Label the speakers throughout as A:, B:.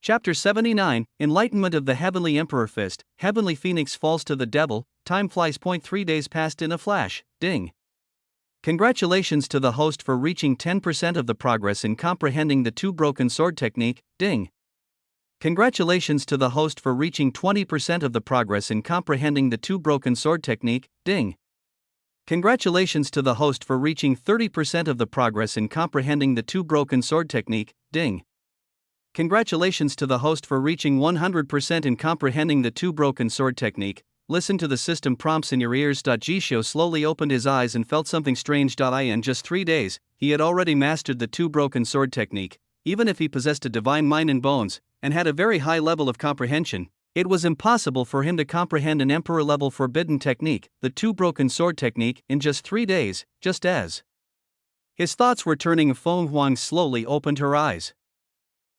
A: Chapter 79, Enlightenment of the Heavenly Emperor Fist. Heavenly Phoenix falls to the devil. Time flies. 3 days passed in a flash. Ding. Congratulations to the host for reaching 10% of the progress in comprehending the two broken sword technique. Ding. Congratulations to the host for reaching 20% of the progress in comprehending the two broken sword technique. Ding. Congratulations to the host for reaching 30% of the progress in comprehending the two broken sword technique. Ding. Congratulations to the host for reaching 100% in comprehending the two broken sword technique. Listen to the system prompts in your ears. Jisho slowly opened his eyes and felt something strange. In just 3 days, he had already mastered the two broken sword technique. Even if he possessed a divine mind and bones, and had a very high level of comprehension, it was impossible for him to comprehend an emperor-level forbidden technique, the two broken sword technique, in just 3 days, just as his thoughts were turning. Feng Huang slowly opened her eyes.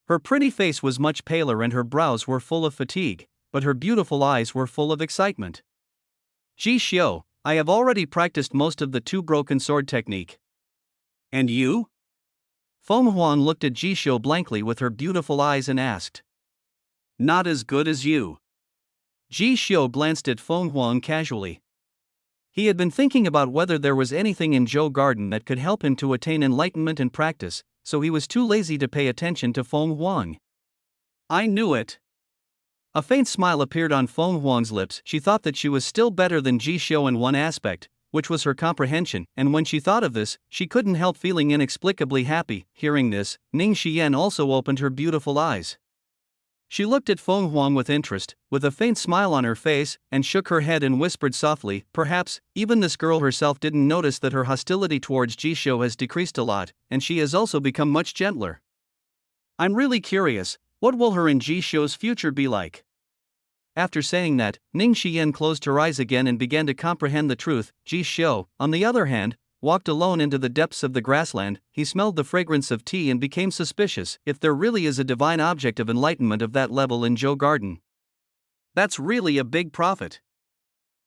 A: Her pretty face was much paler and her brows were full of fatigue, but her beautiful eyes were full of excitement. Jisho, I have already practiced most of the two broken sword technique. And you? Feng Huang looked at Jisho blankly with her beautiful eyes and asked. Not as good as you. Jisho glanced at Feng Huang casually. He had been thinking about whether there was anything in Zhou Garden that could help him to attain enlightenment and practice, so he was too lazy to pay attention to Feng Huang. I knew it. A faint smile appeared on Feng Huang's lips. She thought that she was still better than Jisho in one aspect, which was her comprehension, and when she thought of this, she couldn't help feeling inexplicably happy. Hearing this, Ning Xian also opened her beautiful eyes. She looked at Feng Huang with interest, with a faint smile on her face, and shook her head and whispered softly, perhaps, even this girl herself didn't notice that her hostility towards Jisho has decreased a lot, and she has also become much gentler. I'm really curious, what will her and Jisho's future be like? After saying that, Ning Xian closed her eyes again and began to comprehend the truth. Jisho, on the other hand, walked alone into the depths of the grassland. He smelled the fragrance of tea and became suspicious. If there really is a divine object of enlightenment of that level in Zhou Garden, that's really a big profit.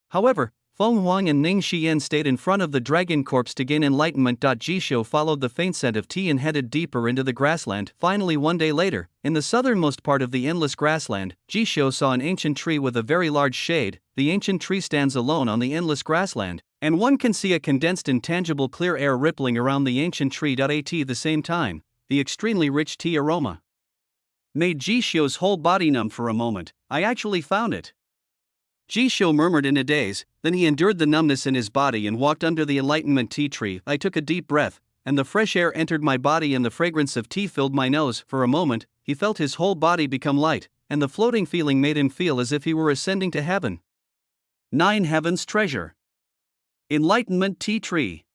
A: However, Feng Huang and Ning Xian stayed in front of the dragon corpse to gain enlightenment. Jisho followed the faint scent of tea and headed deeper into the grassland. Finally, one day later, in the southernmost part of the endless grassland, Jisho saw an ancient tree with a very large shade. The ancient tree stands alone on the endless grassland, and one can see a condensed intangible clear air rippling around the ancient tree. At the same time, the extremely rich tea aroma made Jisho's whole body numb for a moment. I actually found it. Jisho murmured in a daze, then he endured the numbness in his body and walked under the enlightenment tea tree. I took a deep breath, and the fresh air entered my body and the fragrance of tea filled my nose. For a moment, he felt his whole body become light, and the floating feeling made him feel as if he were ascending to heaven. 9 Heaven's Treasure. Enlightenment Tea Tree.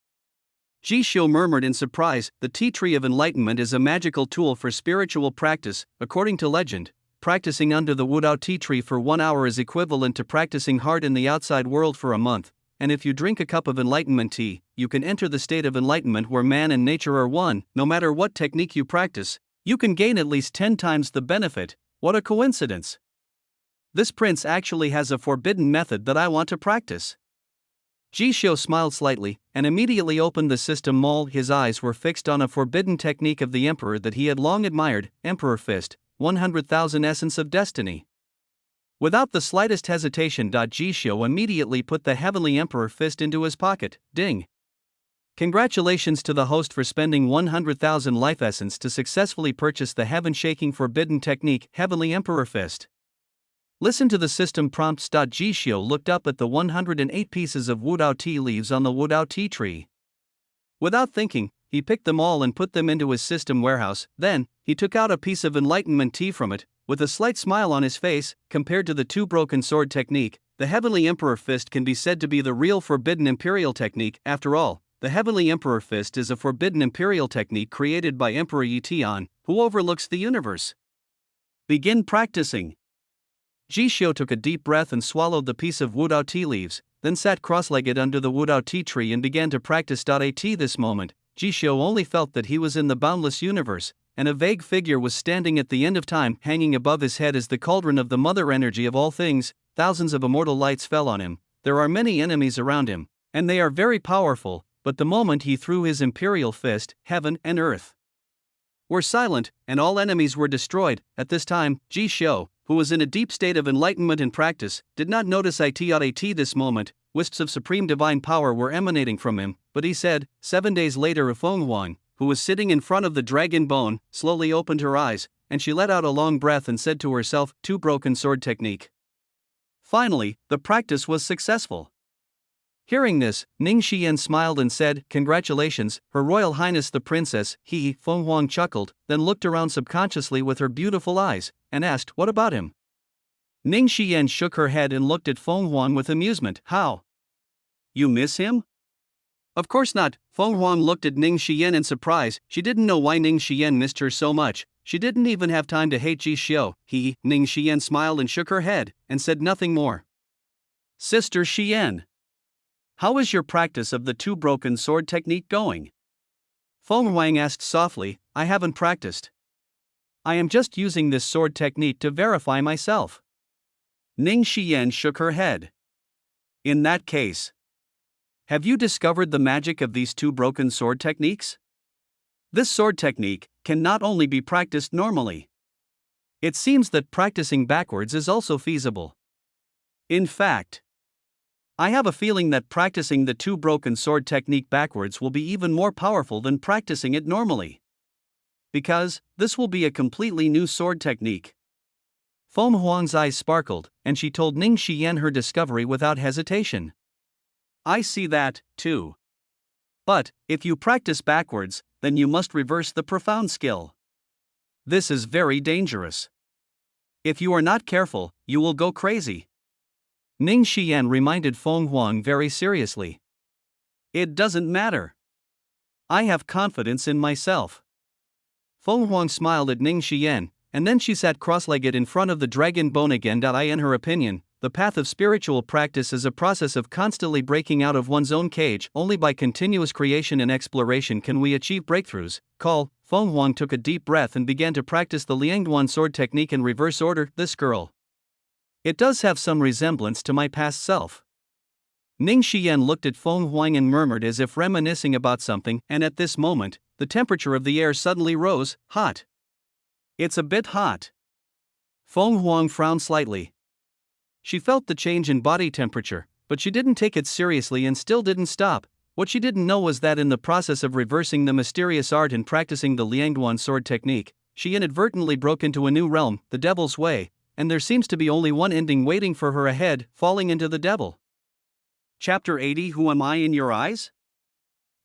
A: Jisho murmured in surprise. The tea tree of enlightenment is a magical tool for spiritual practice. According to legend, practicing under the Wudao tea tree for 1 hour is equivalent to practicing hard in the outside world for a month, and if you drink a cup of enlightenment tea, you can enter the state of enlightenment where man and nature are one. No matter what technique you practice, you can gain at least 10 times the benefit. What a coincidence! This prince actually has a forbidden method that I want to practice. Jisho smiled slightly, and immediately opened the system mall. His eyes were fixed on a forbidden technique of the emperor that he had long admired, Emperor Fist, 100,000 Essence of Destiny. Without the slightest hesitation, Jisho immediately put the Heavenly Emperor Fist into his pocket. Ding! Congratulations to the host for spending 100,000 life essence to successfully purchase the heaven-shaking forbidden technique, Heavenly Emperor Fist. Listen to the system prompts. Jisho looked up at the 108 pieces of Wudao tea leaves on the Wudao tea tree. Without thinking, he picked them all and put them into his system warehouse. Then, he took out a piece of enlightenment tea from it, with a slight smile on his face. Compared to the two broken sword technique, the Heavenly Emperor Fist can be said to be the real forbidden imperial technique. After all, the Heavenly Emperor Fist is a forbidden imperial technique created by Emperor Yi Tian, who overlooks the universe. Begin practicing. Jisho took a deep breath and swallowed the piece of Wudao tea leaves, then sat cross-legged under the Wudao tea tree and began to practice. At this moment, Jisho only felt that he was in the boundless universe, and a vague figure was standing at the end of time. Hanging above his head is the cauldron of the mother energy of all things. Thousands of immortal lights fell on him. There are many enemies around him, and they are very powerful, but the moment he threw his imperial fist, heaven and earth were silent, and all enemies were destroyed. At this time, Ji Xiu, who was in a deep state of enlightenment and practice, did not notice it at this moment. Wisps of supreme divine power were emanating from him, but he said, 7 days later Feng Huang, who was sitting in front of the dragon bone, slowly opened her eyes, and she let out a long breath and said to herself, two broken sword technique. Finally, the practice was successful. Hearing this, Ning Xian smiled and said, "Congratulations, Her Royal Highness the Princess." Feng Huang chuckled, then looked around subconsciously with her beautiful eyes, and asked, "What about him?" Ning Xian shook her head and looked at Feng Huang with amusement. "How? You miss him?" "Of course not." Feng Huang looked at Ning Xian in surprise. She didn't know why Ning Xian missed her so much. She didn't even have time to hate Ji Xiu. Ning Xian smiled and shook her head, and said nothing more. "Sister Xian, how is your practice of the two broken sword technique going?" Feng Huang asked softly. "I haven't practiced. I am just using this sword technique to verify myself." Ning Xian shook her head. "In that case, have you discovered the magic of these two broken sword techniques? This sword technique can not only be practiced normally. It seems that practicing backwards is also feasible. In fact, I have a feeling that practicing the two broken sword technique backwards will be even more powerful than practicing it normally. Because this will be a completely new sword technique." Feng Huang's eyes sparkled, and she told Ning Xian her discovery without hesitation. "I see that, too. But, if you practice backwards, then you must reverse the profound skill. This is very dangerous. If you are not careful, you will go crazy." Ning Xian reminded Feng Huang very seriously. "It doesn't matter. I have confidence in myself." Feng Huang smiled at Ning Xian, and then she sat cross-legged in front of the dragon bone again. In her opinion, the path of spiritual practice is a process of constantly breaking out of one's own cage. Only by continuous creation and exploration can we achieve breakthroughs. Feng Huang took a deep breath and began to practice the Liangduan sword technique in reverse order. "This girl. It does have some resemblance to my past self." Ning Xian looked at Feng Huang and murmured as if reminiscing about something, and at this moment, the temperature of the air suddenly rose. "Hot. It's a bit hot." Feng Huang frowned slightly. She felt the change in body temperature, but she didn't take it seriously and still didn't stop. What she didn't know was that in the process of reversing the mysterious art and practicing the Liangduan sword technique, she inadvertently broke into a new realm, the Devil's Way, and there seems to be only one ending waiting for her ahead: falling into the devil. Chapter 80. Who am I in your eyes?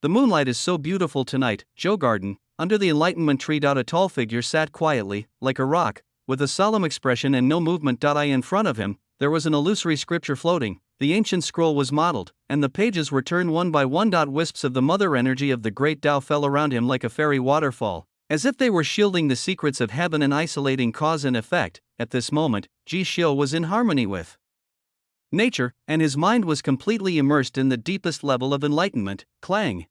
A: The moonlight is so beautiful tonight. Zhou Garden, under the enlightenment tree. A tall figure sat quietly, like a rock, with a solemn expression and no movement. In front of him, there was an illusory scripture floating. The ancient scroll was modeled, and the pages were turned one by one. Wisps of the mother energy of the great Tao fell around him like a fairy waterfall, as if they were shielding the secrets of heaven and isolating cause and effect. At this moment, Ji Xiu was in harmony with nature, and his mind was completely immersed in the deepest level of enlightenment. Clang!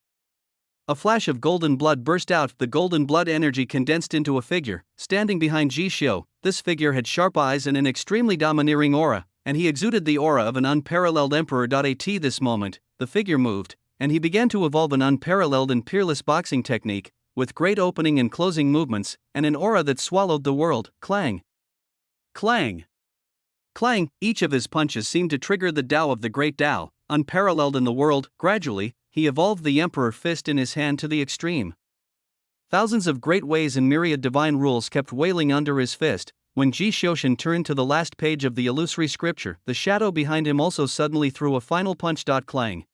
A: A flash of golden blood burst out. The golden blood energy condensed into a figure, standing behind Ji Xiu. This figure had sharp eyes and an extremely domineering aura, and he exuded the aura of an unparalleled emperor. At this moment, the figure moved, and he began to evolve an unparalleled and peerless boxing technique, with great opening and closing movements, and an aura that swallowed the world. Clang! Clang! Clang! Each of his punches seemed to trigger the Tao of the great Tao, unparalleled in the world. Gradually, he evolved the Emperor Fist in his hand to the extreme. Thousands of great ways and myriad divine rules kept wailing under his fist. When Ji Xiu turned to the last page of the illusory scripture, the shadow behind him also suddenly threw a final punch. Clang!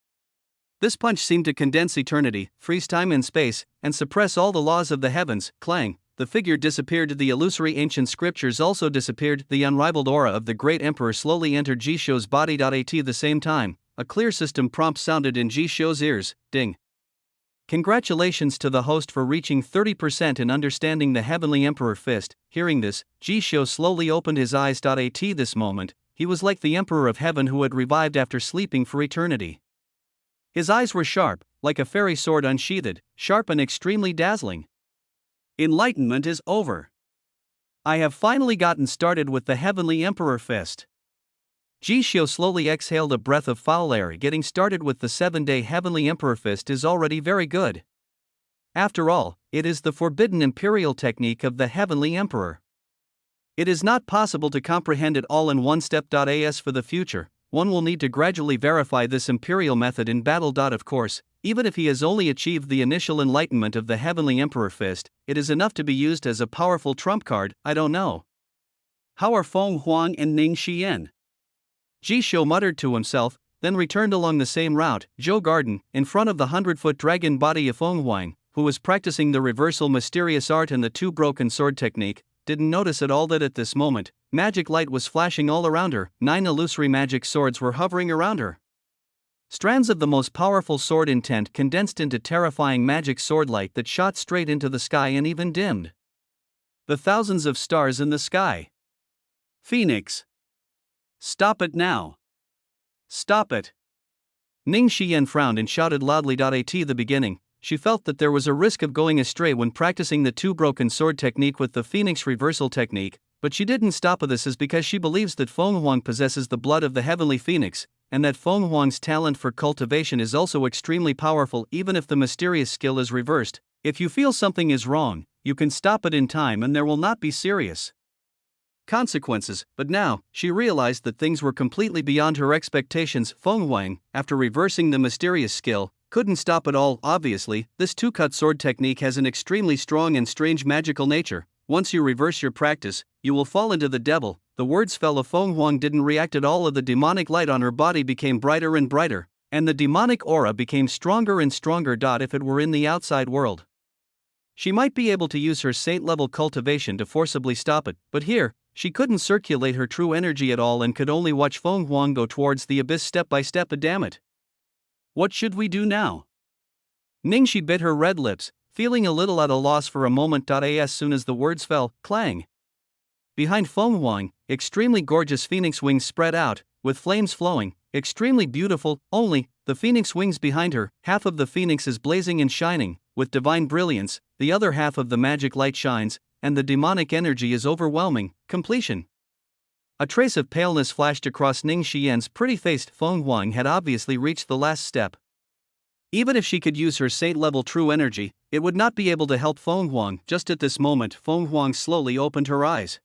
A: This punch seemed to condense eternity, freeze time and space, and suppress all the laws of the heavens. Clang! The figure disappeared. The illusory ancient scriptures also disappeared. The unrivaled aura of the great emperor slowly entered Ji Xiu's body. At the same time, a clear system prompt sounded in Ji Xiu's ears. Ding! Congratulations to the host for reaching 30% in understanding the heavenly emperor fist. Hearing this, Ji Xiu slowly opened his eyes. At this moment, he was like the emperor of heaven who had revived after sleeping for eternity. His eyes were sharp, like a fairy sword unsheathed, sharp and extremely dazzling. Enlightenment is over. I have finally gotten started with the heavenly emperor fist. Ji Xiu slowly exhaled a breath of foul air. Getting started with the 7-day heavenly emperor fist is already very good. After all, it is the forbidden imperial technique of the Heavenly Emperor. It is not possible to comprehend it all in one step. As for the future, one will need to gradually verify this imperial method in battle. Of course, even if he has only achieved the initial enlightenment of the Heavenly Emperor Fist, it is enough to be used as a powerful trump card. I don't know. How are Feng Huang and Ning Xian? Jisho muttered to himself, then returned along the same route, Zhou Garden, in front of the 100-foot dragon body of Feng Huang, who was practicing the reversal mysterious art and the two broken sword technique. Didn't notice at all that at this moment, magic light was flashing all around her. 9 illusory magic swords were hovering around her. Strands of the most powerful sword intent condensed into terrifying magic sword light that shot straight into the sky and even dimmed the thousands of stars in the sky. Phoenix. Stop it now. Stop it. Ning Xian frowned and shouted loudly. At the beginning, she felt that there was a risk of going astray when practicing the two broken sword technique with the Phoenix reversal technique, but she didn't stop at this because she believes that Feng Huang possesses the blood of the Heavenly Phoenix, and that Feng Huang's talent for cultivation is also extremely powerful. Even if the mysterious skill is reversed, if you feel something is wrong, you can stop it in time and there will not be serious consequences. But now, she realized that things were completely beyond her expectations. Feng Huang, after reversing the mysterious skill, couldn't stop at all. Obviously, this two-cut sword technique has an extremely strong and strange magical nature. Once you reverse your practice, you will fall into the devil. The words fell of Feng Huang didn't react at all. The demonic light on her body became brighter and brighter, and the demonic aura became stronger and stronger. If it were in the outside world, she might be able to use her saint-level cultivation to forcibly stop it, but here, she couldn't circulate her true energy at all and could only watch Feng Huang go towards the abyss step by step. Damn it. What should we do now? Ningxi bit her red lips, feeling a little at a loss for a moment. As soon as the words fell, clang. Behind Feng Huang, extremely gorgeous phoenix wings spread out, with flames flowing, extremely beautiful, only, the phoenix wings behind her, half of the phoenix is blazing and shining, with divine brilliance, the other half of the magic light shines, and the demonic energy is overwhelming. Completion. A trace of paleness flashed across Ning Xian's pretty face. Feng Huang had obviously reached the last step. Even if she could use her saint-level true energy, it would not be able to help Feng Huang. Just at this moment, Feng Huang slowly opened her eyes.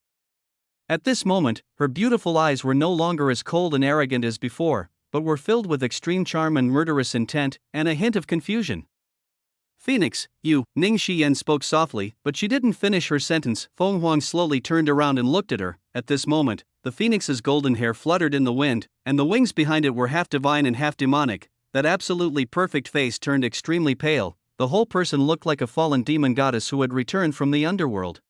A: At this moment, her beautiful eyes were no longer as cold and arrogant as before, but were filled with extreme charm and murderous intent, and a hint of confusion. Phoenix, you, Ning Xian spoke softly, but she didn't finish her sentence. Feng Huang slowly turned around and looked at her. At this moment, the phoenix's golden hair fluttered in the wind, and the wings behind it were half divine and half demonic. That absolutely perfect face turned extremely pale. The whole person looked like a fallen demon goddess who had returned from the underworld.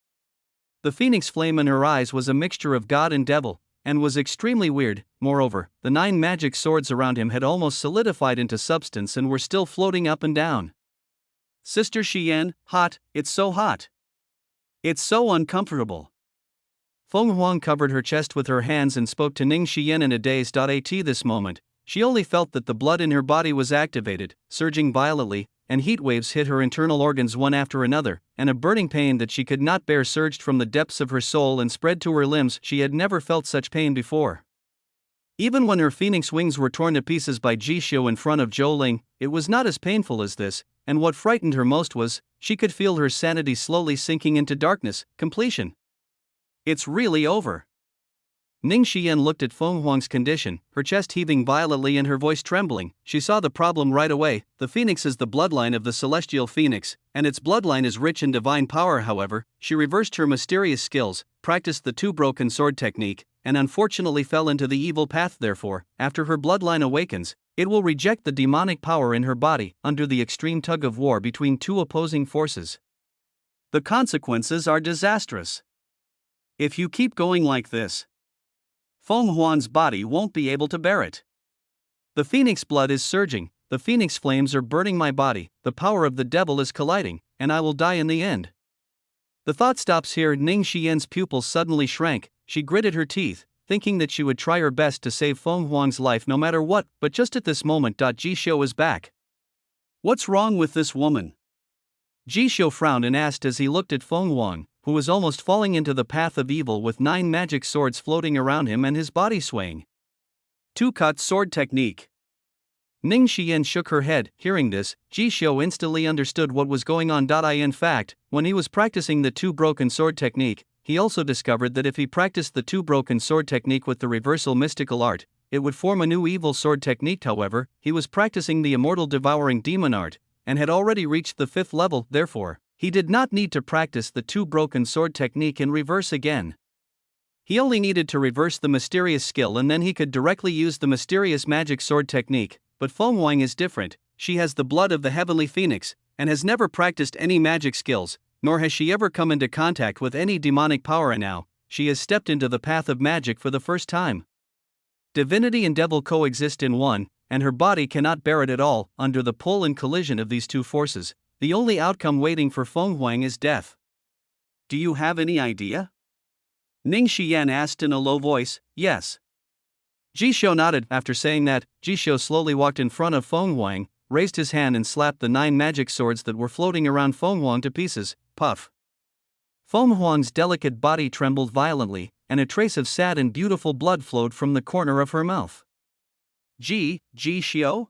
A: The phoenix flame in her eyes was a mixture of god and devil, and was extremely weird. Moreover, the 9 magic swords around him had almost solidified into substance and were still floating up and down. Sister Xian, hot, it's so hot. It's so uncomfortable. Feng Huang covered her chest with her hands and spoke to Ning Xian in a daze. At this moment, she only felt that the blood in her body was activated, surging violently, and heat waves hit her internal organs one after another, and a burning pain that she could not bear surged from the depths of her soul and spread to her limbs. She had never felt such pain before. Even when her phoenix wings were torn to pieces by Jisho in front of Zhou Ling, it was not as painful as this, and what frightened her most was, she could feel her sanity slowly sinking into darkness. Completion. It's really over. Ning Xian looked at Feng Huang's condition, her chest heaving violently and her voice trembling. She saw the problem right away. The phoenix is the bloodline of the celestial phoenix, and its bloodline is rich in divine power. However, she reversed her mysterious skills, practiced the 2 broken sword technique, and unfortunately fell into the evil path. Therefore, after her bloodline awakens, it will reject the demonic power in her body, under the extreme tug of war between 2 opposing forces. The consequences are disastrous. If you keep going like this, Feng Huang's body won't be able to bear it. The phoenix blood is surging, the phoenix flames are burning my body, the power of the devil is colliding, and I will die in the end. The thought stops here. Ning Xian's pupils suddenly shrank. She gritted her teeth, thinking that she would try her best to save Feng Huang's life no matter what, but just at this moment, Jisho is back. What's wrong with this woman? Jisho frowned and asked as he looked at Feng Huang, who was almost falling into the path of evil with 9 magic swords floating around him and his body swaying. 2-cut sword technique. Ning Xian shook her head. Hearing this, Jishou instantly understood what was going on. In fact, when he was practicing the two broken sword technique, he also discovered that if he practiced the two broken sword technique with the reversal mystical art, it would form a new evil sword technique. However, he was practicing the immortal devouring demon art, and had already reached the 5th level, therefore, he did not need to practice the two broken sword technique in reverse again. He only needed to reverse the mysterious skill and then he could directly use the mysterious magic sword technique. But Feng Huang is different. She has the blood of the heavenly phoenix, and has never practiced any magic skills, nor has she ever come into contact with any demonic power, and now, she has stepped into the path of magic for the first time. Divinity and devil coexist in one, and her body cannot bear it at all. Under the pull and collision of these two forces, the only outcome waiting for Feng Huang is death. Do you have any idea? Ning Xian asked in a low voice. Yes. Jishou nodded. After saying that, Jishou slowly walked in front of Feng Huang, raised his hand and slapped the 9 magic swords that were floating around Feng Huang to pieces. Puff. Feng Huang's delicate body trembled violently, and a trace of sad and beautiful blood flowed from the corner of her mouth. Jishou?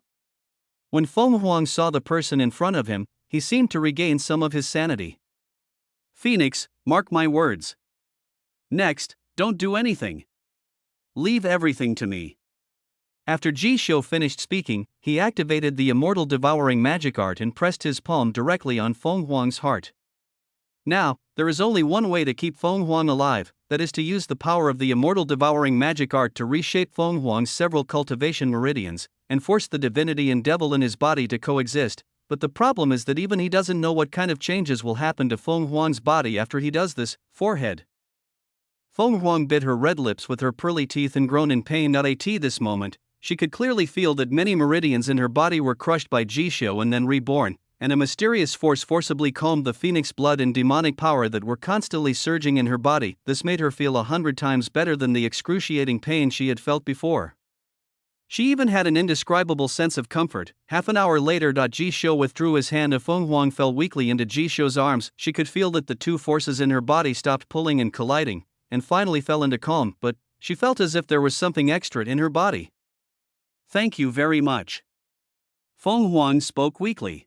A: When Feng Huang saw the person in front of him, he seemed to regain some of his sanity. Phoenix, mark my words. Next, don't do anything. Leave everything to me. After Jishou finished speaking, he activated the immortal devouring magic art and pressed his palm directly on Feng Huang's heart. Now, there is only one way to keep Feng Huang alive, that is to use the power of the immortal devouring magic art to reshape Feng Huang's several cultivation meridians, and force the divinity and devil in his body to coexist. But the problem is that even he doesn't know what kind of changes will happen to Feng Huang's body after he does this. Forehead. Feng Huang bit her red lips with her pearly teeth and groaned in pain. At this moment, she could clearly feel that many meridians in her body were crushed by Jishou and then reborn, and a mysterious force forcibly calmed the phoenix blood and demonic power that were constantly surging in her body. This made her feel 100 times better than the excruciating pain she had felt before. She even had an indescribable sense of comfort. Half an hour later, Jishou withdrew his hand and Feng Huang fell weakly into Jishou's arms. She could feel that the two forces in her body stopped pulling and colliding, and finally fell into calm, but she felt as if there was something extra in her body. Thank you very much. Feng Huang spoke weakly.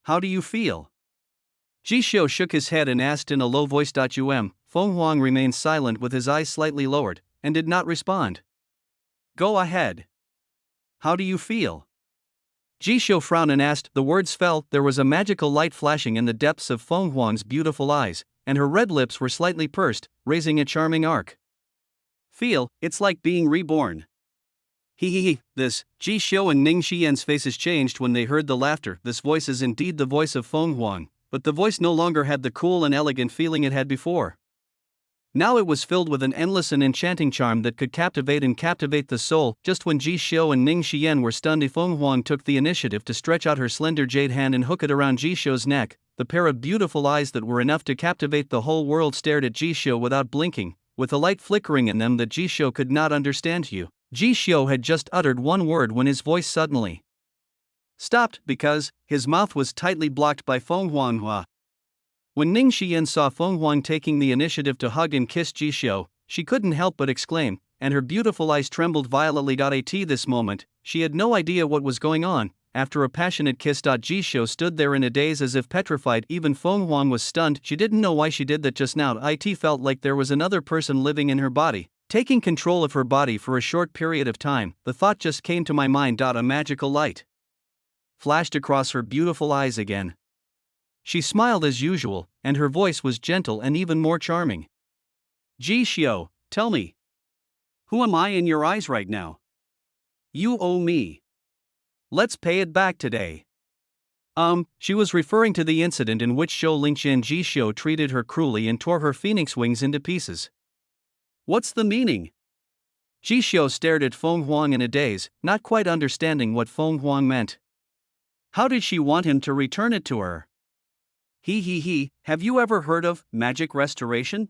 A: How do you feel? Jishou shook his head and asked in a low voice. Feng Huang remained silent with his eyes slightly lowered, and did not respond. Go ahead. How do you feel? Jishou frowned and asked. The words fell. There was a magical light flashing in the depths of Feng Huang's beautiful eyes, and her red lips were slightly pursed, raising a charming arc. Feel, it's like being reborn. This, Jishou and Ning Xian's faces changed when they heard the laughter. This voice is indeed the voice of Feng Huang, but the voice no longer had the cool and elegant feeling it had before. Now it was filled with an endless and enchanting charm that could captivate the soul. Just when Jishou and Ning Xian were stunned, Feng Huang took the initiative to stretch out her slender jade hand and hook it around Jishou's neck. The pair of beautiful eyes that were enough to captivate the whole world stared at Jishou without blinking, with a light flickering in them that Jishou could not understand. Jishou had just uttered one word when his voice suddenly stopped because his mouth was tightly blocked by Feng Huang. When Ning Xian saw Feng Huang taking the initiative to hug and kiss Jishou, she couldn't help but exclaim, and her beautiful eyes trembled violently. At this moment, she had no idea what was going on. After a passionate kiss, Jishou stood there in a daze as if petrified. Even Feng Huang was stunned. She didn't know why she did that just now. It felt like there was another person living in her body, taking control of her body for a short period of time. The thought just came to my mind. A magical light flashed across her beautiful eyes again. She smiled as usual, and her voice was gentle and even more charming. Jishou, tell me, who am I in your eyes right now? You owe me. Let's pay it back today. She was referring to the incident in which Zhou Lingqian Jishou treated her cruelly and tore her phoenix wings into pieces. What's the meaning? Jishou stared at Feng Huang in a daze, not quite understanding what Feng Huang meant. How did she want him to return it to her? Have you ever heard of magic restoration?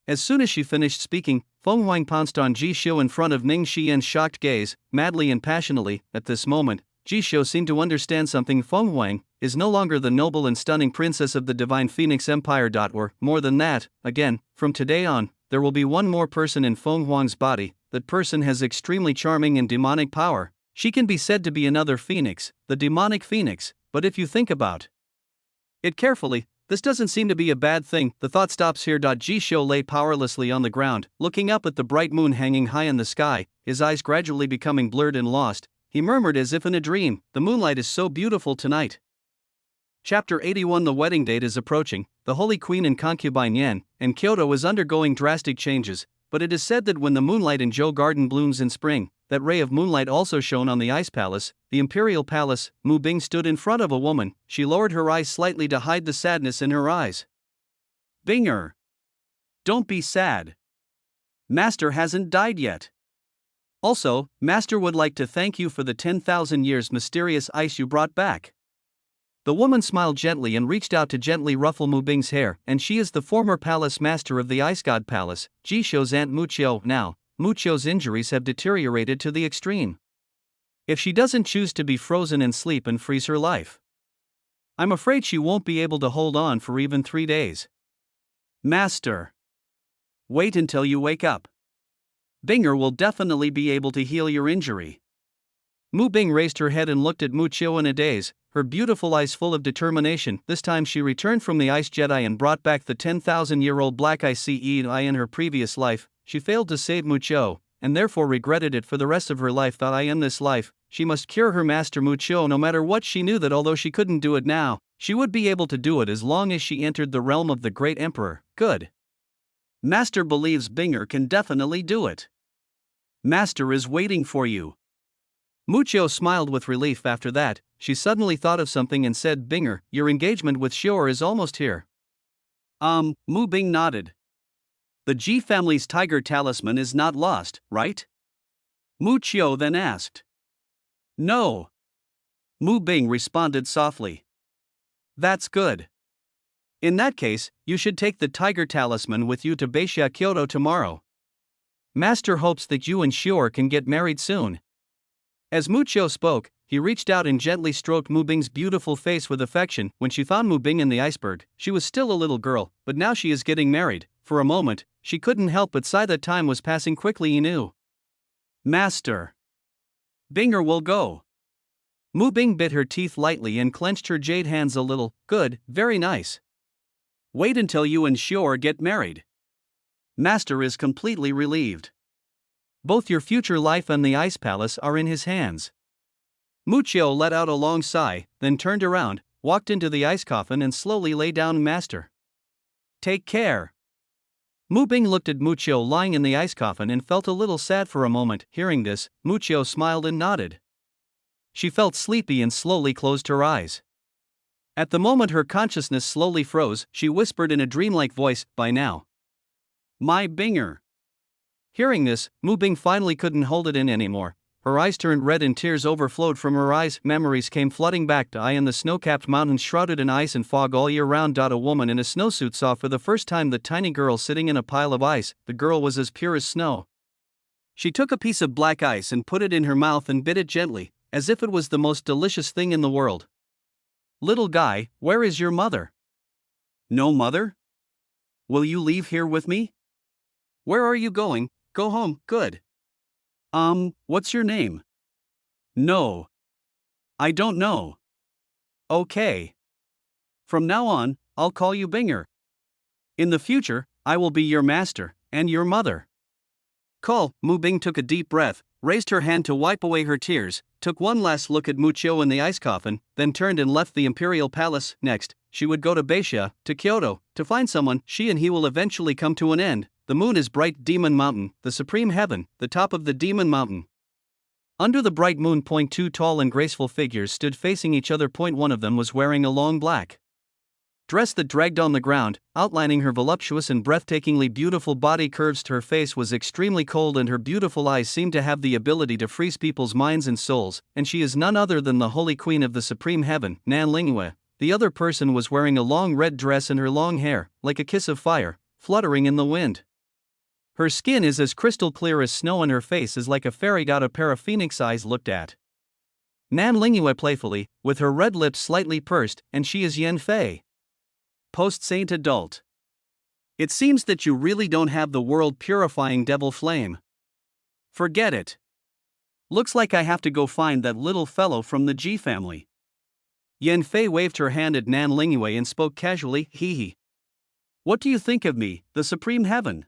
A: As soon as she finished speaking, Feng Huang pounced on Jishou in front of Ning Xian's shocked gaze, madly and passionately. At this moment, Jishou seemed to understand something. Feng Huang is no longer the noble and stunning princess of the Divine Phoenix Empire. Or, more than that, again, from today on, there will be one more person in Feng Huang's body. That person has extremely charming and demonic power. She can be said to be another phoenix, the demonic phoenix, but if you think about it carefully, this doesn't seem to be a bad thing. The thought stops here. Jisho lay powerlessly on the ground, looking up at the bright moon hanging high in the sky, his eyes gradually becoming blurred and lost. He murmured as if in a dream, "The moonlight is so beautiful tonight." Chapter 81. The wedding date is approaching. The Holy Queen and concubine Yan and Kyoto is undergoing drastic changes, but it is said that when the moonlight in Zhou Garden blooms in spring, that ray of moonlight also shone on the Ice Palace, the Imperial Palace. Mu Bing stood in front of a woman. She lowered her eyes slightly to hide the sadness in her eyes. "Binger, don't be sad. Master hasn't died yet. Also, Master would like to thank you for the 10,000 years mysterious ice you brought back." The woman smiled gently and reached out to gently ruffle Mu Bing's hair, and she is the former palace master of the Ice God Palace, Jisho's aunt Muqiu. Now, Muqiu's injuries have deteriorated to the extreme. If she doesn't choose to be frozen in sleep and freeze her life, I'm afraid she won't be able to hold on for even 3 days. Master, wait until you wake up. Binger will definitely be able to heal your injury. Mu Bing raised her head and looked at Muqiu in a daze, her beautiful eyes full of determination. This time she returned from the Ice Jedi and brought back the 10,000-year-old Black Ice in her previous life. She failed to save Muqiu, and therefore regretted it for the rest of her life. In this life, she must cure her master Muqiu no matter what. She knew that although she couldn't do it now, she would be able to do it as long as she entered the realm of the great emperor. Good. Master believes Binger can definitely do it. Master is waiting for you. Muqiu smiled with relief. After that, she suddenly thought of something and said, "Binger, your engagement with Xior is almost here." Mu Bing nodded. "The Ji family's tiger talisman is not lost, right?" Muqiu then asked. "No." Mu Bing responded softly. "That's good. In that case, you should take the tiger talisman with you to Beixia Kyoto tomorrow. Master hopes that you and Xior can get married soon." As Muqiu spoke, he reached out and gently stroked Mu Bing's beautiful face with affection. When she found Mu Bing in the iceberg, she was still a little girl, but now she is getting married. For a moment, she couldn't help but sigh. That time was passing quickly. He knew. "Master, Binger will go." Mu Bing bit her teeth lightly and clenched her jade hands a little. "Good, very nice. Wait until you and Xior get married. Master is completely relieved. Both your future life and the Ice Palace are in his hands." Muqiu let out a long sigh, then turned around, walked into the ice coffin and slowly lay down. "Master, take care." Mu Bing looked at Muqiu lying in the ice coffin and felt a little sad for a moment. Hearing this, Muqiu smiled and nodded. She felt sleepy and slowly closed her eyes. At the moment her consciousness slowly froze, she whispered in a dreamlike voice, "By now, my Binger." Hearing this, Mu Bing finally couldn't hold it in anymore. Her eyes turned red and tears overflowed from her eyes. Memories came flooding back to in the snow-capped mountains shrouded in ice and fog all year round. A woman in a snowsuit saw for the first time the tiny girl sitting in a pile of ice. The girl was as pure as snow. She took a piece of black ice and put it in her mouth and bit it gently, as if it was the most delicious thing in the world. "Little guy, where is your mother?" "No mother? Will you leave here with me?" "Where are you going?" "Go home." "Good. What's your name?" "No. I don't know." "Okay. From now on, I'll call you Binger. In the future, I will be your master, and your mother." Cool. Mu Bing took a deep breath, raised her hand to wipe away her tears, took one last look at Muqiu in the ice coffin, then turned and left the Imperial Palace. Next, she would go to Beixia, to Kyoto, to find someone. She and he will eventually come to an end. The moon is bright. Demon Mountain, the supreme heaven, the top of the Demon Mountain. Under the bright moon, two tall and graceful figures stood facing each other. One of them was wearing a long black dress that dragged on the ground, outlining her voluptuous and breathtakingly beautiful body curves. Her face was extremely cold and her beautiful eyes seemed to have the ability to freeze people's minds and souls, and she is none other than the Holy Queen of the Supreme Heaven, Nan Lingyue. The other person was wearing a long red dress and her long hair, like a kiss of fire, fluttering in the wind. Her skin is as crystal clear as snow and her face is like a fairy. A pair of phoenix eyes looked at Nan Lingyue playfully, with her red lips slightly pursed, and she is Yan Fei. Post-Saint Adult. It seems that you really don't have the world-purifying devil flame. Forget it. Looks like I have to go find that little fellow from the G family. Yan Fei waved her hand at Nan Lingyue and spoke casually, hee hee. What do you think of me, the Supreme Heaven?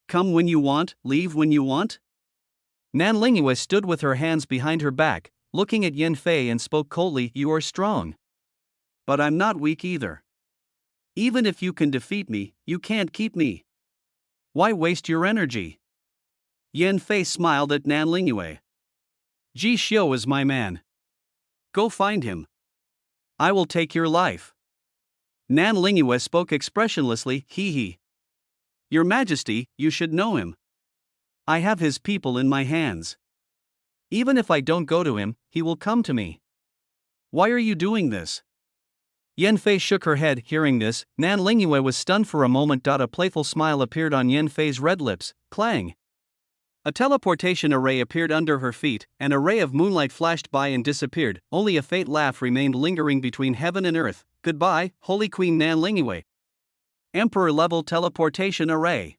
A: Come when you want, leave when you want? Nan Lingyue stood with her hands behind her back, looking at Yan Fei and spoke coldly, you are strong. But I'm not weak either. Even if you can defeat me, you can't keep me. Why waste your energy? Yan Fei smiled at Nan Lingyue. Ji Xiu is my man. Go find him. I will take your life. Nan Lingyue spoke expressionlessly, hee hee. Your Majesty, you should know him. I have his people in my hands. Even if I don't go to him, he will come to me. Why are you doing this? Yan Fei shook her head. Hearing this, Nan Lingyue was stunned for a moment. A playful smile appeared on Yan Fei's red lips. Clang! A teleportation array appeared under her feet, an array of moonlight flashed by and disappeared. Only a faint laugh remained lingering between heaven and earth. Goodbye, Holy Queen Nan Lingyue. Emperor-level teleportation array.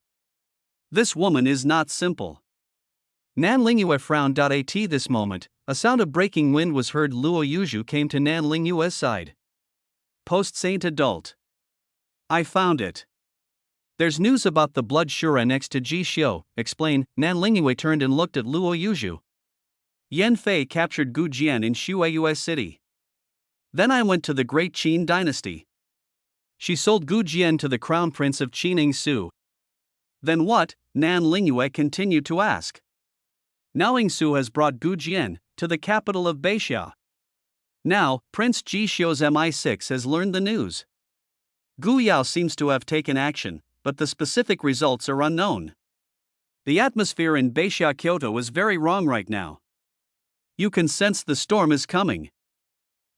A: This woman is not simple. Nan Lingyue frowned. At this moment, a sound of breaking wind was heard. Luo Yuzhu came to Nan Lingyue's side. Post-Saint Adult. I found it. There's news about the blood Shura next to Ji Xiu, explain. Nan Lingyue turned and looked at Luo Yuzhu. Yan Fei captured Gu Jian in Shuai City. Then I went to the Great Qin dynasty. She sold Gu Jian to the Crown Prince of Qin Yingsu. Then what? Nan Lingyue continued to ask. Now Yingsu has brought Gu Jian to the capital of Beixia. Now, Prince Ji Xiu's MI6 has learned the news. Gu Yao seems to have taken action, but the specific results are unknown. The atmosphere in Beixia Kyoto is very wrong right now. You can sense the storm is coming.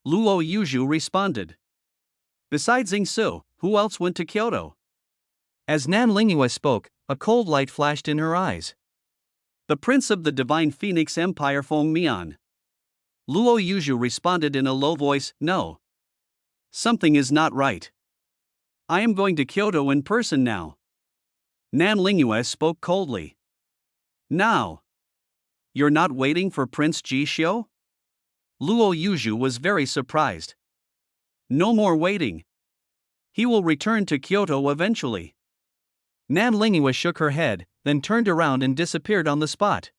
A: Luo Yuzhu responded. Besides Yingsu, who else went to Kyoto? As Nan Lingyue spoke, a cold light flashed in her eyes. The Prince of the Divine Phoenix Empire Feng Mian. Luo Yuzhu responded in a low voice, no. Something is not right. I am going to Kyoto in person now. Nan Lingyue spoke coldly. Now. You're not waiting for Prince Ji Xiu? Luo Yuzhu was very surprised. No more waiting. He will return to Kyoto eventually. Nan Lingyue shook her head, then turned around and disappeared on the spot.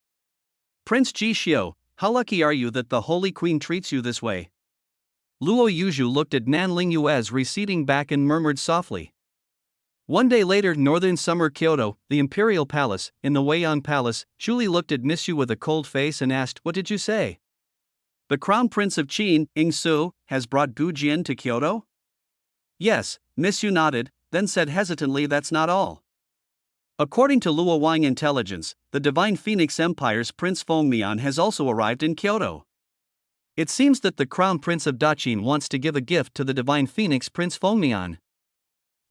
A: Prince Ji Xiu, how lucky are you that the Holy Queen treats you this way? Luo Yuzhu looked at Nan Lingyue's receding back and murmured softly. One day later, northern summer Kyoto, the Imperial Palace, in the Weiyang Palace, Shuli looked at Miss Yu with a cold face and asked, what did you say? The Crown Prince of Qin, Yingsu, has brought Gu Jian to Kyoto? Yes, Miss Yu nodded, then said hesitantly, that's not all. According to Luo Wang intelligence, the Divine Phoenix Empire's Prince Fengmian has also arrived in Kyoto. It seems that the Crown Prince of Daqin wants to give a gift to the Divine Phoenix Prince Fengmian.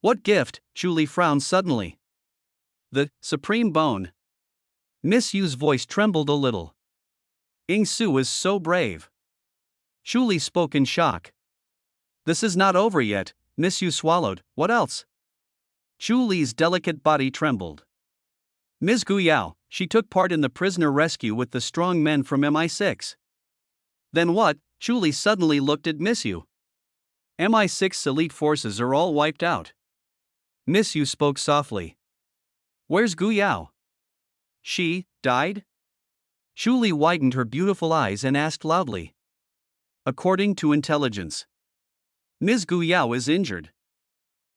A: What gift? Shuli frowned suddenly. The Supreme Bone. Miss Yu's voice trembled a little. Yingsu is so brave. Shuli spoke in shock. This is not over yet, Miss Yu swallowed, what else? Shuli's delicate body trembled. Ms. Gu Yao, she took part in the prisoner rescue with the strong men from MI6. Then what? Shuli suddenly looked at Miss Yu. MI6's elite forces are all wiped out. Miss Yu spoke softly. Where's Gu Yao? She died? Shuli widened her beautiful eyes and asked loudly. According to intelligence, Ms. Gu Yao is injured.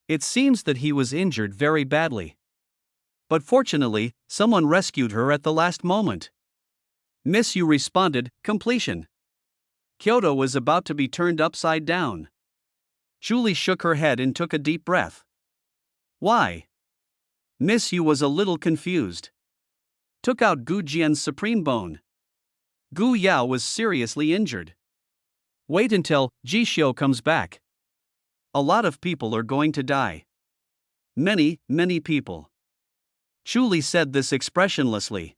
A: It seems that he was injured very badly. But fortunately, someone rescued her at the last moment. Miss Yu responded, completion. Kyoto was about to be turned upside down. Shuli shook her head and took a deep breath. Why? Miss Yu was a little confused. Took out Gu Jian's supreme bone. Gu Yao was seriously injured. Wait until Ji Xiu comes back. A lot of people are going to die. Many, many people. Shuli said this expressionlessly.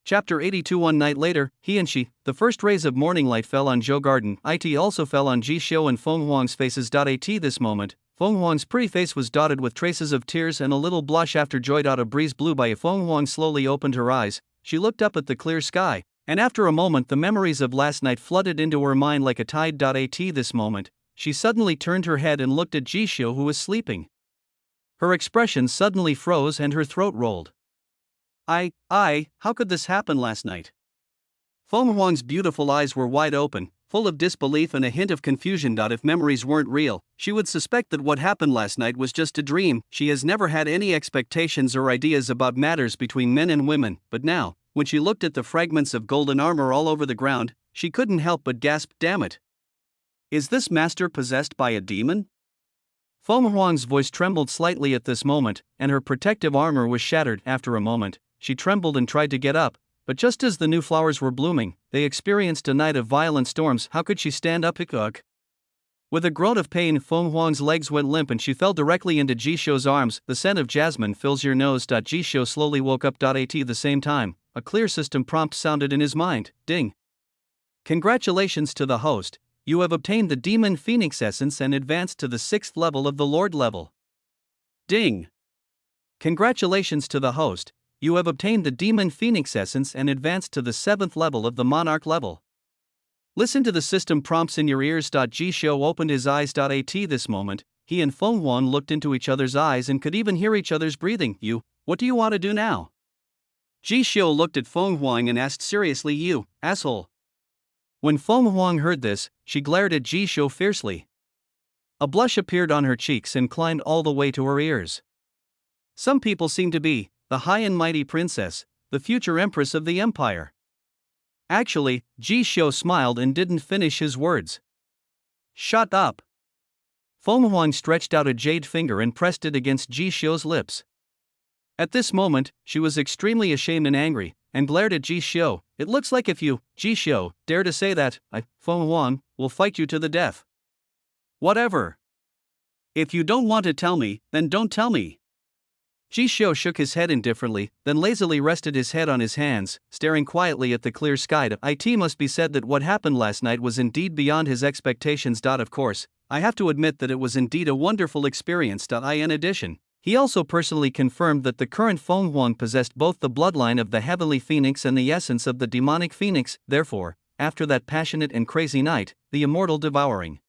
A: Chapter 82. One night later, he and she, the first rays of morning light fell on Zhou Garden. It also fell on Ji Xiu and Feng Huang's faces. At this moment, Feng Huang's pretty face was dotted with traces of tears and a little blush after joy. A breeze blew by. Feng Huang slowly opened her eyes. She looked up at the clear sky. And after a moment, the memories of last night flooded into her mind like a tide. At this moment, she suddenly turned her head and looked at Jisho, who was sleeping. Her expression suddenly froze and her throat rolled. How could this happen last night? Feng Huang's beautiful eyes were wide open, full of disbelief and a hint of confusion. If memories weren't real, she would suspect that what happened last night was just a dream. She has never had any expectations or ideas about matters between men and women, but now, when she looked at the fragments of golden armor all over the ground, she couldn't help but gasp, "Damn it! Is this master possessed by a demon?" Feng Huang's voice trembled slightly at this moment, and her protective armor was shattered. After a moment, she trembled and tried to get up, but just as the new flowers were blooming, they experienced a night of violent storms. How could she stand up? Ugh. With a groan of pain, Feng Huang's legs went limp and she fell directly into Jisho's arms. The scent of jasmine fills your nose. Jisho slowly woke up. At the same time, a clear system prompt sounded in his mind. Ding. Congratulations to the host, you have obtained the Demon Phoenix Essence and advanced to the 6th level of the Lord level. Ding. Congratulations to the host, you have obtained the Demon Phoenix Essence and advanced to the 7th level of the Monarch level. Listen to the system prompts in your ears. Jisho opened his eyes. At this moment, he and Feng Huang looked into each other's eyes and could even hear each other's breathing. What do you want to do now? Jisho looked at Feng Huang and asked seriously, "You, asshole." When Feng Huang heard this, she glared at Jisho fiercely. A blush appeared on her cheeks and climbed all the way to her ears. Some people seem to be the high and mighty princess, the future empress of the empire. Actually, Jisho smiled and didn't finish his words. Shut up. Feng Huang stretched out a jade finger and pressed it against Jisho's lips. At this moment, she was extremely ashamed and angry, and glared at Jisho. It looks like if you, Jisho, dare to say that, I, Feng Huang, will fight you to the death. Whatever. If you don't want to tell me, then don't tell me. Jisho shook his head indifferently, then lazily rested his head on his hands, staring quietly at the clear sky. It must be said that what happened last night was indeed beyond his expectations. Of course, I have to admit that it was indeed a wonderful experience. In addition, he also personally confirmed that the current Feng Huang possessed both the bloodline of the Heavenly Phoenix and the essence of the Demonic Phoenix. Therefore, after that passionate and crazy night, the immortal devouring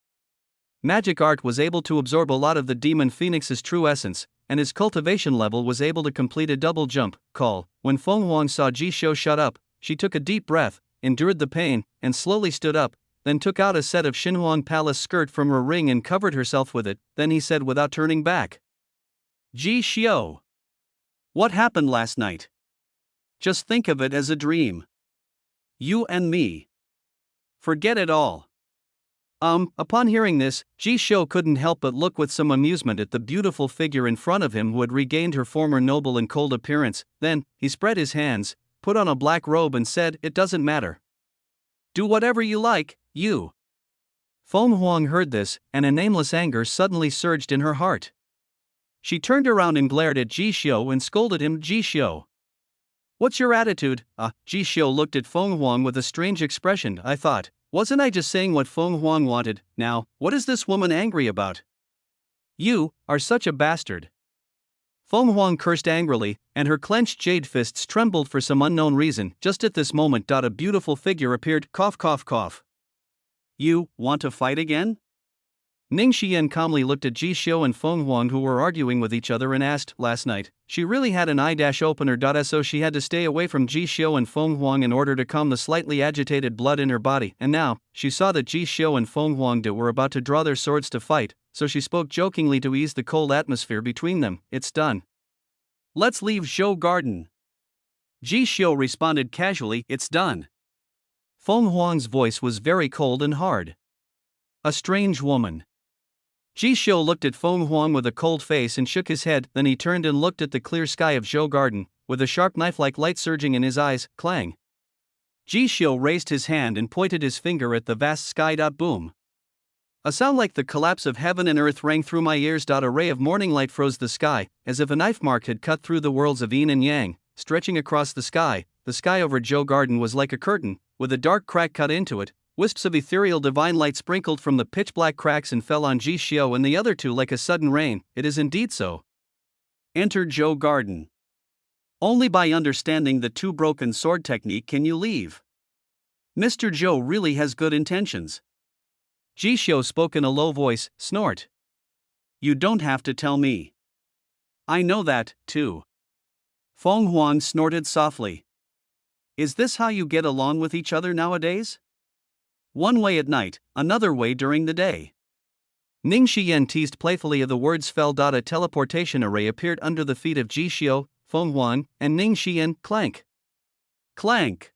A: magic art was able to absorb a lot of the Demon Phoenix's true essence, and his cultivation level was able to complete a double jump call. When Feng Huang saw Jisho shut up, she took a deep breath, endured the pain, and slowly stood up, then took out a set of Xinhuang Palace skirt from her ring and covered herself with it. Then he said without turning back, "Jisho, what happened last night? Just think of it as a dream. You and me. Forget it all." Upon hearing this, Jisho couldn't help but look with some amusement at the beautiful figure in front of him who had regained her former noble and cold appearance. Then, he spread his hands, put on a black robe and said, "It doesn't matter. Do whatever you like, you." Feng Huang heard this, and a nameless anger suddenly surged in her heart. She turned around and glared at Jisho and scolded him. "Jisho, what's your attitude?" Jisho looked at Feng Huang with a strange expression. "I thought, wasn't I just saying what Feng Huang wanted? Now, what is this woman angry about? You are such a bastard." Feng Huang cursed angrily, and her clenched jade fists trembled for some unknown reason. Just at this moment, a beautiful figure appeared. Cough, cough, cough. "You want to fight again?" Ning Xian calmly looked at Jisho and Feng Huang, who were arguing with each other, and asked, "Last night, she really had an eye-opener. So she had to stay away from Jisho and Feng Huang in order to calm the slightly agitated blood in her body, and now, she saw that Jisho and Feng Huang were about to draw their swords to fight, so she spoke jokingly to ease the cold atmosphere between them. "It's done. Let's leave Zhou Garden." Jisho responded casually, "It's done." Feng Huang's voice was very cold and hard. A strange woman. Jisho looked at Feng Huang with a cold face and shook his head. Then he turned and looked at the clear sky of Zhou Garden, with a sharp knife-like light surging in his eyes. Clang. Jisho raised his hand and pointed his finger at the vast sky. Boom. A sound like the collapse of heaven and earth rang through my ears. A ray of morning light froze the sky, as if a knife mark had cut through the worlds of yin and yang, stretching across the sky. The sky over Zhou Garden was like a curtain, with a dark crack cut into it. Wisps of ethereal divine light sprinkled from the pitch-black cracks and fell on Jisho and the other two like a sudden rain. It is indeed so. Enter Zhou Garden. Only by understanding the two-broken sword technique can you leave.
B: Mr. Zhou really has good intentions.
A: Jishio spoke in a low voice, snort.
B: You don't have to tell me. I know that, too. Feng Huang snorted softly. Is this how you get along with each other nowadays? One way at night, another way during the day.
A: Ning Xian teased playfully as the words fell. A teleportation array appeared under the feet of Jishio, Feng Huang, and Ning Xian. Clank.
B: Clank.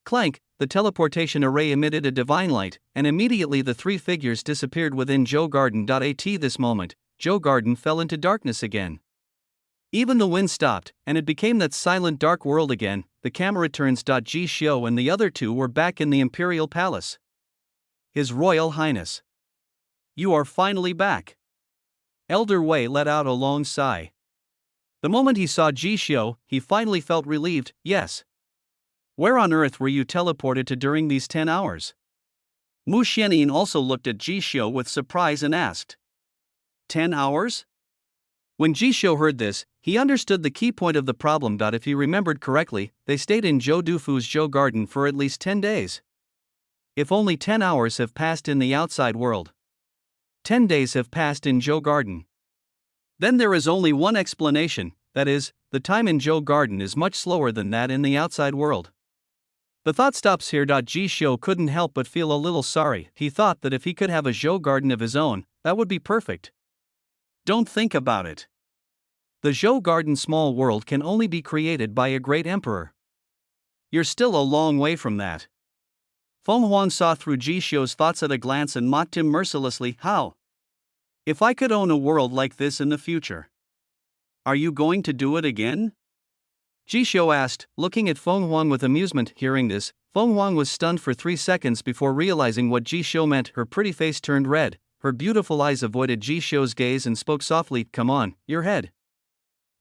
A: Clank, the teleportation array emitted a divine light, and immediately the three figures disappeared within Zhou Garden. At this moment, Zhou Garden fell into darkness again. Even the wind stopped, and it became that silent dark world again. The camera turns. Jishio and the other two were back in the Imperial Palace. His Royal Highness.
B: You are finally back.
A: Elder Wei let out a long sigh. The moment he saw Jishio, he finally felt relieved. Yes. Where on earth were you teleported to during these 10 hours?
B: Mu Xianyin also looked at Jishio with surprise and asked. 10 hours?
A: When Jishio heard this, he understood the key point of the problem. If he remembered correctly, they stayed in Zhou Dufu's Zhou Garden for at least 10 days. If only 10 hours have passed in the outside world, 10 days have passed in Zhou Garden. Then there is only one explanation, that is, the time in Zhou Garden is much slower than that in the outside world. The thought stops here. Jishio couldn't help but feel a little sorry. He thought that if he could have a Zhou Garden of his own, that would be perfect.
B: Don't think about it.
A: The Zhou Garden small world can only be created by a great emperor.
B: You're still a long way from that. Feng Huang saw through Jishio's thoughts at a glance and mocked him mercilessly. How? If I could own a world like this in the future. Are you going to do it again?
A: Jishio asked, looking at Feng Huang with amusement. Hearing this, Feng Huang was stunned for 3 seconds before realizing what Jishio meant. Her pretty face turned red, her beautiful eyes avoided Jishio's gaze and spoke softly, Come on, your head.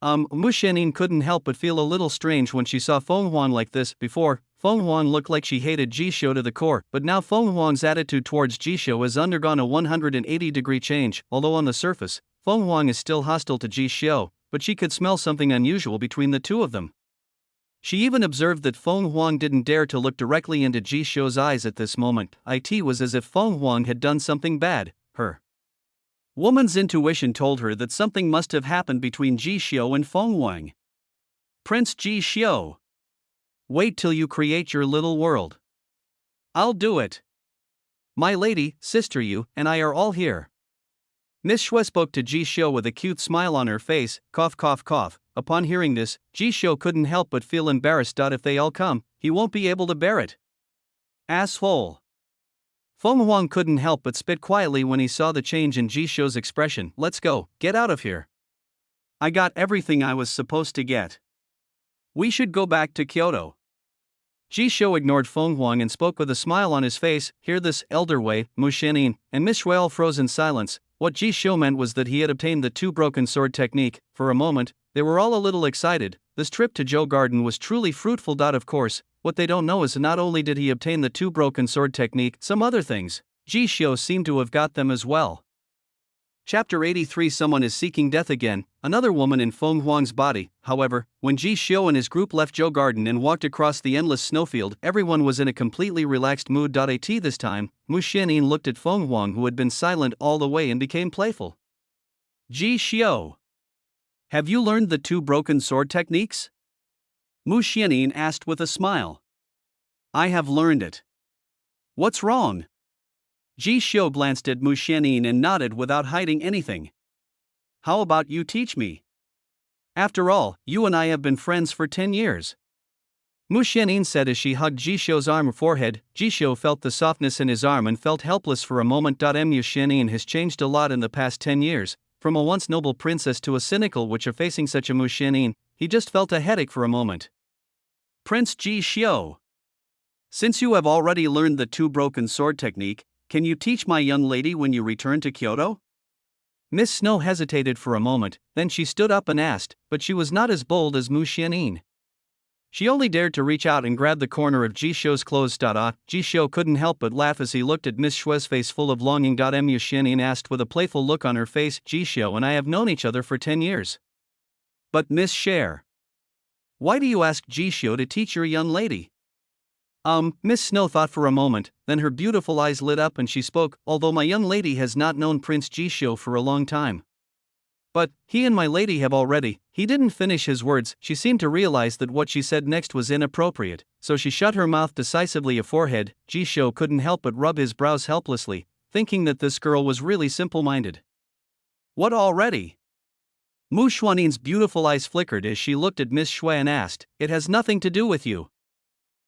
A: Mu Xianyin couldn't help but feel a little strange when she saw Feng Huang like this. Before, Feng Huang looked like she hated Jishio to the core, but now Feng Huang's attitude towards Jishio has undergone a 180-degree change. Although on the surface, Feng Huang is still hostile to Jishio, but she could smell something unusual between the two of them. She even observed that Feng Huang didn't dare to look directly into Jishio's eyes at this moment. It was as if Feng Huang had done something bad. Her woman's intuition told her that something must have happened between Jishio and Feng Huang.
B: Prince Jishio.
A: Wait till you create your little world.
B: I'll do it.
A: My lady, sister, you and I are all here. Miss Xue spoke to Jishio with a cute smile on her face. Cough, cough, cough. Upon hearing this, Jishio couldn't help but feel embarrassed. If they all come, he won't be able to bear it.
B: Asshole.
A: Feng Huang couldn't help but spit quietly when he saw the change in Jishio's expression. Let's go, get out of here.
B: I got everything I was supposed to get. We should go back to Kyoto.
A: Jishio ignored Feng Huang and spoke with a smile on his face. Hear this, Elder Wei, Mu Xianyin, and Miss Xue all froze in silence. What Jishio meant was that he had obtained the two broken sword technique. For a moment, they were all a little excited. This trip to Zhou Garden was truly fruitful. Of course, what they don't know is not only did he obtain the two broken sword technique, some other things, Jishio seemed to have got them as well. Chapter 83 Someone is seeking death again, another woman in Feng Huang's body. However, when Jishio and his group left Zhou Garden and walked across the endless snowfield, everyone was in a completely relaxed mood. This time, Mu Xianyin looked at Feng Huang, who had been silent all the way, and became playful.
B: Jishio, have you learned the two broken sword techniques? Mu Xianyin asked with a smile. I have learned it. What's wrong? Jishio glanced at Mu Xianyin and nodded without hiding anything. How about you teach me? After all, you and I have been friends for 10 years.
A: Mu Xianyin said as she hugged Jishio's arm or forehead. Jishio felt the softness in his arm and felt helpless for a moment. Mu Xianyin has changed a lot in the past 10 years, from a once noble princess to a cynical witch. Facing such a Mu Xianyin, he just felt a headache for a moment.
B: Prince Jishio, since you have already learned the two broken sword technique, can you teach my young lady when you return to Kyoto?
A: Miss Snow hesitated for a moment, then she stood up and asked, but she was not as bold as Mu Xianyin. She only dared to reach out and grab the corner of Jishio's clothes. Jishio couldn't help but laugh as he looked at Miss Xue's face full of longing. Mu Xianyin asked with a playful look on her face, Jishio and I have known each other for 10 years.
B: But Miss Cher, why do you ask Jishio to teach your young lady?
A: Miss Snow thought for a moment, then her beautiful eyes lit up and she spoke, although my young lady has not known Prince Jishio for a long time. But, he and my lady have already. He didn't finish his words. She seemed to realize that what she said next was inappropriate, so she shut her mouth decisively. A forehead. Jishio couldn't help but rub his brows helplessly, thinking that this girl was really simple-minded. What already? Mu Xuannin's beautiful eyes flickered as she looked at Miss Shui and asked, "It has nothing to do with you."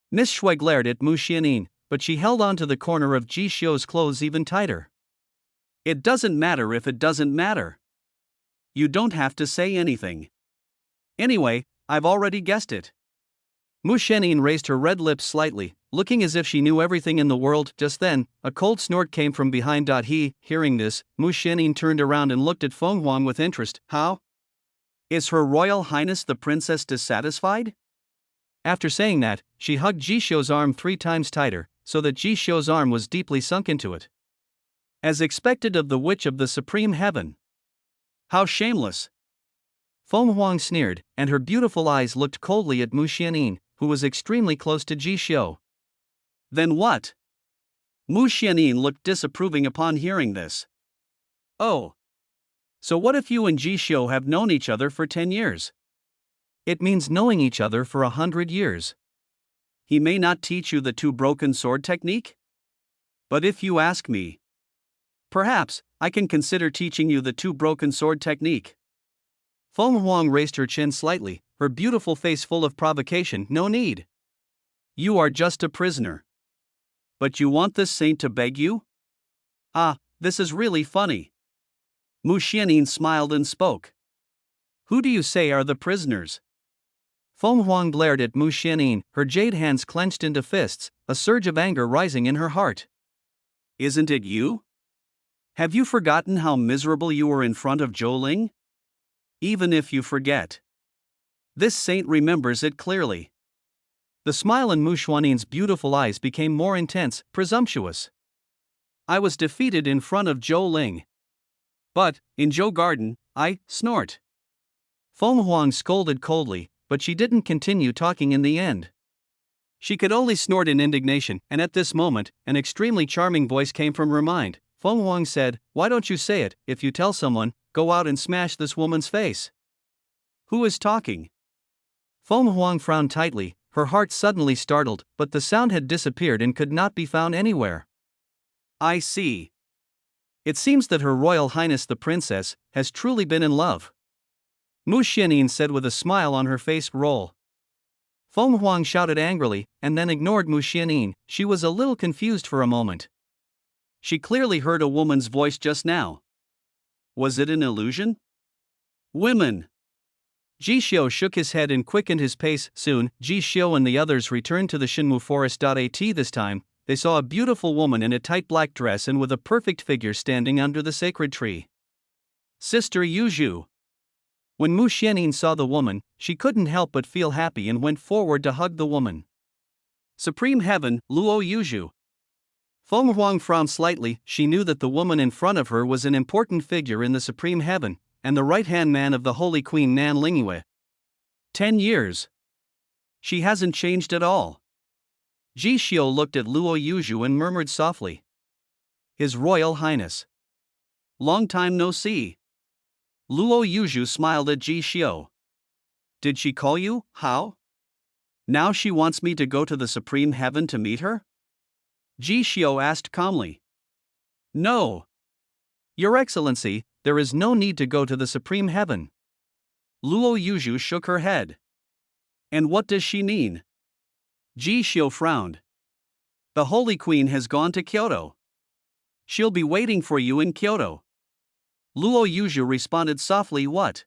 A: Miss Shui glared at Mu Xiannin, but she held on to the corner of Jishio's clothes even tighter. It doesn't matter if it doesn't matter. You don't have to say anything. Anyway, I've already guessed it. Mu Xiannin raised her red lips slightly, looking as if she knew everything in the world. Just then, a cold snort came from behind. Hearing this, Mu Xiannin turned around and looked at Feng Huang with interest. How? Is Her Royal Highness the Princess dissatisfied? After saying that, she hugged Jishio's arm 3 times tighter, so that Jishio's arm was deeply sunk into it. As expected of the Witch of the Supreme Heaven. How shameless! Feng Huang sneered, and her beautiful eyes looked coldly at Mu Xiannin, who was extremely close to Jishio. Then what? Mu Xiannin looked disapproving upon hearing this. Oh. So what if you and Jishio have known each other for 10 years? It means knowing each other for 100 years. He may not teach you the 2 broken sword technique? But if you ask me, perhaps I can consider teaching you the 2 broken sword technique. Feng Huang raised her chin slightly, her beautiful face full of provocation. No need. You are just a prisoner. But you want this saint to beg you? Ah, this is really funny. Mu Xiannin smiled and spoke. Who do you say are the prisoners? Feng Huang glared at Mu Xiannin, her jade hands clenched into fists, a surge of anger rising in her heart. Isn't it you? Have you forgotten how miserable you were in front of Zhou Ling? Even if you forget, this saint remembers it clearly. The smile in Mu Xuannin's beautiful eyes became more intense, presumptuous. I was defeated in front of Zhou Ling. But, in Zhou Garden, I snort. Feng Huang scolded coldly, but she didn't continue talking in the end. She could only snort in indignation, and at this moment, an extremely charming voice came from her mind. Feng Huang said, "Why don't you say it? If you tell someone, go out and smash this woman's face." Who is talking? Feng Huang frowned tightly, her heart suddenly startled, but the sound had disappeared and could not be found anywhere. I see. It seems that Her Royal Highness the Princess has truly been in love. Mu Xiannin said with a smile on her face. Roll. Feng Huang shouted angrily, and then ignored Mu Xiannin. She was a little confused for a moment. She clearly heard a woman's voice just now. Was it an illusion? Women! Jishio shook his head and quickened his pace. Soon, Jishio and the others returned to the Shinmu Forest. This time, they saw a beautiful woman in a tight black dress and with a perfect figure standing under the sacred tree. Sister Yuzhu. When Mu Xiannin saw the woman, she couldn't help but feel happy and went forward to hug the woman. Supreme Heaven, Luo Yuzhu. Feng Huang frowned slightly. She knew that the woman in front of her was an important figure in the Supreme Heaven, and the right-hand man of the Holy Queen Nan Lingyue. 10 years. She hasn't changed at all. Jishio looked at Luo Yuzhu and murmured softly. His Royal Highness. Long time no see. Luo Yuzhu smiled at Jishio. Did she call you? How? Now she wants me to go to the Supreme Heaven to meet her? Jishio asked calmly. No. Your Excellency, there is no need to go to the Supreme Heaven. Luo Yuzhu shook her head. And what does she mean? Jishio frowned. The Holy Queen has gone to Kyoto. She'll be waiting for you in Kyoto. Luo Yuzhu responded softly. What?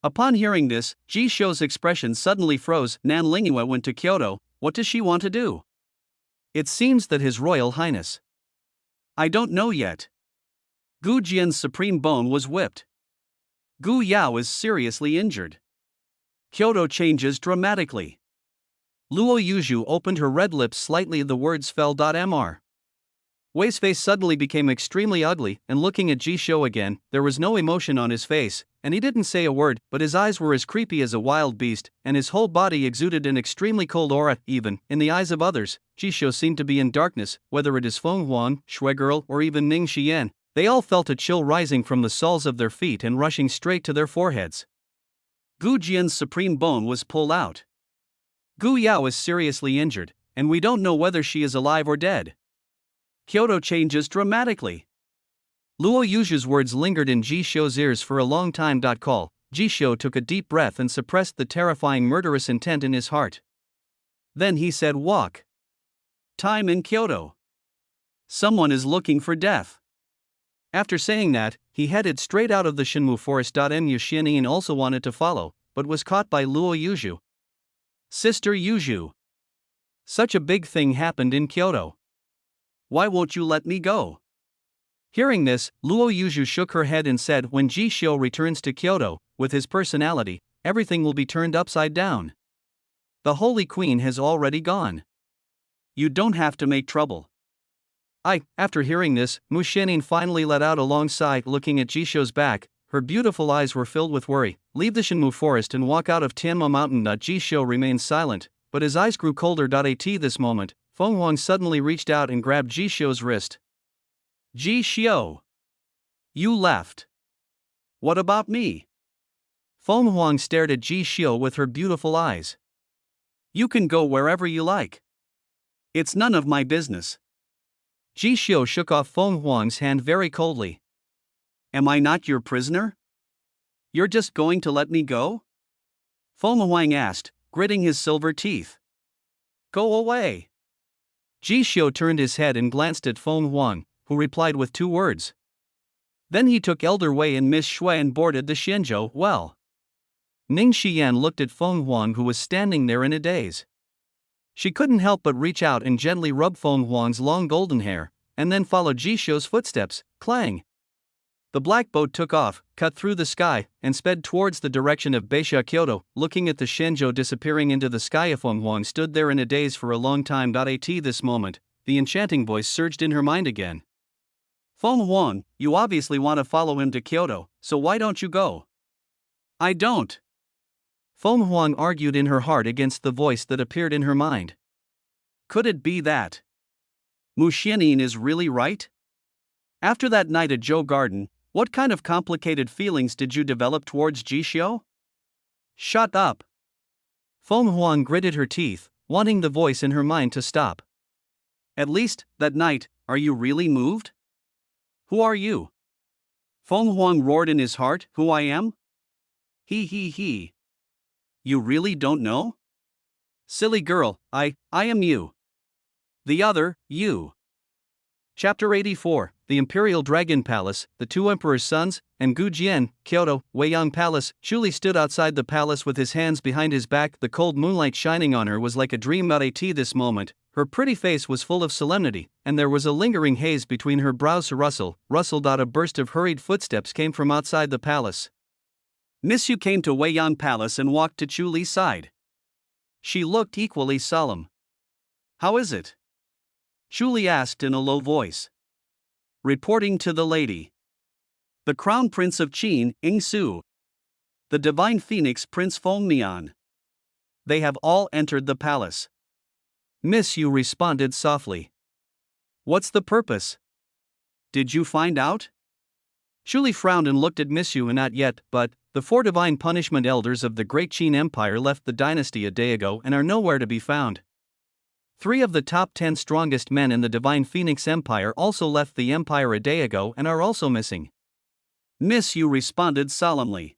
A: Upon hearing this, Jishio's expression suddenly froze. Nan Lingyue went to Kyoto. What does she want to do? It seems that His Royal Highness. I don't know yet. Gu Jian's supreme bone was whipped. Gu Yao is seriously injured. Kyoto changes dramatically. Luo Yuzhu opened her red lips slightly. The words fell. Mr. Wei's face suddenly became extremely ugly, and looking at Jisho again, there was no emotion on his face, and he didn't say a word, but his eyes were as creepy as a wild beast, and his whole body exuded an extremely cold aura. Even in the eyes of others, Jisho seemed to be in darkness, whether it is Feng Huang, Shui Girl, or even Ning Xian. They all felt a chill rising from the soles of their feet and rushing straight to their foreheads.
B: Gu Jian's supreme bone was pulled out.
A: Gu Yao is seriously injured, and we don't know whether she is alive or dead.
B: Kyoto changes dramatically.
A: Luo Yuzhu's words lingered in Jisho's ears for a long time. Call. Jisho took a deep breath and suppressed the terrifying murderous intent in his heart.
B: Then he said, "Walk. Time in Kyoto. Someone is looking for death."
A: After saying that, he headed straight out of the Shenmu forest. Mu Xianyin also wanted to follow, but was caught by Luo Yuzhu.
B: Sister Yuzhu.
A: Such a big thing happened in Kyoto.
B: Why won't you let me go?
A: Hearing this, Luo Yuzhu shook her head and said, when Jisho returns to Kyoto, with his personality, everything will be turned upside down. The Holy Queen has already gone.
B: You don't have to make trouble.
A: After hearing this, Mu Xianyin finally let out a long sigh, looking at Jisho's back. Her beautiful eyes were filled with worry. Leave the Shenmu forest and walk out of Tianma Mountain. Jisho remained silent, but his eyes grew colder. At this moment, Feng Huang suddenly reached out and grabbed Jisho's wrist.
B: Jisho. You left. What about me?
A: Feng Huang stared at Jisho with her beautiful eyes.
B: You can go wherever you like. It's none of my business.
A: Jisho shook off Feng Huang's hand very coldly.
B: Am I not your prisoner? You're just going to let me go? Feng Huang asked, gritting his silver teeth. Go away.
A: Jisho turned his head and glanced at Feng Huang, who replied with 2 words. Then he took Elder Wei and Miss Shui and boarded the Xianzhou well. Ning Xian looked at Feng Huang, who was standing there in a daze. She couldn't help but reach out and gently rub Feng Huang's long golden hair, and then follow Jisho's footsteps. Clang! The black boat took off, cut through the sky, and sped towards the direction of Beisha Kyoto. Looking at the Xianzhou disappearing into the sky, Feng Huang stood there in a daze for a long time. At this moment, the enchanting voice surged in her mind again.
B: Feng Huang, you obviously want to follow him to Kyoto, so why don't you go?
A: I don't. Feng Huang argued in her heart against the voice that appeared in her mind.
B: Could it be that Mu Xianyin is really right? After that night at Zhou Garden, what kind of complicated feelings did you develop towards Jisho? Shut up.
A: Feng Huang gritted her teeth, wanting the voice in her mind to stop.
B: At least, that night, are you really moved? Who are you? Feng Huang roared in his heart. Who I am? He. You really don't know?
A: Silly girl, I am you.
B: The other, you.
A: Chapter 84, The Imperial Dragon Palace, The Two Emperor's Sons, and Gu Jian, Kyoto, Weiyang Palace. Zhuli stood outside the palace with his hands behind his back. The cold moonlight shining on her was like a dream. At this moment, her pretty face was full of solemnity, and there was a lingering haze between her brows. Rustle. A burst of hurried footsteps came from outside the palace.
B: Miss Yu came to Weiyang Palace and walked to Zhuli's side. She looked equally solemn. How is it? Zhuli asked in a low voice. Reporting to the lady. The Crown Prince of Qin, Ing Su. The Divine Phoenix Prince Feng Mian. They have all entered the palace.
A: Miss Yu responded softly.
B: What's the purpose? Did you find out?
A: Zhuli frowned and looked at Miss Yu. Not yet, but the 4 divine punishment elders of the Great Qin Empire left the dynasty a day ago and are nowhere to be found. 3 of the top 10 strongest men in the Divine Phoenix Empire also left the empire a day ago and are also missing.
B: Miss Yu responded solemnly.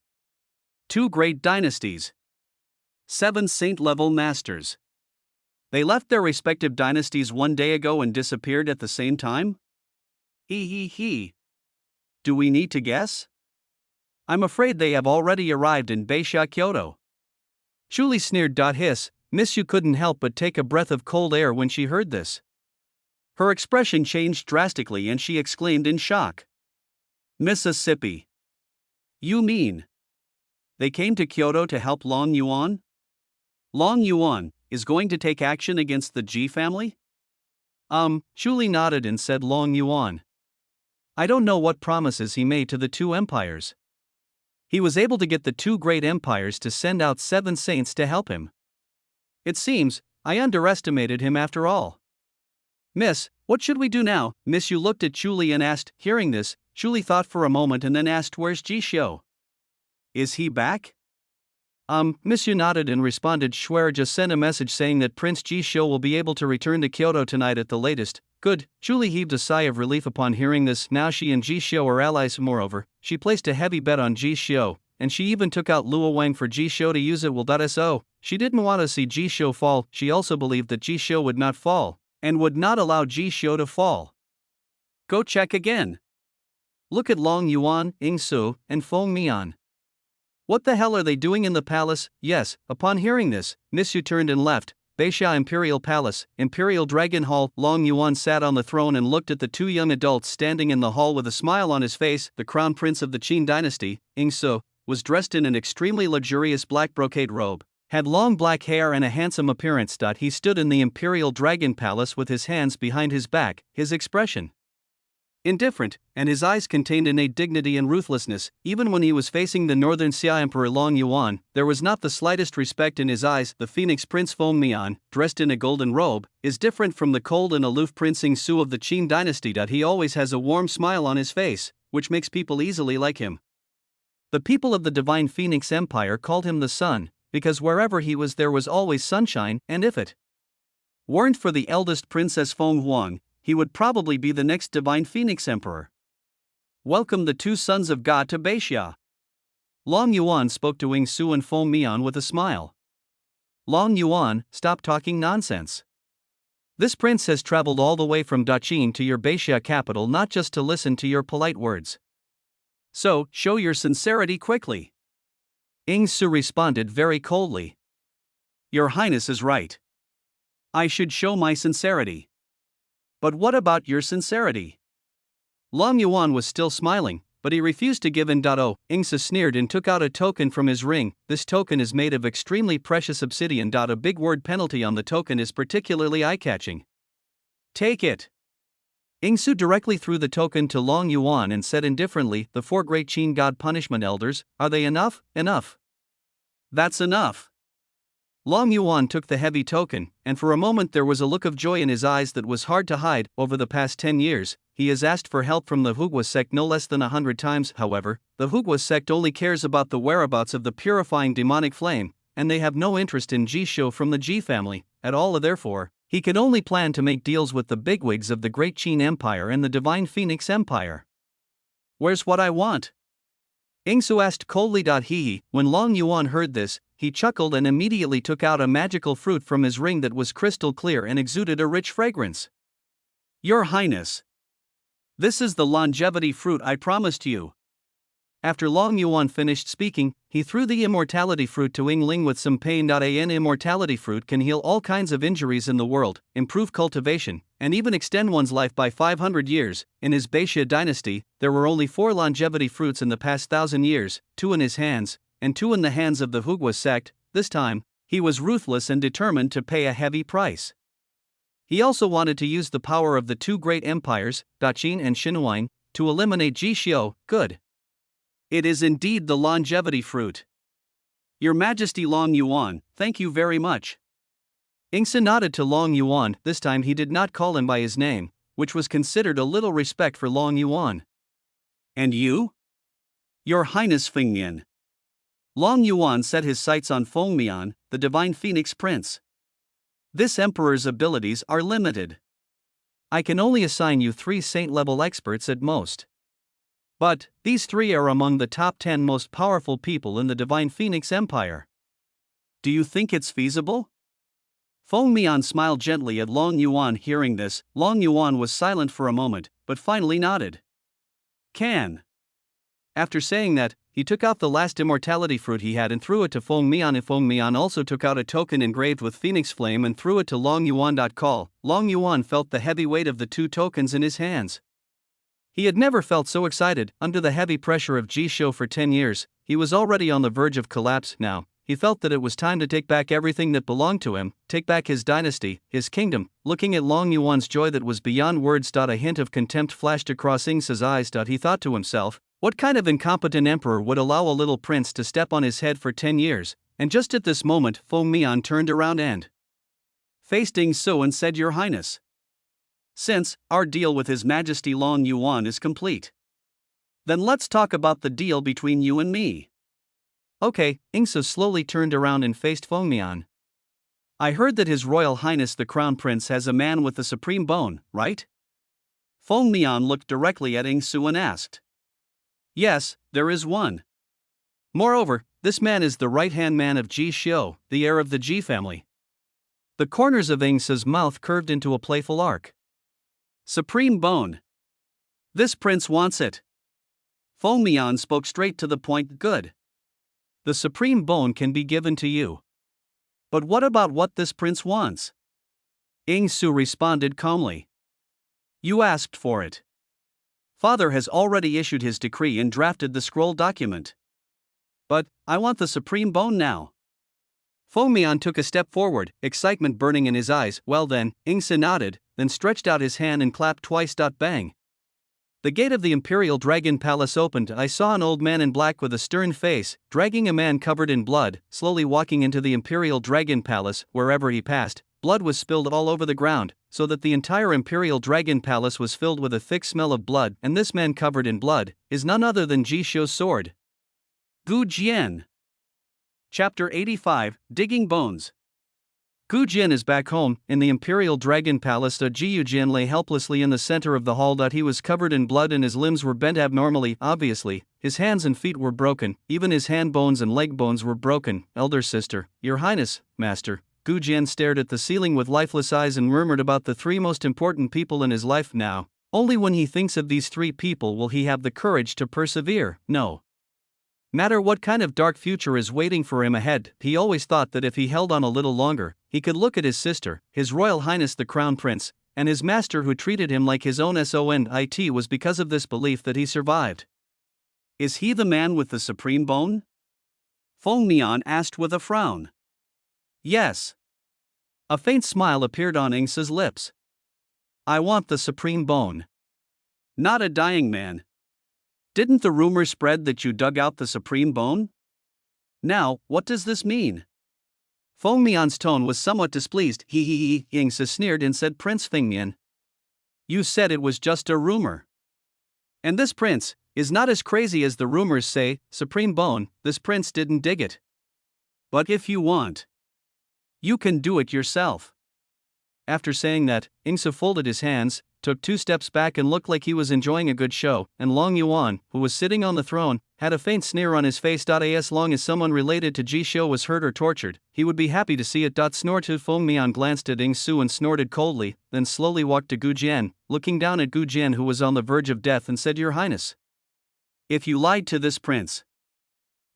B: 2 great dynasties. 7 saint-level masters. They left their respective dynasties 1 day ago and disappeared at the same time? He. Do we need to guess? I'm afraid they have already arrived in Beisha Kyoto.
A: Zhuli sneered. Hiss. Miss Yu couldn't help but take a breath of cold air when she heard this.
B: Her expression changed drastically and she exclaimed in shock. Mississippi. You mean they came to Kyoto to help Long Yuan? Long Yuan is going to take action against the Ji family?
A: Chu Li nodded and said Long Yuan. I don't know what promises he made to the two empires. He was able to get the two great empires to send out 7 saints to help him. It seems, I underestimated him after all. Miss, what should we do now? Miss Yu looked at Chu Li and asked. Hearing this, Chu Li thought for a moment and then asked, where's Ji Xiu? Is he back? Miss Yu nodded and responded, Schwer just sent a message saying that Prince Ji Xiu will be able to return to Kyoto tonight at the latest. Good. Chu Li heaved a sigh of relief upon hearing this. Now she and Ji Xiu are allies. Moreover, she placed a heavy bet on Ji Xiu, and she even took out Luo Wang for Ji Xiu to use it. So, she didn't want to see Ji Xiu fall. She also believed that Ji Xiu would not fall, and would not allow Ji Xiu to fall. Go check again. Look at Long Yuan, Ying Su, and Feng Mian. What the hell are they doing in the palace? Yes, upon hearing this, Miss Yu turned and left. Beixia Imperial Palace, Imperial Dragon Hall. Long Yuan sat on the throne and looked at the two young adults standing in the hall with a smile on his face. The crown prince of the Qin dynasty, Ying Su, was dressed in an extremely luxurious black brocade robe, had long black hair and a handsome appearance. He stood in the Imperial Dragon Palace with his hands behind his back, his expression indifferent, and his eyes contained innate dignity and ruthlessness. Even when he was facing the Northern Xia Emperor Long Yuan, there was not the slightest respect in his eyes. The Phoenix Prince Feng Mian, dressed in a golden robe, is different from the cold and aloof Prince Ying Su of the Qin dynasty. He always has a warm smile on his face, which makes people easily like him. The people of the Divine Phoenix Empire called him the Sun, because wherever he was there was always sunshine, and if it weren't for the eldest Princess Feng Huang, he would probably be the next Divine Phoenix Emperor. Welcome the two sons of God to Beixia. Long Yuan spoke to Ying Su and Feng Mian with a smile. Long Yuan, stop talking nonsense. This prince has traveled all the way from Daqin to your Beixia capital not just to listen to your polite words. So, show your sincerity quickly. Ying Su responded very coldly. Your Highness is right. I should show my sincerity. But what about your sincerity? Long Yuan was still smiling, but he refused to give in. Ying Su sneered and took out a token from his ring. This token is made of extremely precious obsidian. A big word penalty on the token is particularly eye-catching. Take it. Ying Su directly threw the token to Long Yuan and said indifferently, the 4 great Qin god punishment elders, are they enough? Enough. That's enough. Long Yuan took the heavy token, and for a moment there was a look of joy in his eyes that was hard to hide. Over the past 10 years, he has asked for help from the Hugua sect no less than 100 times. However, the Hugua sect only cares about the whereabouts of the purifying demonic flame, and they have no interest in Ji Xiu from the Ji family at all. Therefore, he could only plan to make deals with the bigwigs of the Great Qin Empire and the Divine Phoenix Empire. Where's what I want? Ying Su asked coldly. Hee. When Long Yuan heard this, he chuckled and immediately took out a magical fruit from his ring that was crystal clear and exuded a rich fragrance. Your Highness, this is the longevity fruit I promised you. After Long Yuan finished speaking, he threw the immortality fruit to Ying Ling with some pain. An immortality fruit can heal all kinds of injuries in the world, improve cultivation, and even extend one's life by 500 years. In his Beixia dynasty, there were only 4 longevity fruits in the past 1,000 years, 2 in his hands, and 2 in the hands of the Hugua sect. This time, he was ruthless and determined to pay a heavy price. He also wanted to use the power of the 2 great empires, Daqin and Xinhuang, to eliminate Ji Xiu. Good. It is indeed the longevity fruit. Your Majesty Long Yuan, thank you very much. Ying Su nodded to Long Yuan. This time he did not call him by his name, which was considered a little respect for Long Yuan. And you? Your Highness Feng Mian. Long Yuan set his sights on Feng Mian, the Divine Phoenix Prince. This emperor's abilities are limited. I can only assign you 3 saint-level experts at most. But, these 3 are among the top 10 most powerful people in the Divine Phoenix Empire. Do you think it's feasible? Feng Mian smiled gently at Long Yuan. Hearing this, Long Yuan was silent for a moment, but finally nodded. Can. After saying that, he took out the last immortality fruit he had and threw it to Feng Mian. And Feng Mian also took out a token engraved with Phoenix Flame and threw it to Long Yuan. Call. Long Yuan felt the heavy weight of the 2 tokens in his hands. He had never felt so excited. Under the heavy pressure of Ji Xiu for 10 years, he was already on the verge of collapse. Now, he felt that it was time to take back everything that belonged to him, take back his dynasty, his kingdom. Looking at Long Yuan's joy that was beyond words. A hint of contempt flashed across Ingsa's eyes. He thought to himself, what kind of incompetent emperor would allow a little prince to step on his head for 10 years? And just at this moment, Feng Mian turned around and faced Ing Su and said, Your Highness, since our deal with His Majesty Long Yuan is complete, then let's talk about the deal between you and me.
B: Okay, Ing Su slowly turned around and faced Feng Mian. I heard that His Royal Highness the Crown Prince has a man with the supreme bone, right? Feng Mian looked directly at Ing Su and asked. Yes, there is one. Moreover, this man is the right-hand man of Ji Xiu, the heir of the Ji family. The corners of Ing Su's mouth curved into a playful arc. Supreme bone. This prince wants it. Feng Mian spoke straight to the point. Good. The supreme bone can be given to you. But what about what this prince wants? Ing Su responded calmly. You asked for it. Father has already issued his decree and drafted the scroll document. But, I want the supreme bone now. Feng Mian took a step forward, excitement burning in his eyes. Well then, Ing Su nodded, then stretched out his hand and clapped twice. Bang. The gate of the Imperial Dragon Palace opened. I saw an old man in black with a stern face, dragging a man covered in blood, slowly walking into the Imperial Dragon Palace. Wherever he passed, blood was spilled all over the ground, so that the entire Imperial Dragon Palace was filled with a thick smell of blood. And this man covered in blood is none other than Ji Xiu's sword. Gu Jian. Chapter 85, Digging Bones. Gu Jian is back home, in the Imperial Dragon Palace. Ji Jian lay helplessly in the center of the hall. He was covered in blood and his limbs were bent abnormally. Obviously, his hands and feet were broken, even his hand bones and leg bones were broken. Elder sister, Your Highness, Master. Gu Jian stared at the ceiling with lifeless eyes and murmured about the three most important people in his life now. Only when he thinks of these three people will he have the courage to persevere. No matter what kind of dark future is waiting for him ahead, he always thought that if he held on a little longer, he could look at his sister, His Royal Highness the Crown Prince, and his master who treated him like his own son. It was because of this belief that he survived. Is he the man with the supreme bone? Feng Mian asked with a frown. Yes. A faint smile appeared on Ing Su's lips. I want the supreme bone. Not a dying man. Didn't the rumor spread that you dug out the supreme bone? Now, what does this mean? Feng Mian's tone was somewhat displeased. Ing Su sneered and said, Prince Feng Mian, you said it was just a rumor. And this prince is not as crazy as the rumors say. Supreme bone, this prince didn't dig it. But if you want, you can do it yourself. After saying that, Ing Su folded his hands, took 2 steps back and looked like he was enjoying a good show, and Long Yuan, who was sitting on the throne, had a faint sneer on his face. As long as someone related to Ji Xiu was hurt or tortured, he would be happy to see it. Snorted. Feng Mian glanced at Ing Su and snorted coldly, then slowly walked to Gu Jian, looking down at Gu Jian who was on the verge of death and said, Your Highness, if you lied to this prince,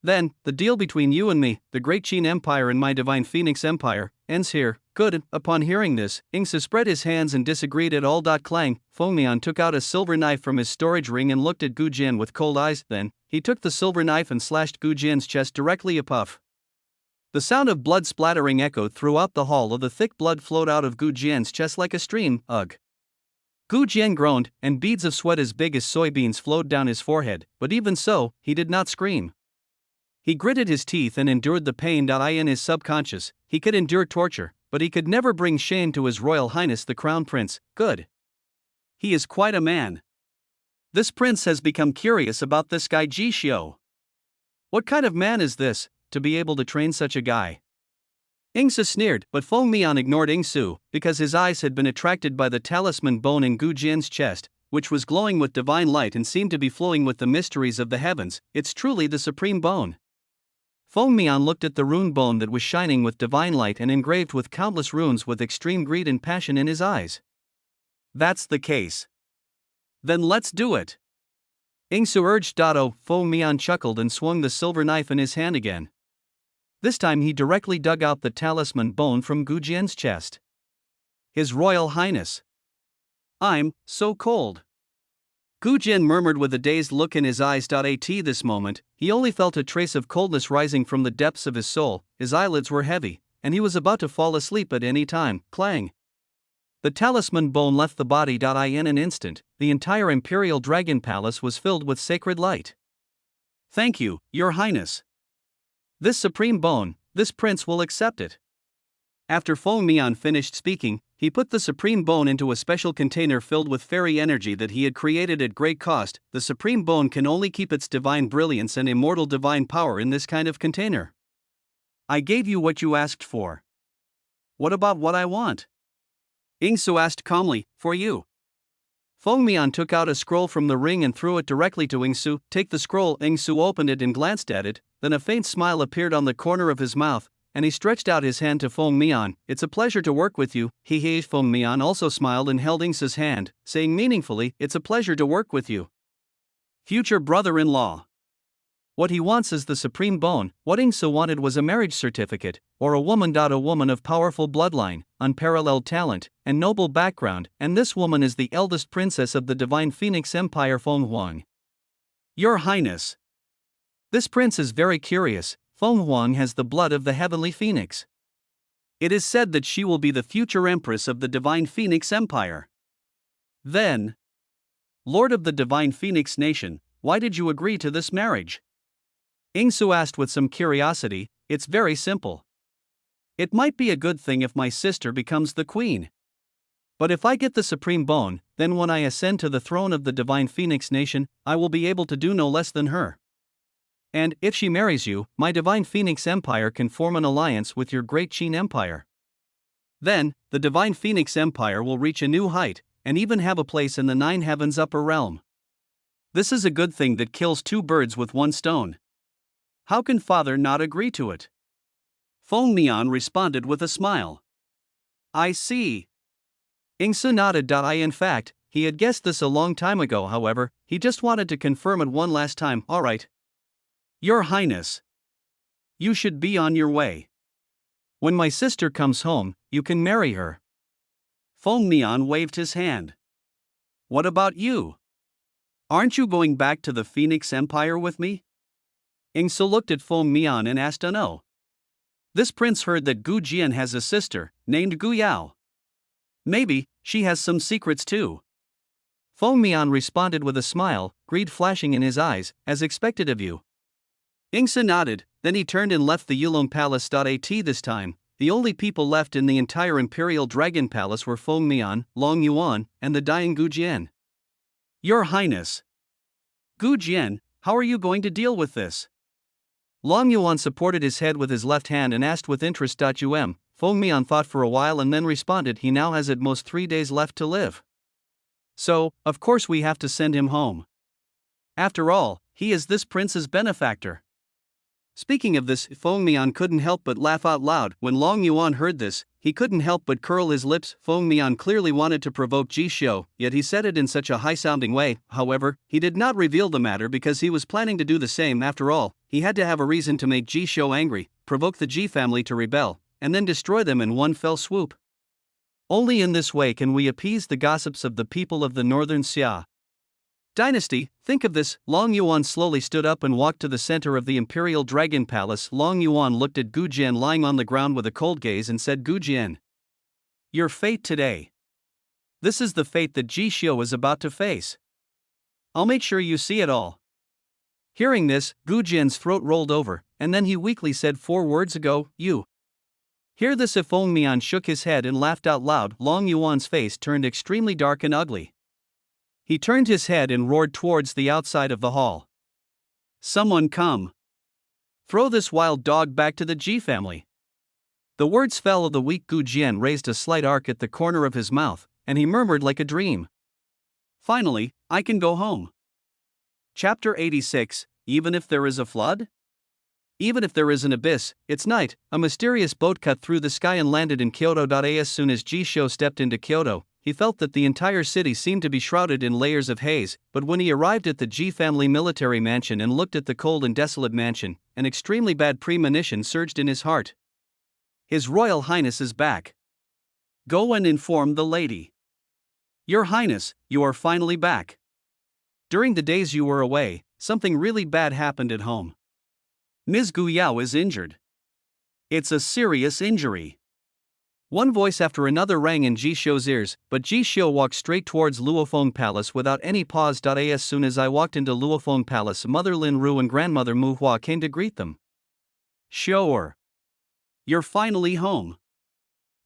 B: then, the deal between you and me, the Great Qin Empire and my Divine Phoenix Empire, ends here. Good. Upon hearing this, Ing Su spread his hands and disagreed at all. Clang. Feng Mian took out a silver knife from his storage ring and looked at Gu Jian with cold eyes. Then, he took the silver knife and slashed Gu Jian's chest directly. A puff. The sound of blood splattering echoed throughout the hall. The thick blood flowed out of Gu Jian's chest like a stream. Ugh. Gu Jian groaned, and beads of sweat as big as soybeans flowed down his forehead, but even so, he did not scream. He gritted his teeth and endured the pain. In his subconscious, he could endure torture, but he could never bring shame to His Royal Highness the Crown Prince. Good. He is quite a man. This prince has become curious about this guy Ji Xiu. What kind of man is this, to be able to train such a guy? Ing Su sneered, but Feng Mian ignored Ing Su, because his eyes had been attracted by the talisman bone in Gu Jian's chest, which was glowing with divine light and seemed to be flowing with the mysteries of the heavens. It's truly the supreme bone. Feng Mian looked at the rune bone that was shining with divine light and engraved with countless runes with extreme greed and passion in his eyes. That's the case. Then let's do it. Ing Su urged. Feng Mian chuckled and swung the silver knife in his hand again. This time he directly dug out the talisman bone from Gu Jian's chest. His Royal Highness, I'm so cold. Gu Jian murmured with a dazed look in his eyes. At this moment, he only felt a trace of coldness rising from the depths of his soul, his eyelids were heavy, and he was about to fall asleep at any time. Clang! The talisman bone left the body. In an instant, the entire Imperial Dragon Palace was filled with sacred light. Thank you, Your Highness. This supreme bone, this prince will accept it. After Feng Mian finished speaking, he put the supreme bone into a special container filled with fairy energy that he had created at great cost. The supreme bone can only keep its divine brilliance and immortal divine power in this kind of container. I gave you what you asked for. What about what I want? Ying Su asked calmly. For you. Feng Mian took out a scroll from the ring and threw it directly to Ying Su. Take the scroll. Ying Su opened it and glanced at it, then a faint smile appeared on the corner of his mouth, and he stretched out his hand to Feng Mian. It's a pleasure to work with you. He. Feng Mian also smiled and held Ying Su's hand, saying meaningfully, it's a pleasure to work with you. Future brother-in-law. What he wants is the supreme bone. What Ying Su wanted was a marriage certificate, or a woman. A woman of powerful bloodline, unparalleled talent, and noble background, and this woman is the eldest princess of the Divine Phoenix Empire, Feng Huang. Your Highness. This prince is very curious. Feng Huang has the blood of the Heavenly Phoenix. It is said that she will be the future empress of the Divine Phoenix Empire. Then, Lord of the Divine Phoenix Nation, why did you agree to this marriage? Ying Su asked with some curiosity. It's very simple. It might be a good thing if my sister becomes the queen. But if I get the supreme bone, then when I ascend to the throne of the Divine Phoenix Nation, I will be able to do no less than her. And, if she marries you, my Divine Phoenix Empire can form an alliance with your great Qin Empire. Then, the Divine Phoenix Empire will reach a new height, and even have a place in the Nine Heavens upper realm. This is a good thing that kills two birds with one stone. How can father not agree to it? Feng Mian responded with a smile. I see. Ying Su nodded. In fact, he had guessed this a long time ago. However, he just wanted to confirm it one last time. All right. Your Highness. You should be on your way. When my sister comes home, you can marry her. Feng Mian waved his hand. What about you? Aren't you going back to the Phoenix Empire with me? Ying Su looked at Feng Mian and asked. No. This prince heard that Gu Jian has a sister, named Gu Yao. Maybe, she has some secrets too. Feng Mian responded with a smile, greed flashing in his eyes, as expected of you. Ying Su nodded, then he turned and left the Yulong Palace. This time, the only people left in the entire Imperial Dragon Palace were Feng Mian, Long Yuan, and the dying Gu Jian. Your Highness. Gu Jian, how are you going to deal with this? Long Yuan supported his head with his left hand and asked with interest. Feng Mian thought for a while and then responded. He now has at most 3 days left to live. So, of course we have to send him home. After all, he is this prince's benefactor. Speaking of this, Feng Mian couldn't help but laugh out loud. When Long Yuan heard this, he couldn't help but curl his lips. Feng Mian clearly wanted to provoke Ji Xiu, yet he said it in such a high-sounding way. However, he did not reveal the matter because he was planning to do the same. After all, he had to have a reason to make Ji Xiu angry, provoke the Ji family to rebel, and then destroy them in one fell swoop. Only in this way can we appease the gossips of the people of the Northern Xia Dynasty. Think of this. Long Yuan slowly stood up and walked to the center of the Imperial Dragon Palace. Long Yuan looked at Gu Jian lying on the ground with a cold gaze and said, Gu Jian, your fate today. This is the fate that Ji Xiu is about to face. I'll make sure you see it all. Hearing this, Gu Jian's throat rolled over, and then he weakly said 4 words ago, you. Hear this. If Feng Mian shook his head and laughed out loud. Long Yuan's face turned extremely dark and ugly. He turned his head and roared towards the outside of the hall. Someone come. Throw this wild dog back to the Ji family. The words fell. The weak Gu Jian raised a slight arc at the corner of his mouth, and he murmured like a dream. Finally, I can go home. Chapter 86, Even if there is a flood? Even if there is an abyss, it's night. A mysterious boat cut through the sky and landed in Kyoto. As soon as Ji Xiu stepped into Kyoto, he felt that the entire city seemed to be shrouded in layers of haze, but when he arrived at the Ji family military mansion and looked at the cold and desolate mansion, an extremely bad premonition surged in his heart. His Royal Highness is back. Go and inform the lady. Your Highness, you are finally back. During the days you were away, something really bad happened at home. Ms. Gu Yao is injured. It's a serious injury. One voice after another rang in Ji Xiu's ears, but Ji Xiu walked straight towards Luofeng Palace without any pause. As soon as I walked into Luofeng Palace, Mother Lin Ru and Grandmother Mu Hua came to greet them.
A: Sure.
B: You're finally home.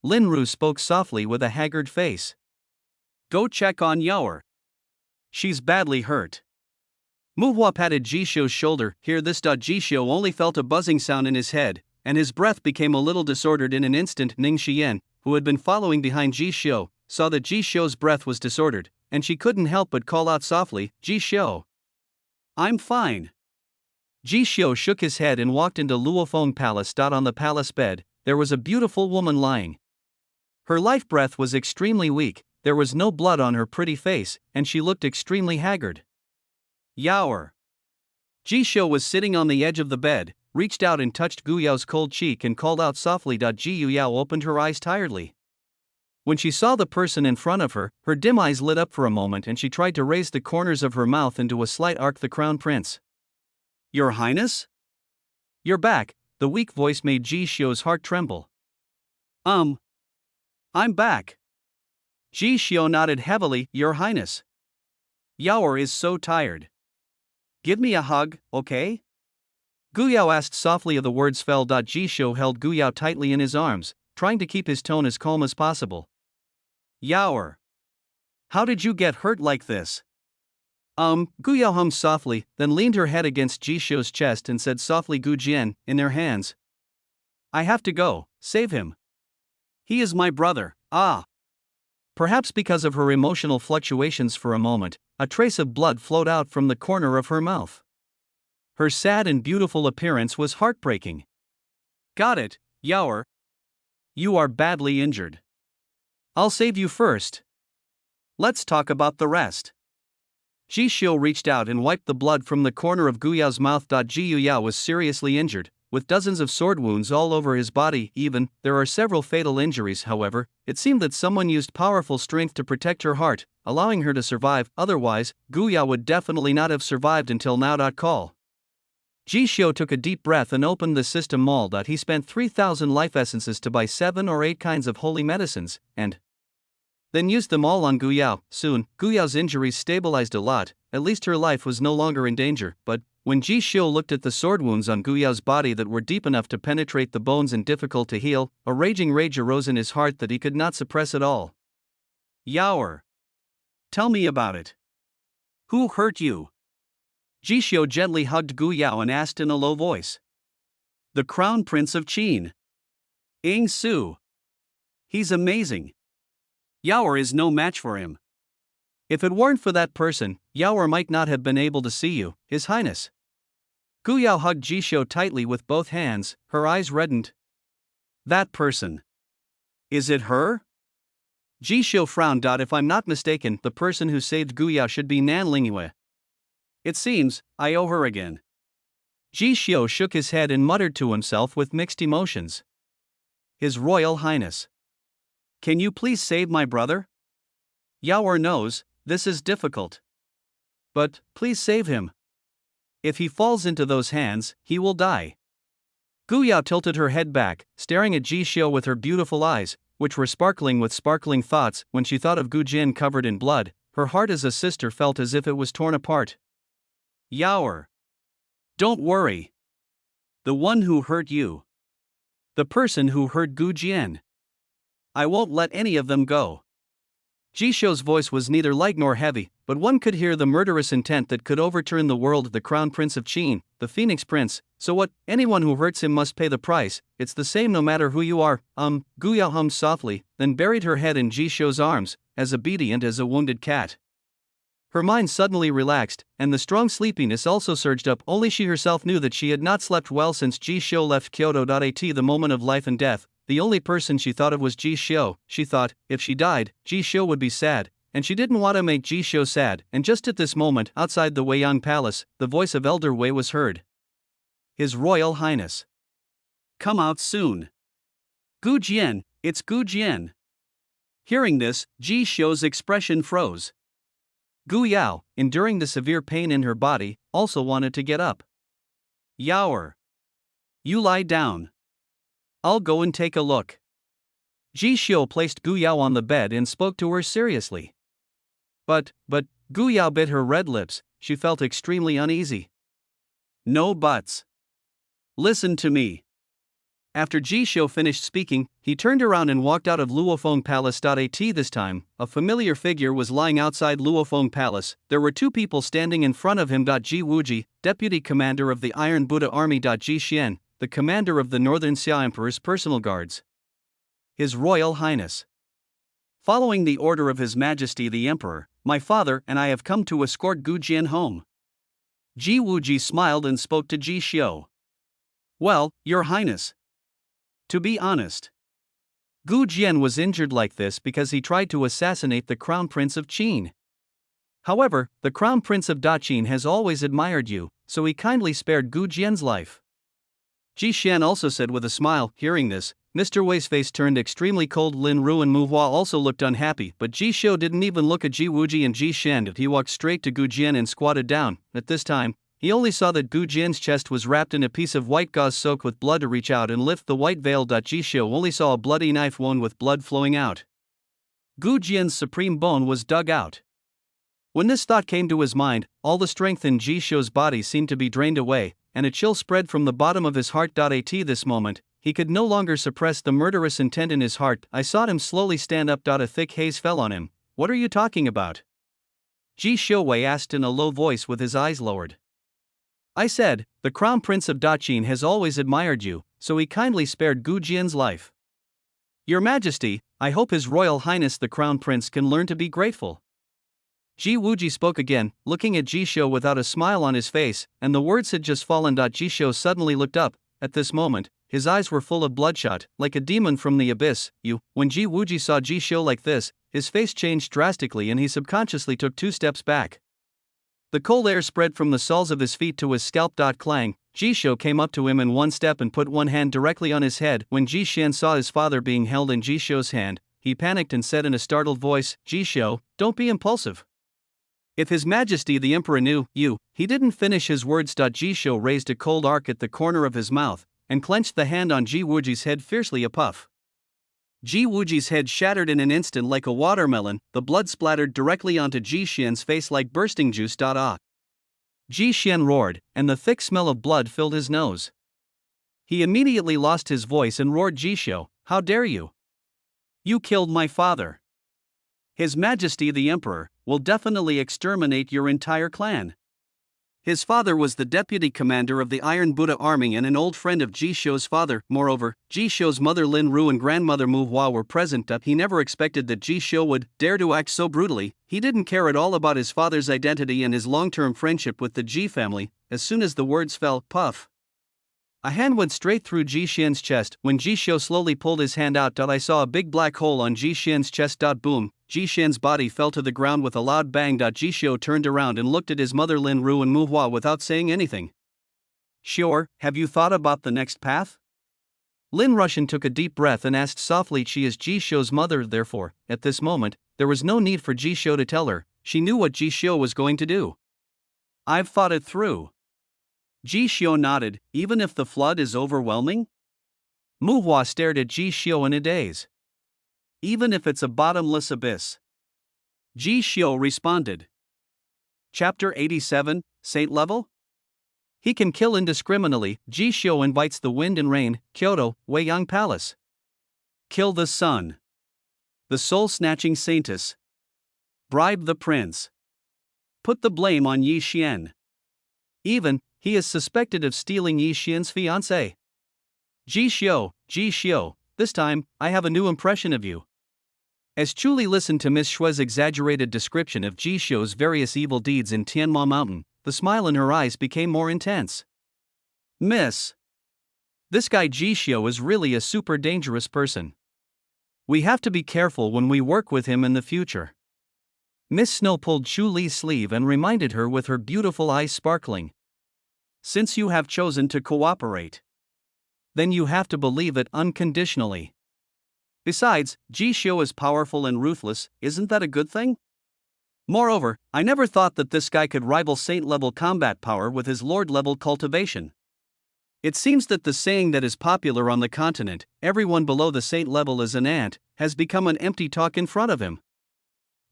A: Lin Ru spoke softly with a haggard face.
B: Go check on Yaoer. She's badly hurt.
A: Mu Hua patted Ji Xiu's shoulder. Hear this. Ji Xiu only felt a buzzing sound in his head, and his breath became a little disordered in an instant. Ning Xian, who had been following behind Ji Xiu, saw that Ji Xiu's breath was disordered, and she couldn't help but call out softly, Ji Xiu.
B: I'm fine.
A: Ji Xiu shook his head and walked into Luofeng Palace. On the palace bed, there was a beautiful woman lying. Her life breath was extremely weak, there was no blood on her pretty face, and she looked extremely haggard.
B: Yaoer.
A: Ji Xiu was sitting on the edge of the bed, reached out and touched Gu Yao's cold cheek and called out softly. Ji Yao opened her eyes tiredly. When she saw the person in front of her, her dim eyes lit up for a moment and she tried to raise the corners of her mouth into a slight arc. The Crown Prince.
B: Your Highness?
A: You're back, the weak voice made Ji Xiu's heart tremble.
B: I'm back.
A: Ji Xiu nodded heavily. Your Highness.
B: Yaoer is so tired. Give me a hug, okay?
A: Gu Yao asked softly. The words fell. Ji Xiu held Gu Yao tightly in his arms, trying to keep his tone as calm as possible.
B: Yaoer. How did you get hurt like this?
A: Gu Yao hummed softly, then leaned her head against Ji Xiu's chest and said softly. Gu Jian, in their hands.
B: I have to go, save him. He is my brother.
A: Perhaps because of her emotional fluctuations for a moment, a trace of blood flowed out from the corner of her mouth. Her sad and beautiful appearance was heartbreaking.
B: Got it, Yaoer. You are badly injured.
A: I'll save you first.
B: Let's talk about the rest.
A: Ji Xiu reached out and wiped the blood from the corner of Gu Yao's mouth. Ji Yao was seriously injured, with dozens of sword wounds all over his body. There are several fatal injuries. However, it seemed that someone used powerful strength to protect her heart, allowing her to survive. Otherwise, Gu Yao would definitely not have survived until now. Call. Ji Xiu took a deep breath and opened the system mall. He spent 3,000 life essences to buy 7 or 8 kinds of holy medicines, and then used them all on Gu Yao. Soon, Gu Yao's injuries stabilized a lot, at least her life was no longer in danger. But when Ji Xiu looked at the sword wounds on Gu Yao's body that were deep enough to penetrate the bones and difficult to heal, a raging rage arose in his heart that he could not suppress at all.
B: Yaoer. Tell me about it. Who hurt you?
A: Ji Xiu gently hugged Gu Yao and asked in a low voice.
B: The Crown Prince of Qin. Ying Su. He's amazing. Yaoer is no match for him.
A: If it weren't for that person, Yaoer might not have been able to see you, His Highness. Gu Yao hugged Ji Xiu tightly with both hands, her eyes reddened.
B: That person. Is it her?
A: Ji Xiu frowned. If I'm not mistaken, the person who saved Gu Yao should be Nan Lingyue.
B: It seems I owe her again.
A: Ji Xiu shook his head and muttered to himself with mixed emotions. His Royal Highness.
B: Can you please save my brother?
A: Yaoer knows, this is difficult. But, please save him. If he falls into those hands, he will die. Gu Yao tilted her head back, staring at Ji Xiu with her beautiful eyes, which were sparkling with sparkling thoughts. When she thought of Gu Jin covered in blood, her heart as a sister felt as if it was torn apart.
B: Yaoer. Don't worry. The one who hurt you.
A: The person who hurt Gu Jian.
B: I won't let any of them go.
A: Ji Xiu's voice was neither light nor heavy, but one could hear the murderous intent that could overturn the world. The Crown Prince of Qin, the Phoenix Prince, so what? Anyone who hurts him must pay the price, it's the same no matter who you are. Gu Yao hummed softly, then buried her head in Ji Xiu's arms, as obedient as a wounded cat. Her mind suddenly relaxed, and the strong sleepiness also surged up. Only she herself knew that she had not slept well since Ji Xiu left Kyoto. At the moment of life and death, the only person she thought of was Ji Xiu. She thought, if she died, Ji Xiu would be sad, and she didn't want to make Ji Xiu sad. And just at this moment, outside the Weiyang Palace, the voice of Elder Wei was heard. His Royal Highness.
B: Come out soon. Gu Jian, it's Gu Jian. Hearing this, Ji Xiu's expression froze.
A: Gu Yao, enduring the severe pain in her body, also wanted to get up.
B: Yaoer. You lie down. I'll go and take a look.
A: Ji Xiu placed Gu Yao on the bed and spoke to her seriously. But, Gu Yao bit her red lips, she felt extremely uneasy.
B: No buts. Listen to me.
A: After Ji Xiu finished speaking, he turned around and walked out of Luofeng Palace. At this time, a familiar figure was lying outside Luofeng Palace. There were two people standing in front of him. Ji Wuji, deputy commander of the Iron Buddha Army. Ji Xian, the commander of the Northern Xia Emperor's personal guards. His Royal Highness.
B: Following the order of His Majesty the Emperor, my father and I have come to escort Gu Jian home.
A: Ji Wuji smiled and spoke to Ji Xiu.
B: Well, Your Highness. To be honest,
A: Gu Jian was injured like this because he tried to assassinate the Crown Prince of Qin. However, the Crown Prince of Daqin has always admired you, so he kindly spared Gu Jian's life. Ji Xian also said with a smile. Hearing this, Mr. Wei's face turned extremely cold. Lin Ru and Mu Hua also looked unhappy, but Ji Xiu didn't even look at Ji Wuji and Ji Xian. He walked straight to Gu Jian and squatted down. At this time, he only saw that Gu Jian's chest was wrapped in a piece of white gauze soaked with blood. To reach out and lift the white veil. Ji Xiu only saw a bloody knife wound with blood flowing out. Gu Jian's supreme bone was dug out. When this thought came to his mind, all the strength in Ji Xiu's body seemed to be drained away, and a chill spread from the bottom of his heart. At this moment, he could no longer suppress the murderous intent in his heart. I saw him slowly stand up. A thick haze fell on him. What are you talking about? Ji Xiu asked in a low voice with his eyes lowered. I said, the Crown Prince of Daqin has always admired you, so he kindly spared Gu Jian's life. Your Majesty, I hope His Royal Highness the Crown Prince can learn to be grateful. Ji Wuji spoke again, looking at Ji Xiu without a smile on his face, and the words had just fallen. Ji Xiu suddenly looked up. At this moment, his eyes were full of bloodshot, like a demon from the abyss. When Ji Wuji saw Ji Xiu like this, his face changed drastically and he subconsciously took 2 steps back. The cold air spread from the soles of his feet to his scalp. Clang, Ji Xiu came up to him in one step and put one hand directly on his head. When Ji Xian saw his father being held in Ji Xiu's hand, he panicked and said in a startled voice, Ji Xiu, don't be impulsive. If His Majesty the Emperor knew you, he didn't finish his words. Ji Xiu raised a cold arc at the corner of his mouth, and clenched the hand on Ji Wuji's head fiercely. A puff. Ji Wuji's head shattered in an instant like a watermelon, the blood splattered directly onto Ji Xian's face like bursting juice. Ji Xian roared, and the thick smell of blood filled his nose. He immediately lost his voice and roared, Ji Xiu, how dare you? You killed my father. His Majesty the Emperor will definitely exterminate your entire clan. His father was the deputy commander of the Iron Buddha Army and an old friend of Ji Xiu's father. Moreover, Ji Xiu's mother Lin Ru and grandmother Mu Hua were present. He never expected that Ji Xiu would dare to act so brutally. He didn't care at all about his father's identity and his long-term friendship with the Ji family. As soon as the words fell, puff. A hand went straight through Ji Xian's chest. When Ji Xiu slowly pulled his hand out, I saw a big black hole on Ji Xian's chest. Boom. Ji Xian's body fell to the ground with a loud bang. Ji Xiu turned around and looked at his mother Lin Ru and Mu Hua without saying anything. Sure, have you thought about the next path? Lin Rushan took a deep breath and asked softly. She is Ji Xiu's mother, therefore, at this moment, there was no need for Ji Xiu to tell her. She knew what Ji Xiu was going to do. I've thought it through. Ji Xiu nodded. Even if the flood is overwhelming? Mu Hua stared at Ji Xiu in a daze. Even if it's a bottomless abyss? Ji Xiu responded. Chapter 87, Saint Level? He can kill indiscriminately. Ji Xiu invites the wind and rain. Kyoto, Weiyang Palace. Kill the sun. The soul-snatching saintess. Bribe the prince. Put the blame on Yi Xian. Even, he is suspected of stealing Yi Xian's fiancée. Ji Xiu, this time, I have a new impression of you. As Chu Li listened to Miss Shue's exaggerated description of Ji Xiu's various evil deeds in Tianma Mountain, the smile in her eyes became more intense. Miss. This guy Ji Xiu is really a super dangerous person. We have to be careful when we work with him in the future. Miss Snow pulled Chu Li's sleeve and reminded her with her beautiful eyes sparkling. Since you have chosen to cooperate, then you have to believe it unconditionally. Besides, Ji Xiu is powerful and ruthless, isn't that a good thing?
B: Moreover, I never thought that this guy could rival saint-level combat power with his lord-level cultivation. It seems that the saying that is popular on the continent, everyone below the saint level is an ant, has become an empty talk in front of him.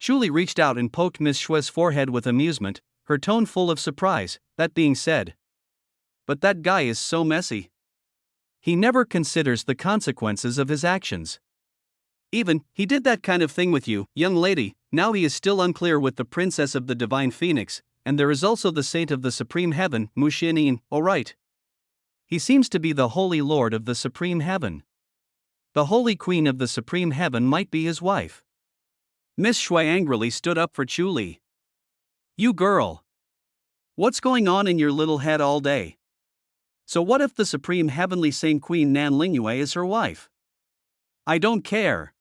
B: Shuli reached out and poked Miss Shue's forehead with amusement, her tone full of surprise. That being said, but that guy is so messy. He never considers the consequences of his actions. Even, he did that kind of thing with you, young lady. Now he is still unclear with the princess of the divine phoenix, and there is also the saint of the supreme heaven, Mu Xianyin, alright. He seems to be the holy lord of the supreme heaven. The holy queen of the supreme heaven might be his wife. Miss Shui angrily stood up for Chu Li. You girl! What's going on in your little head all day? So what if the supreme heavenly saint queen Nan Lingyue is her wife? I don't care.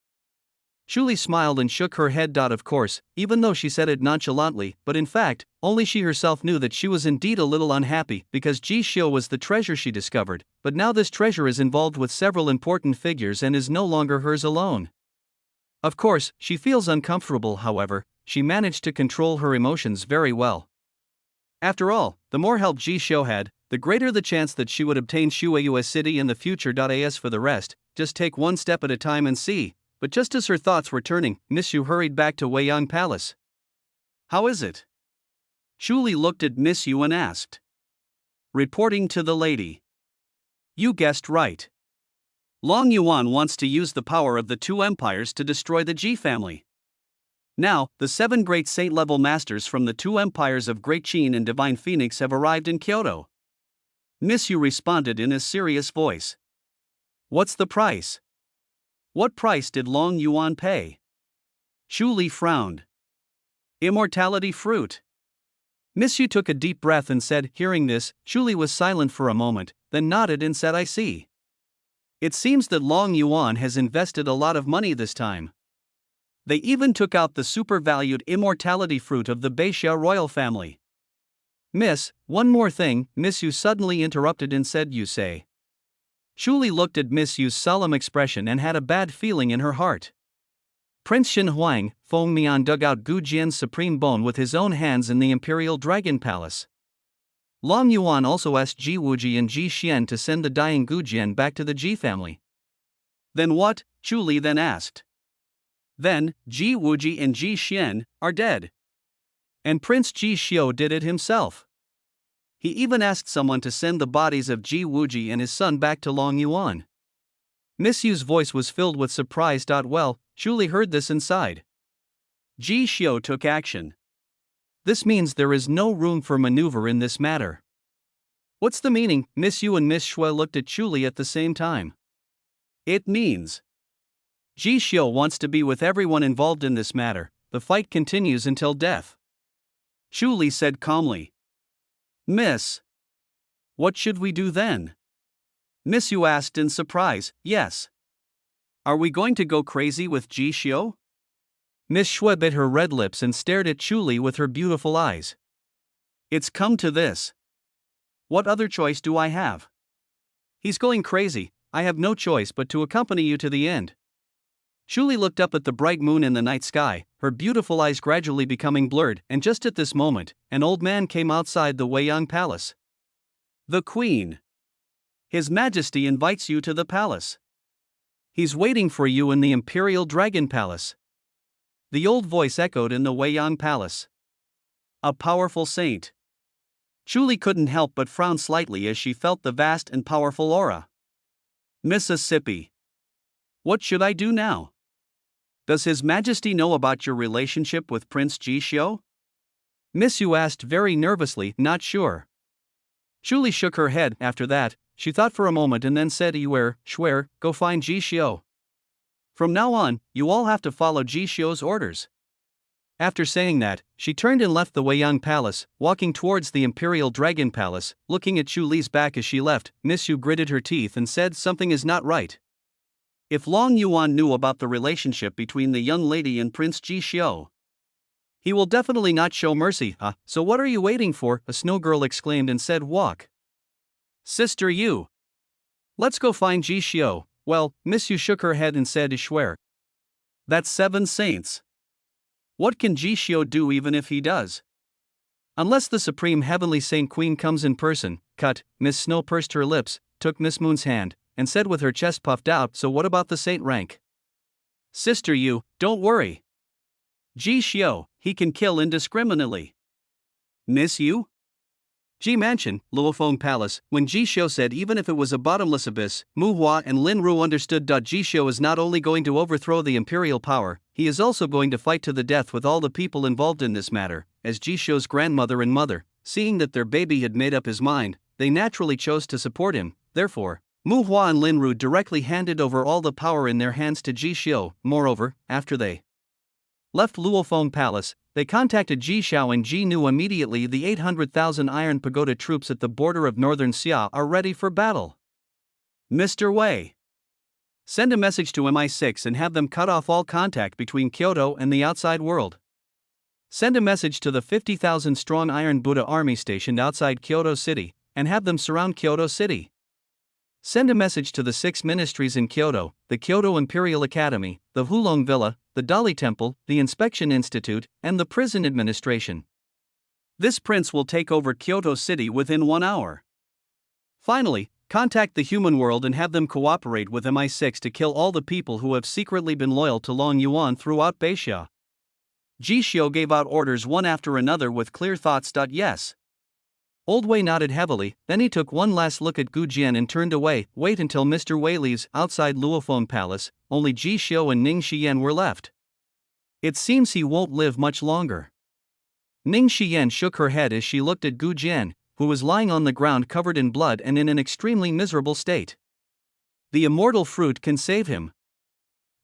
B: Chu Li smiled and shook her head. Of course, even though she said it nonchalantly, but in fact, only she herself knew that she was indeed a little unhappy because Ji Xiu was the treasure she discovered, but now this treasure is involved with several important figures and is no longer hers alone. Of course, she feels uncomfortable. However, she managed to control her emotions very well. After all, the more help Ji Xiu had, the greater the chance that she would obtain Shueyue City in the future. As for the rest, just take one step at a time and see. But just as her thoughts were turning, Miss Yu hurried back to Weiyang Palace. How is it? Chu Li looked at Miss Yu and asked. Reporting to the lady. You guessed right. Long Yuan wants to use the power of the two empires to destroy the Ji family. Now, the 7 great saint-level masters from the 2 empires of Great Qin and Divine Phoenix have arrived in Kyoto. Miss Yu responded in a serious voice. What's the price? What price did Long Yuan pay? Chu Li frowned. Immortality fruit. Miss Yu took a deep breath and said, hearing this, Chu Li was silent for a moment, then nodded and said, I see. It seems that Long Yuan has invested a lot of money this time. They even took out the super-valued immortality fruit of the Beixia royal family. Miss, one more thing, Miss Yu suddenly interrupted and said, you say. Chu Li looked at Miss Yu's solemn expression and had a bad feeling in her heart. Prince Xin Huang, Feng Mian dug out Gu Jian's supreme bone with his own hands in the Imperial Dragon Palace. Long Yuan also asked Ji Wuji and Ji Xian to send the dying Gu Jian back to the Ji family. Then what? Chu Li then asked. Then, Ji Wuji and Ji Xian are dead. And Prince Ji Xiu did it himself. He even asked someone to send the bodies of Ji Wuji and his son back to Long Yuan. Miss Yu's voice was filled with surprise. Well, Chu Li heard this and sighed. Ji Xiu took action. This means there is no room for maneuver in this matter. What's the meaning? Miss Yu and Miss Shui looked at Chu Li at the same time. It means Ji Xiu wants to be with everyone involved in this matter. The fight continues until death. Chu Li said calmly. Miss, what should we do then? Miss Yu asked in surprise. Yes. Are we going to go crazy with Ji Xiu? Miss Shui bit her red lips and stared at Chu Li with her beautiful eyes. It's come to this. What other choice do I have? He's going crazy. I have no choice but to accompany you to the end. Chu Li looked up at the bright moon in the night sky, her beautiful eyes gradually becoming blurred, and just at this moment, an old man came outside the Weiyang Palace. The Queen. His Majesty invites you to the palace. He's waiting for you in the Imperial Dragon Palace. The old voice echoed in the Weiyang Palace. A powerful saint. Chu Li couldn't help but frown slightly as she felt the vast and powerful aura. Mississippi. What should I do now? Does His Majesty know about your relationship with Prince Ji Xiu? Miss Yu asked very nervously, not sure. Chu Li shook her head. After that, she thought for a moment and then said, Shuer, go find Ji Xiu. From now on, you all have to follow Ji Xiu's orders. After saying that, she turned and left the Weiyang Palace, walking towards the Imperial Dragon Palace. Looking at Chu Li's back as she left, Miss Yu gritted her teeth and said something is not right. If Long Yuan knew about the relationship between the young lady and Prince Ji Xiu, he will definitely not show mercy. So what are you waiting for? A snow girl exclaimed and said, walk. Sister Yu. Let's go find Ji Xiu. Well, Miss Yu shook her head and said, Shuer. That's 7 saints. What can Ji Xiu do even if he does?
A: Unless the Supreme Heavenly Saint Queen comes in person. Cut. Miss Snow pursed her lips, took Miss Moon's hand, and said with her chest puffed out, so what about the saint rank?
B: Sister Yu, don't worry. Ji Xiu, he can kill indiscriminately. Miss Yu?
A: Ji Mansion, Luofeng Palace. When Ji Xiu said even if it was a bottomless abyss, Mu Hua and Lin Ru understood. Ji Xiu is not only going to overthrow the imperial power, he is also going to fight to the death with all the people involved in this matter. As Ji Xiu's grandmother and mother, seeing that their baby had made up his mind, they naturally chose to support him. Therefore, Mu Hua and Lin Ru directly handed over all the power in their hands to Ji Xiu. Moreover, after they left Luofeng Palace, they contacted Ji Xiao and Ji Nu immediately. The 800,000 Iron Pagoda troops at the border of northern Xia are ready for battle.
B: Mr. Wei, send a message to MI6 and have them cut off all contact between Kyoto and the outside world. Send a message to the 50,000 strong Iron Buddha army stationed outside Kyoto City, and have them surround Kyoto City. Send a message to the 6 ministries in Kyoto, the Kyoto Imperial Academy, the Hulong Villa, the Dali Temple, the Inspection Institute, and the Prison Administration. This prince will take over Kyoto City within 1 hour. Finally, contact the human world and have them cooperate with MI6 to kill all the people who have secretly been loyal to Long Yuan throughout Beixia. Ji Xiu gave out orders one after another with clear thoughts. Yes.
A: Old Wei nodded heavily, then he took one last look at Gu Jian and turned away. Wait until Mr. Wei leaves. Outside Luofeng Palace, only Ji Xiu and Ning Xiyan were left. It seems he won't live much longer. Ning Xiyan shook her head as she looked at Gu Jian, who was lying on the ground covered in blood and in an extremely miserable state. The immortal fruit can save him.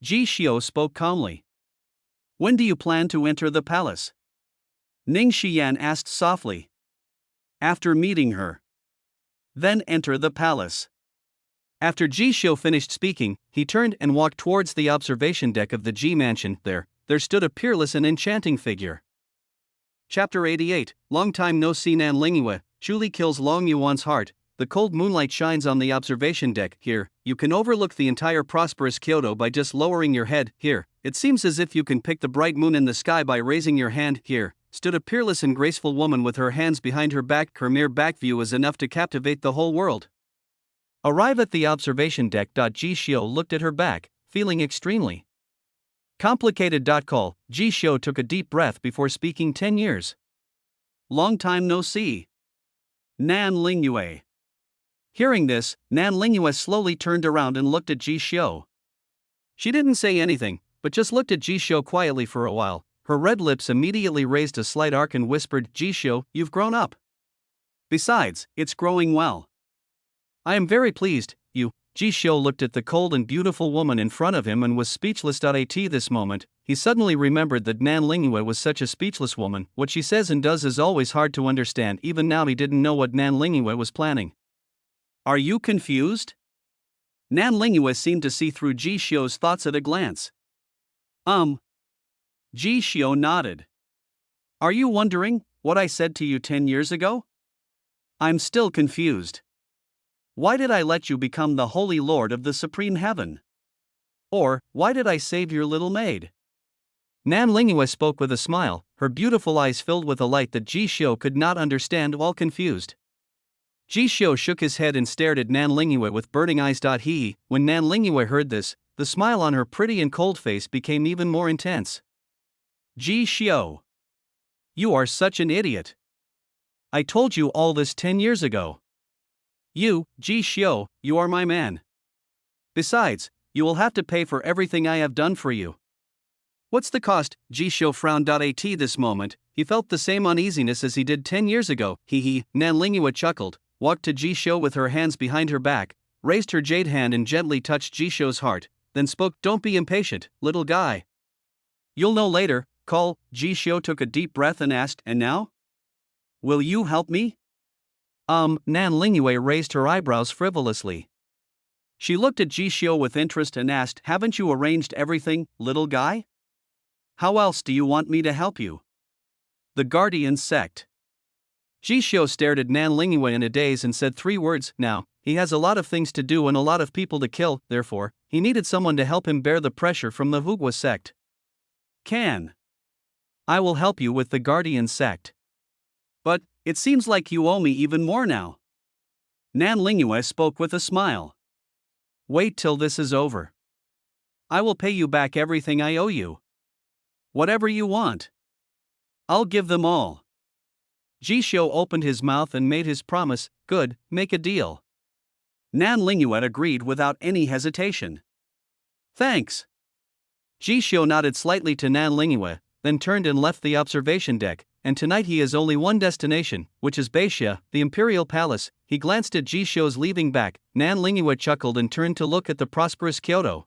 B: Ji Xiu spoke calmly. When do you plan to enter the palace? Ning Xiyan asked softly. After meeting her. Then enter the palace.
A: After Ji Xiu finished speaking, he turned and walked towards the observation deck of the Ji Mansion. There stood a peerless and enchanting figure. Chapter 88, Long time no see. Nan Lingyue, Chuli kills Long Yuan's heart. The cold moonlight shines on the observation deck. Here, you can overlook the entire prosperous Kyoto by just lowering your head. Here, it seems as if you can pick the bright moon in the sky by raising your hand. Here stood a peerless and graceful woman with her hands behind her back. Her mere back view is enough to captivate the whole world. Arrive at the observation deck. Ji Xiu looked at her back, feeling extremely complicated. Call. Ji Xiu took a deep breath before speaking. 10 years.
B: Long time no see. Nan Lingyue.
A: Hearing this, Nan Lingyue slowly turned around and looked at Ji Xiu. She didn't say anything, but just looked at Ji Xiu quietly for a while. Her red lips immediately raised a slight arc and whispered, Ji Xiu, you've grown up.
B: Besides, it's growing well.
A: I am very pleased, you. Ji Xiu looked at the cold and beautiful woman in front of him and was speechless. At this moment, he suddenly remembered that Nan Lingyue was such a speechless woman. What she says and does is always hard to understand. Even now he didn't know what Nan Lingyue was planning.
B: Are you confused? Nan Lingyue seemed to see through Ji Xiu's thoughts at a glance. Ji Xiu nodded. Are you wondering what I said to you 10 years ago? I'm still confused. Why did I let you become the Holy Lord of the Supreme Heaven? Or, why did I save your little maid?
A: Nan Lingyue spoke with a smile, her beautiful eyes filled with a light that Ji Xiu could not understand, all confused. Ji Xiu shook his head and stared at Nan Lingyue with burning eyes. When Nan Lingyue heard this, the smile on her pretty and cold face became even more intense.
B: Ji Xiu.
A: You are such an idiot. I told you all this 10 years ago.
B: You, Ji Xiu, you are my man.
A: Besides, you will have to pay for everything I have done for you. What's the cost? Ji Xiu frowned. This moment, he felt the same uneasiness as he did 10 years ago. Nan Lingyue chuckled, walked to Ji Xiu with her hands behind her back, raised her jade hand and gently touched Ji Xiu's heart, then spoke, Don't be impatient, little guy. You'll know later. Call. Ji Xiu took a deep breath and asked, And now?
B: Will you help me?
A: Nan Lingyue raised her eyebrows frivolously.
B: She looked at Ji Xiu with interest and asked, Haven't you arranged everything, little guy? How else do you want me to help you? The Guardian Sect.
A: Ji Xiu stared at Nan Lingyue in a daze and said 3 words. Now, he has a lot of things to do and a lot of people to kill, therefore, he needed someone to help him bear the pressure from the Hugua sect.
B: Can
A: I will help you with the Guardian sect.
B: But, it seems like you owe me even more now. Nan Lingyue spoke with a smile.
A: Wait till this is over.
B: I will pay you back everything I owe you. Whatever you want. I'll give them all.
A: Ji Xiu opened his mouth and made his promise. Good, make a deal.
B: Nan Lingyue agreed without any hesitation. Thanks.
A: Ji Xiu nodded slightly to Nan Lingyue, then turned and left the observation deck, and tonight he has only one destination, which is Beixia, the Imperial Palace. He glanced at Ji Xiu's leaving back. Nan Lingyue chuckled and turned to look at the prosperous Kyoto.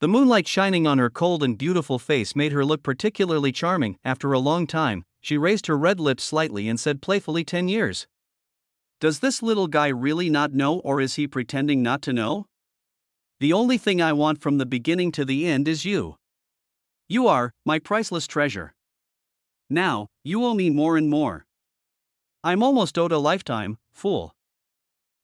A: The moonlight shining on her cold and beautiful face made her look particularly charming. After a long time, she raised her red lips slightly and said playfully, 10 years.
B: Does this little guy really not know, or is he pretending not to know? The only thing I want from the beginning to the end is you. You are my priceless treasure. Now, you owe me more and more.
A: I'm almost owed a lifetime, fool.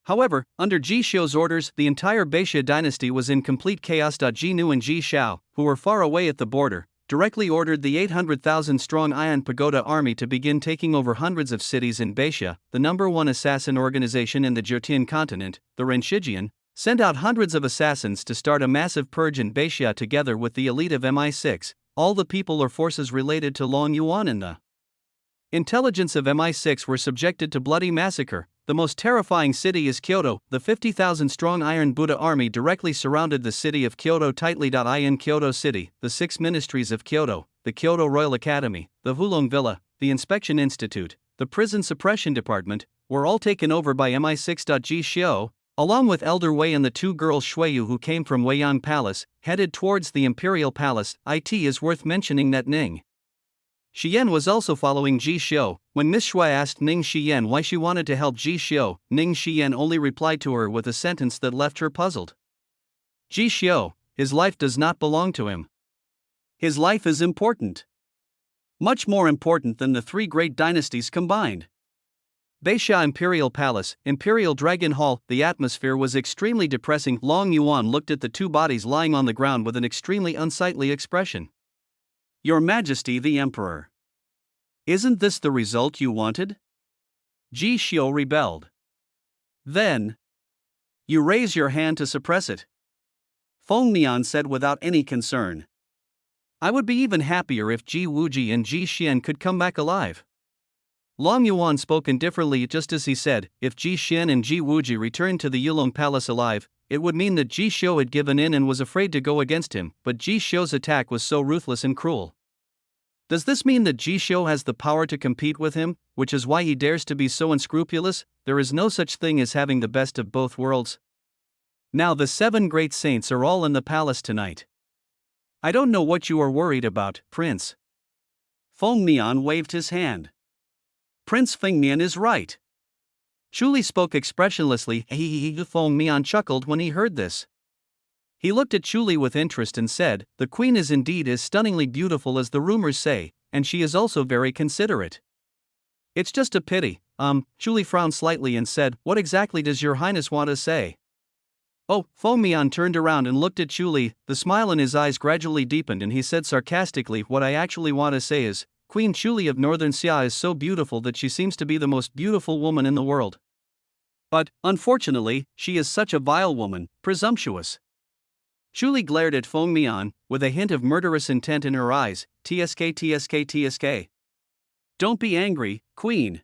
A: However, under Ji Xiu's orders, the entire Beixia dynasty was in complete chaos. Ji Nu and Ji Xiao, who were far away at the border, directly ordered the 800,000-strong Iron Pagoda army to begin taking over hundreds of cities in Beixia. The #1 assassin organization in the Jiotian continent, the Renshijian, sent out hundreds of assassins to start a massive purge in Beixia together with the elite of MI6, all the people or forces related to Long Yuan and the intelligence of MI6 were subjected to bloody massacre. The most terrifying city is Kyoto. The 50,000-strong Iron Buddha army directly surrounded the city of Kyoto tightly. In Kyoto City, the 6 ministries of Kyoto, the Kyoto Royal Academy, the Hulong Villa, the Inspection Institute, the Prison Suppression Department, were all taken over by MI6. Ji Xiu, along with Elder Wei and the 2 girls Shuiyu who came from Weiyang Palace, headed towards the Imperial Palace. It is worth mentioning that Ning Xian was also following Ji Xiu. When Miss Shui asked Ning Xian why she wanted to help Ji Xiu, Ning Xian only replied to her with a sentence that left her puzzled. Ji Xiu, his life does not belong to him.
B: His life is important. Much more important than the 3 great dynasties combined.
A: Beixia Imperial Palace, Imperial Dragon Hall. The atmosphere was extremely depressing. Long Yuan looked at the 2 bodies lying on the ground with an extremely unsightly expression.
B: Your Majesty the Emperor. Isn't this the result you wanted? Ji Xiu rebelled. Then, you raise your hand to suppress it. Feng Mian said without any concern.
A: I would be even happier if Ji Wuji and Ji Xian could come back alive. Long Yuan spoke indifferently just as he said, if Ji Xian and Ji Wuji returned to the Yulong Palace alive, it would mean that Ji Xiu had given in and was afraid to go against him, but Ji Xiu's attack was so ruthless and cruel. Does this mean that Ji Xiu has the power to compete with him, which is why he dares to be so unscrupulous? There is no such thing as having the best of both worlds. Now the 7 great saints are all in the palace tonight. I don't know what you are worried about, Prince.
B: Feng Mian waved his hand. Prince Feng Mian is right.
A: Shuli spoke expressionlessly. Feng Mian chuckled when he heard this. He looked at Shuli with interest and said, the queen is indeed as stunningly beautiful as the rumors say, and she is also very considerate. It's just a pity. Shuli frowned slightly and said, what exactly does your highness want to say? Oh, Feng Mian turned around and looked at Shuli. The smile in his eyes gradually deepened and he said sarcastically, what I actually want to say is, Queen Shuli of Northern Xia is so beautiful that she seems to be the most beautiful woman in the world.
B: But, unfortunately, she is such a vile woman, presumptuous.
A: Shuli glared at Feng Mian, with a hint of murderous intent in her eyes. Tsk.
B: Don't be angry, Queen.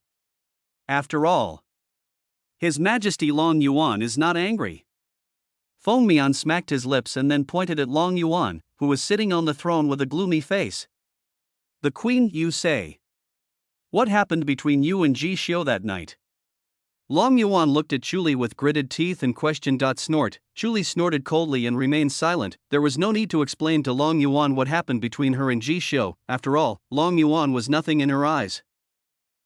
B: After all, His Majesty Long Yuan is not angry.
A: Feng Mian smacked his lips and then pointed at Long Yuan, who was sitting on the throne with a gloomy face.
B: The Queen, you say? What happened between you and Ji Xiu that night?
A: Long Yuan looked at Shuli with gritted teeth and questioned. Snort. Shuli snorted coldly and remained silent. There was no need to explain to Long Yuan what happened between her and Ji Xiu. After all, Long Yuan was nothing in her eyes.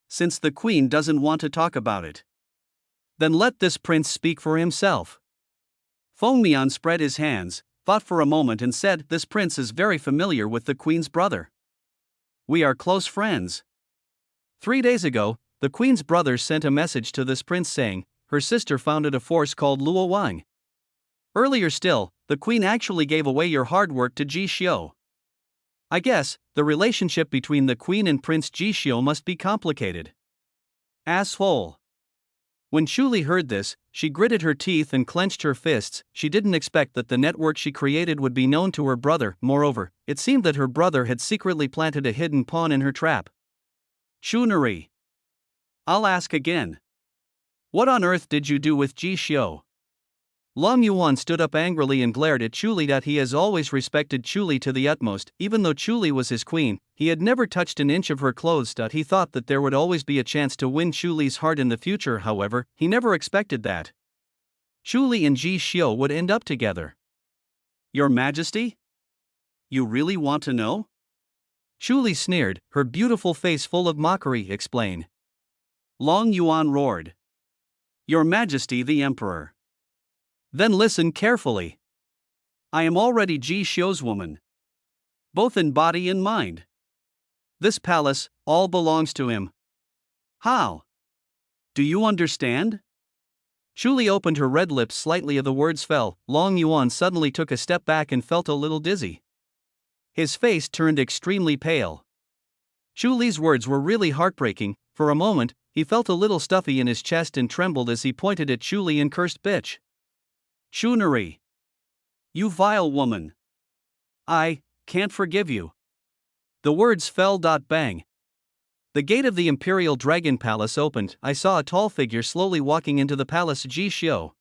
B: Since the Queen doesn't want to talk about it,
A: then let this prince speak for himself.
B: Feng Mian spread his hands, thought for a moment and said, this prince is very familiar with the Queen's brother. We are close friends.
A: 3 days ago, the Queen's brother sent a message to this prince saying, her sister founded a force called Luo Wang. Earlier still, the Queen actually gave away your hard work to Ji Xiu. I guess, the relationship between the queen and Prince Jishio must be complicated. Asshole. When Chuli heard this, she gritted her teeth and clenched her fists. She didn't expect that the network she created would be known to her brother. Moreover, it seemed that her brother had secretly planted a hidden pawn in her trap. Chunari. I'll ask again. What on earth did you do with Jishio? Long Yuan stood up angrily and glared at Chuli. He has always respected Chuli to the utmost. Even though Chuli was his queen, he had never touched an inch of her clothes. He thought that there would always be a chance to win Chuli's heart in the future. However, he never expected that Chuli and Jishio would end up together. Your Majesty? You really want to know? Chuli sneered, her beautiful face full of mockery. Explain. Long Yuan roared. Your Majesty the Emperor. Then listen carefully. I am already Jishio's woman, both in body and mind. This palace, all belongs to him. How? Do you understand? Chuli opened her red lips slightly as the words fell. Long Yuan suddenly took a step back and felt a little dizzy. His face turned extremely pale. Chuli's words were really heartbreaking. For a moment, he felt a little stuffy in his chest and trembled as he pointed at Chuli and cursed, bitch. Chunari. You vile woman. I can't forgive you. The words fell. Bang. The gate of the Imperial Dragon Palace opened. I saw a tall figure slowly walking into the palace. Jishio.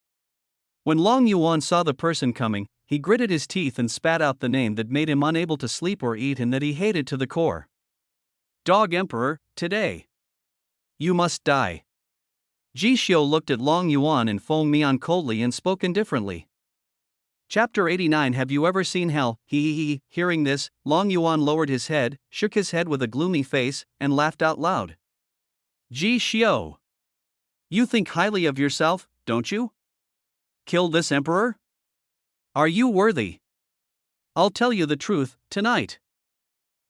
A: When Long Yuan saw the person coming, he gritted his teeth and spat out the name that made him unable to sleep or eat and that he hated to the core. Dog Emperor, today. You must die. Jishio looked at Long Yuan and Feng Mian coldly and spoke indifferently. Chapter 89. Have you ever seen hell? He. Hearing this, Long Yuan lowered his head, shook his head with a gloomy face, and laughed out loud. Jishio. You think highly of yourself, don't you? Kill this emperor? Are you worthy? I'll tell you the truth, tonight.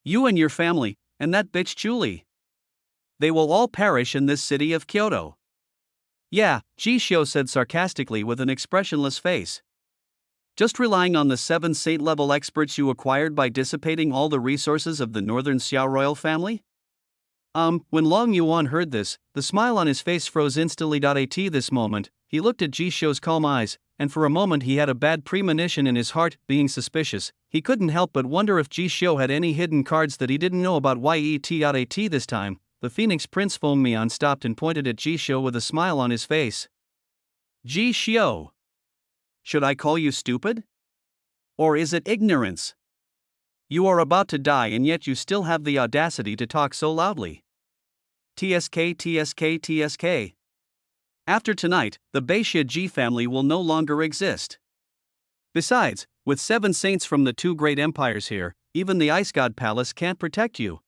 A: You and your family, and that bitch Chuli. They will all perish in this city of Kyoto. Yeah, Jishio said sarcastically with an expressionless face. Just relying on the 7 saint-level experts you acquired by dissipating all the resources of the northern Xiao royal family? When Long Yuan heard this, the smile on his face froze instantly. At this moment, he looked at Jishio's calm eyes, and for a moment he had a bad premonition in his heart. Being suspicious, he couldn't help but wonder if Jishio had any hidden cards that he didn't know about. At this time, the Phoenix Prince Feng Mian stopped and pointed at Jishio with a smile on his face. Jishio. Should I call you stupid? Or is it ignorance? You are about to die and yet you still have the audacity to talk so loudly. TSK. After tonight, the Beixia Ji family will no longer exist. Besides, with 7 saints from the 2 great empires here, even the Ice God Palace can't protect you.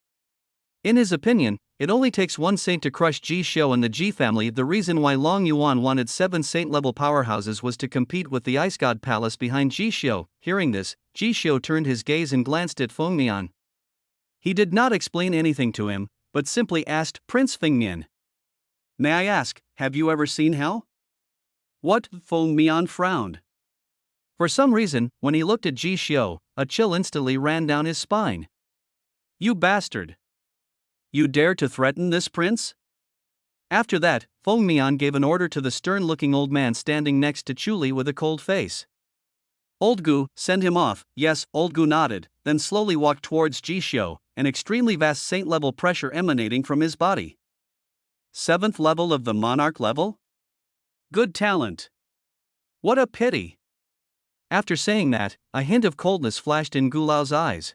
A: In his opinion, it only takes 1 saint to crush Jishio and the Ji family. The reason why Long Yuan wanted 7 saint-level powerhouses was to compete with the Ice God Palace behind Jishio. Hearing this, Jishio turned his gaze and glanced at Feng Mian. He did not explain anything to him, but simply asked, Prince Feng Mian. May I ask, have you ever seen hell? What? Feng Mian frowned. For some reason, when he looked at Jishio, a chill instantly ran down his spine. You bastard. You dare to threaten this prince? After that, Feng Mian gave an order to the stern-looking old man standing next to Chuli with a cold face. Old Gu, send him off. Yes, Old Gu nodded, then slowly walked towards Jishio, an extremely vast saint-level pressure emanating from his body. 7th level of the monarch level? Good talent. What a pity. After saying that, a hint of coldness flashed in Gulao's eyes.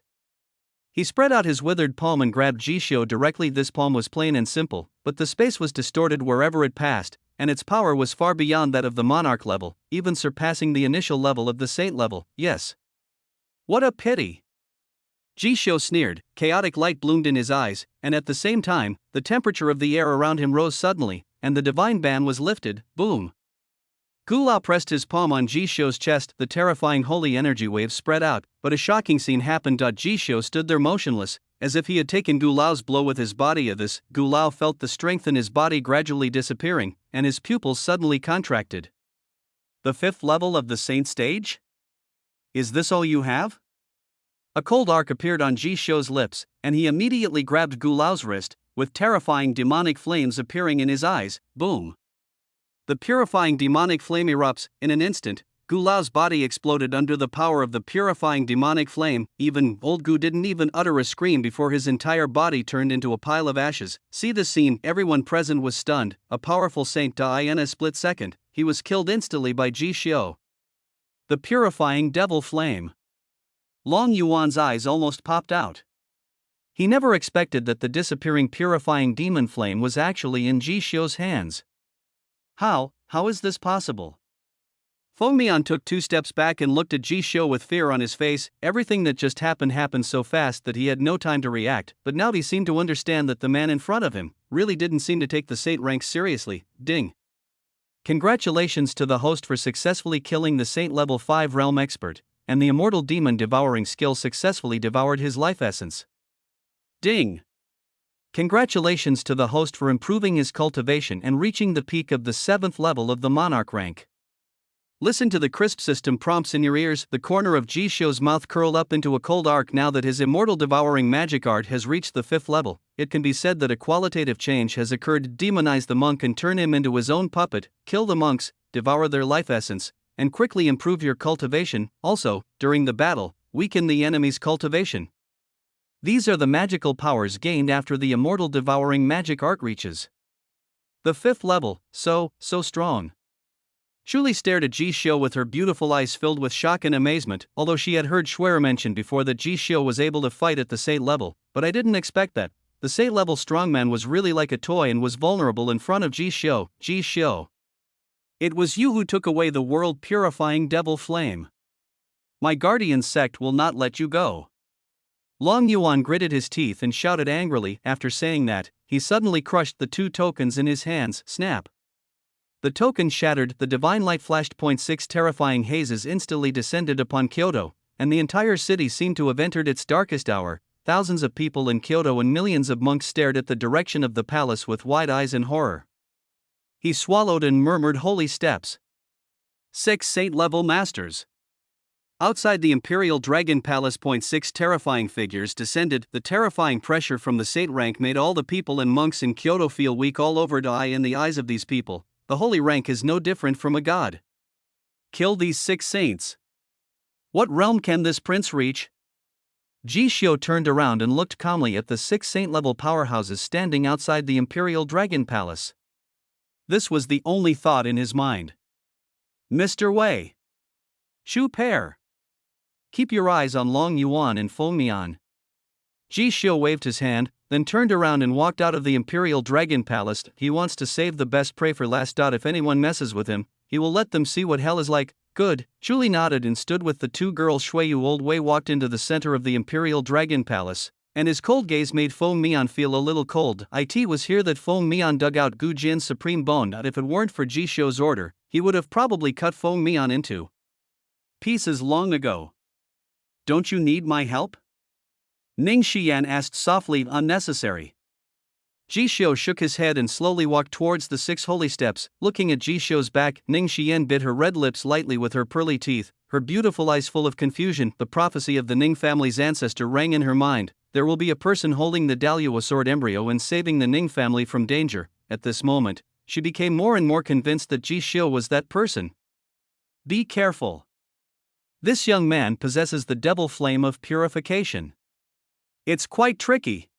A: He spread out his withered palm and grabbed Jishio directly. This palm was plain and simple, but the space was distorted wherever it passed, and its power was far beyond that of the monarch level, even surpassing the initial level of the saint level. Yes. What a pity. Jishio sneered, chaotic light bloomed in his eyes, and at the same time, the temperature of the air around him rose suddenly, and the divine ban was lifted. Boom. Gulao pressed his palm on Jishio's chest. The terrifying holy energy waves spread out, but a shocking scene happened. Jishio stood there motionless, as if he had taken Gulao's blow with his body. At this, Gulao felt the strength in his body gradually disappearing, and his pupils suddenly contracted. The 5th level of the saint stage? Is this all you have?
B: A cold arc appeared on Ji Xiu's lips, and he immediately grabbed Gu Lao's wrist, with terrifying demonic flames appearing in his eyes. Boom! The purifying demonic flame erupts. In an instant, Gu Lao's body exploded under the power of the purifying demonic flame. Even old Gu didn't even utter a scream before his entire body turned into a pile of ashes. See the scene, everyone present was stunned. A powerful saint died in a split second. He was killed instantly by Ji Xiu. The purifying devil flame. Long Yuan's eyes almost popped out. He never expected that the disappearing purifying demon flame was actually in Ji Xiu's hands. How is this possible? Feng Mian took 2 steps back and looked at Ji Xiu with fear on his face. Everything that just happened so fast that he had no time to react, but now he seemed to understand that the man in front of him really didn't seem to take the saint rank seriously. Ding! Congratulations to the host for successfully killing the saint level 5 realm expert, and the immortal demon devouring skill successfully devoured his life essence. Ding! Congratulations to the host for improving his cultivation and reaching the peak of the 7th level of the monarch rank. Listen to the crisp system prompts in your ears. The corner of Ji Xiu's mouth curled up into a cold arc now that his immortal devouring magic art has reached the 5th level. It can be said that a qualitative change has occurred. Demonize the monk and turn him into his own puppet, kill the monks, devour their life essence, and quickly improve your cultivation. Also, during the battle, weaken the enemy's cultivation. These are the magical powers gained after the immortal devouring magic art reaches the 5th level. So strong. Shuli stared at Ji Xiu with her beautiful eyes filled with shock and amazement. Although she had heard Schwer mention before that Ji Xiu was able to fight at the Saint level, but I didn't expect that. The Saint level strongman was really like a toy and was vulnerable in front of Ji Xiu. Ji Xiu, it was you who took away the world purifying devil flame. My guardian sect will not let you go. Long Yuan gritted his teeth and shouted angrily. After saying that, he suddenly crushed the 2 tokens in his hands. Snap! The token shattered. The divine light flashed. 6 terrifying hazes instantly descended upon Kyoto, and the entire city seemed to have entered its darkest hour. Thousands of people in Kyoto and millions of monks stared at the direction of the palace with wide eyes in horror. He swallowed and murmured, holy steps. 6 saint-level masters. Outside the Imperial Dragon Palace. 6 terrifying figures descended. The terrifying pressure from the saint rank made all the people and monks in Kyoto feel weak all over. Die in the eyes of these people. The holy rank is no different from a god. Kill these 6 saints. What realm can this prince reach? Ji Xiu turned around and looked calmly at the 6 saint-level powerhouses standing outside the Imperial Dragon Palace. This was the only thought in his mind. Mr. Wei. Shu Pair. Keep your eyes on Long Yuan and Feng Mian. Ji Xiu waved his hand, then turned around and walked out of the Imperial Dragon Palace. He wants to save the best prey for last. If anyone messes with him, he will let them see what hell is like. Good. Julie nodded and stood with the 2 girls. Shuiyu. Old Wei walked into the center of the Imperial Dragon Palace, and his cold gaze made Feng Mian feel a little cold. It was here that Feng Mian dug out Gu Jin's supreme bone. If it weren't for Ji Xiu's order, he would have probably cut Feng Mian into pieces long ago. Don't you need my help? Ning Xian asked softly. Unnecessary. Ji Xiu shook his head and slowly walked towards the 6 holy steps. Looking at Ji Xiu's back, Ning Xian bit her red lips lightly with her pearly teeth, her beautiful eyes full of confusion. The prophecy of the Ning family's ancestor rang in her mind. There will be a person holding the Daliwa sword embryo and saving the Ning family from danger. At this moment, she became more and more convinced that Ji Xiu was that person. Be careful. This young man possesses the devil flame of purification. It's quite tricky.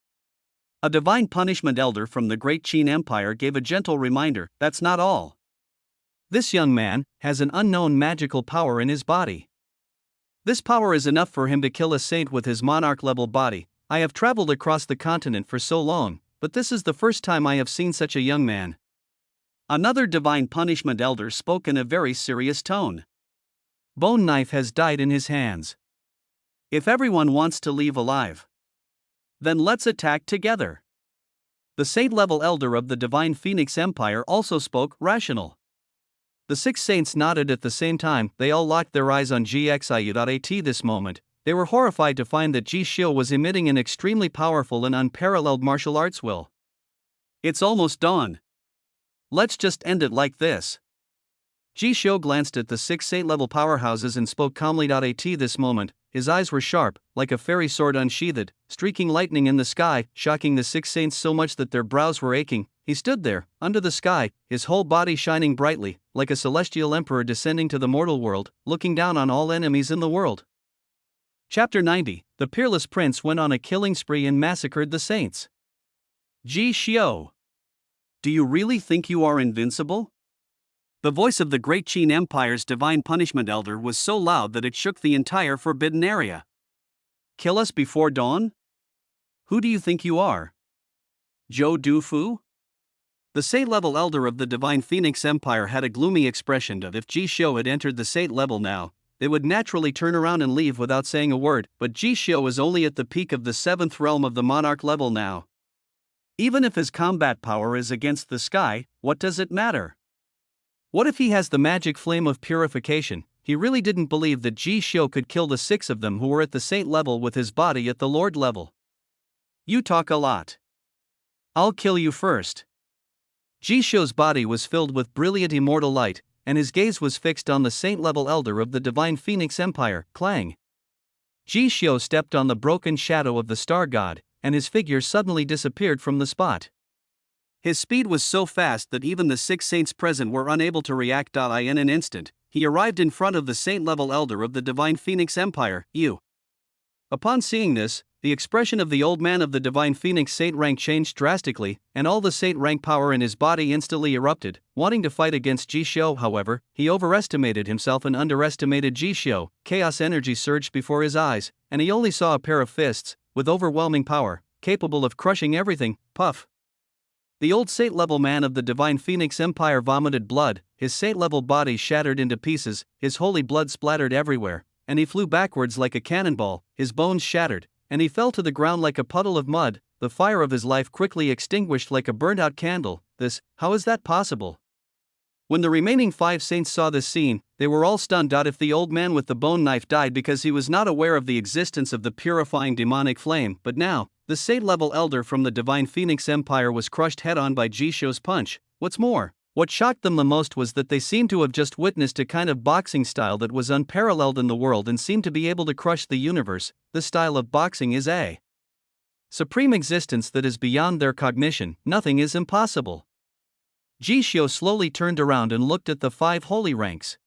B: A divine punishment elder from the Great Qin Empire gave a gentle reminder. That's not all. This young man has an unknown magical power in his body. This power is enough for him to kill a saint with his monarch-level body. I have traveled across the continent for so long, but this is the first time I have seen such a young man. Another divine punishment elder spoke in a very serious tone. Bone Knife has died in his hands. If everyone wants to leave alive, then let's attack together. The saint-level elder of the Divine Phoenix Empire also spoke. Rational. The 6 saints nodded at the same time. They all locked their eyes on GXIU.at this moment. They were horrified to find that Ji Xiu was emitting an extremely powerful and unparalleled martial arts will. It's almost dawn. Let's just end it like this. Ji Xiu glanced at the 6 saint-level powerhouses and spoke calmly. At this moment,
A: his eyes were sharp, like a fairy sword unsheathed, streaking lightning in the sky, shocking the six saints so much that their brows were aching. He stood there, under the sky, his whole body shining brightly, like a celestial emperor descending to the mortal world, looking down on all enemies in the world. Chapter 90. The peerless prince went on a killing spree and massacred the saints. Ji Xiu. Do you really think you are invincible? The voice of the great Qin Empire's divine punishment elder was so loud that it shook the entire forbidden area. Kill us before dawn? Who do you think you are? Zhou Dufu? The saint-level elder of the divine Phoenix Empire had a gloomy expression that if Ji Xiu had entered the saint level now, they would naturally turn around and leave without saying a word, but Ji Xiu is only at the peak of the 7th realm of the monarch level now. Even if his combat power is against the sky, what does it matter? What if he has the magic flame of purification? He really didn't believe that Ji Xiu could kill the 6 of them who were at the saint level with his body at the lord level. You talk a lot. I'll kill you first. Ji Xiu's body was filled with brilliant immortal light, and his gaze was fixed on the saint-level elder of the divine Phoenix Empire, Clang. Ji Xiu stepped on the broken shadow of the star god, and his figure suddenly disappeared from the spot. His speed was so fast that even the 6 saints present were unable to react. In an instant, he arrived in front of the saint-level elder of the divine Phoenix Empire, Yu. Upon seeing this, the expression of the old man of the divine Phoenix saint rank changed drastically, and all the saint rank power in his body instantly erupted. Wanting to fight against Ji Xiu, however, he overestimated himself and underestimated Ji Xiu. Chaos energy surged before his eyes, and he only saw a pair of fists, with overwhelming power, capable of crushing everything. Puff! The old saint-level man of the divine Phoenix Empire vomited blood, his saint-level body shattered into pieces, his holy blood splattered everywhere, and he flew backwards like a cannonball, his bones shattered, and he fell to the ground like a puddle of mud. The fire of his life quickly extinguished like a burnt-out candle. How is that possible? When the remaining 5 saints saw this scene, they were all stunned. If the old man with the bone knife died because he was not aware of the existence of the purifying demonic flame, but now, the saint-level elder from the divine Phoenix Empire was crushed head-on by Ji Xiu's punch. What's more, what shocked them the most was that they seemed to have just witnessed a kind of boxing style that was unparalleled in the world and seemed to be able to crush the universe. This style of boxing is a supreme existence that is beyond their cognition. Nothing is impossible. Ji Xiu slowly turned around and looked at the 5 holy ranks.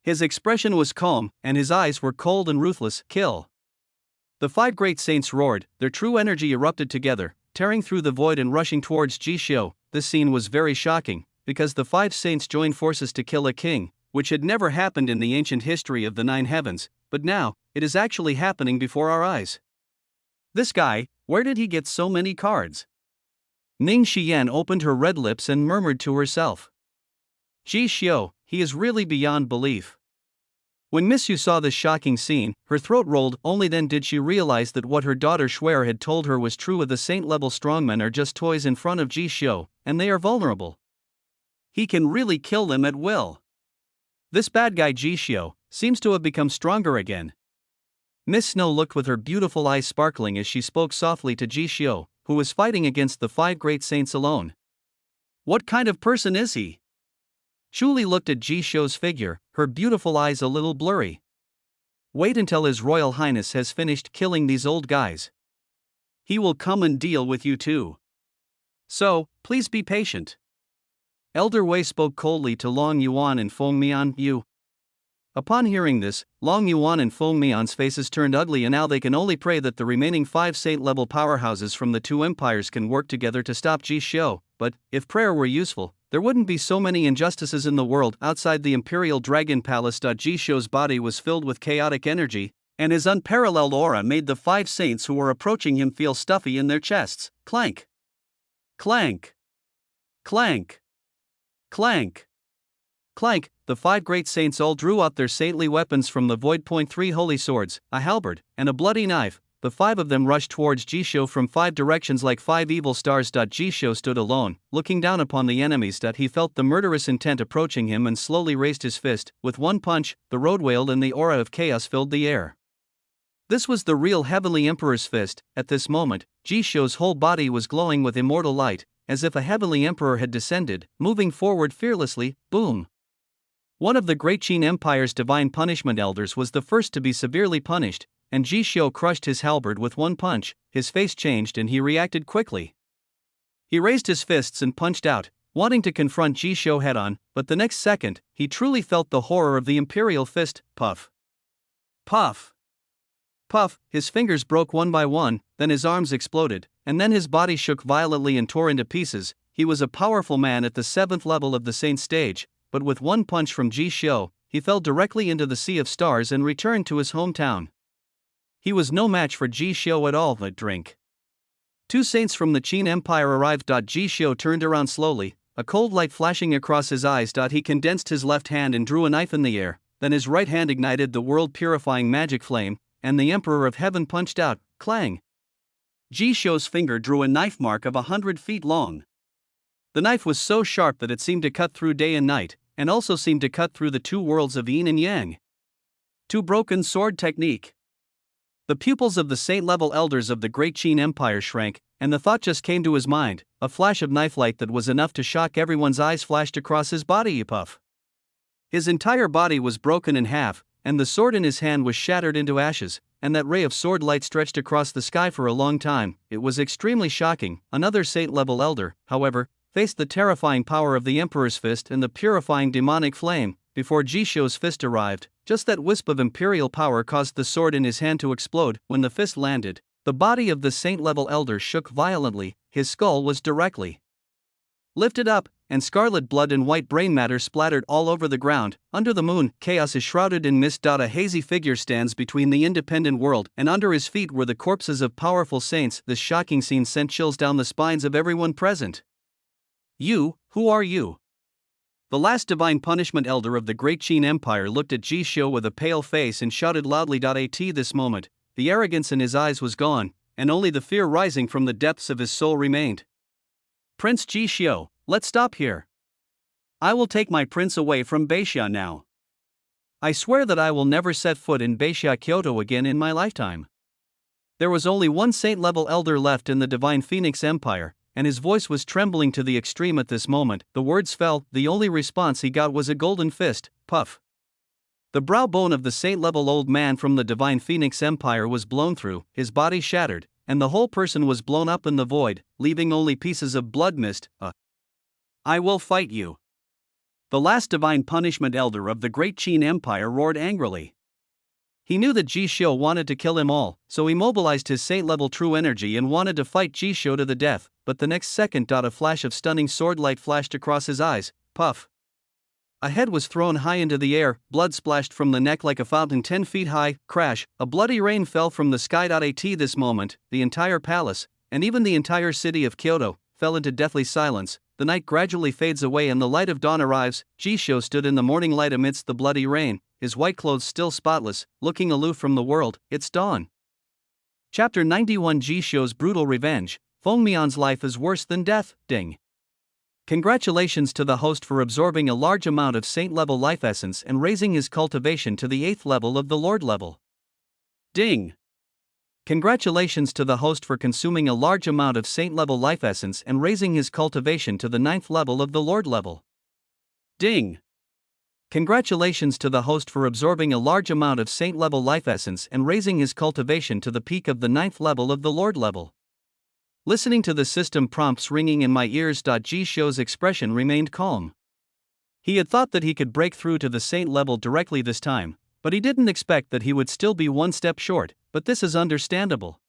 A: His expression was calm, and his eyes were cold and ruthless. Kill! The 5 great saints roared, their true energy erupted together, tearing through the void and rushing towards Ji Xiu. This scene was very shocking, because the 5 saints joined forces to kill a king, which had never happened in the ancient history of the 9 heavens, but now, it is actually happening before our eyes. This guy, where did he get so many cards? Ning Xian opened her red lips and murmured to herself. Ji Xiu, he is really beyond belief. When Miss Yu saw this shocking scene, her throat rolled. Only then did she realize that what her daughter Xuer had told her was true. The saint-level strongmen are just toys in front of Ji Xiu, and they are vulnerable. He can really kill them at will. This bad guy Ji Xiu seems to have become stronger again. Miss Snow looked with her beautiful eyes sparkling as she spoke softly to Ji Xiu, who was fighting against the 5 great saints alone. What kind of person is he? Chuli looked at Ji Xiu's figure, her beautiful eyes a little blurry. Wait until His Royal Highness has finished killing these old guys. He will come and deal with you too. So, please be patient. Elder Wei spoke coldly to Long Yuan and Feng Mian. You. Upon hearing this, Long Yuan and Feng Mian's faces turned ugly, and now they can only pray that the remaining 5 saint-level powerhouses from the 2 empires can work together to stop Ji Xiu. But, if prayer were useful, there wouldn't be so many injustices in the world. Outside the Imperial Dragon Palace, Ji Xiu's body was filled with chaotic energy, and his unparalleled aura made the 5 saints who were approaching him feel stuffy in their chests. Clank! Clank! Clank! Clank! Clank! The 5 great saints all drew out their saintly weapons from the void. 3 holy swords, a halberd, and a bloody knife. The 5 of them rushed towards Ji Xiu from 5 directions like 5 evil stars. Ji Xiu stood alone, looking down upon the enemies. He felt the murderous intent approaching him and slowly raised his fist. With one punch, the road wailed and the aura of chaos filled the air. This was the real Heavenly Emperor's fist. At this moment, Ji Xiu's whole body was glowing with immortal light, as if a Heavenly Emperor had descended, moving forward fearlessly. Boom! One of the Great Qin Empire's divine punishment elders was the first to be severely punished, and Ji Xiu crushed his halberd with one punch. His face changed and he reacted quickly. He raised his fists and punched out, wanting to confront Ji Xiu head-on, but the next second, he truly felt the horror of the imperial fist. Puff. Puff. Puff, his fingers broke one by one, then his arms exploded, and then his body shook violently and tore into pieces. He was a powerful man at the 7th level of the Saint stage, but with one punch from Ji Xiu, he fell directly into the Sea of Stars and returned to his hometown. He was no match for Ji Xiu at all. Drink. Two saints from the Qin Empire arrived. Ji Xiu turned around slowly, a cold light flashing across his eyes. He condensed his left hand and drew a knife in the air, then his right hand ignited the world-purifying magic flame, and the Emperor of Heaven punched out. Clang! Ji Xiu's finger drew a knife mark of 100 feet long. The knife was so sharp that it seemed to cut through day and night, and also seemed to cut through the two worlds of yin and yang. Two broken sword technique. The pupils of the saint-level elders of the Great Qin Empire shrank, and the thought just came to his mind, a flash of knife light that was enough to shock everyone's eyes flashed across his body. Puff. His entire body was broken in half, and the sword in his hand was shattered into ashes, and that ray of sword light stretched across the sky for a long time. It was extremely shocking. Another saint-level elder, however, faced the terrifying power of the Emperor's fist and the purifying demonic flame. Before Ji Xiu's fist arrived, just that wisp of imperial power caused the sword in his hand to explode. When the fist landed, the body of the saint-level elder shook violently, his skull was directly lifted up, and scarlet blood and white brain matter splattered all over the ground. Under the moon, chaos is shrouded in mist. A hazy figure stands between the independent world, and under his feet were the corpses of powerful saints. This shocking scene sent chills down the spines of everyone present. You, who are you? The last divine punishment elder of the Great Qin Empire looked at Ji Xiu with a pale face and shouted loudly. At this moment, the arrogance in his eyes was gone, and only the fear rising from the depths of his soul remained. Prince Ji Xiu, let's stop here. I will take my prince away from Beixia now. I swear that I will never set foot in Beixia Kyoto again in my lifetime. There was only one saint-level elder left in the Divine Phoenix Empire, and his voice was trembling to the extreme at this moment. The words fell, the only response he got was a golden fist. Puff. The brow bone of the saint-level old man from the Divine Phoenix Empire was blown through, his body shattered, and the whole person was blown up in the void, leaving only pieces of blood mist. I will fight you. The last divine punishment elder of the Great Qin Empire roared angrily. He knew that Ji Xiu wanted to kill him all, so he mobilized his saint-level true energy and wanted to fight Ji Xiu to the death, but the next second a flash of stunning sword light flashed across his eyes. Puff. A head was thrown high into the air, blood splashed from the neck like a fountain 10 feet high. Crash, a bloody rain fell from the sky. At this moment, the entire palace, and even the entire city of Kyoto, fell into deathly silence. The night gradually fades away and the light of dawn arrives. Ji Xiu stood in the morning light amidst the bloody rain, his white clothes still spotless, looking aloof from the world. It's dawn. Chapter 91. Ji Xiu's brutal revenge. Feng Mian's life is worse than death. Ding. Congratulations to the host for absorbing a large amount of saint-level life essence and raising his cultivation to the 8th level of the Lord level. Ding. Congratulations to the host for consuming a large amount of saint-level life essence and raising his cultivation to the 9th level of the Lord level. Ding. Congratulations to the host for absorbing a large amount of saint-level life essence and raising his cultivation to the peak of the 9th level of the Lord level. Listening to the system prompts ringing in my ears. Ji Xiu's expression remained calm. He had thought that he could break through to the saint level directly this time, but he didn't expect that he would still be one step short, but this is understandable.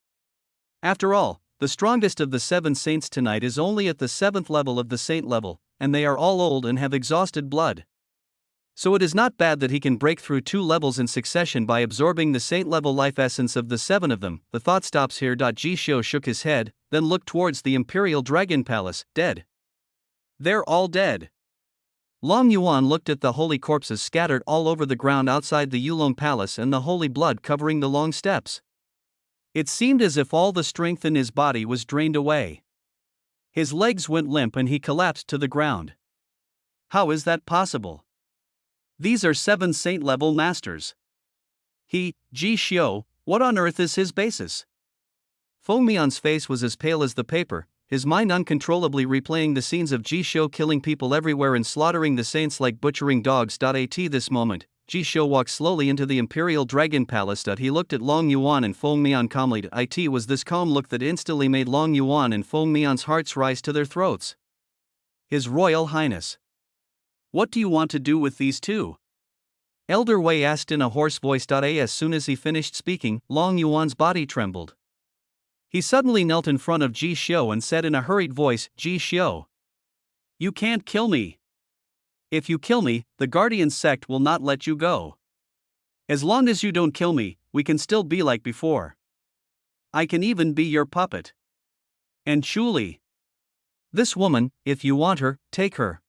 A: After all, the strongest of the 7 saints tonight is only at the 7th level of the saint level, and they are all old and have exhausted blood. So it is not bad that he can break through 2 levels in succession by absorbing the saint-level life essence of the 7 of them. The thought stops here. Ji Xiu shook his head, then looked towards the Imperial Dragon Palace. Dead. They're all dead. Long Yuan looked at the holy corpses scattered all over the ground outside the Yulong Palace and the holy blood covering the long steps. It seemed as if all the strength in his body was drained away. His legs went limp and he collapsed to the ground. How is that possible? These are 7 saint-level masters. Ji Xiu, what on earth is his basis? Feng Mian's face was as pale as the paper, his mind uncontrollably replaying the scenes of Jisho killing people everywhere and slaughtering the saints like butchering dogs. At this moment, Jisho walked slowly into the Imperial Dragon Palace. He looked at Long Yuan and Feng Mian calmly. It was this calm look that instantly made Long Yuan and Feng Mian's hearts rise to their throats. His Royal Highness.
B: What do you want to do with these two?
A: Elder Wei asked in a hoarse voice. As soon as he finished speaking, Long Yuan's body trembled. He suddenly knelt in front of Jisho and said in a hurried voice, Jisho,
B: you can't kill me. If you kill me, the Guardian sect will not let you go. As long as you don't kill me, we can still be like before. I can even be your puppet. And Chuli.
A: This woman, if you want her, take her.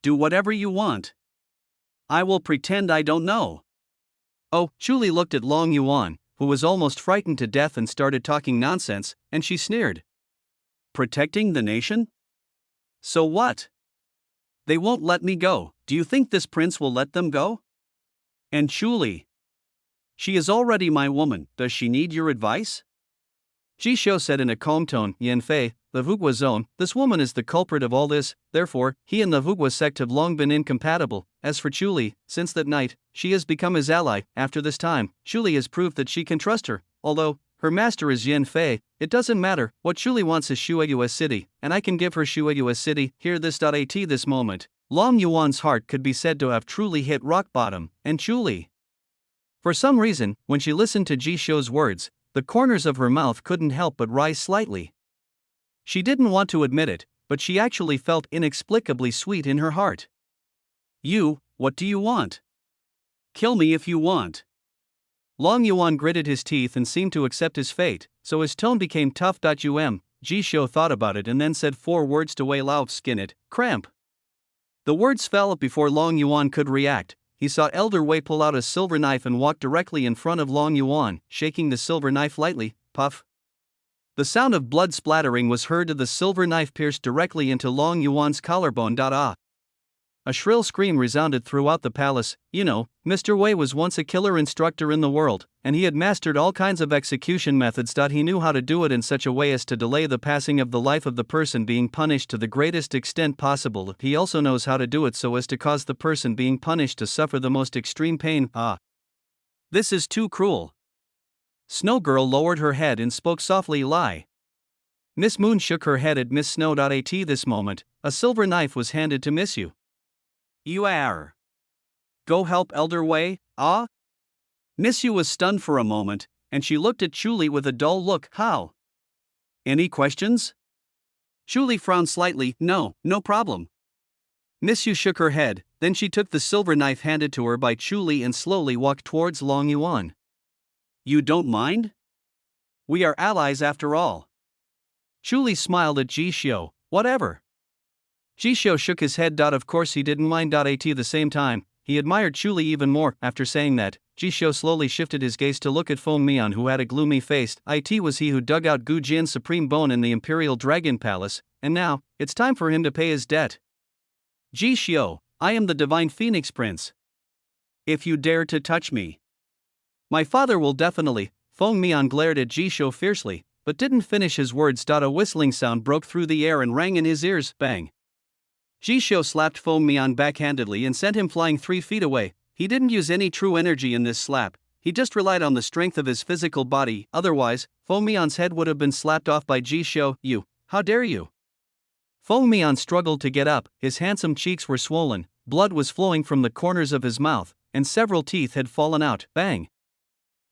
B: Do whatever you want. I will pretend I don't know.
A: Oh, Chuli looked at Long Yuan, who was almost frightened to death and started talking nonsense, and she sneered.
B: Protecting the nation? So what? They won't let me go. Do you think this prince will let them go? And Chuli. She is already my woman. Does she need your advice?
A: Jisho said in a calm tone, Yanfei, the Vugua zone, this woman is the culprit of all this, therefore, he and the Vugua sect have long been incompatible. As for Chuli, since that night, she has become his ally. After this time, Chuli has proved that she can trust her, although her master is Yanfei. It doesn't matter, what Chuli wants is Shueyue City, and I can give her Shueyue City. Hear this. At this moment, Long Yuan's heart could be said to have truly hit rock bottom, and Chuli. For some reason, when she listened to Jisho's words, the corners of her mouth couldn't help but rise slightly. She didn't want to admit it, but she actually felt inexplicably sweet in her heart.
B: You, what do you want? Kill me if you want.
A: Long Yuan gritted his teeth and seemed to accept his fate, so his tone became tough. Jisho thought about it and then said 4 words to Wei Lao, skin it, cramp. The words fell before Long Yuan could react. He saw Elder Wei pull out a silver knife and walk directly in front of Long Yuan, shaking the silver knife lightly. Puff. The sound of blood splattering was heard as the silver knife pierced directly into Long Yuan's collarbone. A shrill scream resounded throughout the palace. You know, Mr. Wei was once a killer instructor in the world, and he had mastered all kinds of execution methods. He knew how to do it in such a way as to delay the passing of the life of the person being punished to the greatest extent possible. He also knows how to do it so as to cause the person being punished to suffer the most extreme pain.
B: This is too cruel.
A: Snow Girl lowered her head and spoke softly. Lie. Miss Moon shook her head at Miss Snow. At this moment, a silver knife was handed to Miss Yu.
B: You are. Go help Elder Wei, Miss Yu was stunned for a moment, and she looked at Chuli with a dull look. How? Any questions? Chuli frowned slightly. No problem.
A: Miss Yu shook her head, then she took the silver knife handed to her by Chuli and slowly walked towards Long Yuan.
B: You don't mind? We are allies after all.
A: Chuli smiled at Jisho. Whatever. Jisho shook his head. Of course he didn't mind. At the same time, he admired Chuli even more. After saying that, Jisho slowly shifted his gaze to look at Feng Mian, who had a gloomy face. It was he who dug out Gu Jin's supreme bone in the Imperial Dragon Palace, and now, it's time for him to pay his debt.
B: Jisho, I am the Divine Phoenix Prince. If you dare to touch me,
A: my father will definitely. Feng Mian glared at Jisho fiercely, but didn't finish his words. A whistling sound broke through the air and rang in his ears. Bang. Jisho slapped Feng Mian backhandedly and sent him flying 3 feet away. He didn't use any true energy in this slap, he just relied on the strength of his physical body. Otherwise, Feng Mian's head would have been slapped off by Jisho. You, how dare you? Feng Mian struggled to get up, his handsome cheeks were swollen, blood was flowing from the corners of his mouth, and several teeth had fallen out. Bang!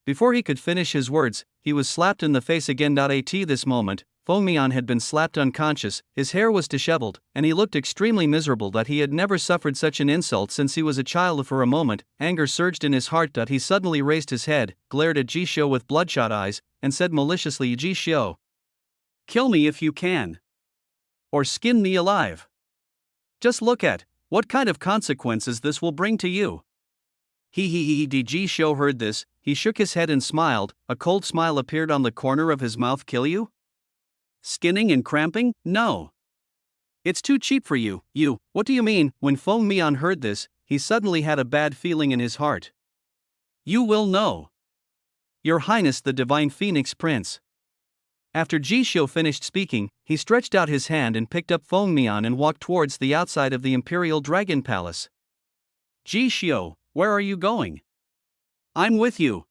A: Before he could finish his words, he was slapped in the face again. At this moment, Feng Mian had been slapped unconscious, his hair was disheveled, and he looked extremely miserable. He had never suffered such an insult since he was a child. For a moment, anger surged in his heart. He suddenly raised his head, glared at Jisho with bloodshot eyes, and said maliciously, Jisho,
B: kill me if you can. Or skin me alive. Just look at what kind of consequences this will bring to you.
A: Jisho heard this, he shook his head and smiled. A cold smile appeared on the corner of his mouth. Kill you?
B: Skinning and cramping? No.
A: It's too cheap for you. You, what do you mean? When Feng Mian heard this, he suddenly had a bad feeling in his heart.
B: You will know.
A: Your Highness the Divine Phoenix Prince. After Jishio finished speaking, he stretched out his hand and picked up Feng Mian and walked towards the outside of the Imperial Dragon Palace.
B: Jishio, where are you going? I'm with you.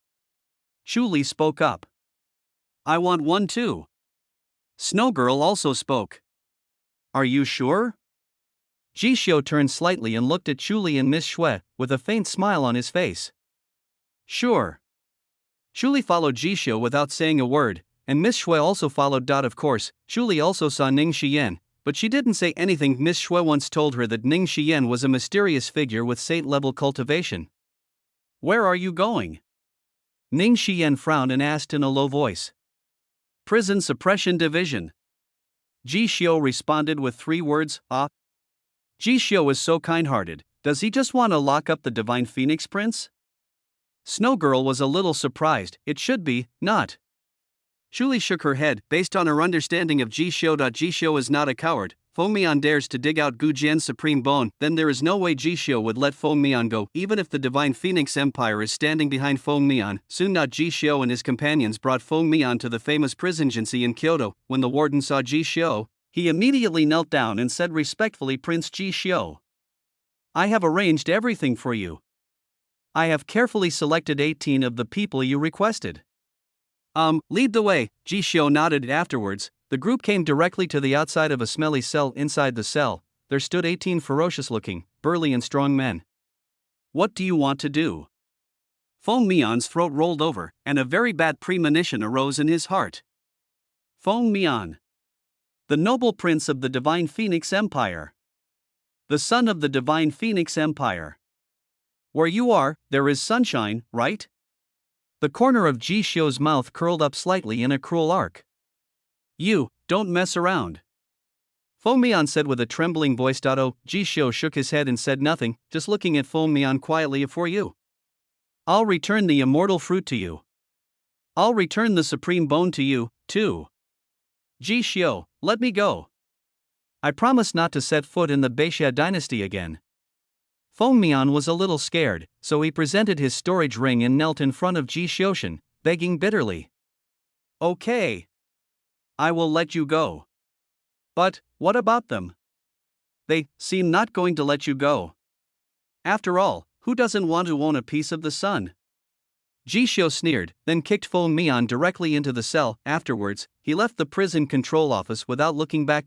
B: Chu Li spoke up. I want one too. Snow Girl also spoke. Are you sure?
A: Jishio turned slightly and looked at Chu Li and Miss Shui, with a faint smile on his face.
B: Sure.
A: Chu Li followed Jishio without saying a word, and Miss Shui also followed. Of course, Chu Li also saw Ning Xiyan, but she didn't say anything. Miss Shui once told her that Ning Xiyan was a mysterious figure with saint-level cultivation.
B: Where are you going?
A: Ning Xiyan frowned and asked in a low voice.
B: Prison Suppression Division. Jishio responded with 3 words, ah.
A: Jishio is so kind-hearted, does he just want to lock up the Divine Phoenix Prince? Snow Girl was a little surprised. It should be, not.
B: Chu Li shook her head. Based on her understanding of Jishio. Jishio is not a coward. Feng Mian dares to dig out Gu Jian's supreme bone, then there is no way Jishio would let Feng Mian go, even if the Divine Phoenix Empire is standing behind Feng Mian. Soon Jishio and his companions brought Feng Mian to the famous prison agency in Kyoto. When the warden saw Jishio, he immediately knelt down and said respectfully, Prince Jishio, I have arranged everything for you. I have carefully selected 18 of the people you requested. Lead the way. Jishio nodded. Afterwards, the group came directly to the outside of a smelly cell. Inside the cell, there stood 18 ferocious-looking, burly and strong men. What do you want to do? Feng Mian's throat rolled over, and a very bad premonition arose in his heart. Feng Mian, the noble prince of the Divine Phoenix Empire. The son of the Divine Phoenix Empire. Where you are, there is sunshine, right?
A: The corner of Jishio's mouth curled up slightly in a cruel arc.
B: You, don't mess around.
A: Feng Mian said with a trembling voice. Jishio shook his head and said nothing, just looking at Feng Mian quietly. For you, I'll return the immortal fruit to you. I'll return the supreme bone to you, too.
B: Jishio, let me go.
A: I promise not to set foot in the Beixia dynasty again. Feng Mian was a little scared, so he presented his storage ring and knelt in front of Jishio, begging bitterly.
B: Okay. I will let you go. But, what about them? They seem not going to let you go. After all, who doesn't want to own a piece of the sun?
A: Jishio sneered, then kicked Feng Mian directly into the cell. Afterwards, he left the prison control office without looking back.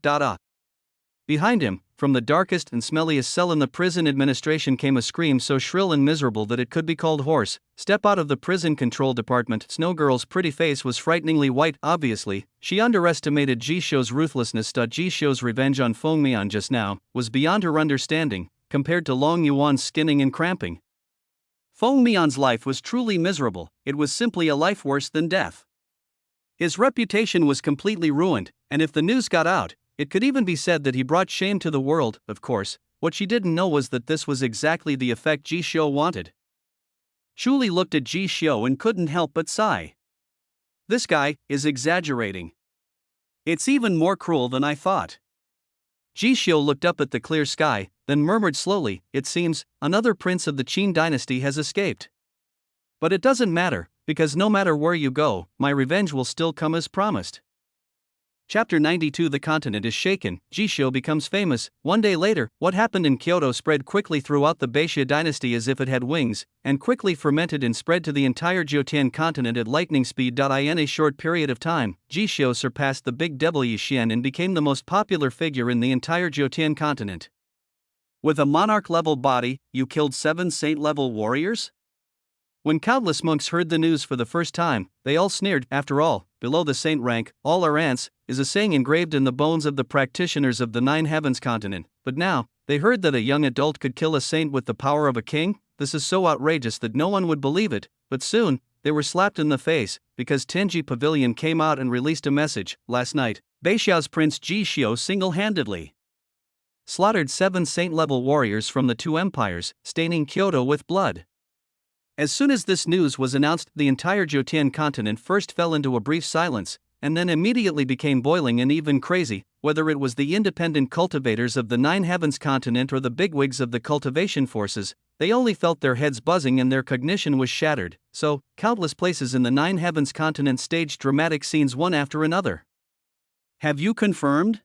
A: Behind him, from the darkest and smelliest cell in the prison administration came a scream so shrill and miserable that it could be called hoarse. Step out of the prison control department. Snow Girl's pretty face was frighteningly white. Obviously, she underestimated Jishio's ruthlessness. Jishio's revenge on Feng Mian just now was beyond her understanding, compared to Long Yuan's skinning and cramping.
B: Feng Mian's life was truly miserable. It was simply a life worse than death. His reputation was completely ruined, and if the news got out, it could even be said that he brought shame to the world. Of course, what she didn't know was that this was exactly the effect Jishio wanted. Chu Li looked at Jishio and couldn't help but sigh. This guy is exaggerating. It's even more cruel than I thought.
A: Jishio looked up at the clear sky, then murmured slowly, it seems, another prince of the Qin dynasty has escaped. But it doesn't matter, because no matter where you go, my revenge will still come as promised.
B: Chapter 92. The continent is shaken. Jishio becomes famous. One day later, what happened in Kyoto spread quickly throughout the Beixia dynasty as if it had wings, and quickly fermented and spread to the entire Jiotian continent at lightning speed. In a short period of time, Jishio surpassed the big devil Yi Xian and became the most popular figure in the entire Jiotian continent. With a monarch-level body, you killed 7 saint-level warriors? When countless monks heard the news for the first time, they all sneered. After all, below the saint rank, all are ants, is a saying engraved in the bones of the practitioners of the 9 heavens continent. But now, they heard that a young adult could kill a saint with the power of a king? This is so outrageous that no one would believe it, but soon, they were slapped in the face, because Tenji Pavilion came out and released a message. Last night, Beixiao's Prince Jishio single-handedly slaughtered 7 saint-level warriors from the 2 empires, staining Kyoto with blood. As soon as this news was announced, the entire Jiotian continent first fell into a brief silence, and then immediately became boiling and even crazy, whether it was the independent cultivators of the 9 heavens continent or the bigwigs of the cultivation forces.
A: they only felt their heads buzzing and their cognition was shattered, so, countless places in the Nine Heavens continent staged dramatic scenes one after another.
B: Have you confirmed?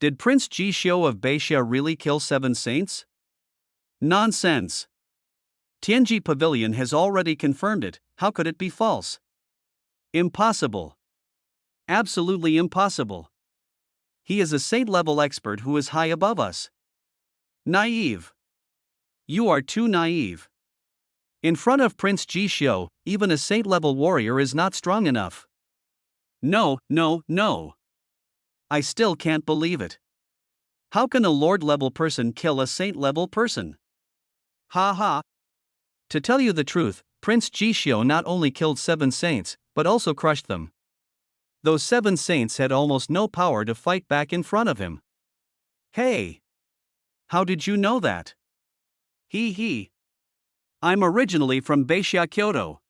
B: Did Prince Jishio of Beixia really kill 7 saints? Nonsense. Tianji Pavilion has already confirmed it, how could it be false? Impossible. Absolutely impossible. He is a saint-level expert who is high above us. Naive. You are too naive. In front of Prince Jishio, even a saint-level warrior is not strong enough. No. I still can't believe it. How can a lord-level person kill a saint-level person? Ha ha. To tell you the truth, Prince Jishio not only killed 7 saints, but also crushed them. Those 7 saints had almost no power to fight back in front of him. Hey! How did you know that? He. I'm originally from Beixia, Kyoto.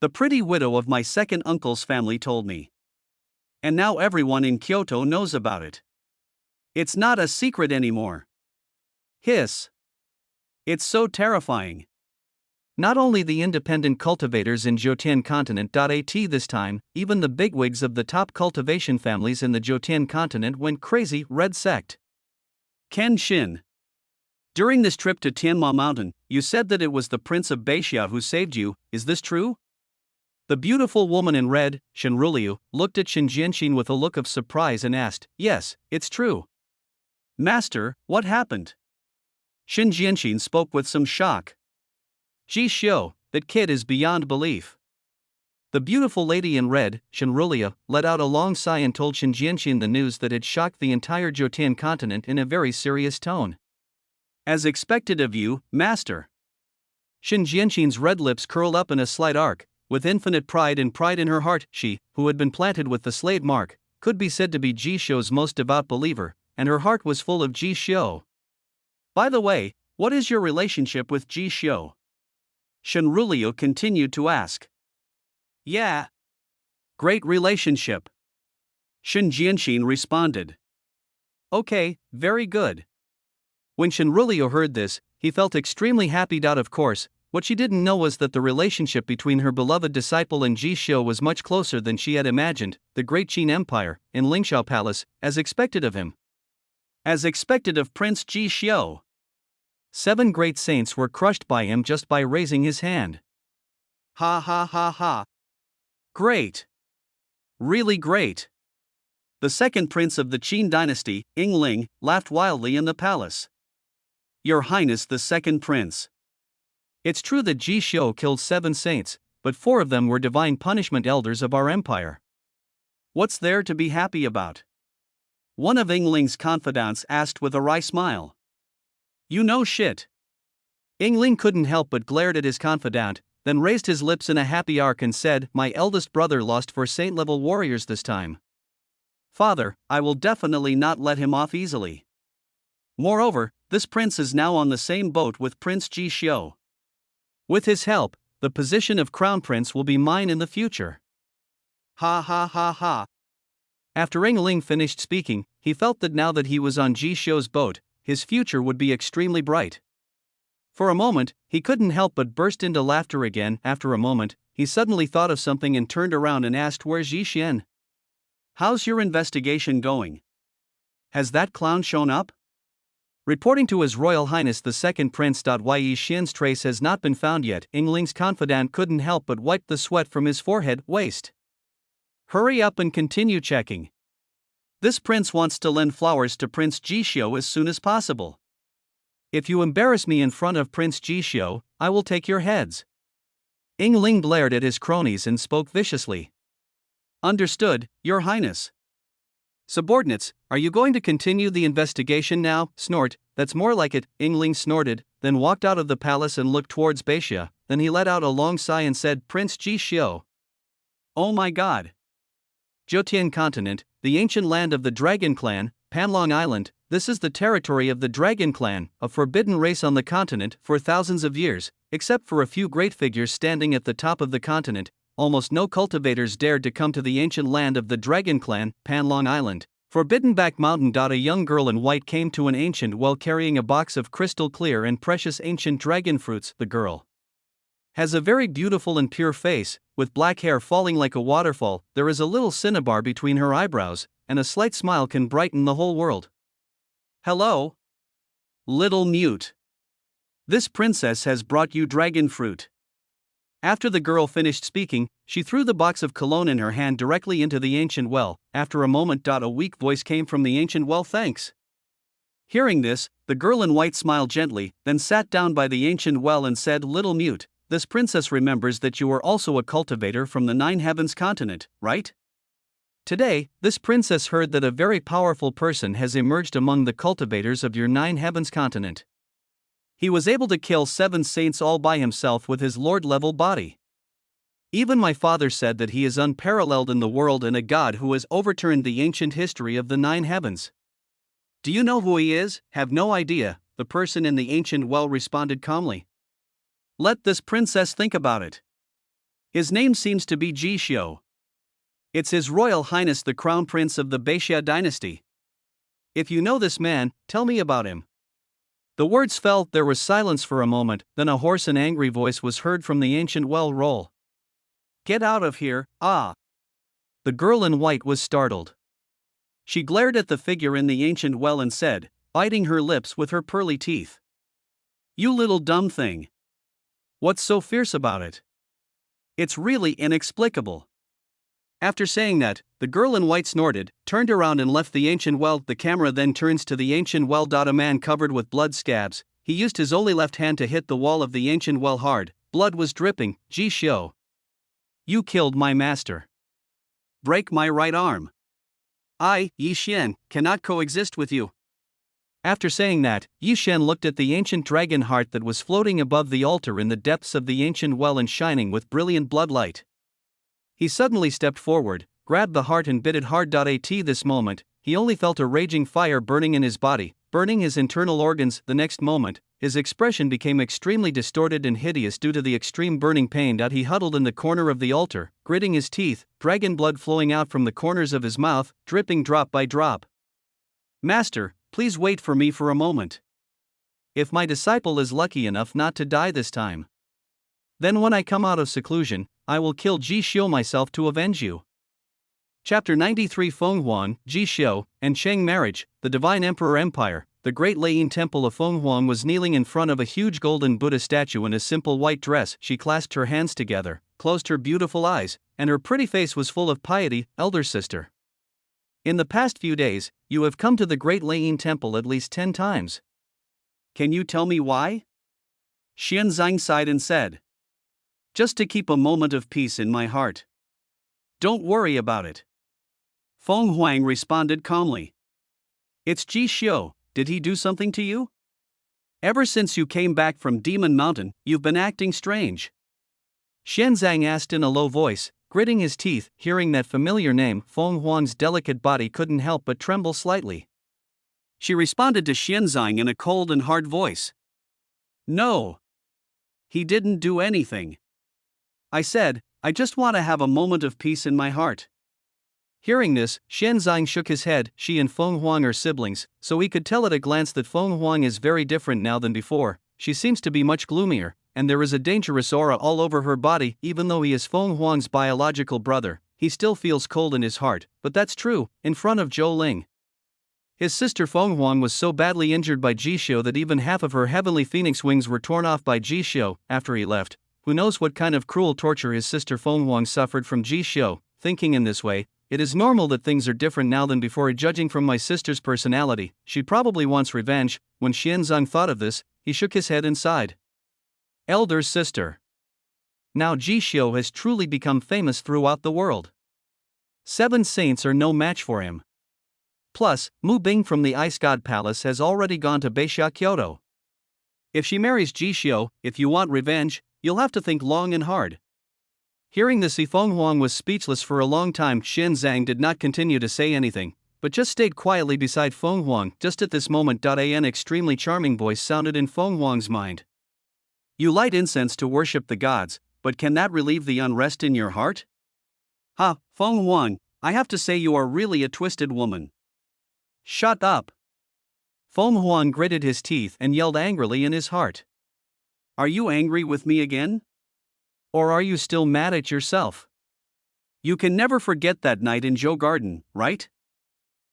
B: The pretty widow of my second uncle's family told me. And now everyone in Kyoto knows about it. It's not a secret anymore. Hiss. It's so terrifying. Not only the independent cultivators in Jotian continent. At this time, even the bigwigs of the top cultivation families in the Jotian continent went crazy. Red sect. Ken Shin. During this trip to Tianma Mountain, you said that it was the Prince of Beixia who saved you, is this true? The beautiful woman in red, Shinryu, looked at Shin Jianxin with a look of surprise and asked, Yes, it's true. Master, what happened? Shin Jianxin spoke with some shock. Jishio, that kid is beyond belief. The beautiful lady in red, Shinryu, let out a long sigh and told Shin Jianxin the news that had shocked the entire Jotian continent in a very serious tone. As expected of you, master. Shin Jianxin's red lips curled up in a slight arc. With infinite pride in her heart, she, who had been planted with the slave mark, could be said to be Jishio's most devout believer, and her heart was full of Jishio. By the way, what is your relationship with Jishio? Shinryu continued to ask. Yeah. Great relationship. Shin Jianxin responded. Okay, very good. When Shinryu heard this, he felt extremely happy. Of course, what she didn't know was that the relationship between her beloved disciple and Jishio was much closer than she had imagined. The great Qin Empire, in Lingxiao Palace, as expected of him. As expected of Prince Jishio. 7 great saints were crushed by him just by raising his hand. Ha ha ha ha. Great. Really great. The second prince of the Qin dynasty, Yingling, laughed wildly in the palace. Your Highness, the second prince. It's true that Jishio killed 7 saints, but 4 of them were divine punishment elders of our empire. What's there to be happy about? One of Yingling's confidants asked with a wry smile. You know shit. Yingling couldn't help but glared at his confidant, then raised his lips in a happy arc and said, My eldest brother lost 4 saint-level warriors this time. Father, I will definitely not let him off easily. Moreover, this prince is now on the same boat with Prince Jishio. With his help, the position of crown prince will be mine in the future. Ha ha ha ha. After Yingling finished speaking, he felt that now that he was on Jishio's boat, his future would be extremely bright. For a moment, he couldn't help but burst into laughter again. After a moment, he suddenly thought of something and turned around and asked, Where's Yixian? How's your investigation going? Has that clown shown up? Reporting to His Royal Highness the Second Prince. Yixian's trace has not been found yet. Yingling's confidant couldn't help but wipe the sweat from his forehead. Waste. Hurry up and continue checking. This prince wants to lend flowers to Prince Jishio as soon as possible. If you embarrass me in front of Prince Jishio, I will take your heads. Yingling glared at his cronies and spoke viciously. Understood, Your Highness. Subordinates, are you going to continue the investigation now? Snort, that's more like it. Yingling snorted, then walked out of the palace and looked towards Beixia. Then he let out a long sigh and said, Prince Jishio. Oh my god. Jotian continent, the ancient land of the Dragon Clan, Panlong Island, this is the territory of the Dragon Clan, a forbidden race on the continent for thousands of years, except for a few great figures standing at the top of the continent. Almost no cultivators dared to come to the ancient land of the Dragon Clan, Panlong Island,
A: Forbidden Back Mountain. A young girl in white came to an ancient well carrying a box of crystal clear and precious ancient dragon fruits. The girl has a very beautiful and pure face, with black hair falling like a waterfall. There is a little cinnabar between her eyebrows, and a slight smile can brighten the whole world.
B: Hello, little mute. This princess has brought you dragon fruit. After the girl finished speaking, she threw the box of cologne in her hand directly into the ancient well. After a moment, a weak voice came from the ancient well. Thanks. Hearing this, the girl in white smiled gently, then sat down by the ancient well and said, Little mute, this princess remembers that you are also a cultivator from the Nine Heavens continent, right? Today, this princess heard that a very powerful person has emerged among the cultivators of your Nine Heavens continent. He was able to kill 7 saints all by himself with his lord-level body. Even my father said that he is unparalleled in the world and a god who has overturned the ancient history of the Nine Heavens. Do you know who he is? Have no idea, the person in the ancient well responded calmly. Let this princess think about it. His name seems to be Jishio. It's His Royal Highness the Crown Prince of the Baixia dynasty. If you know this man, tell me about him. The words fell. There was silence for a moment, then a hoarse and angry voice was heard from the ancient well. Roll. Get out of here, ah! The girl in white was startled. She glared at the figure in the ancient well and said, biting her lips with her pearly teeth. You little dumb thing. What's so fierce about it? It's really inexplicable. After saying that, the girl in white snorted, turned around and left the ancient well. The camera then turns to the ancient well. A man covered with blood scabs. He used his only left hand to hit the wall of the ancient well hard. Blood was dripping. Jishio. You killed my master. Break my right arm. I, Yi Xian, cannot coexist with you. After saying that, Yi Xian looked at the ancient dragon heart that was floating above the altar in the depths of the ancient well and shining with brilliant bloodlight. He suddenly stepped forward, grabbed the heart and bit it hard. At this moment, he only felt a raging fire burning in his body, burning his internal organs. The next moment, his expression became extremely distorted and hideous due to the extreme burning pain. He huddled in the corner of the altar, gritting his teeth, dragon blood flowing out from the corners of his mouth, dripping drop by drop. Master, please wait for me for a moment. If my disciple is lucky enough not to die this time, then when I come out of seclusion, I will kill Jishio myself to avenge you. Chapter 93 Feng Huang, Jishio, and Sheng Marriage, the Divine Emperor Empire. The great Leiyin temple of Feng Huang was kneeling in front of a huge golden Buddha statue in a simple white dress. She clasped her hands together, closed her beautiful eyes, and her pretty face was full of piety. Elder sister, in the past few days, you have come to the great Leiyin temple at least 10 times. Can you tell me why? Xianzang sighed and said, just to keep a moment of peace in my heart. Don't worry about it. Feng Huang responded calmly. It's Jishio, did he do something to you? Ever since you came back from Demon Mountain, you've been acting strange. Xianzang asked in a low voice, gritting his teeth. Hearing that familiar name, Feng Huang's delicate body couldn't help but tremble slightly. She responded to Xianzang in a cold and hard voice. No. He didn't do anything. I said, I just want to have a moment of peace in my heart. Hearing this, Xianzang shook his head. She and Feng Huang are siblings, so he could tell at a glance that Feng Huang is very different now than before. She seems to be much gloomier, and there is a dangerous aura all over her body. Even though he is Feng Huang's biological brother, he still feels cold in his heart, but that's true, in front of Zhou Ling. His sister Feng Huang was so badly injured by Jishio that even half of her heavenly phoenix wings were torn off by Jishio after he left. Who knows what kind of cruel torture his sister Feng Huang suffered from Jishio. Thinking in this way, it is normal that things are different now than before. Judging from my sister's personality, she probably wants revenge. When Xianzang thought of this, he shook his head and sighed. Elder sister. Now Jishio has truly become famous throughout the world. 7 saints are no match for him. Plus, Mu Bing from the Ice God Palace has already gone to Baixia Kyoto. If she marries Jishio, if you want revenge, you'll have to think long and hard. Hearing this, Feng Huang was speechless for a long time. Xianzang did not continue to say anything, but just stayed quietly beside Feng Huang. Just at this moment, an extremely charming voice sounded in Feng Huang's mind. You light incense to worship the gods, but can that relieve the unrest in your heart? Ha, Feng Huang, I have to say you are really a twisted woman. Shut up! Feng Huang gritted his teeth and yelled angrily in his heart. Are you angry with me again? Or are you still mad at yourself? You can never forget that night in Zhou Garden, right?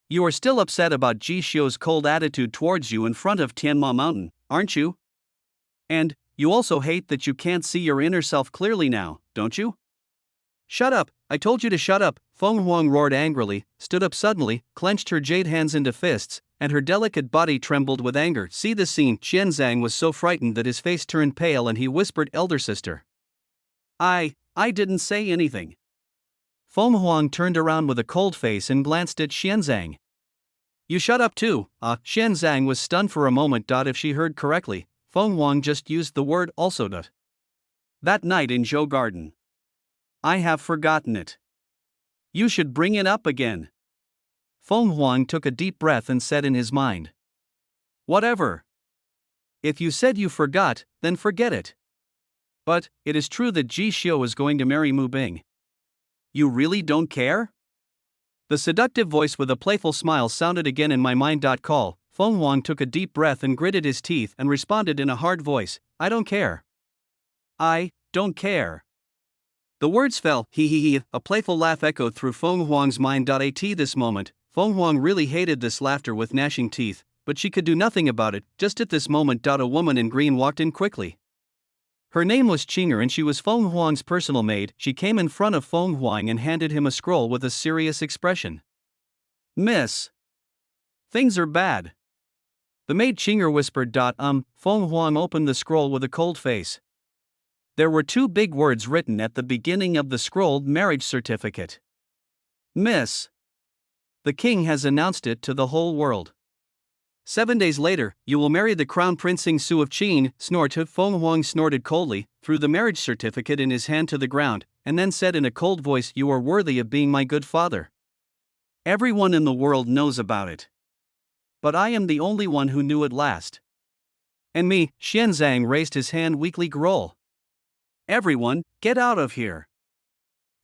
B: You are still upset about Ji Xiu's cold attitude towards you in front of Tianma Mountain, aren't you? And you also hate that you can't see your inner self clearly now, don't you? Shut up, I told you to shut up, Feng Huang roared angrily, stood up suddenly, clenched her jade hands into fists, and her delicate body trembled with anger. See the scene. Xianzang was so frightened that his face turned pale and he whispered, Elder sister. I didn't say anything. Feng Huang turned around with a cold face and glanced at Xianzang. You shut up too. Xianzang was stunned for a moment. If she heard correctly, Feng Huang just used the word also. That night in Zhou Garden. I have forgotten it. You should bring it up again. Feng Huang took a deep breath and said in his mind. Whatever. If you said you forgot, then forget it. But it is true that Ji Xiu is going to marry Mu Bing. You really don't care? The seductive voice with a playful smile sounded again in my mind. Call. Feng Huang took a deep breath and gritted his teeth and responded in a hard voice, I don't care. I don't care. The words fell, he. A playful laugh echoed through Feng Huang's mind. At this moment, Feng Huang really hated this laughter with gnashing teeth, but she could do nothing about it. Just at this moment, a woman in green walked in quickly. Her name was Qinger and she was Feng Huang's personal maid. She came in front of Feng Huang and handed him a scroll with a serious expression. Miss. Things are bad. The maid Qinger whispered. Feng Huang opened the scroll with a cold face. There were two big words written at the beginning of the scroll: marriage certificate. Miss. The king has announced it to the whole world. 7 days later, you will marry the Crown Prince Xing Su of Qin. Snorted. Feng Huang snorted coldly, threw the marriage certificate in his hand to the ground, and then said in a cold voice, You are worthy of being my good father. Everyone in the world knows about it. But I am the only one who knew it last. And me, Xianzang raised his hand weakly. Growl. Everyone, get out of here.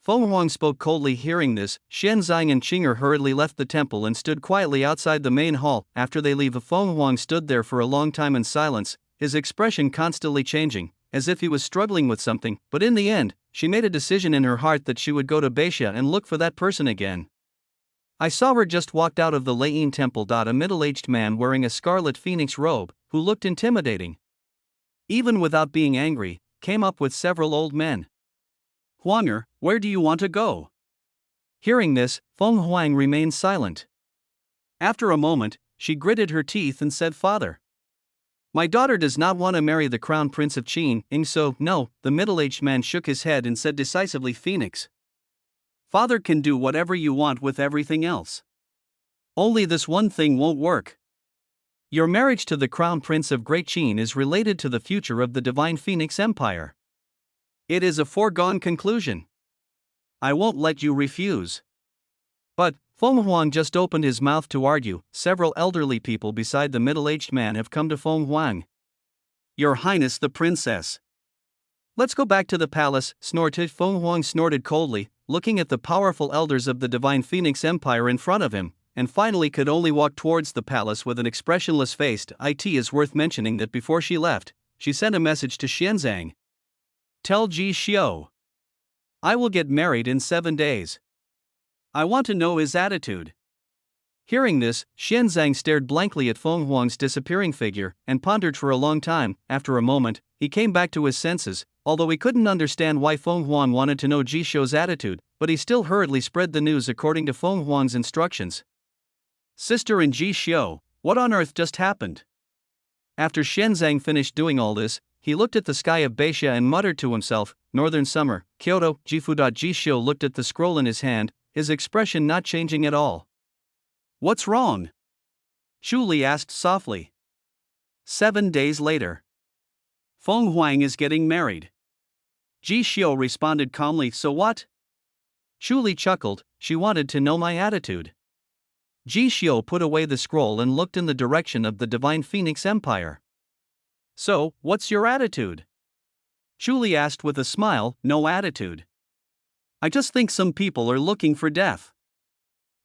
B: Feng Huang spoke coldly. Hearing this, Xianzang and Qinger hurriedly left the temple and stood quietly outside the main hall. After they leave, Feng Huang stood there for a long time in silence, his expression constantly changing, as if he was struggling with something. But in the end, she made a decision in her heart that she would go to Beixia and look for that person again. I saw her just walked out of the Leiyin temple. A middle-aged man wearing a scarlet phoenix robe, who looked intimidating. Even without being angry, came up with several old men. Huanger, where do you want to go? Hearing this, Feng Huang remained silent. After a moment, she gritted her teeth and said, Father. My daughter does not want to marry the crown prince of Qin. So, no. The middle-aged man shook his head and said decisively, Phoenix. Father can do whatever you want with everything else. Only this one thing won't work. Your marriage to the crown prince of Great Qin is related to the future of the divine Phoenix Empire. It is a foregone conclusion. I won't let you refuse. But Feng Huang just opened his mouth to argue. Several elderly people beside the middle-aged man have come to Feng Huang. Your Highness the Princess. Let's go back to the palace, snorted. Feng Huang snorted coldly, looking at the powerful elders of the divine Phoenix Empire in front of him, and finally could only walk towards the palace with an expressionless face. It is worth mentioning that before she left, she sent a message to Xianzang. Tell Ji Xiu. I will get married in 7 days. I want to know his attitude. Hearing this, Xianzang stared blankly at Feng Huang's disappearing figure and pondered for a long time. After a moment, he came back to his senses, although he couldn't understand why Feng Huang wanted to know Ji Xiu's attitude, but he still hurriedly spread the news according to Feng Huang's instructions. Sister and Ji Xiu, what on earth just happened? After Xianzang finished doing all this, he looked at the sky of Beixia and muttered to himself, Northern Summer, Kyoto, Jifu. Ji Xiu looked at the scroll in his hand, his expression not changing at all. What's wrong? Chu Li asked softly. 7 days later. Feng Huang is getting married. Ji Xiu responded calmly. So what? Chu Li chuckled. She wanted to know my attitude. Ji Xiu put away the scroll and looked in the direction of the divine Phoenix Empire. So, what's your attitude? Chu Li asked with a smile. No attitude. I just think some people are looking for death.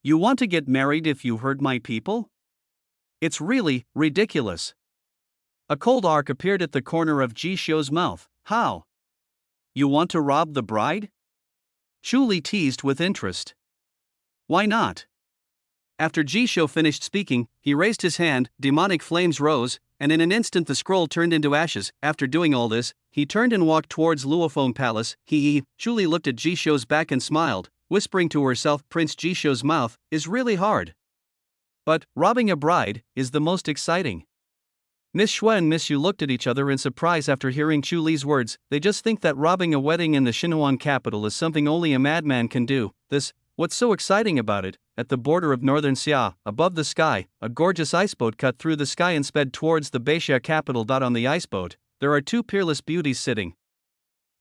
B: You want to get married if you hurt my people? It's really ridiculous. A cold arc appeared at the corner of Ji Xiu's mouth. How? You want to rob the bride? Chu Li teased with interest. Why not? After Ji Xiu finished speaking, he raised his hand, demonic flames rose, and in an instant the scroll turned into ashes. After doing all this, he turned and walked towards Luofeng Palace. Chu Li looked at Ji Xiu's back and smiled, whispering to herself, Prince Ji Xiu's mouth is really hard. But robbing a bride is the most exciting. Miss Xue and Miss Yu looked at each other in surprise after hearing Chu Li's words. They just think that robbing a wedding in the Xinhuan capital is something only a madman can do. What's so exciting about it? At the border of northern Xia, above the sky, a gorgeous iceboat cut through the sky and sped towards the Beixia capital. On the iceboat, there are two peerless beauties sitting.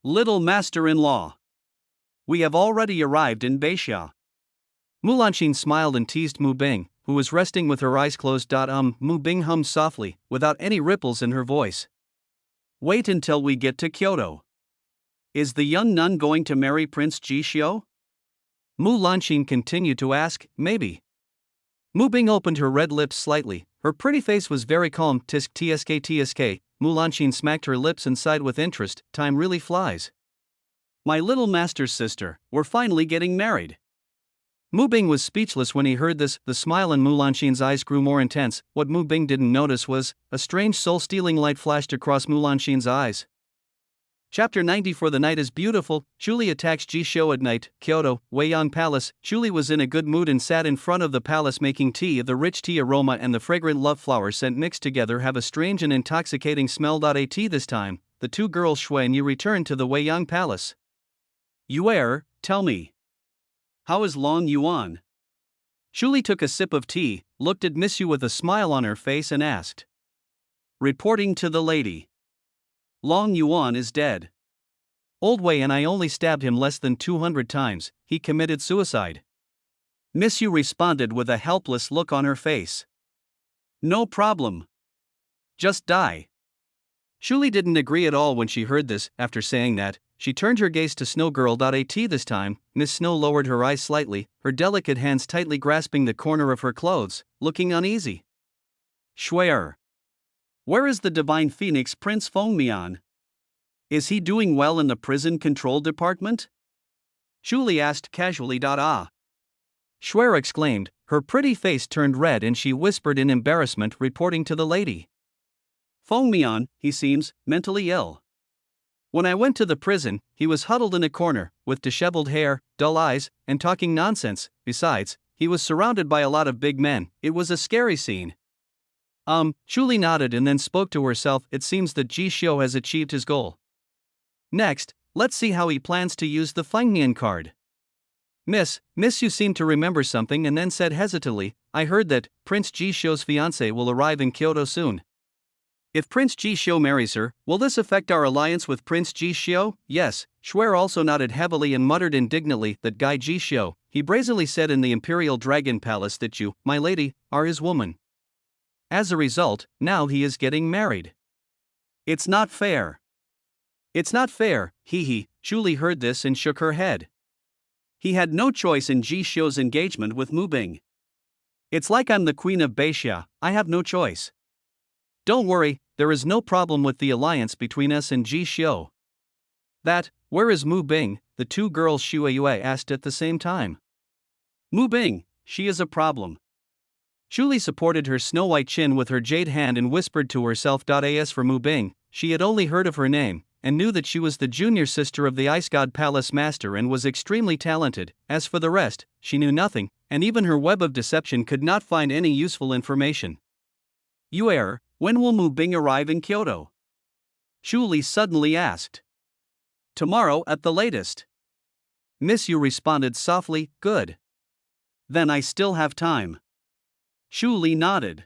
B: Little master-in-law. We have already arrived in Beixia. Mu Lanqin smiled and teased Mu Bing, who was resting with her eyes closed. Mu Bing hummed softly, without any ripples in her voice. Wait until we get to Kyoto. Is the young nun going to marry Prince Ji Xiu? Mu Lanqin continued to ask. Maybe. Mu Bing opened her red lips slightly. Her pretty face was very calm. Tsk. Mu Lanqin smacked her lips and sighed with interest. Time really flies. My little master's sister, we're finally getting married. Mu Bing was speechless when he heard this. The smile in Mu Lanqin's eyes grew more intense. What Mu Bing didn't notice was a strange soul-stealing light flashed across Mu Lanqin's eyes. Chapter 90. For the night is beautiful. Chu Li attacks Ji Xiu at night. Kyoto, Weiyang Palace. Chu Li was in a good mood and sat in front of the palace making tea. The rich tea aroma and the fragrant love flower scent mixed together have a strange and intoxicating smell. At this time, the two girls Xue and Yu returned to the Weiyang Palace. Yue, tell me. How is Long Yuan? Chu Li took a sip of tea, looked at Miss Yu with a smile on her face and asked. Reporting to the lady. Long Yuan is dead. Old Wei and I only stabbed him less than 200 times, he committed suicide. Miss Yu responded with a helpless look on her face. No problem. Just die. Chu Li didn't agree at all when she heard this. After saying that, she turned her gaze to Snow Girl. This time, Miss Snow lowered her eyes slightly, her delicate hands tightly grasping the corner of her clothes, looking uneasy. Xue. Where is the divine phoenix Prince Fengmian? Is he doing well in the prison control department? Chu Li asked casually. Xue exclaimed, her pretty face turned red and she whispered in embarrassment, reporting to the lady. Fengmian, he seems mentally ill. When I went to the prison, he was huddled in a corner, with disheveled hair, dull eyes, and talking nonsense. Besides, he was surrounded by a lot of big men. It was a scary scene. Chu Li nodded and then spoke to herself. It seems that Ji Xiu has achieved his goal. Next, let's see how he plans to use the Fengmian card. Miss Yu seemed to remember something and then said hesitantly, I heard that Prince Ji Xiu's fiancé will arrive in Kyoto soon. If Prince Ji Xiu marries her, will this affect our alliance with Prince Ji Xiu? Yes. Xue also nodded heavily and muttered indignantly, that guy Ji Xiu, he brazenly said in the Imperial Dragon Palace that you, my lady, are his woman. As a result, now he is getting married. It's not fair. It's not fair, Chu Li heard this and shook her head. He had no choice in Ji Xiu's engagement with Mu Bing. It's like I'm the queen of Beixia, I have no choice. Don't worry, there is no problem with the alliance between us and Ji Xiu. Where is Mu Bing? The two girls Xue Yue asked at the same time. Mu Bing, she is a problem. Chu Li supported her snow-white chin with her jade hand and whispered to herself. As for Mu Bing, she had only heard of her name, and knew that she was the junior sister of the Ice God Palace Master and was extremely talented. As for the rest, she knew nothing, and even her web of deception could not find any useful information. Yue, when will Mu Bing arrive in Kyoto? Chu Li suddenly asked. Tomorrow at the latest. Miss Yu responded softly, good. Then I still have time. Chu Li nodded.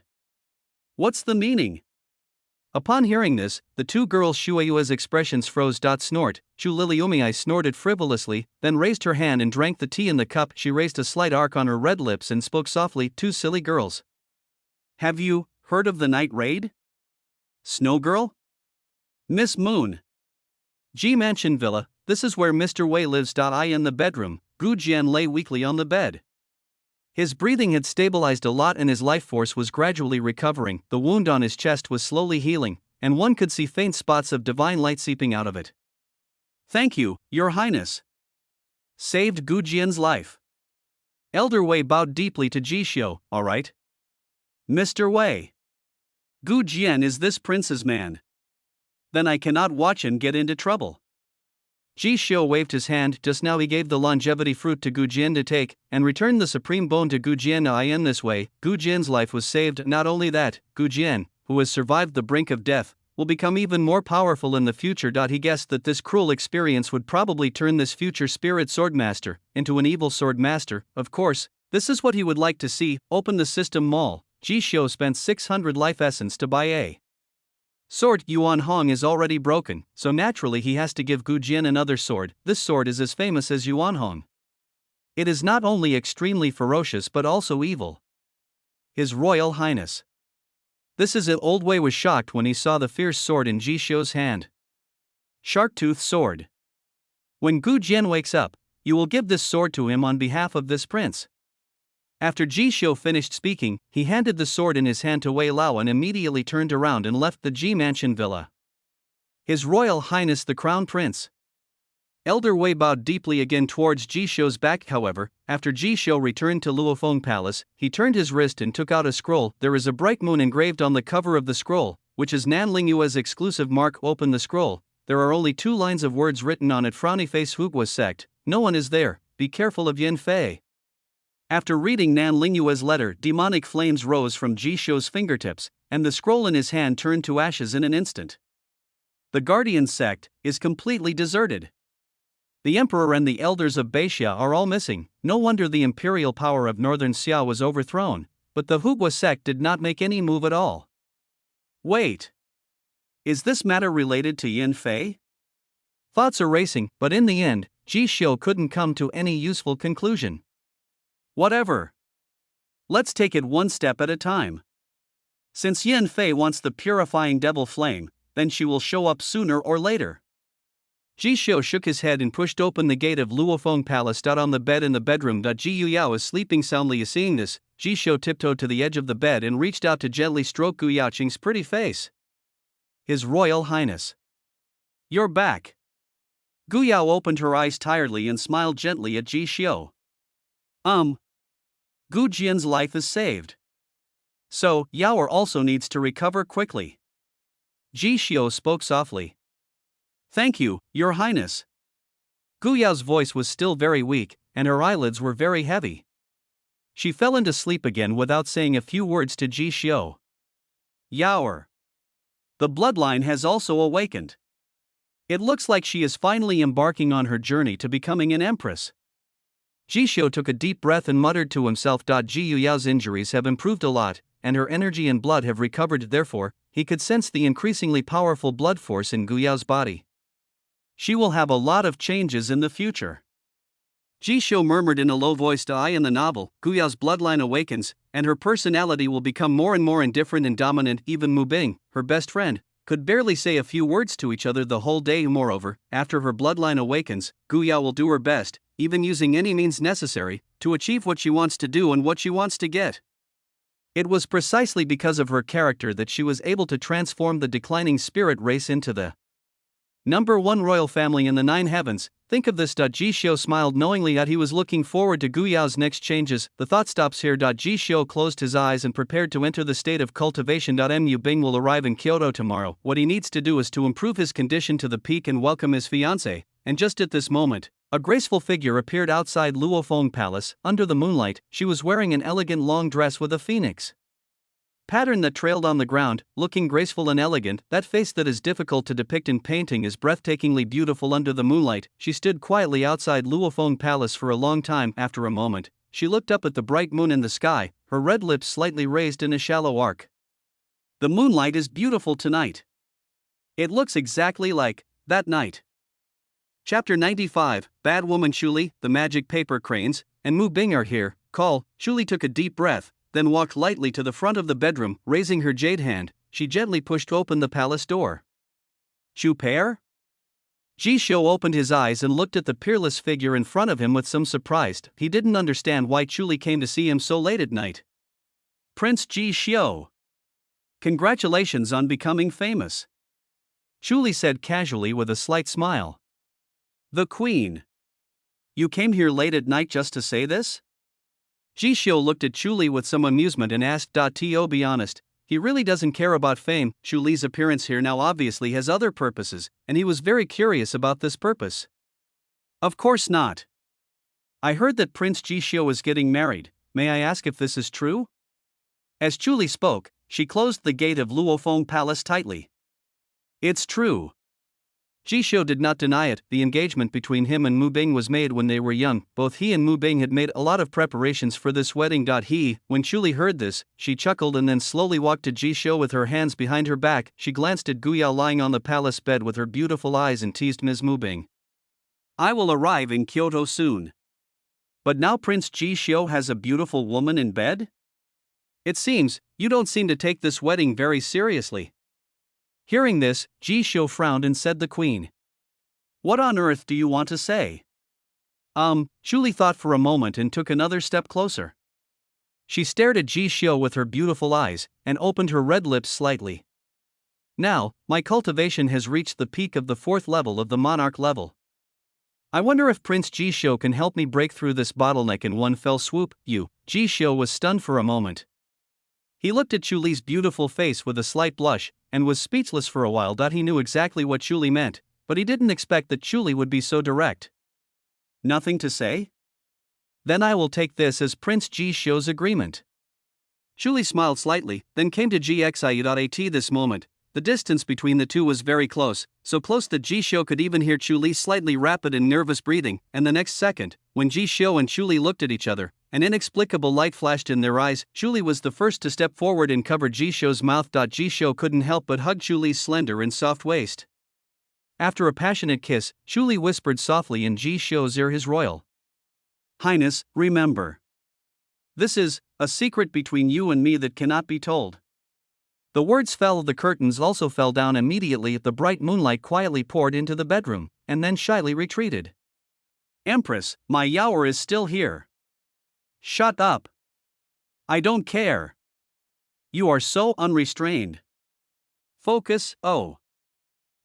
B: What's the meaning? Upon hearing this, the two girls Xue Yue's expressions froze. Snort. Chu Liliumi snorted frivolously, then raised her hand and drank the tea in the cup. She raised a slight arc on her red lips and spoke softly, two silly girls. Have you heard of the night raid? Snow Girl? Miss Moon. G Mansion Villa, this is where Mr. Wei lives. I in the bedroom. Gu Jian lay weakly on the bed.
A: His breathing had stabilized a lot and his life force was gradually recovering. The wound on his chest was slowly healing, and one could see faint spots of divine light seeping out of it.
B: Thank you, Your Highness.
A: Saved Gu Jian's life. Elder Wei bowed deeply to Ji Xiu. All right.
B: Mr. Wei. Gu Jian is this prince's man. Then I cannot watch him get into trouble.
A: Ji Xiu waved his hand. Just now he gave the longevity fruit to Gu Jian to take, and returned the supreme bone to Gu Jian. In this way, Gu Jian's life was saved. Not only that, Gu Jian, who has survived the brink of death, will become even more powerful in the future. He guessed that this cruel experience would probably turn this future spirit swordmaster into an evil swordmaster. Of course, this is what he would like to see. Open the system mall. Ji Xiu spent 600 life essence to buy a sword. Yuan Hong is already broken, so naturally he has to give Gu Jian another sword. This sword is as famous as Yuan Hong. It is not only extremely ferocious but also evil. His Royal Highness. This is it. Old Wei was shocked when he saw the fierce sword in Ji Xiu's hand. Shark-tooth sword. When Gu Jian wakes up, you will give this sword to him on behalf of this prince. After Ji Xiu finished speaking, he handed the sword in his hand to Wei Lao and immediately turned around and left the Ji Mansion villa. His Royal Highness the Crown Prince. Elder Wei bowed deeply again towards Ji Xiu's back. However, after Ji Xiu returned to Luofeng Palace, he turned his wrist and took out a scroll. There is a bright moon engraved on the cover of the scroll, which is Nan Lingyue's exclusive mark. Open the scroll. There are only 2 lines of words written on it. Frowny face. Hugua sect. No one is there. Be careful of Yin Fei. After reading Nan Lingyue's letter, demonic flames rose from Ji Xiu's fingertips, and the scroll in his hand turned to ashes in an instant. The Guardian sect is completely deserted. The emperor and the elders of Beixia are all missing. No wonder the imperial power of northern Xia was overthrown, but the Hugua sect did not make any move at all. Wait. Is this matter related to Yin Fei? Thoughts are racing, but in the end, Ji Xiu couldn't come to any useful conclusion.
B: Whatever. Let's take it one step at a time. Since Yin Fei wants the purifying devil flame, then she will show up sooner or later.
A: Ji Xiu shook his head and pushed open the gate of Luofeng Palace. On the bed in the bedroom. Ji Yuyao is sleeping soundly. Seeing this, Ji Xiu tiptoed to the edge of the bed and reached out to gently stroke Gu Yaoqing's pretty face. His Royal Highness. You're back.
B: Gu Yao opened her eyes tiredly and smiled gently at Ji Xiu. Gu Jian's life is saved.
A: So, Yaoer also needs to recover quickly. Ji Xiu spoke softly.
B: Thank you, Your Highness.
A: Gu Yao's voice was still very weak, and her eyelids were very heavy. She fell into sleep again without saying a few words to Ji Xiu.
B: Yaoer. The bloodline has also awakened. It looks like she is finally embarking on her journey to becoming an empress.
A: Ji Xiu took a deep breath and muttered to himself. Ji Yuyao's injuries have improved a lot, and her energy and blood have recovered. Therefore, he could sense the increasingly powerful blood force in Gu Yao's body.
B: She will have a lot of changes in the future. Ji Xiu murmured in a low voice. In the novel, Gu Yao's bloodline awakens, and her personality will become more and more indifferent and dominant. Even Mu Bing, her best friend, could barely say a few words to each other the whole day. Moreover, after her bloodline awakens, Gu Yao will do her best, even using any means necessary, to achieve what she wants to do and what she wants to get. It was precisely because of her character that she was able to transform the declining spirit race into the #1 royal family in the 9 heavens. Think of this. Ji Xiu smiled knowingly that he was looking forward to Gu Yao's next changes. The thought stops here. Ji Xiu closed his eyes and prepared to enter the state of cultivation. Mu Bing will arrive in Kyoto tomorrow. What he needs to do is to improve his condition to the peak and welcome his fiancée. And just at this moment, a graceful figure appeared outside Luofeng Palace. Under the moonlight, she was wearing an elegant long dress with a phoenix pattern that trailed on the ground, looking graceful and elegant. That face that is difficult to depict in painting is breathtakingly beautiful under the moonlight. She stood quietly outside Luofeng Palace for a long time. After a moment, she looked up at the bright moon in the sky, her red lips slightly raised in a shallow arc. The moonlight is beautiful tonight. It looks exactly like that night. Chapter 95, Bad Woman. Shuli, the magic paper cranes, and Mu Bing are here. Call. Shuli took a deep breath, then walked lightly to the front of the bedroom. Raising her jade hand, she gently pushed open the palace door. Chu Pair?
A: Ji Xiu opened his eyes and looked at the peerless figure in front of him with some surprise. He didn't understand why Chuli came to see him so late at night.
B: Prince Ji Xiu. Congratulations on becoming famous,
A: Chuli said casually with a slight smile.
B: The Queen. You came here late at night just to say this?
A: Ji Xiu looked at Chuli with some amusement and asked. To be honest, he really doesn't care about fame. Chuli's appearance here now obviously has other purposes, and he was very curious about this purpose.
B: Of course not. I heard that Prince Ji Xiu is getting married. May I ask if this is true?
A: As Chuli spoke, she closed the gate of Luofeng Palace tightly.
B: It's true.
A: Ji Xiu did not deny it. The engagement between him and Mu Bing was made when they were young. Both he and Mu Bing had made a lot of preparations for this wedding. When Chuli heard this, she chuckled and then slowly walked to Ji Xiu with her hands behind her back. She glanced at Guyao lying on the palace bed with her beautiful eyes and teased Ms. Mu Bing.
B: I will arrive in Kyoto soon. But now Prince Ji Xiu has a beautiful woman in bed?
A: It seems, you don't seem to take this wedding very seriously. Hearing this, Ji Xiu frowned and said the Queen.
B: What on earth do you want to say?
A: Chuli thought for a moment and took another step closer. She stared at Ji Xiu with her beautiful eyes, and opened her red lips slightly. Now, my cultivation has reached the peak of the 4th level of the monarch level. I wonder if Prince Ji Xiu can help me break through this bottleneck in one fell swoop. Ji Xiu was stunned for a moment. He looked at Chuli's beautiful face with a slight blush, and was speechless for a while. He knew exactly what Chuli meant, but he didn't expect that Chuli would be so direct.
B: Nothing to say?
A: Then I will take this as Prince Ji Xiu's agreement.
B: Chuli smiled slightly, then came to GXIU.at. This moment, the distance between the two was very close, so close that Ji Xiu could even hear Chuli's slightly rapid and nervous breathing, and the next second, when Ji Xiu and Chuli looked at each other, an inexplicable light flashed in their eyes. Chuli was the first to step forward and cover Ji Xiu's mouth. Ji Xiu couldn't help but hug Chuli's slender and soft waist. After a passionate kiss, Chuli whispered softly in Ji Xiu's ear, His Royal Highness, remember. This is a secret between you and me that cannot be told.
A: The words fell. The curtains also fell down immediately. The bright moonlight quietly poured into the bedroom, and then shyly retreated.
B: Empress, my Yaoer is still here.
A: Shut up.
B: I don't care. You are so unrestrained.
A: Focus, oh.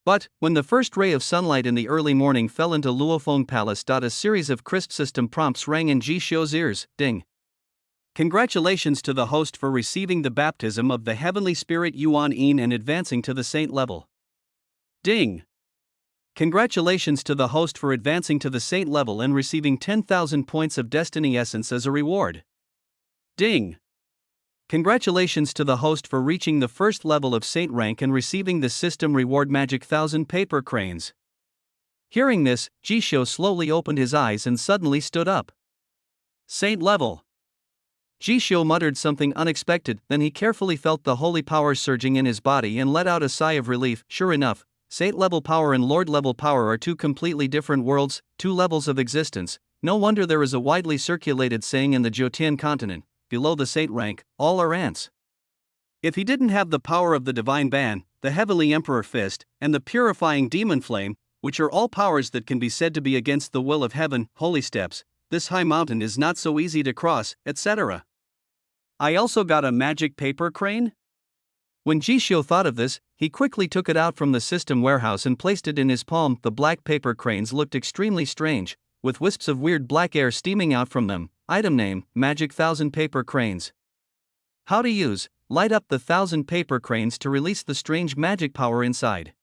A: But, when the first ray of sunlight in the early morning fell into Luofeng Palace, a series of crisp system prompts rang in Ji Xiu's ears. Ding.
B: Congratulations to the host for receiving the baptism of the heavenly spirit Yuan Yin and advancing to the saint level.
A: Ding. Congratulations to the host for advancing to the saint level and receiving 10,000 points of destiny essence as a reward.
B: Ding.
A: Congratulations to the host for reaching the first level of saint rank and receiving the system reward magic 1,000 paper cranes. Hearing this, Ji Xiu slowly opened his eyes and suddenly stood up.
B: Saint level.
A: Ji Xiu muttered something unexpected, then he carefully felt the holy power surging in his body and let out a sigh of relief. Sure enough, saint-level power and lord-level power are two completely different worlds, two levels of existence. No wonder there is a widely circulated saying in the Jotian continent, below the saint rank, all are ants.
B: If he didn't have the power of the divine ban, the heavenly emperor fist, and the purifying demon flame, which are all powers that can be said to be against the will of heaven, holy steps, this high mountain is not so easy to cross, etc. I also got a magic paper crane?
A: When Ji Xiu thought of this, he quickly took it out from the system warehouse and placed it in his palm. The black paper cranes looked extremely strange, with wisps of weird black air steaming out from them. Item name, Magic 1,000 Paper Cranes. How to use, light up the 1,000 paper cranes to release the strange magic power inside.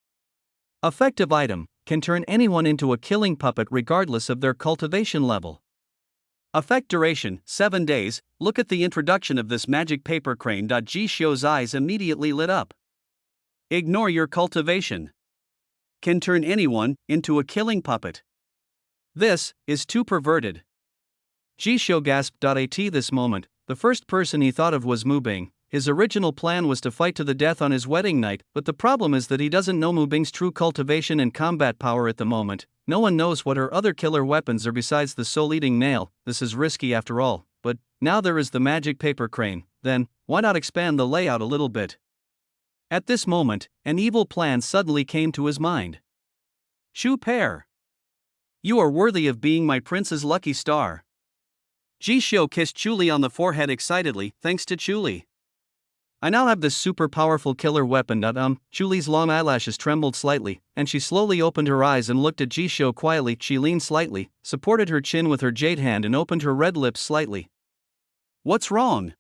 A: Effective item, can turn anyone into a killing puppet regardless of their cultivation level.
B: Effect duration, 7 days. Look at the introduction of this magic paper crane. Ji Xiu's eyes immediately lit up. Ignore your cultivation. Can turn anyone into a killing puppet.
A: This is too perverted. Ji Xiu gasped. At this moment, the first person he thought of was Mu Bing. His original plan was to fight to the death on his wedding night, but the problem is that he doesn't know Mu Bing's true cultivation and combat power at the moment. No one knows what her other killer weapons are besides the soul-eating nail. This is risky after all, but now there is the magic paper crane, then, why not expand the layout a little bit? At this moment, an evil plan suddenly came to his mind.
B: Shu pair. You are worthy of being my prince's lucky star. Ji Xiu kissed Chuli on the forehead excitedly, thanks to Chuli. I now have this super powerful killer weapon. Chuli's long eyelashes trembled slightly, and she slowly opened her eyes and looked at Ji Xiu quietly. She leaned slightly, supported her chin with her jade hand and opened her red lips slightly. What's wrong?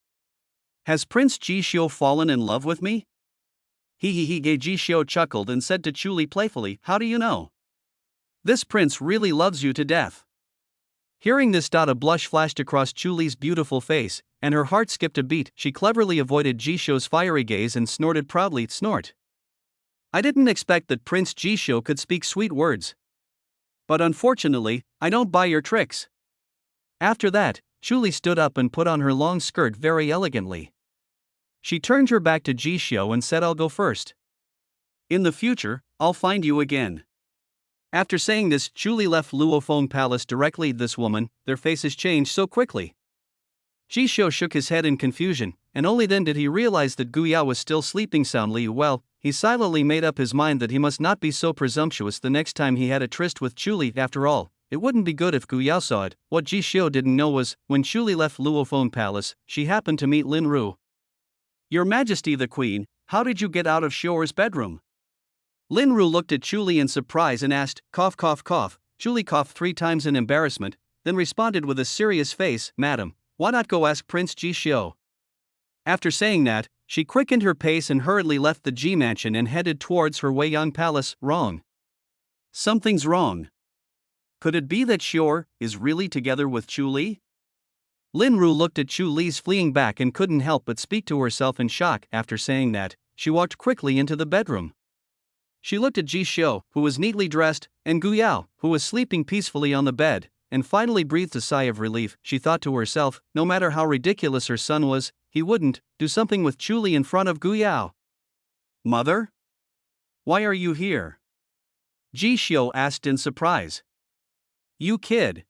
B: Has Prince Ji Xiu fallen in love with me? He. Ji Xiu chuckled and said to Chuli playfully, how do you know? This prince really loves you to death. Hearing this, a blush flashed across Chuli's beautiful face, and her heart skipped a beat. She cleverly avoided Ji Xiu's fiery gaze and snorted proudly, snort. I didn't expect that Prince Ji Xiu could speak sweet words. But unfortunately, I don't buy your tricks. After that, Chuli stood up and put on her long skirt very elegantly. She turned her back to Ji Xiu and said, I'll go first. In the future, I'll find you again. After saying this, Chuli left Luofeng Palace directly. This woman, their faces changed so quickly. Ji Xiu shook his head in confusion, and only then did he realize that Gu Yao was still sleeping soundly. Well, he silently made up his mind that he must not be so presumptuous the next time he had a tryst with Chuli. After all, it wouldn't be good if Gu Yao saw it. What Ji Xiu didn't know was, when Chuli left Luofeng Palace, she happened to meet Lin Ru. Your Majesty the Queen, how did you get out of Xiuer's bedroom? Lin Ru looked at Chuli in surprise and asked, cough cough cough. Chuli coughed 3 times in embarrassment, then responded with a serious face, Madam, why not go ask Prince Ji Xiu? After saying that, she quickened her pace and hurriedly left the Ji mansion and headed towards her Weiyang Palace. Wrong. Something's wrong. Could it be that Xiuer is really together with Chuli? Lin Ru looked at Chuli's fleeing back and couldn't help but speak to herself in shock. After saying that, she walked quickly into the bedroom. She looked at Ji Xiu, who was neatly dressed, and Gu Yao, who was sleeping peacefully on the bed, and finally breathed a sigh of relief. She thought to herself, no matter how ridiculous her son was, he wouldn't do something with Chuli in front of Gu Yao. Mother? Why are you here? Ji Xiu asked in surprise. You kid.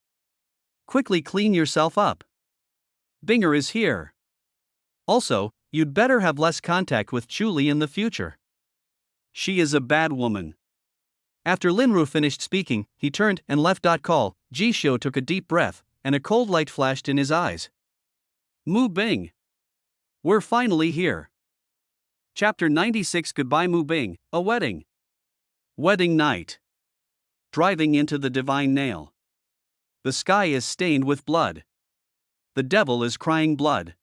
B: Quickly clean yourself up. Binger is here. Also, you'd better have less contact with Chuli in the future. She is a bad woman. After Lin Ru finished speaking, he turned and left. Call. Ji Xiu took a deep breath, and a cold light flashed in his eyes. Mu Bing. We're finally here. Chapter 96. Goodbye Mu Bing, a wedding. Wedding night. Driving into the divine nail. The sky is stained with blood. The devil is crying blood.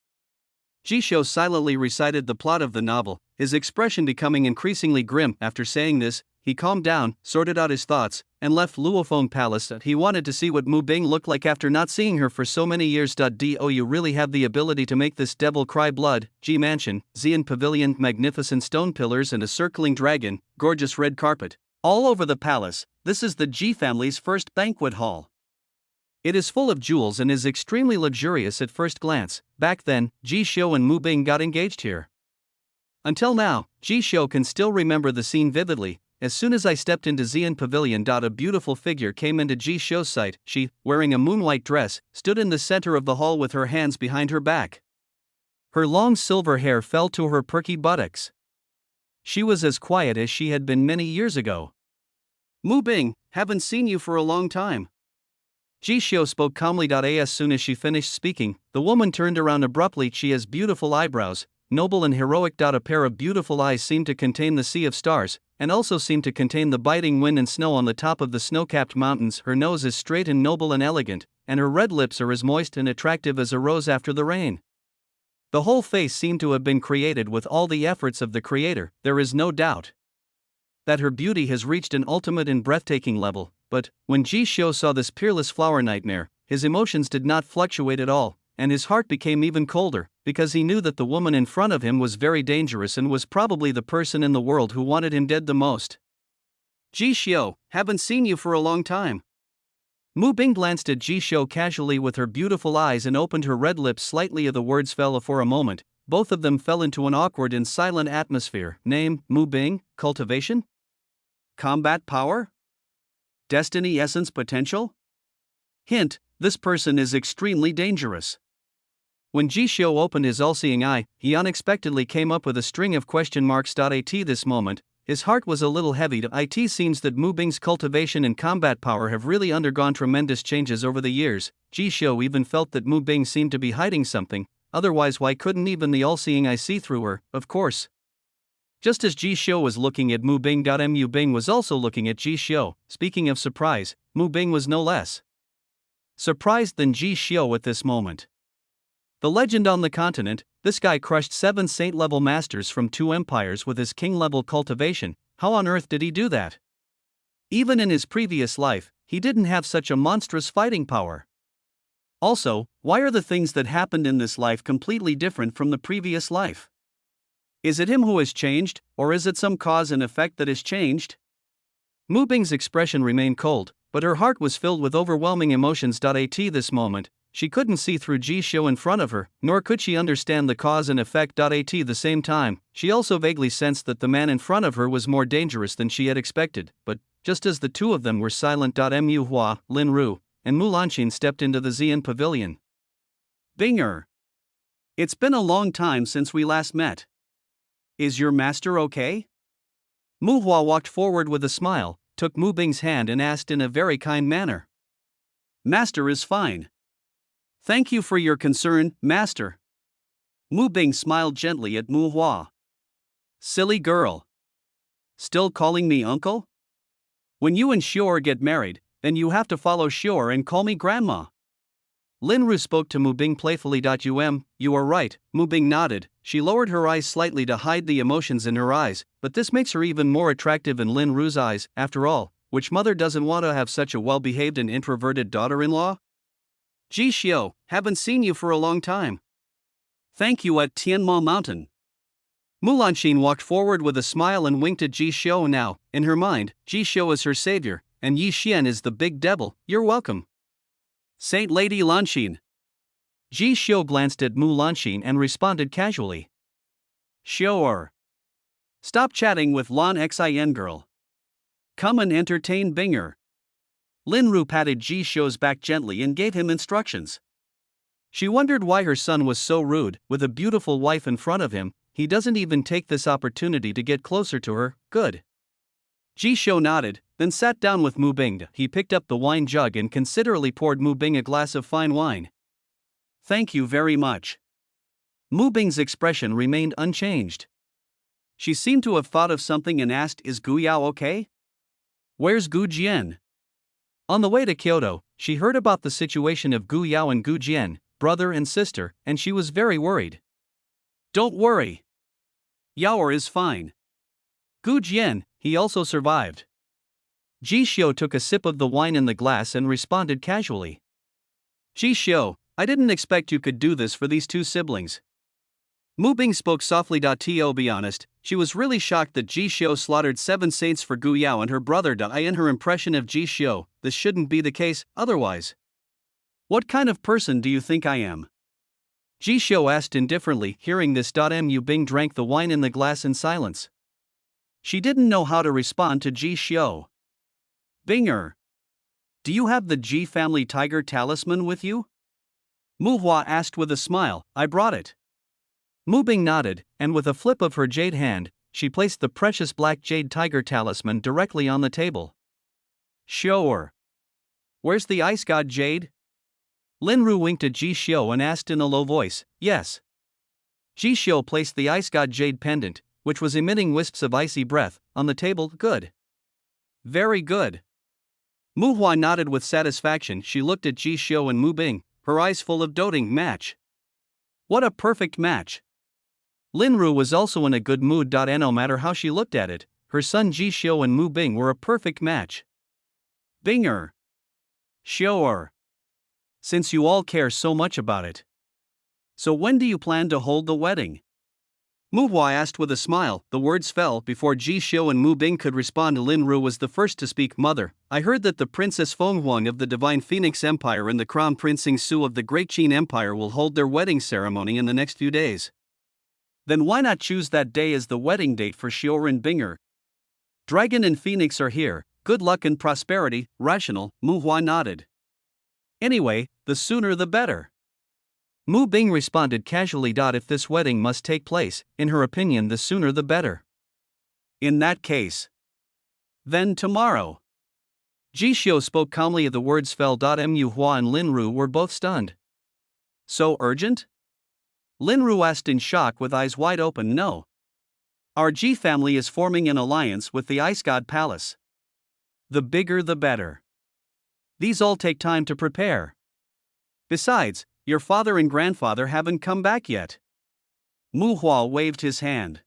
B: Ji Xiu silently recited the plot of the novel, his expression becoming increasingly grim. After saying this, he calmed down, sorted out his thoughts, and left Luofeng Palace. He wanted to see what Mu Bing looked like after not seeing her for so many years. You really have the ability to make this devil cry blood. Ji Mansion, Xian Pavilion, magnificent stone pillars and a circling dragon, gorgeous red carpet. All over the palace, this is the Ji family's first banquet hall. It is full of jewels and is extremely luxurious at first glance. Back then, Ji Xiu and Mu Bing got engaged here. Until now, Ji Xiu can still remember the scene vividly. As soon as I stepped into Xian Pavilion, a beautiful figure came into Ji Xiu's sight. She, wearing a moon-white dress, stood in the center of the hall with her hands behind her back. Her long silver hair fell to her perky buttocks. She was as quiet as she had been many years ago. Mu Bing, haven't seen you for a long time. Ji Xiu spoke calmly. As soon as she finished speaking, the woman turned around abruptly. She has beautiful eyebrows, noble and heroic. A pair of beautiful eyes seem to contain the sea of stars, and also seem to contain the biting wind and snow on the top of the snow-capped mountains. Her nose is straight and noble and elegant, and her red lips are as moist and attractive as a rose after the rain. The whole face seemed to have been created with all the efforts of the creator. There is no doubt that her beauty has reached an ultimate and breathtaking level. But, when Ji Xiu saw this peerless flower nightmare, his emotions did not fluctuate at all, and his heart became even colder, because he knew that the woman in front of him was very dangerous and was probably the person in the world who wanted him dead the most. Ji Xiu, haven't seen you for a long time. Mu Bing glanced at Ji Xiu casually with her beautiful eyes and opened her red lips slightly. The words fell for a moment. Both of them fell into an awkward and silent atmosphere. Name, Mu Bing, cultivation? Combat power? Destiny essence potential? Hint, this person is extremely dangerous. When Ji Xiu opened his all-seeing eye, he unexpectedly came up with a string of question marks. At this moment,
A: his heart was a little heavy. It seems that Mu Bing's cultivation and combat power have really undergone tremendous changes over the years. Ji Xiu even felt that Mu Bing seemed to be hiding something, otherwise why couldn't even the all-seeing eye see through her, of course. Just as Ji Xiu was looking at Mu Bing. Mu Bing was also looking at Ji Xiu. Speaking of surprise, Mu Bing was no less surprised than Ji Xiu at this moment. The legend on the continent, this guy crushed 7 saint-level masters from 2 empires with his king-level cultivation. How on earth did he do that? Even in his previous life, he didn't have such a monstrous fighting power. Also, why are the things that happened in this life completely different from the previous life? Is it him who has changed, or is it some cause and effect that has changed? Mu Bing's expression remained cold, but her heart was filled with overwhelming emotions. At this moment, she couldn't see through Ji Xiu in front of her, nor could she understand the cause and effect. At the same time, she also vaguely sensed that the man in front of her was more dangerous than she had expected. But just as the two of them were silent, Mu Hua, Lin Ru, and Mu Lanqin stepped into the Xian pavilion.
B: Binger. It's been a long time since we last met. Is your master okay?
A: Mu Hua walked forward with a smile, took Mu Bing's hand and asked in a very kind manner.
B: Master is fine. Thank you for your concern, Master. Mu Bing smiled gently at Mu Hua. Silly girl. Still calling me uncle? When you and Xior get married, then you have to follow Xior and call me grandma.
A: Lin Ru spoke to Mu Bing playfully. You are right, Mu Bing nodded. She lowered her eyes slightly to hide the emotions in her eyes, but this makes her even more attractive in Lin Ru's eyes. After all, which mother doesn't want to have such a well-behaved and introverted daughter-in-law?
B: Ji Xiu, haven't seen you for a long time. Thank you at Tianma Mountain.
A: Mu Lanqin walked forward with a smile and winked at Ji Xiu. Now, in her mind, Ji Xiu is her savior, and Yi Xian is the big devil. You're welcome.
B: Saint Lady Lanqin.
A: Ji Xiu glanced at Mu Lanqin and responded casually.
B: Xior. Stop chatting with Lan Xin girl. Come and entertain Binger.
A: Lin Ru patted Ji Xiu's back gently and gave him instructions. She wondered why her son was so rude. With a beautiful wife in front of him, he doesn't even take this opportunity to get closer to her. Good. Ji Xiu nodded, then sat down with Mu Bing. He picked up the wine jug and considerately poured Mu Bing a glass of fine wine.
B: Thank you very much.
A: Mu Bing's expression remained unchanged.
B: She seemed to have thought of something and asked, Is Gu Yao okay?
A: Where's Gu Jian? On the way to Kyoto, she heard about the situation of Gu Yao and Gu Jian, brother and sister, and she was very worried.
B: Don't worry. Yaoer is fine.
A: Gu Jian, he also survived. Ji Xiu took a sip of the wine in the glass and responded casually.
B: Ji Xiu, I didn't expect you could do this for these two siblings.
A: Mu Bing spoke softly. To be honest, she was really shocked that Ji Xiu slaughtered 7 saints for Gu Yao and her brother. In her impression of Ji Xiu, this shouldn't be the case, otherwise.
B: What kind of person do you think I am?
A: Ji Xiu asked indifferently. Hearing this, Mu Bing drank the wine in the glass in silence. She didn't know how to respond to Ji Xiu.
B: Binger. Do you have the Ji family tiger talisman with you?
A: Mu Hua asked with a smile. I brought it. Mu Bing nodded, and with a flip of her jade hand, she placed the precious black jade tiger talisman directly on the table.
B: Xior. Where's the ice god jade?
A: Lin Ru winked at Ji Xiu and asked in a low voice. Yes. Ji Xiu placed the ice god jade pendant, which was emitting wisps of icy breath, on the table. Good.
B: Very good.
A: Mu Hua nodded with satisfaction. She looked at Ji Xiu and Mu Bing, her eyes full of doting. Match. What a perfect match. Lin Ru was also in a good mood. No matter how she looked at it, her son Ji Xiu and Mu Bing were a perfect match.
B: Binger. Xior.
A: Since you all care so much about it.
B: So when do you plan to hold the wedding?
A: Mu Hua asked with a smile. The words fell before Ji Xiu and Mu Bing could respond. Lin Ru was the first to speak. Mother, I heard that the Princess Feng Huang of the Divine Phoenix Empire and the Crown Prince Xing Su of the Great Qin Empire will hold their wedding ceremony in the next few days.
B: Then why not choose that day as the wedding date for Xior and Binger?
A: Dragon and Phoenix are here. Good luck and prosperity. Rational. Mu Hua nodded.
B: Anyway, the sooner the better.
A: Mu Bing responded casually. If this wedding must take place, in her opinion, the sooner the better.
B: In that case. Then tomorrow.
A: Ji Xiu spoke calmly. The words fell. Mu Hua and Lin Ru were both stunned.
B: So urgent? Lin Ru asked in shock with eyes wide open. No. Our Ji family is forming an alliance with the Ice God Palace. The bigger the better. These all take time to prepare. Besides, your father and grandfather haven't come back yet. Mu Hua waved his hand.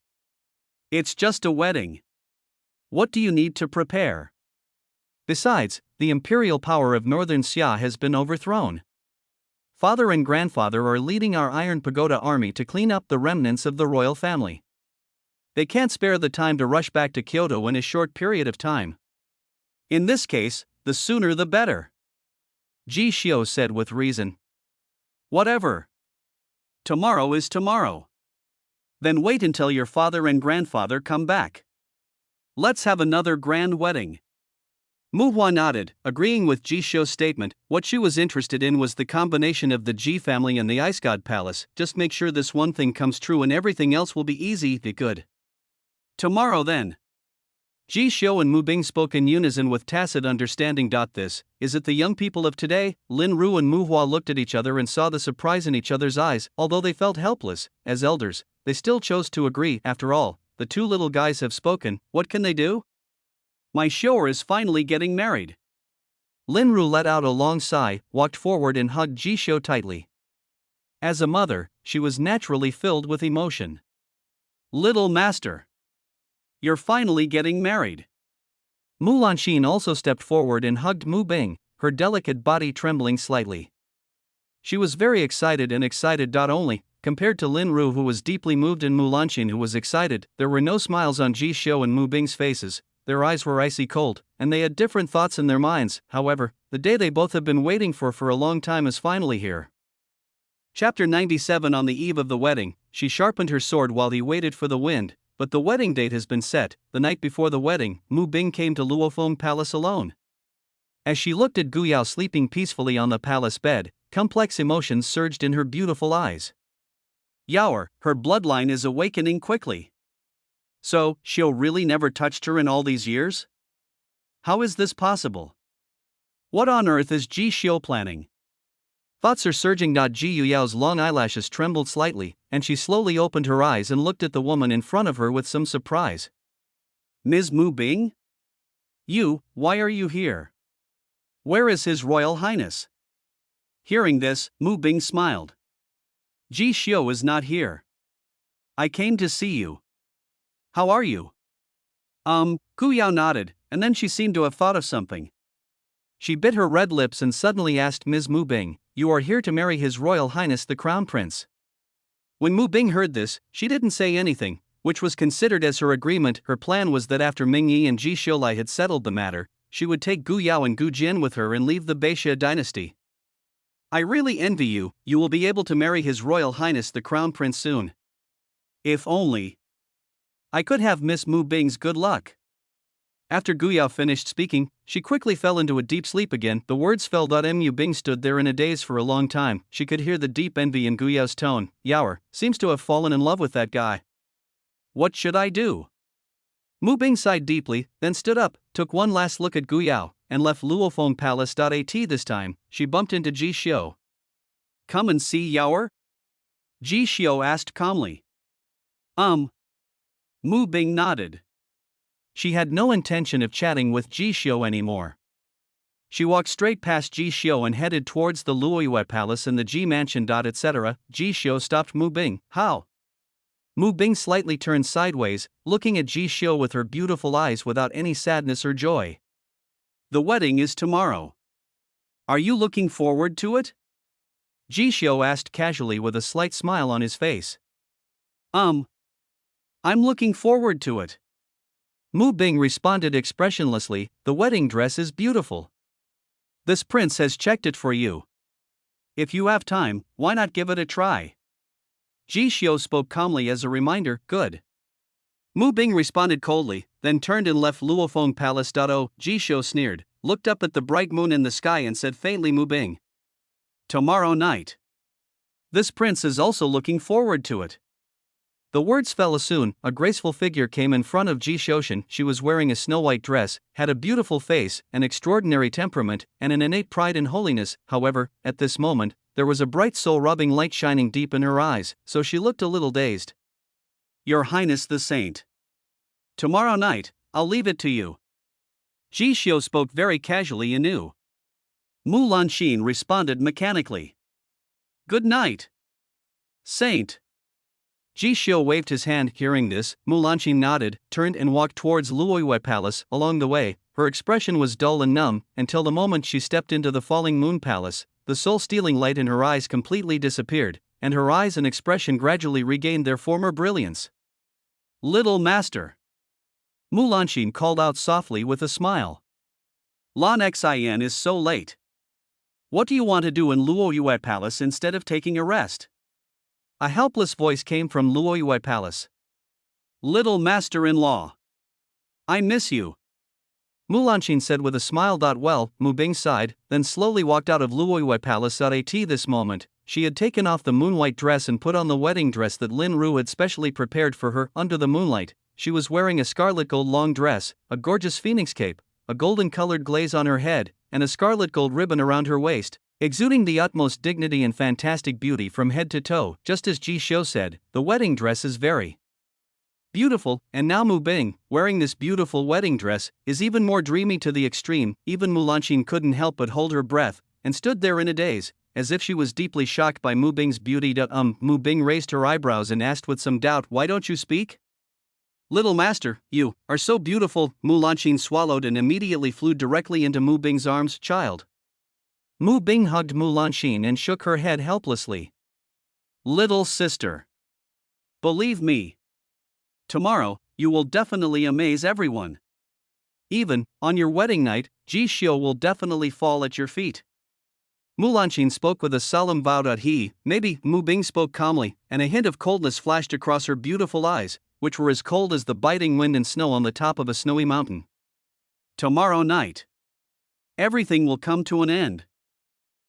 B: It's just a wedding. What do you need to prepare?
A: Besides, the imperial power of Northern Xia has been overthrown. Father and grandfather are leading our Iron Pagoda army to clean up the remnants of the royal family. They can't spare the time to rush back to Kyoto in a short period of time.
B: In this case, the sooner the better.
A: Ji Xiu said with reason.
B: Whatever. Tomorrow is tomorrow. Then wait until your father and grandfather come back. Let's have another grand wedding.
A: Mu Hua nodded, agreeing with Ji Xiu's statement. What she was interested in was the combination of the Ji family and the Ice God Palace. Just make sure this one thing comes true and everything else will be easy. Good.
B: Tomorrow then.
A: Ji Xiu and Mu Bing spoke in unison with tacit understanding. This, is it the young people of today? Lin Ru and Mu Hua looked at each other and saw the surprise in each other's eyes. Although they felt helpless, as elders, they still chose to agree. After all, the two little guys have spoken. What can they do?
B: My Xiu'er is finally getting married.
A: Lin Ru let out a long sigh, walked forward and hugged Ji Xiu tightly. As a mother, she was naturally filled with emotion.
B: Little master. You're finally getting married.
A: Mu Lanxin also stepped forward and hugged Mu Bing, her delicate body trembling slightly. She was very excited and excited. Only, compared to Lin Ru, who was deeply moved, and Mu Lanxin, who was excited, there were no smiles on Ji Xiu and Mu Bing's faces. Their eyes were icy cold, and they had different thoughts in their minds. However, the day they both have been waiting for a long time is finally here.
B: Chapter 97. On the eve of the wedding, she sharpened her sword while he waited for the wind, but the wedding date has been set. The night before the wedding, Mu Bing came to Luofeng Palace alone.
A: As she looked at Gu Yao sleeping peacefully on the palace bed, complex emotions surged in her beautiful eyes.
B: Yaoer, her bloodline is awakening quickly. So, Xiu really never touched her in all these years? How is this possible? What on earth is Ji Xiu planning?
A: Thoughts are surging. Ji Yuyao's long eyelashes trembled slightly, and she slowly opened her eyes and looked at the woman in front of her with some surprise.
B: Ms. Mu Bing? Why are you here? Where is His Royal Highness? Hearing this, Mu Bing smiled. Ji Xiu is not here. I came to see you. How are you? Gu Yao nodded, and then she seemed to have thought of something.
A: She bit her red lips and suddenly asked Ms. Mu Bing, "You are here to marry His Royal Highness the Crown Prince?" When Mu Bing heard this, she didn't say anything, which was considered as her agreement. Her plan was that after Ming Yi and Ji Xiulai had settled the matter, she would take Gu Yao and Gu Jin with her and leave the Beixia dynasty.
B: I really envy you. You will be able to marry His Royal Highness the Crown Prince soon. If only I could have Miss Mu Bing's good luck.
A: After Gu Yao finished speaking, she quickly fell into a deep sleep again. The words fell. Mu Bing stood there in a daze for a long time. She could hear the deep envy in Gu Yao's tone. Yaoer seems to have fallen in love with that guy.
B: What should I do?
A: Mu Bing sighed deeply, then stood up, took one last look at Gu Yao, and left Luofeng Palace. This time, she bumped into Ji Xiu.
B: Come and see Yaoer? Ji Xiu asked calmly. Mu Bing nodded.
A: She had no intention of chatting with Ji Xiu anymore. She walked straight past Ji Xiu and headed towards the Luoyue Palace and the Ji Mansion. Etc. Ji Xiu stopped Mu Bing. How? Mu Bing slightly turned sideways, looking at Ji Xiu with her beautiful eyes without any sadness or joy.
B: The wedding is tomorrow. Are you looking forward to it?
A: Ji Xiu asked casually with a slight smile on his face.
B: I'm looking forward to it.
A: Mu Bing responded expressionlessly, the wedding dress is beautiful.
B: This prince has checked it for you. If you have time, why not give it a try?
A: Ji Xiu spoke calmly as a reminder, good.
B: Mu Bing responded coldly, then turned and left Luofeng Palace.
A: Ji Xiu sneered, looked up at the bright moon in the sky and said faintly, Mu Bing.
B: Tomorrow night.
A: This prince is also looking forward to it. The words fell soon. A graceful figure came in front of Ji Xiushan. She was wearing a snow-white dress, had a beautiful face, an extraordinary temperament, and an innate pride in holiness. However, at this moment, there was a bright soul-rubbing light shining deep in her eyes, so she looked a little dazed.
B: Your Highness the Saint. Tomorrow night, I'll leave it to you. Ji Xiu spoke very casually anew. Mu Lanxin responded mechanically. Good night, Saint.
A: Ji Xiu waved his hand. Hearing this, Mu Lanxin nodded, turned and walked towards Luoyue Palace. Along the way, her expression was dull and numb, until the moment she stepped into the Falling Moon Palace, the soul-stealing light in her eyes completely disappeared, and her eyes and expression gradually regained their former brilliance.
B: Little master,
A: Mu Lanxin called out softly with a smile.
B: Lan Xin is so late. What do you want to do in Luoyue Palace instead of taking a rest?
A: A helpless voice came from Luoyue Palace.
B: Little master-in-law, I miss you,
A: Mu Lanxin said with a smile. Well, Mu Bing sighed, then slowly walked out of Luoyue Palace. At this moment, she had taken off the moonwhite dress and put on the wedding dress that Lin Ru had specially prepared for her. Under the moonlight, she was wearing a scarlet gold long dress, a gorgeous phoenix cape, a golden-colored glaze on her head, and a scarlet gold ribbon around her waist, exuding the utmost dignity and fantastic beauty from head to toe. Just as Ji Xiu said, the wedding dress is very beautiful, and now Mu Bing, wearing this beautiful wedding dress, is even more dreamy to the extreme. Even Mu Lanxin couldn't help but hold her breath, and stood there in a daze, as if she was deeply shocked by Mu Bing's beauty. Mu Bing raised her eyebrows and asked with some doubt, why don't you speak?
B: Little master, you are so beautiful. Mu Lanxin swallowed and immediately flew directly into Mu Bing's arms. Child.
A: Mu Bing hugged Mu Lanxin and shook her head helplessly.
B: Little sister, believe me, tomorrow, you will definitely amaze everyone.
A: Even, on your wedding night, Ji Xiu will definitely fall at your feet. Mu Lanxin spoke with a solemn vow. Maybe, Mu Bing spoke calmly, and a hint of coldness flashed across her beautiful eyes, which were as cold as the biting wind and snow on the top of a snowy mountain.
B: Tomorrow night, everything will come to an end.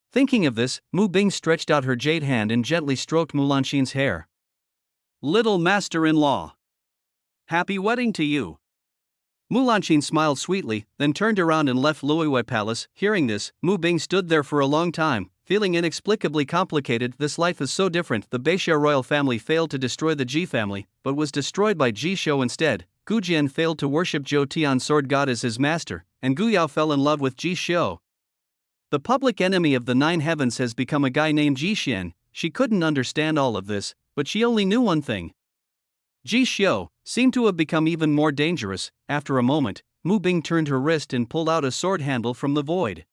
A: Thinking of this, Mu Bing stretched out her jade hand and gently stroked Mu Lanxin's hair.
B: Little master-in-law, happy wedding to you.
A: Mu Lanxin smiled sweetly, then turned around and left Luoyue Palace. Hearing this, Mu Bing stood there for a long time, feeling inexplicably complicated. This life is so different. The Beixia royal family failed to destroy the Ji family, but was destroyed by Ji Xiu instead. Gu Jian failed to worship Zhou Tian sword god as his master, and Gu Yao fell in love with Ji Xiu. The public enemy of the 9 heavens has become a guy named Ji Xian. She couldn't understand all of this, but she only knew one thing. Ji Xiu seemed to have become even more dangerous. After a moment, Mu Bing turned her wrist and pulled out a sword handle from the void.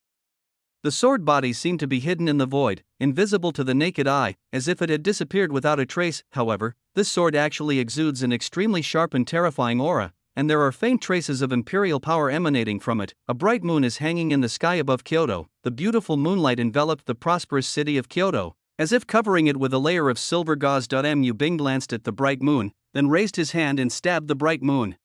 A: The sword body seemed to be hidden in the void, invisible to the naked eye, as if it had disappeared without a trace. However, this sword actually exudes an extremely sharp and terrifying aura, and there are faint traces of imperial power emanating from it. A bright moon is hanging in the sky above Kyoto. The beautiful moonlight enveloped the prosperous city of Kyoto, as if covering it with a layer of silver gauze. Mu Bing glanced at the bright moon, then raised his hand and stabbed the bright moon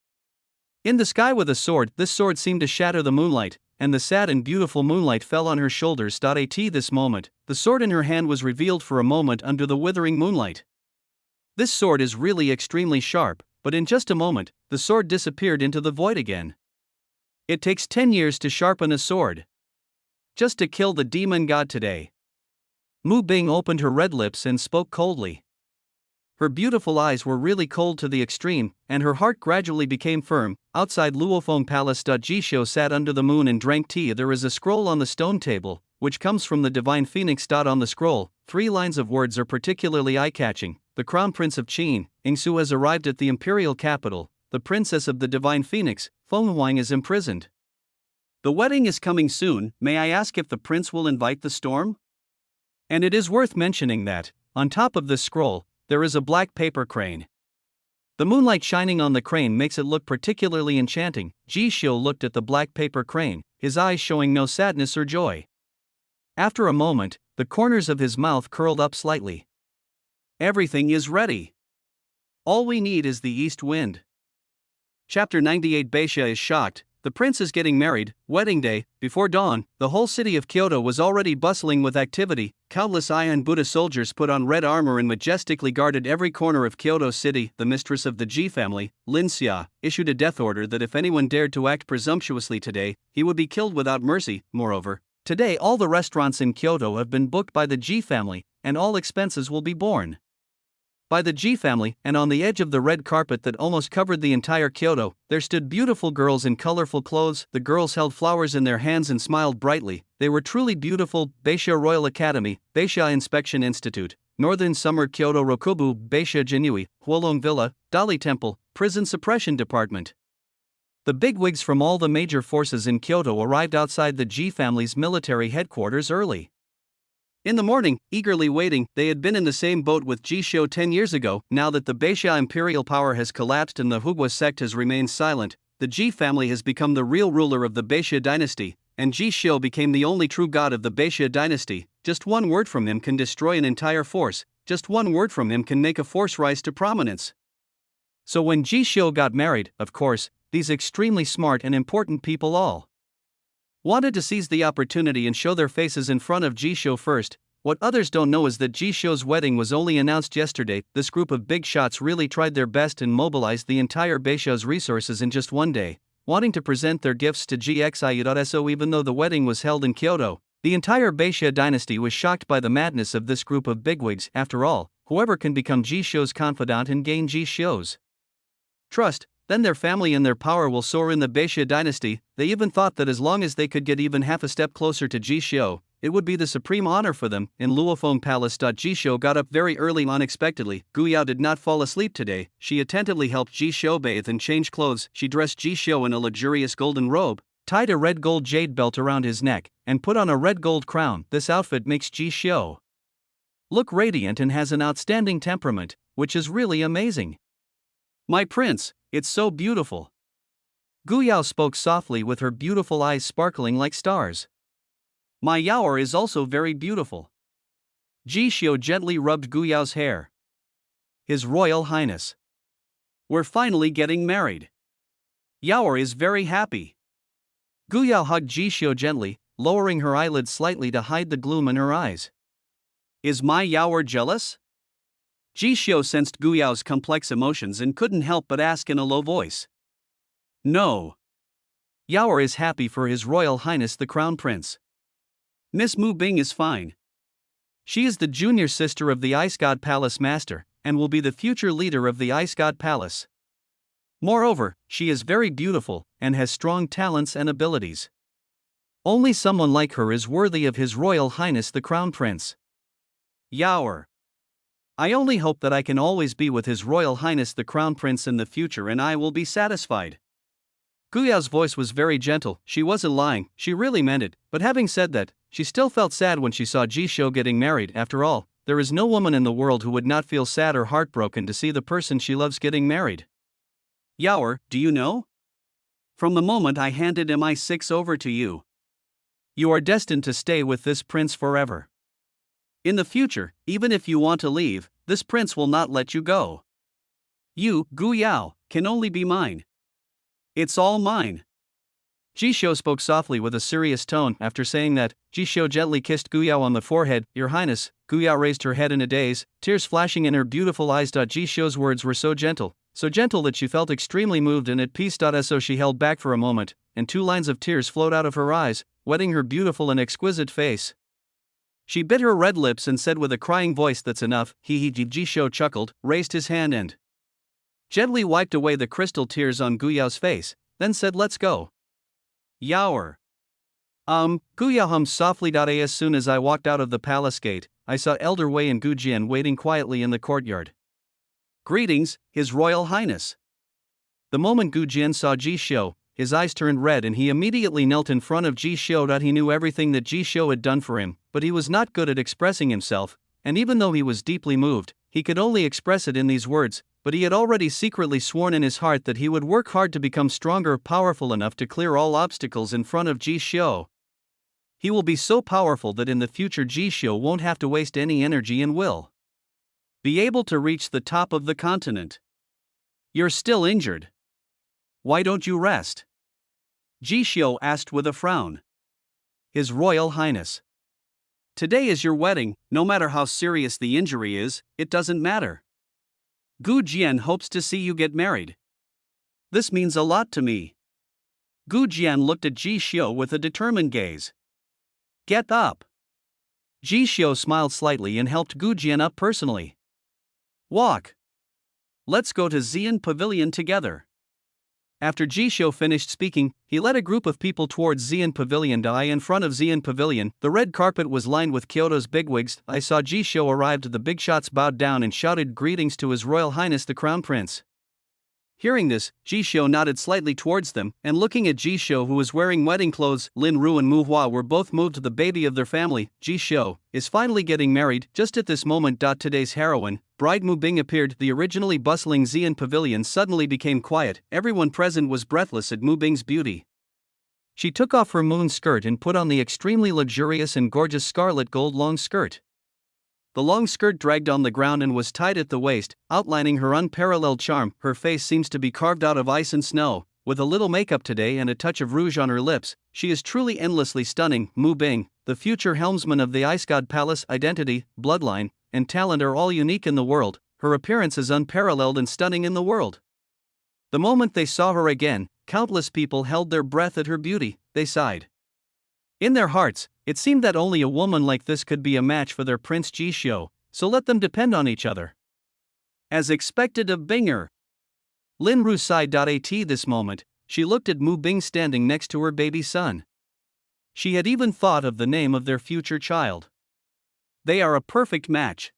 A: in the sky with a sword. This sword seemed to shatter the moonlight, and the sad and beautiful moonlight fell on her shoulders. At this moment, the sword in her hand was revealed for a moment under the withering moonlight. This sword is really extremely sharp, but in just a moment, the sword disappeared into the void again. It takes 10 years to sharpen a sword. Just to kill the demon god today. Mu Bing opened her red lips and spoke coldly. Her beautiful eyes were really cold to the extreme, and her heart gradually became firm. Outside Luophone Palace. Ji Xiu sat under the moon and drank tea. There is a scroll on the stone table, which comes from the divine phoenix. On the scroll, 3 lines of words are particularly eye-catching. The Crown Prince of Qin, Yingsu, has arrived at the imperial capital. The princess of the divine phoenix, Feng Huang, is imprisoned.
B: The wedding is coming soon. May I ask if the prince will invite the storm?
A: And it is worth mentioning that, on top of this scroll, there is a black paper crane. The moonlight shining on the crane makes it look particularly enchanting. Ji Xiu looked at the black paper crane, his eyes showing no sadness or joy. After a moment, the corners of his mouth curled up slightly.
B: Everything is ready. All we need is the east wind.
A: Chapter 98. Beixia is shocked. The prince is getting married, wedding day. Before dawn, the whole city of Kyoto was already bustling with activity. Countless Aion Buddha soldiers put on red armor and majestically guarded every corner of Kyoto city. The mistress of the Ji family, Lin Xia, issued a death order that if anyone dared to act presumptuously today, he would be killed without mercy. Moreover, today all the restaurants in Kyoto have been booked by the Ji family, and all expenses will be borne by the Ji family. And on the edge of the red carpet that almost covered the entire Kyoto, there stood beautiful girls in colorful clothes. The girls held flowers in their hands and smiled brightly. They were truly beautiful. Beisha Royal Academy, Beisha Inspection Institute, Northern Summer Kyoto Rokubu, Beisha Jinui, Huolong Villa, Dali Temple, Prison Suppression Department. The bigwigs from all the major forces in Kyoto arrived outside the Ji family's military headquarters early in the morning, eagerly waiting. They had been in the same boat with Ji Shou 10 years ago. Now that the Beisha imperial power has collapsed and the Hugua sect has remained silent, the Ji family has become the real ruler of the Beisha dynasty, and Ji Shou became the only true god of the Beisha dynasty. Just one word from him can destroy an entire force, just one word from him can make a force rise to prominence. So when Ji Shou got married, of course, these extremely smart and important people all wanted to seize the opportunity and show their faces in front of Ji Shou first. What others don't know is that Ji Shou's wedding was only announced yesterday. This group of big shots really tried their best and mobilized the entire Beisha's resources in just one day, wanting to present their gifts to GXIU.SO. Even though the wedding was held in Kyoto, the entire Beisha dynasty was shocked by the madness of this group of bigwigs. After all, whoever can become Ji Shou's confidant and gain Ji Shou's trust, then their family and their power will soar in the Beisha dynasty. They even thought that as long as they could get even half a step closer to Ji Shou, it would be the supreme honor for them. In Luofeng Palace, Ji Shou got up very early unexpectedly. Gu Yao did not fall asleep today. She attentively helped Ji Shou bathe and change clothes. She dressed Ji Shou in a luxurious golden robe, tied a red gold jade belt around his neck, and put on a red gold crown. This outfit makes Ji Shou look radiant and has an outstanding temperament, which is really amazing. "My prince, it's so beautiful." Gu Yao spoke softly with her beautiful eyes sparkling like stars. "My Yaoer is also very beautiful." Ji Shou gently rubbed Gu Yao's hair. "His Royal Highness, we're finally getting married. Yaoer is very happy." Gu Yao hugged Ji Shou gently, lowering her eyelids slightly to hide the gloom in her eyes. "Is my Yaoer jealous?" Ji Shou sensed Gu Yao's complex emotions and couldn't help but ask in a low voice. "No. Yaoer is happy for His Royal Highness the Crown Prince. Miss Mu Bing is fine. She is the junior sister of the Ice God Palace Master, and will be the future leader of the Ice God Palace. Moreover, she is very beautiful, and has strong talents and abilities. Only someone like her is worthy of His Royal Highness the Crown Prince. Yaoer. I only hope that I can always be with His Royal Highness the Crown Prince in the future, and I will be satisfied." Gu Yao's voice was very gentle. She wasn't lying, she really meant it. But having said that, she still felt sad when she saw Ji Shou getting married. After all, there is no woman in the world who would not feel sad or heartbroken to see the person she loves getting married. "Yaoer, do you know? From the moment I handed MI6 over to you, you are destined to stay with this prince forever. In the future, even if you want to leave, this prince will not let you go. You, Gu Yao, can only be mine. It's all mine." Ji Shou spoke softly with a serious tone. After saying that, Ji Shou gently kissed Gu Yao on the forehead. "Your Highness." Gu Yao raised her head in a daze, tears flashing in her beautiful eyes. Ji Shou's words were so gentle that she felt extremely moved and at peace. So she held back for a moment, and 2 lines of tears flowed out of her eyes, wetting her beautiful and exquisite face. She bit her red lips and said with a crying voice, "That's enough." Ji Shou chuckled, raised his hand and gently wiped away the crystal tears on Gu Yao's face, then said, "Let's go." "Yaoer." Gu Yao hummed softly. As soon as I walked out of the palace gate, I saw Elder Wei and Gu Jian waiting quietly in the courtyard. "Greetings, His Royal Highness." The moment Gu Jian saw Ji Shou, his eyes turned red and he immediately knelt in front of Ji Shou. He knew everything that Ji Shou had done for him, but he was not good at expressing himself, and even though he was deeply moved, he could only express it in these words. But he had already secretly sworn in his heart that he would work hard to become stronger, powerful enough to clear all obstacles in front of Ji Shou. He will be so powerful that in the future Ji Shou won't have to waste any energy and will be able to reach the top of the continent. "You're still injured. Why don't you rest?"
B: Ji Xiu asked with a frown. His Royal Highness. Today is your wedding, no matter how serious the injury is, it doesn't matter. Gu Jian hopes to see you get married. This means a lot to me. Gu Jian looked at Ji Xiu with a determined gaze. Get up. Ji Xiu smiled slightly and helped Gu Jian up personally. Walk. Let's go to Xian Pavilion together. After Ji Xiu finished speaking, he led a group of people towards Xian Pavilion. In front of Xian Pavilion, the red carpet was lined with Kyoto's bigwigs. I saw Ji Xiu arrived. The big shots bowed down and shouted greetings to His Royal Highness the Crown Prince. Hearing this, Ji Xiu nodded slightly towards them, and looking at Ji Xiu, who was wearing wedding clothes, Lin Ru and Mu Hua were both moved. The baby of their family, Ji Xiu, is finally getting married. Just at this moment, today's heroine, bride Mu Bing, appeared. The originally bustling Xian Pavilion suddenly became quiet. Everyone present was breathless at Mu Bing's beauty. She took off her moon skirt and put on the extremely luxurious and gorgeous scarlet gold long skirt. The long skirt dragged on the ground and was tied at the waist, outlining her unparalleled charm. Her face seems to be carved out of ice and snow. With a little makeup today and a touch of rouge on her lips, she is truly endlessly stunning. Mu Bing, the future helmsman of the Ice God Palace, identity, bloodline, and talent are all unique in the world. Her appearance is unparalleled and stunning in the world. The moment they saw her again, countless people held their breath at her beauty. They sighed. In their hearts, it seemed that only a woman like this could be a match for their Prince Ji Xiu, so let them depend on each other. As expected of Binger. Lin Ru sighed. At this moment, she looked at Mu Bing standing next to her baby son. She had even thought of the name of their future child. They are a perfect match.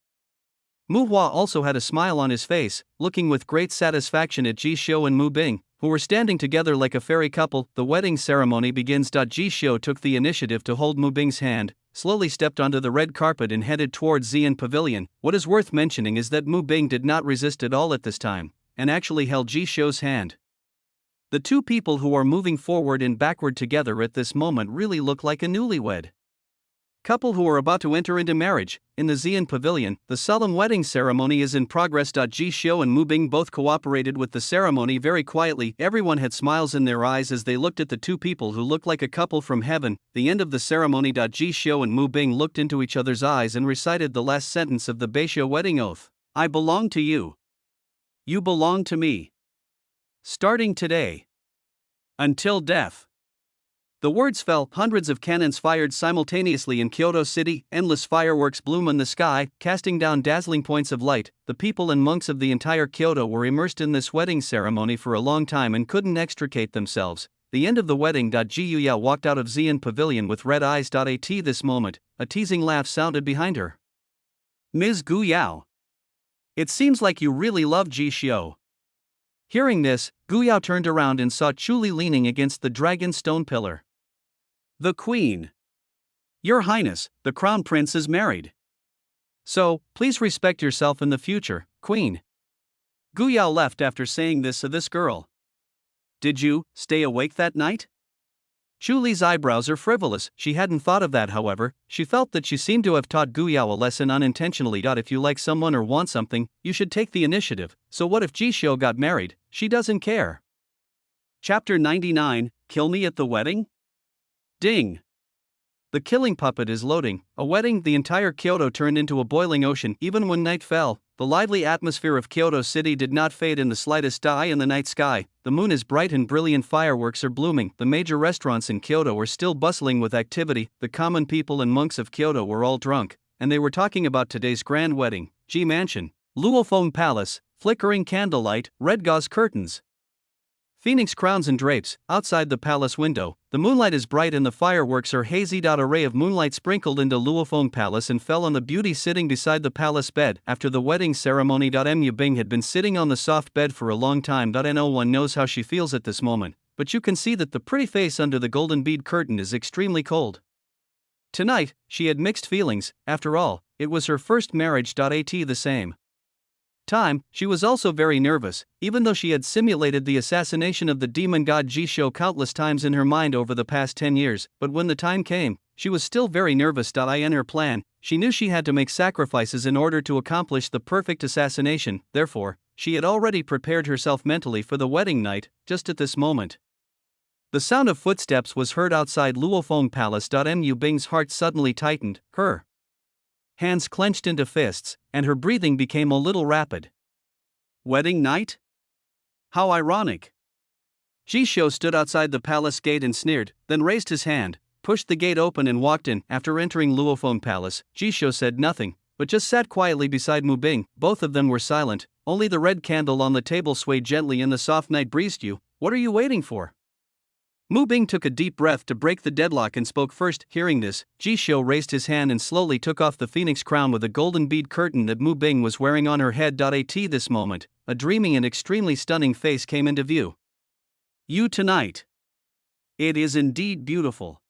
B: Mu Hua also had a smile on his face, looking with great satisfaction at Ji Xiu and Mu Bing, who were standing together like a fairy couple. The wedding ceremony begins. Ji Xiu took the initiative to hold Mu Bing's hand, slowly stepped onto the red carpet and headed towards Xian Pavilion. What is worth mentioning is that Mu Bing did not resist at all at this time, and actually held Ji Xiu's hand. The two people who are moving forward and backward together at this moment really look like a newlywed couple who are about to enter into marriage. In the Xian Pavilion, the solemn wedding ceremony is in progress. Ji Xiu and Mu Bing both cooperated with the ceremony very quietly. Everyone had smiles in their eyes as they looked at the two people who looked like a couple from heaven. The end of the ceremony. Ji Xiu and Mu Bing looked into each other's eyes and recited the last sentence of the Beishou wedding oath. I belong to you. You belong to me. Starting today. Until death. The words fell. Hundreds of cannons fired simultaneously in Kyoto City. Endless fireworks bloom in the sky, casting down dazzling points of light. The people and monks of the entire Kyoto were immersed in this wedding ceremony for a long time and couldn't extricate themselves. The end of the wedding. Ji Yuyao walked out of Xian Pavilion with red eyes. At this moment, a teasing laugh sounded behind her. Ms. Gu Yao. It seems like you really love Ji Xiu. Hearing this, Gu Yao turned around and saw Chuli leaning against the dragon stone pillar. The Queen. Your Highness, the Crown Prince is married. So, please respect yourself in the future, Queen. Gu Yao left after saying this to this girl. Did you stay awake that night? Chuli's eyebrows are frivolous. She hadn't thought of that. However, she felt that she seemed to have taught Gu Yao a lesson unintentionally. If you like someone or want something, you should take the initiative. So what if Ji Xiu got married? She doesn't care. Chapter 99, Kill Me at the Wedding? Ding. The killing puppet is loading. A wedding. The entire Kyoto turned into a boiling ocean. Even when night fell, the lively atmosphere of Kyoto City did not fade in the slightest. In the night sky, the moon is bright and brilliant. Fireworks are blooming. The major restaurants in Kyoto were still bustling with activity. The common people and monks of Kyoto were all drunk, and they were talking about today's grand wedding. Ji Mansion, Luofeng Palace, flickering candlelight, red gauze curtains, Phoenix crowns and drapes. Outside the palace window, the moonlight is bright and the fireworks are hazy. A ray of moonlight sprinkled into Luofeng Palace and fell on the beauty sitting beside the palace bed. After the wedding ceremony, Mu Bing had been sitting on the soft bed for a long time. No one knows how she feels at this moment, but you can see that the pretty face under the golden bead curtain is extremely cold. Tonight, she had mixed feelings. After all, it was her first marriage. At the same time, she was also very nervous, even though she had simulated the assassination of the demon god Ji Xiu countless times in her mind over the past 10 years, but when the time came, she was still very nervous. In her plan, she knew she had to make sacrifices in order to accomplish the perfect assassination. Therefore, she had already prepared herself mentally for the wedding night. Just at this moment,
A: The sound of footsteps was heard outside Luofeng Palace. Mu Bing's heart suddenly tightened, her hands clenched into fists, and her breathing became a little rapid.
B: Wedding night? How ironic.
A: Ji Xiu stood outside the palace gate and sneered, then raised his hand, pushed the gate open and walked in. After entering Luofeng Palace, Ji Xiu said nothing, but just sat quietly beside Mu Bing. Both of them were silent, only the red candle on the table swayed gently in the soft night breeze. What are you waiting for? Mu Bing took a deep breath to break the deadlock and spoke first. Hearing this, Ji Xiu raised his hand and slowly took off the phoenix crown with a golden bead curtain that Mu Bing was wearing on her head. At this moment, a dreamy and extremely stunning face came into view.
B: You tonight. It is indeed beautiful.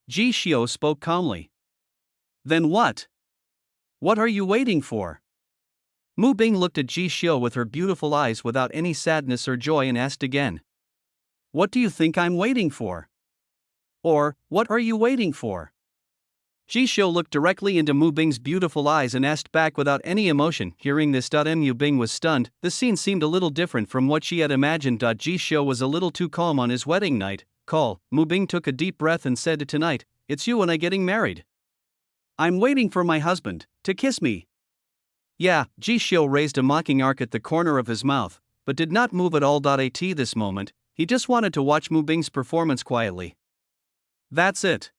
A: Ji Xiu spoke calmly.
B: Then what? What are you waiting for?
A: Mu Bing looked at Ji Xiu with her beautiful eyes without any sadness or joy and asked again.
B: What do you think I'm waiting for? Or, what are you waiting for?
A: Ji Xiu looked directly into Mu Bing's beautiful eyes and asked back without any emotion. Hearing this, Mu Bing was stunned. The scene seemed a little different from what she had imagined. Ji Xiu was a little too calm on his wedding night. Mu Bing took a deep breath and said, tonight, it's you and I getting married.
B: I'm waiting for my husband to kiss me.
A: Yeah, Ji Xiu raised a mocking arc at the corner of his mouth, but did not move at all. At this moment, he just wanted to watch Mu Bing's performance quietly.
B: That's it.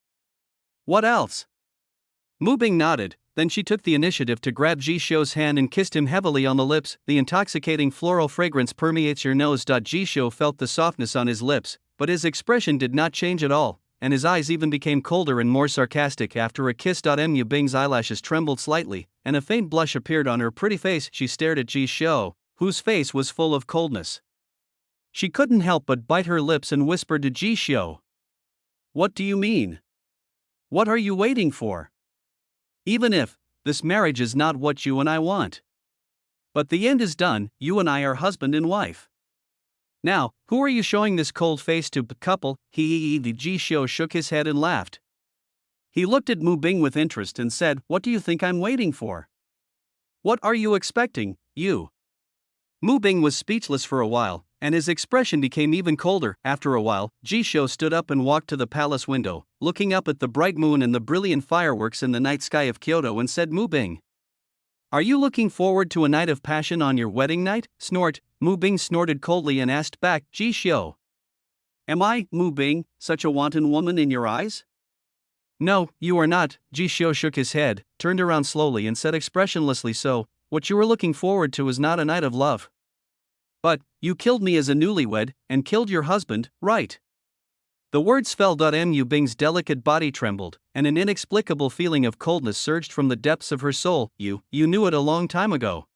B: What else?
A: Mu Bing nodded, then she took the initiative to grab Ji Xiu's hand and kissed him heavily on the lips. The intoxicating floral fragrance permeates your nose. Ji Xiu felt the softness on his lips, but his expression did not change at all, and his eyes even became colder and more sarcastic after a kiss. Mu Bing's eyelashes trembled slightly, and a faint blush appeared on her pretty face. She stared at Ji Xiu, whose face was full of coldness. She couldn't help but bite her lips and whispered to Ji Xiu.
B: What do you mean? What are you waiting for?
A: Even if this marriage is not what you and I want.
B: But the end is done, you and I are husband and wife.
A: Now, who are you showing this cold face to? Couple? The Ji Xiu shook his head and laughed.
B: He looked at Mu Bing with interest and said, what do you think I'm waiting for? What are you expecting, you?
A: Mu Bing was speechless for a while, and his expression became even colder. After a while, Ji Xiu stood up and walked to the palace window, looking up at the bright moon and the brilliant fireworks in the night sky of Kyoto and said, Mu Bing, are you looking forward to a night of passion on your wedding night? Snort. Mu Bing snorted coldly and asked back, Ji Xiu,
B: am I, Mu Bing, such a wanton woman in your eyes?
A: No, you are not. Ji Xiu shook his head, turned around slowly and said expressionlessly, so, what you were looking forward to is not a night of love.
B: But, you killed me as a newlywed, and killed your husband, right?
A: The words fell. Mu Bing's delicate body trembled, and an inexplicable feeling of coldness surged from the depths of her soul. You knew it a long time ago.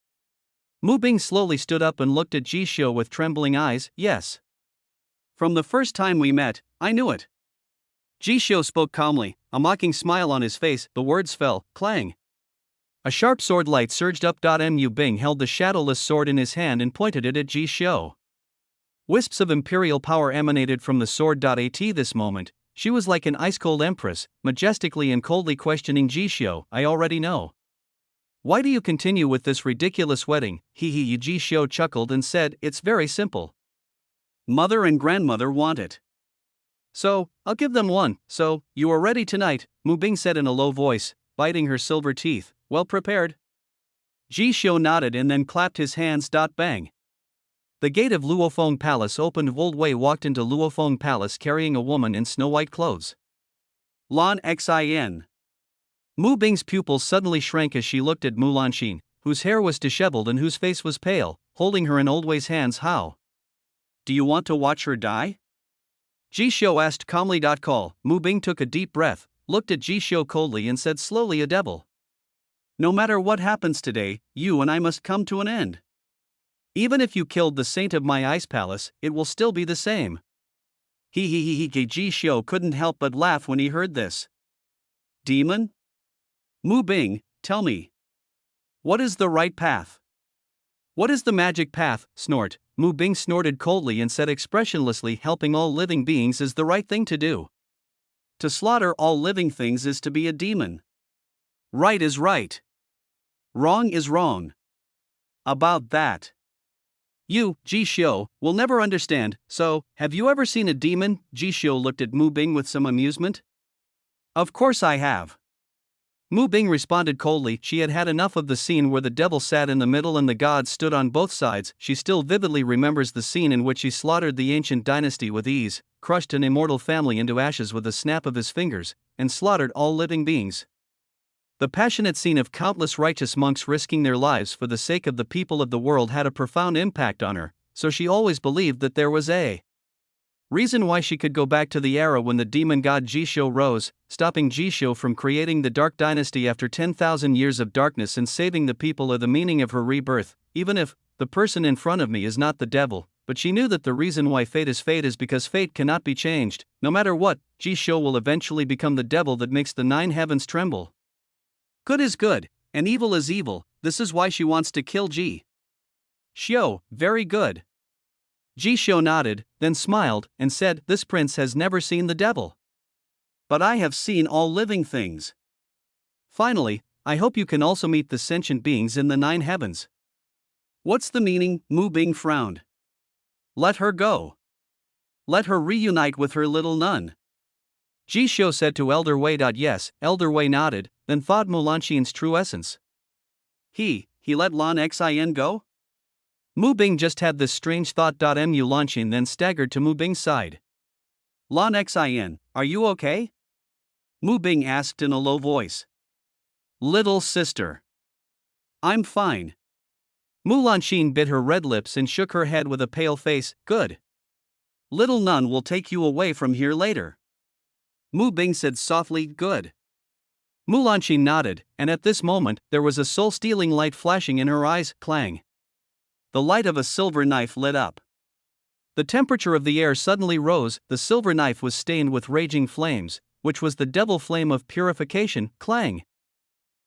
A: Mu Bing slowly stood up and looked at Ji Xiu with trembling eyes. Yes.
B: From the first time we met, I knew it.
A: Ji Xiu spoke calmly, a mocking smile on his face. The words fell, clang. A sharp sword light surged up. Mu Bing held the shadowless sword in his hand and pointed it at Ji Xiu. Wisps of imperial power emanated from the sword. At this moment, she was like an ice-cold empress, majestically and coldly questioning Ji Xiu. I already know. Why do you continue with this ridiculous wedding? Ji Xiu chuckled and said, it's very simple.
B: Mother and grandmother want it.
A: So, I'll give them one. So, you are ready tonight, Mu Bing said in a low voice, biting her silver teeth. Well prepared? Ji Xiu nodded and then clapped his hands. Bang. The gate of Luofeng Palace opened. Old Wei walked into Luofeng Palace carrying a woman in snow-white clothes.
B: Lan Xin.
A: Mu Bing's pupils suddenly shrank as she looked at Mu Lanxin, whose hair was disheveled and whose face was pale, holding her in Old Wei's hands. How?
B: Do you want to watch her die?
A: Ji Xiu asked calmly. Mu Bing took a deep breath, looked at Ji Xiu coldly and said slowly, a devil.
B: No matter what happens today, you and I must come to an end.
A: Even if you killed the saint of my ice palace, it will still be the same.
B: Ji Xiu couldn't help but laugh when he heard this. Demon? Mu Bing, tell me. What is the right path?
A: What is the magic path? Snort. Mu Bing snorted coldly and said expressionlessly, helping all living beings is the right thing to do.
B: To slaughter all living things is to be a demon. Right is right. Wrong is wrong. About that. You, Ji Xiu, will never understand, so, have you ever seen a demon? Ji Xiu looked at Mu Bing with some amusement. Of course I have. Mu Bing responded coldly. She had had enough of the scene where the devil sat in the middle and the gods stood on both sides. She still vividly remembers the scene in which he slaughtered the ancient dynasty with ease, crushed an immortal family into ashes with a snap of his fingers, and slaughtered all living beings. The passionate scene of countless righteous monks risking their lives for the sake of the people of the world had a profound impact on her, so she always believed that there was a reason why she could go back to the era when the demon god Jisho rose, stopping Jisho from creating the Dark Dynasty after 10,000 years of darkness and saving the people of the meaning of her rebirth, even if the person in front of me is not the devil. But she knew that the reason why fate is because fate cannot be changed. No matter what, Jisho will eventually become the devil that makes the 9 heavens tremble. Good is good, and evil is evil. This is why she wants to kill Ji Xiu. Very good. Ji Xiu nodded, then smiled, and said, This prince has never seen the devil. But I have seen all living things. Finally, I hope you can also meet the sentient beings in the 9 heavens. What's the meaning? Mu Bing frowned. Let her go. Let her reunite with her little nun. Ji Xiu said to Elder Wei. Yes, Elder Wei nodded, then thought Mu Lanxin's true essence. He let Lan Xin go? Mu Bing just had this strange thought. Mu Lanxin then staggered to Mu Bing's side. Lan Xin, are you okay? Mu Bing asked in a low voice. Little sister. I'm fine. Mu Lanxin bit her red lips and shook her head with a pale face. Good. Little nun will take you away from here later. Mu Bing said softly. Good. Mu Lanxin nodded, and at this moment, there was a soul-stealing light flashing in her eyes. Clang. The light of a silver knife lit up. The temperature of the air suddenly rose. The silver knife was stained with raging flames, which was the devil flame of purification. Clang.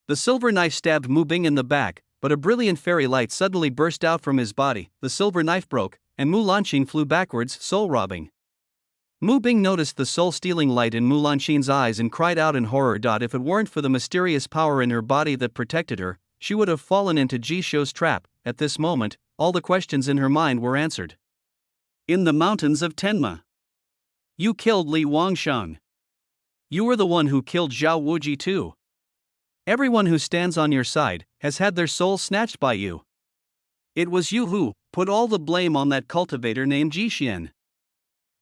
B: The silver knife stabbed Mu Bing in the back, but a brilliant fairy light suddenly burst out from his body. The silver knife broke, and Mu Lanxin flew backwards, soul-robbing. Mu Bing noticed the soul-stealing light in Mu Lanxin's eyes and cried out in horror. If it weren't for the mysterious power in her body that protected her, she would have fallen into Ji Xiu's trap. At this moment, all the questions in her mind were answered. In the mountains of Tenma. You killed Li Wangsheng. You were the one who killed Zhao Wuji too. Everyone who stands on your side has had their soul snatched by you. It was you who put all the blame on that cultivator named Ji Xian.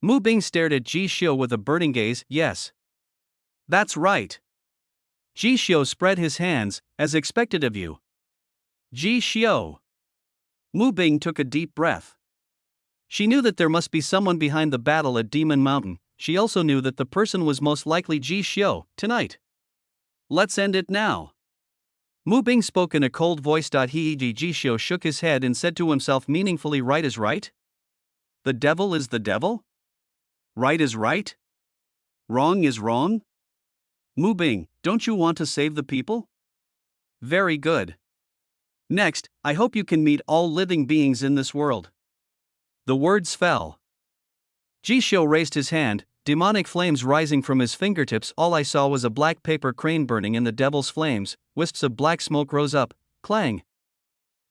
B: Mu Bing stared at Ji Xiu with a burning gaze. Yes. That's right. Ji Xiu spread his hands, as expected of you. Ji Xiu. Mu Bing took a deep breath. She knew that there must be someone behind the battle at Demon Mountain. She also knew that the person was most likely Ji Xiu. Tonight. Let's end it now. Mu Bing spoke in a cold voice. Ji Xiu shook his head and said to himself meaningfully, Right is right? The devil is the devil? Right is right? Wrong is wrong? Mu Bing, don't you want to save the people? Very good. Next, I hope you can meet all living beings in this world. The words fell. Ji Xiu raised his hand, demonic flames rising from his fingertips. All I saw was a black paper crane burning in the devil's flames. Wisps of black smoke rose up. Clang.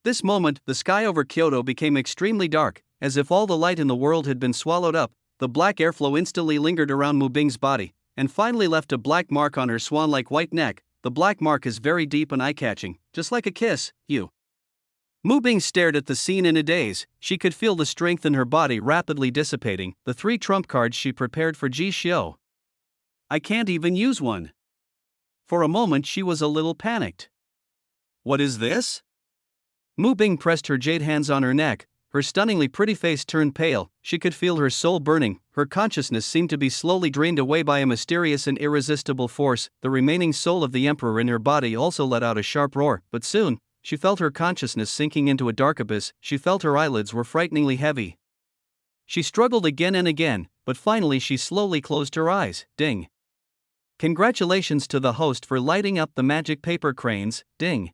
B: This moment, the sky over Kyoto became extremely dark, as if all the light in the world had been swallowed up. The black airflow instantly lingered around Mu Bing's body, and finally left a black mark on her swan-like white neck. The black mark is very deep and eye-catching, just like a kiss. You. Mu Bing stared at the scene in a daze. She could feel the strength in her body rapidly dissipating. The 3 trump cards she prepared for Ji Xiu. I can't even use one. For a moment she was a little panicked. What is this? Mu Bing pressed her jade hands on her neck. Her stunningly pretty face turned pale. She could feel her soul burning. Her consciousness seemed to be slowly drained away by a mysterious and irresistible force. The remaining soul of the emperor in her body also let out a sharp roar, but soon, she felt her consciousness sinking into a dark abyss. She felt her eyelids were frighteningly heavy. She struggled again and again, but finally she slowly closed her eyes. Ding. Congratulations to the host for lighting up the magic paper cranes. Ding.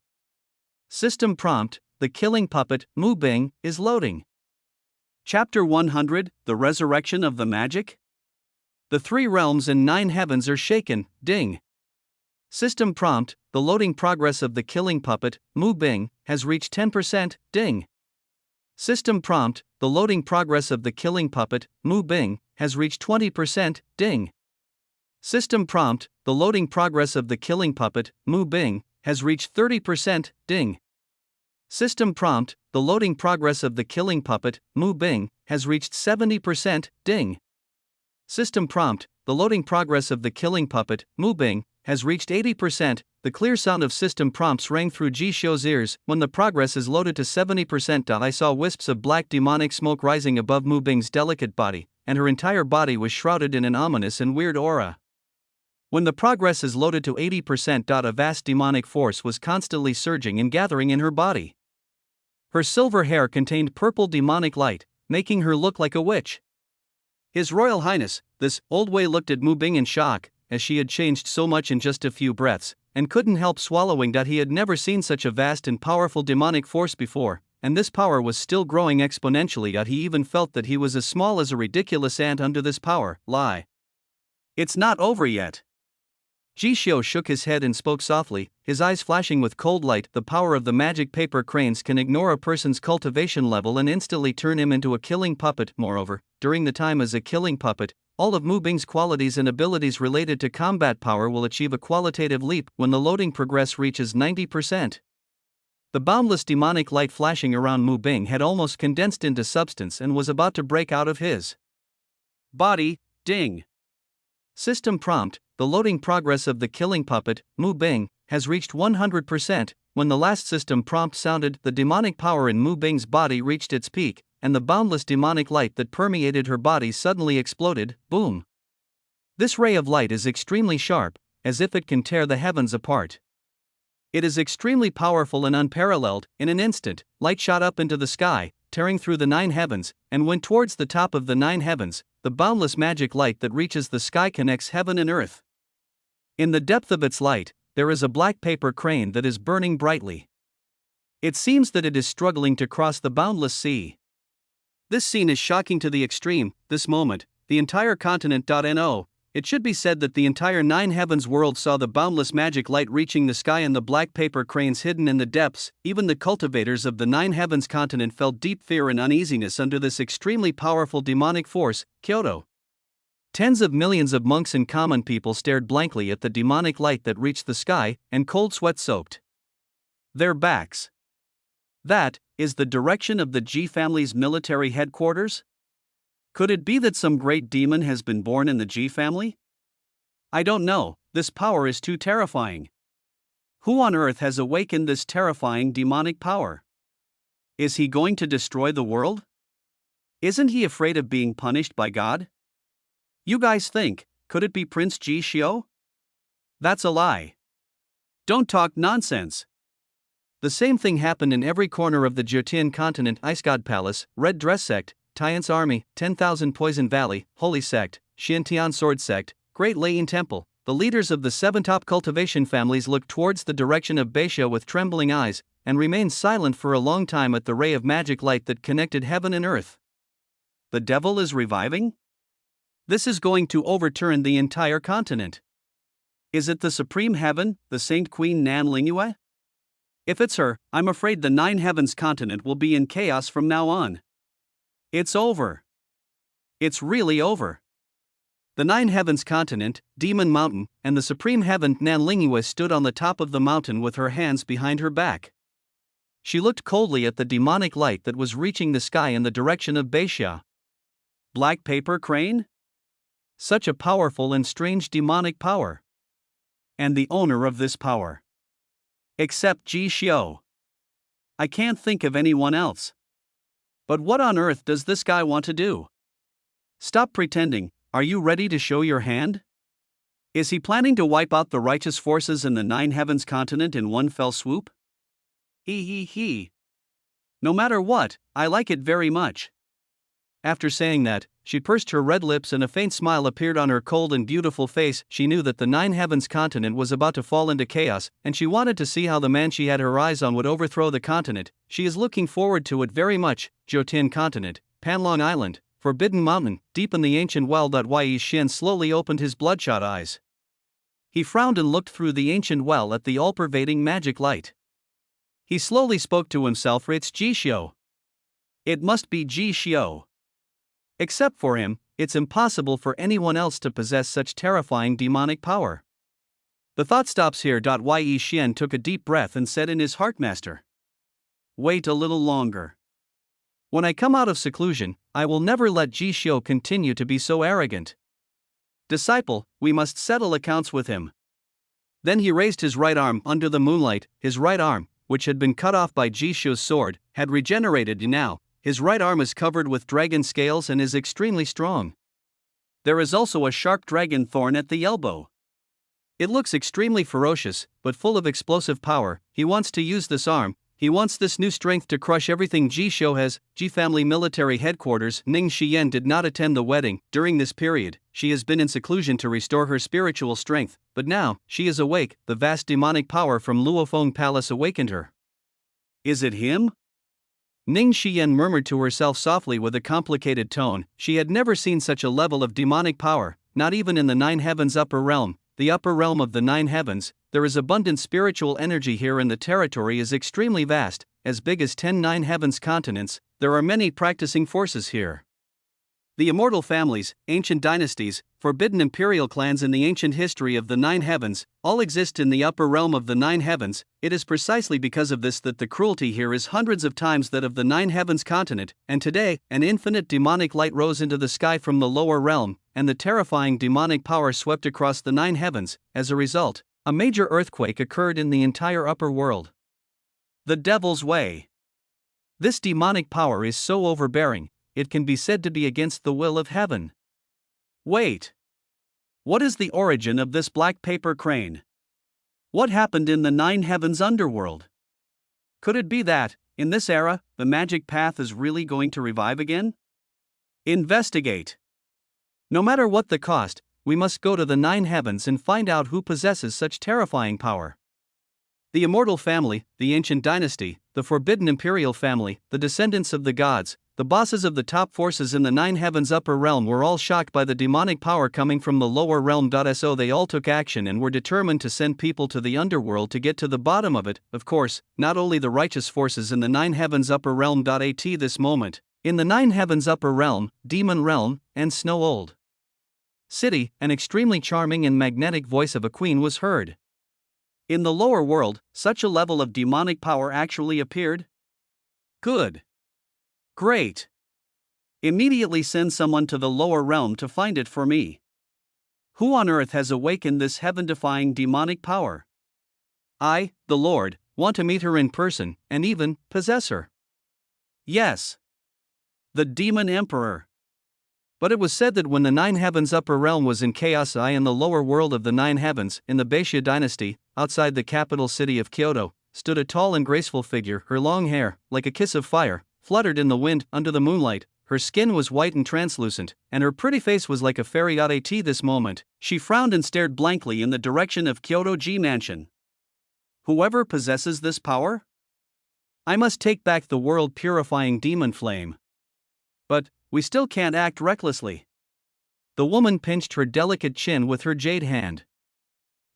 B: System prompt. The killing puppet, Mu Bing, is loading. Chapter 100, The Resurrection of the Magic? The 3 realms and 9 heavens are shaken. Ding. System prompt, the loading progress of the killing puppet, Mu Bing, has reached 10%. Ding.
A: System prompt: the loading progress of the killing puppet, Mu Bing, has reached 20%, ding. System prompt: the loading progress of the killing puppet, Mu Bing, has reached 30%, ding. System prompt: the loading progress of the killing puppet, Mu Bing, has reached 70%, ding. System prompt: the loading progress of the killing puppet, Mu Bing, has reached 80%. The clear sound of system prompts rang through Ji Xiu's ears. When the progress is loaded to 70%, I saw wisps of black demonic smoke rising above Mu Bing's delicate body, and her entire body was shrouded in an ominous and weird aura. When the progress is loaded to 80%, a vast demonic force was constantly surging and gathering in her body. Her silver hair contained purple demonic light, making her look like a witch. His Royal Highness, this old Wei looked at Mu Bing in shock, as she had changed so much in just a few breaths, and couldn't help swallowing that he had never seen such a vast and powerful demonic force before, and this power was still growing exponentially. He even felt that he was as small as a ridiculous ant under this power. Lie. It's not over yet. Ji Xiu shook his head and spoke softly, his eyes flashing with cold light. The power of the magic paper cranes can ignore a person's cultivation level and instantly turn him into a killing puppet. Moreover, during the time as a killing puppet, all of Mu Bing's qualities and abilities related to combat power will achieve a qualitative leap when the loading progress reaches 90%. The boundless demonic light flashing around Mu Bing had almost condensed into substance and was about to break out of his body. Ding. System prompt: the loading progress of the killing puppet, Mu Bing, has reached 100%. When the last system prompt sounded, the demonic power in Mu Bing's body reached its peak, and the boundless demonic light that permeated her body suddenly exploded. Boom. This ray of light is extremely sharp, as if it can tear the heavens apart. It is extremely powerful and unparalleled. In an instant, light shot up into the sky, tearing through the 9 heavens, and went towards the top of the 9 heavens. The boundless magic light that reaches the sky connects heaven and earth. In the depth of its light, there is a black paper crane that is burning brightly. It seems that it is struggling to cross the boundless sea. This scene is shocking to the extreme. This moment, the entire continent. No, it should be said that the entire 9 heavens world saw the boundless magic light reaching the sky and the black paper cranes hidden in the depths. Even the cultivators of the 9 heavens continent felt deep fear and uneasiness under this extremely powerful demonic force. Kyoto. Tens of millions of monks and common people stared blankly at the demonic light that reached the sky, and cold sweat soaked their backs. That is the direction of the Ji family's military headquarters? Could it be that some great demon has been born in the Ji family? I don't know, this power is too terrifying. Who on earth has awakened this terrifying demonic power? Is he going to destroy the world? Isn't he afraid of being punished by God? You guys think, could it be Prince Ji Xiu? That's a lie. Don't talk nonsense. The same thing happened in every corner of the Jiotian continent. Ice God Palace, Red Dress Sect, Tian's Army, 10,000 Poison Valley, Holy Sect, Xiantian Sword Sect, Great Lane Temple. The leaders of the 7 top cultivation families looked towards the direction of Beixia with trembling eyes, and remained silent for a long time at the ray of magic light that connected heaven and earth. The devil is reviving? This is going to overturn the entire continent. Is it the Supreme Heaven, the Saint Queen Nan Lingyue? If it's her, I'm afraid the 9 heavens continent will be in chaos from now on. It's over. It's really over. The 9 heavens continent, Demon Mountain, and the Supreme Heaven Nan Lingyue stood on the top of the mountain with her hands behind her back. She looked coldly at the demonic light that was reaching the sky in the direction of Beixia. Black paper crane? Such a powerful and strange demonic power. And the owner of this power. Except Ji Xiu. I can't think of anyone else. But what on earth does this guy want to do? Stop pretending, are you ready to show your hand? Is he planning to wipe out the righteous forces in the 9 heavens continent in one fell swoop? He. No matter what, I like it very much. After saying that, she pursed her red lips and a faint smile appeared on her cold and beautiful face. She knew that the 9 heavens continent was about to fall into chaos, and she wanted to see how the man she had her eyes on would overthrow the continent. She is looking forward to it very much. Jiotian continent, Panlong Island, Forbidden Mountain, deep in the ancient well. Yi Xin slowly opened his bloodshot eyes. He frowned and looked through the ancient well at the all-pervading magic light. He slowly spoke to himself. It's Ji Xiu.
B: It must be Ji Xiao. Except for him, it's impossible for anyone else to possess such terrifying demonic power. The thought stops here. Yi Xian took a deep breath and said in his heart, Master, wait a little longer. When I come out of seclusion, I will never let Ji Xiao continue to be so arrogant. Disciple, we must settle accounts with him. Then he raised his right arm under the moonlight. His right arm, which had been cut off by Ji Xiao's sword, had regenerated now. His right arm is covered with dragon scales and is extremely strong. There is also a sharp dragon thorn at the elbow. It looks extremely ferocious, but full of explosive power. He wants to use this arm. He wants this new strength to crush everything Ji Xiao has. Ji family military headquarters. Ning Xian did not attend the wedding. During this period, she has been in seclusion to restore her spiritual strength, but now, she is awake. The vast demonic power from Luofeng Palace awakened her. Is it him? Ning Xian murmured to herself softly with a complicated tone. She had never seen such a level of demonic power, not even in the Nine Heavens upper realm. The upper realm of the Nine Heavens, there is abundant spiritual energy here and the territory is extremely vast, as big as 10 Nine Heavens continents. There are many practicing forces here. The immortal families, ancient dynasties, forbidden imperial clans in the ancient history of the Nine Heavens, all exist in the upper realm of the Nine Heavens. It is precisely because of this that the cruelty here is hundreds of times that of the Nine Heavens continent, and today, an infinite demonic light rose into the sky from the lower realm, and the terrifying demonic power swept across the Nine Heavens. As a result, a major earthquake occurred in the entire upper world. The Devil's Way. This demonic power is so overbearing, it can be said to be against the will of heaven. Wait. What is the origin of this black paper crane? What happened in the Nine Heavens underworld? Could it be that, in this era, the magic path is really going to revive again? Investigate. No matter what the cost, we must go to the Nine Heavens and find out who possesses such terrifying power. The immortal family, the ancient dynasty, the forbidden imperial family, the descendants of the gods, the bosses of the top forces in the Nine Heavens upper realm were all shocked by the demonic power coming from the lower realm. So they all took action and were determined to send people to the underworld to get to the bottom of it. Of course, not only the righteous forces in the Nine Heavens upper realm. At this moment, in the Nine Heavens upper realm, Demon Realm, and Snow Old City, an extremely charming and magnetic voice of a queen was heard. In the lower world, such a level of demonic power actually appeared? Good. Great. Immediately send someone to the lower realm to find it for me. Who on earth has awakened this heaven-defying demonic power? I, the Lord, want to meet her in person, and even possess her. Yes. The Demon Emperor. But it was said that when the Nine Heavens upper realm was in chaos, I in the lower world of the Nine Heavens, in the Baixia dynasty, outside the capital city of Kyoto, stood a tall and graceful figure. Her long hair, like a kiss of fire, fluttered in the wind under the moonlight. Her skin was white and translucent, and her pretty face was like a fairy. At this moment, she frowned and stared blankly in the direction of Kyoto Ji Mansion. Whoever possesses this power? I must take back the world-purifying demon flame. But we still can't act recklessly. The woman pinched her delicate chin with her jade hand.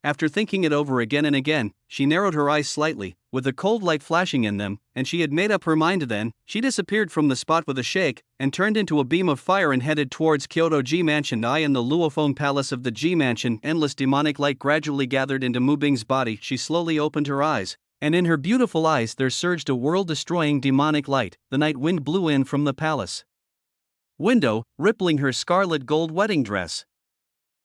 B: After thinking it over again and again, she narrowed her eyes slightly, with a cold light flashing in them, and she had made up her mind. Then, she disappeared from the spot with a shake, and turned into a beam of fire and headed towards Kyoto Ji Mansion. I in the Luofeng Palace of the Ji Mansion, endless demonic light gradually gathered into Mu Bing's body. She slowly opened her eyes, and in her beautiful eyes there surged a world-destroying demonic light. The night wind blew in from the palace window, rippling her scarlet gold wedding dress.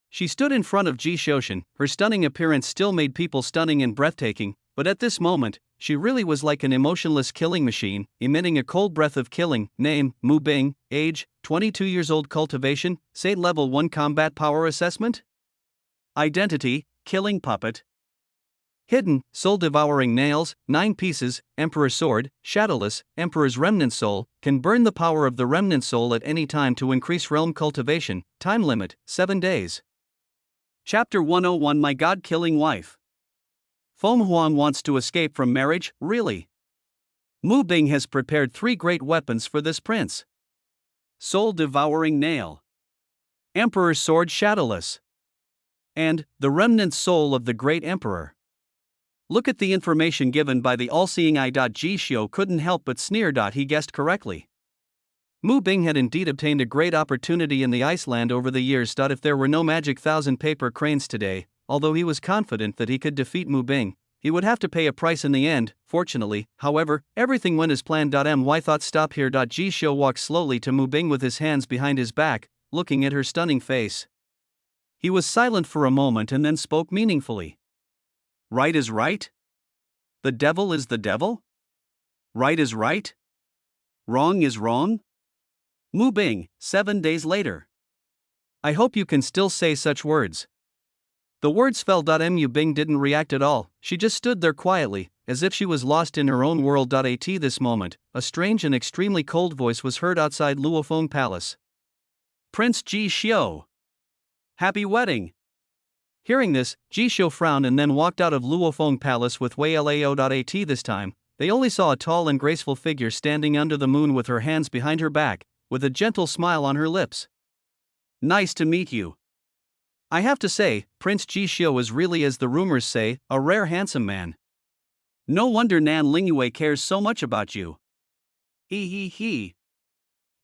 B: She stood in front of Ji Shoshin. Her stunning appearance still made people stunning and breathtaking, but at this moment, she really was like an emotionless killing machine, emitting a cold breath of killing. Name, Mu Bing, age, 22 years old. Cultivation, say level 1 combat power assessment. Identity, killing puppet. Hidden, soul-devouring nails, 9 pieces, Emperor sword, shadowless, Emperor's remnant soul, can burn the power of the remnant soul at any time to increase realm cultivation, time limit, 7 days. Chapter 101 My God-killing wife. Feng Huang wants to escape from marriage, really? Mu Bing has prepared 3 great weapons for this prince. Soul-devouring nail. Emperor's sword shadowless. And, the remnant soul of the great emperor. Look at the information given by the all-seeing eye. Ji Xiao couldn't help but sneer. He guessed correctly.
A: Mu Bing had indeed obtained a great opportunity in the Iceland over the years. If there were no magic thousand paper cranes today, although he was confident that he could defeat Mu Bing, he would have to pay a price in the end. Fortunately, however, everything went as planned. My thought stop here. Ji Xiu walked slowly to Mu Bing with his hands behind his back, looking at her stunning face. He was silent for a moment and then spoke meaningfully. Right is right? The devil is the devil? Right is right? Wrong is wrong? Mu Bing, 7 days later. I hope you can still say such words. The words fell. Mu Bing didn't react at all, she just stood there quietly, as if she was lost in her own world. At this moment, a strange and extremely cold voice was heard outside Luofeng Palace. Prince Ji Xiu. Happy wedding! Hearing this, Ji Xiu frowned and then walked out of Luofeng Palace with Wei Lao. This time, they only saw a tall and graceful figure standing under the moon with her hands behind her back, with a gentle smile on her lips. Nice to meet you. I have to say, Prince Ji Xiu is really, as the rumors say, a rare handsome man. No wonder Nan Lingyue cares so much about you. He.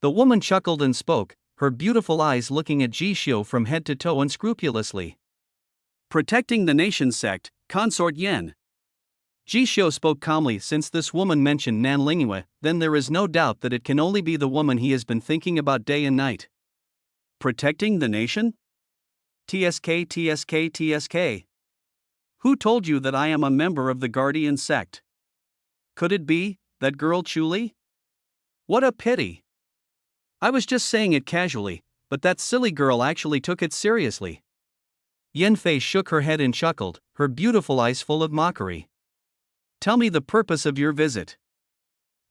A: The woman chuckled and spoke, her beautiful eyes looking at Ji Xiu from head to toe unscrupulously. Protecting the nation sect, Consort Yen. Ji Xiu spoke calmly. Since this woman mentioned Nan Lingyue, then there is no doubt that it can only be the woman he has been thinking about day and night. Protecting the nation? TSK. Who told you that I am a member of the Guardian sect? Could it be that girl Chuli? What a pity. I was just saying it casually, but that silly girl actually took it seriously. Yan Fei shook her head and chuckled, her beautiful eyes full of mockery. Tell me the purpose of your visit.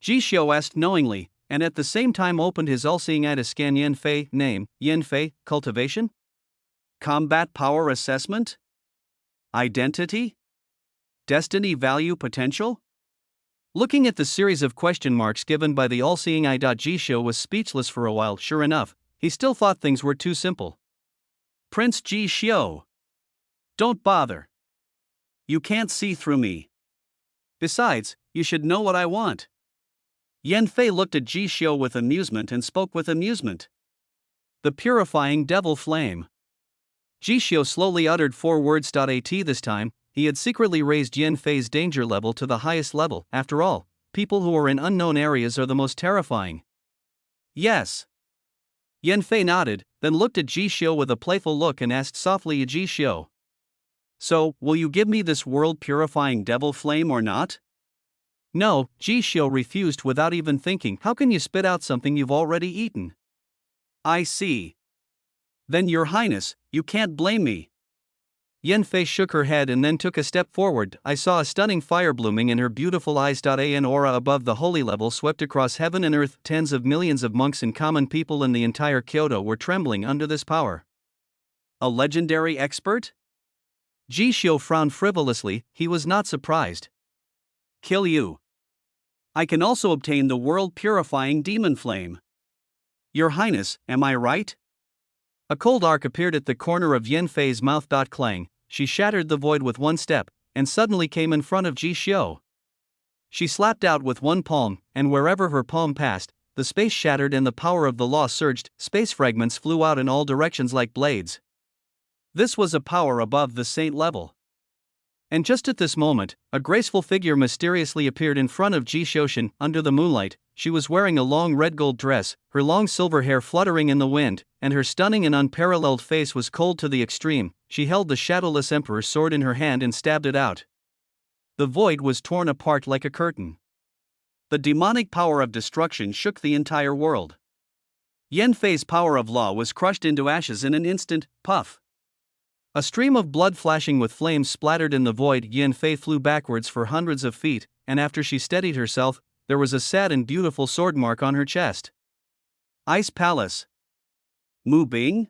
A: Ji Xiu asked knowingly, and at the same time opened his all-seeing eye to scan Yan Fei. Name, Yan Fei, cultivation? Combat power assessment? Identity? Destiny value potential? Looking at the series of question marks given by the all-seeing eye. Ji Xiu was speechless for a while. Sure enough, he still thought things were too simple. Prince Ji Xiu. Don't bother. You can't see through me. Besides, you should know what I want. Yan Fei looked at Ji Xiu with amusement and spoke with amusement. The purifying devil flame. Ji Xiu slowly uttered 4 words. This time, he had secretly raised Yan Fei's danger level to the highest level. After all, people who are in unknown areas are the most terrifying. Yes. Yan Fei nodded, then looked at Ji Xiu with a playful look and asked softly, Ji Xiu. So, will you give me this world-purifying devil flame or not? No, Ji Xiu refused without even thinking. How can you spit out something you've already eaten? I see. Then, Your Highness, you can't blame me. Yan Fei shook her head and then took a step forward. I saw a stunning fire blooming in her beautiful eyes. An aura above the holy level swept across heaven and earth. Tens of millions of monks and common people in the entire Kyoto were trembling under this power. A legendary expert? Ji Xiu frowned frivolously. He was not surprised. Kill you. I can also obtain the world-purifying demon flame. Your Highness, am I right? A cold arc appeared at the corner of Yan Fei's mouth. Clang, she shattered the void with one step, and suddenly came in front of Ji Xiu. She slapped out with one palm, and wherever her palm passed, the space shattered and the power of the law surged. Space fragments flew out in all directions like blades. This was a power above the saint level. And just at this moment, a graceful figure mysteriously appeared in front of Ji Xiu. Under the moonlight, she was wearing a long red gold dress, her long silver hair fluttering in the wind, and her stunning and unparalleled face was cold to the extreme. She held the shadowless emperor's sword in her hand and stabbed it out. The void was torn apart like a curtain. The demonic power of destruction shook the entire world. Yan Fei's power of law was crushed into ashes in an instant. Puff. A stream of blood flashing with flames splattered in the void. Yan Fei flew backwards for hundreds of feet, and after she steadied herself, there was a sad and beautiful sword mark on her chest. Ice Palace. Mu Bing?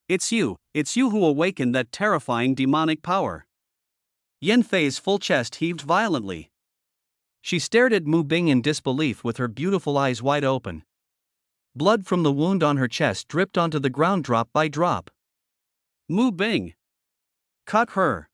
A: It's you who awakened that terrifying demonic power. Yan Fei's full chest heaved violently. She stared at Mu Bing in disbelief with her beautiful eyes wide open. Blood from the wound on her chest dripped onto the ground drop by drop. Mu Bing. Cut her.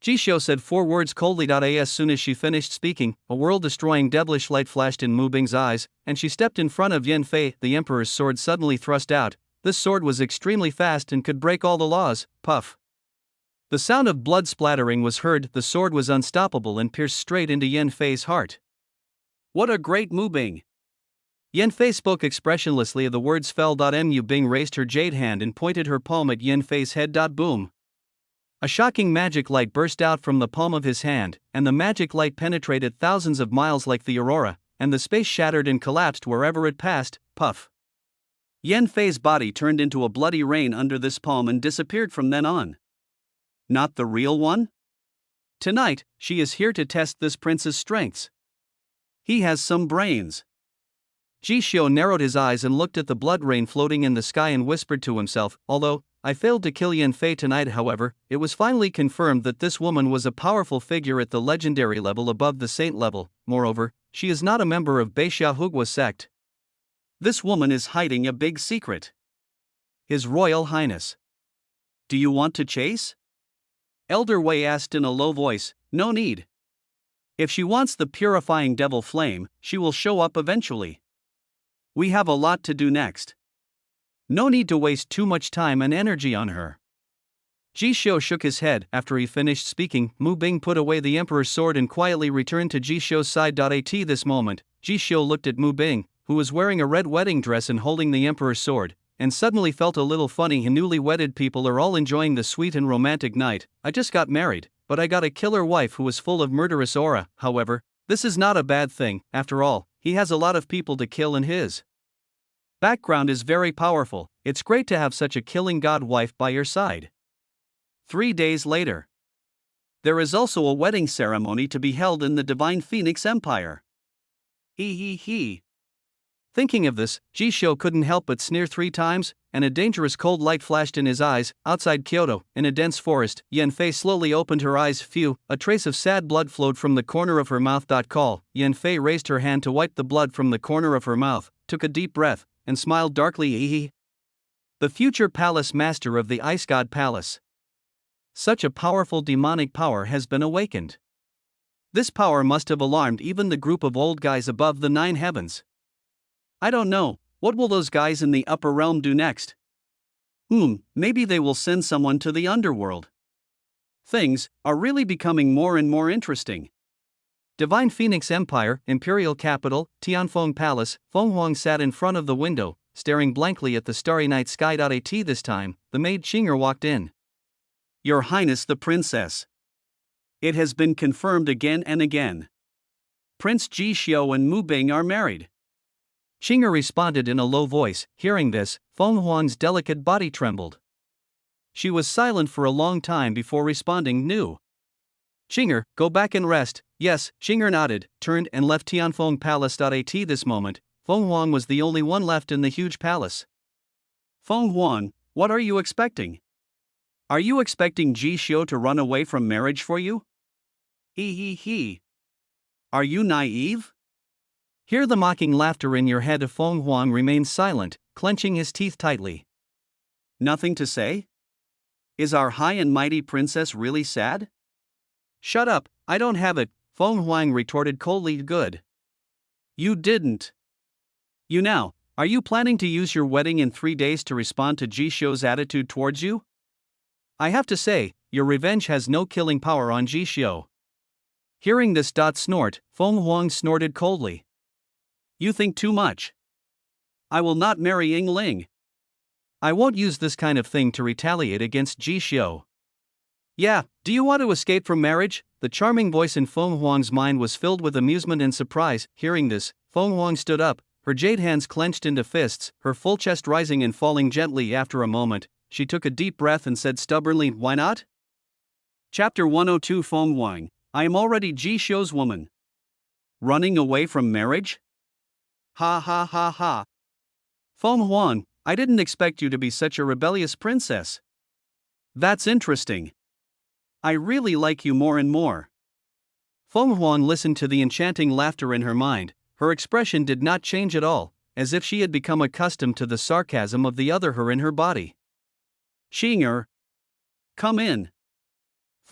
A: Jisho said 4 words coldly. As soon as she finished speaking, a world-destroying devilish light flashed in Mu Bing's eyes, and she stepped in front of Yan Fei. The emperor's sword suddenly thrust out. This sword was extremely fast and could break all the laws. Puff. The sound of blood splattering was heard. The sword was unstoppable and pierced straight into Yan Fei's heart.
B: What a great Mu Bing!
A: Yan Fei spoke expressionlessly. The words fell. Mu Bing raised her jade hand and pointed her palm at Yan Fei's head. Boom. A shocking magic light burst out from the palm of his hand, and the magic light penetrated thousands of miles like the aurora, and the space shattered and collapsed wherever it passed. Puff.
B: Yan Fei's body turned into a bloody rain under this palm and disappeared from then on. Not the real one? Tonight, she is here to test this prince's strengths. He has some brains.
A: Jisho narrowed his eyes and looked at the blood rain floating in the sky and whispered to himself, although I failed to kill Yan Fei tonight. However, it was finally confirmed that this woman was a powerful figure at the legendary level above the saint level. Moreover, she is not a member of Beixia Hugua sect.
B: This woman is hiding a big secret.
A: His Royal Highness.
B: Do you want to chase? Elder Wei asked in a low voice. No need. If she wants the purifying devil flame, she will show up eventually. We have a lot to do next.
A: No need to waste too much time and energy on her. Jisho shook his head. After he finished speaking, Mu Bing put away the emperor's sword and quietly returned to Jisho's side. At this moment, Jisho looked at Mu Bing, who was wearing a red wedding dress and holding the emperor's sword, and suddenly felt a little funny. Newly wedded people are all enjoying the sweet and romantic night. I just got married, but I got a killer wife who is full of murderous aura. However, this is not a bad thing. After all, he has a lot of people to kill and his background is very powerful. It's great to have such a killing god wife by your side.
B: 3 days later. There is also a wedding ceremony to be held in the Divine Phoenix Empire. He.
A: Thinking of this, Jisho couldn't help but sneer 3 times, and a dangerous cold light flashed in his eyes. Outside Kyoto, in a dense forest, Yan Fei slowly opened her eyes. Phew, a trace of sad blood flowed from the corner of her mouth. Call. Yan Fei raised her hand to wipe the blood from the corner of her mouth, took a deep breath, and smiled darkly. The future palace master of the Ice God Palace. Such a powerful demonic power has been awakened. This power must have alarmed even the group of old guys above the 9 heavens.
B: I don't know, what will those guys in the upper realm do next? Maybe they will send someone to the underworld. Things are really becoming more and more interesting.
A: Divine Phoenix Empire, Imperial Capital, Tianfeng Palace. Feng Huang sat in front of the window, staring blankly at the starry night sky. At this time, the maid Qinger walked in.
B: Your Highness the Princess. It has been confirmed again and again. Prince Jisho and Mu Bing are married.
A: Qinger responded in a low voice. Hearing this, Feng Huang's delicate body trembled. She was silent for a long time before responding. No. Qinger, go back and rest. Yes, Qinger nodded, turned and left Tianfeng Palace. At this moment, Feng Huang was the only one left in the huge palace.
B: Feng Huang, what are you expecting? Are you expecting Jisho to run away from marriage for you? He. Are you naive?
A: Hear the mocking laughter in your head. Feng Huang remained silent, clenching his teeth tightly.
B: Nothing to say? Is our high and mighty princess really sad?
A: Shut up, I don't have it, Feng Huang retorted coldly. Good.
B: You didn't. You now, are you planning to use your wedding in 3 days to respond to Jisho's attitude towards you?
A: I have to say, your revenge has no killing power on Jisho. Hearing this. Snort, Feng Huang snorted coldly.
B: You think too much. I will not marry Yingling.
A: I won't use this kind of thing to retaliate against Jisho. Yeah, do you want to escape from marriage? The charming voice in Feng Huang's mind was filled with amusement and surprise. Hearing this, Feng Huang stood up, her jade hands clenched into fists, her full chest rising and falling gently. After a moment, she took a deep breath and said stubbornly, why not?
B: Chapter 102. Feng Huang, I am already Jisho's woman. Running away from marriage? Ha.
A: Feng Huang, I didn't expect you to be such a rebellious princess.
B: That's interesting. I really like you more and more.
A: Feng Huang listened to the enchanting laughter in her mind. Her expression did not change at all, as if she had become accustomed to the sarcasm of the other her in her body.
B: Qinger, come in.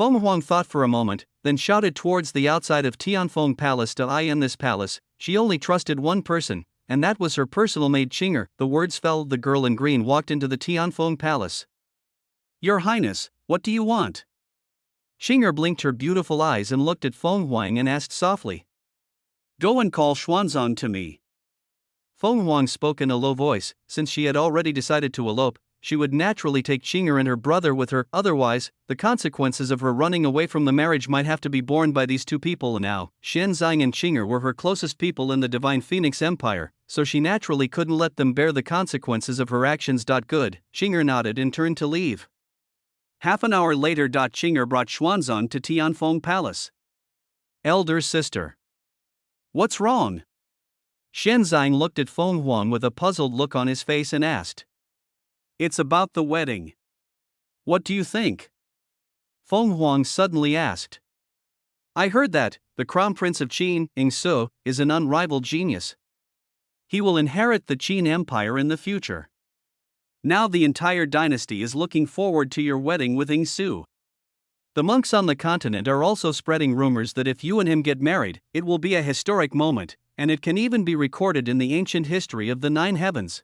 A: Feng Huang thought for a moment, then shouted towards the outside of Tianfeng Palace. "I in this palace, she only trusted one person, and that was her personal maid Qing'er." The words fell. The girl in green walked into the Tianfeng Palace.
B: "Your Highness, what do you want?"
A: Qing'er blinked her beautiful eyes and looked at Feng Huang and asked softly.
B: "Go and call Xuanzang to me."
A: Feng Huang spoke in a low voice. Since she had already decided to elope, she would naturally take Qing'er and her brother with her, otherwise, the consequences of her running away from the marriage might have to be borne by these two people. Now, Xuanzang and Qing'er were her closest people in the Divine Phoenix Empire, so she naturally couldn't let them bear the consequences of her actions. Good, Qing'er nodded and turned to leave.
B: Half an hour later, Qing'er brought Xuanzang to Tianfeng Palace.
A: "Elder sister.
B: What's wrong?"
A: Xuanzang looked at Feng Huang with a puzzled look on his face and asked.
B: "It's about the wedding. What do you think?"
A: Feng Huang suddenly asked. "I heard that the Crown Prince of Qin, Yingsu, is an unrivaled genius. He will inherit the Qin Empire in the future.
B: Now the entire dynasty is looking forward to your wedding with Yingsu.
A: The monks on the continent are also spreading rumors that if you and him get married, it will be a historic moment, and it can even be recorded in the ancient history of the Nine Heavens.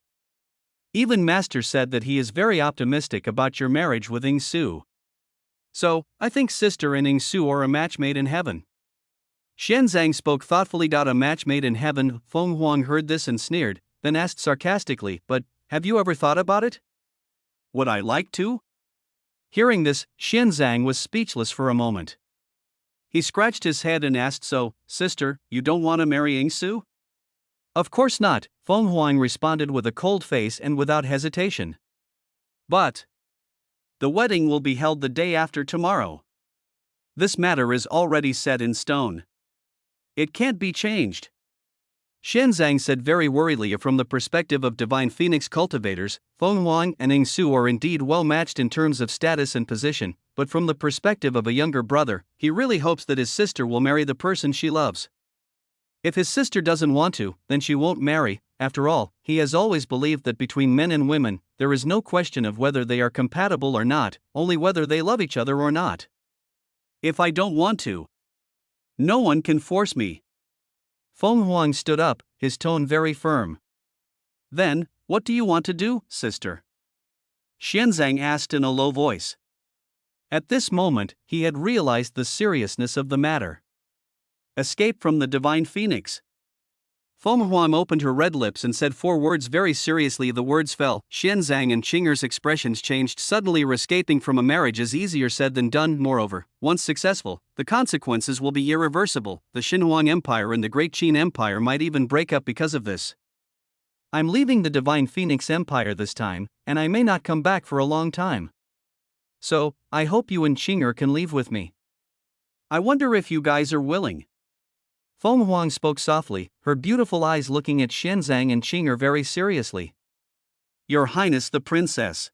A: Even Master said that he is very optimistic about your marriage with Yingsu. So, I think sister and Yingsu are a match made in heaven." Xuanzang spoke thoughtfully. "A match made in heaven." Feng Huang heard this and sneered, then asked sarcastically, "But, have you ever thought about it?"
B: "Would I like to?"
A: Hearing this, Xuanzang was speechless for a moment.
B: He scratched his head and asked, "So, sister, you don't want to marry Yingsu?"
A: "Of course not," Feng Huang responded with a cold face and without hesitation.
B: "But the wedding will be held the day after tomorrow. This matter is already set in stone. It can't be changed."
A: Xuanzang said very worriedly. From the perspective of Divine Phoenix cultivators, Feng Huang and Yingsu are indeed well matched in terms of status and position, but from the perspective of a younger brother, he really hopes that his sister will marry the person she loves. If his sister doesn't want to, then she won't marry. After all, he has always believed that between men and women, there is no question of whether they are compatible or not, only whether they love each other or not.
B: "If I don't want to, no one can force me."
A: Feng Huang stood up, his tone very firm.
B: "Then, what do you want to do, sister?" Xuanzang asked in a low voice.
A: At this moment, he had realized the seriousness of the matter.
B: "Escape from the Divine Phoenix."
A: Feng Huang opened her red lips and said four words very seriously. The words fell. Xuanzang and Qing'er's expressions changed suddenly. Escaping from a marriage is easier said than done. Moreover, once successful, the consequences will be irreversible. The Xinhuang Empire and the Great Qin Empire might even break up because of this. I'm leaving the Divine Phoenix Empire this time, and I may not come back for a long time. So, I hope you and Qing'er can leave with me.
B: I wonder if you guys are willing.
A: Feng Huang spoke softly, her beautiful eyes looking at Xuanzang and Qing'er very seriously.
B: Your Highness the Princess.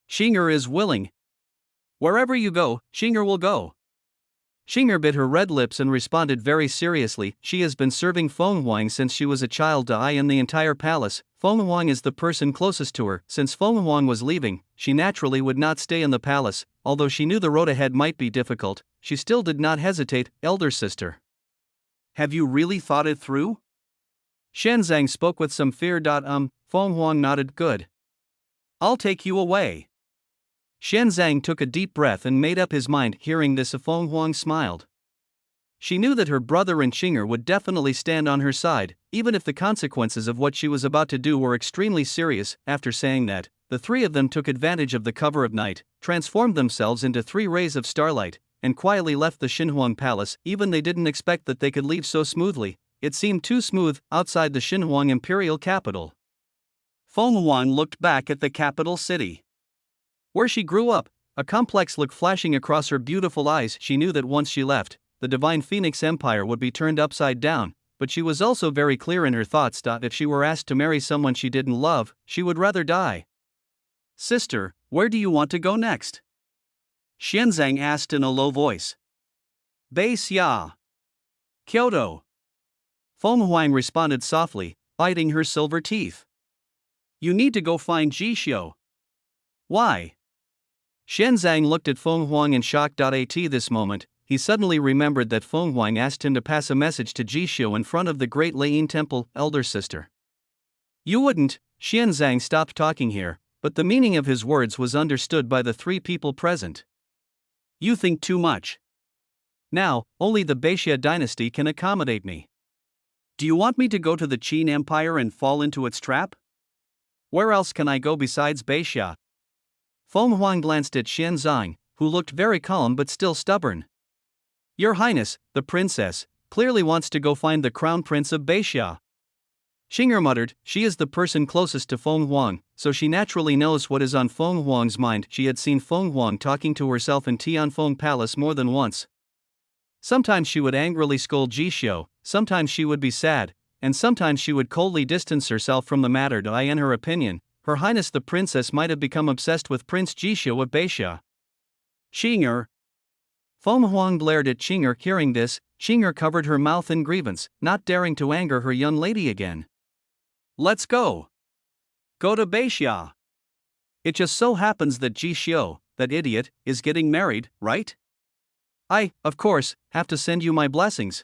A: Qing'er is willing.
B: Wherever you go, Qing'er will go.
A: Qing'er bit her red lips and responded very seriously. She has been serving Feng Huang since she was a child. I in the entire palace, Feng Huang is the person closest to her. Since Feng Huang was leaving, she naturally would not stay in the palace. Although she knew the road ahead might be difficult, she still did not hesitate. Elder sister.
B: Have you really thought it through?
A: Xuanzang spoke with some fear. Feng Huang nodded. Good.
B: I'll take you away.
A: Xuanzang took a deep breath and made up his mind. Hearing this, Feng Huang smiled. She knew that her brother and Qing'er would definitely stand on her side, even if the consequences of what she was about to do were extremely serious. After saying that, the three of them took advantage of the cover of night, transformed themselves into 3 rays of starlight, and quietly left the Xinhuang Palace. Even they didn't expect that they could leave so smoothly. It seemed too smooth outside the Xinhuang imperial capital.
B: Feng Huang looked back at the capital city,
A: where she grew up, a complex look flashing across her beautiful eyes. She knew that once she left, the Divine Phoenix Empire would be turned upside down, but she was also very clear in her thoughts. If she were asked to marry someone she didn't love, she would rather die.
B: Sister, where do you want to go next? Xuanzang asked in a low voice. Beixia. Kyoto.
A: Feng Huang responded softly, biting her silver teeth.
B: You need to go find Jixio.
A: Why? Xianzang looked at Feng Huang in shock. At this moment, he suddenly remembered that Feng Huang asked him to pass a message to Jishu in front of the Great Leiyin Temple, elder sister. You wouldn't. Xianzang stopped talking here, but the meaning of his words was understood by the three people present. You think too much. Now, only the Beixia dynasty can accommodate me. Do you want me to go to the Qin Empire and fall into its trap? Where else can I go besides Beixia? Feng Huang glanced at Xianzang, who looked very calm but still stubborn. Your Highness, the princess, clearly wants to go find the crown prince of Beixia. Xinger muttered. She is the person closest to Feng Huang, so she naturally knows what is on Feng Huang's mind. She had seen Feng Huang talking to herself in Tianfeng Palace more than once. Sometimes she would angrily scold Jishu, sometimes she would be sad, and sometimes she would coldly distance herself from the matter. In her opinion, Her Highness the Princess might have become obsessed with Prince Jishu of Beixia. Xinger. Feng Huang glared at Xinger. Hearing this, Xinger covered her mouth in grievance, not daring to anger her young lady again. Let's go. Go to Beixia. It just so happens that Jishu, that idiot, is getting married, right? I, of course, have to send you my blessings.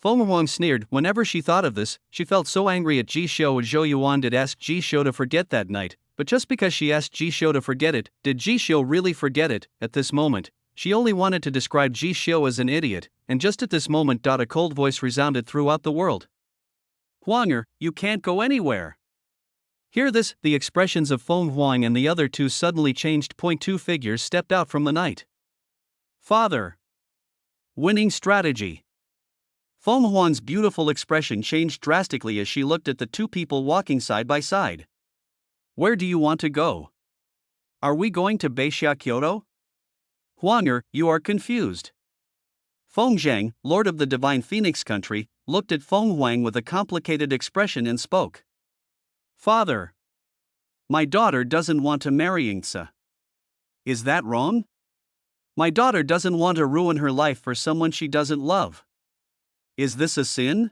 A: Feng Huang sneered. Whenever she thought of this, she felt so angry at Jishu. Zhou Yuan did ask Jishu to forget that night, but just because she asked Jishu to forget it, did Jishu really forget it? At this moment, she only wanted to describe Jishu as an idiot, and just at this moment, a cold voice resounded throughout the world. Huanger, you can't go anywhere. Hear this, the expressions of Feng Huang and the other two suddenly changed. Two figures stepped out from the night. Father. Winning strategy. Feng Huang's beautiful expression changed drastically as she looked at the two people walking side by side. Where do you want to go? Are we going to Beixia Kyoto? Huanger, you are confused. Feng Zhang, Lord of the Divine Phoenix Country, looked at Feng Huang with a complicated expression and spoke. Father. My daughter doesn't want to marry Yingzi. Is that wrong? My daughter doesn't want to ruin her life for someone she doesn't love. Is this a sin?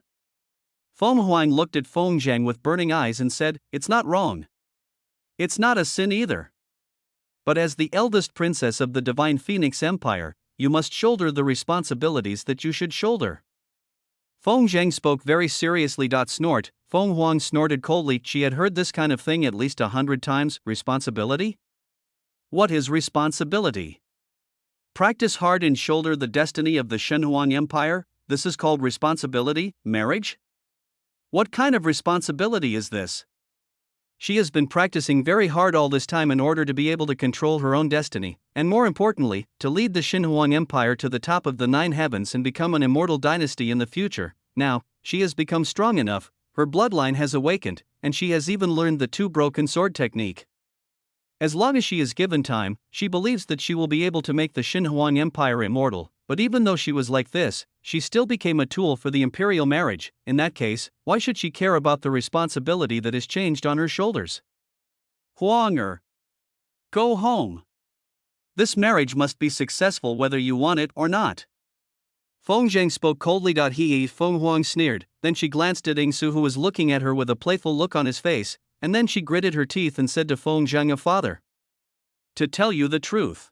A: Feng Huang looked at Feng Zhang with burning eyes and said, It's not wrong. It's not a sin either. But as the eldest princess of the Divine Phoenix Empire, you must shoulder the responsibilities that you should shoulder. Feng Zhang spoke very seriously. Snort. Feng Huang snorted coldly. She had heard this kind of thing at least 100 times. Responsibility? What is responsibility? Practice hard and shoulder the destiny of the Shenhuang Empire? This is called responsibility, marriage? What kind of responsibility is this? She has been practicing very hard all this time in order to be able to control her own destiny, and more importantly, to lead the Shenhuang Empire to the top of the 9 heavens and become an immortal dynasty in the future. Now, she has become strong enough, her bloodline has awakened, and she has even learned the 2 broken sword technique. As long as she is given time, she believes that she will be able to make the Shenhuang Empire immortal, but even though she was like this, she still became a tool for the imperial marriage. In that case, why should she care about the responsibility that is changed on her shoulders? Huanger. Go home. This marriage must be successful whether you want it or not. Feng Zhang spoke coldly. Feng Huang sneered, then she glanced at Yingzi, who was looking at her with a playful look on his face, and then she gritted her teeth and said to Feng Zhang, Father. To tell you the truth.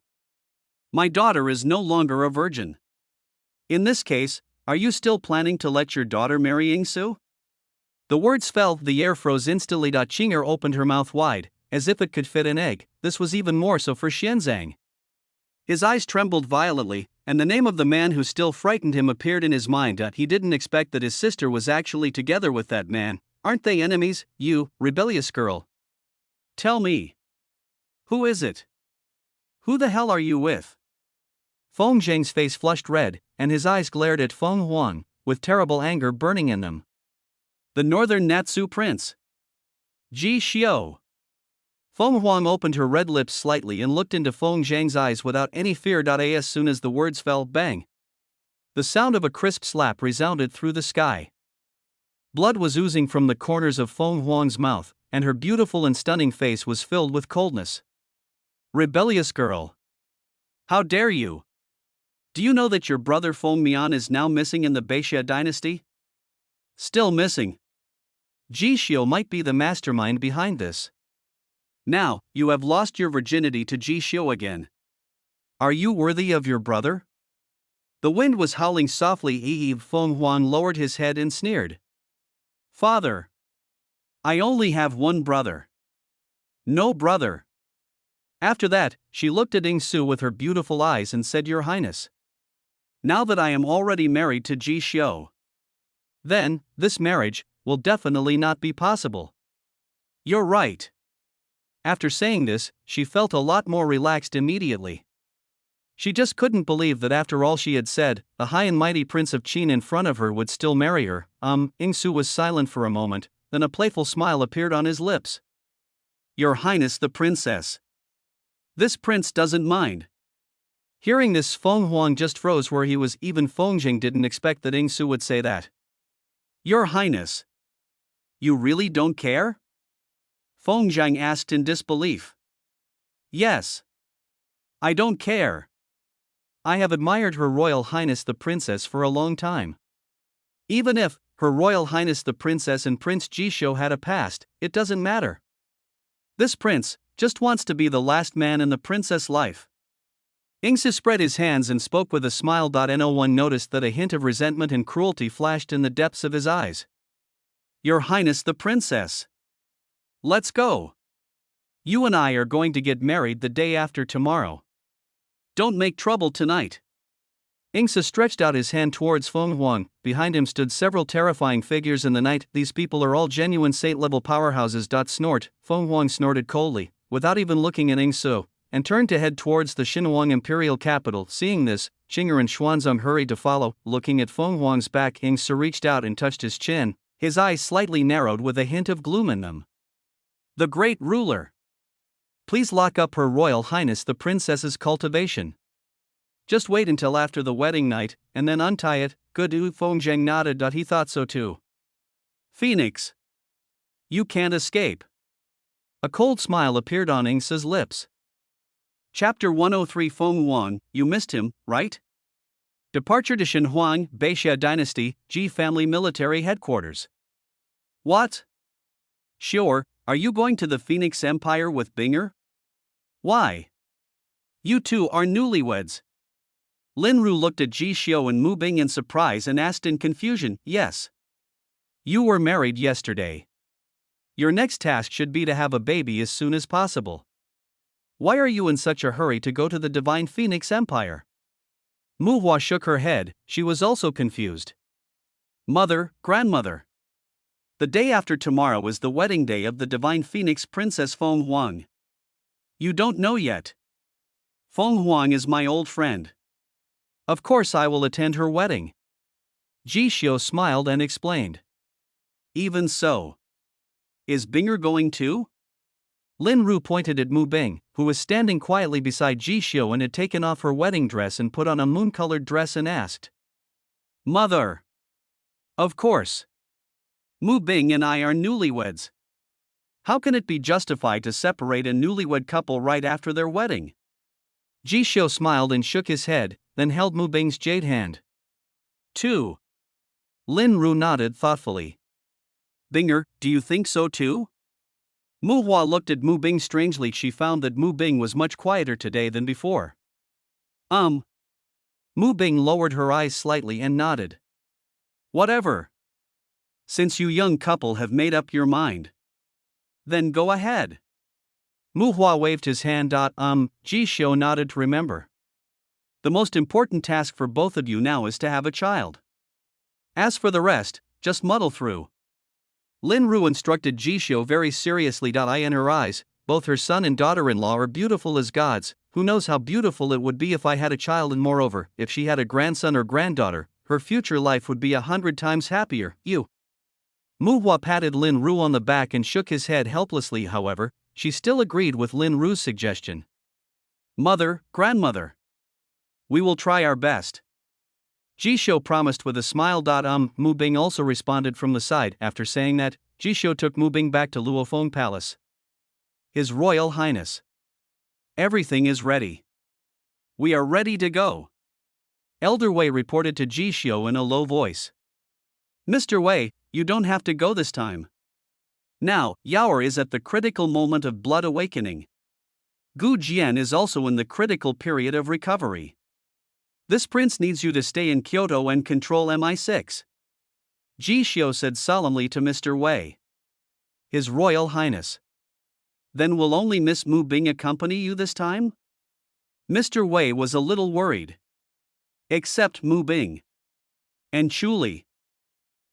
A: My daughter is no longer a virgin. In this case, are you still planning to let your daughter marry Yingzi? The words fell, the air froze instantly. Xinger opened her mouth wide, as if it could fit an egg. This was even more so for Xianzang. His eyes trembled violently, and the name of the man who still frightened him appeared in his mind. He didn't expect that his sister was actually together with that man. Aren't they enemies, you, rebellious girl? Tell me. Who is it? Who the hell are you with? Feng Zhang's face flushed red, and his eyes glared at Feng Huang, with terrible anger burning in them. The Northern Natsu Prince. Jishu. Feng Huang opened her red lips slightly and looked into Feng Zhang's eyes without any fear. As soon as the words fell, bang. The sound of a crisp slap resounded through the sky. Blood was oozing from the corners of Feng Huang's mouth, and her beautiful and stunning face was filled with coldness. Rebellious girl. How dare you? Do you know that your brother Feng Mian is now missing in the Beixia dynasty? Still missing. Jishu might be the mastermind behind this.
B: Now, you have lost your virginity to Ji Xiu again.
A: Are you worthy of your brother?
B: The wind was howling softly. Feng Huang lowered his head and sneered. Father! I only have one brother. No brother. After that, she looked at Ying Su with her beautiful eyes and said, Your Highness. Now that I am already married to Ji Xiu,
A: then, this marriage will definitely not be possible.
B: You're right.
A: After saying this, she felt a lot more relaxed immediately. She just couldn't believe that after all she had said, the high and mighty Prince of Qin in front of her would still marry her. Ying Su was silent for a moment, then a playful smile appeared on his lips.
B: Your Highness the Princess. This prince doesn't mind.
A: Hearing this, Feng Huang just froze where he was. Even Feng Jing didn't expect that Ying Su would say that.
B: Your Highness. You really don't care? Feng Jing asked in disbelief. Yes. I don't care.
A: I have admired Her Royal Highness the Princess for a long time. Even if Her Royal Highness the Princess and Prince Ji Xiu had a past, it doesn't matter. This prince just wants to be the last man in the princess' life. Ying Su spread his hands and spoke with a smile. No one noticed that a hint of resentment and cruelty flashed in the depths of his eyes.
B: Your Highness the Princess. Let's go. You and I are going to get married the day after tomorrow. Don't make trouble tonight.
A: Ying Su stretched out his hand towards Feng Huang. Behind him stood several terrifying figures in the night. These people are all genuine saint-level powerhouses. Snort. Feng Huang snorted coldly, without even looking at Ying Su, and turned to head towards the Xinhuang imperial capital. Seeing this, Qing'er and Xuanzong hurried to follow. Looking at Feng Huang's back, Ying Su reached out and touched his chin, his eyes slightly narrowed with a hint of gloom in them.
B: The great ruler.
A: Please lock up Her Royal Highness the Princess's cultivation. Just wait until after the wedding night, and then untie it. Good. Feng Jing nodded. He thought so too.
B: Phoenix. You can't escape.
A: A cold smile appeared on Ying Su's lips.
B: Chapter 103. Feng Huang, you missed him, right? Departure to Xinhuang, Beixia Dynasty, Ji Family Military Headquarters. What? Sure, are you going to the Phoenix Empire with Bing'er? Why? You two are newlyweds. Lin Ru looked at Ji Xiu and Mu Bing in surprise and asked in confusion, Yes.
A: You were married yesterday. Your next task should be to have a baby as soon as possible. Why are you in such a hurry to go to the Divine Phoenix Empire? Mu Hua shook her head. She was also confused.
B: Mother, grandmother. The day after tomorrow is the wedding day of the Divine Phoenix Princess Feng Huang. You don't know yet. Feng Huang is my old friend.
A: Of course I will attend her wedding. Ji Xiu smiled and explained.
B: Even so. Is Bing'er going too?
A: Lin Ru pointed at Mu Bing, who was standing quietly beside Ji Xiu and had taken off her wedding dress and put on a moon-colored dress and asked.
B: Mother. Of course. Mu Bing and I are newlyweds. How can it be justified to separate a newlywed couple right after their wedding?
A: Ji Xiu smiled and shook his head, then held Mu Bing's jade hand.
B: 2.
A: Lin Ru nodded thoughtfully.
B: Bing'er, do you think so too? Mu Hua looked at Mu Bing strangely. She found that Mu Bing was much quieter today than before.
A: Mu Bing lowered her eyes slightly and nodded.
B: Whatever. Since you young couple have made up your mind, then go ahead.
A: Mu Hua waved his hand. Ji Xiu nodded to remember.
B: The most important task for both of you now is to have a child. As for the rest, just muddle through.
A: Lin Ru instructed Ji Xiu very seriously. In her eyes, both her son and daughter-in-law are beautiful as gods. Who knows how beautiful it would be if I had a child, and moreover, if she had a grandson or granddaughter, her future life would be 100 times happier. You. Mu Hua patted Lin Ru on the back and shook his head helplessly. However, she still agreed with Lin Ru's suggestion.
B: Mother, grandmother. We will try our best.
A: Ji Xiu promised with a smile. Mu Bing also responded from the side. After saying that, Ji Xiu took Mu Bing back to Luofeng Palace. His Royal Highness.
B: Everything is ready. We are ready to go.
A: Elder Wei reported to Ji Xiu in a low voice.
B: Mr. Wei, you don't have to go this time. Now, Yaoer is at the critical moment of blood awakening. Gu Jian is also in the critical period of recovery. This prince needs you to stay in Kyoto and control MI6. Ji Xiu said solemnly to Mr. Wei. His Royal Highness. Then will only Miss Mu Bing accompany you this time? Mr. Wei was a little worried. Except Mu Bing. And Chu Li.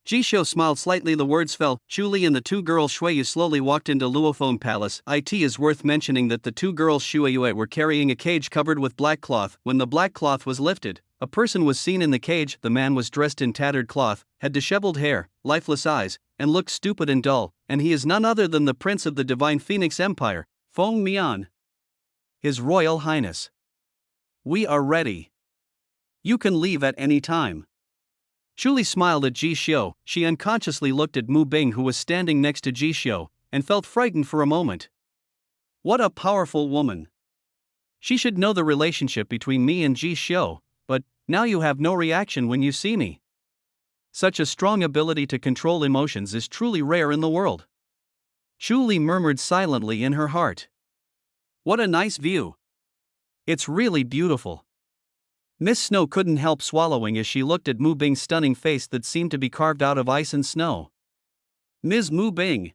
B: Ji Xiu smiled slightly. The words fell. Chu Li and the two girls Shuiyu slowly walked into Luophone Palace. It is worth mentioning that the two girls Shuiyu were carrying a cage covered with black cloth. When the black cloth was lifted, a person was seen in the cage. The man was dressed in tattered cloth, had disheveled hair, lifeless eyes, and looked stupid and dull, and he is none other than the Prince of the Divine Phoenix Empire, Feng Mian. His Royal Highness. We are ready. You can leave at any time. Chu Li smiled at Ji Xiu. She unconsciously looked at Mu Bing, who was standing next to Ji Xiu, and felt frightened for a moment. What a powerful woman. She should know the relationship between me and Ji Xiu, but now you have no reaction when you see me. Such a strong ability to control emotions is truly rare in the world. Chu Li murmured silently in her heart. What a nice view. It's really beautiful. Miss Snow couldn't help swallowing as she looked at Mu Bing's stunning face that seemed to be carved out of ice and snow. Ms. Mu Bing.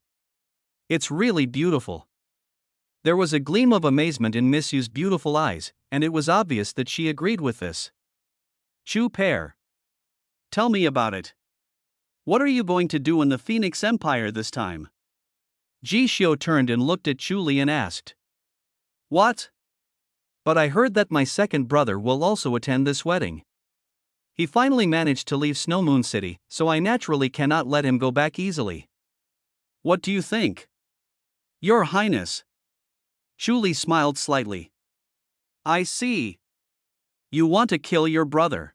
B: It's really beautiful. There was a gleam of amazement in Miss Yu's beautiful eyes, and it was obvious that she agreed with this. Chu Pair. Tell me about it. What are you going to do in the Phoenix Empire this time? Ji Xiu turned and looked at Chu Li and asked. What? But I heard that my second brother will also attend this wedding. He finally managed to leave Snow Moon City, so I naturally cannot let him go back easily. What do you think? Your Highness. Chu Li smiled slightly. I see. You want to kill your brother.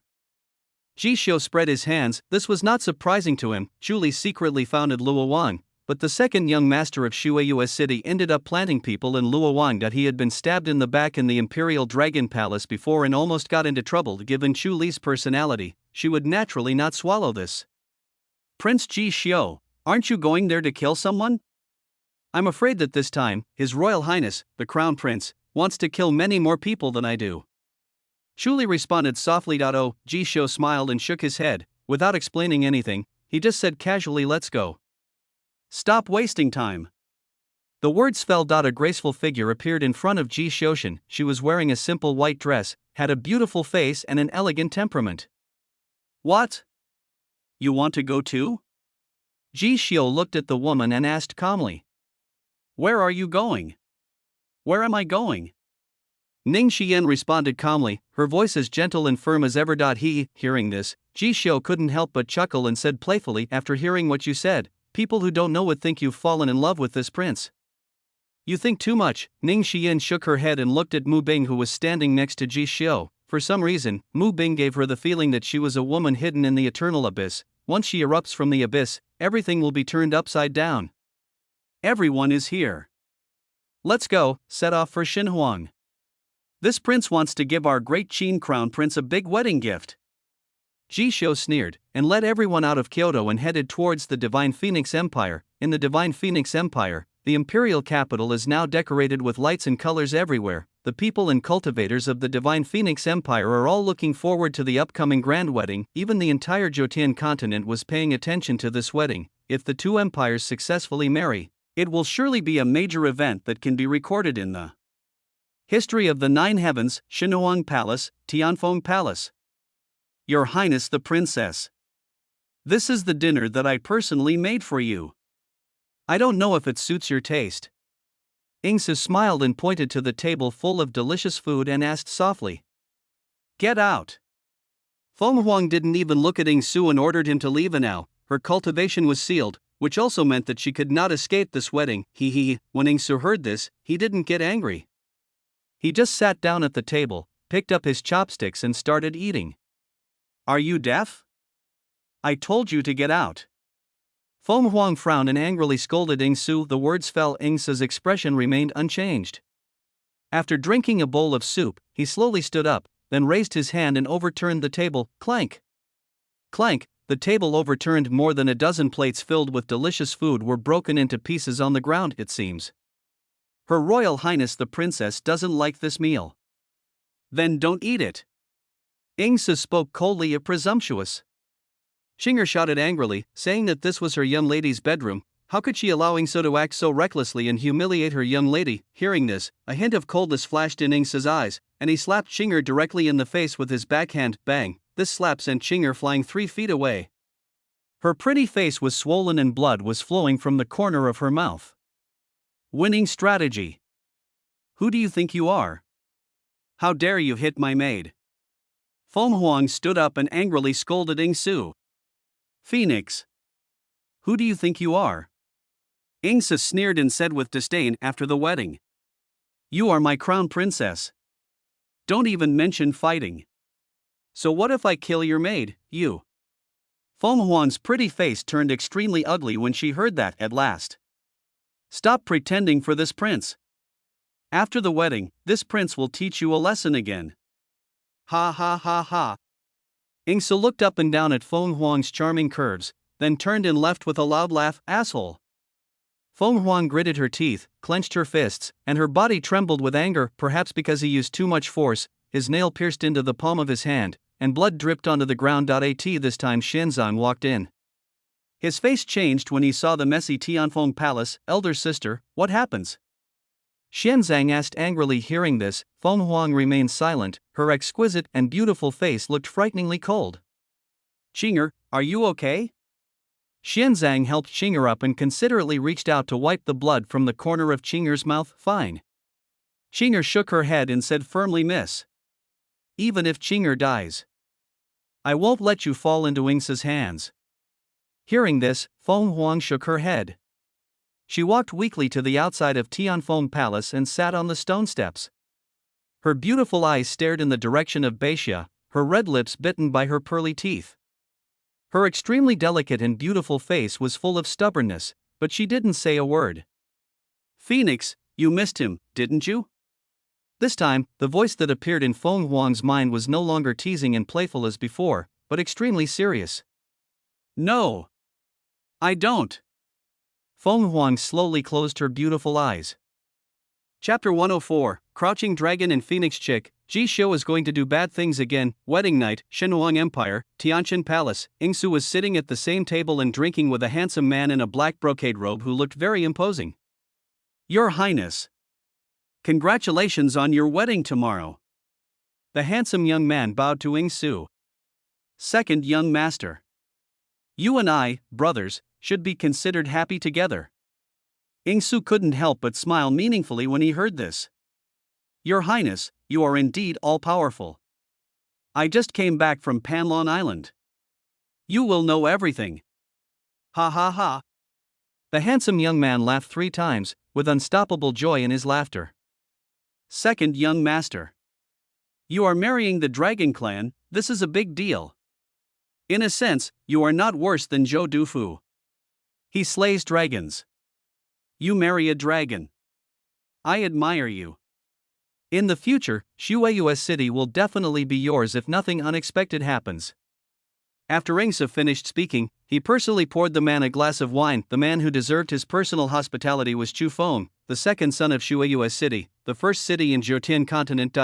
B: Ji Xiu spread his hands. This was not surprising to him. Chu Li secretly founded Luoyang, but the second young master of Shuiyu's city ended up planting people in Luoyang that he had been stabbed in the back in the Imperial Dragon Palace before and almost got into trouble. Given Chu Li's personality, she would naturally not swallow this. Prince Ji Xiu, aren't you going there to kill someone? I'm afraid that this time, His Royal Highness, the Crown Prince, wants to kill many more people than I do. Chu Li responded softly. Oh, Ji Xiu smiled and shook his head. Without explaining anything, he just said casually, let's go. Stop wasting time. The words fell. A graceful figure appeared in front of Ji Xiu. She was wearing a simple white dress, had a beautiful face and an elegant temperament. What? You want to go too? Ji Xiu looked at the woman and asked calmly. Where are you going? Where am I going? Ning Xian responded calmly, her voice as gentle and firm as ever. Hearing this, Ji Xiu couldn't help but chuckle and said playfully, after hearing what you said, people who don't know would think you've fallen in love with this prince. You think too much. Ning Xian shook her head and looked at Mu Bing, who was standing next to Ji Xiu. For some reason, Mu Bing gave her the feeling that she was a woman hidden in the eternal abyss. Once she erupts from the abyss, everything will be turned upside down. Everyone is here. Let's go, set off for Xinhuang. This prince wants to give our great Qin crown prince a big wedding gift. Ji Xiu sneered, and led everyone out of Kyoto and headed towards the Divine Phoenix Empire. In the Divine Phoenix Empire, the imperial capital is now decorated with lights and colors everywhere. The people and cultivators of the Divine Phoenix Empire are all looking forward to the upcoming grand wedding. Even the entire Jotian continent was paying attention to this wedding. If the two empires successfully marry, it will surely be a major event that can be recorded in the history of the Nine Heavens, Xinhuang Palace, Tianfeng Palace. Your Highness the Princess. This is the dinner that I personally made for you. I don't know if it suits your taste. Ingsu smiled and pointed to the table full of delicious food and asked softly. Get out. Feng Huang didn't even look at Ingsu and ordered him to leave now. Her cultivation was sealed, which also meant that she could not escape this wedding. When Ingsu heard this, he didn't get angry. He just sat down at the table, picked up his chopsticks and started eating. Are you deaf? I told you to get out. Feng Huang frowned and angrily scolded Ingsu. The words fell. Ingsu's expression remained unchanged. After drinking a bowl of soup, he slowly stood up, then raised his hand and overturned the table. Clank! Clank!
A: the table overturned. More than a dozen plates filled with delicious food were broken into pieces on the ground, it seems. Her Royal Highness the Princess doesn't like this meal. Then don't eat it. Ingsu spoke coldly yet presumptuous. Shinger shouted angrily, saying that this was her young lady's bedroom. How could she allow Ingsu to act so recklessly and humiliate her young lady? Hearing this, a hint of coldness flashed in Ingsu's eyes, and he slapped Shinger directly in the face with his backhand. Bang! This slap sent Shinger flying 3 feet away. Her pretty face was swollen and blood was flowing from the corner of her mouth. Winning strategy. Who do you think you are? How dare you hit my maid? Feng Huang stood up and angrily scolded Ingsu. Phoenix. Who do you think you are? Ingsu sneered and said with disdain after the wedding. You are my crown princess. Don't even mention fighting. So what if I kill your maid, you? Feng Huang's pretty face turned extremely ugly when she heard that at last. Stop pretending for this prince. After the wedding, this prince will teach you a lesson again. Ha ha ha ha. Ingsu looked up and down at Feng Huang's charming curves, then turned and left with a loud laugh. Asshole. Feng Huang gritted her teeth, clenched her fists, and her body trembled with anger, perhaps because he used too much force. His nail pierced into the palm of his hand, and blood dripped onto the ground. At this time Xianzang walked in. His face changed when he saw the messy Tianfeng Palace. Elder sister, what happens? Xianzang asked angrily. Hearing this, Feng Huang remained silent. Her exquisite and beautiful face looked frighteningly cold. Shinger, are you okay? Xianzang helped Shinger up and considerately reached out to wipe the blood from the corner of Chinger's mouth. Fine. Shinger shook her head and said firmly, Miss. Even if Shinger dies, I won't let you fall into Ingsu's hands. Hearing this, Feng Huang shook her head. She walked weakly to the outside of Tianfeng Palace and sat on the stone steps. Her beautiful eyes stared in the direction of Beixia, her red lips bitten by her pearly teeth. Her extremely delicate and beautiful face was full of stubbornness, but she didn't say a word. Phoenix, you missed him, didn't you? This time, the voice that appeared in Feng Huang's mind was no longer teasing and playful as before, but extremely serious. No. I don't. Feng Huang slowly closed her beautiful eyes. Chapter 104, Crouching Dragon and Phoenix Chick. Ji Xiu is going to do bad things again. Wedding night, Shenhuang Empire, Tianjin Palace. Ingsu was sitting at the same table and drinking with a handsome man in a black brocade robe who looked very imposing. Your Highness. Congratulations on your wedding tomorrow. The handsome young man bowed to Ingsu. Second young master. You and I, brothers, should be considered happy together. Ingsu couldn't help but smile meaningfully when he heard this. Your Highness, you are indeed all-powerful. I just came back from Panlong Island. You will know everything. Ha ha ha. The handsome young man laughed 3 times, with unstoppable joy in his laughter. Second young master. You are marrying the Dragon Clan. This is a big deal. In a sense, you are not worse than Zhou Dufu. He slays dragons. You marry a dragon. I admire you. In the future, Shueiyue City will definitely be yours if nothing unexpected happens. After Ingsu finished speaking, he personally poured the man a glass of wine. The man who deserved his personal hospitality was Chu Feng, the second son of Shueiyue City, the first city in Jiotian continent.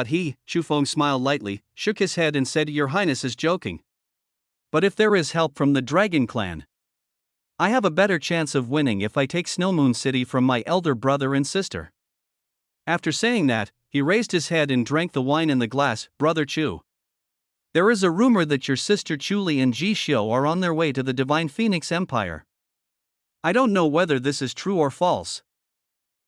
A: Chu Feng smiled lightly, shook his head and said, Your Highness is joking. But if there is help from the Dragon Clan, I have a better chance of winning if I take Snowmoon City from my elder brother and sister. After saying that, he raised his head and drank the wine in the glass. Brother Chu. There is a rumor that your sister Chuli and Ji Xiu are on their way to the Divine Phoenix Empire. I don't know whether this is true or false.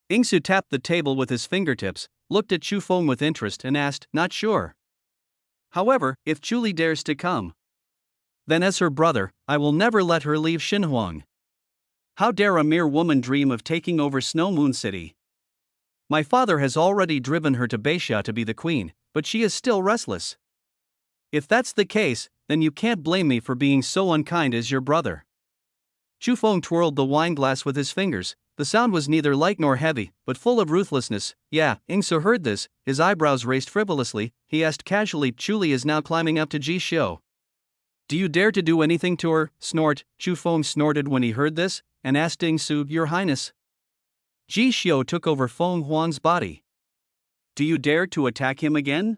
A: Ingsu tapped the table with his fingertips, looked at Chu Feng with interest and asked, Not sure. However, if Chuli dares to come, then as her brother, I will never let her leave Shenhuang. How dare a mere woman dream of taking over Snowmoon City? My father has already driven her to Beixia to be the queen, but she is still restless. If that's the case, then you can't blame me for being so unkind as your brother. Chu Feng twirled the wine glass with his fingers. The sound was neither light nor heavy, but full of ruthlessness. Yeah, Ingsu heard this, his eyebrows raised frivolously. He asked casually, Chuli is now climbing up to Ji Xiu. Do you dare to do anything to her? Snort, Chu Feng snorted when he heard this, and asked Chu Feng snorted when he heard this, and asked Ying Su, Your Highness. Ji Xiu took over Feng Huang's body.
B: Do you dare to attack him again?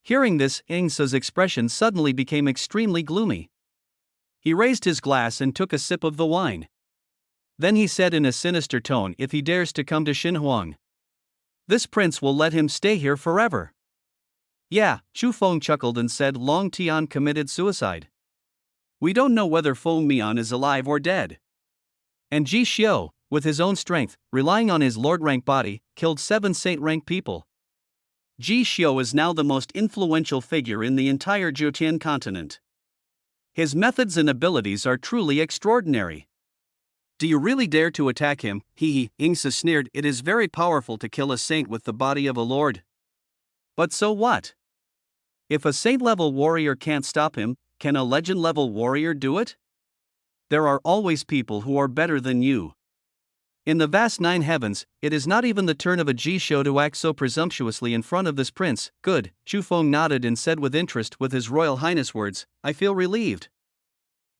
A: Hearing this, Ying Su's expression suddenly became extremely gloomy. He raised his glass and took a sip of the wine. Then he said in a sinister tone, If he dares to come to Xinhuang, this prince will let him stay here forever.
B: Yeah, Chu Feng chuckled and said Long Tian committed suicide. We don't know whether Feng Mian is alive or dead.
A: And Ji Xiu, with his own strength, relying on his lord rank body, killed 7 saint rank people.
B: Ji Xiu is now the most influential figure in the entire Jutian continent. His methods and abilities are truly extraordinary.
A: Do you really dare to attack him? Ying Su sneered. It is very powerful to kill a saint with the body of a lord.
B: But so what? If a saint-level warrior can't stop him, can a legend-level warrior do it? There are always people who are better than you.
A: In the vast 9 heavens, it is not even the turn of a Ji Xiu to act so presumptuously in front of this prince. Good, Chu Feng nodded and said with interest with his Royal Highness words, I feel relieved.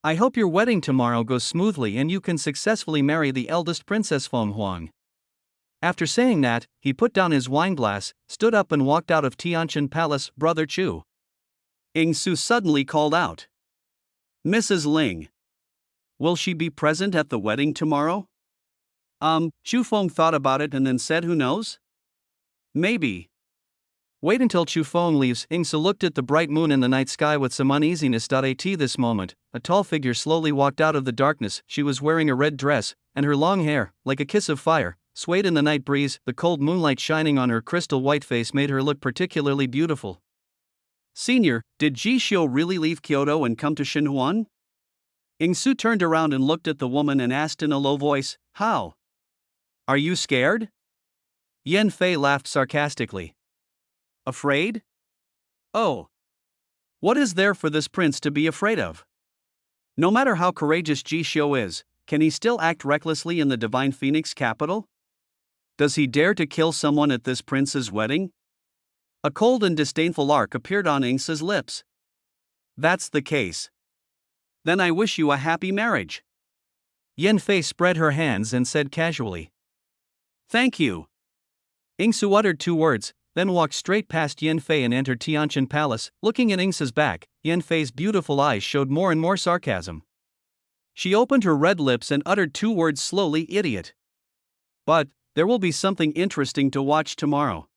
A: I hope your wedding tomorrow goes smoothly and you can successfully marry the eldest princess Feng Huang. After saying that, he put down his wineglass, stood up and walked out of Tianqian Palace. Brother Chu.
B: Ying Su suddenly called out. Mrs. Ling. Will she be present at the wedding tomorrow?
A: Chu Feng thought about it and then said who knows?
B: Maybe.
A: Wait until Chu Feng leaves. Ying Su looked at the bright moon in the night sky with some uneasiness. At this moment, a tall figure slowly walked out of the darkness. She was wearing a red dress, and her long hair, like a kiss of fire, swayed in the night breeze. The cold moonlight shining on her crystal white face made her look particularly beautiful.
B: Senior, did Ji Xiu really leave Kyoto and come to Xinhuan? Ying Su turned around and looked at the woman and asked in a low voice, How? Are you scared?
A: Yan Fei laughed sarcastically.
B: Afraid? Oh. What is there for this prince to be afraid of? No matter how courageous Ji Xiu is, can he still act recklessly in the Divine Phoenix capital? Does he dare to kill someone at this prince's wedding? A cold and disdainful arc appeared on Ying Su's lips. That's the case. Then I wish you a happy marriage.
A: Yan Fei spread her hands and said casually.
B: Thank you.
A: Ying Su uttered 2 words, then walked straight past Yan Fei and entered Tianqian Palace. Looking at Ying Su's back, Yan Fei's beautiful eyes showed more and more sarcasm. She opened her red lips and uttered 2 words slowly, idiot.
B: But there will be something interesting to watch tomorrow.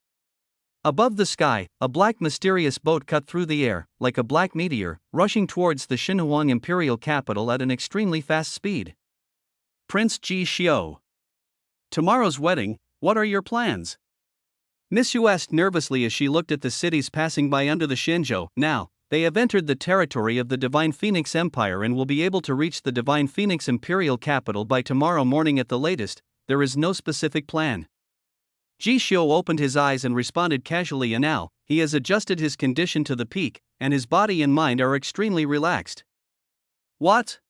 A: Above the sky, a black mysterious boat cut through the air, like a black meteor, rushing towards the Xinhuang imperial capital at an extremely fast speed.
B: Prince Ji Xiu. Tomorrow's wedding, what are your plans?
A: Miss Yu asked nervously as she looked at the cities passing by under the Shenzhou. Now, they have entered the territory of the Divine Phoenix Empire and will be able to reach the Divine Phoenix imperial capital by tomorrow morning at the latest. There is no specific plan. Ji Xiu opened his eyes and responded casually, and now, he has adjusted his condition to the peak, and his body and mind are extremely relaxed.
B: What?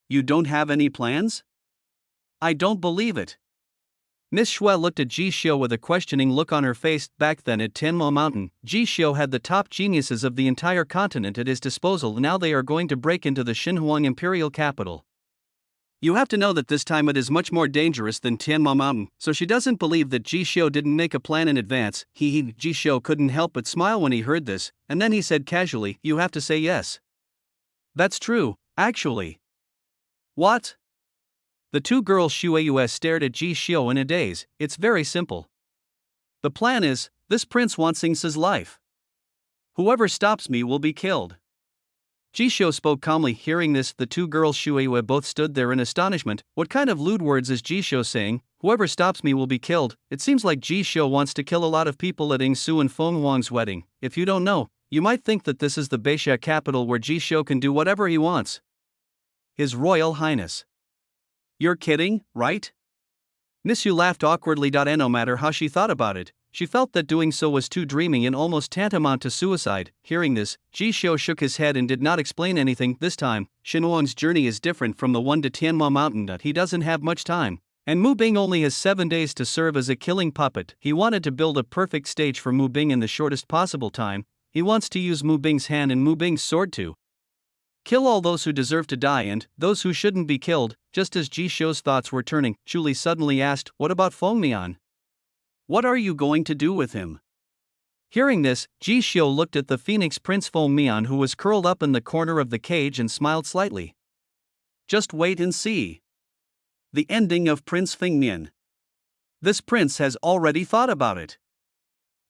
B: You don't have any plans? I don't believe it.
A: Miss Xue looked at Ji Xiu with a questioning look on her face. Back then at Tianmo Mountain, Ji Xiu had the top geniuses of the entire continent at his disposal. Now they are going to break into the Xinhuang imperial capital. You have to know that this time it is much more dangerous than Tianmo Mountain, so she doesn't believe that Ji Xiu didn't make a plan in advance. Ji Xiu couldn't help but smile when he heard this, and then he said casually, You have to say yes.
B: That's true, actually.
A: What? The 2 girls Shueus stared at Ji Xiu in a daze. It's very simple.
B: The plan is, this prince wants Ying Su's life. Whoever stops me will be killed.
A: Ji Xiu spoke calmly. Hearing this, the 2 girls Shueyu both stood there in astonishment. What kind of lewd words is Ji Xiu saying? Whoever stops me will be killed. It seems like Ji Xiu wants to kill a lot of people at Ying Su and Feng Huang's wedding. If you don't know, you might think that this is the Beixia capital where Ji Xiu can do whatever he wants.
B: His Royal Highness. You're kidding, right?
A: Miss Yu laughed awkwardly. No matter how she thought about it, she felt that doing so was too dreamy and almost tantamount to suicide. Hearing this, Ji Xiu shook his head and did not explain anything. This time, Xinhuang's journey is different from the one to Tianmo Mountain. He doesn't have much time, and Mu Bing only has 7 days to serve as a killing puppet. He wanted to build a perfect stage for Mu Bing in the shortest possible time. He wants to use Mu Bing's hand and Mu Bing's sword too. Kill all those who deserve to die and those who shouldn't be killed. Just as Ji Xiu's thoughts were turning, Chu suddenly asked, "What about Feng Mian?
B: What are you going to do with him?"
A: Hearing this, Ji Xiu looked at the Phoenix Prince Feng Mian, who was curled up in the corner of the cage, and smiled slightly.
B: Just wait and see. The ending of Prince Feng Mian. This prince has already thought about it.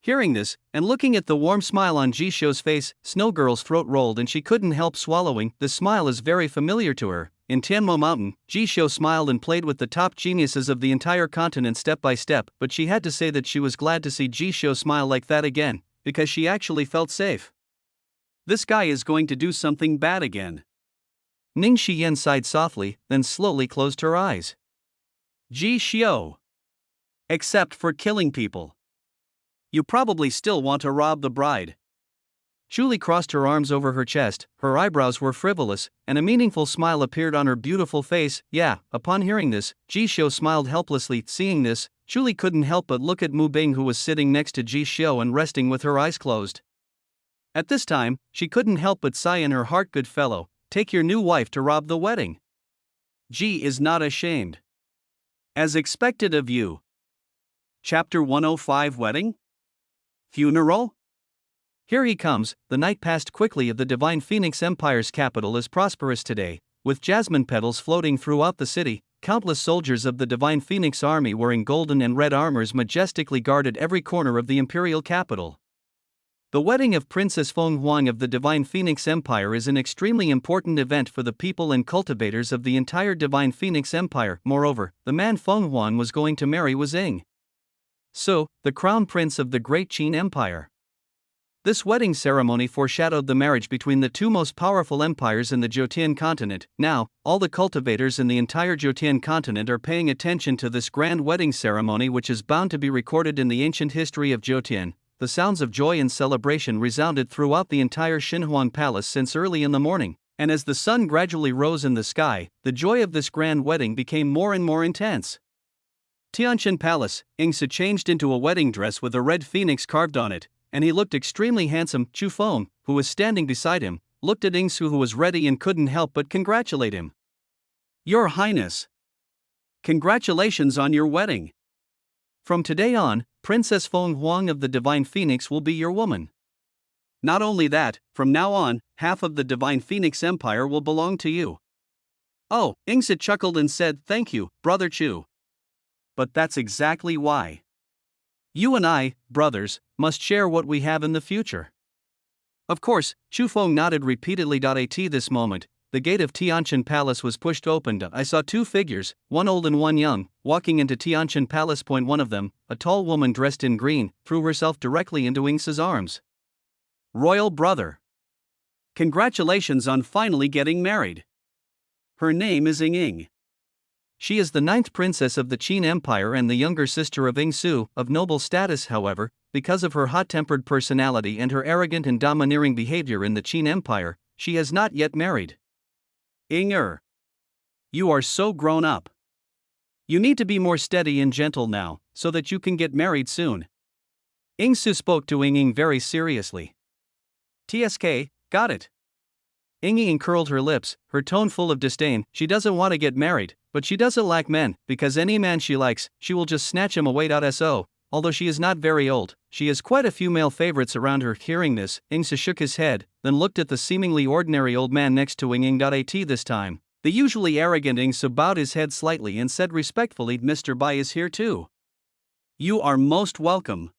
A: Hearing this, and looking at the warm smile on Ji Xiu's face, Snow Girl's throat rolled and she couldn't help swallowing. The smile is very familiar to her. In Tianmo Mountain, Ji Xiu smiled and played with the top geniuses of the entire continent step by step, but she had to say that she was glad to see Ji Xiu smile like that again, because she actually felt safe.
B: This guy is going to do something bad again.
A: Ning Xiyan sighed softly, then slowly closed her eyes.
B: Ji Xiu. Except for killing people. You probably still want to rob the bride.
A: Julie crossed her arms over her chest, her eyebrows were frivolous, and a meaningful smile appeared on her beautiful face. Yeah, upon hearing this, Ji Xiu smiled helplessly. Seeing this, Julie couldn't help but look at Mu Bing, who was sitting next to Ji Xiu and resting with her eyes closed. At this time, she couldn't help but sigh in her heart. Good fellow, take your new wife to rob the wedding.
B: Ji is not ashamed. As expected of you. Chapter 105 Wedding? Funeral?
A: Here he comes. The night passed quickly. Of the Divine Phoenix Empire's capital is prosperous today, with jasmine petals floating throughout the city. Countless soldiers of the Divine Phoenix army wearing golden and red armors majestically guarded every corner of the imperial capital. The wedding of Princess Feng Huang of the Divine Phoenix Empire is an extremely important event for the people and cultivators of the entire Divine Phoenix Empire. Moreover, the man Feng Huang was going to marry was Ying Su, the crown prince of the Great Qin Empire. This wedding ceremony foreshadowed the marriage between the two most powerful empires in the Jotian continent. Now, all the cultivators in the entire Jotian continent are paying attention to this grand wedding ceremony, which is bound to be recorded in the ancient history of Jotian. The sounds of joy and celebration resounded throughout the entire Xinhuang Palace since early in the morning, and as the sun gradually rose in the sky, the joy of this grand wedding became more and more intense. Tianqin Palace, Ying Su changed into a wedding dress with a red phoenix carved on it, and he looked extremely handsome. Chu Feng, who was standing beside him, looked at Ying Su, who was ready, and couldn't help but congratulate him.
B: Your Highness! Congratulations on your wedding!
A: From today on, Princess Feng Huang of the Divine Phoenix will be your woman.
B: Not only that, from now on, half of the Divine Phoenix Empire will belong to you.
A: Oh, Ying Su chuckled and said, "Thank you, Brother Chu.
B: But that's exactly why.
A: You and I, brothers, must share what we have in the future." Of course, Chu Feng nodded repeatedly. At this moment, the gate of Tianqin Palace was pushed open. I saw two figures, one old and one young, walking into Tianqin Palace. One of them, a tall woman dressed in green, threw herself directly into Ying Su's arms.
B: Royal brother! Congratulations on finally getting married. Her name is Ying.
A: She is the 9th princess of the Qin Empire and the younger sister of Ying Su, of noble status. However, because of her hot-tempered personality and her arrogant and domineering behavior in the Qin Empire, she has not yet married.
B: Ying, you are so grown up.
A: You need to be more steady and gentle now, so that you can get married soon. Ying Su spoke to Ying very seriously.
B: TSK, got it.
A: Ying curled her lips, her tone full of disdain. She doesn't want to get married, but she doesn't lack men, because any man she likes, she will just snatch him away. So, although she is not very old, she has quite a few male favorites around her. Hearing this, Ying Su shook his head, then looked at the seemingly ordinary old man next to Ying. At this time, the usually arrogant Ying Su bowed his head slightly and said respectfully, "Mr. Bai is here too."
B: You are most welcome.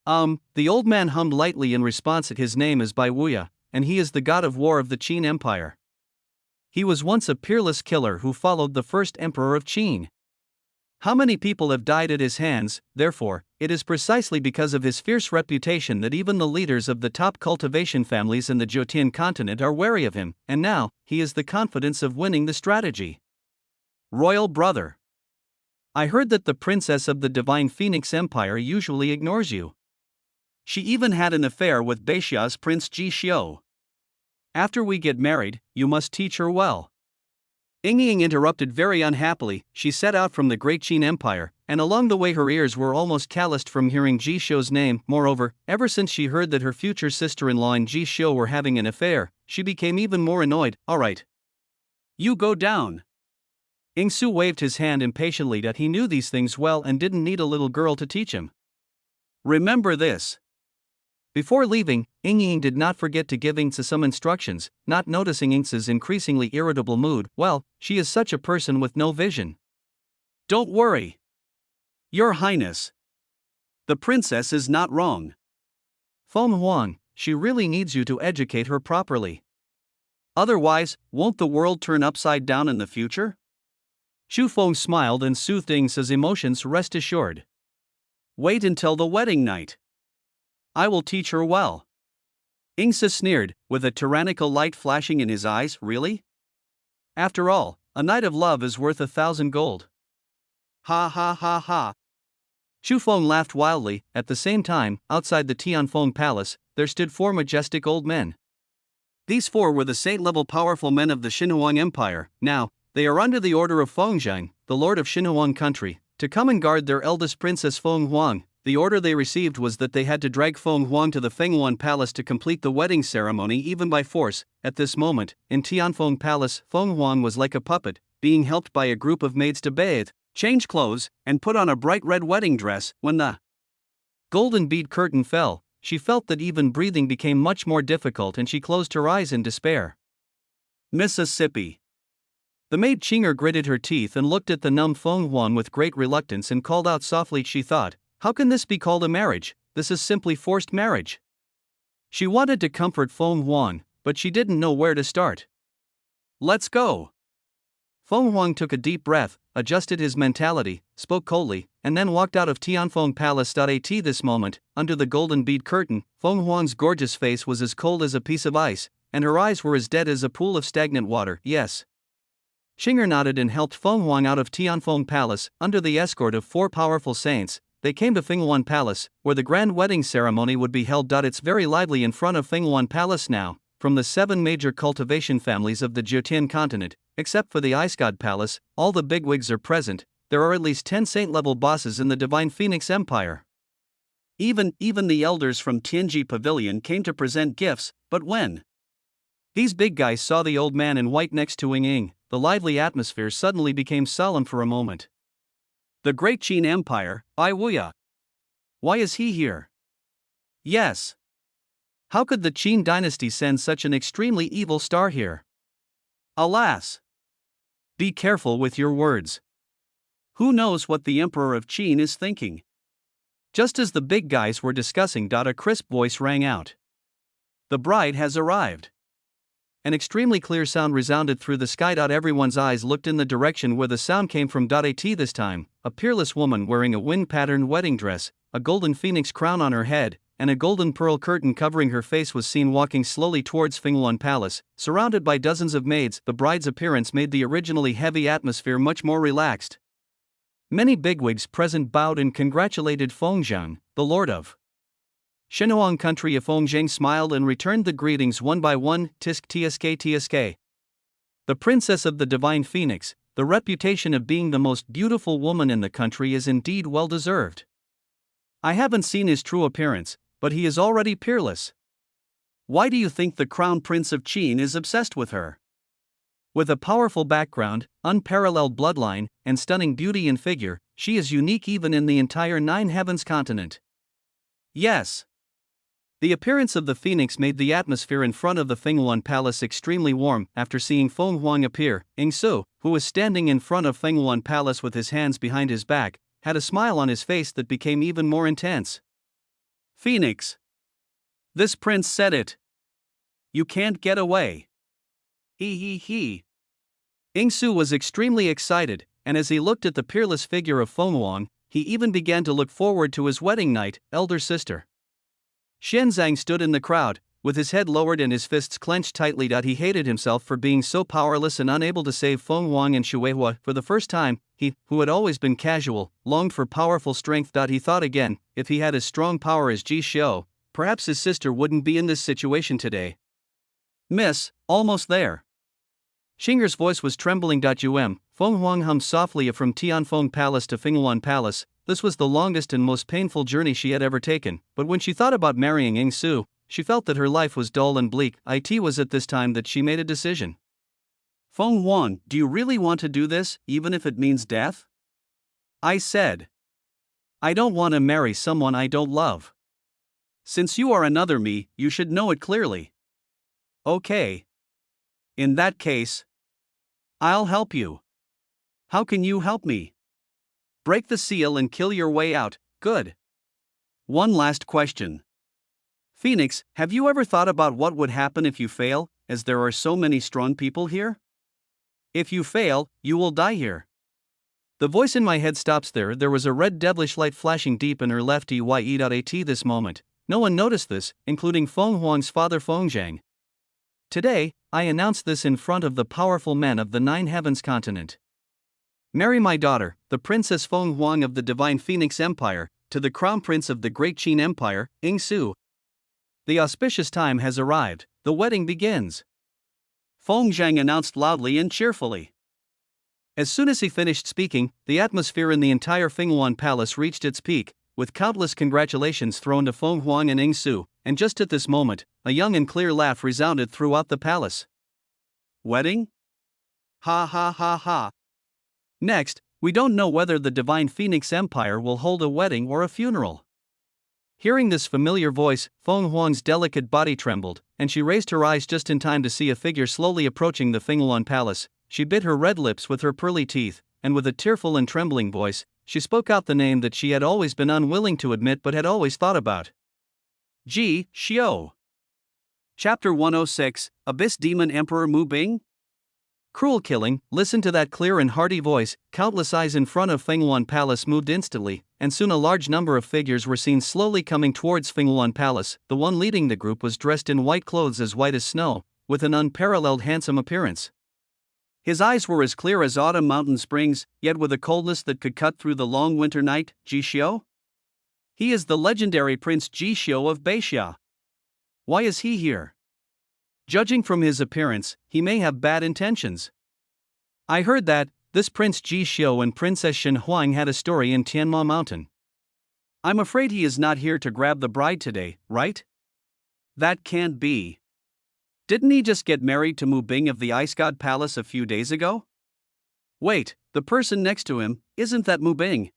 A: The old man hummed lightly in response. His name is Bai Wuya, and he is the god of war of the Qin Empire. He was once a peerless killer who followed the first emperor of Qin. How many people have died at his hands? Therefore, it is precisely because of his fierce reputation that even the leaders of the top cultivation families in the Jotian continent are wary of him, and now, he has the confidence of winning the strategy.
B: Royal brother!
A: I heard that the princess of the Divine Phoenix Empire usually ignores you.
B: She even had an affair with Beixia's Prince Ji Xiu.
A: After we get married, you must teach her well. Ying interrupted very unhappily. She set out from the Great Qin Empire, and along the way her ears were almost calloused from hearing Ji Xiu's name. Moreover, ever since she heard that her future sister-in-law and Ji Xiu were having an affair, she became even more annoyed. Alright. You go down. Ying Su waved his hand impatiently that he knew these things well and didn't need a little girl to teach him. Remember this. Before leaving, Ying did not forget to give Yingzi some instructions, not noticing Yingzi's increasingly irritable mood. Well, she is such a person with no vision. Don't worry. Your Highness. The princess is not wrong. Feng Huang, she really needs you to educate her properly. Otherwise, won't the world turn upside down in the future? Xu Feng smiled and soothed Yingzi's emotions. Rest assured. Wait until the wedding night. I will teach her well. Yingzi sneered, with a tyrannical light flashing in his eyes. Really? After all, a night of love is worth 1,000 gold. Ha ha ha ha. Xu Feng laughed wildly. At the same time, outside the Tianfeng Palace, there stood 4 majestic old men. These 4 were the saint-level powerful men of the Xinhuang Empire. Now, they are under the order of Fengzhang, the lord of Xinhuang country, to come and guard their eldest princess Feng Huang. The order they received was that they had to drag Feng Huang to the Fenghuan Palace to complete the wedding ceremony, even by force. At this moment, in Tianfeng Palace, Feng Huang was like a puppet, being helped by a group of maids to bathe, change clothes, and put on a bright red wedding dress. When the golden bead curtain fell, she felt that even breathing became much more difficult and she closed her eyes in despair. Mississippi. The maid Qinger gritted her teeth and looked at the numb Feng Huang with great reluctance and called out softly. She thought, how can this be called a marriage? This is simply forced marriage. She wanted to comfort Feng Huang, but she didn't know where to start. Let's go. Feng Huang took a deep breath, adjusted his mentality, spoke coldly, and then walked out of Tianfeng Palace. At this moment, under the golden bead curtain, Feng Huang's gorgeous face was as cold as a piece of ice, and her eyes were as dead as a pool of stagnant water. Yes. Qinger nodded and helped Feng Huang out of Tianfeng Palace. Under the escort of 4 powerful saints, they came to Fenghuan Palace, where the grand wedding ceremony would be held. It's very lively in front of Fenghuan Palace now. From the 7 major cultivation families of the Jiotian continent, except for the Ice God Palace, all the bigwigs are present. There are at least 10 saint-level bosses in the Divine Phoenix Empire. Even the elders from Tianji Pavilion came to present gifts. But when these big guys saw the old man in white next to Ying, the lively atmosphere suddenly became solemn for a moment. The Great Qin Empire, Ai Wuya. Why is he here? Yes. How could the Qin dynasty send such an extremely evil star here? Alas. Be careful with your words. Who knows what the Emperor of Qin is thinking? Just as the big guys were discussing, a crisp voice rang out. The bride has arrived. An extremely clear sound resounded through the sky. Everyone's eyes looked in the direction where the sound came from. At this time, a peerless woman wearing a wind-patterned wedding dress, a golden phoenix crown on her head, and a golden pearl curtain covering her face was seen walking slowly towards Fenghuan Palace, surrounded by dozens of maids. The bride's appearance made the originally heavy atmosphere much more relaxed. Many bigwigs present bowed and congratulated Fengzhang, the lord of Xinhuang country. Fengzhang smiled and returned the greetings one by one. Tisk tsk tsk. The princess of the Divine Phoenix, the reputation of being the most beautiful woman in the country is indeed well deserved. I haven't seen his true appearance, but he is already peerless. Why do you think the crown prince of Qin is obsessed with her? With a powerful background, unparalleled bloodline, and stunning beauty and figure, she is unique even in the entire 9 heavens continent. Yes. The appearance of the phoenix made the atmosphere in front of the Fenghuan Palace extremely warm. After seeing Feng Huang appear, Ying Su, who was standing in front of Fenghuan Palace with his hands behind his back, had a smile on his face that became even more intense. Phoenix. This prince said it. You can't get away. He. Ying Su was extremely excited, and as he looked at the peerless figure of Feng Huang, he even began to look forward to his wedding night. Elder sister Xianzang stood in the crowd, with his head lowered and his fists clenched tightly. He hated himself for being so powerless and unable to save Feng Huang and Shueihua. For the first time, he, who had always been casual, longed for powerful strength. He thought again, if he had as strong power as Ji Xiu, perhaps his sister wouldn't be in this situation today. Miss, almost there. Xinger's voice was trembling. Feng Huang hummed softly from Tianfeng Palace to Fenghuan Palace. This was the longest and most painful journey she had ever taken, but when she thought about marrying Ying Su, she felt that her life was dull and bleak. It was at this time that she made a decision.
B: Feng Huang, do you really want to do this, even if it means death? I said. I don't want to marry someone I don't love. Since you are another me, you should know it clearly. Okay. In that case, I'll help you. How can you help me? Break the seal and kill your way out. Good. One last question. Phoenix, have you ever thought about what would happen if you fail, as there are so many strong people here? If you fail, you will die here.
A: The voice in my head stops there. There was a red devilish light flashing deep in her left eye. At this moment, no one noticed this, including Feng Huang's father Feng Zhang. Today, I announce this in front of the powerful men of the Nine Heavens continent. Marry my daughter, the Princess Feng Huang of the Divine Phoenix Empire, to the Crown Prince of the Great Qin Empire, Ying Su. The auspicious time has arrived, the wedding begins.
B: Feng Zhang announced loudly and cheerfully.
A: As soon as he finished speaking, the atmosphere in the entire Fenghuan Palace reached its peak, with countless congratulations thrown to Feng Huang and Ying Su, and just at this moment, a young and clear laugh resounded throughout the palace.
B: Wedding? Ha ha ha ha. Next, we don't know whether the Divine Phoenix Empire will hold a wedding or a funeral.
A: Hearing this familiar voice, Feng Huang's delicate body trembled, and she raised her eyes just in time to see a figure slowly approaching the Fenghuan Palace. She bit her red lips with her pearly teeth, and with a tearful and trembling voice, she spoke out the name that she had always been unwilling to admit but had always thought about.
B: Ji Xiu. Chapter 106, Abyss Demon Emperor Mu Bing?
A: Cruel killing. Listen to that clear and hearty voice. Countless eyes in front of Fenghuan Palace moved instantly, and soon a large number of figures were seen slowly coming towards Fenghuan Palace. The one leading the group was dressed in white clothes as white as snow, with an unparalleled handsome appearance.
B: His eyes were as clear as autumn mountain springs, yet with a coldness that could cut through the long winter night. Ji Xiu? He is the legendary Prince Ji Xiu of Beixia. Why is he here? Judging from his appearance, he may have bad intentions.
A: I heard that this Prince Ji Xiu and Princess Shen Huang had a story in Tianma Mountain.
B: I'm afraid he is not here to grab the bride today, right? That can't be. Didn't he just get married to Mu Bing of the Ice God Palace a few days ago? Wait, the person next to him, isn't that Mu Bing?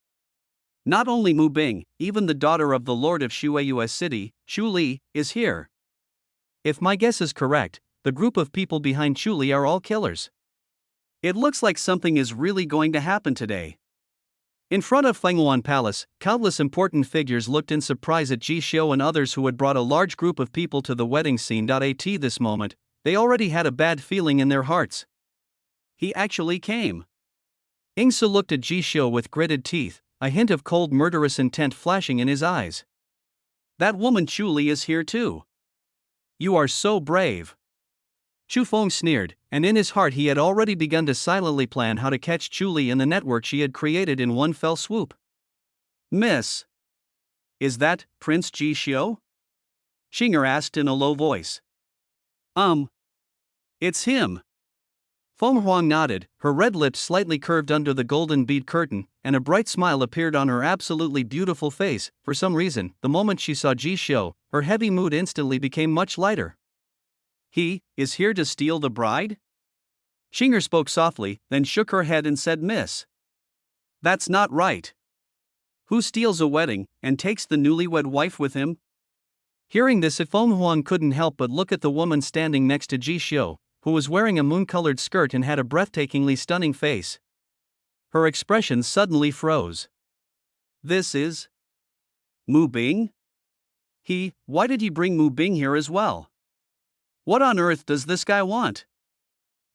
B: Not only Mu Bing, even the daughter of the Lord of Shueiyu's city, Chu Li, is here.
A: If my guess is correct, the group of people behind Chu Li are all killers.
B: It looks like something is really going to happen today.
A: In front of Fenghuan Palace, countless important figures looked in surprise at Ji Xiu and others who had brought a large group of people to the wedding scene. At this moment, they already had a bad feeling in their hearts.
B: He actually came.
A: Ying Su looked at Ji Xiu with gritted teeth, a hint of cold murderous intent flashing in his eyes.
B: That woman Chu Li is here too. You are so brave.
A: Chu Feng sneered, and in his heart he had already begun to silently plan how to catch Chu Li in the network she had created in one fell swoop.
B: Miss. Is that Prince Ji Xiu? Xinger asked in a low voice. It's him.
A: Feng Huang nodded, her red lips slightly curved under the golden bead curtain, and a bright smile appeared on her absolutely beautiful face. For some reason, the moment she saw Ji Xiu, her heavy mood instantly became much lighter.
B: He is here to steal the bride? Xinger spoke softly, then shook her head and said, Miss. That's not right. Who steals a wedding and takes the newlywed wife with him?
A: Hearing this, Feng Huang couldn't help but look at the woman standing next to Ji Xiu, who was wearing a moon-colored skirt and had a breathtakingly stunning face. Her expression suddenly froze.
B: This is Mu Bing? Why did he bring Mu Bing here as well? What on earth does this guy want?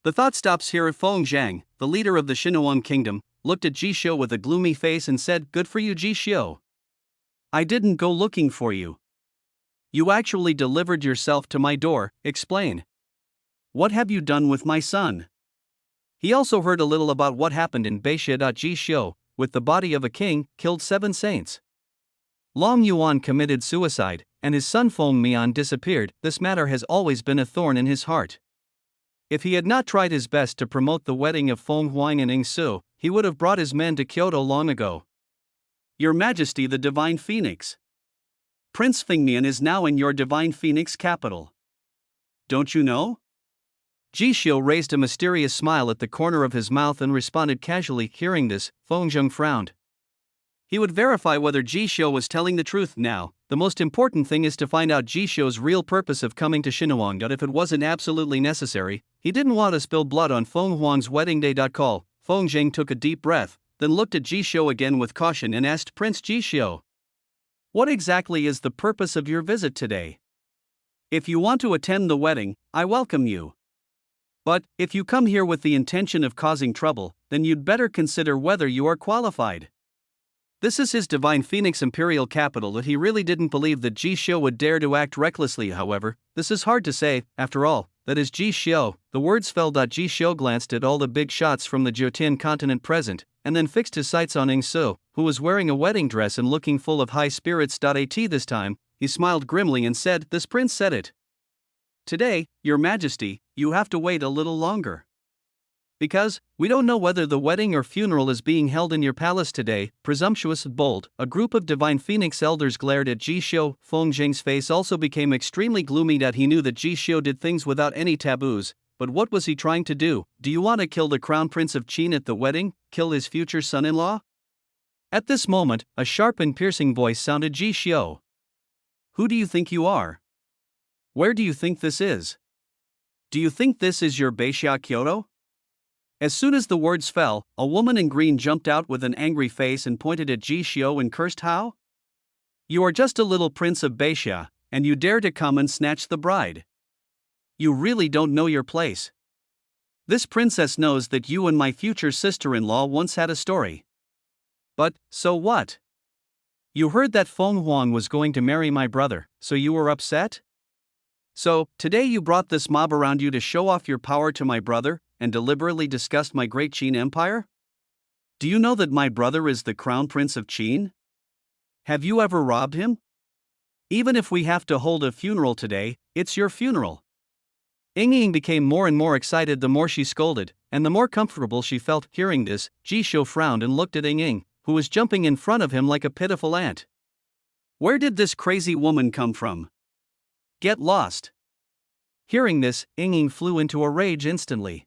A: The thought stops here. Feng Zhang, the leader of the Xinhuang kingdom, looked at Ji Xiu with a gloomy face and said, Good for you, Ji Xiu.
B: I didn't go looking for you. You actually delivered yourself to my door. Explain. What have you done with my son?
A: He also heard a little about what happened in Beixia. Ji Xiu, with the body of a king, killed 7 saints. Long Yuan committed suicide, and his son Feng Mian disappeared. This matter has always been a thorn in his heart. If he had not tried his best to promote the wedding of Feng Huang and Ing Su, he would have brought his men to Kyoto long ago.
B: Your Majesty the Divine Phoenix. Prince Fengmian is now in your Divine Phoenix capital. Don't you know?
A: Ji Xiu raised a mysterious smile at the corner of his mouth and responded casually. Hearing this, Feng Zheng frowned. He would verify whether Ji Xiu was telling the truth now. The most important thing is to find out Ji Xiu's real purpose of coming to Xinhuang. If it wasn't absolutely necessary, he didn't want to spill blood on Feng Huang's wedding day. Call. Feng Zheng took a deep breath, then looked at Ji Xiu again with caution and asked Prince Ji Xiu, "What exactly is the purpose of your visit today? If you want to attend the wedding, I welcome you. But, if you come here with the intention of causing trouble, then you'd better consider whether you are qualified." This is his Divine Phoenix imperial capital. That he really didn't believe that Ji Xiu would dare to act recklessly. However, this is hard to say. After all, that is Ji Xiu. The words fell. Ji Xiu glanced at all the big shots from the Jiotian continent present, and then fixed his sights on Ing Su, who was wearing a wedding dress and looking full of high spirits. This time, he smiled grimly and said, "This prince said it. Today, Your Majesty, you have to wait a little longer. Because, we don't know whether the wedding or funeral is being held in your palace today." Presumptuous, bold, a group of Divine Phoenix elders glared at Ji Xiu. Feng Zheng's face also became extremely gloomy. He knew that Ji Xiu did things without any taboos, but what was he trying to do? Do you want to kill the crown prince of Qin at the wedding? Kill his future son-in-law? At this moment, a sharp and piercing voice sounded. Ji Xiu, who do you think you are? Where do you think this is? Do you think this is your Beixia Kyoto? As soon as the words fell, a woman in green jumped out with an angry face and pointed at Ji Xiu and cursed. "How? You are just a little prince of Beixia, and you dare to come and snatch the bride? You really don't know your place. This princess knows that you and my future sister-in-law once had a story. But, so what? You heard that Feng Huang was going to marry my brother, so you were upset? So, today you brought this mob around you to show off your power to my brother, and deliberately disgust my great Qin Empire? Do you know that my brother is the crown prince of Qin? Have you ever robbed him? Even if we have to hold a funeral today, it's your funeral." Ying Ying became more and more excited the more she scolded, and the more comfortable she felt. Hearing this, Ji Xiu frowned and looked at Ying Ying, who was jumping in front of him like a pitiful ant. Where did this crazy woman come from? Get lost. Hearing this, Ying Ying flew into a rage instantly.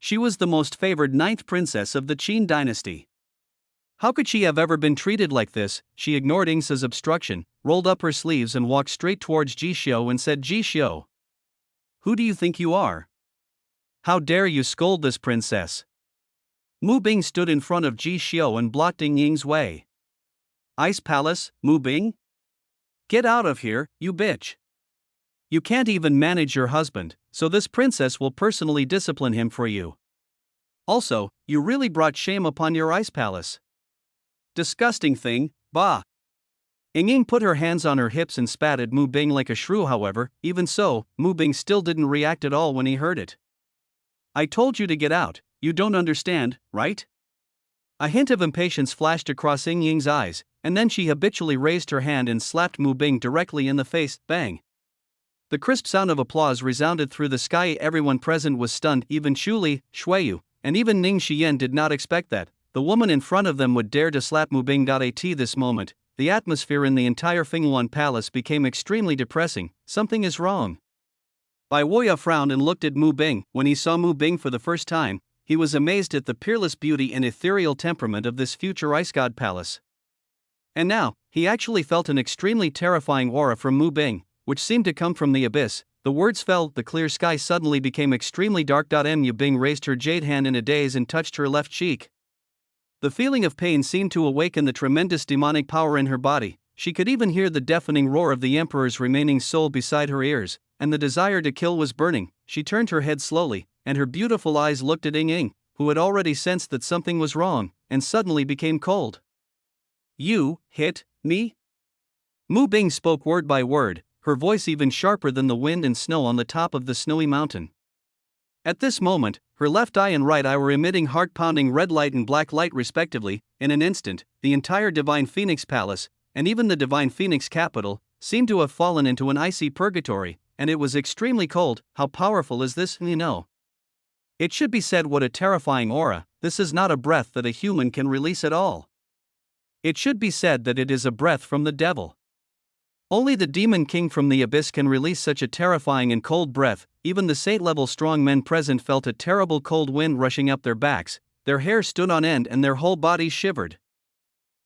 A: She was the most favored ninth princess of the Qin dynasty. How could she have ever been treated like this? She ignored Ying Su's obstruction, rolled up her sleeves and walked straight towards Ji Xiu and said, "Ji Xiu, who do you think you are? How dare you scold this princess?" Mu Bing stood in front of Ji Xiu and blocked Ying Ying's way. "Ice Palace, Mu Bing? Get out of here, you bitch. You can't even manage your husband, so this princess will personally discipline him for you. Also, you really brought shame upon your ice palace. Disgusting thing, bah." Ying Ying put her hands on her hips and spat at Mu Bing like a shrew. However, even so, Mu Bing still didn't react at all when he heard it. "I told you to get out, you don't understand, right?" A hint of impatience flashed across Ying Ying's eyes, and then she habitually raised her hand and slapped Mu Bing directly in the face. Bang! The crisp sound of applause resounded through the sky. Everyone present was stunned. Even Xu Li, Shuiyu, and even Ning Xian did not expect that the woman in front of them would dare to slap Mu Bing. At this moment, the atmosphere in the entire Fenghuan Palace became extremely depressing. Something is wrong. Bai Woya frowned and looked at Mu Bing. When he saw Mu Bing for the first time, he was amazed at the peerless beauty and ethereal temperament of this future ice god palace. And now, he actually felt an extremely terrifying aura from Mu Bing, which seemed to come from the abyss. The words fell. The clear sky suddenly became extremely dark. Mu Bing raised her jade hand in a daze and touched her left cheek. The feeling of pain seemed to awaken the tremendous demonic power in her body. She could even hear the deafening roar of the Emperor's remaining soul beside her ears, and the desire to kill was burning. She turned her head slowly, and her beautiful eyes looked at Ying Ying, who had already sensed that something was wrong, and suddenly became cold. "You hit me?" Mu Bing spoke word by word, her voice even sharper than the wind and snow on the top of the snowy mountain. At this moment, her left eye and right eye were emitting heart-pounding red light and black light respectively. In an instant, the entire Divine Phoenix Palace, and even the Divine Phoenix capital, seemed to have fallen into an icy purgatory, and it was extremely cold. How powerful is this, you know? It should be said, what a terrifying aura, this is not a breath that a human can release at all. It should be said that it is a breath from the devil. Only the demon king from the abyss can release such a terrifying and cold breath. Even the saint-level strong men present felt a terrible cold wind rushing up their backs, their hair stood on end and their whole bodies shivered.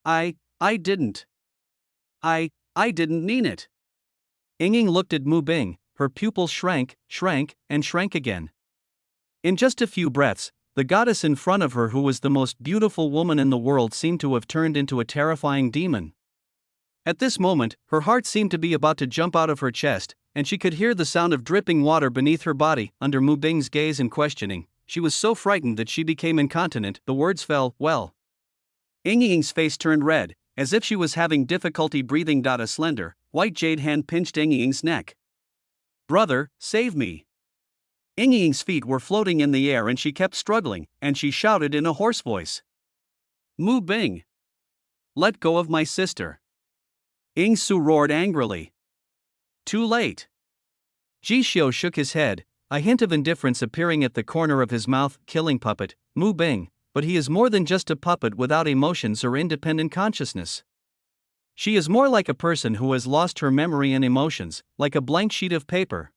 A: I didn't mean it. Ying looked at Mu Bing, her pupils shrank, and shrank again. In just a few breaths, the goddess in front of her, who was the most beautiful woman in the world, seemed to have turned into a terrifying demon. At this moment, her heart seemed to be about to jump out of her chest, and she could hear the sound of dripping water beneath her body. Under Mu Bing's gaze and questioning, she was so frightened that she became incontinent. The words fell, well. Ying's face turned red, as if she was having difficulty breathing. A slender, white jade hand pinched Ying's neck. Brother, save me. Ying's feet were floating in the air and she kept struggling, and she shouted in a hoarse voice. Mu Bing! Let go of my sister! Ying Su roared angrily. Too late. Ji Xiu shook his head, a hint of indifference appearing at the corner of his mouth. Killing puppet, Mu Bing, but he is more than just a puppet without emotions or independent consciousness. She is more like a person who has lost her memory and emotions, like a blank sheet of paper.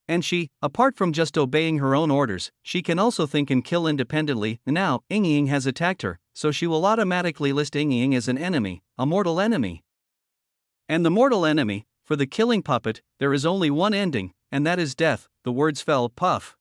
A: And she, apart from just obeying her own orders, she can also think and kill independently. Now, Ying has attacked her, so she will automatically list Ying as an enemy, a mortal enemy. And the mortal enemy, for the killing puppet, there is only one ending, and that is death. The words fell, puff.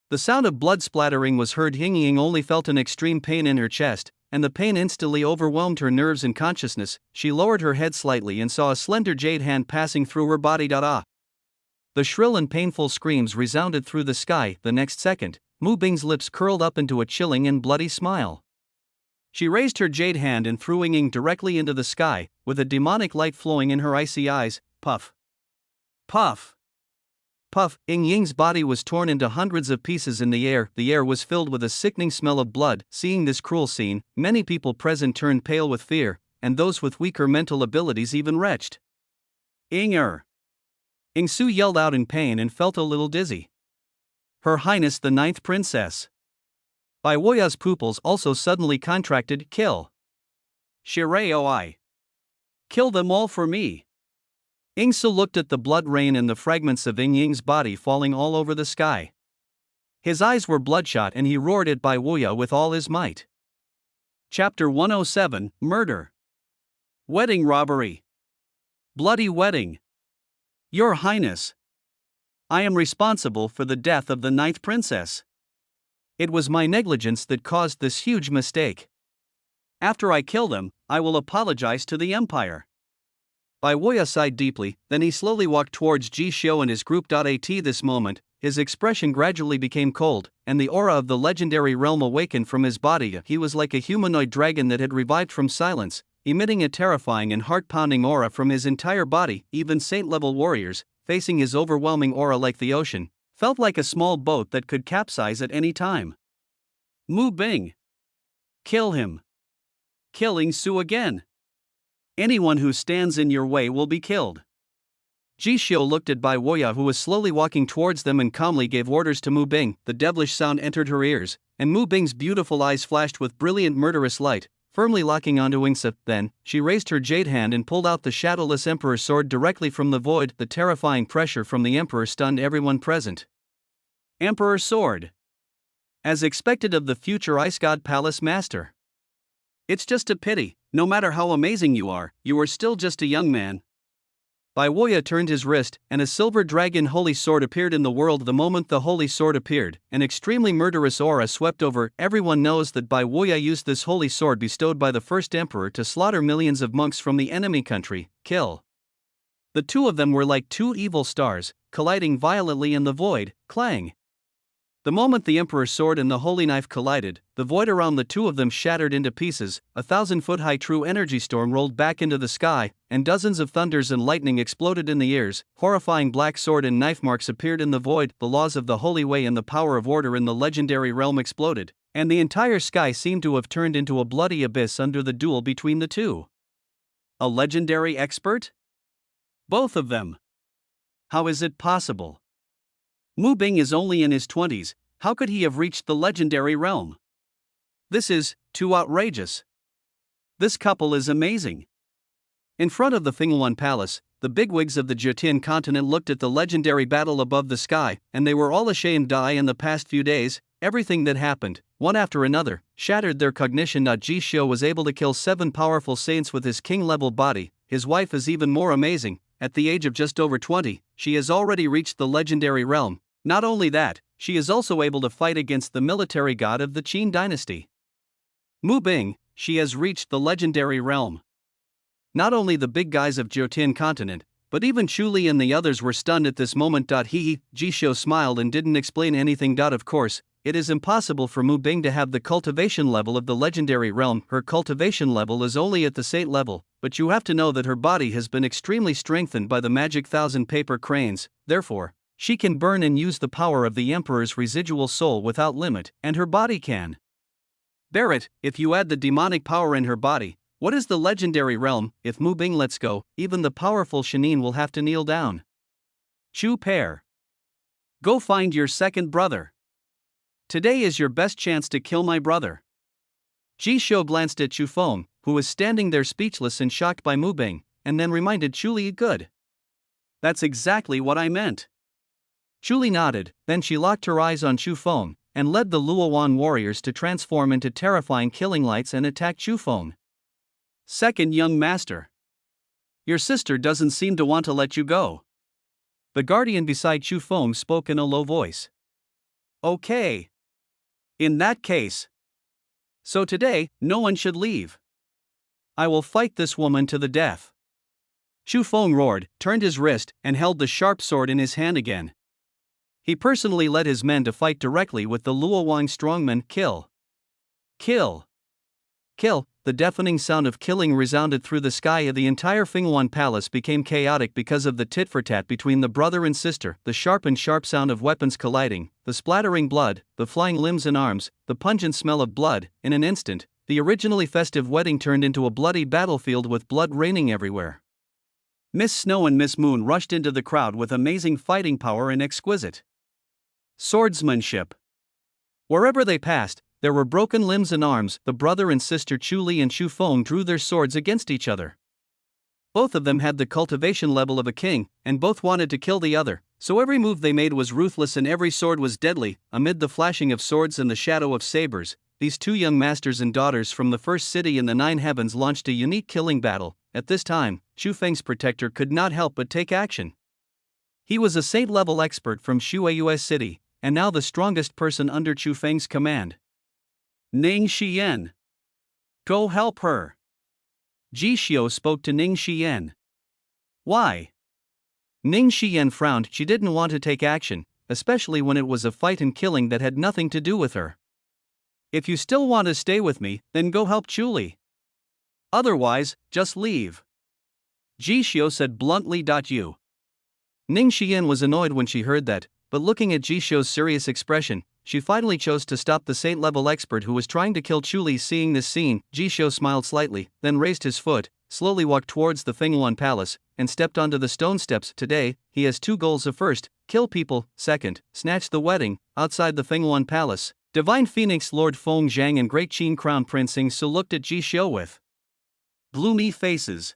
A: The sound of blood splattering was heard. Ying only felt an extreme pain in her chest, and the pain instantly overwhelmed her nerves and consciousness. She lowered her head slightly and saw a slender jade hand passing through her body. The shrill and painful screams resounded through the sky. The next second, Mu Bing's lips curled up into a chilling and bloody smile. She raised her jade hand and threw Ying directly into the sky, with a demonic light flowing in her icy eyes. Puff. Puff. Puff. Ying's body was torn into hundreds of pieces in the air. The air was filled with a sickening smell of blood. Seeing this cruel scene, many people present turned pale with fear, and those with weaker mental abilities even retched. Ying Su yelled out in pain and felt a little dizzy. Her Highness the Ninth Princess. Bai Woya's pupils also suddenly contracted. Kill. Shirei. Kill them all for me. Ying Su looked at the blood rain and the fragments of Ying's body falling all over the sky. His eyes were bloodshot and he roared at Bai Woya with all his might. Chapter 107, Murder. Wedding robbery. Bloody wedding. Your Highness. I am responsible for the death of the Ninth Princess. It was my negligence that caused this huge mistake. After I kill them, I will apologize to the Empire. Bai Woya sighed deeply, then he slowly walked towards Ji Xiu and his group. At this moment, his expression gradually became cold, and the aura of the legendary realm awakened from his body. He was like a humanoid dragon that had revived from silence, emitting a terrifying and heart-pounding aura from his entire body. Even saint-level warriors, facing his overwhelming aura like the ocean, felt like a small boat that could capsize at any time. Mu Bing. Kill him. Kill Ying Su again. Anyone who stands in your way will be killed. Ji Xiu looked at Bai Woya, who was slowly walking towards them, and calmly gave orders to Mu Bing. The devilish sound entered her ears, and Mu Bing's beautiful eyes flashed with brilliant murderous light, firmly locking onto Ying Su. Then, she raised her jade hand and pulled out the shadowless Emperor's sword directly from the void. The terrifying pressure from the Emperor stunned everyone present. Emperor's sword. As expected of the future Ice God Palace Master. It's just a pity, no matter how amazing you are still just a young man. Bai Woya turned his wrist, and a silver dragon holy sword appeared in the world. The moment the holy sword appeared, an extremely murderous aura swept over. Everyone knows that Bai Woya used this holy sword bestowed by the first emperor to slaughter millions of monks from the enemy country. Kill. The two of them were like two evil stars, colliding violently in the void. Clang. The moment the Emperor's sword and the holy knife collided, the void around the two of them shattered into pieces. A 1,000-foot-high true energy storm rolled back into the sky, and dozens of thunders and lightning exploded in the airs. Horrifying black sword and knife marks appeared in the void. The laws of the holy way and the power of order in the legendary realm exploded, and the entire sky seemed to have turned into a bloody abyss under the duel between the two. A legendary expert? Both of them.
B: How is it possible? Mu Bing is only in his 20s, how could he have reached the legendary realm? This is too outrageous. This couple is amazing. In front of the Fenghuan Palace, the bigwigs of the Jiotian continent looked at the legendary battle above the sky, and they were all ashamed. In the past few days, everything that happened, one after another, shattered their cognition. Ji Xiu was able to kill 7 powerful saints with his king-level body. His wife is even more amazing. At the age of just over 20, she has already reached the legendary realm. Not only that, she is also able to fight against the military god of the Qin dynasty. Mu Bing, she has reached the legendary realm. Not only the big guys of Jiotian continent, but even Chu Li and the others were stunned at this moment. Ji Xiu smiled and didn't explain anything. Of course, it is impossible for Mu Bing to have the cultivation level of the legendary realm. Her cultivation level is only at the saint level, but you have to know that her body has been extremely strengthened by the magic 1,000 paper cranes. Therefore, she can burn and use the power of the Emperor's residual soul without limit, and her body can bear it. If you add the demonic power in her body, what is the legendary realm? If Mu Bing lets go, even the powerful Shanin will have to kneel down. Chu Pair, go find your second brother. Today is your best chance to kill my brother. Ji Xiu glanced at Chu Feng, who was standing there speechless and shocked by Mu Bing, and then reminded Chu Li, good. That's exactly what I meant. Chu Li nodded, then she locked her eyes on Chu Feng, and led the Luowan warriors to transform into terrifying killing lights and attack Chu Feng. Second young master. Your sister doesn't seem to want to let you go. The guardian beside Chu Feng spoke in a low voice. Okay. In that case. So today, no one should leave. I will fight this woman to the death. Chu Feng roared, turned his wrist, and held the sharp sword in his hand again. He personally led his men to fight directly with the Luowan strongmen. Kill. Kill. Kill. The deafening sound of killing resounded through the sky. The entire Fenghuan Palace became chaotic because of the tit-for-tat between the brother and sister, the sharp sound of weapons colliding, the splattering blood, the flying limbs and arms, the pungent smell of blood. In an instant, the originally festive wedding turned into a bloody battlefield with blood raining everywhere. Miss Snow and Miss Moon rushed into the crowd with amazing fighting power and exquisite swordsmanship. Wherever they passed, there were broken limbs and arms. The brother and sister Chu Li and Chu Feng drew their swords against each other. Both of them had the cultivation level of a king, and both wanted to kill the other, so every move they made was ruthless and every sword was deadly. Amid the flashing of swords and the shadow of sabers, these two young masters and daughters from the first city in the 9 heavens launched a unique killing battle. At this time, Chu Feng's protector could not help but take action. He was a saint-level expert from Shuaiyue City, and now the strongest person under Chu Feng's command. Ning Xian. Go help her. Ji Xiu spoke to Ning Xian. Why? Ning Xian frowned. She didn't want to take action, especially when it was a fight and killing that had nothing to do with her. If you still want to stay with me, then go help Chu Li. Otherwise, just leave. Ji Xiu said bluntly. You. Ning Xian was annoyed when she heard that, but looking at Ji Xiu's serious expression, she finally chose to stop the saint-level expert who was trying to kill Chu Li. Seeing this scene, Ji Xiu smiled slightly, then raised his foot, slowly walked towards the Fenghuan Palace, and stepped onto the stone steps. Today, he has 2 goals. First, kill people. Second, snatch the wedding. Outside the Fenghuan Palace, Divine Phoenix Lord Feng Zhang and Great Qin Crown Prince Sing Su looked at Ji Xiu with gloomy faces.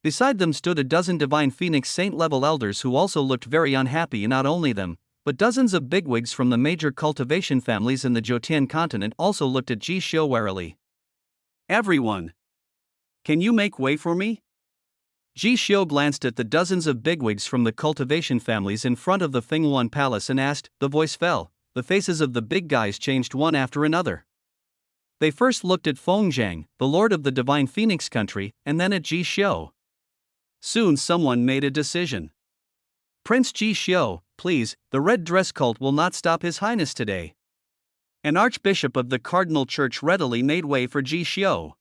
B: Beside them stood a dozen Divine Phoenix Saint-level elders who also looked very unhappy. And not only them, but dozens of bigwigs from the major cultivation families in the Jiotian continent also looked at Ji Xiu warily. Everyone! Can you make way for me? Ji Xiu glanced at the dozens of bigwigs from the cultivation families in front of the Fenghuan Palace and asked. The voice fell. The faces of the big guys changed one after another. They first looked at Feng Zhang, the lord of the Divine Phoenix country, and then at Ji Xiu. Soon someone made a decision. Prince Ji Xiu, please, the red dress cult will not stop His Highness today. An archbishop of the Cardinal Church readily made way for Ji Xiu.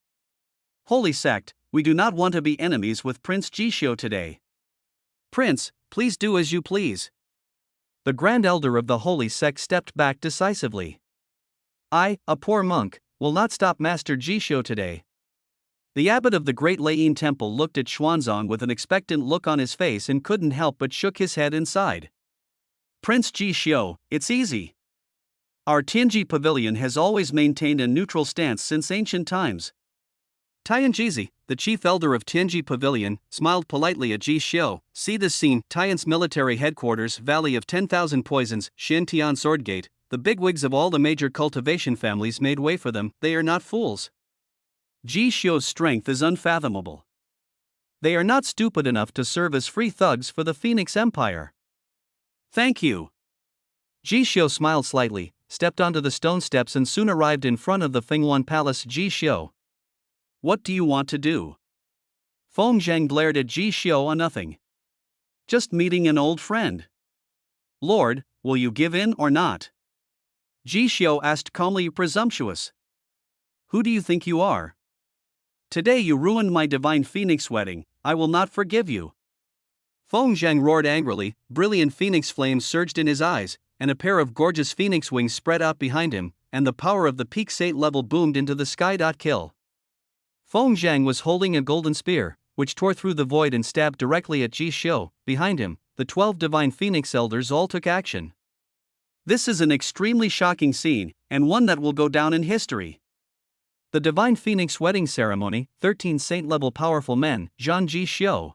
B: Holy sect, we do not want to be enemies with Prince Ji Xiu today. Prince, please do as you please. The Grand Elder of the Holy Sect stepped back decisively. I, a poor monk, will not stop Master Ji Xiu today. The abbot of the Great Laiyin Temple looked at Xuanzang with an expectant look on his face and couldn't help but shook his head and sighed. Prince Ji Xiu, it's easy. Our Tianji Pavilion has always maintained a neutral stance since ancient times.
A: Tianjizi, the chief elder of Tianji Pavilion, smiled politely at Ji Xiu. See this scene, Tian's military headquarters, Valley of 10,000 Poisons, Xintian Swordgate. The bigwigs of all the major cultivation families made way for them, they are not fools.
B: Ji Xiu's strength is unfathomable.
A: They are not stupid enough to serve as free thugs for the Phoenix Empire.
B: Thank you.
A: Ji Xiu smiled slightly, stepped onto the stone steps and soon arrived in front of the Fenghuan Palace. Ji Xiu.
B: What do you want to do?
A: Feng Zhang glared at Ji Xiu. Nothing.
B: Just meeting an old friend.
A: Lord, will you give in or not?
B: Ji Xiu asked calmly. Presumptuous. Who do you think you are? Today you ruined my divine phoenix wedding, I will not forgive you.
A: Feng Zhang roared angrily, brilliant phoenix flames surged in his eyes, and a pair of gorgeous phoenix wings spread out behind him, and the power of the peak 8 level boomed into the sky. Kill. Feng Zhang was holding a golden spear, which tore through the void and stabbed directly at Ji Xiu. Behind him, the 12 divine phoenix elders all took action.
B: This is an extremely shocking scene, and one that will go down in history.
A: The Divine Phoenix Wedding Ceremony, 13 saint-level powerful men, Zhan Ji Xiu.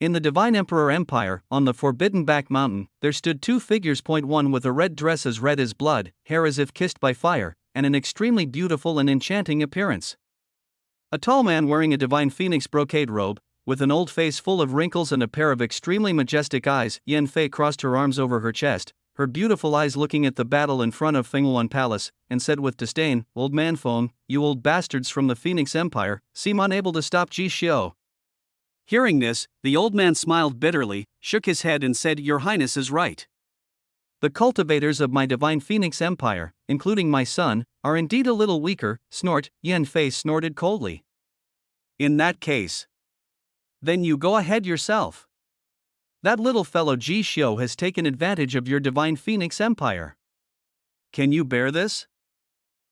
A: In the Divine Emperor Empire, on the Forbidden Back Mountain, there stood two figures. One with a red dress as red as blood, hair as if kissed by fire, and an extremely beautiful and enchanting appearance. A tall man wearing a Divine Phoenix brocade robe, with an old face full of wrinkles and a pair of extremely majestic eyes. Yan Fei crossed her arms over her chest, her beautiful eyes looking at the battle in front of Fenghuan Palace, and said with disdain, "Old man Feng, you old bastards from the Phoenix Empire, seem unable to stop Ji Xiu."
B: Hearing this, the old man smiled bitterly, shook his head and said, "Your Highness is right.
A: The cultivators of my Divine Phoenix Empire, including my son, are indeed a little weaker." Snort, Yan Fei snorted coldly.
B: In that case,
A: then you go ahead yourself. That little fellow Ji Xiu has taken advantage of your Divine Phoenix Empire.
B: Can you bear this?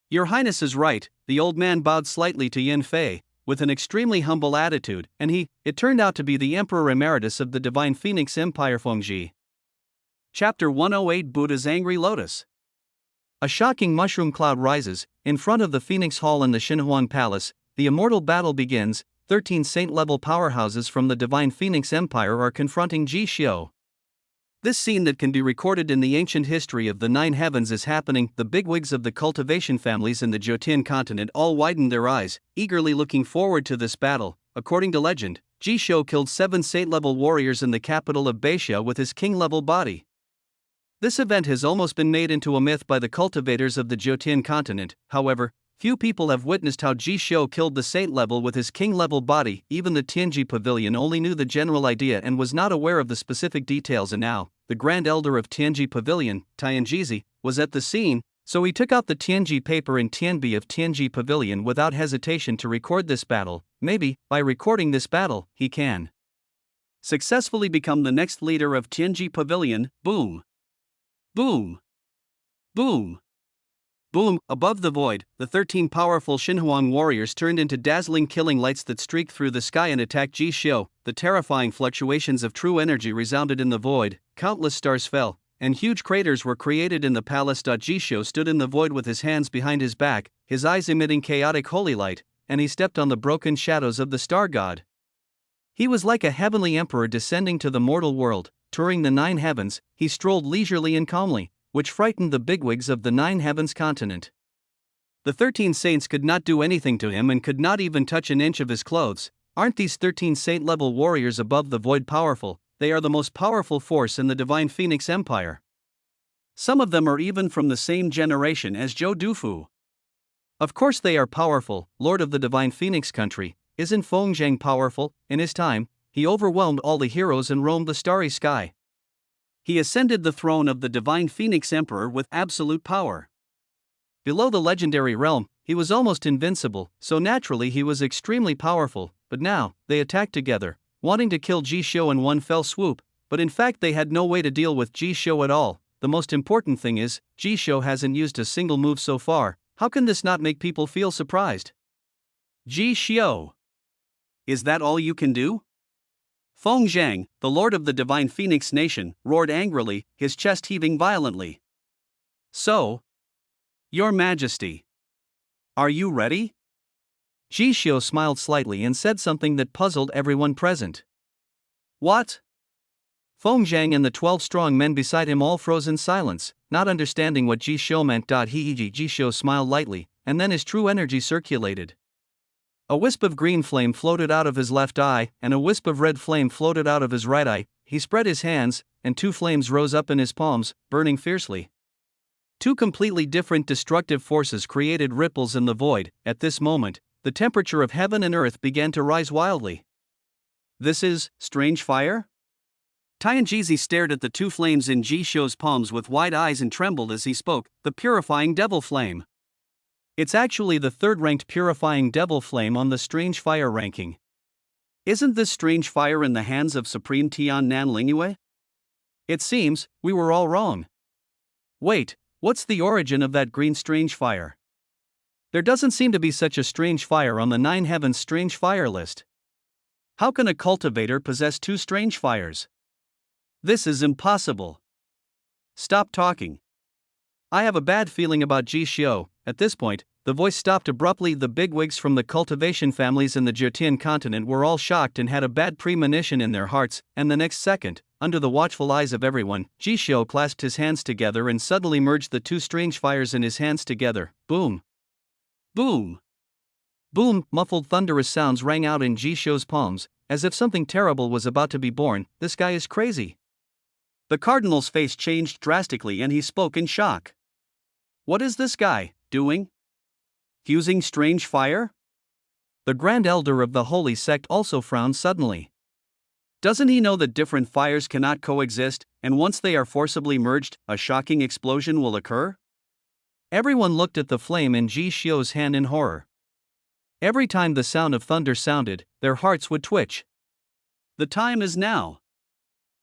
A: Your Highness is right. The old man bowed slightly to Yan Fei, with an extremely humble attitude, and it turned out to be the Emperor Emeritus of the Divine Phoenix Empire. Fengji.
B: Chapter 108 Buddha's Angry Lotus.
A: A shocking mushroom cloud rises, in front of the Phoenix Hall in the Xinhuan Palace. The immortal battle begins. 13 saint-level powerhouses from the Divine Phoenix Empire are confronting Ji Xiu. This scene that can be recorded in the ancient history of the Nine Heavens is happening. The bigwigs of the cultivation families in the Jotian continent all widened their eyes, eagerly looking forward to this battle. According to legend, Ji Xiu killed 7 saint-level warriors in the capital of Beixia with his king-level body. This event has almost been made into a myth by the cultivators of the Jotian continent. However, few people have witnessed how Ji Xiu killed the saint level with his king level body. Even the Tianji Pavilion only knew the general idea and was not aware of the specific details. And now, the Grand Elder of Tianji Pavilion, Tianjizi, was at the scene, so he took out the Tianji paper in Tianbi of Tianji Pavilion without hesitation to record this battle. Maybe, by recording this battle, he can
B: successfully become the next leader of Tianji Pavilion. Boom! Boom! Boom! Boom! Above the void, the 13 powerful Xinhuang warriors turned into dazzling killing lights that streaked through the sky and attacked Ji Xiu. The terrifying fluctuations of true energy resounded in the void, countless stars fell, and huge craters were created in the palace. Ji Xiu stood in the void with his hands behind his back, his eyes emitting chaotic holy light, and he stepped on the broken shadows of the star god. He was like a heavenly emperor descending to the mortal world. Touring the 9 heavens, he strolled leisurely and calmly, which frightened the bigwigs of the 9 heavens continent. The 13 saints could not do anything to him and could not even touch an inch of his clothes. Aren't these 13 saint-level warriors above the void powerful? They are the most powerful force in the Divine Phoenix Empire. Some of them are even from the same generation as Zhou Dufu. Of course they are powerful. Lord of the Divine Phoenix country, isn't Feng Zhang powerful? In his time, he overwhelmed all the heroes and roamed the starry sky. He ascended the throne of the Divine Phoenix Emperor with absolute power. Below the legendary realm, he was almost invincible, so naturally he was extremely powerful. But now, they attacked together, wanting to kill Ji Xiu in one fell swoop, but in fact they had no way to deal with Ji Xiu at all. The most important thing is, Ji Xiu hasn't used a single move so far. How can this not make people feel surprised? Ji Xiao. Is that all you can do? Feng Zhang, the lord of the divine phoenix nation, roared angrily, his chest heaving violently. So, Your Majesty, are you ready?
A: Ji Xiao smiled slightly and said something that puzzled everyone present.
B: What?
A: Feng Zhang and the 12 strong men beside him all froze in silence, not understanding what Ji Xiao meant. Ji Xiao smiled lightly, and then his true energy circulated. A wisp of green flame floated out of his left eye, and a wisp of red flame floated out of his right eye. He spread his hands, and 2 flames rose up in his palms, burning fiercely. 2 completely different destructive forces created ripples in the void. At this moment, the temperature of heaven and earth began to rise wildly.
B: This is strange fire? Tianjizi stared at the 2 flames in Ji Xiao's palms with wide eyes and trembled as he spoke, the purifying devil flame.
A: It's actually the 3rd-ranked purifying devil flame on the strange fire ranking.
B: Isn't this strange fire in the hands of Supreme Tian Nan Lingyue?
A: It seems, we were all wrong. Wait, what's the origin of that green strange fire? There doesn't seem to be such a strange fire on the 9 heavens strange fire list. How can a cultivator possess 2 strange fires?
B: This is impossible.
A: Stop talking. I have a bad feeling about Ji Xiao. At this point, the voice stopped abruptly. The bigwigs from the cultivation families in the Jetian continent were all shocked and had a bad premonition in their hearts, and the next second, under the watchful eyes of everyone, Ji Xiao clasped his hands together and suddenly merged the 2 strange fires in his hands together. Boom!
B: Boom!
A: Boom! Muffled thunderous sounds rang out in Ji Xiao's palms, as if something terrible was about to be born. This guy is crazy.
B: The cardinal's face changed drastically and he spoke in shock. What is this guy doing? Fusing strange fire?
A: The Grand Elder of the Holy Sect also frowned suddenly.
B: Doesn't he know that different fires cannot coexist, and once they are forcibly merged, a shocking explosion will occur?
A: Everyone looked at the flame in Ji Xiao's hand in horror. Every time the sound of thunder sounded, their hearts would twitch.
B: The time is now.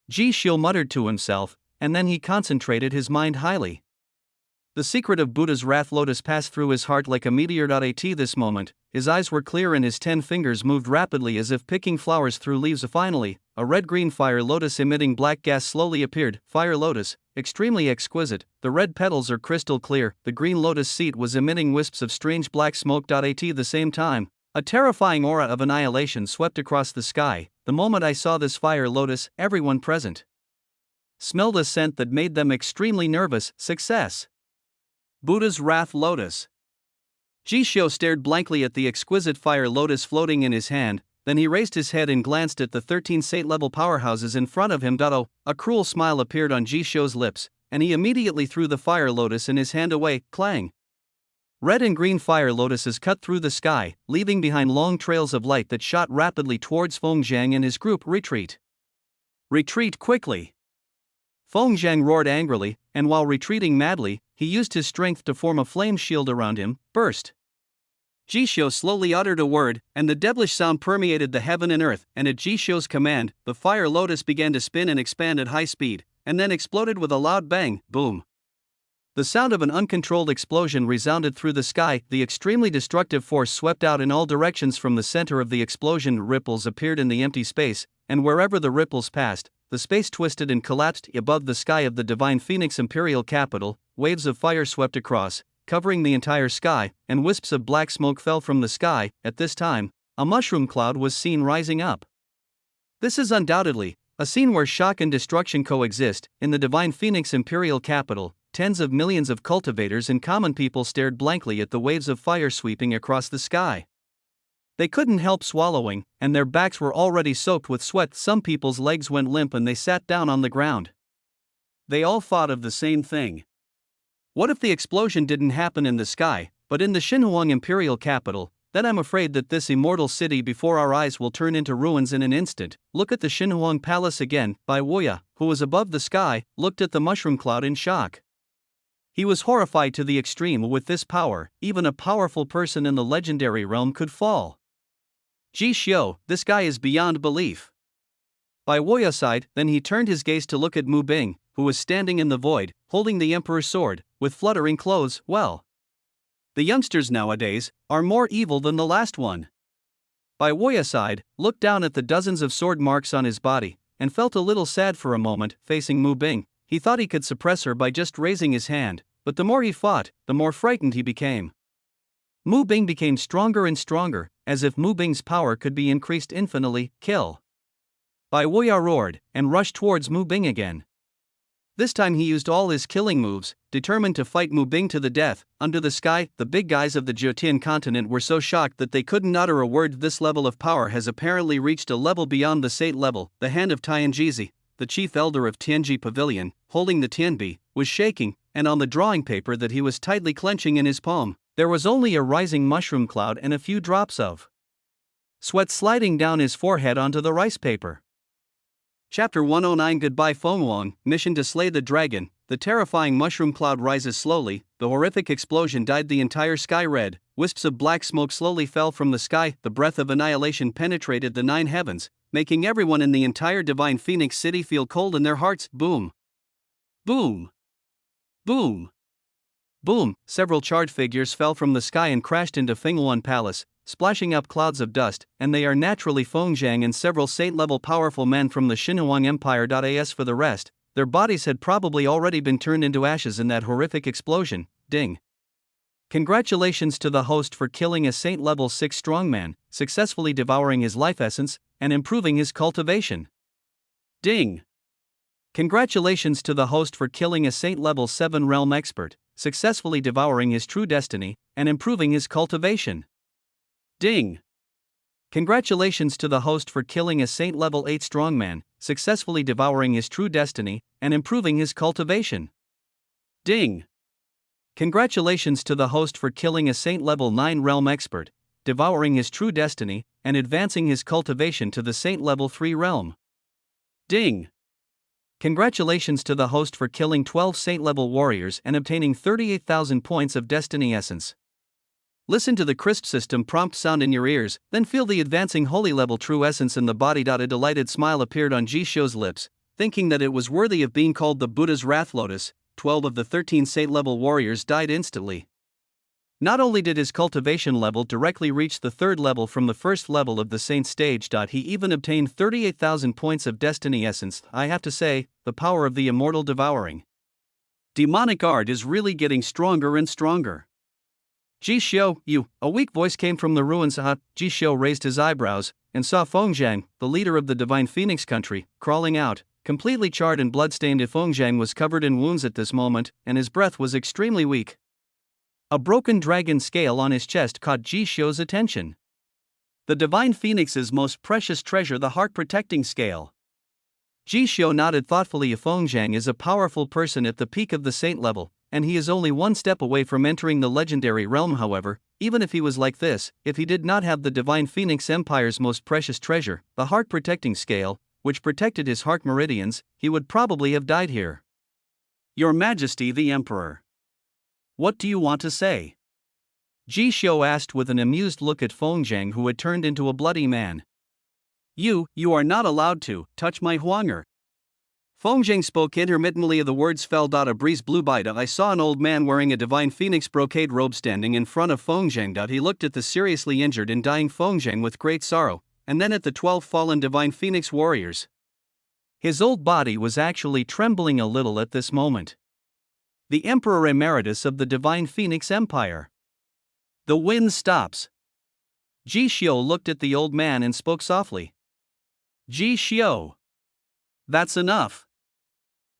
A: Ji Xiao muttered to himself, and then he concentrated his mind highly. The secret of Buddha's wrath lotus passed through his heart like a meteor. At this moment, his eyes were clear and his 10 fingers moved rapidly as if picking flowers through leaves. Finally, a red-green fire lotus emitting black gas slowly appeared. Fire lotus, extremely exquisite, the red petals are crystal clear, the green lotus seed was emitting wisps of strange black smoke. At the same time, a terrifying aura of annihilation swept across the sky. The moment I saw this fire lotus, everyone present smelled a scent that made them extremely nervous. Success.
B: Buddha's wrath lotus.
A: Ji Xiao stared blankly at the exquisite fire lotus floating in his hand, then he raised his head and glanced at the 13 Sate-level powerhouses in front of him. A cruel smile appeared on Ji Xiao's lips, and he immediately threw the fire lotus in his hand away. Clang! Red and green fire lotuses cut through the sky, leaving behind long trails of light that shot rapidly towards Feng Zhang and his group. Retreat!
B: Retreat quickly!
A: Feng Zhang roared angrily, and while retreating madly, he used his strength to form a flame shield around him. Burst!
B: Ji Xiao slowly uttered a word, and the devilish sound permeated the heaven and earth, and at Ji Xiao's command, the fire lotus began to spin and expand at high speed, and then exploded with a loud bang. Boom! The sound of an uncontrolled explosion resounded through the sky. The extremely destructive force swept out in all directions from the center of the explosion. Ripples appeared in the empty space, and wherever the ripples passed, the space twisted and collapsed. Above the sky of the Divine Phoenix Imperial Capital, waves of fire swept across, covering the entire sky, and wisps of black smoke fell from the sky. At this time, a mushroom cloud was seen rising up. This is undoubtedly a scene where shock and destruction coexist. In the Divine Phoenix Imperial Capital, tens of millions of cultivators and common people stared blankly at the waves of fire sweeping across the sky. They couldn't help swallowing, and their backs were already soaked with sweat. Some people's legs went limp and they sat down on the ground. They all thought of the same thing.
A: What if the explosion didn't happen in the sky, but in the Xinhuang Imperial Capital? Then I'm afraid that this immortal city before our eyes will turn into ruins in an instant. Look at the Xinhuang Palace again. Bai Wuya, who was above the sky, looked at the mushroom cloud in shock. He was horrified to the extreme. With this power, even a powerful person in the legendary realm could fall. Ji Xiao, this guy is beyond belief. Bai Wuya sighed, then he turned his gaze to look at Mu Bing, who was standing in the void, holding the emperor's sword, with fluttering clothes. Well,
B: The youngsters nowadays are more evil than the last one. Bai Weiya sighed, looked down at the dozens of sword marks on his body, and felt a little sad for a moment, facing Mu Bing. He thought he could suppress her by just raising his hand, but the more he fought, the more frightened he became. Mu Bing became stronger and stronger, as if Mu Bing's power could be increased infinitely. Kill! Bai Weiya roared, and rushed towards Mu Bing again. This time he used all his killing moves, determined to fight Mu Bing to the death. Under the sky, the big guys of the Jiotian continent were so shocked that they couldn't utter a word. This level of power has apparently reached a level beyond the Sate level. The hand of Tianjizi, the chief elder of Tianji Pavilion, holding the Tianbi, was shaking, and on the drawing paper that he was tightly clenching in his palm, there was only a rising mushroom cloud and a few drops of sweat sliding down his forehead onto the rice paper. Chapter 109 Goodbye Fenghuang, Mission to Slay the Dragon. The terrifying mushroom cloud rises slowly, the horrific explosion dyed the entire sky red, wisps of black smoke slowly fell from the sky, the breath of annihilation penetrated the 9 heavens, making everyone in the entire Divine Phoenix City feel cold in their hearts. Boom! Boom! Boom! Boom! Several charred figures fell from the sky and crashed into Fenghuang Palace, splashing up clouds of dust, and they are naturally Feng Zhang and several Sate-level powerful men from the Xinhuang Empire. As for the rest, their bodies had probably already been turned into ashes in that horrific explosion. Ding! Congratulations to the host for killing a Sate-level 6 strongman, successfully devouring his life essence, and improving his cultivation. Ding! Congratulations to the host for killing a Sate-level 7 realm expert, successfully devouring his true destiny, and improving his cultivation. Ding! Congratulations to the host for killing a Sate level 8 strongman, successfully devouring his true destiny, and improving his cultivation. Ding! Congratulations to the host for killing a Sate level 9 realm expert, devouring his true destiny, and advancing his cultivation to the Sate level 3 realm. Ding! Congratulations to the host for killing 12 Sate level warriors and obtaining 38,000 points of destiny essence. Listen to the crisp system prompt sound in your ears, then feel the advancing holy level true essence in the body. A delighted smile appeared on Ji Xiu's lips, thinking that it was worthy of being called the Buddha's Wrath Lotus. 12 of the 13 Sate level warriors died instantly. Not only did his cultivation level directly reach the 3rd level from the 1st level of the Saint stage, he even obtained 38,000 points of destiny essence. I have to say, the power of the immortal devouring demonic art is really getting stronger and stronger. Ji Xiu, you, a weak voice came from the ruins. Ji Xiu raised his eyebrows, and saw Feng Zhang, the leader of the Divine Phoenix country, crawling out, completely charred and bloodstained. Feng Zhang was covered in wounds at this moment, and his breath was extremely weak. A broken dragon scale on his chest caught Ji Xiu's attention. The Divine Phoenix's most precious treasure, the heart-protecting scale. Ji Xiu nodded thoughtfully. Feng Zhang is a powerful person at the peak of the Saint level, and he is only one step away from entering the legendary realm. However, even if he was like this, if he did not have the Divine Phoenix Empire's most precious treasure, the heart-protecting scale, which protected his heart meridians, he would probably have died here. Your Majesty the Emperor. What do you want to say? Ji Xiu asked with an amused look at Feng Zhang, who had turned into a bloody man. You are not allowed to touch my Huanger. Feng Zhang spoke intermittently. The words fell. A breeze blew by. I saw an old man wearing a Divine Phoenix brocade robe standing in front of Feng Zhang. He looked at the seriously injured and dying Feng Zhang with great sorrow, and then at the 12 fallen Divine Phoenix warriors. His old body was actually trembling a little at this moment. The Emperor Emeritus of the Divine Phoenix Empire. The wind stops. Ji Xiu looked at the old man and spoke softly. Ji Xiu. That's enough.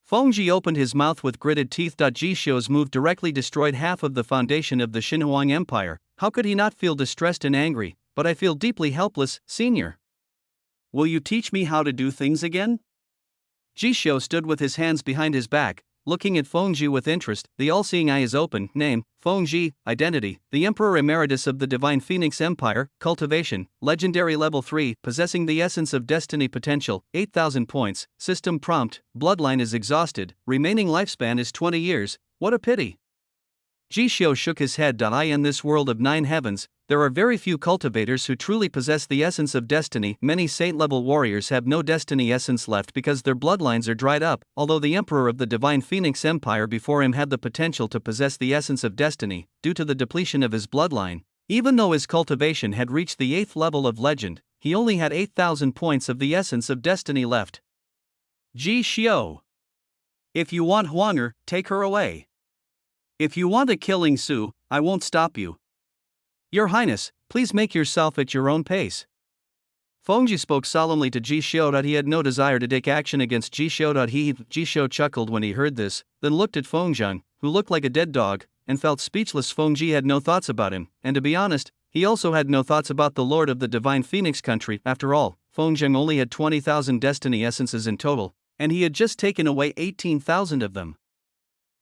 B: Feng Ji opened his mouth with gritted teeth. Ji Xiu's move directly destroyed half of the foundation of the Xinhuang Empire. How could he not feel distressed and angry? But I feel deeply helpless, senior. Will you teach me how to do things again? Ji Xiu stood with his hands behind his back, looking at Feng Ji with interest. The all-seeing eye is open. Name, Feng Ji. Identity, the Emperor Emeritus of the Divine Phoenix Empire. Cultivation, Legendary Level 3, possessing the essence of destiny potential, 8,000 points. System prompt, bloodline is exhausted, remaining lifespan is 20 years, what a pity. Ji Xiu shook his head. I in this world of 9 heavens,
A: There are very few cultivators who truly possess the essence of destiny. Many saint-level warriors have no destiny essence left because their bloodlines are dried up, although the emperor of the Divine Phoenix Empire before him had the potential to possess the essence of destiny, due to the depletion of his bloodline. Even though his cultivation had reached the 8th level of legend, he only had 8,000 points of the essence of destiny left.
B: Ji Xiu. If you want Huang'er, take her away. If you want a killing Su, I won't stop you.
A: Your Highness, please make yourself at your own pace. Fengji spoke solemnly to Ji Xiu that he had no desire to take action against Ji Xiu. Ji Xiu chuckled when he heard this, then looked at Fengzheng, who looked like a dead dog, and felt speechless. Fengji had no thoughts about him, and to be honest, he also had no thoughts about the Lord of the Divine Phoenix country. After all, Fengzheng only had 20,000 destiny essences in total, and he had just taken away 18,000 of them.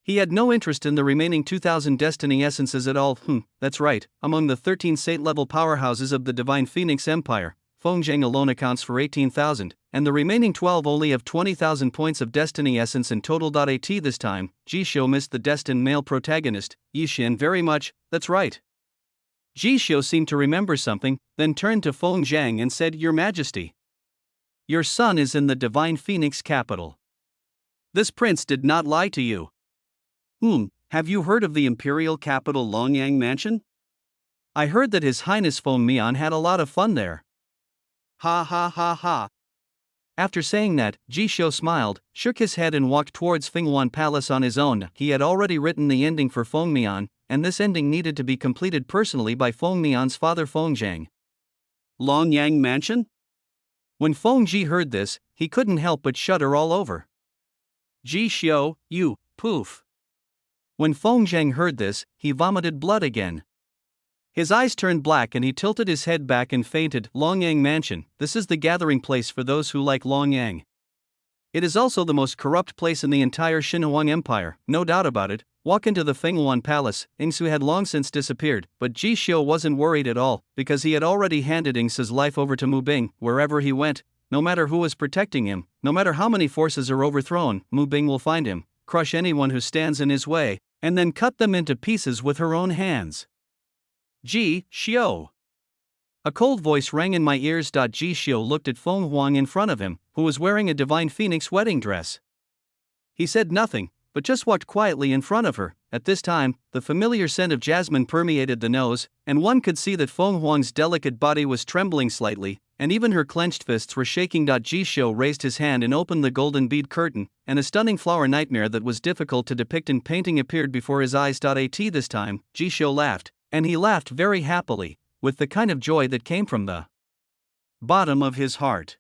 A: He had no interest in the remaining 2,000 destiny essences at all. That's right, among the 13 saint-level powerhouses of the Divine Phoenix Empire, Fengzheng alone accounts for 18,000, and the remaining 12 only have 20,000 points of destiny essence in total. At this time, Ji Xiu missed the destined male protagonist, Yi Xin, very much. That's right. Ji Xiu seemed to remember something, then turned to Fengzheng and said, Your Majesty, your son is in the Divine Phoenix capital.
B: This prince did not lie to you. Have you heard of the imperial capital Longyang Mansion?
A: I heard that His Highness Feng Mian had a lot of fun there.
B: Ha ha ha ha.
A: After saying that, Ji Xiu smiled, shook his head and walked towards Fenghuan Palace on his own. He had already written the ending for Feng Mian, and this ending needed to be completed personally by Feng Mian's father Fengzhang.
B: Longyang Mansion?
A: When Fengji heard this, he couldn't help but shudder all over.
B: Ji Xiu, you, poof.
A: When Fengzhang heard this, he vomited blood again. His eyes turned black and he tilted his head back and fainted. Longyang Mansion, this is the gathering place for those who like Longyang. It is also the most corrupt place in the entire Xinhuang Empire, no doubt about it. Walk into the Fenghuan Palace. Yingsu had long since disappeared, but Ji Xiu wasn't worried at all, because he had already handed Yingsu's life over to Mu Bing. Wherever he went, no matter who was protecting him, no matter how many forces are overthrown, Mu Bing will find him, crush anyone who stands in his way, and then cut them into pieces with her own hands.
B: Ji Xiu.
A: A cold voice rang in my ears. Ji Xiu looked at Feng Huang in front of him, who was wearing a Divine Phoenix wedding dress. He said nothing, but just walked quietly in front of her. At this time, the familiar scent of jasmine permeated the nose, and one could see that Feng Huang's delicate body was trembling slightly, and even her clenched fists were shaking. Ji Xiu raised his hand and opened the golden bead curtain, and a stunning flower nightmare that was difficult to depict in painting appeared before his eyes. At this time, Ji Xiu laughed, and he laughed very happily, with the kind of joy that came from the bottom of his heart.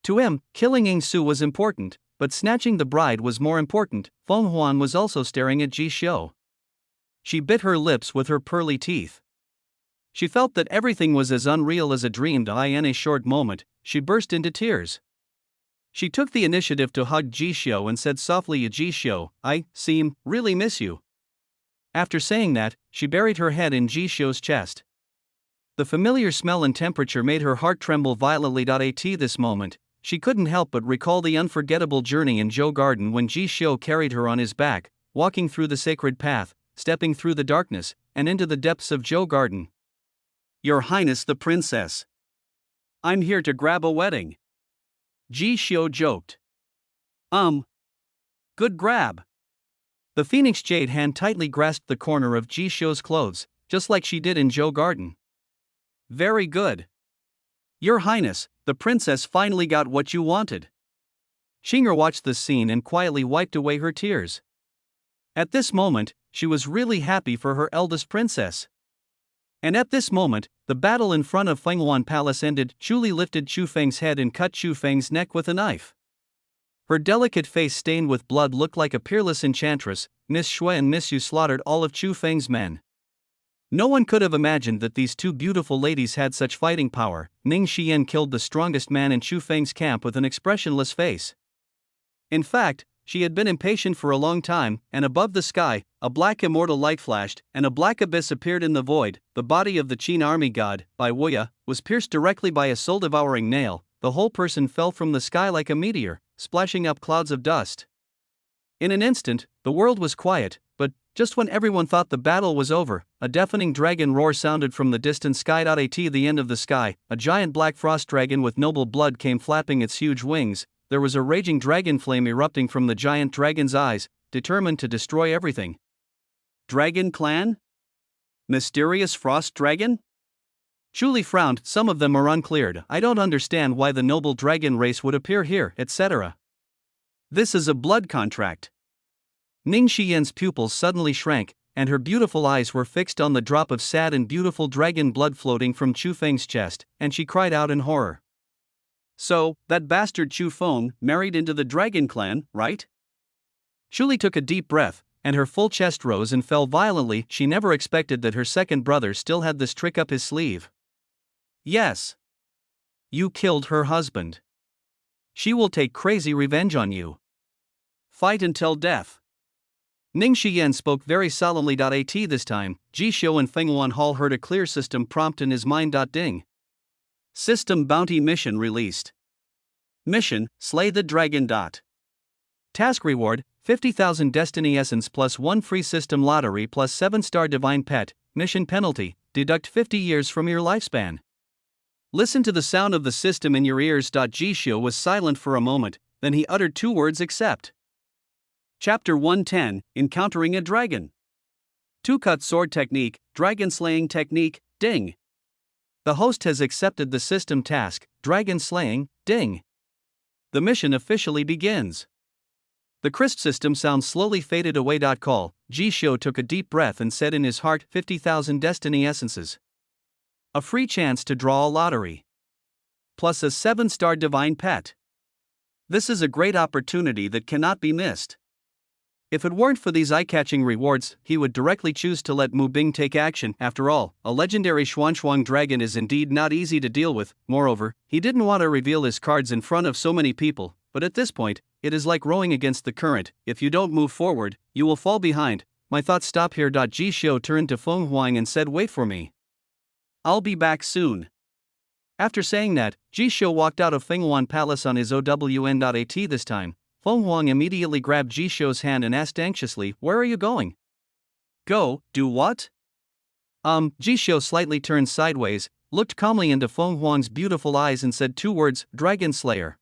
A: To him, killing Yingsu was important, but snatching the bride was more important. Feng Huan was also staring at Ji Xiu. She bit her lips with her pearly teeth. She felt that everything was as unreal as a dream. In a short moment, she burst into tears. She took the initiative to hug Ji Xiu and said softly, Ji Xiu, I really miss you. After saying that, she buried her head in Ji Xiu's chest. The familiar smell and temperature made her heart tremble violently. At this moment, she couldn't help but recall the unforgettable journey in Zhou Garden when Ji Xiu carried her on his back, walking through the sacred path, stepping through the darkness, and into the depths of Zhou Garden.
B: Your Highness the Princess. I'm here to grab a wedding. Ji Xiu joked.
A: Good grab. The Phoenix Jade hand tightly grasped the corner of Ji Xiu's clothes, just like she did in Zhou Garden.
B: Very good. Your Highness, the princess finally got what you wanted.
A: Xing'er watched the scene and quietly wiped away her tears. At this moment, she was really happy for her eldest princess. And at this moment, the battle in front of Fenghuan Palace ended. Chu Li lifted Chu Feng's head and cut Chu Feng's neck with a knife. Her delicate face stained with blood looked like a peerless enchantress. Miss Shui and Miss Yu slaughtered all of Chu Feng's men. No one could have imagined that these two beautiful ladies had such fighting power. Ning Xian killed the strongest man in Chu Feng's camp with an expressionless face. In fact, she had been impatient for a long time, and above the sky, a black immortal light flashed, and a black abyss appeared in the void. The body of the Qin army god, Bai Wuya, was pierced directly by a soul-devouring nail. The whole person fell from the sky like a meteor, splashing up clouds of dust. In an instant, the world was quiet, but Just when everyone thought the battle was over, a deafening dragon roar sounded from the distant sky. At the end of the sky, a giant black frost dragon with noble blood came flapping its huge wings. There was a raging dragon flame erupting from the giant dragon's eyes, determined to destroy everything.
B: Dragon clan? Mysterious frost dragon?
A: Chuli frowned. Some of them are uncleared. I don't understand why the noble dragon race would appear here, etc.
B: This is a blood contract.
A: Ning Xian's pupils suddenly shrank, and her beautiful eyes were fixed on the drop of sad and beautiful dragon blood floating from Chu Feng's chest, and she cried out in horror.
B: So, that bastard Chu Feng married into the dragon clan, right?
A: Chuli took a deep breath, and her full chest rose and fell violently. She never expected that her second brother still had this trick up his sleeve.
B: Yes.
A: You killed her husband. She will take crazy revenge on you.
B: Fight until death.
A: Ning Xian spoke very solemnly. This time, Ji Xiu and Feng Wanhao heard a clear system prompt in his mind. Ding.
B: System bounty mission released. Mission, slay the dragon.
A: Task reward, 50,000 Destiny Essence plus 1 free system lottery plus 7-star divine pet. Mission penalty, deduct 50 years from your lifespan. Listen to the sound of the system in your ears. Ji Xiu was silent for a moment, then he uttered 2 words: accept.
B: Chapter 110, Encountering a Dragon. Two-cut sword technique, dragon slaying technique, ding.
A: The host has accepted the system task, dragon slaying, ding. The mission officially begins. The crisp system sound slowly faded away. Call. Ji Xiu took a deep breath and said in his heart, 50,000 Destiny Essences. A free chance to draw a lottery. Plus a 7-star divine pet.
B: This is a great opportunity that cannot be missed.
A: If it weren't for these eye-catching rewards, he would directly choose to let Mu Bing take action. After all, a legendary Xuanchuang dragon is indeed not easy to deal with. Moreover, he didn't want to reveal his cards in front of so many people, but at this point, it is like rowing against the current. If you don't move forward, you will fall behind. My thoughts stop here. Ji Xiu turned to Feng Huang and said, wait for me.
B: I'll be back soon.
A: After saying that, Ji Xiu walked out of Fenghuan Palace on his OWN.AT. This time, Feng Huang immediately grabbed Ji Xiu's hand and asked anxiously, where are you going?
B: Go, do what?
A: Ji Xiu slightly turned sideways, looked calmly into Feng Huang's beautiful eyes and said 2 words, Dragon Slayer.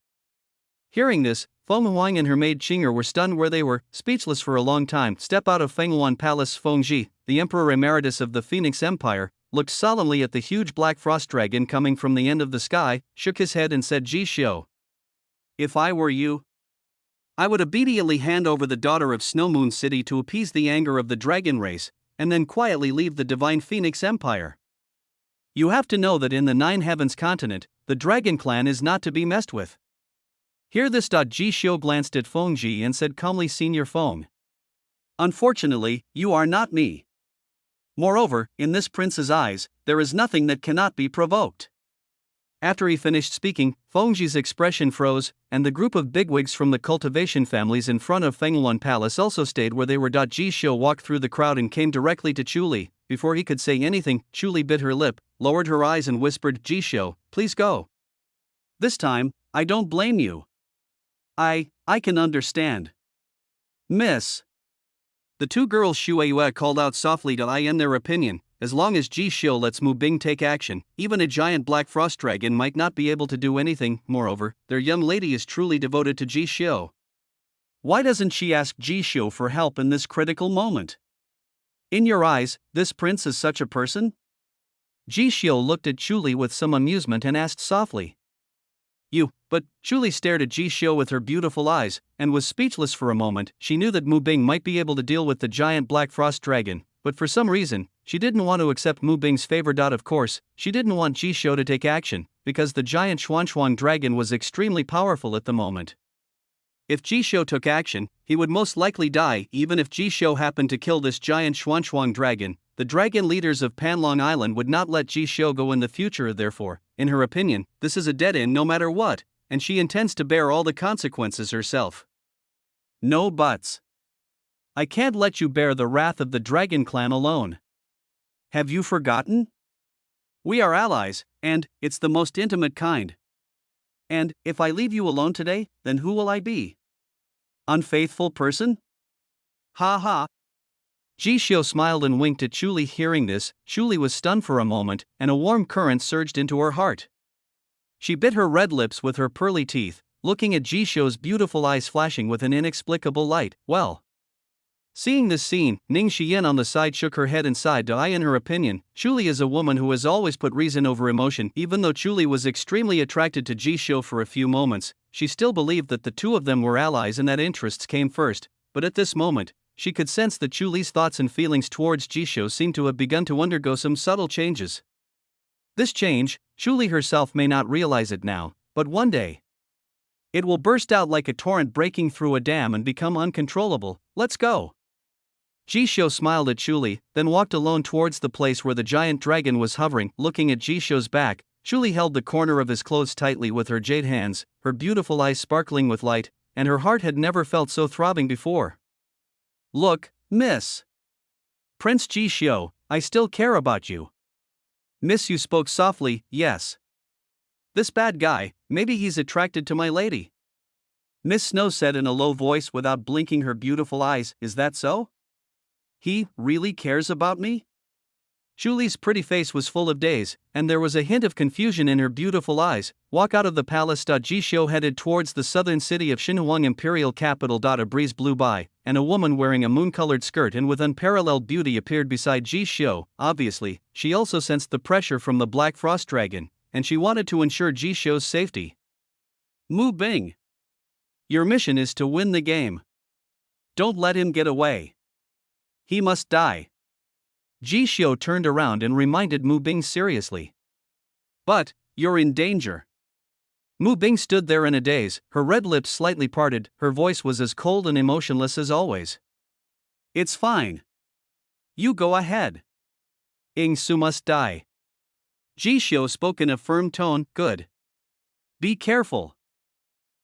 A: Hearing this, Feng Huang and her maid Qinger were stunned where they were, speechless for a long time. Step out of Fenghuan Palace. Feng Ji, the Emperor Emeritus of the Phoenix Empire, looked solemnly at the huge black frost dragon coming from the end of the sky, shook his head and said, Ji Xiu.
B: If I were you, I would immediately hand over the daughter of Snowmoon City to appease the anger of the dragon race, and then quietly leave the divine Phoenix Empire. You have to know that in the Nine Heavens continent, the dragon clan is not to be messed with. Hear this. Ji Xiu glanced at Feng Ji and said calmly, Senior Feng. Unfortunately, you are not me. Moreover, in this prince's eyes, there is nothing that cannot be provoked. After he finished speaking, Feng Ji's expression froze, and the group of bigwigs from the cultivation families in front of Fenghuan Palace also stayed where they were. Ji Xiu walked through the crowd and came directly to Chuli. Before he could say anything, Chuli bit her lip, lowered her eyes and whispered, Ji Xiu, please go. This time, I don't blame you. I can understand. Miss. The 2 girls Shueyue called out softly. In their opinion, as long as Ji Xiu lets Mu Bing take action, even a giant black frost dragon might not be able to do anything. Moreover, their young lady is truly devoted to Ji Xiu. Why doesn't she ask Ji Xiu for help in this critical moment? In your eyes, this prince is such a person? Ji Xiu looked at Chuli with some amusement and asked softly. But Chuli stared at Ji Xiu with her beautiful eyes, and was speechless for a moment. She knew that Mu Bing might be able to deal with the giant black frost dragon, but for some reason, she didn't want to accept Mu Bing's favor. Of course, she didn't want Ji Xiu to take action, because the giant Xuanchuang dragon was extremely powerful at the moment. If Ji Xiu took action, he would most likely die. Even if Ji Xiu happened to kill this giant Xuanchuang dragon, the dragon leaders of Panlong Island would not let Ji Xiu go in the future. Therefore, in her opinion, this is a dead end no matter what, and she intends to bear all the consequences herself. No buts. I can't let you bear the wrath of the dragon clan alone. Have you forgotten? We are allies, and it's the most intimate kind. And if I leave you alone today, then who will I be? Unfaithful person? Ha ha.
A: Ji Xiu smiled and winked at Chu Li. Hearing this, Chu Li was stunned for a moment, and a warm current surged into her heart. She bit her red lips with her pearly teeth, looking at Ji Xiu's beautiful eyes flashing with an inexplicable light. Well. Seeing this scene, Ning Xian on the side shook her head and sighed to eye. In her opinion, Chu Li is a woman who has always put reason over emotion. Even though Chu Li was extremely attracted to Ji Xiu for a few moments, she still believed that the two of them were allies and that interests came first. But at this moment, she could sense that Chu Li's thoughts and feelings towards Ji Xiu seemed to have begun to undergo some subtle changes. This change, Chu Li herself may not realize it now, but one day it will burst out like a torrent breaking through a dam and become uncontrollable. Let's go. Ji Xiu smiled at Chu Li, then walked alone towards the place where the giant dragon was hovering. Looking at Ji Xiu's back, Chu Li held the corner of his clothes tightly with her jade hands, her beautiful eyes sparkling with light, and her heart had never felt so throbbing before. Look, Miss Prince Ji Xiu, I still care about you. Miss Yu spoke softly. Yes. This bad guy, maybe he's attracted to my lady. Miss Snow said in a low voice without blinking her beautiful eyes. Is that so? He really cares about me? Chu Li's pretty face was full of daze, and there was a hint of confusion in her beautiful eyes. Walk out of the palace. Ji Xiu headed towards the southern city of Xinhuang imperial capital. A breeze blew by, and a woman wearing a moon-colored skirt and with unparalleled beauty appeared beside Ji Xiu. Obviously, she also sensed the pressure from the Black Frost Dragon, and she wanted to ensure Ji Xiu's safety. Mu Bing. Your mission is to win the game. Don't let him get away. He must die. Ji Xiu turned around and reminded Mu Bing seriously. But, you're in danger. Mu Bing stood there in a daze, her red lips slightly parted, her voice was as cold and emotionless as always. It's fine. You go ahead. Ying Su must die. Ji Xiu spoke in a firm tone. Good. Be careful.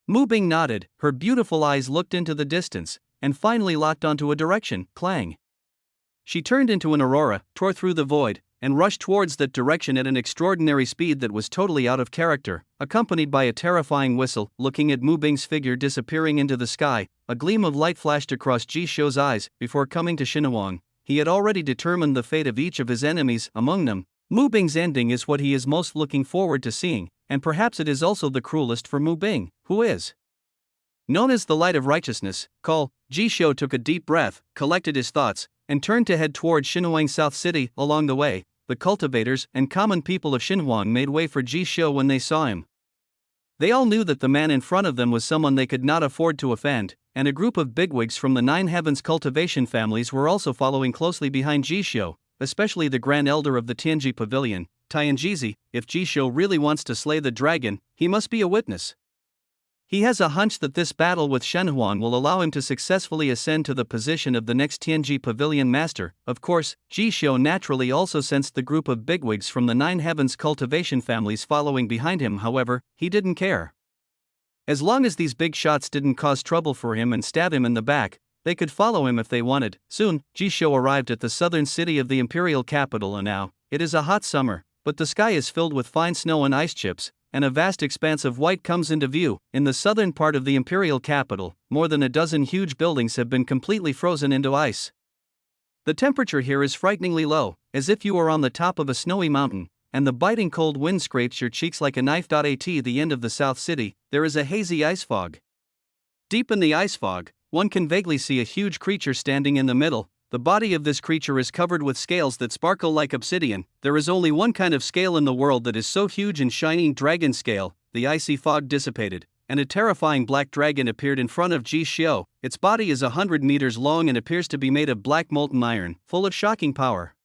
A: Mu Bing nodded, her beautiful eyes looked into the distance, and finally locked onto a direction. Clang. She turned into an aurora, tore through the void, and rushed towards that direction at an extraordinary speed that was totally out of character, accompanied by a terrifying whistle. Looking at Mu Bing's figure disappearing into the sky, a gleam of light flashed across Ji Xiu's eyes. Before coming to Xinhuang, he had already determined the fate of each of his enemies. Among them, Mu Bing's ending is what he is most looking forward to seeing, and perhaps it is also the cruelest for Mu Bing, who is known as the Light of Righteousness. Ji Xiu took a deep breath, collected his thoughts, and turned to head towards Xinhuang South City. Along the way, the cultivators and common people of Xinhuang made way for Ji Xiu when they saw him. They all knew that the man in front of them was someone they could not afford to offend, and a group of bigwigs from the Nine Heavens cultivation families were also following closely behind Ji Xiu, especially the Grand Elder of the Tianji Pavilion, Tianjizi. If Ji Xiu really wants to slay the dragon, he must be a witness. He has a hunch that this battle with Shenhuan will allow him to successfully ascend to the position of the next Tianji Pavilion master. Of course, Ji Xiu naturally also sensed the group of bigwigs from the Nine Heavens cultivation families following behind him. However, he didn't care. As long as these big shots didn't cause trouble for him and stab him in the back, they could follow him if they wanted. Soon, Ji Xiu arrived at the southern city of the imperial capital, and now, it is a hot summer, but the sky is filled with fine snow and ice chips, and a vast expanse of white comes into view. In the southern part of the imperial capital, more than a dozen huge buildings have been completely frozen into ice. The temperature here is frighteningly low, as if you were on the top of a snowy mountain, and the biting cold wind scrapes your cheeks like a knife. At the end of the South City, there is a hazy ice fog. Deep in the ice fog, one can vaguely see a huge creature standing in the middle. The body of this creature is covered with scales that sparkle like obsidian. There is only one kind of scale in the world that is so huge and shining: dragon scale. The icy fog dissipated, and a terrifying black dragon appeared in front of Ji Xiu. Its body is 100 meters long and appears to be made of black molten iron, full of shocking power.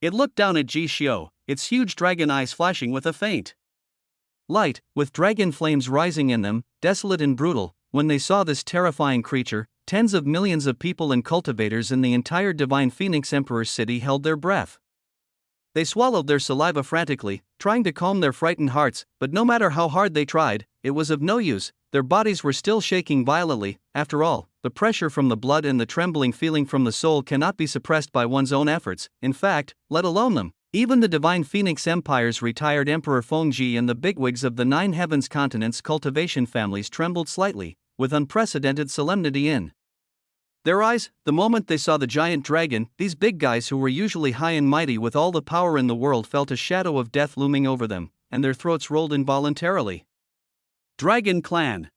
A: It looked down at Ji Xiu, its huge dragon eyes flashing with a faint light, with dragon flames rising in them, desolate and brutal. When they saw this terrifying creature, tens of millions of people and cultivators in the entire Divine Phoenix Emperor city held their breath. They swallowed their saliva frantically, trying to calm their frightened hearts, but no matter how hard they tried, it was of no use. Their bodies were still shaking violently. After all, the pressure from the blood and the trembling feeling from the soul cannot be suppressed by one's own efforts, in fact, let alone them. Even the Divine Phoenix Empire's retired Emperor Fengji and the bigwigs of the Nine Heavens continent's cultivation families trembled slightly, with unprecedented solemnity. In Their eyes, the moment they saw the giant dragon, these big guys who were usually high and mighty with all the power in the world felt a shadow of death looming over them, and their throats rolled involuntarily.
B: Dragon Clan.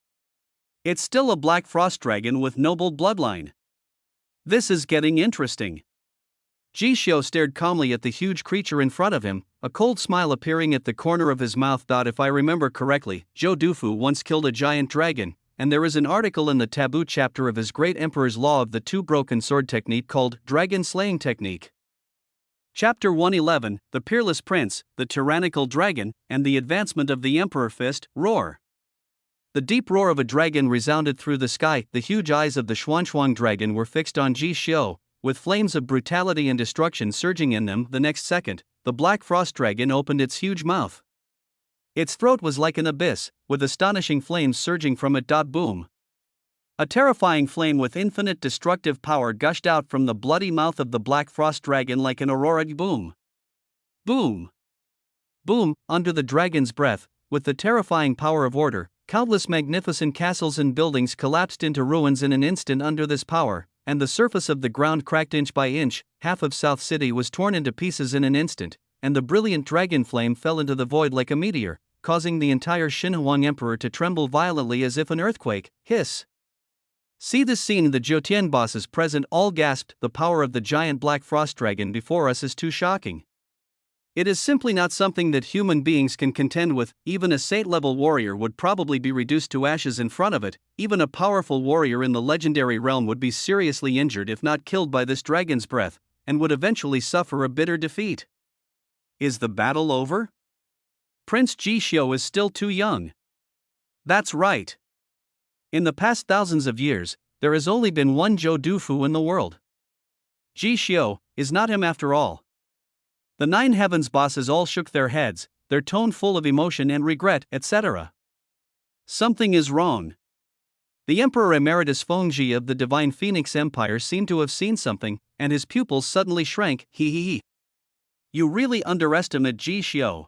B: It's still a black frost dragon with noble bloodline. This is getting interesting.
A: Ji Xiu stared calmly at the huge creature in front of him, a cold smile appearing at the corner of his mouth. If I remember correctly, Zhou Dufu once killed a giant dragon, and there is an article in the taboo chapter of his great emperor's law of the two broken sword technique called Dragon Slaying Technique.
B: Chapter 111, The Peerless Prince, the Tyrannical Dragon, and the Advancement of the Emperor Fist, Roar.
A: The deep roar of a dragon resounded through the sky. The huge eyes of the Xuanchuang dragon were fixed on Ji Xiu, with flames of brutality and destruction surging in them. The next second, the black frost dragon opened its huge mouth. Its throat was like an abyss, with astonishing flames surging from it. Boom!
B: A terrifying flame with infinite destructive power gushed out from the bloody mouth of the black frost dragon like an aurora. Boom! Boom!
A: Boom! Under the dragon's breath, with the terrifying power of order, countless magnificent castles and buildings collapsed into ruins in an instant under this power, and the surface of the ground cracked inch by inch. Half of South City was torn into pieces in an instant, and the brilliant dragon flame fell into the void like a meteor, causing the entire Xinhuang Emperor to tremble violently as if an earthquake. Hiss! See this scene. The Zhoutian bosses present all gasped. The power of the giant black frost dragon before us is too shocking. It is simply not something that human beings can contend with. Even a Sate-level warrior would probably be reduced to ashes in front of it. Even a powerful warrior in the legendary realm would be seriously injured if not killed by this dragon's breath, and would eventually suffer a bitter defeat.
B: Is the battle over? Prince Ji Xiu is still too young.
A: That's right. In the past thousands of years, there has only been one Zhou Dufu in the world. Ji Xiu is not him after all. The Nine Heavens bosses all shook their heads, their tone full of emotion and regret, etc.
B: Something is wrong.
A: The Emperor Emeritus Fengji of the Divine Phoenix Empire seemed to have seen something, and his pupils suddenly shrank. He.
B: You really underestimate Ji Xiu.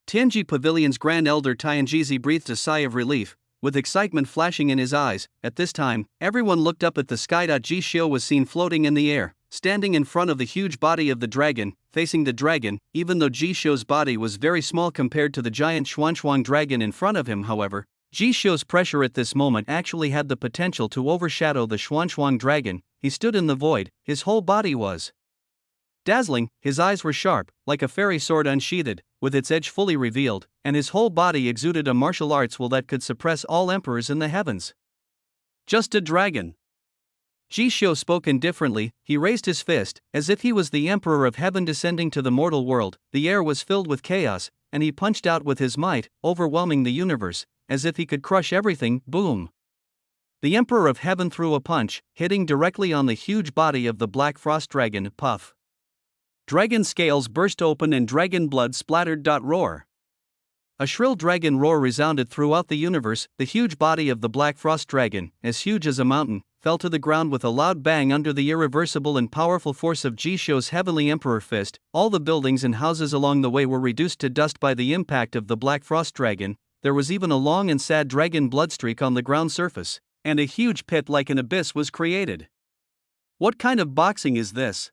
A: Tianji Pavilion's Grand Elder Tianjizi breathed a sigh of relief, with excitement flashing in his eyes. At this time, everyone looked up at the sky. Ji Xiu was seen floating in the air, standing in front of the huge body of the dragon, facing the dragon. Even though Ji Xiu's body was very small compared to the giant Xuanchuang dragon in front of him, however, Ji Xiu's pressure at this moment actually had the potential to overshadow the Xuanchuang dragon. He stood in the void, his whole body was dazzling, his eyes were sharp, like a fairy sword unsheathed, with its edge fully revealed, and his whole body exuded a martial arts will that could suppress all emperors in the heavens.
B: Just a dragon.
A: Ji Xiu spoke indifferently. He raised his fist, as if he was the emperor of heaven descending to the mortal world. The air was filled with chaos, and he punched out with his might, overwhelming the universe, as if he could crush everything. Boom! The emperor of heaven threw a punch, hitting directly on the huge body of the black frost dragon. Puff!
B: Dragon scales burst open and dragon blood splattered. Roar!
A: A shrill dragon roar resounded throughout the universe. The huge body of the black frost dragon, as huge as a mountain, fell to the ground with a loud bang under the irreversible and powerful force of Ji Xiu's heavenly emperor fist. All the buildings and houses along the way were reduced to dust by the impact of the black frost dragon. There was even a long and sad dragon bloodstreak on the ground surface, and a huge pit like an abyss was created.
B: What kind of boxing is this?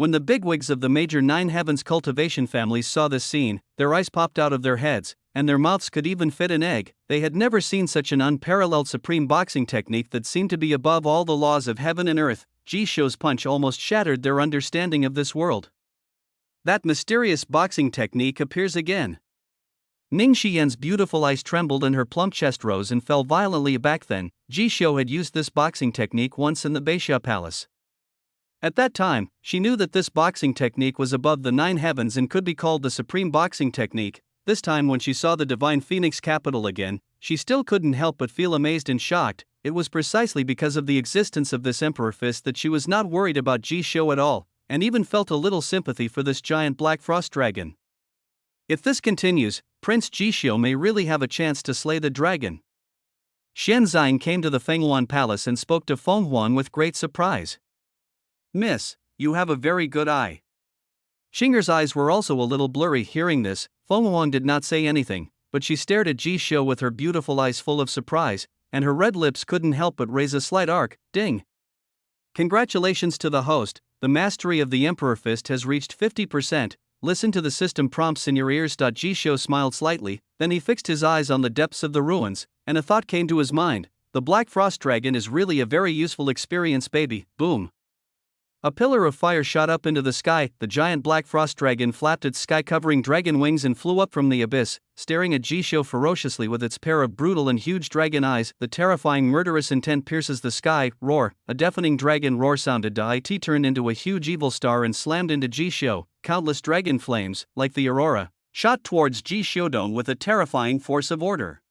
A: When the bigwigs of the major Nine Heavens cultivation families saw this scene, their eyes popped out of their heads, and their mouths could even fit an egg. They had never seen such an unparalleled supreme boxing technique that seemed to be above all the laws of heaven and earth. Ji Xiu's punch almost shattered their understanding of this world.
B: That mysterious boxing technique appears again.
A: Ning Xian's beautiful eyes trembled and her plump chest rose and fell violently back. Then, Ji Xiu had used this boxing technique once in the Beixia Palace. At that time, she knew that this boxing technique was above the Nine Heavens and could be called the supreme boxing technique. This time when she saw the Divine Phoenix capital again, she still couldn't help but feel amazed and shocked. It was precisely because of the existence of this Emperor Fist that she was not worried about Ji Xiu at all, and even felt a little sympathy for this giant black frost dragon. If this continues, Prince Ji Xiu may really have a chance to slay the dragon. Xian Zhang came to the Fenghuan Palace and spoke to Feng Huan with great surprise.
B: Miss, you have a very good eye.
A: Xinger's eyes were also a little blurry. Hearing this, Feng Huan did not say anything, but she stared at Ji Xiu with her beautiful eyes full of surprise, and her red lips couldn't help but raise a slight arc. Ding! Congratulations to the host, the mastery of the Emperor Fist has reached 50%. Listen to the system prompts in your ears. Jisho smiled slightly, then he fixed his eyes on the depths of the ruins, and a thought came to his mind. The Black Frost Dragon is really a very useful experience, baby. Boom. A pillar of fire shot up into the sky. The giant Black Frost Dragon flapped its sky-covering dragon wings and flew up from the abyss, staring at Jisho ferociously with its pair of brutal and huge dragon eyes. The terrifying murderous intent pierces the sky. Roar. A deafening dragon roar sounded. It turned into a huge evil star and slammed into Jisho. Countless dragon flames, like the aurora, shot towards Jishodon with a terrifying force of order.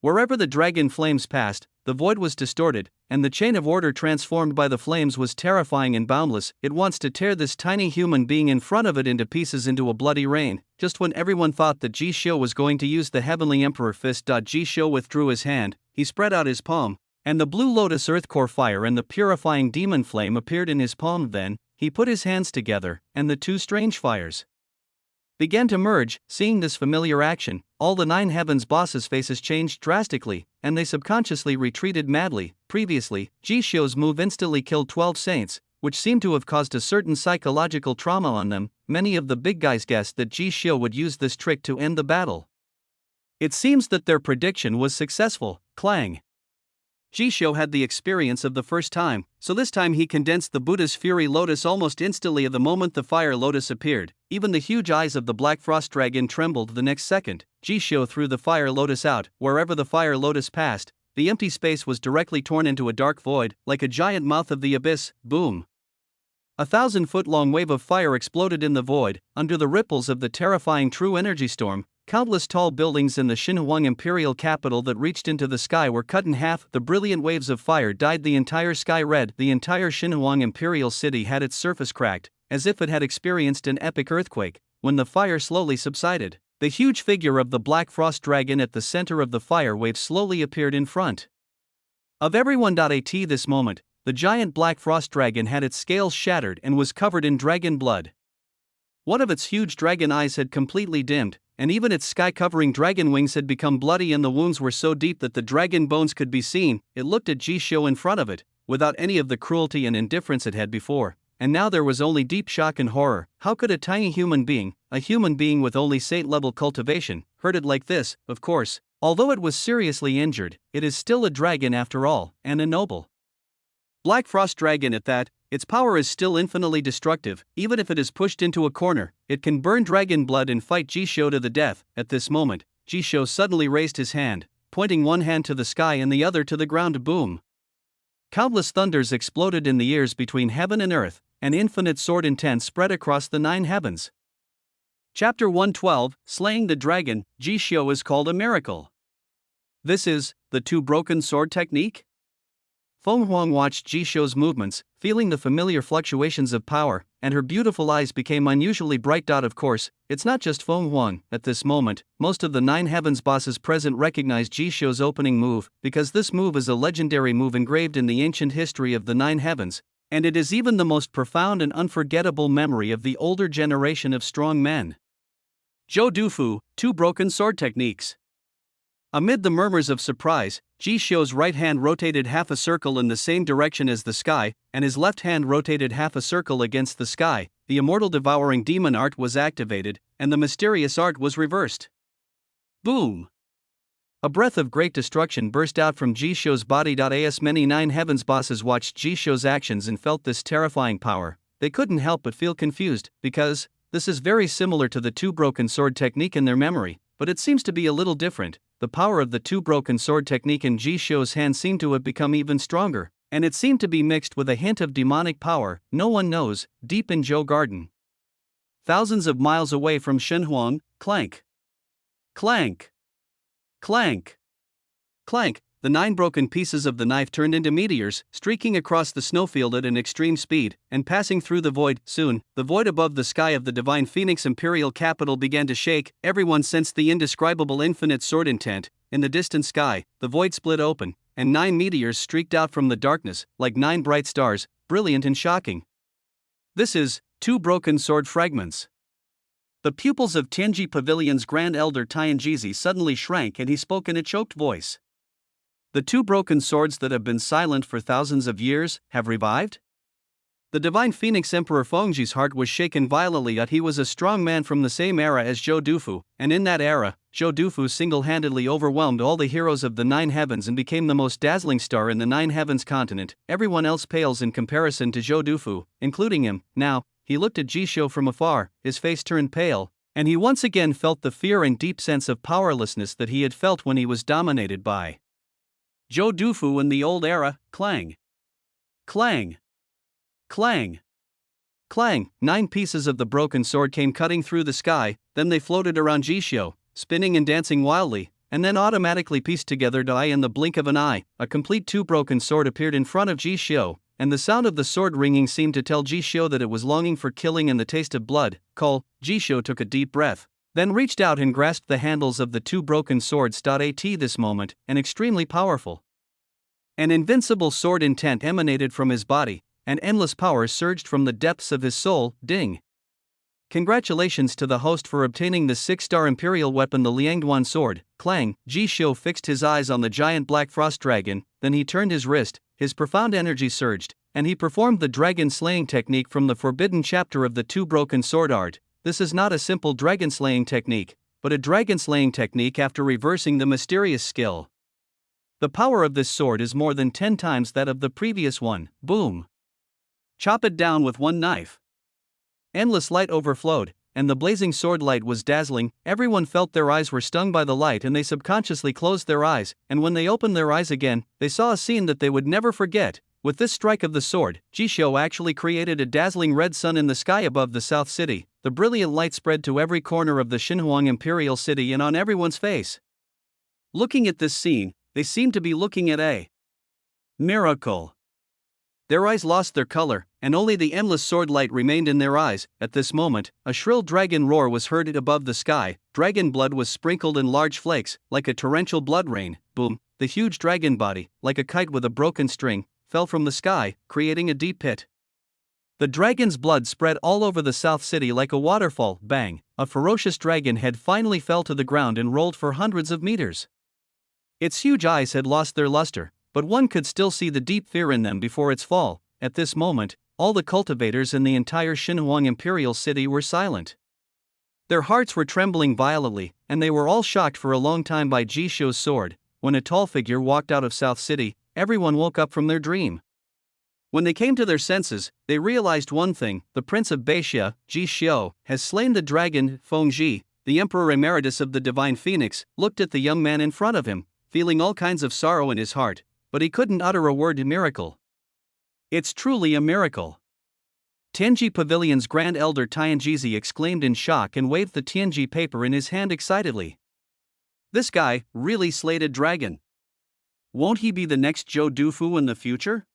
A: Wherever the dragon flames passed, the void was distorted, and the chain of order transformed by the flames was terrifying and boundless. It wants to tear this tiny human being in front of it into pieces into a bloody rain. Just when everyone thought that Jisho was going to use the Heavenly Emperor Fist, Jisho withdrew his hand, he spread out his palm, and the blue lotus earth core fire and the purifying demon flame appeared in his palm. Then, he put his hands together, and the two strange fires began to merge. Seeing this familiar action, all the 9 heavens bosses' faces changed drastically, and they subconsciously retreated madly. Previously, Jisho's move instantly killed 12 saints, which seemed to have caused a certain psychological trauma on them. Many of the big guys guessed that Jisho would use this trick to end the battle. It seems that their prediction was successful. Clang. Jisho had the experience of the first time, so this time he condensed the Buddha's Fury Lotus almost instantly. At the moment the Fire Lotus appeared, even the huge eyes of the Black Frost Dragon trembled. The next second, Jisho threw the Fire Lotus out. Wherever the Fire Lotus passed, the empty space was directly torn into a dark void, like a giant mouth of the abyss. Boom. A 1,000-foot-long wave of fire exploded in the void. Under the ripples of the terrifying true energy storm, countless tall buildings in the Xinhuang imperial capital that reached into the sky were cut in half. The brilliant waves of fire dyed the entire sky red. The entire Xinhuang imperial city had its surface cracked, as if it had experienced an epic earthquake. When the fire slowly subsided, the huge figure of the Black Frost Dragon at the center of the fire wave slowly appeared in front of everyone. At this moment, the giant Black Frost Dragon had its scales shattered and was covered in dragon blood. One of its huge dragon eyes had completely dimmed, and even its sky-covering dragon wings had become bloody, and the wounds were so deep that the dragon bones could be seen. It looked at Jisho in front of it, without any of the cruelty and indifference it had before, and now there was only deep shock and horror. How could a tiny human being, a human being with only saint-level cultivation, hurt it like this? Of course, although it was seriously injured, it is still a dragon after all, and a noble Black Frost Dragon at that. Its power is still infinitely destructive. Even if it is pushed into a corner, it can burn dragon blood and fight Jisho to the death. At this moment, Jisho suddenly raised his hand, pointing one hand to the sky and the other to the ground. Boom. Countless thunders exploded in the ears between heaven and earth. An infinite sword intent spread across the 9 heavens. Chapter 112, Slaying the Dragon. Jisho is called a miracle. This is the 2 broken sword technique? Feng Huang watched Jisho's movements, feeling the familiar fluctuations of power, and her beautiful eyes became unusually bright. Of course, it's not just Feng Huang. At this moment, most of the 9 heavens bosses present recognized Jisho's opening move, because this move is a legendary move engraved in the ancient history of the 9 heavens, and it is even the most profound and unforgettable memory of the older generation of strong men. Zhou Dufu, 2 broken sword techniques. Amid the murmurs of surprise, Jisho's right hand rotated half a circle in the same direction as the sky, and his left hand rotated half a circle against the sky. The immortal devouring demon art was activated, and the mysterious art was reversed. Boom! A breath of great destruction burst out from Jisho's body. As many 9 heavens bosses watched Jisho's actions and felt this terrifying power, they couldn't help but feel confused, because this is very similar to the 2 broken sword technique in their memory, but it seems to be a little different. The power of the 2 broken sword technique in Jisho's hand seemed to have become even stronger, and it seemed to be mixed with a hint of demonic power. No one knows, deep in Zhou Garden, thousands of miles away from Xinhuang. Clank. Clank. Clank. Clank. The 9 broken pieces of the knife turned into meteors, streaking across the snowfield at an extreme speed, and passing through the void. Soon, the void above the sky of the Divine Phoenix imperial capital began to shake. Everyone sensed the indescribable infinite sword intent. In the distant sky, the void split open, and 9 meteors streaked out from the darkness, like 9 bright stars, brilliant and shocking. This is 2 broken sword fragments. The pupils of Tianji Pavilion's Grand Elder Tianjizi suddenly shrank, and he spoke in a choked voice.
B: The two broken swords that have been silent for thousands of years have revived? The divine phoenix Emperor Fengji's heart was shaken violently that he was a strong man from the same era as Zhou Dufu, and in that era, Zhou Dufu single-handedly overwhelmed all the heroes of the Nine Heavens and became the most dazzling star in the Nine Heavens continent. Everyone else pales in comparison to Zhou Dufu, including him. Now, he looked at Jishou from afar, his face turned pale, and he once again felt the fear and deep sense of powerlessness that he had felt when he was dominated by Zhou Dufu in the old era. Clang! Clang! Clang! Clang! 9 pieces of the broken sword came cutting through the sky, then they floated around Jishou, spinning and dancing wildly, and then automatically pieced together in the blink of an eye. A complete two-broken sword appeared in front of Jishou, and the sound of the sword ringing seemed to tell Jishou that it was longing for killing and the taste of blood. Jishou took a deep breath, then reached out and grasped the handles of the two broken swords. At this moment, an extremely powerful, an invincible sword intent emanated from his body, and endless power surged from the depths of his soul. Ding! Congratulations to the host for obtaining the 6-star imperial weapon, the Liangduan sword. Clang! Jishou fixed his eyes on the giant black frost dragon, then he turned his wrist, his profound energy surged, and he performed the dragon slaying technique from the forbidden chapter of the two broken sword art. This is not a simple dragon slaying technique, but a dragon slaying technique after reversing the mysterious skill. The power of this sword is more than 10 times that of the previous one. Boom! Chop it down with one knife. Endless light overflowed, and the blazing sword light was dazzling. Everyone felt their eyes were stung by the light and they subconsciously closed their eyes, and when they opened their eyes again, they saw a scene that they would never forget. With this strike of the sword, Jishou actually created a dazzling red sun in the sky above the South City. The brilliant light spread to every corner of the Xinhuang Imperial City and on everyone's face. Looking at this scene, they seemed to be looking at a miracle. Their eyes lost their color, and only the endless sword light remained in their eyes. At this moment, a shrill dragon roar was heard above the sky. Dragon blood was sprinkled in large flakes, like a torrential blood rain. Boom! The huge dragon body, like a kite with a broken string, fell from the sky, creating a deep pit. The dragon's blood spread all over the South City like a waterfall. Bang! A ferocious dragon head finally fell to the ground and rolled for hundreds of meters. Its huge eyes had lost their luster, but one could still see the deep fear in them before its fall. At this moment, all the cultivators in the entire Xinhuang Imperial City were silent. Their hearts were trembling violently, and they were all shocked for a long time by Jishou's sword. When a tall figure walked out of South City, everyone woke up from their dream. When they came to their senses, they realized one thing: the Prince of Beixia, Jishou, has slain the dragon. Fengji, the Emperor Emeritus of the Divine Phoenix, looked at the young man in front of him, feeling all kinds of sorrow in his heart, but he couldn't utter a word. Miracle. It's truly a miracle. Tianji Pavilion's Grand Elder Tianjizi exclaimed in shock and waved the Tianji paper in his hand excitedly. This guy really slayed a dragon. Won't he be the next Zhou Dufu in the future?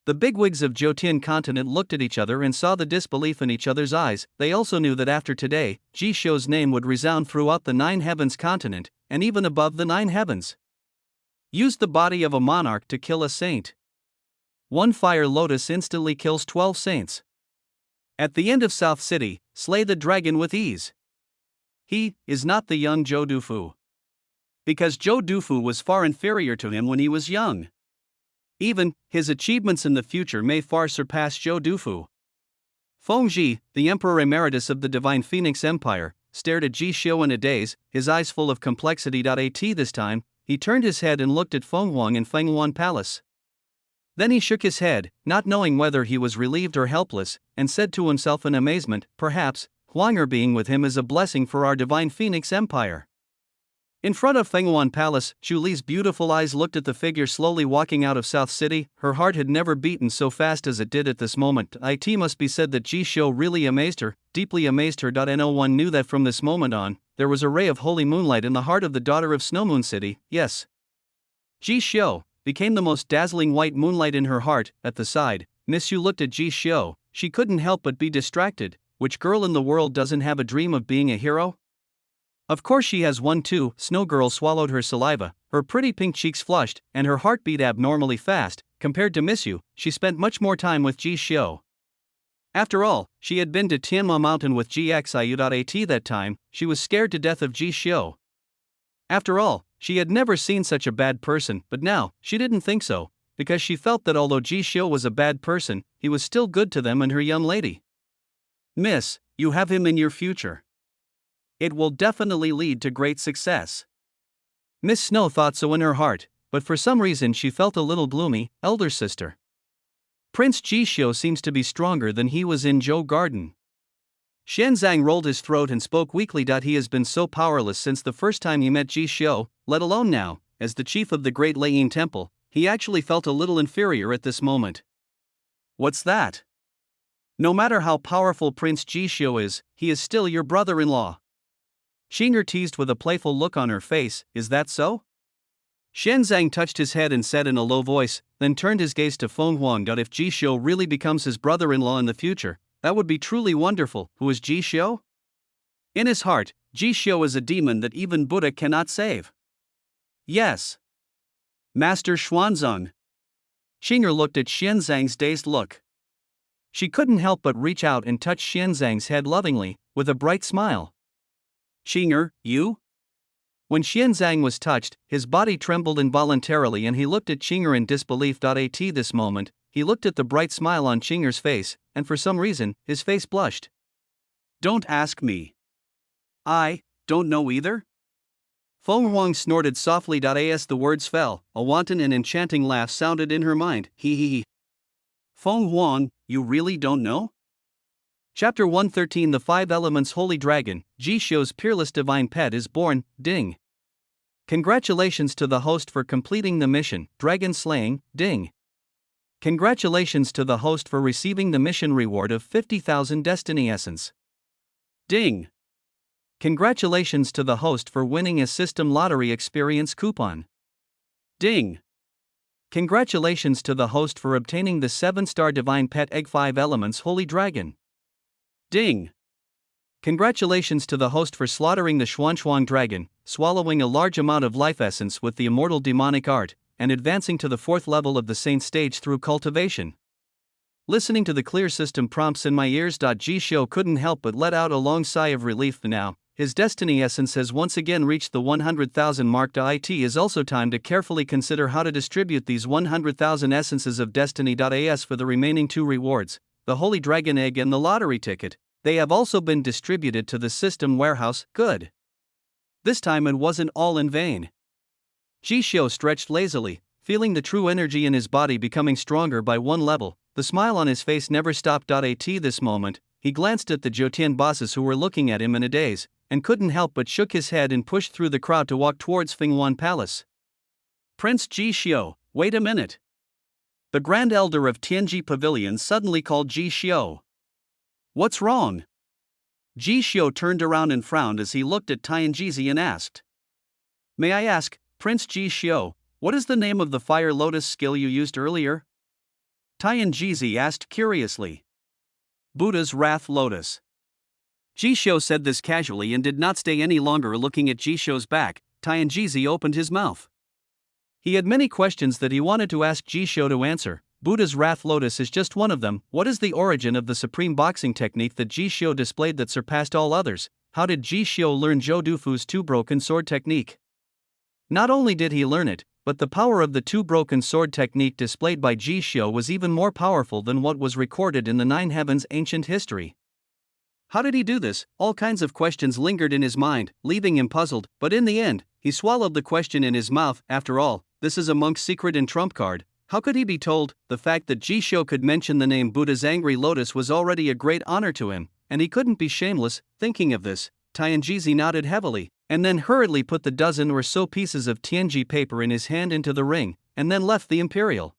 B: The bigwigs of Zhoutian continent looked at each other and saw the disbelief in each other's eyes. They also knew that after today, Jishou's name would resound throughout the Nine Heavens continent, and even above the Nine Heavens. Used the body of a monarch to kill a saint. One fire lotus instantly kills 12 saints. At the end of South City, slay the dragon with ease. He is not the young Zhou Dufu. Because Zhou Dufu was far inferior to him when he was young. Even his achievements in the future may far surpass Zhou Dufu. Fengji, the Emperor Emeritus of the Divine Phoenix Empire, stared at Jishou in a daze, his eyes full of complexity. At this time, he turned his head and looked at Fenghuang and Fengyuan Palace. Then he shook his head, not knowing whether he was relieved or helpless, and said to himself in amazement, perhaps, Huanger being with him is a blessing for our Divine Phoenix Empire. In front of Fengyuan Palace, Zhu Li's beautiful eyes looked at the figure slowly walking out of South City. Her heart had never beaten so fast as it did at this moment. It must be said that Jishou really amazed her, deeply amazed her. No one knew that from this moment on, there was a ray of holy moonlight in the heart of the daughter of Snowmoon City. Yes. Jishou became the most dazzling white moonlight in her heart. At the side, Miss Yu looked at Jishou. She couldn't help but be distracted. Which girl in the world doesn't have a dream of being a hero? Of course she has one too. Snow Girl swallowed her saliva, her pretty pink cheeks flushed, and her heart beat abnormally fast. Compared to Miss Yu, she spent much more time with Jishou. After all, she had been to Tianma Mountain with GXIU. At that time, she was scared to death of Jishou. After all,
A: She had never seen such a bad person, but now, she didn't think so, because she felt that although Ji Xiu was a bad person, he was still good to them and her young lady.
B: Miss, you have him in your future. It will definitely lead to great success.
A: Miss Snow thought so in her heart, but for some reason she felt a little gloomy. Elder sister. Prince Ji Xiu seems to be stronger than he was in Zhou Garden. Xianzang rolled his throat and spoke weakly. He has been so powerless since the first time he met Ji Xiu, let alone now, as the chief of the Great Leiyin Temple, he actually felt a little inferior at this moment.
B: What's that? No matter how powerful Prince Ji Xiu is, he is still your brother-in-law.
A: Xing'er teased with a playful look on her face, is that so? Xianzang touched his head and said in a low voice, then turned his gaze to Feng Huang. If Ji Xiu really becomes his brother-in-law in the future, that would be truly wonderful. Who is Ji Xiu?
B: In his heart, Ji Xiu is a demon that even Buddha cannot save. Yes. Master Xuanzang.
A: Xing'er looked at Xianzang's dazed look. She couldn't help but reach out and touch Xianzang's head lovingly, with a bright smile.
B: Xing'er, you?
A: When Xianzang was touched, his body trembled involuntarily and he looked at Xing'er in disbelief. At this moment, he looked at the bright smile on Xing'er's face, and for some reason, his face blushed.
B: Don't ask me. I don't know either?
A: Feng Huang snorted softly. As the words fell, a wanton and enchanting laugh sounded in her mind. He.
B: Feng Huang, you really don't know?
A: Chapter 113. The Five Elements Holy Dragon, Ji Xiu's peerless divine pet is born. Ding. Congratulations to the host for completing the mission, dragon slaying. Ding. Congratulations to the host for receiving the mission reward of 50,000 Destiny Essence.
B: Ding.
A: Congratulations to the host for winning a system lottery experience coupon.
B: Ding.
A: Congratulations to the host for obtaining the 7-star divine pet egg 5 elements holy dragon.
B: Ding.
A: Congratulations to the host for slaughtering the Xuanxuang dragon, swallowing a large amount of life essence with the immortal demonic art, and advancing to the 4th level of the saint stage through cultivation. Listening to the clear system prompts in my ears. Ji Xiu couldn't help but let out a long sigh of relief. Now, his destiny essence has once again reached the 100,000 mark. It is also time to carefully consider how to distribute these 100,000 essences of destiny. As for the remaining 2 rewards, the Holy Dragon Egg and the lottery ticket, they have also been distributed to the system warehouse. Good. This time it wasn't all in vain. Ji Xiu stretched lazily, feeling the true energy in his body becoming stronger by 1 level. The smile on his face never stopped. At this moment, he glanced at the Zhoutian bosses who were looking at him in a daze, and couldn't help but shook his head and pushed through the crowd to walk towards Fenghuan Palace.
B: Prince Ji Xiu, wait a minute. The Grand Elder of Tianji Pavilion suddenly called Ji Xiu. What's wrong? Ji Xiu turned around and frowned as he looked at Tianjizi and asked. May I ask, Prince Ji Xiu, what is the name of the Fire Lotus skill you used earlier? Tianjizi asked curiously. Buddha's Wrath Lotus.
A: Ji Xiu said this casually and did not stay any longer looking at Ji Xiu's back. Tianjizi opened his mouth. He had many questions that he wanted to ask Ji Xiu to answer. Buddha's Wrath Lotus is just one of them. What is the origin of the supreme boxing technique that Ji Xiu displayed that surpassed all others? How did Ji Xiu learn Zhou Dufu's 2 broken sword technique? Not only did he learn it, but the power of the 2 broken sword technique displayed by Ji Xiu was even more powerful than what was recorded in the 9 Heavens ancient history. How did he do this? All kinds of questions lingered in his mind, leaving him puzzled, but in the end, he swallowed the question in his mouth. After all, this is a monk's secret and trump card. How could he be told? The fact that Ji Xiu could mention the name Buddha's Angry Lotus was already a great honor to him, and he couldn't be shameless. Thinking of this, Tianjizi nodded heavily, and then hurriedly put the dozen or so pieces of Tianji paper in his hand into the ring, and then left the imperial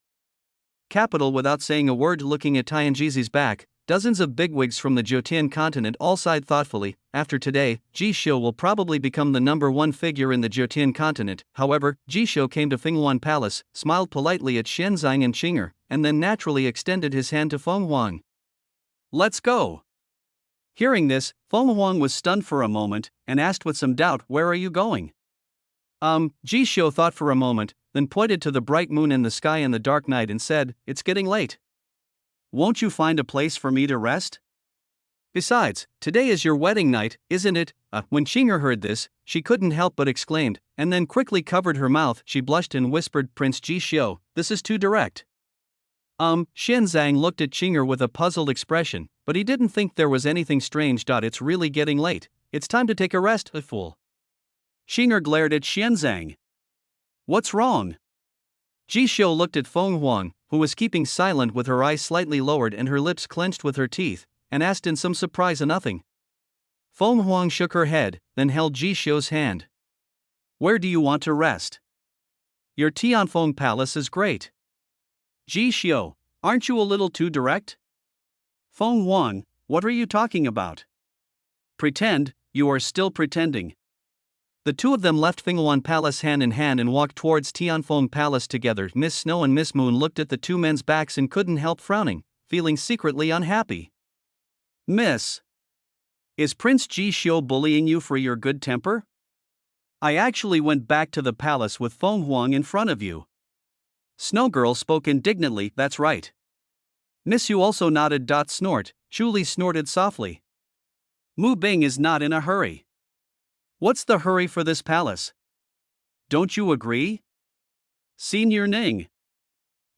A: capital without saying a word. Looking at Tianjizi's back, dozens of bigwigs from the Zhoutian continent all sighed thoughtfully. After today, Ji Xiu will probably become the #1 figure in the Zhoutian continent. However, Ji Xiu came to Fenghuan Palace, smiled politely at Xianzang and Xing'er, and then naturally extended his hand to Feng Huang. Let's go. Hearing this, Feng Huang was stunned for a moment, and asked with some doubt, where are you going? Ji Xiu thought for a moment, then pointed to the bright moon in the sky in the dark night and said, it's getting late. Won't you find a place for me to rest? Besides, today is your wedding night, isn't it? When Qinger heard this, she couldn't help but exclaimed, and then quickly covered her mouth. She blushed and whispered, Prince Ji Xiu, this is too direct. Xianzang looked at Qinger with a puzzled expression, but he didn't think there was anything strange. It's really getting late. It's time to take a rest, a fool.
B: Qinger glared at Xianzang. What's wrong?
A: Ji Xiu looked at Feng Huang, who was keeping silent with her eyes slightly lowered and her lips clenched with her teeth, and asked in some surprise. Nothing. Feng Huang shook her head, then held Ji Xiu's hand.
B: Where do you want to rest?
A: Your Tianfeng Palace is great.
B: Ji Xiu, aren't you a little too direct?
A: Feng Huang, what are you talking about?
B: Pretend, you are still pretending.
A: The two of them left Fenghuan Palace hand in hand and walked towards Tianfeng Palace together. Miss Snow and Miss Moon looked at the two men's backs and couldn't help frowning, feeling secretly unhappy.
B: Miss, is Prince Ji Xiu bullying you for your good temper? I actually went back to the palace with Feng Huang in front of you.
A: Snow Girl spoke indignantly. That's right.
B: Miss Yu also nodded. Snort, Chu Li snorted softly. Mu Bing is not in a hurry.
A: What's the hurry for this palace?
B: Don't you agree?
A: Senior Ning.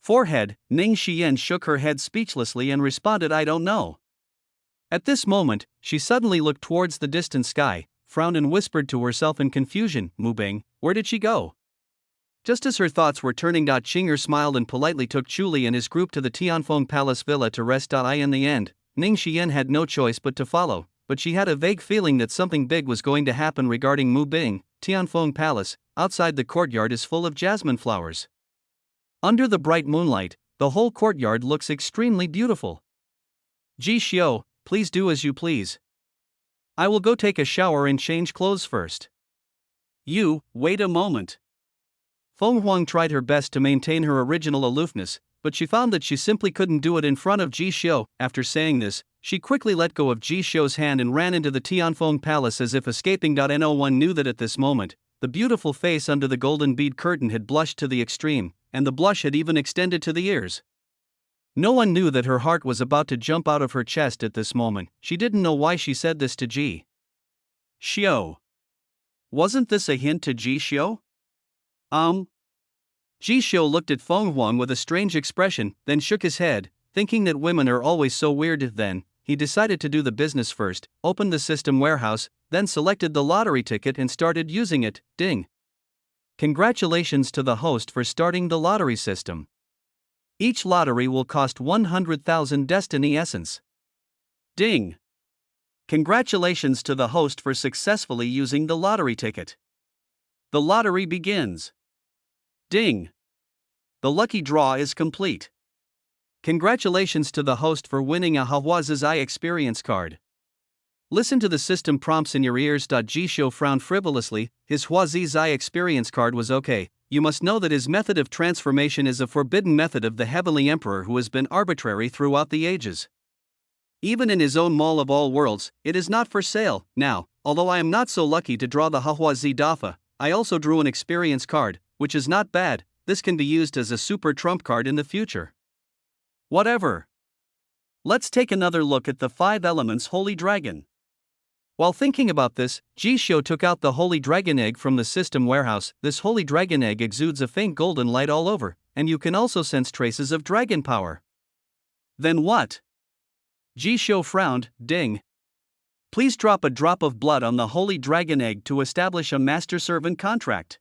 B: Forehead, Ning Xian shook her head speechlessly and responded, I don't know.
A: At this moment, she suddenly looked towards the distant sky, frowned and whispered to herself in confusion, Mu Bing, where did she go? Just as her thoughts were turning, Qinger smiled and politely took Chu Li and his group to the Tianfeng Palace Villa to rest. In the end, Ning Xian had no choice but to follow, but she had a vague feeling that something big was going to happen regarding Mu Bing. Tianfeng Palace, outside the courtyard, is full of jasmine flowers. Under the bright moonlight, the whole courtyard looks extremely beautiful. Ji Xiu, please do as you please. I will go take a shower and change clothes first.
B: You, wait a moment.
A: Feng Huang tried her best to maintain her original aloofness, but she found that she simply couldn't do it in front of Ji Xiu. After saying this, she quickly let go of Ji Xiu's hand and ran into the Tianfeng Palace as if escaping. No one knew that at this moment, the beautiful face under the golden bead curtain had blushed to the extreme, and the blush had even extended to the ears. No one knew that her heart was about to jump out of her chest at this moment. She didn't know why she said this to Ji
B: Xiu. Wasn't this a hint to Ji Xiu?
A: Ji Xiu looked at Feng Huang with a strange expression, then shook his head, thinking that women are always so weird. Then, he decided to do the business first, opened the system warehouse, then selected the lottery ticket and started using it. Ding! Congratulations to the host for starting the lottery system. Each lottery will cost 100,000 Destiny Essence.
B: Ding! Congratulations to the host for successfully using the lottery ticket. The lottery begins. Ding! The lucky draw is complete.
A: Congratulations to the host for winning a Huazizai experience card. Listen to the system prompts in your ears. Ji Xiu frowned frivolously. His Huazizai experience card was okay. You must know that his method of transformation is a forbidden method of the Heavenly Emperor who has been arbitrary throughout the ages. Even in his own Mall of all worlds, it is not for sale. Now, although I am not so lucky to draw the Huazi Dafa, I also drew an experience card, which is not bad. This can be used as a super trump card in the future.
B: Whatever. Let's take another look at the 5 elements Holy Dragon.
A: While thinking about this, Ji Xiu took out the Holy Dragon Egg from the system warehouse. This Holy Dragon Egg exudes a faint golden light all over, and you can also sense traces of dragon power.
B: Then what?
A: Ji Xiu frowned. Ding!
B: Please drop a drop of blood on the Holy Dragon Egg to establish a master-servant contract.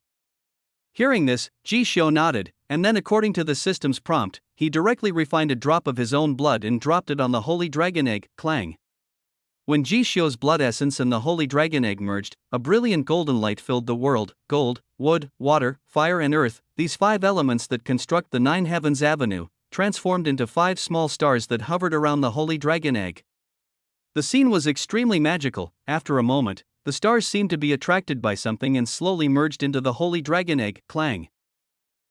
A: Hearing this, Ji Xiu nodded, and then according to the system's prompt, he directly refined a drop of his own blood and dropped it on the Holy Dragon Egg. Clang! When Ji Xiu's blood essence and the Holy Dragon Egg merged, a brilliant golden light filled the world. Gold, wood, water, fire and earth, these 5 elements that construct the 9 heavens avenue, transformed into 5 small stars that hovered around the Holy Dragon Egg. The scene was extremely magical. After a moment, the stars seemed to be attracted by something and slowly merged into the Holy Dragon Egg. Clang!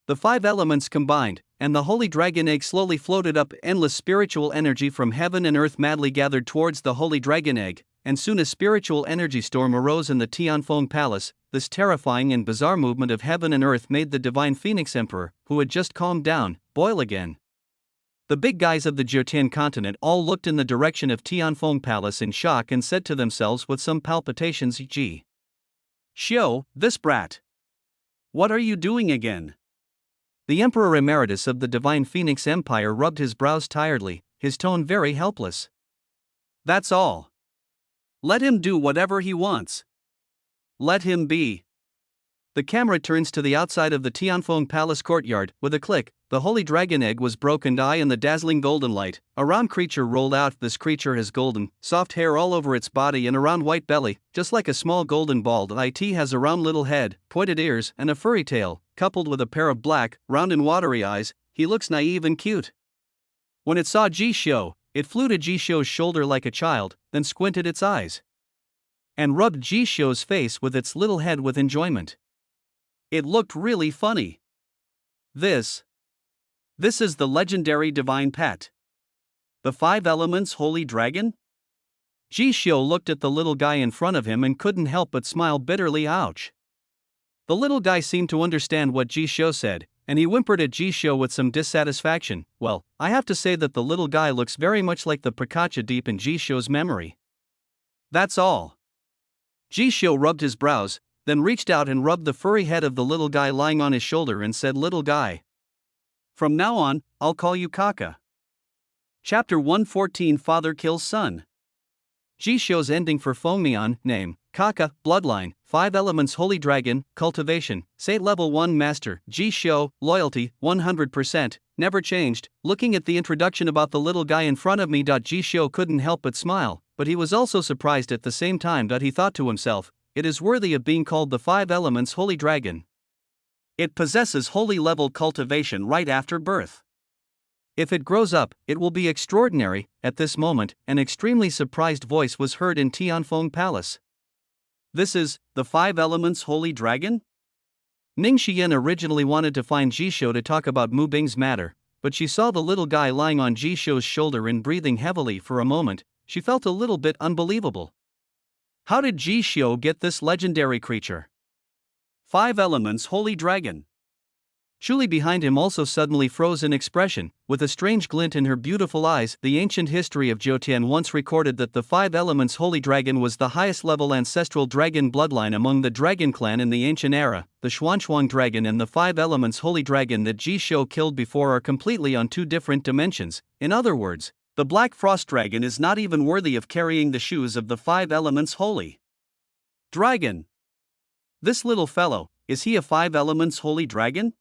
A: The 5 elements combined, and the Holy Dragon Egg slowly floated up. Endless spiritual energy from heaven and earth madly gathered towards the Holy Dragon Egg, and soon a spiritual energy storm arose in the Tianfeng Palace. This terrifying and bizarre movement of heaven and earth made the divine Phoenix Emperor, who had just calmed down, boil again. The big guys of the Jiotian continent all looked in the direction of Tianfeng Palace in shock and said to themselves with some palpitations, "Gee,
B: Xiao, this brat. What are you doing again?"
A: The Emperor Emeritus of the Divine Phoenix Empire rubbed his brows tiredly, his tone very helpless.
B: That's all. Let him do whatever he wants. Let him be.
A: The camera turns to the outside of the Tianfeng Palace courtyard. With a click, the holy dragon egg was broken in the dazzling golden light. A round creature rolled out. This creature has golden, soft hair all over its body and a round white belly, just like a small golden ball. It has a round little head, pointed ears, and a furry tail, coupled with a pair of black, round and watery eyes. He looks naive and cute. When it saw Ji Xiu, it flew to Ji Xiu's shoulder like a child, then squinted its eyes and rubbed Ji Xiu's face with its little head with enjoyment.
B: It looked really funny. This is the legendary divine pet. The 5 Elements Holy Dragon?
A: Ji Xiu looked at the little guy in front of him and couldn't help but smile bitterly. Ouch. The little guy seemed to understand what Ji Xiu said, and he whimpered at Ji Xiu with some dissatisfaction. Well, I have to say that the little guy looks very much like the Pikachu deep in Ji Xiu's memory.
B: That's all.
A: Ji Xiu rubbed his brows, then reached out and rubbed the furry head of the little guy lying on his shoulder and said, "Little guy,
B: from now on, I'll call you Kaka." Chapter 114 Father Kills Son.
A: Ji Xiu's ending for Fengmian, name, Kaka, bloodline, 5 elements holy dragon, cultivation, say level 1 master, Ji Xiu, loyalty, 100%, never changed. Looking at the introduction about the little guy in front of me. Ji Xiu couldn't help but smile, but he was also surprised at the same time. He thought to himself, it is worthy of being called the 5 elements holy dragon.
B: It possesses holy level cultivation right after birth.
A: If it grows up, it will be extraordinary. At this moment, an extremely surprised voice was heard in Tianfeng Palace.
B: This is the 5 Elements Holy Dragon?
A: Ning Xian originally wanted to find Ji Xiu to talk about Mu Bing's matter, but she saw the little guy lying on Ji Xiu's shoulder and breathing heavily for a moment. She felt a little bit unbelievable. How did Ji Xiu get this legendary creature?
B: 5 Elements Holy Dragon.
A: Shuli behind him also suddenly froze in expression, with a strange glint in her beautiful eyes. The ancient history of Jiotian once recorded that the 5 Elements Holy Dragon was the highest level ancestral dragon bloodline among the dragon clan in the ancient era. The Xuanshuang dragon and the 5 Elements Holy Dragon that Ji Xiu killed before are completely on 2 different dimensions. In other words, the Black Frost Dragon is not even worthy of carrying the shoes of the 5 Elements Holy Dragon. This little fellow, is he a 5 Elements Holy Dragon?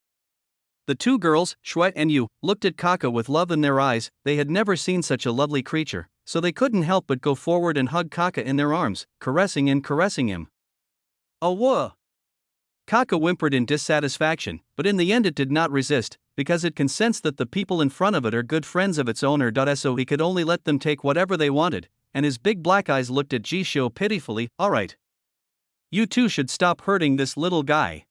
A: The 2 girls, Shuai and Yu, looked at Kaka with love in their eyes. They had never seen such a lovely creature, so they couldn't help but go forward and hug Kaka in their arms, caressing him.
B: Oh, whoa!
A: Kaka whimpered in dissatisfaction, but in the end it did not resist, because it can sense that the people in front of it are good friends of its owner. So he could only let them take whatever they wanted, and his big black eyes looked at Ji Xiu pitifully. Alright. You two should stop hurting this little guy.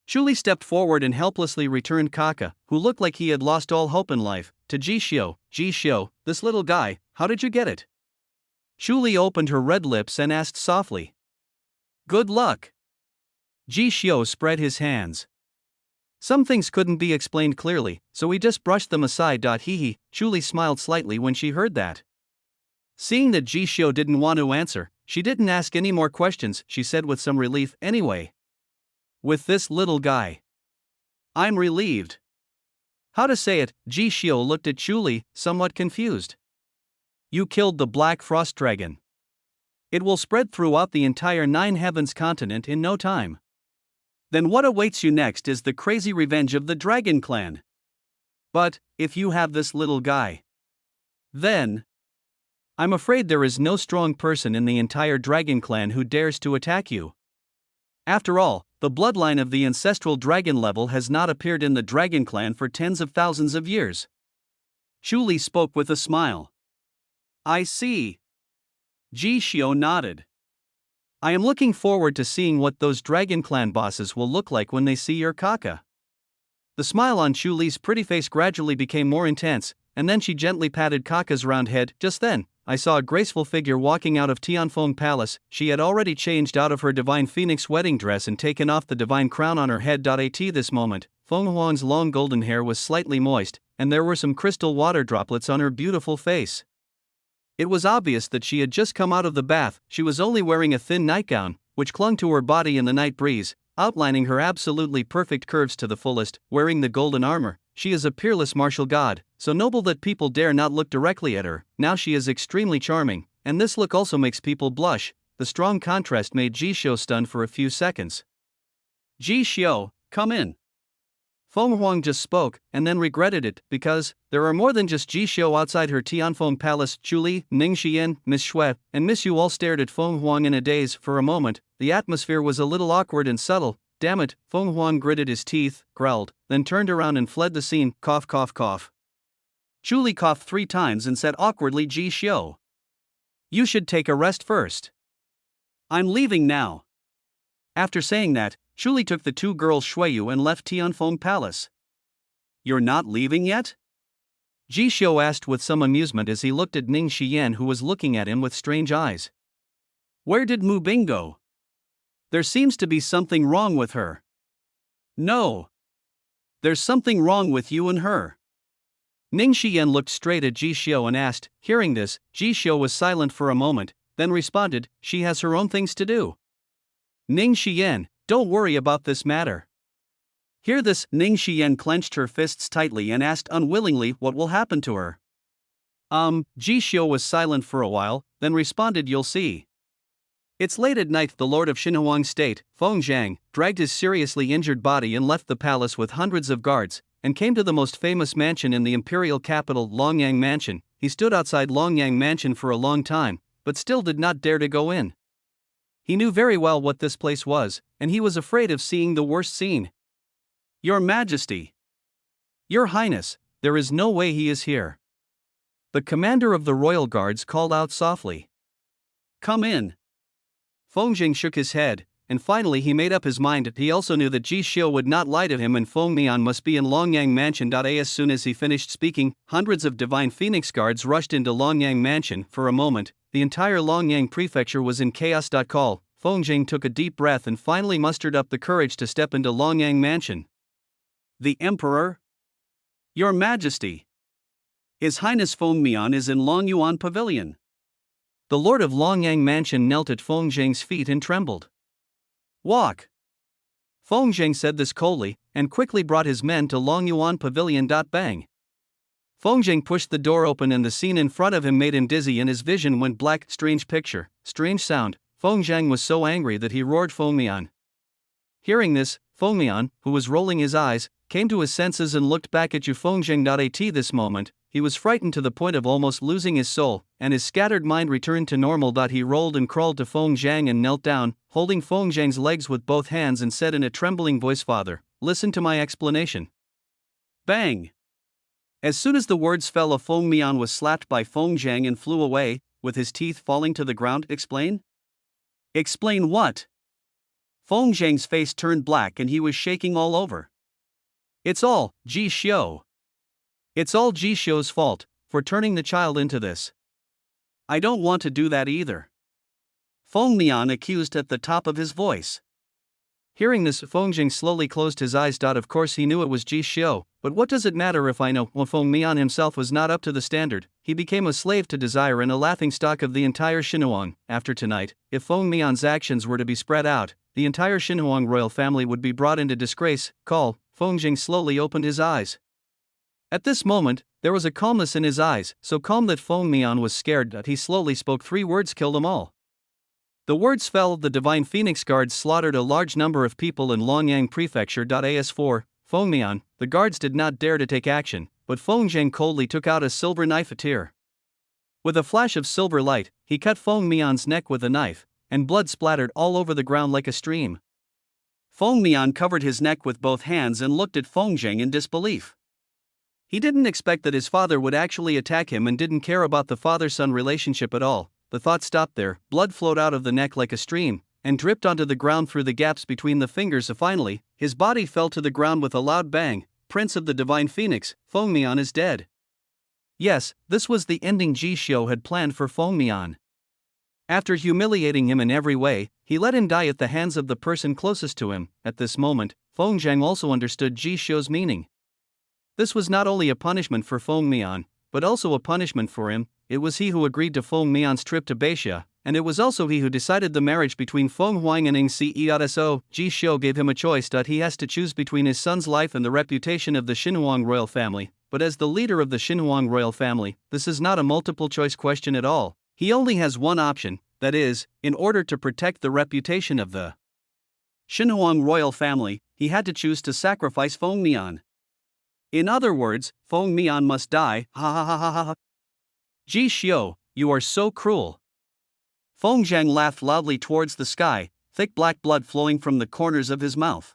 A: Shuli stepped forward and helplessly returned Kaka, who looked like he had lost all hope in life, to Ji Xiu. Ji Xiu, this little guy, how did you get it? Shuli opened her red lips and asked softly. Good luck. Ji Xiu spread his hands. Some things couldn't be explained clearly, so he just brushed them aside. Hee. Shuli smiled slightly when she heard that. Seeing that Ji Xiu didn't want to answer, she didn't ask any more questions. She said with some relief, anyway. With this little guy, I'm relieved. How to say it? Ji Xiu looked at Shuli, somewhat confused. You killed the Black Frost Dragon. It will spread throughout the entire 9 Heavens continent in no time. Then what awaits you next is the crazy revenge of the Dragon Clan. But, if you have this little guy, then I'm afraid there is no strong person in the entire Dragon Clan who dares to attack you. After all, the bloodline of the ancestral dragon level has not appeared in the Dragon Clan for tens of thousands of years. Shuli spoke with a smile. I see. Ji Xiu nodded. I am looking forward to seeing what those Dragon Clan bosses will look like when they see your Kaka. The smile on Shuli's pretty face gradually became more intense, and then she gently patted Kaka's round head. Just then, I saw a graceful figure walking out of Tianfeng Palace. She had already changed out of her Divine Phoenix wedding dress and taken off the divine crown on her head. At this moment, Feng Huang's long golden hair was slightly moist, and there were some crystal water droplets on her beautiful face. It was obvious that she had just come out of the bath. She was only wearing a thin nightgown, which clung to her body in the night breeze, outlining her absolutely perfect curves to the fullest. Wearing the golden armor, she is a peerless martial god, so noble that people dare not look directly at her. Now she is extremely charming, and this look also makes people blush. The strong contrast made Ji Xiu stunned for a few seconds.
B: Ji Xiu, come in.
A: Feng Huang just spoke, and then regretted it, because there are more than just Ji Xiu outside her Tianfeng palace. Chu Li, Ning Xian, Miss Shui, and Miss Yu all stared at Feng Huang in a daze. For a moment, the atmosphere was a little awkward and subtle. Damn it, Feng Huang gritted his teeth, growled, then turned around and fled the scene. Cough, cough, cough.
B: Chu Li coughed 3 times and said awkwardly, Ji Xiu, you should take a rest first. I'm leaving now. After saying that, Chu Li took the 2 girls Shuiyu and left Tianfeng Palace. You're not leaving yet?
A: Ji Xiu asked with some amusement as he looked at Ning Xian, who was looking at him with strange eyes.
B: Where did Mu Bing go? There seems to be something wrong with her. No. There's something wrong with you and her.
A: Ning Xian looked straight at Ji Xiu and asked. Hearing this, Ji Xiu was silent for a moment, then responded, she has her own things to do. Ning Xian, don't worry about this matter.
B: Hear this, Ning Xian clenched her fists tightly and asked unwillingly what will happen to her.
A: Ji Xiu was silent for a while, then responded, you'll see. It's late at night. The lord of Xinhuang State, Feng Zhang, dragged his seriously injured body and left the palace with hundreds of guards, and came to the most famous mansion in the imperial capital, Longyang Mansion. He stood outside Longyang Mansion for a long time, but still did not dare to go in. He knew very well what this place was, and he was afraid of seeing the worst scene.
B: Your Majesty.
A: Your Highness, there is no way he is here. The commander of the royal guards called out softly.
B: Come in.
A: Feng Jing shook his head, and finally he made up his mind. He also knew that Ji Xiu would not lie to him, and Feng Mian must be in Longyang Mansion. As soon as he finished speaking, hundreds of Divine Phoenix guards rushed into Longyang Mansion. For a moment, the entire Longyang prefecture was in chaos. Call. Feng Jing took a deep breath and finally mustered up the courage to step into Longyang Mansion.
B: The Emperor? Your Majesty. His Highness Feng Mian is in Longyuan Pavilion.
A: The lord of Longyang Mansion knelt at Feng Jing's feet and trembled. Walk. Feng Jing said this coldly, and quickly brought his men to Longyuan Pavilion. Bang. Feng Jing pushed the door open and the scene in front of him made him dizzy and his vision went black. Strange picture, strange sound. Feng Zhang was so angry that he roared, Feng Mian. Hearing this, Feng Mian, who was rolling his eyes, came to his senses and looked back at you. Feng Jing. At this moment, he was frightened to the point of almost losing his soul, and his scattered mind returned to normal. He rolled and crawled to Feng Zhang and knelt down, holding Feng Zhang's legs with both hands, and said in a trembling voice, Father, listen to my explanation.
B: Bang! As soon as the words fell, Feng Mian was slapped by Feng Zhang and flew away, with his teeth falling to the ground. Explain? Explain what? Feng Zhang's face turned black and he was shaking all over.
A: It's all Ji Xiu. It's all Ji Xiu's fault for turning the child into this.
B: I don't want to do that either. Feng Mian accused at the top of his voice.
A: Hearing this, Feng Jing slowly closed his eyes. Of course he knew it was Ji Xiu, but what does it matter if I know? Well, Feng Mian himself was not up to the standard. He became a slave to desire and a laughingstock of the entire Xinhuang. After tonight, if Feng Mian's actions were to be spread out, the entire Xinhuang royal family would be brought into disgrace. Call. Feng Jing slowly opened his eyes. At this moment, there was a calmness in his eyes, so calm that Feng Mian was scared. That he slowly spoke 3 words, kill them all. The words fell. The Divine Phoenix guards slaughtered a large number of people in Longyang Prefecture. As for Feng Mian, the guards did not dare to take action, but Feng Zhang coldly took out a silver knife. With a flash of silver light, he cut Feng Mian's neck with a knife, and blood splattered all over the ground like a stream.
B: Feng Mian covered his neck with both hands and looked at Feng Zhang in disbelief.
A: He didn't expect that his father would actually attack him and didn't care about the father-son relationship at all. The thought stopped there. Blood flowed out of the neck like a stream, and dripped onto the ground through the gaps between the fingers. Finally, his body fell to the ground with a loud bang. Prince of the Divine Phoenix, Feng Mian is dead. Yes, this was the ending Ji Xiu had planned for Feng Mian. After humiliating him in every way, he let him die at the hands of the person closest to him. At this moment, Feng Zhang also understood Ji Xiu's meaning. This was not only a punishment for Feng Mian, but also a punishment for him. It was he who agreed to Feng Mian's trip to Beixia, and it was also he who decided the marriage between Feng Huang and Ing Ceo. Ji Xiu gave him a choice. He has to choose between his son's life and the reputation of the Xinhuang royal family, but as the leader of the Xinhuang royal family, this is not a multiple choice question at all. He only has one option, that is, in order to protect the reputation of the Xinhuang royal family, he had to choose to sacrifice Feng Mian. In other words, Feng Mian must die. Ha ha ha ha ha. Ji Xiu, you are so cruel. Feng Zhang laughed loudly towards the sky, thick black blood flowing from the corners of his mouth.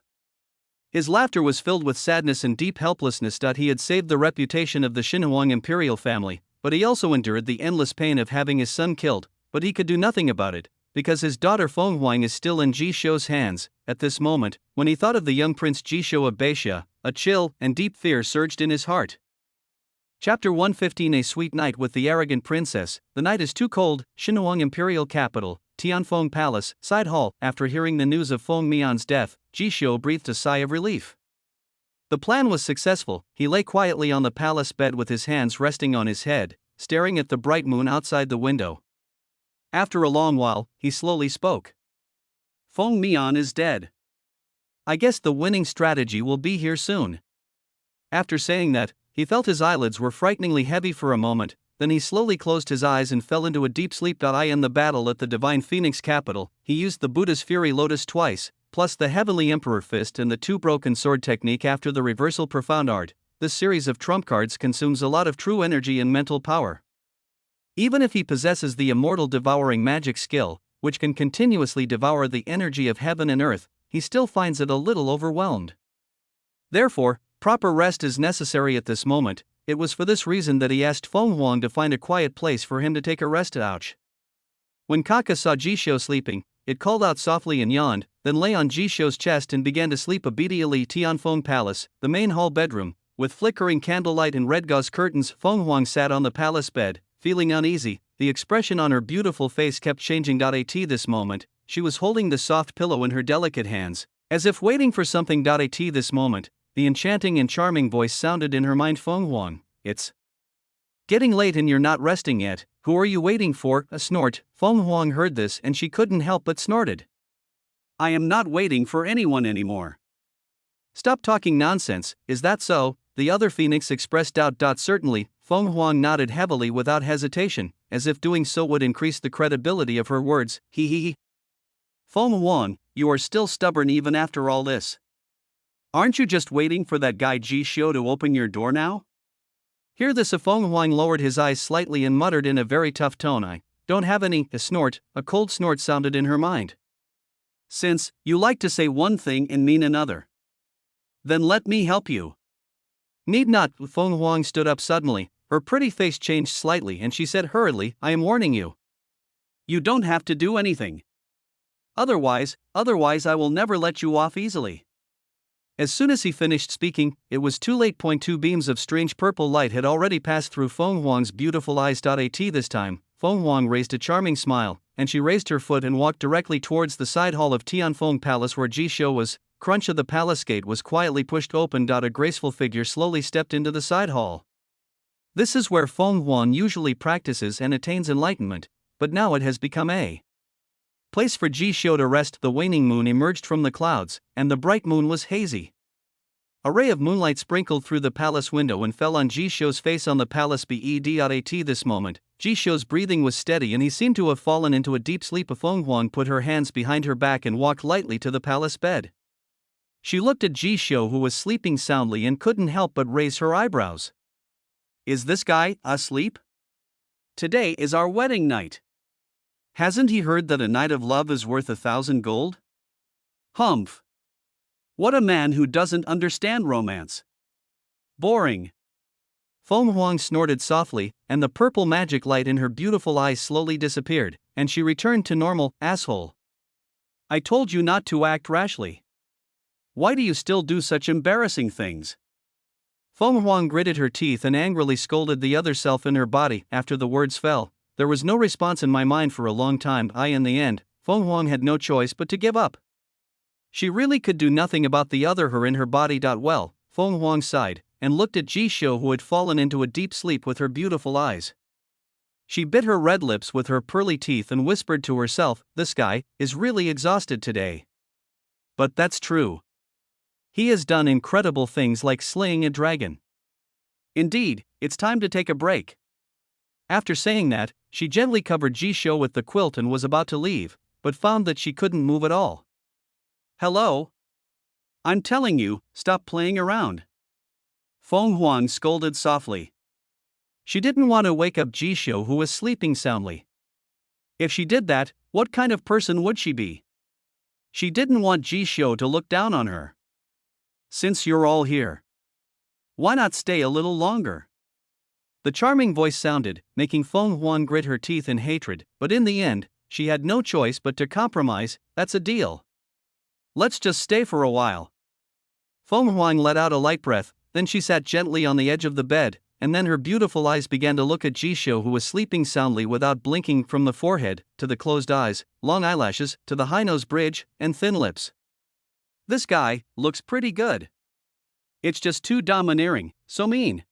A: His laughter was filled with sadness and deep helplessness. He had saved the reputation of the Xinhuang imperial family, but he also endured the endless pain of having his son killed, but he could do nothing about it, because his daughter Feng Huang is still in Ji Xiu's hands. At this moment, when he thought of the young prince Ji Xiu of Beixia, a chill and deep fear surged in his heart. Chapter 115. A sweet night with the arrogant princess. The night is too cold. Xinhuang imperial capital, Tianfeng Palace, side hall. After hearing the news of Feng Mian's death, Ji Xiu breathed a sigh of relief. The plan was successful. He lay quietly on the palace bed with his hands resting on his head, staring at the bright moon outside the window. After a long while, he slowly spoke. Feng Mian is dead. I guess the winning strategy will be here soon. After saying that, he felt his eyelids were frighteningly heavy for a moment, then he slowly closed his eyes and fell into a deep sleep. In the battle at the Divine Phoenix capital, he used the Buddha's Fury Lotus twice, plus the Heavenly Emperor Fist and the two broken sword technique after the reversal profound art. This series of trump cards consumes a lot of true energy and mental power. Even if he possesses the immortal devouring magic skill, which can continuously devour the energy of heaven and earth, he still finds it a little overwhelmed. Therefore, proper rest is necessary at this moment. It was for this reason that he asked Feng Huang to find a quiet place for him to take a rest. Ouch. When Kaka saw Ji Xiu sleeping, it called out softly and yawned, then lay on Ji Xiu's chest and began to sleep obediently. Tianfeng Palace, the main hall bedroom, with flickering candlelight and red gauze curtains. Feng Huang sat on the palace bed, feeling uneasy. The expression on her beautiful face kept changing. At this moment, she was holding the soft pillow in her delicate hands, as if waiting for something. At this moment, the enchanting and charming voice sounded in her mind. Feng Huang, it's getting late and you're not resting yet. Who are you waiting for? A snort. Feng Huang heard this and she couldn't help but snorted. I am not waiting for anyone anymore. Stop talking nonsense, is that so? The other phoenix expressed doubt. Certainly. Feng Huang nodded heavily without hesitation, as if doing so would increase the credibility of her words. He. Feng Huang, you are still stubborn even after all this. Aren't you just waiting for that guy Ji Xiu to open your door now? Hear this. Feng Huang lowered his eyes slightly and muttered in a very tough tone, I don't have any. A snort, a cold snort sounded in her mind. Since you like to say one thing and mean another, then let me help you. Need not. Feng Huang stood up suddenly, her pretty face changed slightly and she said hurriedly, I am warning you. You don't have to do anything. Otherwise I will never let you off easily. As soon as he finished speaking, it was too late. 2 beams of strange purple light had already passed through Feng Huang's beautiful eyes. This time, Feng Huang raised a charming smile, and she raised her foot and walked directly towards the side hall of Tianfeng Palace where Ji Xiu was. Crunch of the palace gate was quietly pushed open. A graceful figure slowly stepped into the side hall. This is where Feng Huang usually practices and attains enlightenment, but now it has become a place for Ji Xiu to rest. The waning moon emerged from the clouds, and the bright moon was hazy. A ray of moonlight sprinkled through the palace window and fell on Ji Xiu's face on the palace bed. At this moment, Ji Xiu's breathing was steady and he seemed to have fallen into a deep sleep. Feng Huang put her hands behind her back and walked lightly to the palace bed. She looked at Ji Xiu, who was sleeping soundly, and couldn't help but raise her eyebrows. Is this guy asleep? Today is our wedding night. Hasn't he heard that a night of love is worth 1,000 gold? Humph. What a man who doesn't understand romance. Boring. Feng Huang snorted softly, and the purple magic light in her beautiful eyes slowly disappeared, and she returned to normal. Asshole. I told you not to act rashly. Why do you still do such embarrassing things? Feng Huang gritted her teeth and angrily scolded the other self in her body. After the words fell, there was no response in my mind for a long time. In the end, Feng Huang had no choice but to give up. She really could do nothing about the other her in her body. Well, Feng Huang sighed, and looked at Ji Xiu, who had fallen into a deep sleep with her beautiful eyes. She bit her red lips with her pearly teeth and whispered to herself, "This guy is really exhausted today." But that's true. He has done incredible things like slaying a dragon. Indeed, it's time to take a break. After saying that, she gently covered Ji Xiu with the quilt and was about to leave, but found that she couldn't move at all. "Hello? I'm telling you, stop playing around." Feng Huang scolded softly. She didn't want to wake up Ji Xiu, who was sleeping soundly. If she did that, what kind of person would she be? She didn't want Ji Xiu to look down on her. "Since you're all here, why not stay a little longer?" The charming voice sounded, making Feng Huang grit her teeth in hatred, but in the end, she had no choice but to compromise. "That's a deal. Let's just stay for a while." Feng Huang let out a light breath, then she sat gently on the edge of the bed, and then her beautiful eyes began to look at Ji Xiu, who was sleeping soundly without blinking, from the forehead to the closed eyes, long eyelashes to the high nose bridge, and thin lips. "This guy looks pretty good. It's just too domineering, so mean."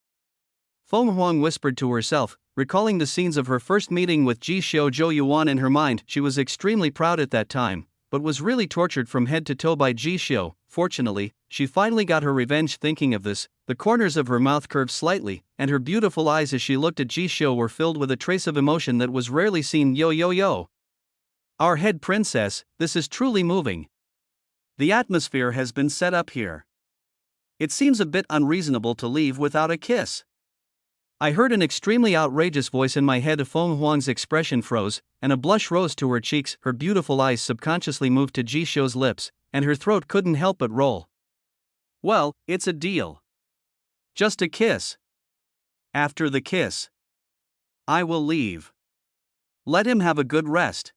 A: Feng Huang whispered to herself, recalling the scenes of her first meeting with Ji Xiu Zhou Yuan in her mind. She was extremely proud at that time, but was really tortured from head to toe by Ji Xiu. Fortunately, she finally got her revenge. Thinking of this, the corners of her mouth curved slightly, and her beautiful eyes as she looked at Ji Xiu were filled with a trace of emotion that was rarely seen. "Yo yo yo! Our head princess, this is truly moving. The atmosphere has been set up here. It seems a bit unreasonable to leave without a kiss." I heard an extremely outrageous voice in my head. Feng Huang's expression froze, and a blush rose to her cheeks. Her beautiful eyes subconsciously moved to Ji Xiu's lips, and her throat couldn't help but roll. "Well, it's a deal. Just a kiss. After the kiss, I will leave. Let him have a good rest."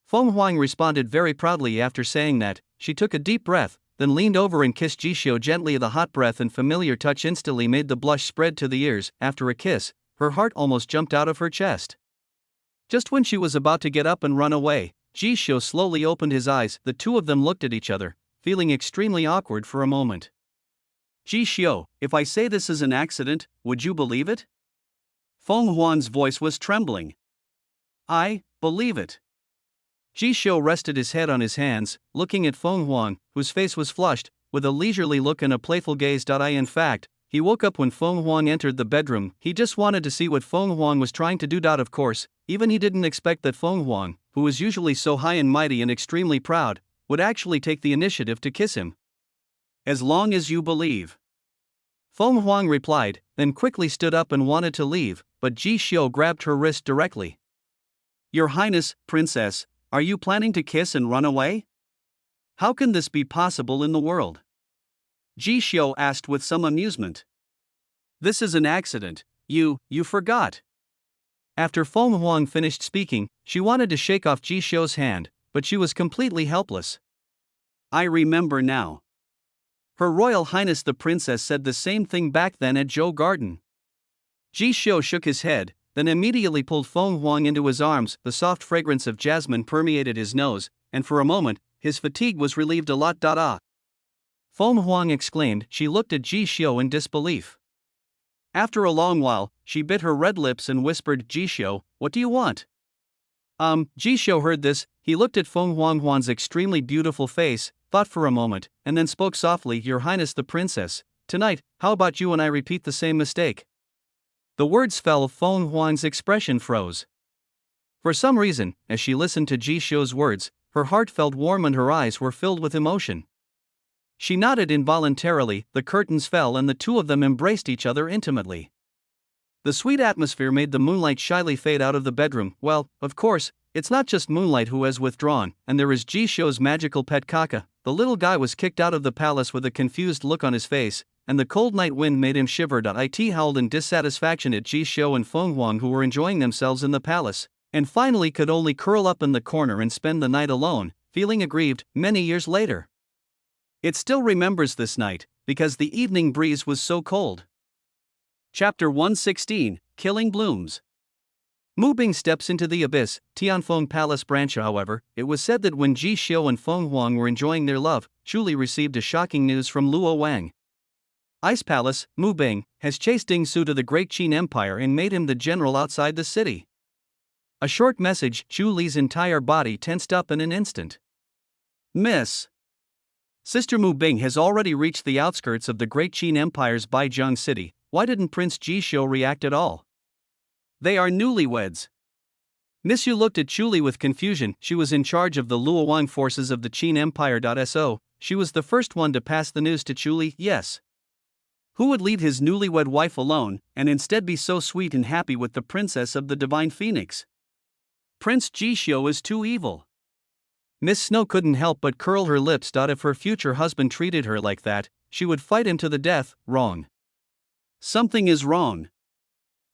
A: Feng Huang responded very proudly. After saying that, she took a deep breath, then leaned over and kissed Ji Xiu gently. The hot breath and familiar touch instantly made the blush spread to the ears. After a kiss, her heart almost jumped out of her chest. Just when she was about to get up and run away, Ji Xiu slowly opened his eyes. The two of them looked at each other, feeling extremely awkward for a moment. "Ji Xiu, if I say this is an accident, would you believe it?" Feng Huang's voice was trembling. "I believe it." Ji Xiu rested his head on his hands, looking at Feng Huang, whose face was flushed, with a leisurely look and a playful gaze. In fact, he woke up when Feng Huang entered the bedroom. He just wanted to see what Feng Huang was trying to do. Of course, even he didn't expect that Feng Huang, who was usually so high and mighty and extremely proud, would actually take the initiative to kiss him. "As long as you believe," Feng Huang replied, then quickly stood up and wanted to leave, but Ji Xiu grabbed her wrist directly. "Your Highness, Princess, are you planning to kiss and run away? How can this be possible in the world?" Ji Xiu asked with some amusement. "This is an accident, you forgot." After Feng Huang finished speaking, she wanted to shake off Ji Xiu's hand, but she was completely helpless. "I remember now. Her Royal Highness the Princess said the same thing back then at Zhou Garden." Ji Xiu shook his head, then immediately pulled Feng Huang into his arms. The soft fragrance of jasmine permeated his nose, and for a moment, his fatigue was relieved a lot. Feng Huang exclaimed. She looked at Ji Xiu in disbelief. After a long while, she bit her red lips and whispered, "Ji Xiu, what do you want?" Ji Xiu heard this. He looked at Feng Huang's extremely beautiful face, thought for a moment, and then spoke softly, "Your Highness the Princess, tonight, how about you and I repeat the same mistake?" The words fell. Feng Huang's expression froze. For some reason, as she listened to Ji Xiu's words, her heart felt warm and her eyes were filled with emotion. She nodded involuntarily. The curtains fell and the two of them embraced each other intimately. The sweet atmosphere made the moonlight shyly fade out of the bedroom. Well, of course, it's not just moonlight who has withdrawn, and there is Ji Xiu's magical pet Kaka. The little guy was kicked out of the palace with a confused look on his face, and the cold night wind made him shiver. It howled in dissatisfaction at Ji Xiu and Feng Huang, who were enjoying themselves in the palace, and finally could only curl up in the corner and spend the night alone, feeling aggrieved. Many years later, it still remembers this night, because the evening breeze was so cold. Chapter 116, Killing Blooms. Mu Bing steps into the abyss, Tianfeng Palace branch. However, it was said that when Ji Xiu and Feng Huang were enjoying their love, Chu Li received a shocking news from Luo Wang. Ice Palace, Mu Bing, has chased Ding Su to the Great Qin Empire and made him the general outside the city. A short message, Chu Li's entire body tensed up in an instant. Miss. Sister Mu Bing has already reached the outskirts of the Great Qin Empire's Baijiang city. Why didn't Prince Ji Xiu react at all? They are newlyweds. Miss Yu looked at Chu Li with confusion. She was in charge of the Luoyang forces of the Qin Empire. So, she was the first one to pass the news to Chu Li. Yes. Who would leave his newlywed wife alone, and instead be so sweet and happy with the princess of the Divine Phoenix? Prince Ji Xiu is too evil. Miss Snow couldn't help but curl her lips. If her future husband treated her like that, she would fight him to the death. Wrong. Something is wrong.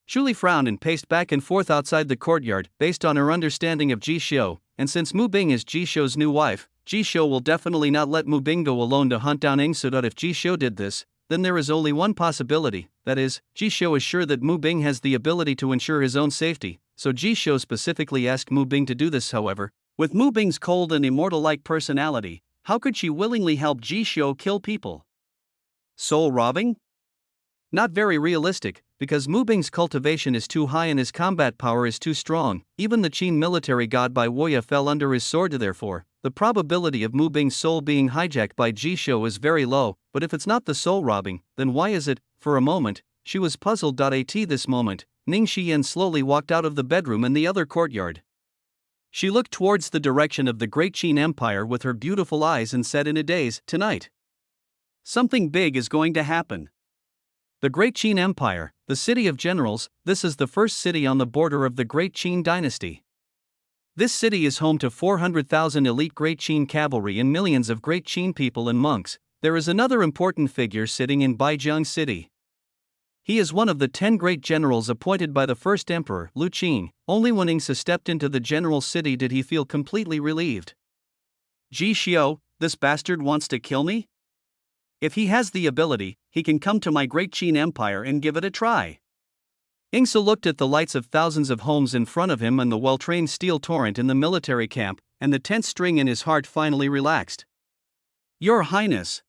A: Chu Li frowned and paced back and forth outside the courtyard. Based on her understanding of Ji Xiu, and since Mu Bing is Ji Xiu's new wife, Ji Xiu will definitely not let Mu Bing go alone to hunt down Ing Su. If Ji Xiu did this, then there is only one possibility, that is, Ji Xiu is sure that Mu Bing has the ability to ensure his own safety, so Ji Xiu specifically asked Mu Bing to do this. However, with Mu Bing's cold and immortal-like personality, how could she willingly help Ji Xiu kill people? Soul robbing? Not very realistic, because Mu Bing's cultivation is too high and his combat power is too strong. Even the Qin military god Bai Wuya fell under his sword. Therefore, the probability of Mu Bing's soul being hijacked by Ji Xiu is very low. But if it's not the soul robbing, then why is it? For a moment, she was puzzled. At this moment, Ning Xiyan slowly walked out of the bedroom in the other courtyard. She looked towards the direction of the Great Qin Empire with her beautiful eyes and said in a daze, "Tonight, something big is going to happen." The Great Qin Empire, the city of generals, this is the first city on the border of the Great Qin dynasty. This city is home to 400,000 elite Great Qin cavalry and millions of Great Qin people and monks. There is another important figure sitting in Baijiang city. He is one of the 10 great generals appointed by the first emperor, Lu Qin. Only when Ing Su stepped into the general city did he feel completely relieved. Ji Xiu, this bastard wants to kill me? If he has the ability, he can come to my Great Qin Empire and give it a try. Ing Su looked at the lights of thousands of homes in front of him and the well-trained steel torrent in the military camp, and the tense string in his heart finally relaxed. Your Highness.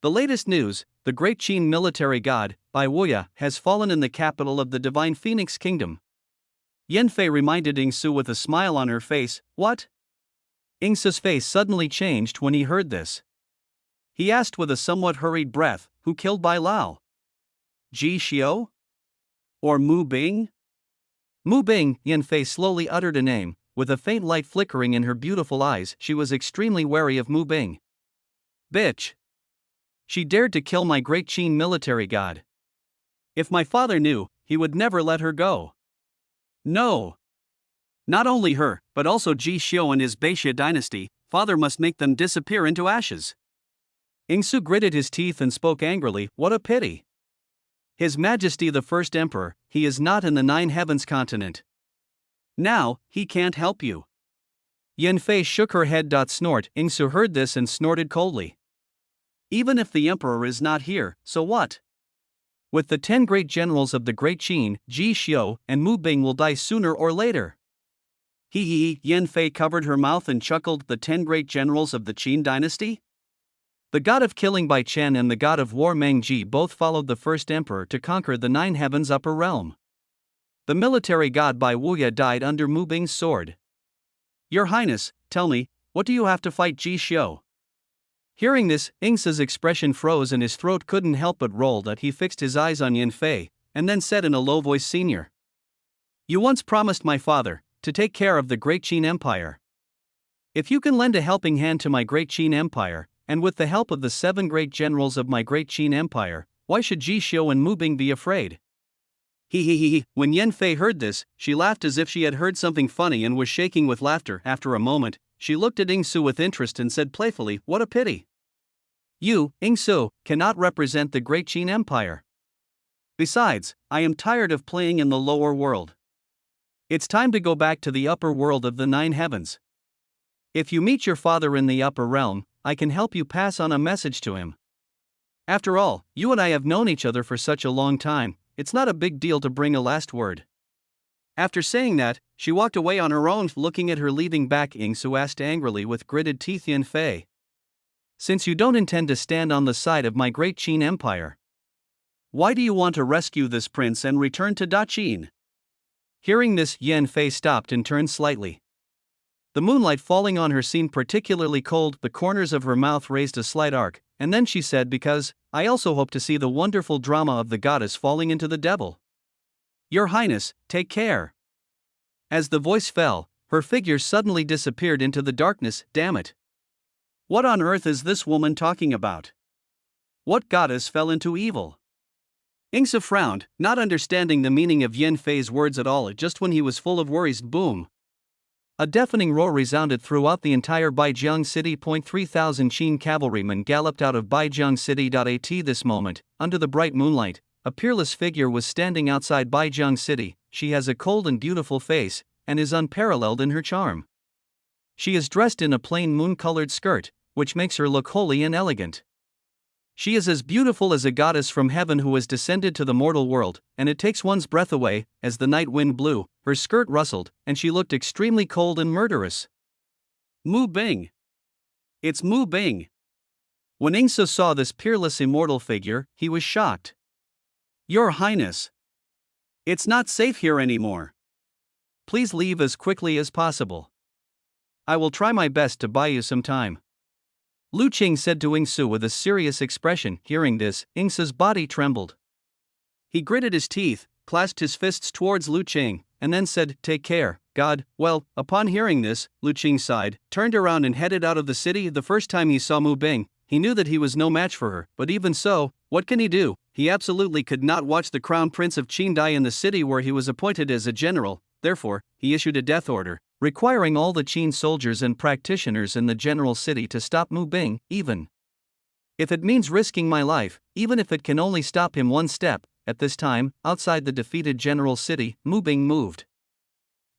A: The latest news, the Great Qin military god, Bai Wuya, has fallen in the capital of the Divine Phoenix Kingdom. Yan Fei reminded Ing Su with a smile on her face. What? Ing Su's face suddenly changed when he heard this. He asked with a somewhat hurried breath, who killed Bai Lao? Ji Xiu? Or Mu Bing? Mu Bing, Yan Fei slowly uttered a name, with a faint light flickering in her beautiful eyes. She was extremely wary of Mu Bing. Bitch! She dared to kill my Great Qin military god. If my father knew, he would never let her go. No! Not only her, but also Ji Xiu and his Baixia dynasty. Father must make them disappear into ashes. Ing Su gritted his teeth and spoke angrily. What a pity! His Majesty the First Emperor, he is not in the Nine Heavens continent. Now, he can't help you. Yan Fei shook her head. Snort. Ing Su heard this and snorted coldly. Even if the Emperor is not here, so what? With the 10 great generals of the Great Qin, Ji Xiu and Mu Bing will die sooner or later. Hee. Yan Fei covered her mouth and chuckled. The 10 great generals of the Qin dynasty? The god of killing Bai Chen and the god of war Meng Ji both followed the first emperor to conquer the Nine Heavens upper realm. The military god Bai Wuya died under Mu Bing's sword. Your Highness, tell me, what do you have to fight Ji Xiu? Hearing this, Ing Su's expression froze and his throat couldn't help but roll. He fixed his eyes on Yan Fei, and then said in a low voice, Senior. You once promised my father to take care of the Great Qin Empire. If you can lend a helping hand to my Great Qin Empire, and with the help of the 7 great generals of my Great Qin Empire, why should Ji Xiu and Mu Bing be afraid? He. When Yan Fei heard this, she laughed as if she had heard something funny and was shaking with laughter. After a moment, she looked at Ing Su with interest and said playfully, What a pity! You, Ing Su, cannot represent the Great Qin Empire. Besides, I am tired of playing in the lower world. It's time to go back to the upper world of the Nine Heavens. If you meet your father in the upper realm, I can help you pass on a message to him. After all, you and I have known each other for such a long time, it's not a big deal to bring a last word. After saying that, she walked away on her own. Looking at her leaving back, Ing Su asked angrily with gritted teeth, Yan Fei. Since you don't intend to stand on the side of my Great Qin Empire,
B: Why do you want to rescue this prince and return to Daqin?
A: Hearing this, Yan Fei stopped and turned slightly. The moonlight falling on her seemed particularly cold, the corners of her mouth raised a slight arc, and then she said, because I also hope to see the wonderful drama of the goddess falling into the devil.
B: Your Highness, take care.
A: As the voice fell, her figure suddenly disappeared into the darkness. Damn it.
B: What on earth is this woman talking about? What goddess fell into evil?
A: Yingse frowned, not understanding the meaning of Yan Fei's words at all. Just when he was full of worries, boom! A deafening roar resounded throughout the entire Baijiang city. 3,000 Qin cavalrymen galloped out of Baijiang city. At this moment, under the bright moonlight, a peerless figure was standing outside Baijiang city. She has a cold and beautiful face, and is unparalleled in her charm. She is dressed in a plain moon-colored skirt, which makes her look holy and elegant. She is as beautiful as a goddess from heaven who has descended to the mortal world, and it takes one's breath away. As the night wind blew, her skirt rustled, and she looked extremely cold and murderous.
B: Mu Bing! It's Mu Bing!
A: When Yingse saw this peerless immortal figure, he was shocked.
B: Your Highness! It's not safe here anymore.
A: Please leave as quickly as possible. I will try my best to buy you some time. Lu Qing said to Yingse with a serious expression. Hearing this, Yingse's body trembled. He gritted his teeth, clasped his fists towards Lu Qing, and then said, "Take care, God." Well, upon hearing this, Lu Qing sighed, turned around and headed out of the city. The first time he saw Mu Bing, he knew that he was no match for her, but even so, what can he do? He absolutely could not watch the crown prince of Qin die in the city where he was appointed as a general. Therefore, he issued a death order, requiring all the Qin soldiers and practitioners in the general city to stop Mu Bing, even if it means risking my life, even if it can only stop him one step. At this time, outside the defeated general city, Mu Bing moved.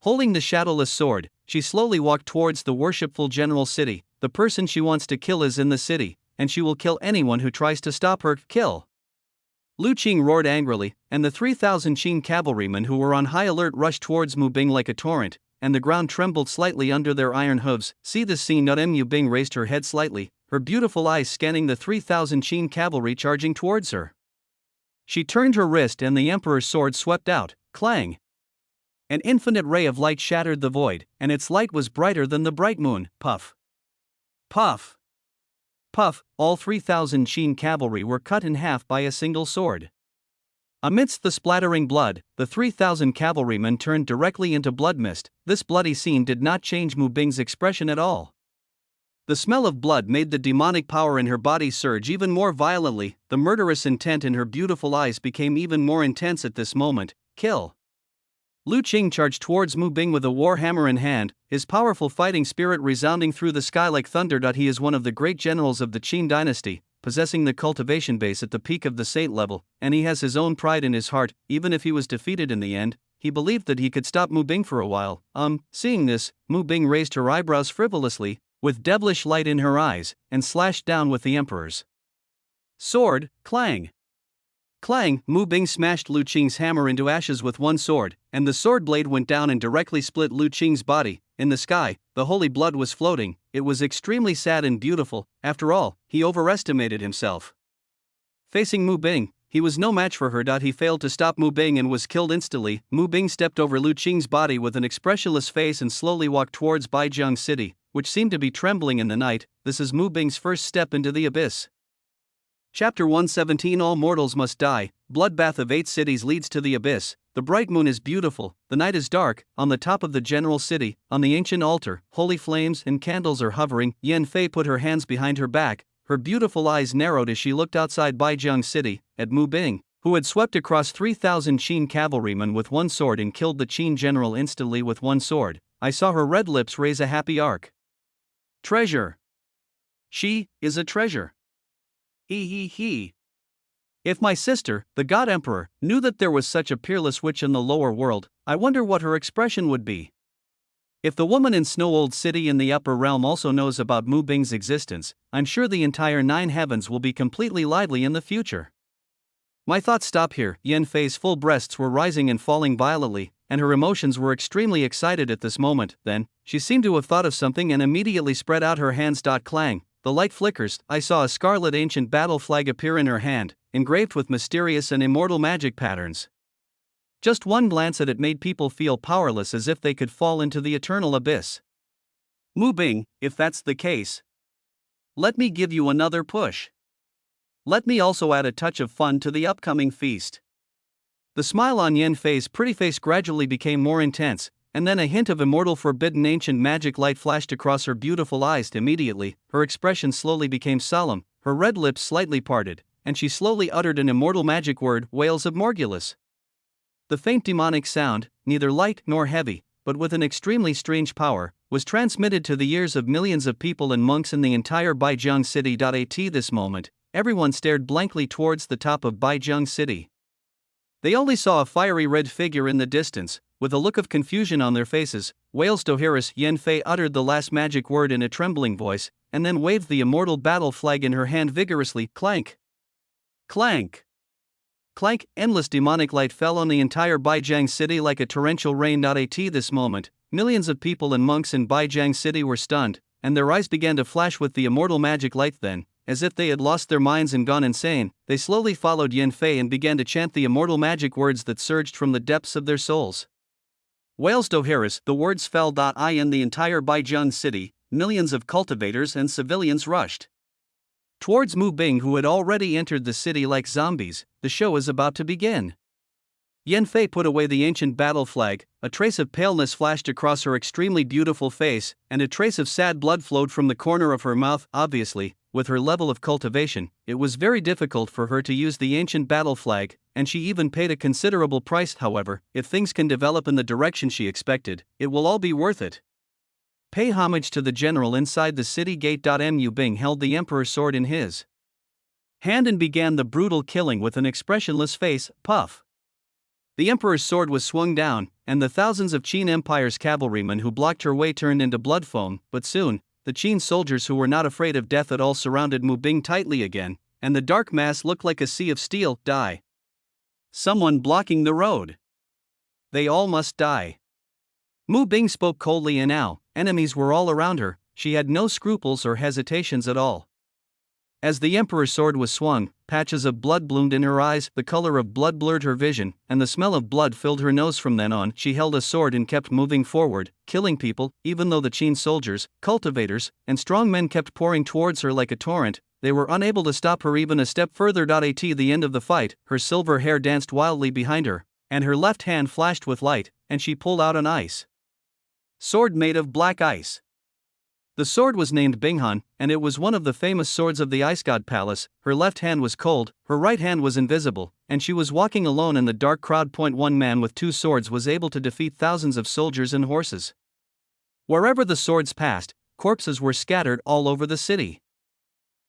A: Holding the shadowless sword, she slowly walked towards the worshipful general city. The person she wants to kill is in the city, and she will kill anyone who tries to stop her. Kill! Lu Qing roared angrily, and the 3,000 Qin cavalrymen who were on high alert rushed towards Mu Bing like a torrent, and the ground trembled slightly under their iron hooves. See this scene. Mu Bing raised her head slightly, her beautiful eyes scanning the 3,000 Qin cavalry charging towards her. She turned her wrist and the emperor's sword swept out. Clang! An infinite ray of light shattered the void, and its light was brighter than the bright moon. Puff! Puff! Puff! All 3,000 Qin cavalry were cut in half by a single sword. Amidst the splattering blood, the 3,000 cavalrymen turned directly into blood mist. This bloody scene did not change Mu Bing's expression at all. The smell of blood made the demonic power in her body surge even more violently. The murderous intent in her beautiful eyes became even more intense at this moment. Kill! Lu Qing charged towards Mu Bing with a war hammer in hand, his powerful fighting spirit resounding through the sky like thunder. He is one of the great generals of the Qin dynasty, possessing the cultivation base at the peak of the saint level, and he has his own pride in his heart. Even if he was defeated in the end, he believed that he could stop Mu Bing for a while. Seeing this, Mu Bing raised her eyebrows frivolously, with devilish light in her eyes, and slashed down with the emperor's sword. Clang! Clang! Mu Bing smashed Lu Qing's hammer into ashes with one sword, and the sword blade went down and directly split Lu Qing's body. In the sky, the holy blood was floating. It was extremely sad and beautiful. After all, he overestimated himself. Facing Mu Bing, he was no match for her. He failed to stop Mu Bing and was killed instantly. Mu Bing stepped over Lu Qing's body with an expressionless face and slowly walked towards Baijiang city, which seemed to be trembling in the night. This is Mu Bing's first step into the abyss. Chapter 117. All mortals must die. Bloodbath of 8 cities leads to the abyss. The bright moon is beautiful, the night is dark. On the top of the general city, on the ancient altar, holy flames and candles are hovering. Yan Fei put her hands behind her back, her beautiful eyes narrowed as she looked outside Baijiang city, at Mu Bing, who had swept across 3,000 Qin cavalrymen with one sword and killed the Qin general instantly with one sword. I saw her red lips raise a happy arc. Treasure! She is a treasure! He. If my sister, the God Emperor, knew that there was such a peerless witch in the lower world, I wonder what her expression would be. If the woman in Snow Old City in the upper realm also knows about Mu Bing's existence, I'm sure the entire 9 heavens will be completely lively in the future. My thoughts stop here. Yan Fei's full breasts were rising and falling violently, and her emotions were extremely excited at this moment. Then, she seemed to have thought of something and immediately spread out her hands. Clang! the light flickers. I saw a scarlet ancient battle flag appear in her hand, engraved with mysterious and immortal magic patterns. Just one glance at it made people feel powerless, as if they could fall into the eternal abyss.
B: Mu Bing, if that's the case, let me give you another push. Let me also add a touch of fun to the upcoming feast.
A: The smile on Yan Fei's pretty face gradually became more intense, and then a hint of immortal forbidden ancient magic light flashed across her beautiful eyes. Immediately, her expression slowly became solemn, her red lips slightly parted, and she slowly uttered an immortal magic word, Wales of Morgulus. The faint demonic sound, neither light nor heavy, but with an extremely strange power, was transmitted to the ears of millions of people and monks in the entire Baijiang city. At this moment, everyone stared blankly towards the top of Baijiang city. They only saw a fiery red figure in the distance, with a look of confusion on their faces. Wales Doharis. Yan Fei uttered the last magic word in a trembling voice, and then waved the immortal battle flag in her hand vigorously. Clank! Clank! Clank! Endless demonic light fell on the entire Baijiang city like a torrential rain. At this moment, millions of people and monks in Baijiang city were stunned, and their eyes began to flash with the immortal magic light. Then, as if they had lost their minds and gone insane, they slowly followed Yan Fei and began to chant the immortal magic words that surged from the depths of their souls. Wales Doharis. The words fell. In the entire Baijiang city, millions of cultivators and civilians rushed towards Mu Bing, who had already entered the city like zombies. The show is about to begin. Yan Fei put away the ancient battle flag, a trace of paleness flashed across her extremely beautiful face, and a trace of sad blood flowed from the corner of her mouth. Obviously, with her level of cultivation, it was very difficult for her to use the ancient battle flag, and she even paid a considerable price. However, if things can develop in the direction she expected, it will all be worth it. Pay homage to the general inside the city gate. Mu Bing held the emperor's sword in his hand and began the brutal killing with an expressionless face. Puff! The emperor's sword was swung down, and the thousands of Qin Empire's cavalrymen who blocked her way turned into blood foam. But soon, the Qin soldiers who were not afraid of death at all surrounded Mu Bing tightly again, and the dark mass looked like a sea of steel. Die! Someone blocking the road! They all must die! Mu Bing spoke coldly, and now, enemies were all around her. She had no scruples or hesitations at all. As the emperor's sword was swung, patches of blood bloomed in her eyes, the color of blood blurred her vision, and the smell of blood filled her nose. From then on, she held a sword and kept moving forward, killing people. Even though the Qin soldiers, cultivators, and strong men kept pouring towards her like a torrent, they were unable to stop her even a step further. At the end of the fight, her silver hair danced wildly behind her, and her left hand flashed with light, and she pulled out an ice sword made of black ice. The sword was named Binghan, and it was one of the famous swords of the Ice God Palace. Her left hand was cold, her right hand was invisible, and she was walking alone in the dark crowd. One man with two swords was able to defeat thousands of soldiers and horses. Wherever the swords passed, corpses were scattered all over the city.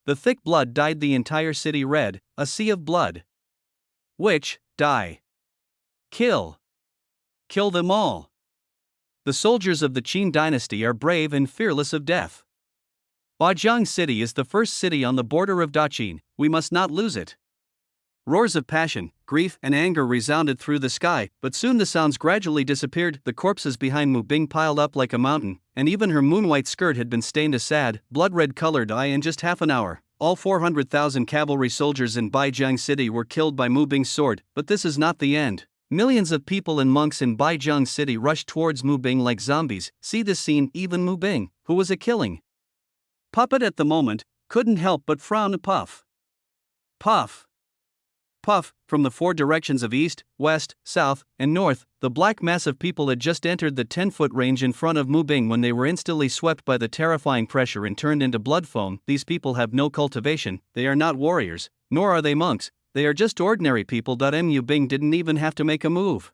A: The thick blood dyed the entire city red, a sea of blood. Which, die. Kill. Kill them all. The soldiers of the Qin dynasty are brave and fearless of death. Baijiang City is the first city on the border of Daqin. We must not lose it. Roars of passion, grief, and anger resounded through the sky, but soon the sounds gradually disappeared. The corpses behind Mu Bing piled up like a mountain, and even her moon-white skirt had been stained a sad, blood-red colored dye. In just half an hour, all 400,000 cavalry soldiers in Baijiang City were killed by Mu Bing's sword. But this is not the end. Millions of people and monks in Baijiang City rushed towards Mu Bing like zombies. See this scene. Even Mu Bing, who was a killing puppet at the moment, couldn't help but frown. Puff! Puff! Puff! From the four directions of east, west, south, and north, the black mass of people had just entered the 10-foot range in front of Mu Bing when they were instantly swept by the terrifying pressure and turned into blood foam. These people have no cultivation, they are not warriors, nor are they monks. They are just ordinary people. Mu Bing didn't even have to make a move.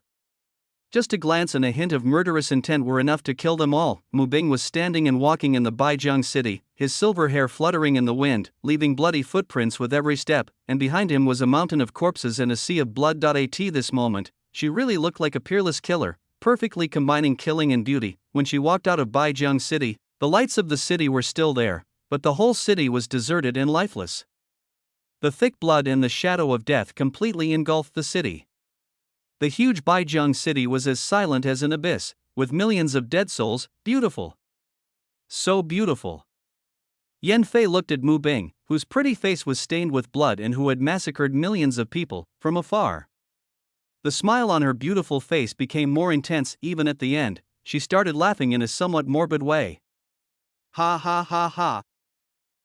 A: Just a glance and a hint of murderous intent were enough to kill them all. Mu Bing was standing and walking in the Baijiang city, his silver hair fluttering in the wind, leaving bloody footprints with every step, and behind him was a mountain of corpses and a sea of blood. At this moment, she really looked like a peerless killer, perfectly combining killing and beauty. When she walked out of Baijiang city, the lights of the city were still there, but the whole city was deserted and lifeless. The thick blood and the shadow of death completely engulfed the city. The huge Baijiang city was as silent as an abyss, with millions of dead souls. Beautiful. So beautiful. Yan Fei looked at Mu Bing, whose pretty face was stained with blood and who had massacred millions of people, from afar. The smile on her beautiful face became more intense even at the end. She started laughing in a somewhat morbid way. Ha ha ha ha.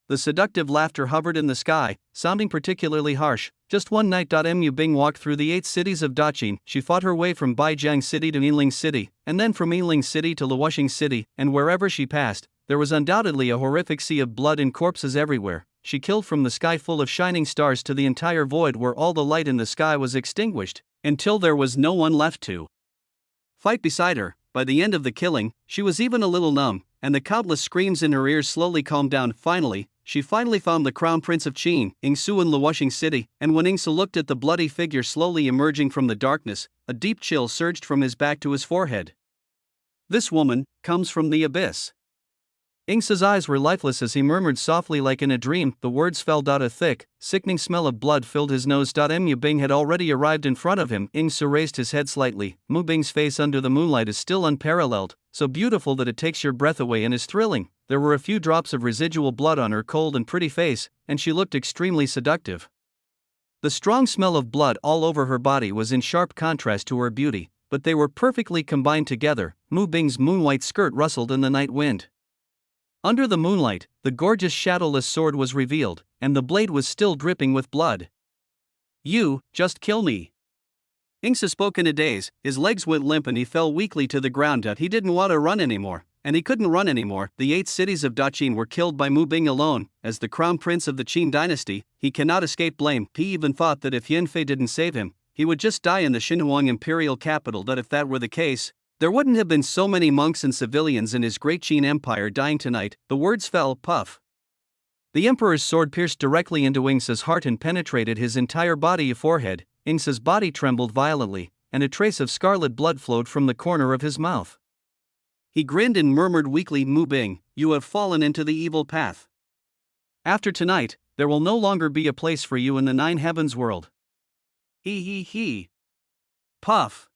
A: The seductive laughter hovered in the sky, sounding particularly harsh. Just one night. Mu Bing walked through the 8 cities of Daqin. She fought her way from Baijiang City to Yinling City, and then from Yinling City to Luoxing City, and wherever she passed, there was undoubtedly a horrific sea of blood and corpses everywhere. She killed from the sky full of shining stars to the entire void where all the light in the sky was extinguished, until there was no one left to fight beside her. By the end of the killing, she was even a little numb, and the countless screams in her ears slowly calmed down. Finally, she finally found the crown prince of Qin, Yingsu, in Luoxing City, and when Yingsu looked at the bloody figure slowly emerging from the darkness, a deep chill surged from his back to his forehead. This woman comes from the abyss. Yingsu's eyes were lifeless as he murmured softly like in a dream. The words fell. A thick, sickening smell of blood filled his nose. Mu Bing had already arrived in front of him. Yingsu raised his head slightly. Mu Bing's face under the moonlight is still unparalleled, so beautiful that it takes your breath away and is thrilling. There were a few drops of residual blood on her cold and pretty face, and she looked extremely seductive. The strong smell of blood all over her body was in sharp contrast to her beauty, but they were perfectly combined together. Mu Bing's moon-white skirt rustled in the night wind. Under the moonlight, the gorgeous shadowless sword was revealed, and the blade was still dripping with blood. You, just kill me. Yingsu spoke in a daze. His legs went limp and he fell weakly to the ground. He didn't want to run anymore, and he couldn't run anymore. The 8 cities of Daqin were killed by Mu Bing alone. As the crown prince of the Qin dynasty, he cannot escape blame. He even thought that if Yan Fei didn't save him, he would just die in the Xinhuang imperial capital. That if that were the case, there wouldn't have been so many monks and civilians in his great Qin empire dying tonight. The words fell. Puff. The emperor's sword pierced directly into Yingsu's heart and penetrated his entire body and forehead. Yingsu's body trembled violently, and a trace of scarlet blood flowed from the corner of his mouth. He grinned and murmured weakly, Mu Bing, you have fallen into the evil path. After tonight, there will no longer be a place for you in the 9 heavens world. He. Puff.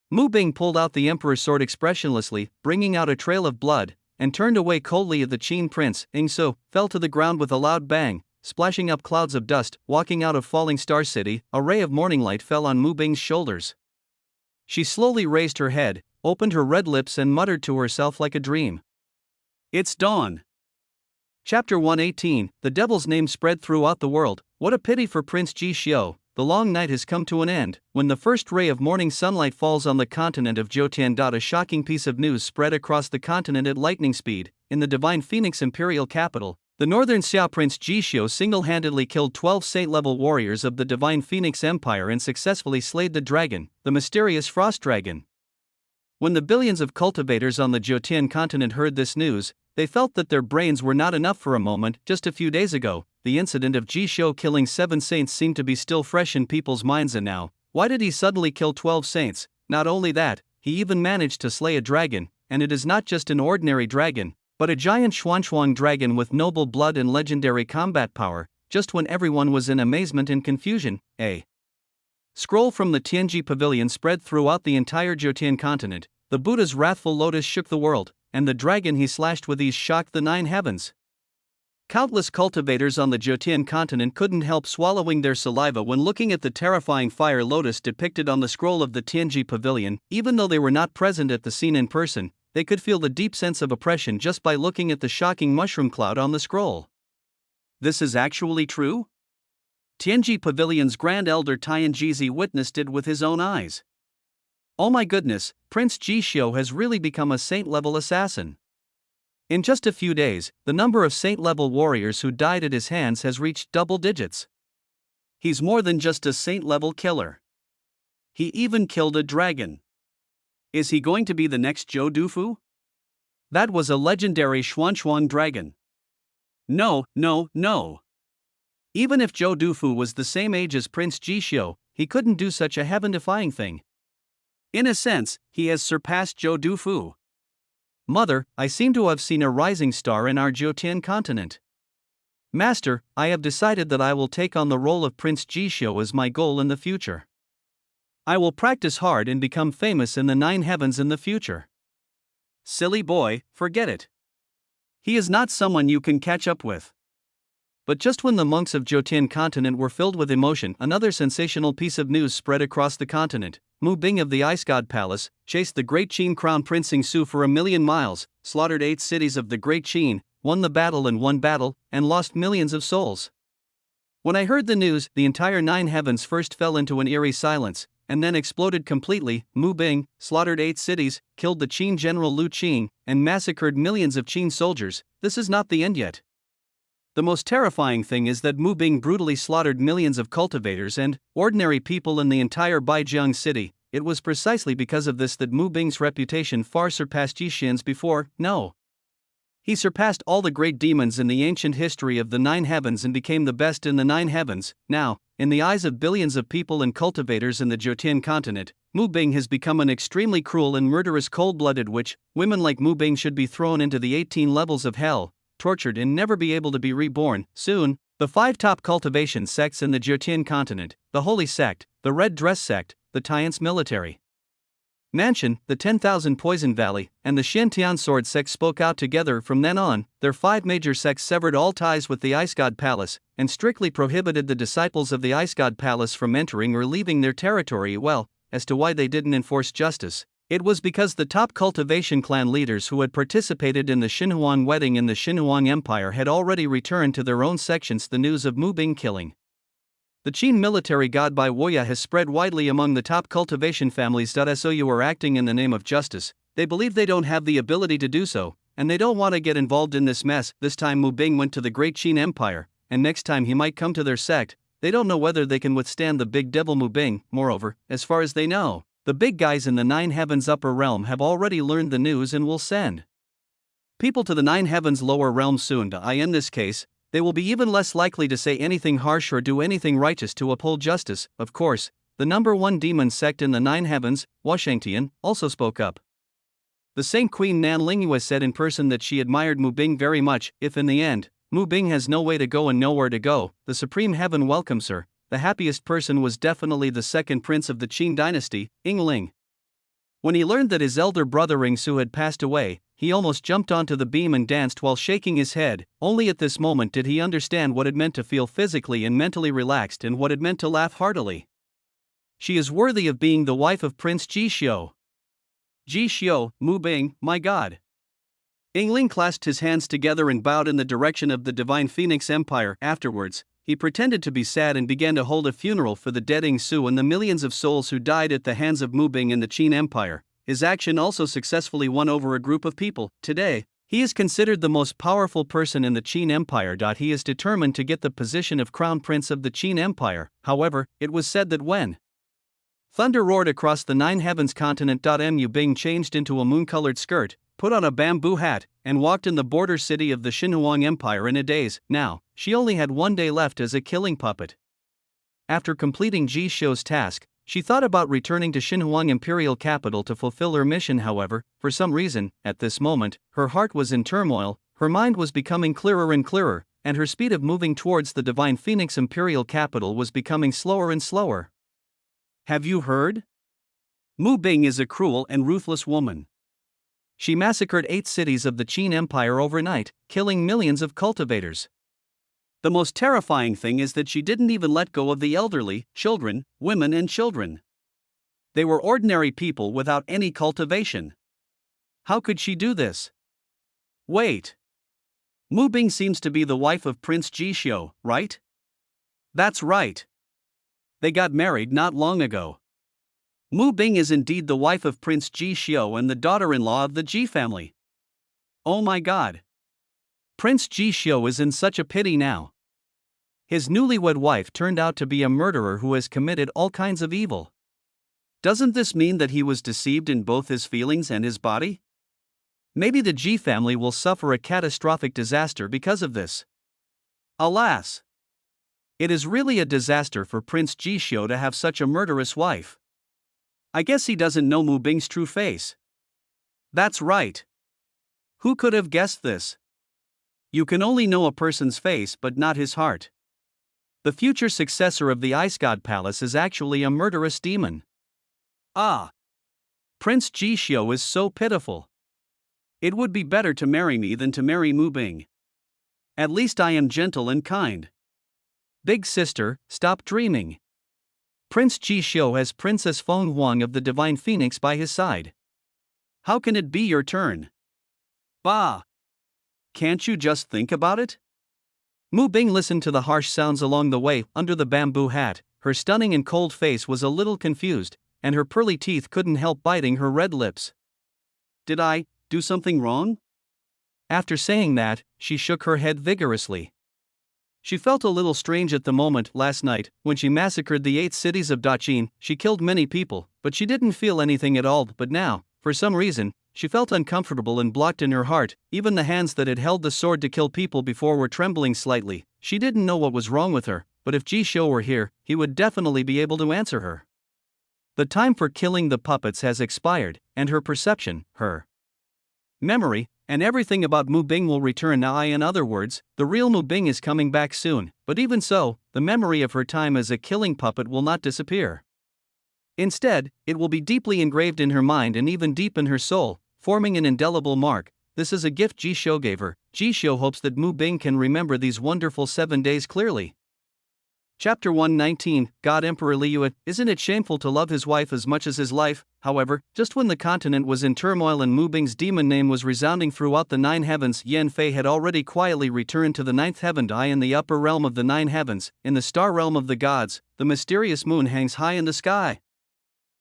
A: Mu Bing pulled out the emperor's sword expressionlessly, bringing out a trail of blood, and turned away coldly at the Qin prince. Yingsu fell to the ground with a loud bang, splashing up clouds of dust. Walking out of Falling Star City, a ray of morning light fell on Mu Bing's shoulders. She slowly raised her head, opened her red lips and muttered to herself like a dream. It's dawn. Chapter 118, The Devil's Name Spread Throughout the World. What a pity for Prince Ji Xiu. The long night has come to an end. When the first ray of morning sunlight falls on the continent of Jotian. A shocking piece of news spread across the continent at lightning speed. In the Divine Phoenix imperial capital, the northern Xiao Prince Ji Xiu single-handedly killed 12 saint-level warriors of the Divine Phoenix Empire and successfully slayed the dragon, the mysterious frost dragon. When the billions of cultivators on the Jotian continent heard this news, they felt that their brains were not enough for a moment. Just a few days ago, the incident of Ji Xiu killing 7 saints seemed to be still fresh in people's minds, and now, why did he suddenly kill 12 saints? Not only that, he even managed to slay a dragon, and it is not just an ordinary dragon, but a giant Xuanchuang dragon with noble blood and legendary combat power. Just when everyone was in amazement and confusion, a scroll from the Tianji Pavilion spread throughout the entire Jotian continent. The Buddha's wrathful lotus shook the world, and the dragon he slashed with ease shocked the 9 heavens. Countless cultivators on the Jotian continent couldn't help swallowing their saliva when looking at the terrifying fire lotus depicted on the scroll of the Tianji Pavilion. Even though they were not present at the scene in person, they could feel the deep sense of oppression just by looking at the shocking mushroom cloud on the scroll. This is actually true? Tianji Pavilion's Grand Elder Tianjizi witnessed it with his own eyes. Oh my goodness, Prince Ji Xiu has really become a saint-level assassin. In just a few days, the number of saint-level warriors who died at his hands has reached double digits. He's more than just a saint-level killer. He even killed a dragon. Is he going to be the next Zhou Dufu? That was a legendary Xuanchuang dragon. No. Even if Zhou Dufu was the same age as Prince Ji Xiu, he couldn't do such a heaven-defying thing. In a sense, he has surpassed Zhou Dufu. Mother, I seem to have seen a rising star in our Jotian continent. Master, I have decided that I will take on the role of Prince Ji Xiu as my goal in the future. I will practice hard and become famous in the 9 heavens in the future. Silly boy, forget it.
B: He is not someone you can catch up with.
A: But just when the monks of Jotian continent were filled with emotion, another sensational piece of news spread across the continent. Mu Bing of the Ice God Palace chased the great Qin crown Prince Xingsu for 1,000,000 miles, slaughtered 8 cities of the great Qin, won the battle and won battle, and lost millions of souls. When I heard the news, the entire 9 heavens first fell into an eerie silence, and then exploded completely. Mu Bing slaughtered 8 cities, killed the Qin general Lu Qing, and massacred millions of Qin soldiers. This is not the end yet. The most terrifying thing is that Mu Bing brutally slaughtered millions of cultivators and ordinary people in the entire Baijiang city. It was precisely because of this that Mu Bing's reputation far surpassed Yi Xian's before. No. He surpassed all the great demons in the ancient history of the 9 heavens and became the best in the 9 heavens. Now, in the eyes of billions of people and cultivators in the Jotian continent, Mu Bing has become an extremely cruel and murderous cold-blooded witch. Women like Mu Bing should be thrown into the 18 levels of hell, tortured and never be able to be reborn. Soon, the 5 top cultivation sects in the Jotian continent, the Holy Sect, the Red Dress Sect, the Tiance Military Mansion, the 10,000 Poison Valley, and the Shen-Tian Sword Sect spoke out together. From then on, their 5 major sects severed all ties with the Ice God Palace, and strictly prohibited the disciples of the Ice God Palace from entering or leaving their territory. Well, as to why they didn't enforce justice, it was because the top cultivation clan leaders who had participated in the Xinhuang wedding in the Xinhuang Empire had already returned to their own sections. The news of Mu Bing killing the Qin military god Bai Woya has spread widely among the top cultivation families. So you are acting in the name of justice. They believe they don't have the ability to do so, and they don't want to get involved in this mess. This time Mu Bing went to the great Qin Empire, and next time he might come to their sect. They don't know whether they can withstand the big devil Mu Bing. Moreover, as far as they know, the big guys in the 9 heavens upper realm have already learned the news and will send people to the 9 heavens lower realm soon. In this case, they will be even less likely to say anything harsh or do anything righteous to uphold justice. Of course, the number 1 demon sect in the 9 heavens, Washengtian, also spoke up. The Saint Queen Nan Lingyue said in person that she admired Mu Bing very much. If in the end, Mu Bing has no way to go and nowhere to go, the Supreme Heaven welcomes her. The happiest person was definitely the second prince of the Qin dynasty, Yingling. When he learned that his elder brother Yingsu had passed away, he almost jumped onto the beam and danced while shaking his head. Only at this moment did he understand what it meant to feel physically and mentally relaxed and what it meant to laugh heartily. She is worthy of being the wife of Prince Ji Xiu. Ji Xiu, Mu Bing, my god. Yingling clasped his hands together and bowed in the direction of the Divine Phoenix Empire. Afterwards, he pretended to be sad and began to hold a funeral for the dead Yingsu and the millions of souls who died at the hands of Mu Bing in the Qin Empire. His action also successfully won over a group of people. Today, he is considered the most powerful person in the Qin Empire. He is determined to get the position of Crown Prince of the Qin Empire. However, it was said that when thunder roared across the 9 heavens continent, Mu Bing changed into a moon-colored skirt, put on a bamboo hat, and walked in the border city of the Xinhuang Empire in a daze. Now, she only had 1 day left as a killing puppet. After completing Ji Xiu's task, she thought about returning to Xinhuang imperial capital to fulfill her mission. However, for some reason, at this moment, her heart was in turmoil, her mind was becoming clearer and clearer, and her speed of moving towards the Divine Phoenix imperial capital was becoming slower and slower. Have you heard? Mu Bing is a cruel and ruthless woman. She massacred 8 cities of the Qin Empire overnight, killing millions of cultivators. The most terrifying thing is that she didn't even let go of the elderly, children, women and children. They were ordinary people without any cultivation. How could she do this? Wait. Mu Bing seems to be the wife of Prince Ji Xiu, right? That's right. They got married not long ago. Mu Bing is indeed the wife of Prince Ji Xiu and the daughter-in-law of the Ji family. Oh my god. Prince Ji Xiu is in such a pity now. His newlywed wife turned out to be a murderer who has committed all kinds of evil. Doesn't this mean that he was deceived in both his feelings and his body? Maybe the Ji family will suffer a catastrophic disaster because of this. Alas! It is really a disaster for Prince Ji Xiu to have such a murderous wife. I guess he doesn't know Mu Bing's true face. That's right. Who could have guessed this? You can only know a person's face but not his heart. The future successor of the Ice God Palace is actually a murderous demon. Ah! Prince Ji Xiu is so pitiful.
B: It would be better to marry me than to marry Mu Bing. At least I am gentle and kind.
A: Big sister, stop dreaming. Prince Ji Xiu has Princess Feng Huang of the Divine Phoenix by his side.
B: How can it be your turn? Bah! Can't you just think about it?
A: Mu Bing listened to the harsh sounds along the way under the bamboo hat. Her stunning and cold face was a little confused, and her pearly teeth couldn't help biting her red lips.
B: Did I do something wrong?
A: After saying that, she shook her head vigorously. She felt a little strange at the moment. Last night, when she massacred the 8 cities of Daqin, she killed many people, but she didn't feel anything at all. But now, for some reason, she felt uncomfortable and blocked in her heart. Even the hands that had held the sword to kill people before were trembling slightly. She didn't know what was wrong with her, but if Ji Xiu were here, he would definitely be able to answer her. The time for killing the puppets has expired, and her perception, her memory, and everything about Mu Bing will return now. In other words, the real Mu Bing is coming back soon, but even so, the memory of her time as a killing puppet will not disappear. Instead, it will be deeply engraved in her mind and even deep in her soul, forming an indelible mark. This is a gift Ji Xiu gave her. Ji Xiu hopes that Mu Bing can remember these wonderful 7 days clearly. Chapter 119, God Emperor Liu. Isn't it shameful to love his wife as much as his life? However, just when the continent was in turmoil and Mu Bing's demon name was resounding throughout the 9 heavens, Yan Fei had already quietly returned to the 9th heaven. In the upper realm of the 9 heavens, in the star realm of the gods, the mysterious moon hangs high in the sky.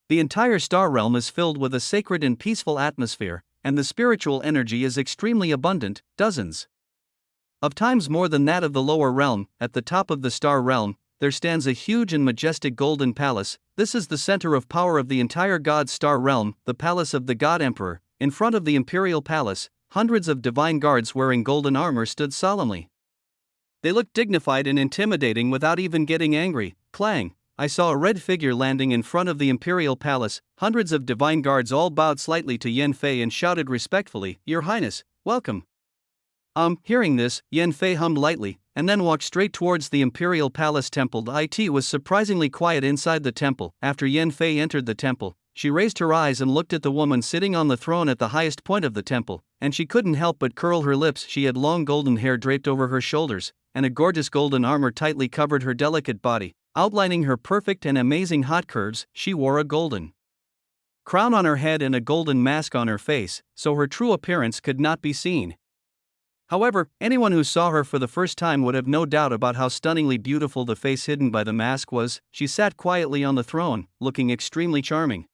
A: The entire star realm is filled with a sacred and peaceful atmosphere, and the spiritual energy is extremely abundant, dozens of times more than that of the lower realm. At the top of the star realm, there stands a huge and majestic golden palace. This is the center of power of the entire God star realm, the palace of the God Emperor. In front of the imperial palace, hundreds of divine guards wearing golden armor stood solemnly. They looked dignified and intimidating without even getting angry. Clang! I saw a red figure landing in front of the imperial palace. Hundreds of divine guards all bowed slightly to Yan Fei and shouted respectfully, "Your Highness, welcome." Hearing this, Yan Fei hummed lightly, and then walked straight towards the imperial palace temple. It was surprisingly quiet inside the temple. After Yan Fei entered the temple, she raised her eyes and looked at the woman sitting on the throne at the highest point of the temple, and she couldn't help but curl her lips. She had long golden hair draped over her shoulders, and a gorgeous golden armor tightly covered her delicate body, outlining her perfect and amazing hot curves. She wore a golden crown on her head and a golden mask on her face, so her true appearance could not be seen. However, anyone who saw her for the first time would have no doubt about how stunningly beautiful the face hidden by the mask was. She sat quietly on the throne, looking extremely charming.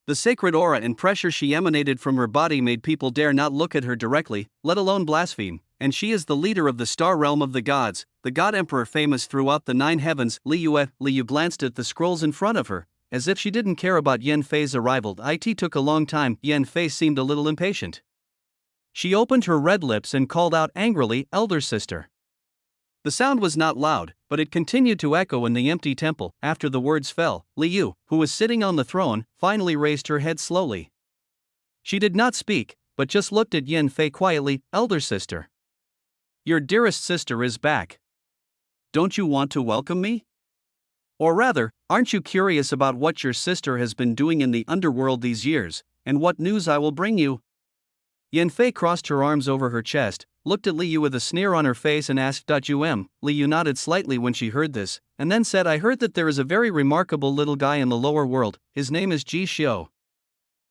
A: The sacred aura and pressure she emanated from her body made people dare not look at her directly, let alone blaspheme. And she is the leader of the star realm of the gods, the God Emperor famous throughout the 9 heavens. Liu glanced at the scrolls in front of her, as if she didn't care about Yan Fei's arrival. It took a long time. Yan Fei seemed a little impatient. She opened her red lips and called out angrily, "Elder sister." The sound was not loud, but it continued to echo in the empty temple. After the words fell, Liu, who was sitting on the throne, finally raised her head slowly. She did not speak, but just looked at Yan Fei quietly. "Elder sister. Your dearest sister is back. Don't you want to welcome me? Or rather, aren't you curious about what your sister has been doing in the underworld these years, and what news I will bring you?" Yan Fei crossed her arms over her chest, looked at Liu with a sneer on her face and asked, Liu nodded slightly when she heard this, and then said, "I heard that there is a very remarkable little guy in the lower world. His name is Ji Xiu.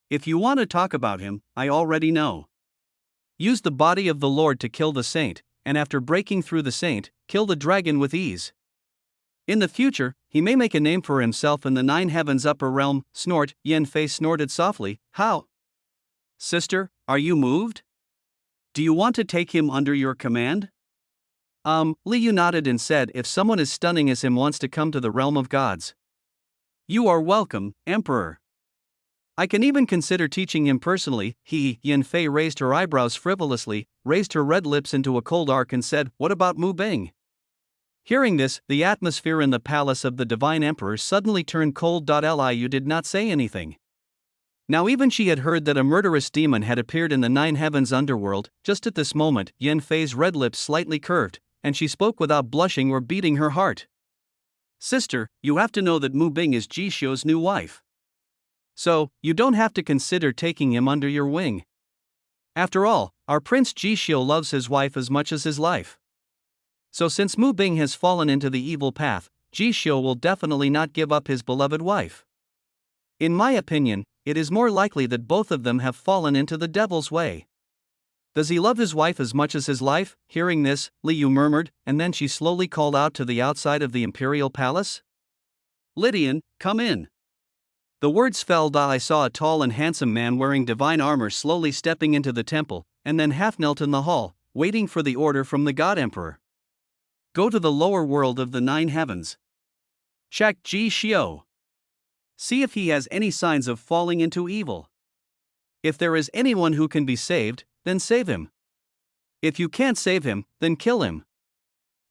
A: If you want to talk about him, I already know. Use the body of the Lord to kill the saint, and after breaking through the saint, kill the dragon with ease. In the future, he may make a name for himself in the 9 heavens upper realm." Snort! Yan Fei snorted softly. "How? Sister, are you moved? Do you want to take him under your command?" Liu nodded and said, "If someone as stunning as him wants to come to the realm of gods, you are welcome, Emperor. I can even consider teaching him personally." Yan Fei raised her eyebrows frivolously, raised her red lips into a cold arc and said, "What about Mu Bing?" Hearing this, the atmosphere in the palace of the divine emperor suddenly turned cold. Liu did not say anything. Now even she had heard that a murderous demon had appeared in the 9 heavens underworld. Just at this moment, Yan Fei's red lips slightly curved, and she spoke without blushing or beating her heart. "Sister, you have to know that Mu Bing is Ji Xiu's new wife. So, you don't have to consider taking him under your wing. After all, our Prince Jishio loves his wife as much as his life. So since Mu Bing has fallen into the evil path, Jishio will definitely not give up his beloved wife. In my opinion, it is more likely that both of them have fallen into the devil's way. Does he love his wife as much as his life? Hearing this, Liu murmured, and then she slowly called out to the outside of the imperial palace.
B: Lydian, come in.
A: The words fell. I saw a tall and handsome man wearing divine armor slowly stepping into the temple, and then half knelt in the hall, waiting for the order from the God Emperor.
B: Go to the lower world of the 9 heavens. Check Jishio. See if he has any signs of falling into evil. If there is anyone who can be saved, then save him. If you can't save him, then kill him.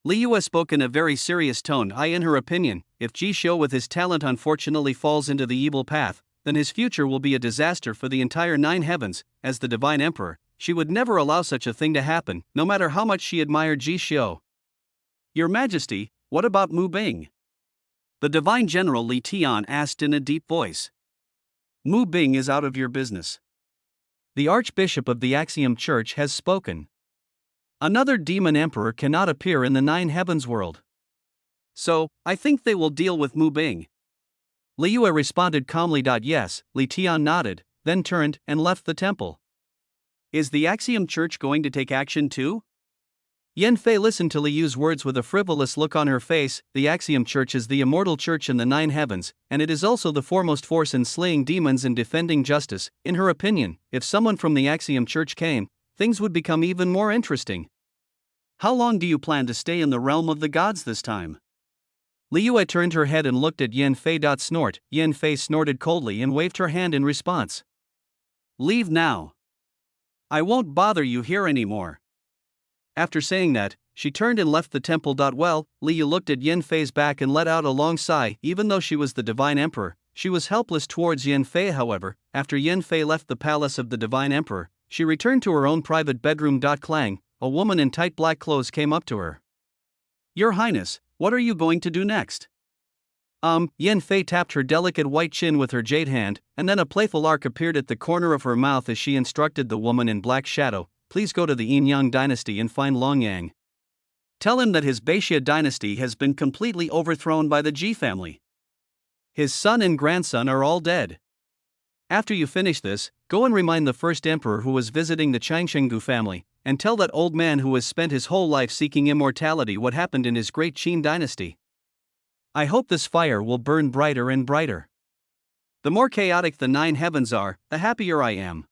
A: Liu spoke in a very serious tone. In her opinion, if Jishio with his talent unfortunately falls into the evil path, then his future will be a disaster for the entire 9 heavens. As the divine emperor, she would never allow such a thing to happen, no matter how much she admired Jishio.
B: Your Majesty, what about Mu Bing?
A: The divine general Li Tian asked in a deep voice.
B: Mu Bing is out of your business.
A: The Archbishop of the Axiom Church has spoken. Another demon emperor cannot appear in the 9 heavens world.
B: So, I think they will deal with Mu Bing.
A: Liu responded calmly. Yes, Li Tian nodded, then turned and left the temple.
B: Is the Axiom Church going to take action too?
A: Yan Fei listened to Liu's words with a frivolous look on her face. The Axiom Church is the immortal church in the 9 heavens, and it is also the foremost force in slaying demons and defending justice. In her opinion, if someone from the Axiom Church came, things would become even more interesting.
B: How long do you plan to stay in the realm of the gods this time?
A: Liu turned her head and looked at Yan Fei. Snort. Yan Fei snorted coldly and waved her hand in response.
B: Leave now. I won't bother you here anymore.
A: After saying that, she turned and left the temple. Well, Liu looked at Yan Fei's back and let out a long sigh. Even though she was the divine emperor, she was helpless towards Yan Fei. However, after Yan Fei left the palace of the divine emperor, she returned to her own private bedroom. Clang, a woman in tight black clothes came up to her.
B: Your Highness, what are you going to do next?
A: Yan Fei tapped her delicate white chin with her jade hand, and then a playful arc appeared at the corner of her mouth as she instructed the woman in black shadow. Please go to the Yin Yang dynasty and find Long Yang.
B: Tell him that his Baixia dynasty has been completely overthrown by the Ji family.
A: His son and grandson are all dead. After you finish this, go and remind the first emperor who was visiting the Changshenggu family, and tell that old man who has spent his whole life seeking immortality what happened in his great Qin dynasty. I hope this fire will burn brighter and brighter. The more chaotic the 9 heavens are, the happier I am.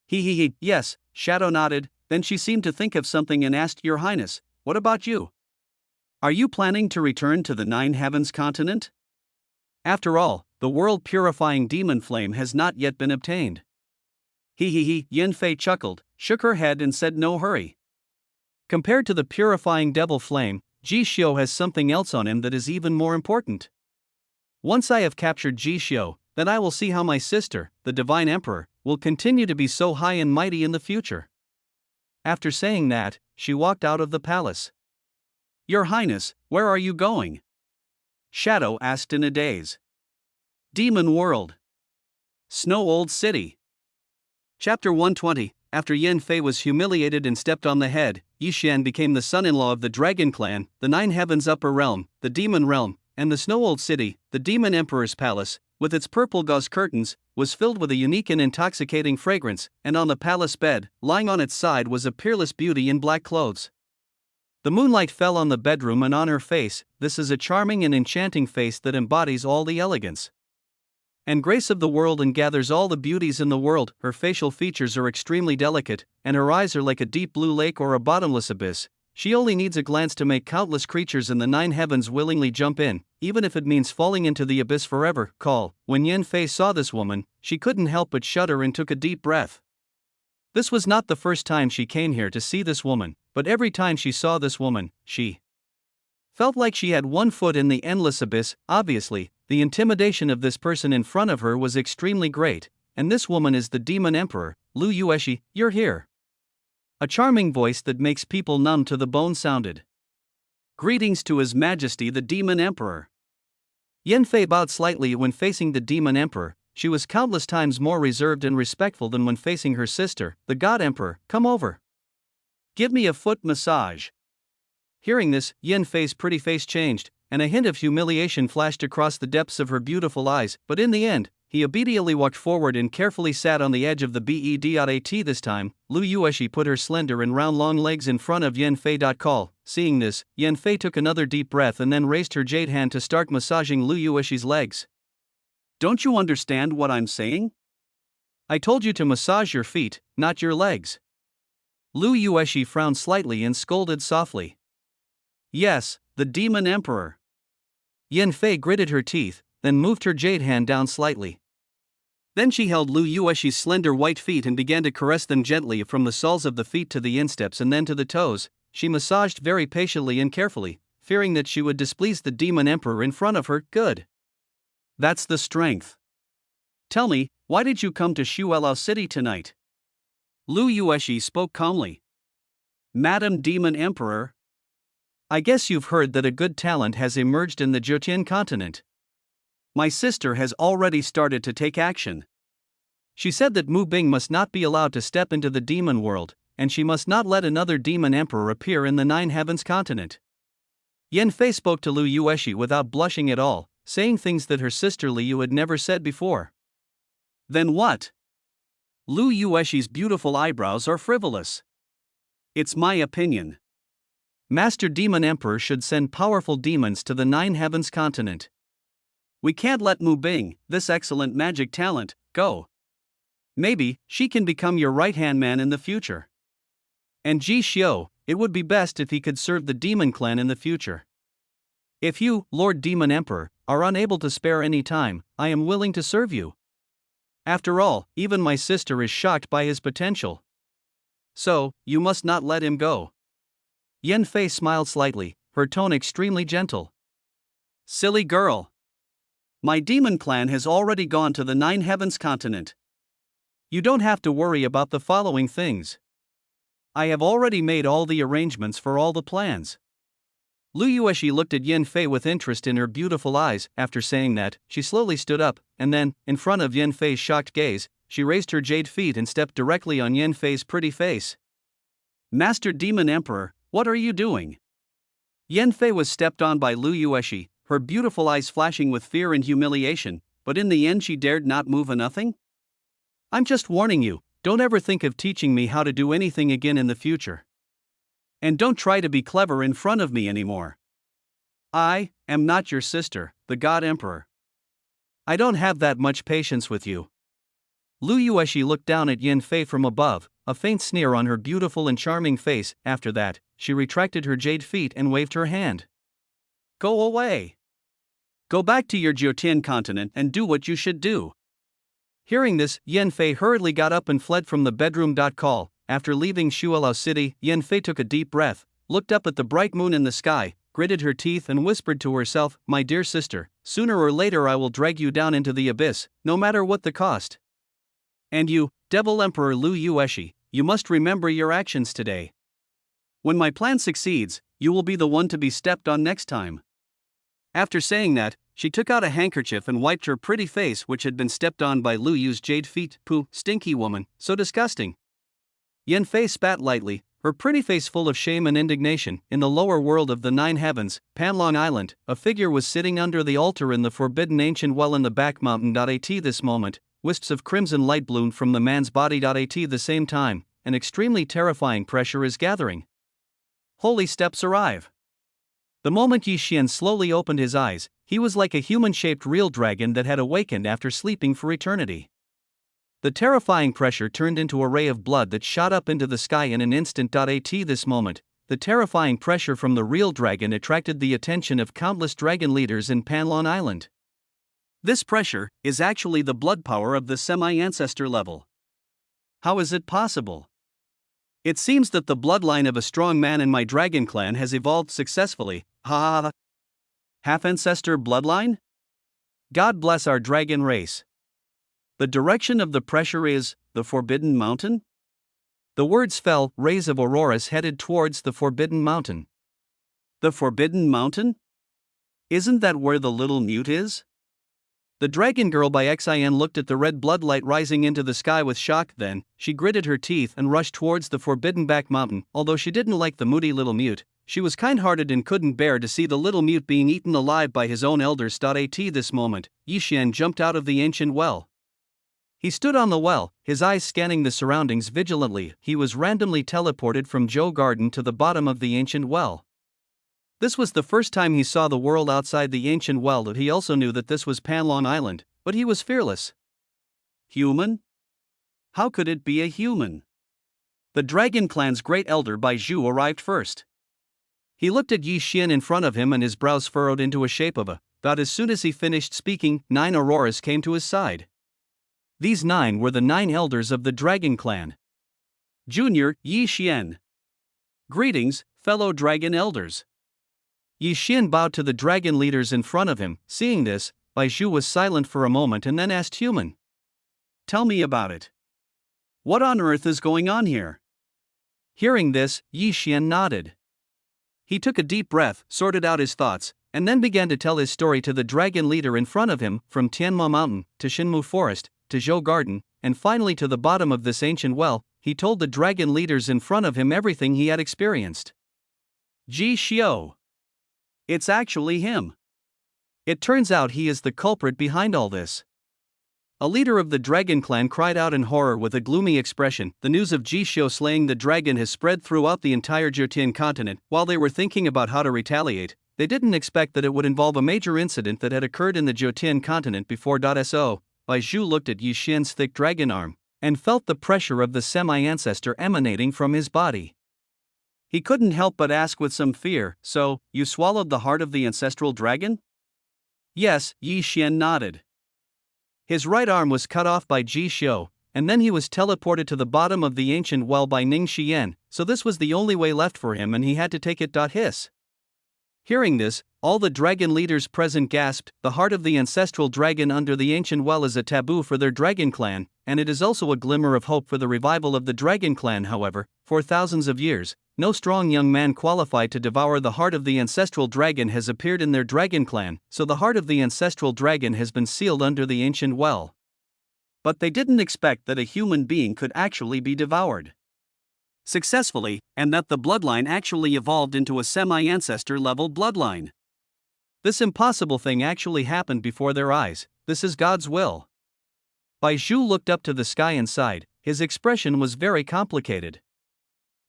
B: Yes, Shadow nodded, then she seemed to think of something and asked, Your Highness, what about you? Are you planning to return to the 9 heavens continent?
A: After all, the world-purifying demon flame has not yet been obtained.
B: Yan Fei chuckled, shook her head and said no hurry.
A: Compared to the purifying devil flame, Jishio has something else on him that is even more important. Once I have captured Jishio, then I will see how my sister, the divine emperor, will continue to be so high and mighty in the future. After saying that, she walked out of the palace.
B: Your Highness, where are you going?
A: Shadow asked in a daze.
B: Demon World. Snow Old City.
A: Chapter 120. After Yan Fei was humiliated and stepped on the head, Yixian became the son-in-law of the Dragon Clan, the 9 heavens upper realm, the Demon Realm, and the Snow Old City. The Demon Emperor's palace, with its purple gauze curtains, was filled with a unique and intoxicating fragrance, and on the palace bed, lying on its side, was a peerless beauty in black clothes. The moonlight fell on the bedroom and on her face. This is a charming and enchanting face that embodies all the elegance and grace of the world and gathers all the beauties in the world. Her facial features are extremely delicate, and her eyes are like a deep blue lake or a bottomless abyss. She only needs a glance to make countless creatures in the 9 heavens willingly jump in, even if it means falling into the abyss forever. When Yan Fei saw this woman, she couldn't help but shudder and took a deep breath. This was not the first time she came here to see this woman, but every time she saw this woman, she felt like she had one foot in the endless abyss. Obviously, the intimidation of this person in front of her was extremely great, and this woman is the Demon Emperor, Lu Yueshi. You're here. A charming voice that makes people numb to the bone sounded.
B: Greetings to His Majesty the Demon Emperor.
A: Yan Fei bowed slightly when facing the Demon Emperor, she was countless times more reserved and respectful than when facing her sister, the God Emperor. Come over.
B: Give me a foot massage.
A: Hearing this, Yan Fei's pretty face changed, and a hint of humiliation flashed across the depths of her beautiful eyes, but in the end, he obediently walked forward and carefully sat on the edge of the bed. This time, Lu Yueshi put her slender and round long legs in front of Yan Fei. Call. Seeing this, Yan Fei took another deep breath and then raised her jade hand to start massaging Lu Yueshi's legs.
B: Don't you understand what I'm saying?
A: I told you to massage your feet, not your legs. Lu Yueshi frowned slightly and scolded softly.
B: Yes, the Demon Emperor.
A: Yan Fei gritted her teeth, then moved her jade hand down slightly.
B: Then she held Lu Yueshi's slender white feet and began to caress them gently from the soles of the feet to the insteps and then to the toes. She massaged very patiently and carefully, fearing that she would displease the Demon Emperor in front of her. Good. That's the strength. Tell me, why did you come to Shuelao City tonight? Lu Yueshi spoke calmly. Madam Demon Emperor,
A: I guess you've heard that a good talent has emerged in the Jiotian continent.
B: My sister has already started to take action.
A: She said that Mu Bing must not be allowed to step into the demon world, and she must not let another demon emperor appear in the Nine Heavens continent. Yan Fei spoke to Lu Yueshi without blushing at all, saying things that her sister Liu had never said before.
B: Then what? Lu Yueshi's beautiful eyebrows are frivolous. It's my opinion.
A: Master Demon Emperor should send powerful demons to the Nine Heavens continent.
B: We can't let Mu Bing, this excellent magic talent, go. Maybe she can become your right-hand man in the future.
A: And Ji Xiu, it would be best if he could serve the demon clan in the future. If you, Lord Demon Emperor, are unable to spare any time, I am willing to serve you. After all, even my sister is shocked by his potential. So, you must not let him go. Yan Fei smiled slightly, her tone extremely gentle.
B: Silly girl. My demon clan has already gone to the Nine Heavens continent.
A: You don't have to worry about the following things. I have already made all the arrangements for all the plans. Lu Yueshi looked at Yan Fei with interest in her beautiful eyes. After saying that, she slowly stood up, and then, in front of Yan Fei's shocked gaze, she raised her jade feet and stepped directly on Yan Fei's pretty face.
B: Master Demon Emperor, what are you doing?
A: Yan Fei was stepped on by Lu Yueshi, her beautiful eyes flashing with fear and humiliation, but in the end she dared not move a nothing. I'm just warning you, don't ever think of teaching me how to do anything again in the future. And don't try to be clever in front of me anymore. I am not your sister, the God Emperor. I don't have that much patience with you. Lu Yueshi looked down at Yan Fei from above, a faint sneer on her beautiful and charming face. After that, she retracted her jade feet and waved her hand. Go away. Go back to your Jiotian continent and do what you should do. Hearing this, Yan Fei hurriedly got up and fled from the bedroom. Call. After leaving Shuelao City, Yan Fei took a deep breath, looked up at the bright moon in the sky, gritted her teeth and whispered to herself, My dear sister, sooner or later I will drag you down into the abyss, no matter what the cost. And you, Devil Emperor Lu Yueshi, you must remember your actions today. When my plan succeeds, you will be the one to be stepped on next time. After saying that, she took out a handkerchief and wiped her pretty face, which had been stepped on by Lu Yu's jade feet. Pooh, stinky woman, so disgusting. Yan Fei spat lightly, her pretty face full of shame and indignation. In the lower world of the Nine Heavens, Panlong Island, a figure was sitting under the altar in the forbidden ancient well in the back mountain. At this moment, wisps of crimson light bloomed from the man's body. At the same time, an extremely terrifying pressure is gathering. Holy steps arrive. The moment Yi Xian slowly opened his eyes, he was like a human-shaped real dragon that had awakened after sleeping for eternity. The terrifying pressure turned into a ray of blood that shot up into the sky in an instant. At this moment, the terrifying pressure from the real dragon attracted the attention of countless dragon leaders in Panlong Island. This pressure is actually the blood power of the semi-ancestor level. How is it possible? It seems that the bloodline of a strong man in my dragon clan has evolved successfully. Ha ha ha. Half-ancestor bloodline? God bless our dragon race. The direction of the pressure is the Forbidden Mountain? The words fell, rays of auroras headed towards the Forbidden Mountain. The Forbidden Mountain? Isn't that where the little mute is? The Dragon Girl by Xin looked at the red bloodlight rising into the sky with shock. Then she gritted her teeth and rushed towards the Forbidden Back Mountain. Although she didn't like the moody little mute, she was kind-hearted and couldn't bear to see the little mute being eaten alive by his own elders. At this moment, Yi Xian jumped out of the ancient well. He stood on the well, his eyes scanning the surroundings vigilantly. He was randomly teleported from Zhou Garden to the bottom of the ancient well. This was the first time he saw the world outside the ancient well. He also knew that this was Panlong Island, but he was fearless.
B: Human? How could it be a human? The Dragon Clan's great elder Bai Zhu arrived first.
A: He looked at Yi Xian in front of him and his brows furrowed into a shape of a. About as soon as he finished speaking, 9 auroras came to his side. These 9 were the 9 elders of the Dragon Clan.
B: Junior, Yi Xian. Greetings, fellow dragon elders.
A: Yi Xian bowed to the dragon leaders in front of him. Seeing this, Bai Zhu was silent for a moment and then asked, Human,
B: tell me about it. What on earth is going on here?
A: Hearing this, Yi Xian nodded. He took a deep breath, sorted out his thoughts, and then began to tell his story to the dragon leader in front of him, from Tianma Mountain, to Shinmu Forest, to Zhou Garden, and finally to the bottom of this ancient well. He told the dragon leaders in front of him everything he had experienced.
B: Ji Xiu. It's actually him.
A: It turns out he is the culprit behind all this. A leader of the Dragon Clan cried out in horror with a gloomy expression. The news of Ji Xiu slaying the dragon has spread throughout the entire Jiotian continent. While they were thinking about how to retaliate, they didn't expect that it would involve a major incident that had occurred in the Jiotian continent before. So, Bai Zhu looked at Yi Xian's thick dragon arm and felt the pressure of the semi-ancestor emanating from his body.
B: He couldn't help but ask with some fear, so, you swallowed the heart of the ancestral dragon?
A: Yes, Yi Xian nodded. His right arm was cut off by Ji Xiu, and then he was teleported to the bottom of the ancient well by Ning Xian, so this was the only way left for him and he had to take it. Hiss. Hearing this, all the dragon leaders present gasped. The heart of the ancestral dragon under the ancient well is a taboo for their dragon clan, and it is also a glimmer of hope for the revival of the dragon clan. However, for thousands of years, no strong young man qualified to devour the heart of the ancestral dragon has appeared in their dragon clan, so the heart of the ancestral dragon has been sealed under the ancient well.
B: But they didn't expect that a human being could actually be devoured successfully, and that the bloodline actually evolved into a semi-ancestor level bloodline.
A: This impossible thing actually happened before their eyes. This is God's will. Bai Zhu looked up to the sky and sighed. His expression was very complicated.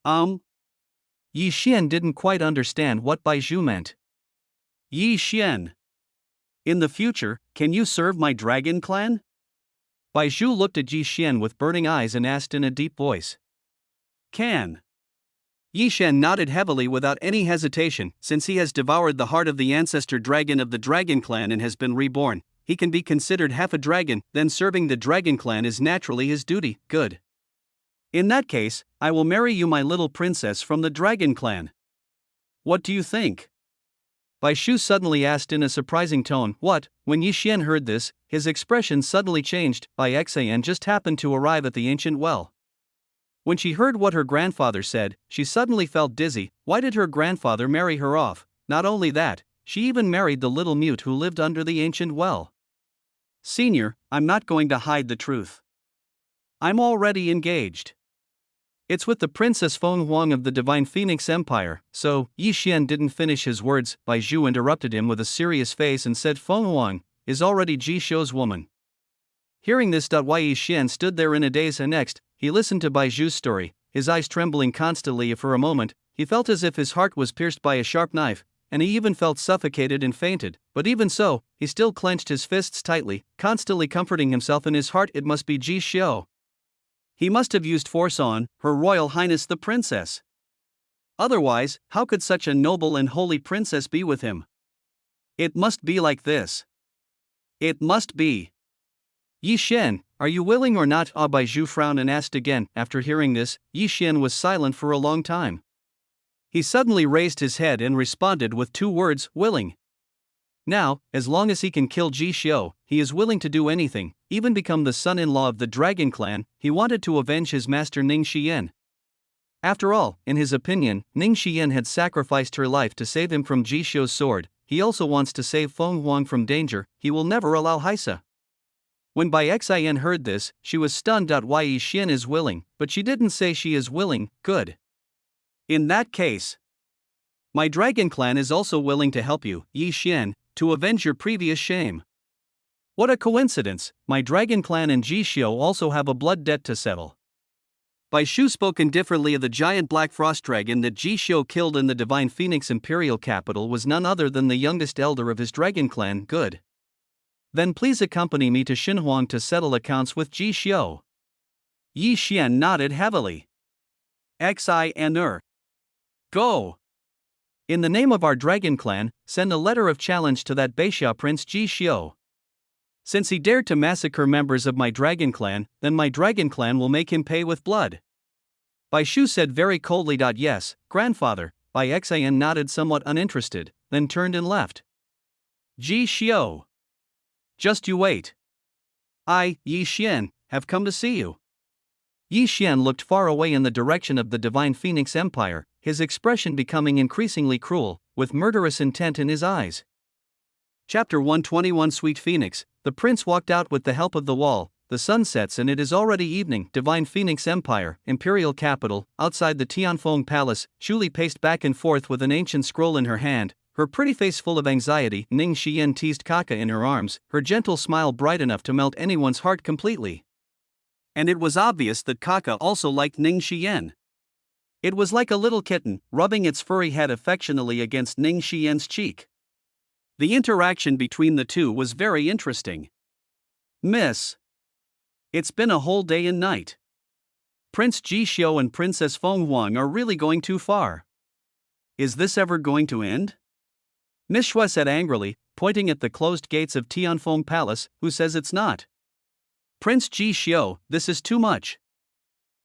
A: Yi Xian didn't quite understand what Bai Zhu meant.
B: Yi Xian. In the future, can you serve my dragon clan?
A: Bai Zhu looked at Yi Xian with burning eyes and asked in a deep voice.
B: Can.
A: Yi Xian nodded heavily without any hesitation. Since he has devoured the heart of the ancestor dragon of the dragon clan and has been reborn, he can be considered half a dragon, then serving the dragon clan is naturally his duty. Good. In that case, I will marry you, my little princess from the dragon clan.
B: What do you think?
A: Bai Zhu suddenly asked in a surprising tone. What? When Yi Xian heard this, his expression suddenly changed. Bai Xian just happened to arrive at the ancient well. When she heard what her grandfather said, she suddenly felt dizzy. Why did her grandfather marry her off? Not only that, she even married the little mute who lived under the ancient well.
B: Senior, I'm not going to hide the truth. I'm already engaged.
A: It's with the Princess Feng Huang of the Divine Phoenix Empire. So, Yi Xian didn't finish his words. Bai Zhu interrupted him with a serious face and said, Feng Huang is already Ji Xiu's woman. Hearing this, Yi Xian stood there in a daze, and next, he listened to Bai Zhu's story, his eyes trembling constantly. For a moment, he felt as if his heart was pierced by a sharp knife, and he even felt suffocated and fainted. But even so, he still clenched his fists tightly, constantly comforting himself in his heart. It must be Ji Xiu.
B: He must have used force on Her Royal Highness the Princess. Otherwise, how could such a noble and holy princess be with him? It must be like this. It must be.
A: Yi Xian, are you willing or not? Bai Zhu frowned and asked again. After hearing this, Yi Xian was silent for a long time. He suddenly raised his head and responded with 2 words, willing. Now, as long as he can kill Ji Xiu, he is willing to do anything, even become the son-in-law of the Dragon Clan. He wanted to avenge his master Ning Xian. After all, in his opinion, Ning Xian had sacrificed her life to save him from Ji Xiu's sword. he also wants to save Feng Huang from danger, he will never allow Haisa. When Bai Xin heard this, she was stunned. Yi Xian is willing, but she didn't say she is willing. Good. In that case, my dragon clan is also willing to help you, Yi Xian, to avenge your previous shame. What a coincidence, my dragon clan and Ji Xiu also have a blood debt to settle. Bai Shu spoke indifferently of the giant black frost dragon that Ji Xiu killed in the Divine Phoenix Imperial capital was none other than the youngest elder of his dragon clan. Good. Then please accompany me to Xinhuang to settle accounts with Ji Xiu. Yi Xian nodded heavily. Xin. Go. In the name of our dragon clan, send a letter of challenge to that Beixia prince Ji Xiu. Since he dared to massacre members of my dragon clan, then my dragon clan will make him pay with blood. Bai Shu said very coldly. Yes, grandfather. Bai Xin nodded somewhat uninterested, then turned and left. Ji Xiu. Just you wait. I, Yi Xian, have come to see you. Yi Xian looked far away in the direction of the Divine Phoenix Empire, his expression becoming increasingly cruel, with murderous intent in his eyes. Chapter 121 Sweet Phoenix. The prince walked out with the help of the wall. The sun sets and it is already evening. Divine Phoenix Empire, Imperial Capital, outside the Tianfeng Palace. Julie paced back and forth with an ancient scroll in her hand, her pretty face full of anxiety. Ning Xian teased Kaka in her arms, her gentle smile bright enough to melt anyone's heart completely. And it was obvious that Kaka also liked Ning Xian. It was like a little kitten, rubbing its furry head affectionately against Ning Xian's cheek. The interaction between the two was very interesting. Miss. It's been a whole day and night. Prince Ji Xiu and Princess Feng Huang are really going too far. Is this ever going to end? Miss Shui said angrily, pointing at the closed gates of Tianfeng Palace. Who says it's not? Prince Ji Xiu, this is too much.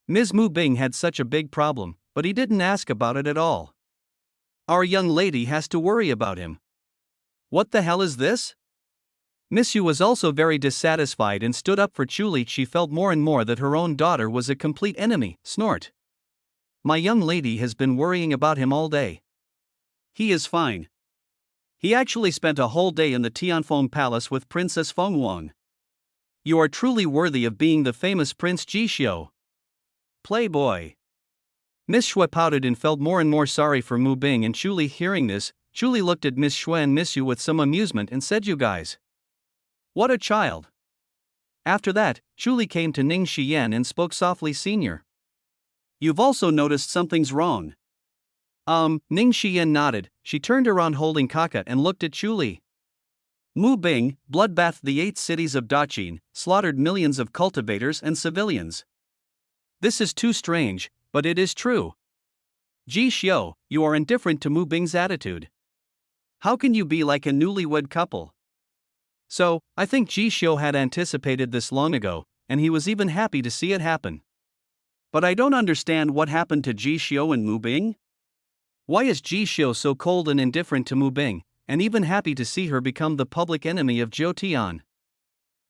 A: Ms. Mu Bing had such a big problem, but he didn't ask about it at all. Our young lady has to worry about him. What the hell is this? Miss Yu was also very dissatisfied and stood up for Chuli. She felt more and more that her own daughter was a complete enemy. Snort. My young lady has been worrying about him all day. He is fine. He actually spent a whole day in the Tianfeng Palace with Princess Feng Huang. You are truly worthy of being the famous Prince Ji Xiu. Playboy. Miss Shui pouted and felt more and more sorry for Mu Bing and Chuli. Hearing this, Chuli looked at Miss Shui and Miss Yu with some amusement and said, "You guys. What a child." After that, Chuli came to Ning Xian and spoke softly, "Senior. You've also noticed something's wrong." Ning Xian nodded. She turned around holding Kaka and looked at Chuli. Mu Bing, bloodbathed the 8 cities of Daqin, slaughtered millions of cultivators and civilians. This is too strange, but it is true. Ji Xiu, you are indifferent to Mu Bing's attitude. How can you be like a newlywed couple? So, I think Ji Xiu had anticipated this long ago, and he was even happy to see it happen. But I don't understand what happened to Ji Xiu and Mu Bing. Why is Ji Xiu so cold and indifferent to Mu Bing, and even happy to see her become the public enemy of Zhou Tian?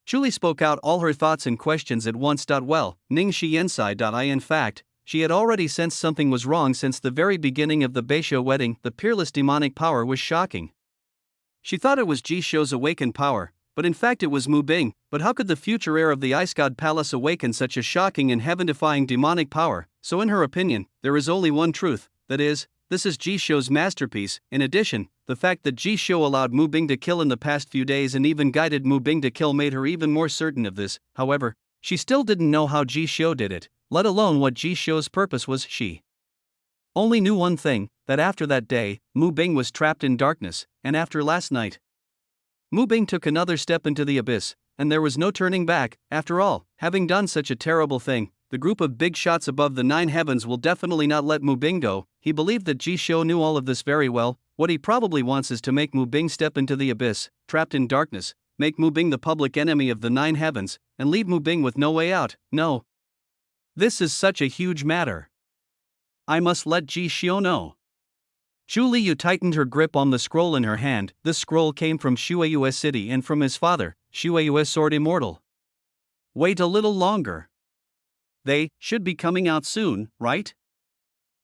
A: Julie spoke out all her thoughts and questions at once. Well, Ning Xian sighed. In fact, she had already sensed something was wrong since the very beginning of the Beixia wedding. The peerless demonic power was shocking. She thought it was Ji Xiu's awakened power, but in fact it was Mu Bing. But how could the future heir of the Ice God Palace awaken such a shocking and heaven-defying demonic power? So in her opinion, there is only one truth, that is, this is Ji Xiu's masterpiece. In addition, the fact that Ji Xiu allowed Mu Bing to kill in the past few days and even guided Mu Bing to kill made her even more certain of this. However, she still didn't know how Ji Xiu did it, let alone what Ji Xiu's purpose was. She only knew one thing, that after that day, Mu Bing was trapped in darkness, and after last night, Mu Bing took another step into the abyss, and there was no turning back. After all, having done such a terrible thing, the group of big shots above the 9 heavens will definitely not let Mu Bing go. He believed that Ji Xiu knew all of this very well. What he probably wants is to make Mu Bing step into the abyss, trapped in darkness, make Mu Bing the public enemy of the 9 heavens, and leave Mu Bing with no way out. No. This is such a huge matter. I must let Ji Xiu know. Chu Liu tightened her grip on the scroll in her hand. This scroll came from Shueyue City and from his father, Shueyue Sword Immortal. Wait a little longer. They should be coming out soon, right?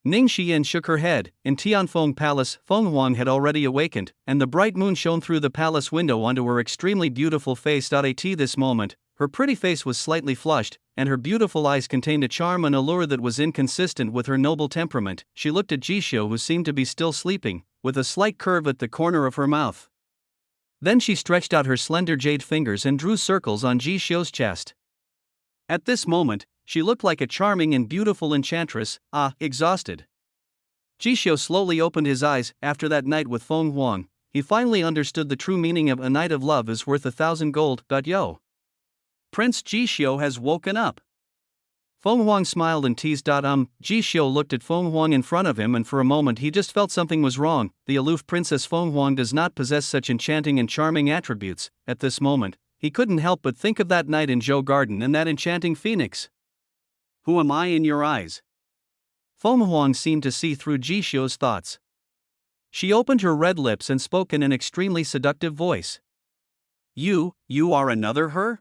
A: Ning Xian shook her head. In Tianfeng Palace, Feng Huang had already awakened, and the bright moon shone through the palace window onto her extremely beautiful face. At this moment, her pretty face was slightly flushed, and her beautiful eyes contained a charm and allure that was inconsistent with her noble temperament. She looked at Jishio, who seemed to be still sleeping, with a slight curve at the corner of her mouth. Then she stretched out her slender jade fingers and drew circles on Jishio's chest. At this moment, she looked like a charming and beautiful enchantress, exhausted. Jishio slowly opened his eyes. After that night with Feng Huang, he finally understood the true meaning of a night of love is worth 1,000 gold. Yo! Prince Jishio has woken up. Feng Huang smiled and teased. Jishio looked at Feng Huang in front of him, and for a moment he just felt something was wrong. The aloof Princess Feng Huang does not possess such enchanting and charming attributes. At this moment, he couldn't help but think of that night in Zhou Garden and that enchanting phoenix. Who am I in your eyes? Feng Huang seemed to see through Jishio's thoughts. She opened her red lips and spoke in an extremely seductive voice. You are another her?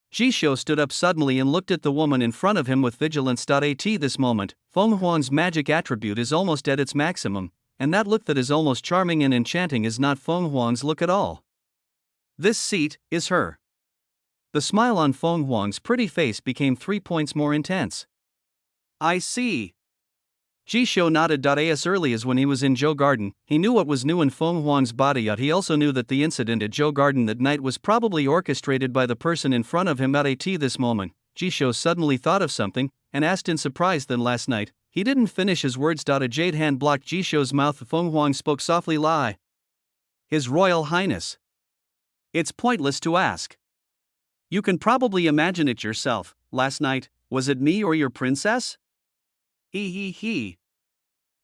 A: Jishio stood up suddenly and looked at the woman in front of him with vigilance. At this moment, Feng Huang's magic attribute is almost at its maximum, and that look that is almost charming and enchanting is not Feng Huang's look at all. This seat is her. The smile on Feng Huang's pretty face became 3 points more intense. I see. Jishio nodded. As early as when he was in Zhou Garden, he knew what was new in Feng Huang's body, yet he also knew that the incident at Zhou Garden that night was probably orchestrated by the person in front of him. At this moment, Jishio suddenly thought of something, and asked in surprise. Then last night, he didn't finish his words. A jade hand blocked Jishio's mouth. Feng Huang spoke softly. Lie. His Royal Highness. It's pointless to ask. You can probably imagine it yourself. Last night, was it me or your princess? He.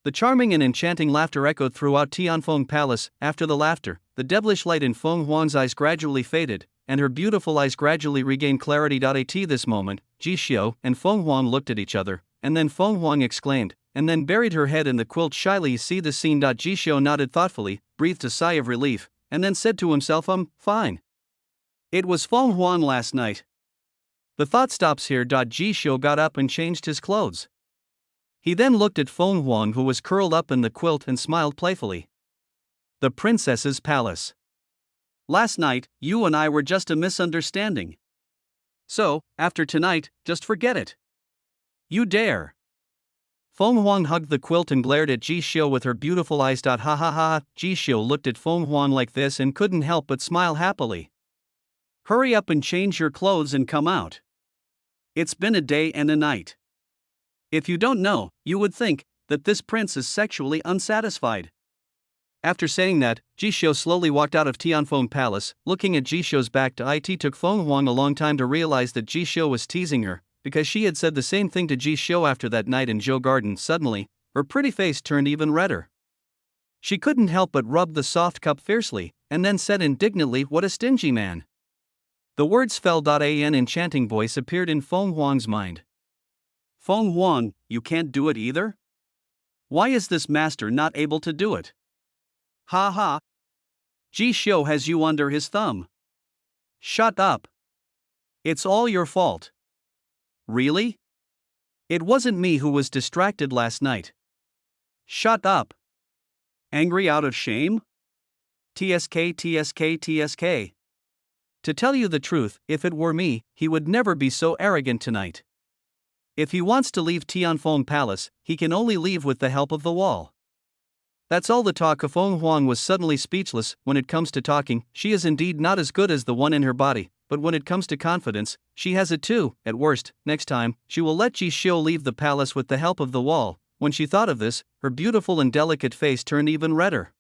A: The charming and enchanting laughter echoed throughout Tianfeng Palace. After the laughter, the devilish light in Feng Huang's eyes gradually faded, and her beautiful eyes gradually regained clarity. At this moment, Jishio and Feng Huang looked at each other, and then Feng Huang exclaimed, and then buried her head in the quilt shyly. See the scene. Jishio nodded thoughtfully, breathed a sigh of relief, and then said to himself, fine. It was Feng Huang last night. The thought stops here. Jishio got up and changed his clothes. He then looked at Feng Huang, who was curled up in the quilt, and smiled playfully. The princess's palace. Last night, you and I were just a misunderstanding. So, after tonight, just forget it. You dare. Feng Huang hugged the quilt and glared at Jishio with her beautiful eyes. Ha ha ha. Jishio looked at Feng Huang like this and couldn't help but smile happily. Hurry up and change your clothes and come out. It's been a day and a night. If you don't know, you would think that this prince is sexually unsatisfied. After saying that, Jishio slowly walked out of Tianfeng Palace. Looking at Jishio's back, it took Feng Huang a long time to realize that Jishio was teasing her, because she had said the same thing to Jishio after that night in Zhou Garden. Suddenly, her pretty face turned even redder. She couldn't help but rub the soft cup fiercely, and then said indignantly, "What a stingy man." The words fell. An enchanting voice appeared in Feng Huang's mind. Feng Huang, you can't do it either? Why is this master not able to do it? Ha ha. Jishio has you under his thumb. Shut up. It's all your fault. Really? It wasn't me who was distracted last night. Shut up. Angry out of shame? TSK. To tell you the truth, if it were me, he would never be so arrogant tonight. If he wants to leave Tianfeng Palace, he can only leave with the help of the wall. That's all the talk. Feng Huang was suddenly speechless. When it comes to talking, she is indeed not as good as the one in her body, but when it comes to confidence, she has it too. At worst, next time, she will let Jishio leave the palace with the help of the wall. When she thought of this, her beautiful and delicate face turned even redder.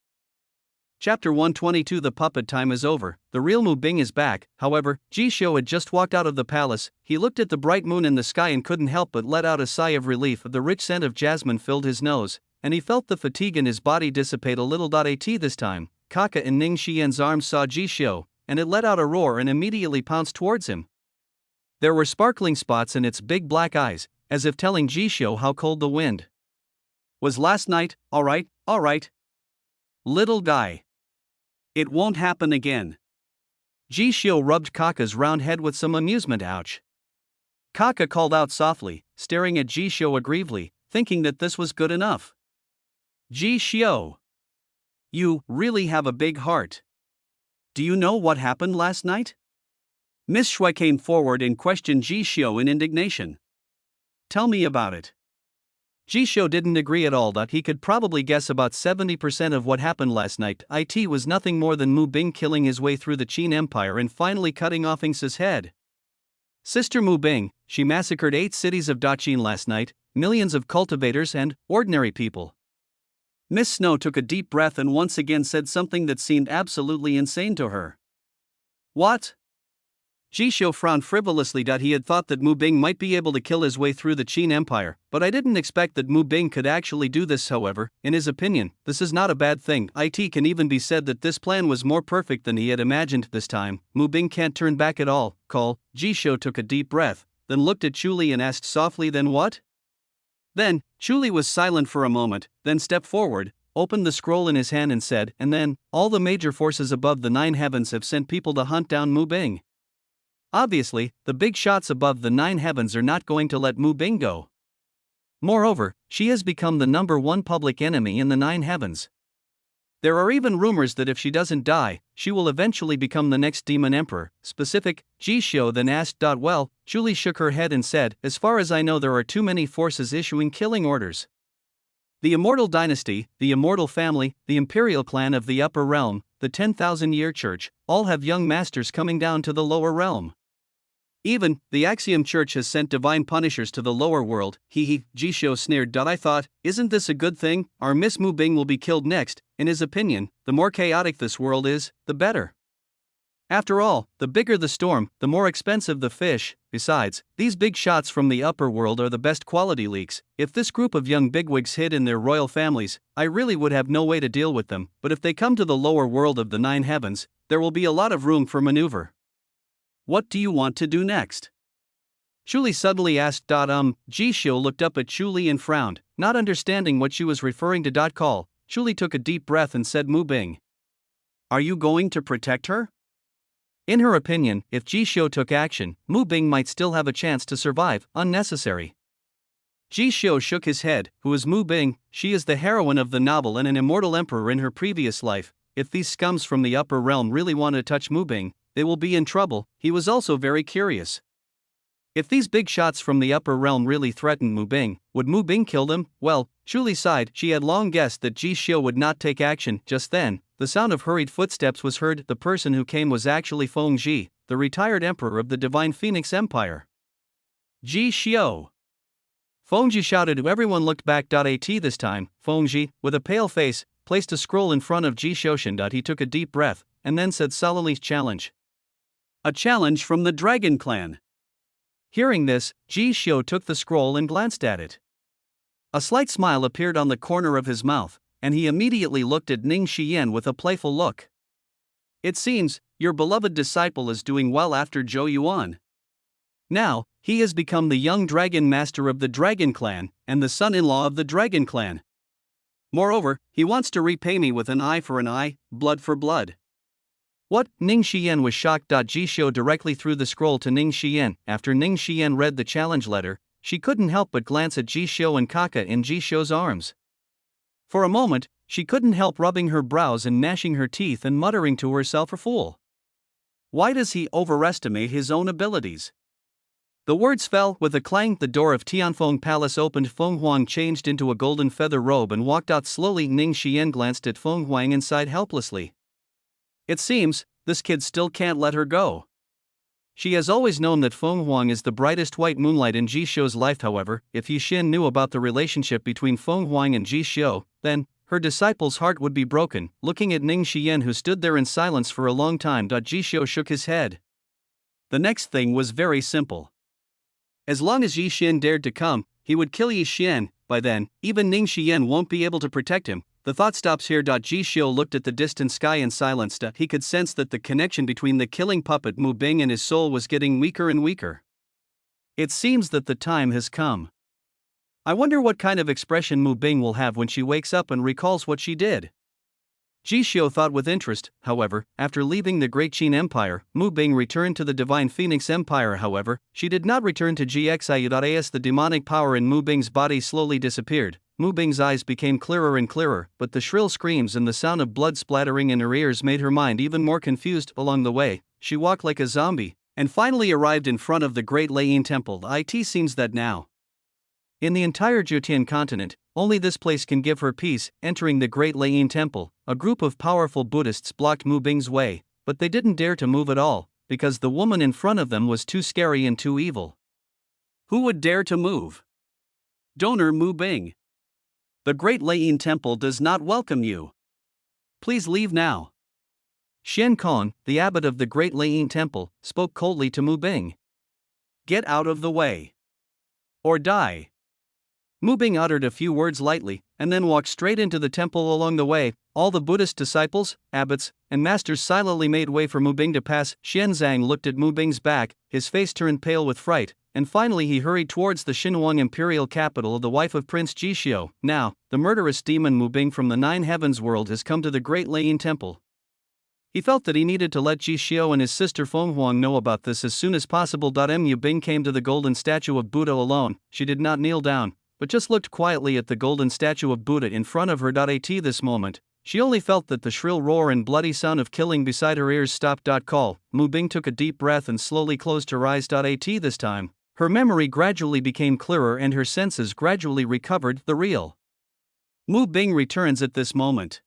A: Chapter 122. The puppet time is over. The real Mu Bing is back. However, Jishio had just walked out of the palace. He looked at the bright moon in the sky and couldn't help but let out a sigh of relief. The rich scent of jasmine filled his nose, and he felt the fatigue in his body dissipate a little. This time, Kaka in Ning Xian's arms saw Jishio, and it let out a roar and immediately pounced towards him. There were sparkling spots in its big black eyes, as if telling Jishio how cold the wind was last night. All right. Little guy. It won't happen again. Jishio rubbed Kaka's round head with some amusement. Ouch. Kaka called out softly, staring at Jishio aggrievedly.
B: thinking that this was good enough. Ji Xiao. You really have a big heart. Do you know what happened last night? Miss Shui came forward and questioned Ji Xiao in indignation. Tell me about it.
A: Ji Xiao didn't agree at all that he could probably guess about 70% of what happened last night. It was nothing more than Mu Bing killing his way through the Qin Empire and finally cutting off Ying's head. Sister Mu Bing, she massacred 8 cities of Daqin last night, millions of cultivators and ordinary people.
B: Miss Snow took a deep breath and once again said something that seemed absolutely insane to her. What?
A: Ji Xiao frowned frivolously. He had thought that Mu Bing might be able to kill his way through the Qin Empire, but I didn't expect that Mu Bing could actually do this. However, in his opinion, this is not a bad thing. It can even be said that this plan was more perfect than he had imagined this time. Mu Bing can't turn back at all. Ji Xiao took a deep breath, then looked at Chuli and asked softly, then what?
B: Then, Chuli was silent for a moment, then stepped forward, opened the scroll in his hand and said, and then, all the major forces above the 9 heavens have sent people to hunt down Mu Bing. Obviously, the big shots above the 9 heavens are not going to let Mu Bing go. Moreover, she has become the #1 public enemy in the 9 heavens. There are even rumors that if she doesn't die, she will eventually become the next demon emperor. Specific, Ji Xiao then asked. Well, Julie shook her head and said, as far as I know there are too many forces issuing killing orders. The Immortal Dynasty, the Immortal Family, the Imperial Clan of the Upper Realm, the 10,000-year Church, all have young masters coming down to the lower realm. Even, the Axiom Church has sent divine punishers to the lower world. Ji Xiao sneered. I thought, isn't this a good thing? Our Miss Mu Bing will be killed next. In his opinion, the more chaotic this world is, the better. After all, the bigger the storm, the more expensive the fish. Besides, these big shots from the upper world are the best quality leaks. If this group of young bigwigs hid in their royal families, I really would have no way to deal with them. But if they come to the lower world of the 9 heavens, there will be a lot of room for maneuver. What do you want to do next? Chuli suddenly asked. Ji Xiao looked up at Chuli and frowned, not understanding what she was referring to. Chuli took a deep breath and said, Mu Bing. Are you going to protect her? In her opinion, if Ji Xiao took action, Mu Bing might still have a chance to survive. Unnecessary. Ji Xiao shook his head. Who is Mu Bing? She is the heroine of the novel and an immortal emperor in her previous life. If these scums from the upper realm really want to touch Mu Bing, they will be in trouble. He was also very curious. If these big shots from the upper realm really threatened Mu Bing, would Mu Bing kill them? Well, Chuli sighed. She had long guessed that Ji Xiao would not take action. Just then, the sound of hurried footsteps was heard. The person who came was actually Feng Ji, the retired emperor of the Divine Phoenix Empire. Ji Xiao. Feng Ji shouted. Everyone looked back. This time, Feng Ji, with a pale face, placed a scroll in front of Ji Xiao. He took a deep breath, and then said solemnly, challenge. A challenge from the Dragon Clan. Hearing this, Ji Xiao took the scroll and glanced at it. A slight smile appeared on the corner of his mouth, and he immediately looked at Ning Xiyan with a playful look. It seems, your beloved disciple is doing well after Zhou Yuan. Now, he has become the young dragon master of the Dragon Clan, and the son-in-law of the Dragon Clan. Moreover, he wants to repay me with an eye for an eye, blood for blood. What? Ning Xiyan was shocked. Ji Xiao directly threw the scroll to Ning Xiyan. After Ning Xiyan read the challenge letter, she couldn't help but glance at Ji Xiao and Kaka in Ji Xiao's arms. For a moment, she couldn't help rubbing her brows and gnashing her teeth and muttering to herself, a fool. Why does he overestimate his own abilities? The words fell with a clang. The door of Tianfeng Palace opened. Feng Huang changed into a golden feather robe and walked out slowly. Ning Xiyan glanced at Feng Huang and sighed helplessly. It seems, this kid still can't let her go. She has always known that Feng Huang is the brightest white moonlight in Ji Xiao's life. However, if Yixin knew about the relationship between Feng Huang and Ji Xiao, then her disciple's heart would be broken. Looking at Ning Xiyan, who stood there in silence for a long time, Ji Xiao shook his head. The next thing was very simple. As long as Yixin dared to come, he would kill Yixin. By then, even Ning Xiyan won't be able to protect him. The thought stops here. Ji Xiao looked at the distant sky in silence. He could sense that the connection between the killing puppet Mu Bing and his soul was getting weaker and weaker. It seems that the time has come. I wonder what kind of expression Mu Bing will have when she wakes up and recalls what she did.
A: Ji Xiu thought with interest. However, after leaving the Great Qin Empire, Mu Bing returned to the Divine Phoenix Empire. However, she did not return to GXIU.AS. The demonic power in Mu Bing's body slowly disappeared. Mu Bing's eyes became clearer and clearer, but the shrill screams and the sound of blood splattering in her ears made her mind even more confused. Along the way, she walked like a zombie, and finally arrived in front of the Great Leiyin Temple. It seems that now, in the entire Jutian continent, only this place can give her peace. Entering the Great Leiyin Temple, a group of powerful Buddhists blocked Mu Bing's way, but they didn't dare to move at all, because the woman in front of them was too scary and too evil.
B: Who would dare to move? Donor Mu Bing. The Great Leiyin Temple does not welcome you. Please leave now.
A: Xian Kong, the abbot of the Great Leiyin Temple, spoke coldly to Mu Bing.
B: Get out of the way. Or die.
A: Mu Bing uttered a few words lightly, and then walked straight into the temple. Along the way, all the Buddhist disciples, abbots, and masters silently made way for Mu Bing to pass. Xian Zhang looked at Mu Bing's back, his face turned pale with fright, and finally he hurried towards the Xinhuang imperial capital. The wife of Prince Ji Xiu. Now, the murderous demon Mu Bing from the Nine Heavens world has come to the Great Leiyin Temple. He felt that he needed to let Ji Xiu and his sister Feng Huang know about this as soon as possible. Mu Bing came to the golden statue of Buddha alone. She did not kneel down, but just looked quietly at the golden statue of Buddha in front of her. At this moment, she only felt that the shrill roar and bloody sound of killing beside her ears stopped. Call. Mu Bing took a deep breath and slowly closed her eyes. This time, her memory gradually became clearer and her senses gradually recovered. The real Mu Bing returns at this moment.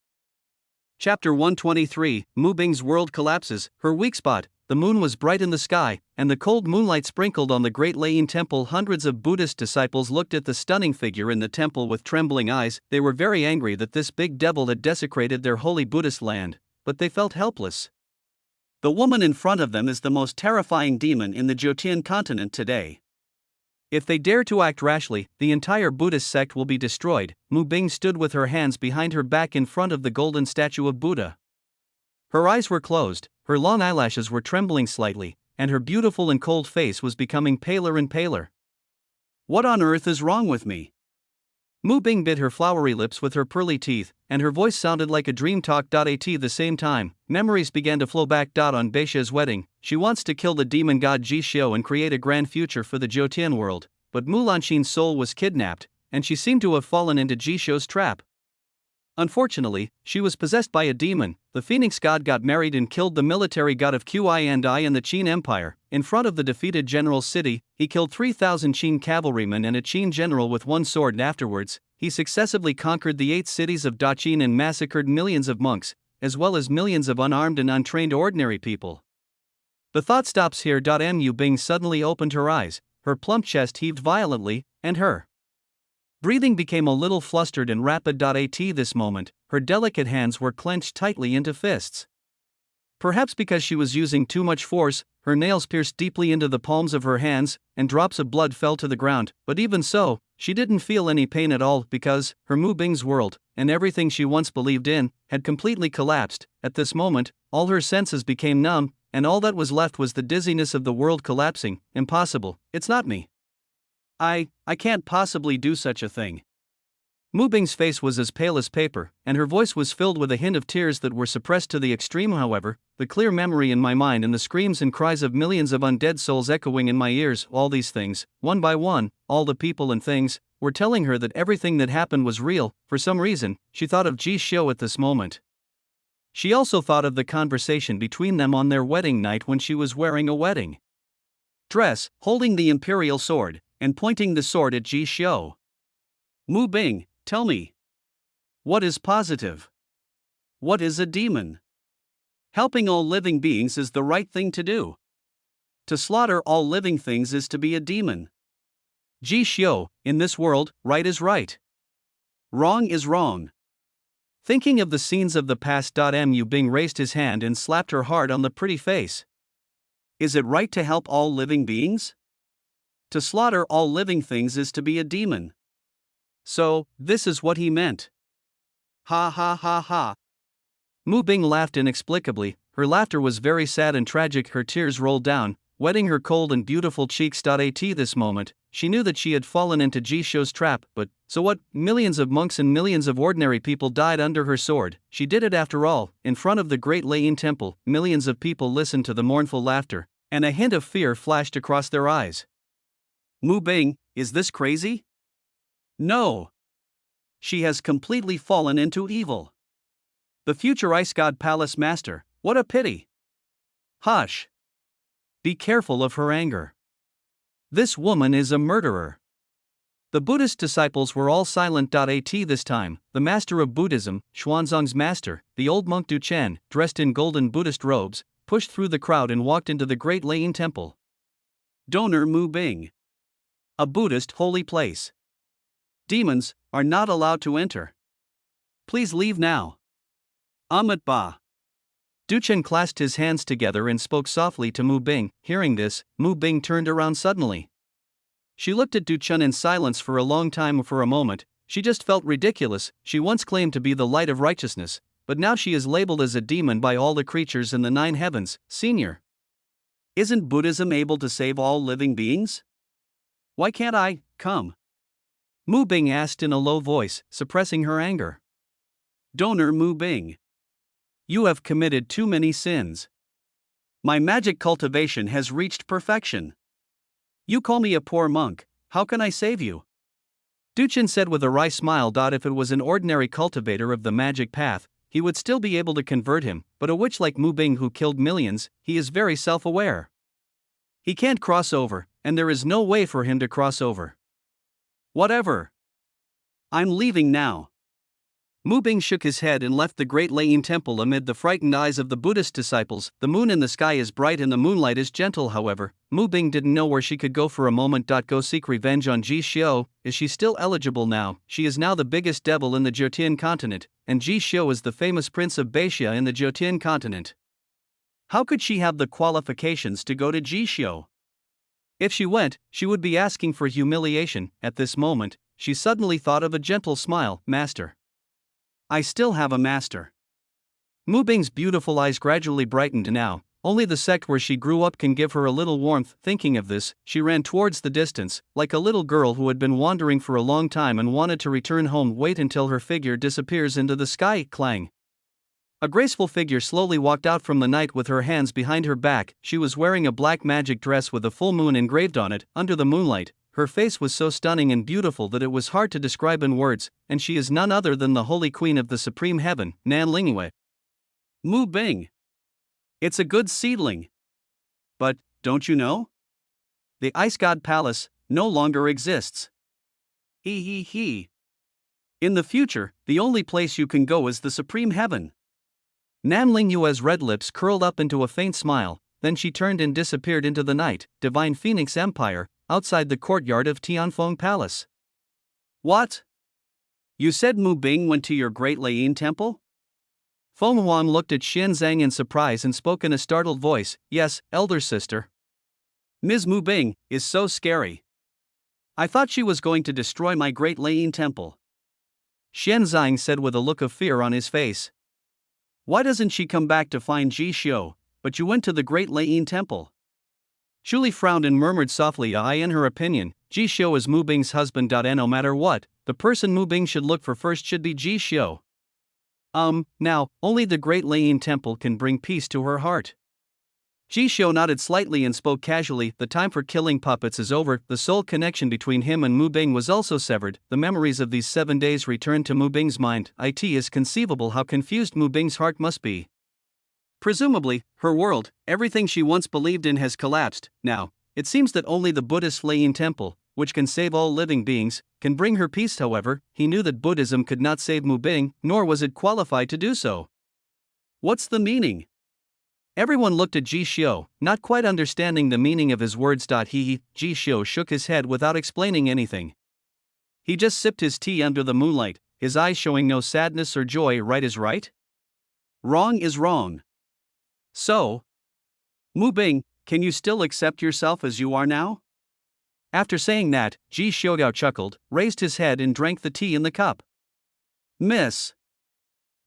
A: Chapter 123, Mu Bing's world collapses. Her weak spot. The moon was bright in the sky, and the cold moonlight sprinkled on the Great Leiyin Temple. Hundreds of Buddhist disciples looked at the stunning figure in the temple with trembling eyes. They were very angry that this big devil had desecrated their holy Buddhist land, but they felt helpless.
B: The woman in front of them is the most terrifying demon in the Jutian continent today.
A: If they dare to act rashly, the entire Buddhist sect will be destroyed. Mu Bing stood with her hands behind her back in front of the golden statue of Buddha. Her eyes were closed, her long eyelashes were trembling slightly, and her beautiful and cold face was becoming paler and paler.
B: What on earth is wrong with me?
A: Mu Bing bit her flowery lips with her pearly teeth, and her voice sounded like a dream talk. At the same time, memories began to flow back. On Beixie's wedding, she wants to kill the demon god Ji Xiu and create a grand future for the Jutian world, but Mu Lanxin's soul was kidnapped, and she seemed to have fallen into Ji Xiu's trap. Unfortunately, she was possessed by a demon. The Phoenix god got married and killed the military god of Qi and the Qin Empire. In front of the defeated general's city, he killed 3,000 Qin cavalrymen and a Qin general with one sword, and afterwards, he successively conquered the 8 cities of Daqin and massacred millions of monks, as well as millions of unarmed and untrained ordinary people. The thought stops here. Mu Bing suddenly opened her eyes, her plump chest heaved violently, and her breathing became a little flustered and rapid. At this moment, her delicate hands were clenched tightly into fists. Perhaps because she was using too much force, her nails pierced deeply into the palms of her hands, and drops of blood fell to the ground. But even so, she didn't feel any pain at all, because her Mu Bing's world, and everything she once believed in, had completely collapsed. At this moment, all her senses became numb, and all that was left was the dizziness of the world collapsing. Impossible, it's not me.
B: I can't possibly do such a thing.
A: Mu Bing's face was as pale as paper, and her voice was filled with a hint of tears that were suppressed to the extreme. However, the clear memory in my mind and the screams and cries of millions of undead souls echoing in my ears, all these things, one by one, all the people and things, were telling her that everything that happened was real. For some reason, she thought of Ji Xiu at this moment. She also thought of the conversation between them on their wedding night when she was wearing a wedding dress, holding the imperial sword, and pointing the sword at Ji Xiu.
B: Mu Bing, tell me. What is positive? What is a demon? Helping all living beings is the right thing to do. To slaughter all living things is to be a demon.
A: Ji Xiu, in this world, right is right.
B: Wrong is wrong.
A: Thinking of the scenes of the past. Mu Bing raised his hand and slapped her hard on the pretty face.
B: Is it right to help all living beings? To slaughter all living things is to be a demon.
A: So, this is what he meant.
B: Ha ha ha ha.
A: Mu Bing laughed inexplicably. Her laughter was very sad and tragic. Her tears rolled down, wetting her cold and beautiful cheeks. At this moment, she knew that she had fallen into Jisho's trap, but, so what, millions of monks and millions of ordinary people died under her sword. She did it after all, in front of the great Lei temple. Millions of people listened to the mournful laughter, and a hint of fear flashed across their eyes.
B: Mu Bing, is this crazy? No. She has completely fallen into evil. The future Ice God Palace Master, what a pity. Hush. Be careful of her anger. This woman is a murderer. The Buddhist disciples were all silent. At this time, the master of Buddhism, Xuanzang's master, the old monk Du Chen, dressed in golden Buddhist robes, pushed through the crowd and walked into the great Lei temple. Donor Mu Bing. A Buddhist holy place. Demons are not allowed to enter. Please leave now. Amit Ba. Du Chen clasped his hands together and spoke softly to Mu Bing. Hearing this, Mu Bing turned around suddenly. She looked at Du Chen in silence for a long time. For a moment, she just felt ridiculous. She once claimed to be the light of righteousness, but now she is labeled as a demon by all the creatures in the 9 heavens. Senior. Isn't Buddhism able to save all living beings? Why can't I come? Mu Bing asked in a low voice, suppressing her anger. Donor Mu Bing. You have committed too many sins. My magic cultivation has reached perfection. You call me a poor monk, how can I save you? Du Chen said with a wry smile. If it was an ordinary cultivator of the magic path, he would still be able to convert him, but a witch like Mu Bing who killed millions, he is very self-aware. He can't cross over, and there is no way for him to cross over. Whatever. I'm leaving now. Mu Bing shook his head and left the great Lei temple amid the frightened eyes of the Buddhist disciples. The moon in the sky is bright and the moonlight is gentle. However, Mu Bing didn't know where she could go for a moment. Go seek revenge on Ji Xiu. Is she still eligible now? She is now the biggest devil in the Jotian continent, and Ji Xiu is the famous prince of Beixia in the Jotian continent. How could she have the qualifications to go to Ji Xiu? If she went, she would be asking for humiliation. At this moment, she suddenly thought of a gentle smile. Master. I still have a master. Mu Bing's beautiful eyes gradually brightened now. Only the sect where she grew up can give her a little warmth. Thinking of this, she ran towards the distance, like a little girl who had been wandering for a long time and wanted to return home. Wait until her figure disappears into the sky. Clang. A graceful figure slowly walked out from the night with her hands behind her back. She was wearing a black magic dress with a full moon engraved on it. Under the moonlight, her face was so stunning and beautiful that it was hard to describe in words, and she is none other than the Holy Queen of the Supreme Heaven, Nan Lingyue. Mu Bing. It's a good seedling. But, don't you know? The Ice God Palace no longer exists. He. In the future, the only place you can go is the Supreme Heaven. Nan Lingyue's red lips curled up into a faint smile, then she turned and disappeared into the night. Divine Phoenix Empire, outside the courtyard of Tianfeng Palace. What? You said Mu Bing went to your great Lei temple? Feng Huan looked at Xian Zhang in surprise and spoke in a startled voice. Yes, elder sister. Ms. Mu Bing is so scary. I thought she was going to destroy my great Lei temple. Xian Zhang said with a look of fear on his face. Why doesn't she come back to find Ji Xiu, but you went to the great Lei temple? Shuli frowned and murmured softly. In her opinion, Ji Xiu is Mu Bing's husband. And no matter what, the person Mu Bing should look for first should be Ji Xiu. Now, only the great Lei temple can bring peace to her heart. Ji Xiu nodded slightly and spoke casually. The time for killing puppets is over. The soul connection between him and Mu Bing was also severed. The memories of these 7 days returned to Mu Bing's mind. It is conceivable how confused Mu Bing's heart must be. Presumably, her world, everything she once believed in has collapsed. Now, it seems that only the Buddhist Lei temple, which can save all living beings, can bring her peace. However, he knew that Buddhism could not save Mu Bing, nor was it qualified to do so. What's the meaning? Everyone looked at Ji Xiu, not quite understanding the meaning of his words. Ji Xiu shook his head without explaining anything. He just sipped his tea under the moonlight, his eyes showing no sadness or joy. Right is right. Wrong is wrong. So, Mu Bing, can you still accept yourself as you are now? After saying that, Ji Xiu chuckled, raised his head and drank the tea in the cup. Miss.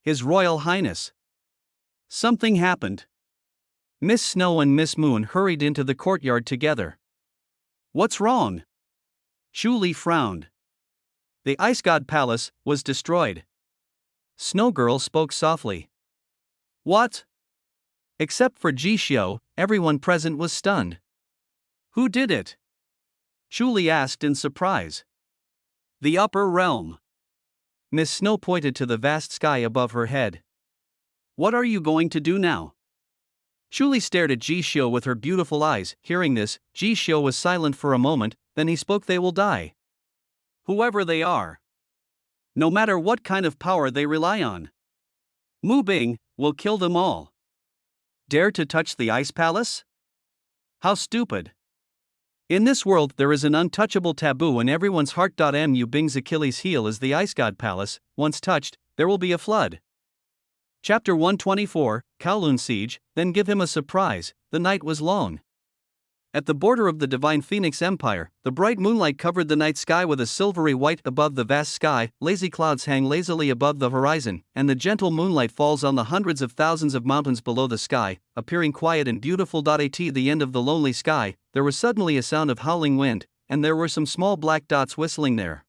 B: His Royal Highness. Something happened.
A: Miss Snow and Miss Moon hurried into the courtyard together.
B: What's wrong? Xu Li frowned.
A: The Ice God Palace was destroyed. Snow Girl spoke softly.
B: What?
A: Except for Ji Xiao, everyone present was stunned.
B: Who did it? Xu Li asked in surprise. The upper realm.
A: Miss Snow pointed to the vast sky above her head.
B: What are you going to do now?
A: Xu Li stared at Ji Xiao with her beautiful eyes. Hearing this, Ji Xiao was silent for a moment, then he spoke. They will die.
B: Whoever they are. No matter what kind of power they rely on. Mu Bing will kill them all.
A: Dare to touch the Ice Palace?
B: How stupid.
A: In this world there is an untouchable taboo in everyone's heart. Mu Bing's Achilles heel is the Ice God Palace. Once touched, there will be a flood. Chapter 124, Kowloon Siege. Then give him a surprise. The night was long. At the border of the Divine Phoenix Empire, the bright moonlight covered the night sky with a silvery white. Above the vast sky, lazy clouds hang lazily above the horizon, and the gentle moonlight falls on the hundreds of thousands of mountains below the sky, appearing quiet and beautiful. At the end of the lonely sky, there was suddenly a sound of howling wind, and there were some small black dots whistling there.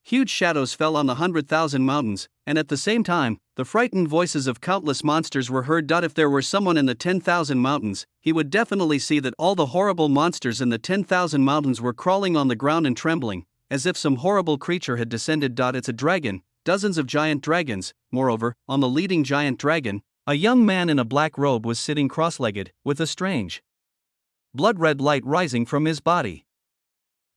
A: Huge shadows fell on the 100,000 mountains, and at the same time, the frightened voices of countless monsters were heard. If there were someone in the 10,000 mountains, he would definitely see that all the horrible monsters in the 10,000 mountains were crawling on the ground and trembling, as if some horrible creature had descended. It's a dragon, dozens of giant dragons. Moreover, on the leading giant dragon, a young man in a black robe was sitting cross-legged, with a strange blood-red light rising from his body.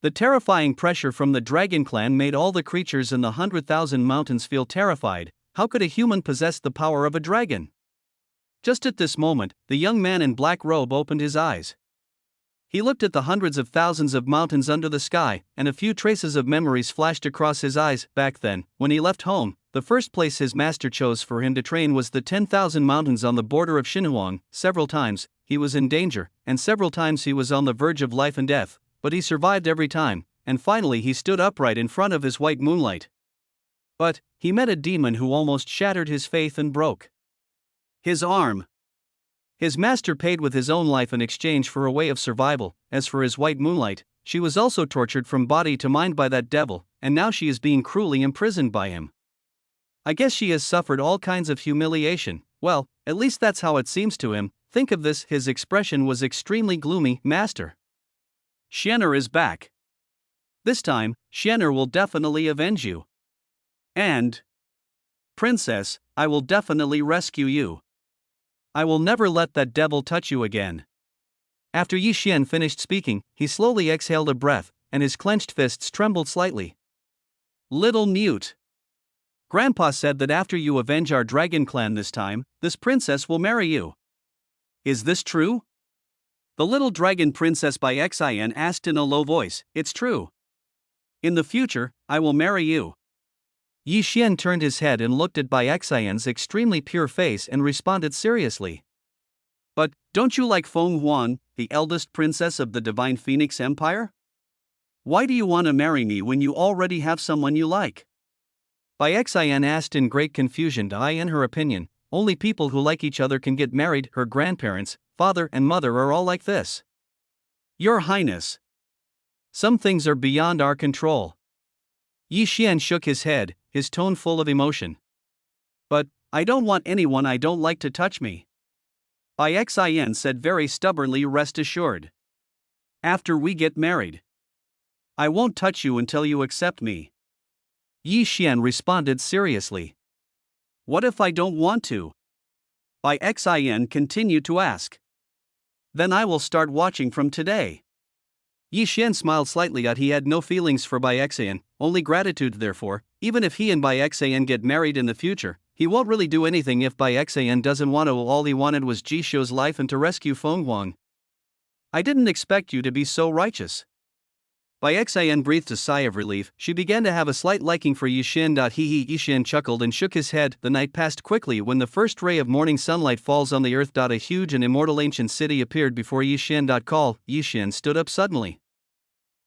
A: The terrifying pressure from the Dragon Clan made all the creatures in the 100,000 mountains feel terrified. How could a human possess the power of a dragon? Just at this moment, the young man in black robe opened his eyes. He looked at the hundreds of thousands of mountains under the sky, and a few traces of memories flashed across his eyes. Back then, when he left home, the first place his master chose for him to train was the 10,000 mountains on the border of Xinhuang. Several times, he was in danger, and several times he was on the verge of life and death. But he survived every time, and finally he stood upright in front of his white moonlight. But he met a demon who almost shattered his faith and broke his arm. His master paid with his own life in exchange for a way of survival. As for his white moonlight, she was also tortured from body to mind by that devil, and now she is being cruelly imprisoned by him. I guess she has suffered all kinds of humiliation. Well, at least that's how it seems to him. Think of this. His expression was extremely gloomy. Master, Xian'er is back. This time, Xian'er will definitely avenge you. And, Princess, I will definitely rescue you. I will never let that devil touch you again. After Yi Xian finished speaking, he slowly exhaled a breath, and his clenched fists trembled slightly. Little mute. Grandpa said that after you avenge our dragon clan this time, this princess will marry you. Is this true? The little dragon princess by Xin asked in a low voice. It's true. In the future, I will marry you. Yi Xian turned his head and looked at Bai Xian's extremely pure face and responded seriously. But, don't you like Feng Huan, the eldest princess of the Divine Phoenix Empire? Why do you want to marry me when you already have someone you like? Bai Xian asked in great confusion. In her opinion, only people who like each other can get married. Her grandparents, father and mother are all like this. Your Highness, some things are beyond our control. Yi Xian shook his head, his tone full of emotion. But, I don't want anyone I don't like to touch me. Bai Xian said very stubbornly. Rest assured. After we get married, I won't touch you until you accept me. Yi Xian responded seriously. What if I don't want to? Bai Xian continued to ask. Then I will start watching from today. Yi Xian smiled slightly. He had no feelings for Bai Xian, only gratitude. Therefore, even if he and Bai Xian get married in the future, he won't really do anything if Bai Xian doesn't want to. All he wanted was Ji Xiao's life and to rescue Feng Huang. I didn't expect you to be so righteous. Bai Xian breathed a sigh of relief. She began to have a slight liking for Yi Xian. Yi Xian chuckled and shook his head. The night passed quickly. When the first ray of morning sunlight falls on the earth, a huge and immortal ancient city appeared before Yi Xian. Call. Yi Xian stood up suddenly.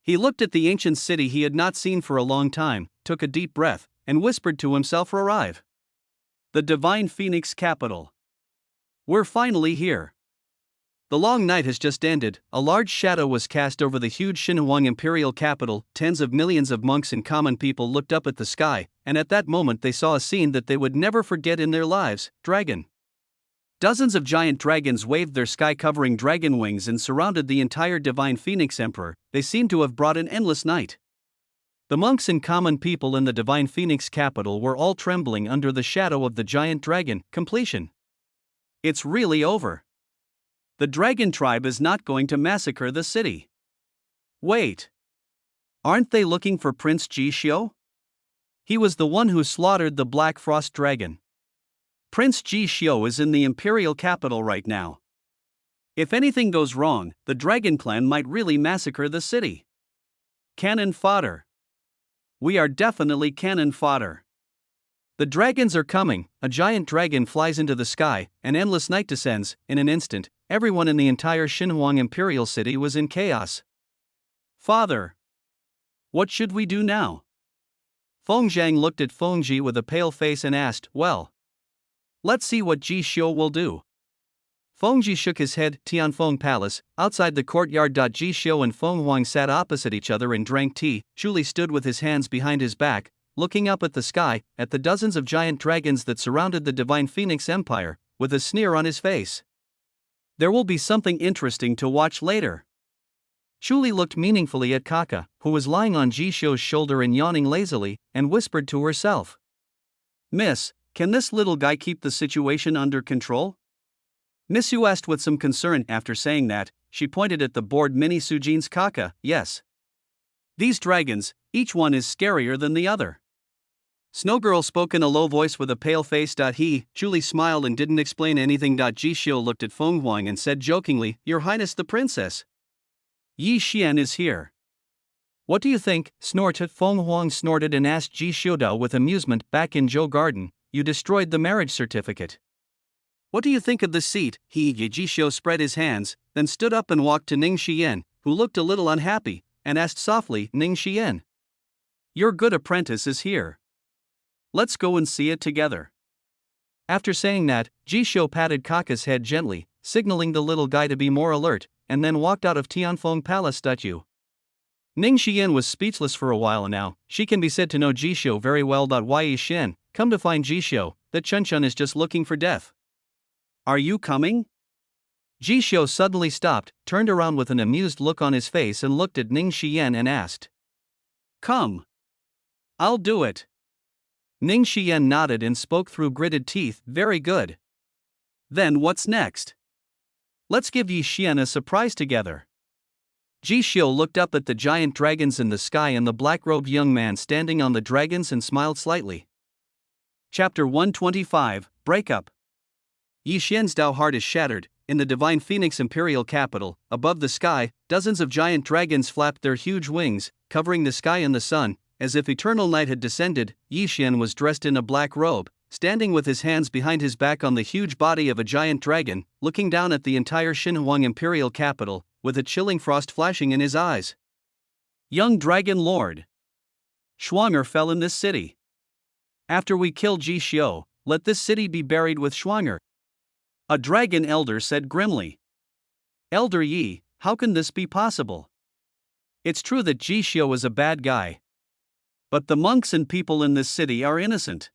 A: He looked at the ancient city he had not seen for a long time, took a deep breath, and whispered to himself. Arrive. The Divine Phoenix capital. We're finally here.
B: The long night has just ended. A large shadow was cast over the huge Xinhuang imperial capital. Tens of millions of monks and common people looked up at the sky, and at that moment they saw a scene that they would never forget in their lives: dragon. Dozens of giant dragons waved their sky-covering dragon wings and surrounded the entire Divine Phoenix Emperor. They seemed to have brought an endless night. The monks and common people in the Divine Phoenix capital were all trembling under the shadow of the giant dragon. Completion. It's really over. The dragon tribe is not going to massacre the city. Wait. Aren't they looking for Prince Jixio? He was the one who slaughtered the Black Frost Dragon. Prince Jixio is in the imperial capital right now. If anything goes wrong, the dragon clan might really massacre the city. Cannon fodder. We are definitely cannon fodder. The dragons are coming. A giant dragon flies into the sky, an endless night descends. In an instant, everyone in the entire Xinhuang imperial city was in chaos. Father! What should we do now? Feng Zhang looked at Feng Ji with a pale face and asked, well, let's see what Jixio will do. Feng Ji shook his head. Tianfeng Palace, outside the courtyard. Jixio and Feng Huang sat opposite each other and drank tea. Zhu stood with his hands behind his back, looking up at the sky, at the dozens of giant dragons that surrounded the Divine Phoenix Empire, with a sneer on his face. There will be something interesting to watch later. Zhu looked meaningfully at Kaka, who was lying on Jixio's shoulder and yawning lazily, and whispered to herself, Miss, can this little guy keep the situation under control? Miss Yu asked with some concern. After saying that, she pointed at the bored mini Sujin's Kaka. Yes. These dragons, each one is scarier than the other. Snowgirl spoke in a low voice with a pale face. Zhu smiled and didn't explain anything. Jixio looked at Feng Huang and said jokingly, Your Highness the Princess Yi Xian is here. What do you think? Snorted. Feng Huang snorted and asked Jixio with amusement. Back in Zhou Garden, you destroyed the marriage certificate. What do you think of the seat? Jixio spread his hands, then stood up and walked to Ning Xian, who looked a little unhappy, and asked softly, Ning Xian, your good apprentice is here. Let's go and see it together. After saying that, Jixio patted Kaka's head gently, signaling the little guy to be more alert, and then walked out of Tianfeng Palace. Ning Xian was speechless for a while now. She can be said to know Jixio very well. Yi Xian, come to find Jixio, that Chun is just looking for death. Are you coming? Jixio suddenly stopped, turned around with an amused look on his face and looked at Ning Xian and asked, Come. I'll do it. Ning Xian nodded and spoke through gritted teeth, Very good. Then what's next? Let's give Yi Xian a surprise together. Jixio looked up at the giant dragons in the sky and the black-robed young man standing on the dragons and smiled slightly. Chapter 125, Breakup. Yi Xian's Dao heart is shattered. In the Divine Phoenix imperial capital, above the sky, dozens of giant dragons flapped their huge wings, covering the sky and the sun, as if eternal night had descended. Yi Xian was dressed in a black robe, standing with his hands behind his back on the huge body of a giant dragon, looking down at the entire Xinhuang imperial capital, with a chilling frost flashing in his eyes. Young Dragon Lord. Schwanger fell in this city. After we kill Jixio, let this city be buried with Schwanger. A dragon elder said grimly. Elder Yi, how can this be possible? It's true that Jixio is a bad guy. But the monks and people in this city are innocent.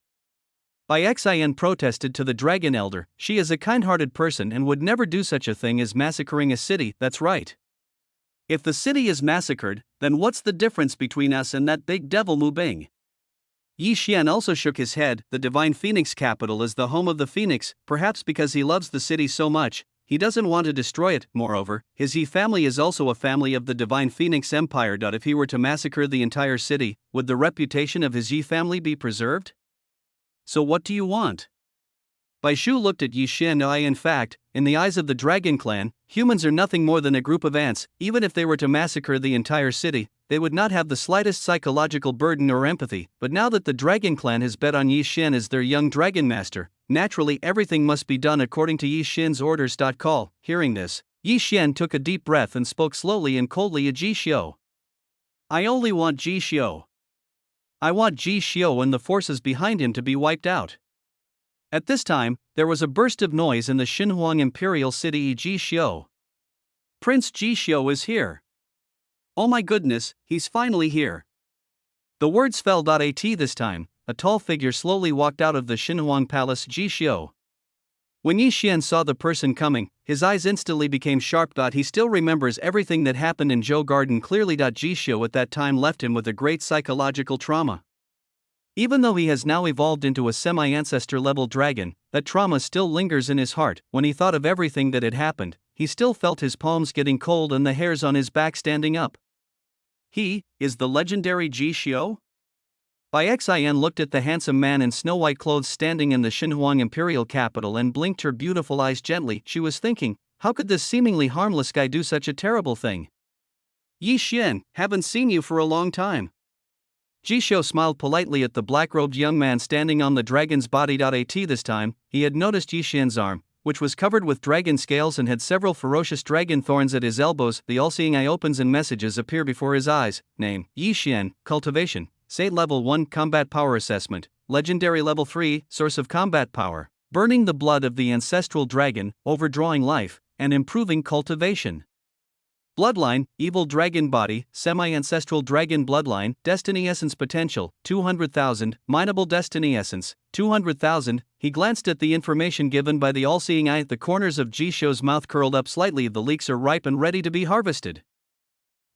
B: Bai Xian protested to the dragon elder. She is a kind-hearted person and would never do such a thing as massacring a city. That's right. If the city is massacred, then what's the difference between us and that big devil Mu Bing? Yi Xian also shook his head. The Divine Phoenix capital is the home of the Phoenix. Perhaps because he loves the city so much, he doesn't want to destroy it. Moreover, his Yi family is also a family of the Divine Phoenix Empire. If he were to massacre the entire city, would the reputation of his Yi family be preserved? So what do you want? Bai Shu looked at Yi Xian. In fact, in the eyes of the Dragon Clan, humans are nothing more than a group of ants. Even if they were to massacre the entire city, they would not have the slightest psychological burden or empathy. But now that the Dragon Clan has bet on Yi Xian as their young dragon master, naturally everything must be done according to Yi Xian's orders. Call. Hearing this, Yi Xian took a deep breath and spoke slowly and coldly to Jixio. I only want Jixio. I want Jixio and the forces behind him to be wiped out. At this time, there was a burst of noise in the Xinhuang imperial city. Jixio. Prince Jishio is here. Oh my goodness, he's finally here.
A: The words fell. At this time, a tall figure slowly walked out of the Xinhuang Palace. Jishio. When Yi Xian saw the person coming, his eyes instantly became sharp. He still remembers everything that happened in Zhou Garden clearly. Jishio at that time left him with a great psychological trauma. Even though he has now evolved into a semi-ancestor level dragon, that trauma still lingers in his heart. When he thought of everything that had happened, he still felt his palms getting cold and the hairs on his back standing up.
B: He is the legendary Jishio?
A: Bai Xian looked at the handsome man in snow-white clothes standing in the Xinhuang imperial capital and blinked her beautiful eyes gently. She was thinking, how could this seemingly harmless guy do such a terrible thing?
B: Yi Xian, haven't seen you for a long time.
A: Jishio smiled politely at the black-robed young man standing on the dragon's body. At this time, he had noticed Yi Xian's arm, which was covered with dragon scales and had several ferocious dragon thorns at his elbows. The all-seeing eye opens and messages appear before his eyes. Name, Yi Xian, Cultivation, Say Level 1 Combat Power Assessment, Legendary Level 3 Source of Combat Power, Burning the Blood of the Ancestral Dragon, Overdrawing Life, and Improving Cultivation. Bloodline, Evil Dragon Body, Semi-Ancestral Dragon Bloodline, Destiny Essence Potential, 200,000, Mineable Destiny Essence, 200,000. He glanced at the information given by the all-seeing eye. The corners of Jishio's mouth curled up slightly. The leeks are ripe and ready to be harvested.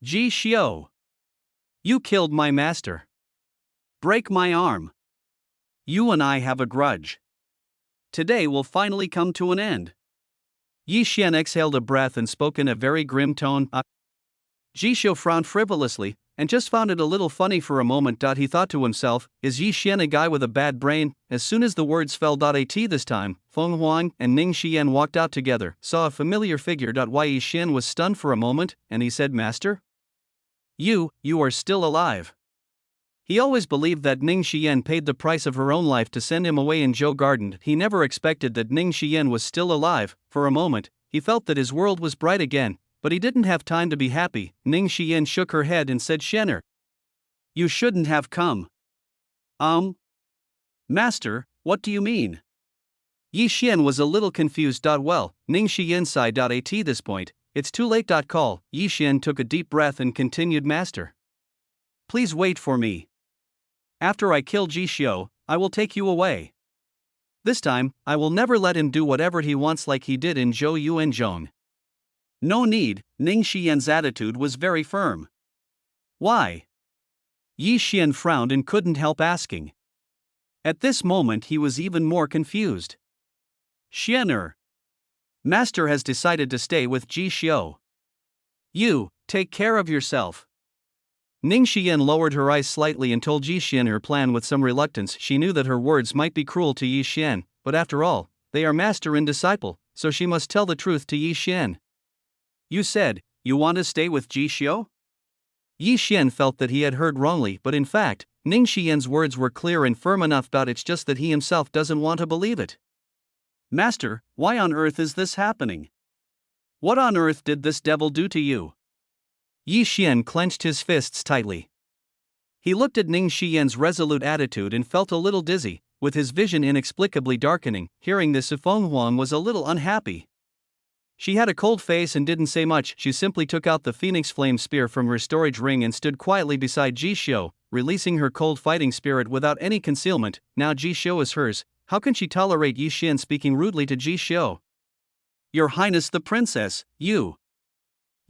B: Jishio. You killed my master. Break my arm. You and I have a grudge. Today will finally come to an end.
A: Yi Xian exhaled a breath and spoke in a very grim tone.
B: Jishio frowned frivolously, and just found it a little funny for a moment. He thought to himself, is Yi Xian a guy with a bad brain?
A: As soon as the words fell. At this time, Feng Huang and Ning Xian walked out together, saw a familiar figure. Why Yi Xian was stunned for a moment, and he said, Master?
B: You are still alive.
A: He always believed that Ning Xian paid the price of her own life to send him away in Zhou Garden. He never expected that Ning Xian was still alive. For a moment, he felt that his world was bright again, but he didn't have time to be happy. Ning Xian shook her head and said, Xianer,
B: you shouldn't have come. Master, what do you mean?
A: Yi Xian was a little confused. Well, Ning Xian sighed. At this point, it's too late. Call. Yi Xian took a deep breath and continued, Master,
B: please wait for me. After I kill Jishio, I will take you away.
A: This time, I will never let him do whatever he wants like he did in Zhou Yuanzhong.
B: No need. Ning Xian's attitude was very firm.
A: Why?
B: Yi Xian frowned and couldn't help asking. At this moment he was even more confused. Xianer. Master has decided to stay with Jishio. You, take care of yourself.
A: Ning Xian lowered her eyes slightly and told Yi Xian her plan with some reluctance. She knew that her words might be cruel to Yi Xian, but after all, they are master and disciple, so she must tell the truth to Yi Xian.
B: You said, you want to stay with Jishio?
A: Yi Xian felt that he had heard wrongly, but in fact, Ning Xian's words were clear and firm enough. It's just that he himself doesn't want to believe it.
B: Master, why on earth is this happening? What on earth did this devil do to you?
A: Yi Xian clenched his fists tightly. He looked at Ning Xian's resolute attitude and felt a little dizzy, with his vision inexplicably darkening. Hearing this, Feng Huang was a little unhappy. She had a cold face and didn't say much. She simply took out the Phoenix Flame Spear from her storage ring and stood quietly beside Jishio, releasing her cold fighting spirit without any concealment. Now Jishio is hers. How can she tolerate Yi Xian speaking rudely to Jishio?
B: Your Highness the Princess, you.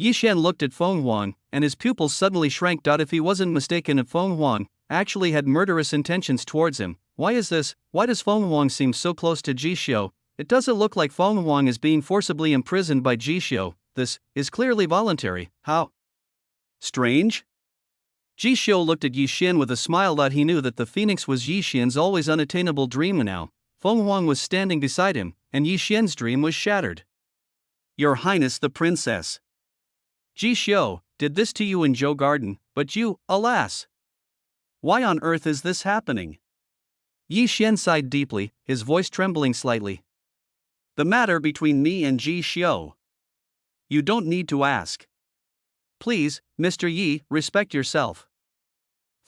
A: Yi Xian looked at Feng Huang, and his pupils suddenly shrank. If he wasn't mistaken, Feng Huang actually had murderous intentions towards him. Why is this? Why does Feng Huang seem so close to Jishio? It doesn't look like Feng Huang is being forcibly imprisoned by Jishio. This is clearly voluntary. How
B: strange.
A: Jishio looked at Yi Xian with a smile. He knew that the phoenix was Yi Xian's always unattainable dream. Now, Feng Huang was standing beside him, and Yi Xian's dream was shattered.
B: Your Highness the Princess. Jishio did this to you in Zhou Garden, but you, alas! Why on earth is this happening?
A: Yi Xian sighed deeply, his voice trembling slightly.
B: The matter between me and Jishio. You don't need to ask.
A: Please, Mr. Yi, respect yourself.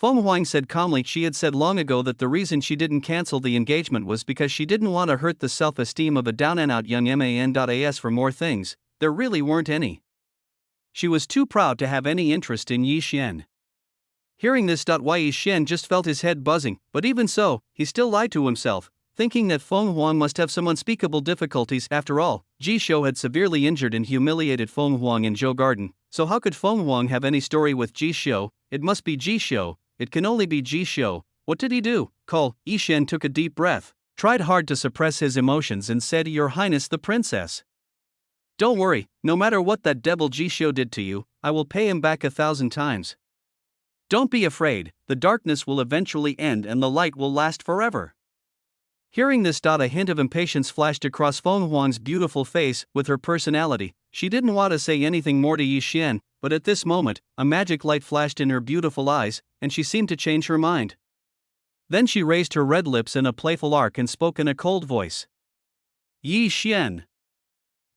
A: Feng Huang said calmly. She had said long ago that the reason she didn't cancel the engagement was because she didn't want to hurt the self-esteem of a down-and-out young man. As for more things, there really weren't any.
B: She was too proud to have any interest in Yi Xian. Hearing this, Yi Xian just felt his head buzzing, but even so, he still lied to himself, thinking that Feng Huang must have some unspeakable difficulties. After all, Ji Xiu had severely injured and humiliated Feng Huang in Zhou Garden, so how could Feng Huang have any story with Ji Xiu? It must be Ji Xiu, it can only be Ji Xiu. What did he do? Yi Xian took a deep breath, tried hard to suppress his emotions and said, "Your Highness the Princess. Don't worry, no matter what that devil Ji Xiu did to you, I will pay him back 1,000 times. Don't be afraid, the darkness will eventually end and the light will last forever." Hearing this, a hint of impatience flashed across Feng Huang's beautiful face. With her personality, she didn't want to say anything more to Yi Xian, but at this moment, a magic light flashed in her beautiful eyes, and she seemed to change her mind. Then she raised her red lips in a playful arc and spoke in a cold voice. "Yi Xian.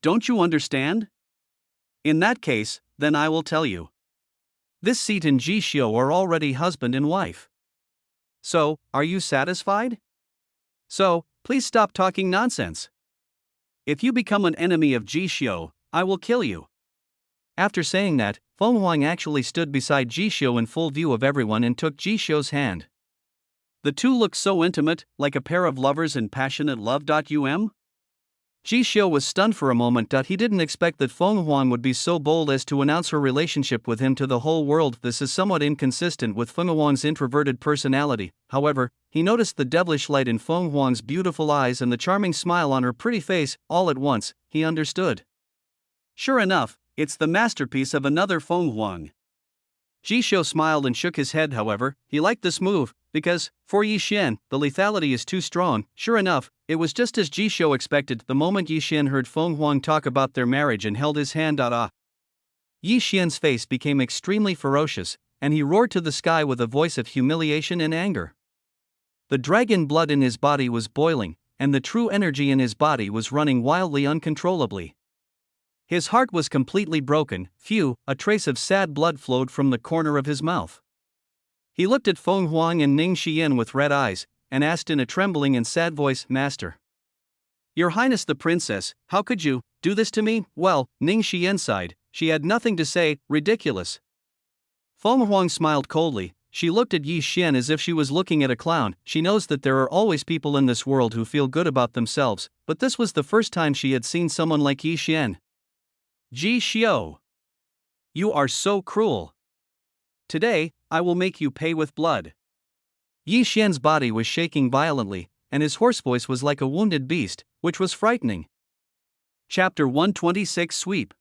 B: Don't you understand? In that case, then I will tell you. This seat and Ji Xiu are already husband and wife. So, are you satisfied? So, please stop talking nonsense. If you become an enemy of Ji Xiu, I will kill you." After saying that, Feng Huang actually stood beside Ji Xiu in full view of everyone and took Ji Xiu's hand. The two looked so intimate, like a pair of lovers in passionate love. Ji Xiu was stunned for a moment. He didn't expect that Feng Huang would be so bold as to announce her relationship with him to the whole world. This is somewhat inconsistent with Feng Huang's introverted personality. However, he noticed the devilish light in Feng Huang's beautiful eyes and the charming smile on her pretty face. All at once, he understood. Sure enough, it's the masterpiece of another Feng Huang. Ji Xiu smiled and shook his head. However, he liked this move, because, for Yi Xian, the lethality is too strong. Sure enough, it was just as Ji Xiu expected. The moment Yi Xian heard Feng Huang talk about their marriage and held his hand, Yi Xian's face became extremely ferocious, and he roared to the sky with a voice of humiliation and anger. The dragon blood in his body was boiling, and the true energy in his body was running wildly uncontrollably. His heart was completely broken. A trace of sad blood flowed from the corner of his mouth. He looked at Feng Huang and Ning Xian with red eyes, and asked in a trembling and sad voice, "Master, Your Highness the Princess, how could you do this to me?" Well, Ning Xian sighed. She had nothing to say. Ridiculous. Feng Huang smiled coldly. She looked at Yi Xian as if she was looking at a clown. She knows that there are always people in this world who feel good about themselves, but this was the first time she had seen someone like Yi Xian. "Ji Xiu, you are so cruel. Today, I will make you pay with blood." Yi Xian's body was shaking violently, and his hoarse voice was like a wounded beast, which was frightening. Chapter 126 Sweep.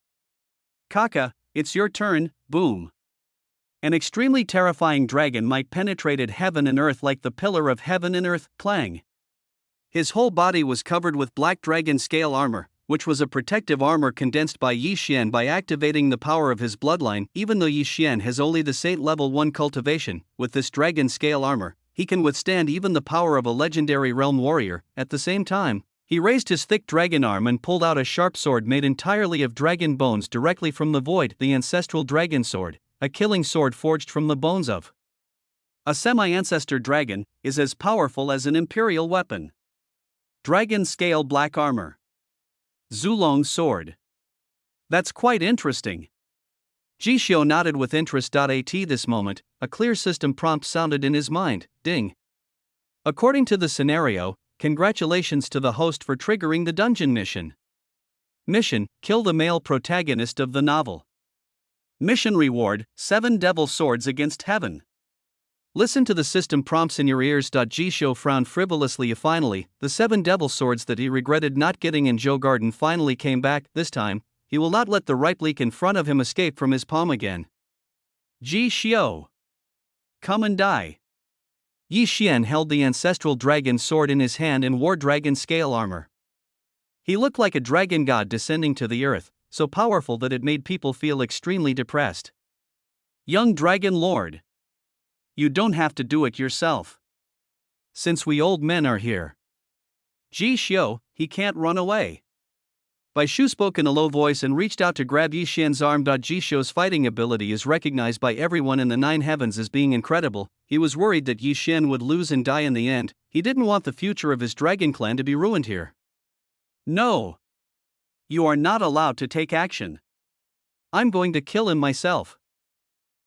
B: "Kaka, it's your turn." Boom. An extremely terrifying dragon might penetrated heaven and earth like the pillar of heaven and earth. Clang. His whole body was covered with black dragon scale armor, which was a protective armor condensed by Yi Xian by activating the power of his bloodline. Even though Yi Xian has only the Saint level 1 cultivation, with this dragon scale armor, he can withstand even the power of a legendary realm warrior. At the same time, he raised his thick dragon arm and pulled out a sharp sword made entirely of dragon bones directly from the void. The ancestral dragon sword, a killing sword forged from the bones of a semi-ancestor dragon, is as powerful as an imperial weapon. Dragon scale black armor. Zulong sword. That's quite interesting. Ji Xiu nodded with interest. At this moment, a clear system prompt sounded in his mind. Ding. According to the scenario, congratulations to the host for triggering the dungeon mission. Mission: kill the male protagonist of the novel. Mission reward: 7 devil swords against heaven. Listen to the system prompts in your ears. Ji Xiu frowned frivolously. Finally, the 7 devil swords that he regretted not getting in Zhou Garden finally came back. This time, he will not let the ripe leek in front of him escape from his palm again. Ji Xiu, come and die. Yi Xian held the ancestral dragon sword in his hand and wore dragon scale armor. He looked like a dragon god descending to the earth, so powerful that it made people feel extremely depressed. Young Dragon Lord, you don't have to do it yourself. Since we old men are here. Ji Xiu, he can't run away. Bai Shu spoke in a low voice and reached out to grab Yi Xian's arm. Ji Xiu's fighting ability is recognized by everyone in the 9 heavens as being incredible. He was worried that Yi Xian would lose and die in the end. He didn't want the future of his dragon clan to be ruined here. No. You are not allowed to take action.
A: I'm going to kill him myself.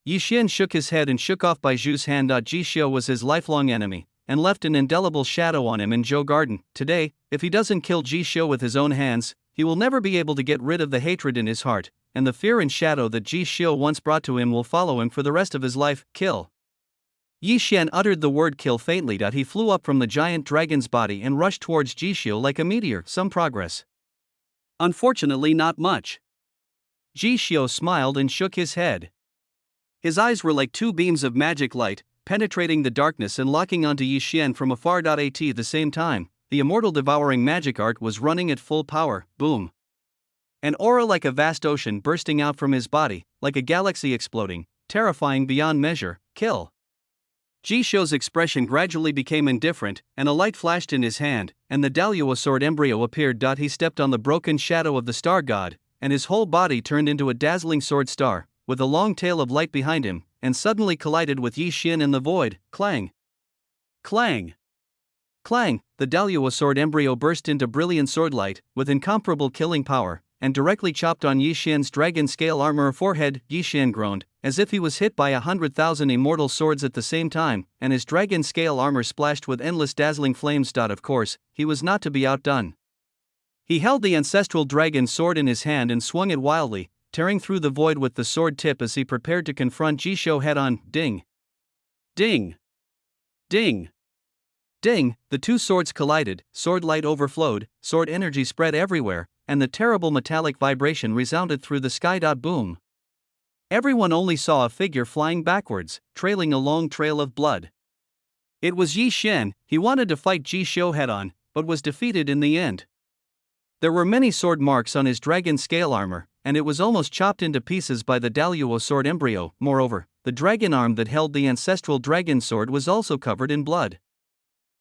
A: Yi Xian shook his head and shook off Bai Zhu's hand. Ji Xiu was his lifelong enemy, and left an indelible shadow on him in Zhou Garden. Today, if he doesn't kill Ji Xiu with his own hands, he will never be able to get rid of the hatred in his heart, and the fear and shadow that Ji Xiu once brought to him will follow him for the rest of his life. Kill. Yi Xian uttered the word kill faintly. He flew up from the giant dragon's body and rushed towards Ji Xiu like a meteor. Some progress.
B: Unfortunately, not much.
A: Ji Xiu smiled and shook his head.
B: His eyes were like two beams of magic light, penetrating the darkness and locking onto Yi Xian from afar. At the same time, the immortal devouring magic art was running at full power. Boom. An aura like a vast ocean bursting out from his body, like a galaxy exploding, terrifying beyond measure. Kill. Ji Xiu's expression gradually became indifferent, and a light flashed in his hand, and the Daluo sword embryo appeared. He stepped on the broken shadow of the star god, and his whole body turned into a dazzling sword star, with a long tail of light behind him, and suddenly collided with Yi Xian in the void. Clang! Clang!
A: Clang! The Daluo sword embryo burst into brilliant swordlight, with incomparable killing power, and directly chopped on Yi Xian's dragon scale armor forehead. Yi Xian groaned, as if he was hit by 100,000 immortal swords at the same time, and his dragon scale armor splashed with endless dazzling flames. Of course, he was not to be outdone. He held the ancestral dragon sword in his hand and swung it wildly, tearing through the void with the sword tip as he prepared to confront Ji Xiu head-on. Ding!
B: Ding! Ding!
A: Ding! The two swords collided, sword light overflowed, sword energy spread everywhere, and the terrible metallic vibration resounded through the sky. Boom! Everyone only saw a figure flying backwards, trailing a long trail of blood. It was Yi Xian. He wanted to fight Ji Xiu head-on, but was defeated in the end. There were many sword marks on his dragon scale armor, and it was almost chopped into pieces by the Daluo sword embryo. Moreover, the dragon arm that held the ancestral dragon sword was also covered in blood.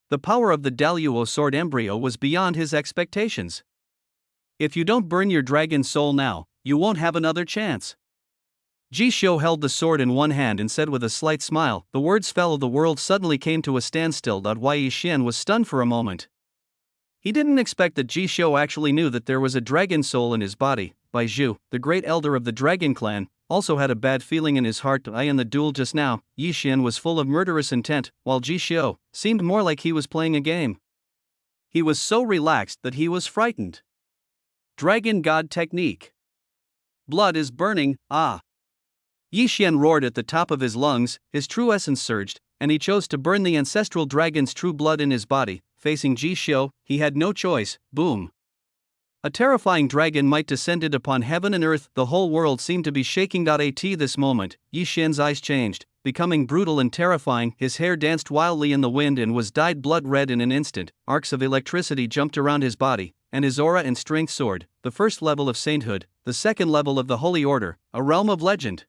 A: The power of the Daluo sword embryo was beyond his expectations. If you don't burn your dragon soul now, you won't have another chance. Ji Xiu held the sword in one hand and said with a slight smile. The words fell. The world suddenly came to a standstill. Yi Xian was stunned for a moment. He didn't expect that Ji Xiu actually knew that there was a dragon soul in his body. Bai Zhu, the great elder of the dragon clan, also had a bad feeling in his heart. In the duel just now, Yi Xian was full of murderous intent, while Ji Xiu seemed more like he was playing a game. He was so relaxed that he was frightened. Dragon God technique. Blood is burning. Ah! Yi Xian roared at the top of his lungs, his true essence surged, and he chose to burn the ancestral dragon's true blood in his body. Facing Ji Xiu, he had no choice. Boom! A terrifying dragon might descended upon heaven and earth. The whole world seemed to be shaking. At this moment, Yi Xian's eyes changed, becoming brutal and terrifying. His hair danced wildly in the wind and was dyed blood red in an instant. Arcs of electricity jumped around his body, and his aura and strength soared. The first level of sainthood, the second level of the Holy Order, a realm of legend.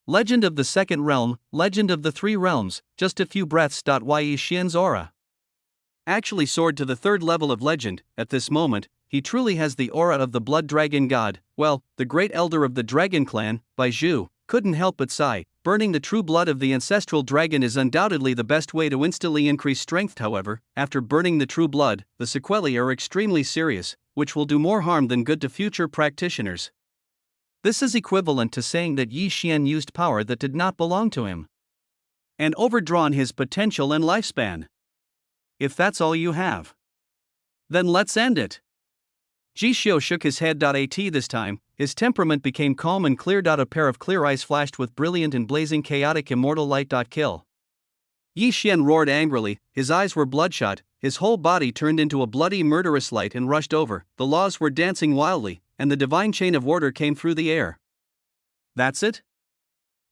A: Legend of the second realm, legend of the three realms, just a few breaths. Yi Xian's aura actually soared to the third level of legend. At this moment, he truly has the aura of the blood dragon god. Well, the great elder of the dragon clan, Bai Zhu, couldn't help but sigh. Burning the true blood of the ancestral dragon is undoubtedly the best way to instantly increase strength. However, after burning the true blood, the sequelae are extremely serious, which will do more harm than good to future practitioners. This is equivalent to saying that Yi Xian used power that did not belong to him, and overdrawn his potential and lifespan. If that's all you have, then let's end it. Ji Xiu shook his head. This time, his temperament became calm and clear. A pair of clear eyes flashed with brilliant and blazing chaotic immortal light. Kill. Yi Xian roared angrily, his eyes were bloodshot, his whole body turned into a bloody murderous light and rushed over. The laws were dancing wildly, and the divine chain of order came through the air. That's it?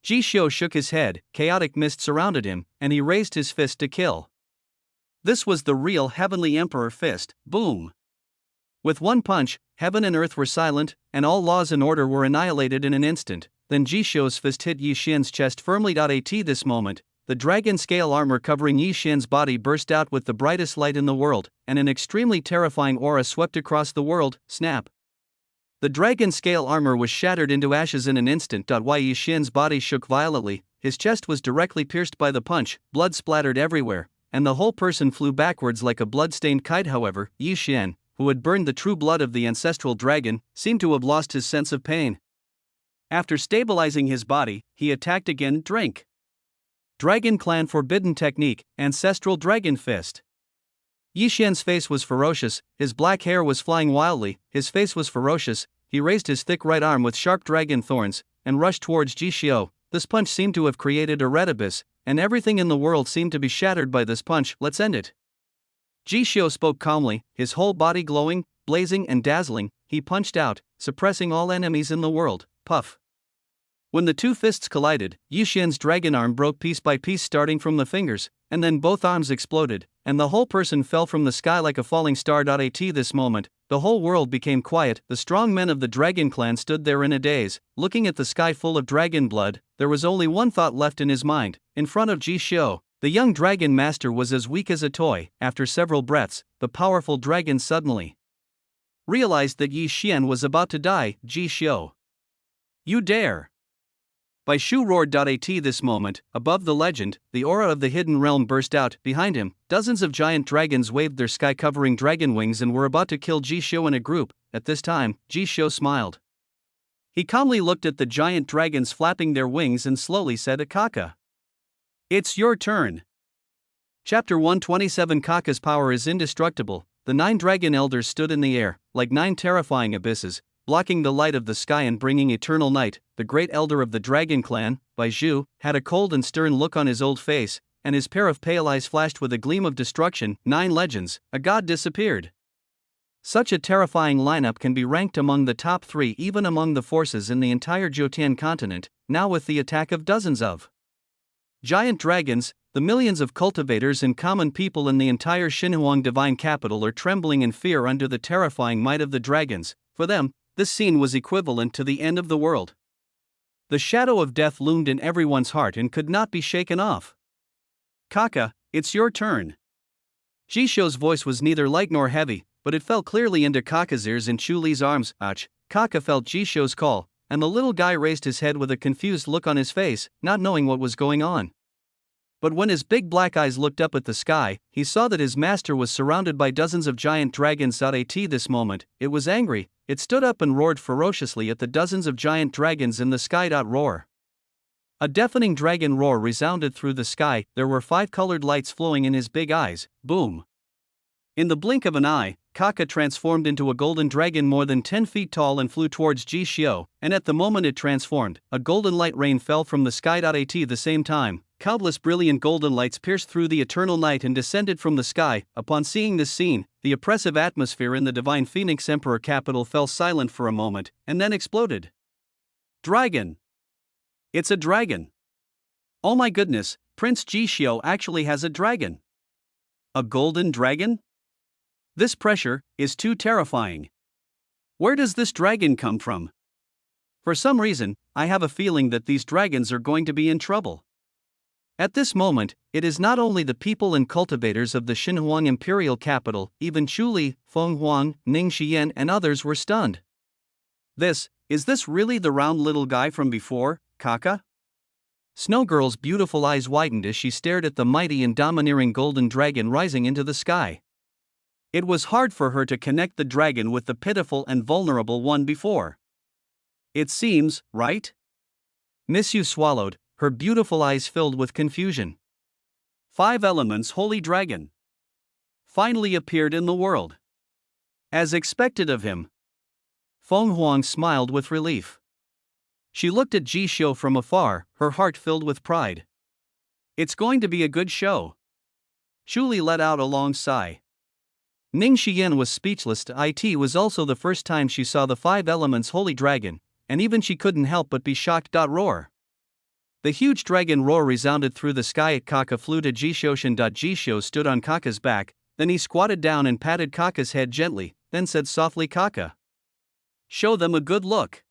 A: Ji Xiu shook his head, chaotic mist surrounded him, and he raised his fist to kill. This was the real Heavenly Emperor fist. Boom! With one punch, heaven and earth were silent, and all laws and order were annihilated in an instant. Then Ji Xiu's fist hit Yi Xian's chest firmly. This moment, the dragon scale armor covering Yi Xian's body burst out with the brightest light in the world, and an extremely terrifying aura swept across the world. Snap! The dragon scale armor was shattered into ashes in an instant. Yi Xian's body shook violently, his chest was directly pierced by the punch, blood splattered everywhere, and the whole person flew backwards like a blood-stained kite. However, Yi Xian, who had burned the true blood of the ancestral dragon, seemed to have lost his sense of pain.
B: After stabilizing his body, he attacked again. Drink.
A: Dragon Clan Forbidden Technique, Ancestral Dragon Fist. Yi Xian's face was ferocious, his black hair was flying wildly, his face was ferocious. He raised his thick right arm with sharp dragon thorns, and rushed towards Ji Xiao. This punch seemed to have created a red abyss, and everything in the world seemed to be shattered by this punch. Let's end it. Ji Xiao spoke calmly, his whole body glowing, blazing and dazzling. He punched out, suppressing all enemies in the world. Puff. When the two fists collided, Yi Xian's dragon arm broke piece by piece, starting from the fingers, and then both arms exploded, and the whole person fell from the sky like a falling star. At this moment, the whole world became quiet. The strong men of the Dragon Clan stood there in a daze, looking at the sky full of dragon blood. There was only one thought left in his mind. In front of Ji Xiao, the young dragon master was as weak as a toy. After several breaths, the powerful dragon suddenly realized that Yi Xian was about to die. Ji Xiao, you dare! Bai Shu roared. At this moment, above the legend, the aura of the hidden realm burst out. Behind him, dozens of giant dragons waved their sky-covering dragon wings and were about to kill Ji Xiao in a group. At this time, Ji Xiao smiled. He calmly looked at the giant dragons flapping their wings and slowly said, Kaka, it's your turn. Chapter 127. Kaka's power is indestructible. The 9 dragon elders stood in the air, like 9 terrifying abysses, blocking the light of the sky and bringing eternal night. The great elder of the Dragon Clan, Bai Zhu, had a cold and stern look on his old face, and his pair of pale eyes flashed with a gleam of destruction. 9 legends, a god disappeared. Such a terrifying lineup can be ranked among the top 3 even among the forces in the entire Jotian continent. Now with the attack of dozens of giant dragons, the millions of cultivators and common people in the entire Xinhuang divine capital are trembling in fear under the terrifying might of the dragons. For them, this scene was equivalent to the end of the world. The shadow of death loomed in everyone's heart and could not be shaken off. Kaka, it's your turn. Ji Xiao's voice was neither light nor heavy, but it fell clearly into Kaka's ears and Chu Li's arms. Ach! Kaka felt Ji Xiao's call, and the little guy raised his head with a confused look on his face, not knowing what was going on. But when his big black eyes looked up at the sky, he saw that his master was surrounded by dozens of giant dragons. At this moment, it was angry. It stood up and roared ferociously at the dozens of giant dragons in the sky. Roar. A deafening dragon roar resounded through the sky. There were 5 colored lights flowing in his big eyes. Boom. In the blink of an eye, Kaka transformed into a golden dragon more than 10 feet tall and flew towards Ji Xiao, and at the moment it transformed, a golden light rain fell from the sky. At the same time, countless brilliant golden lights pierced through the eternal night and descended from the sky. Upon seeing this scene, the oppressive atmosphere in the divine Phoenix Emperor capital fell silent for a moment, and then exploded. Dragon! It's a dragon! Oh my goodness, Prince Ji Xiao actually has a dragon! A golden dragon? This pressure is too terrifying. Where does this dragon come from? For some reason, I have a feeling that these dragons are going to be in trouble. At this moment, it is not only the people and cultivators of the Xinhuang imperial capital, even Chu Li, Feng Huang, Ning Xian and others were stunned. Is this really the round little guy from before, Kaka? Snow Girl's beautiful eyes widened as she stared at the mighty and domineering golden dragon rising into the sky. It was hard for her to connect the dragon with the pitiful and vulnerable one before. It seems, right? Miss Yu swallowed, her beautiful eyes filled with confusion. 5 elements holy dragon finally appeared in the world. As expected of him. Feng Huang smiled with relief. She looked at Ji Xiao from afar, her heart filled with pride. It's going to be a good show. Chu Li let out a long sigh. Ning Xian was speechless. It was also the first time she saw the 5 elements holy dragon, and even she couldn't help but be shocked. Roar. The huge dragon roar resounded through the sky. Kaka flew to Ji Xiao. Ji Xiao stood on Kaka's back, then he squatted down and patted Kaka's head gently, then said softly, Kaka, show them a good look.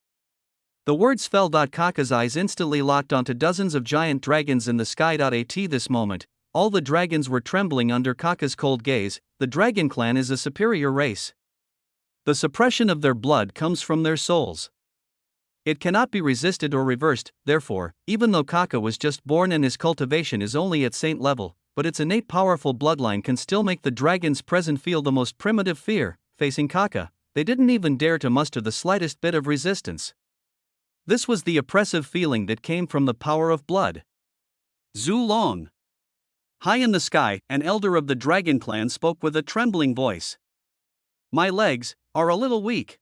A: The words fell. Kaka's eyes instantly locked onto dozens of giant dragons in the sky. At this moment, all the dragons were trembling under Kaka's cold gaze. The Dragon Clan is a superior race. The suppression of their blood comes from their souls. It cannot be resisted or reversed. Therefore, even though Kaka was just born and his cultivation is only at saint level, but its innate powerful bloodline can still make the dragons present feel the most primitive fear. Facing Kaka, they didn't even dare to muster the slightest bit of resistance. This was the oppressive feeling that came from the power of blood.
B: Zhu Long. High in the sky, an elder of the dragon clan spoke with a trembling voice. My legs are a little weak.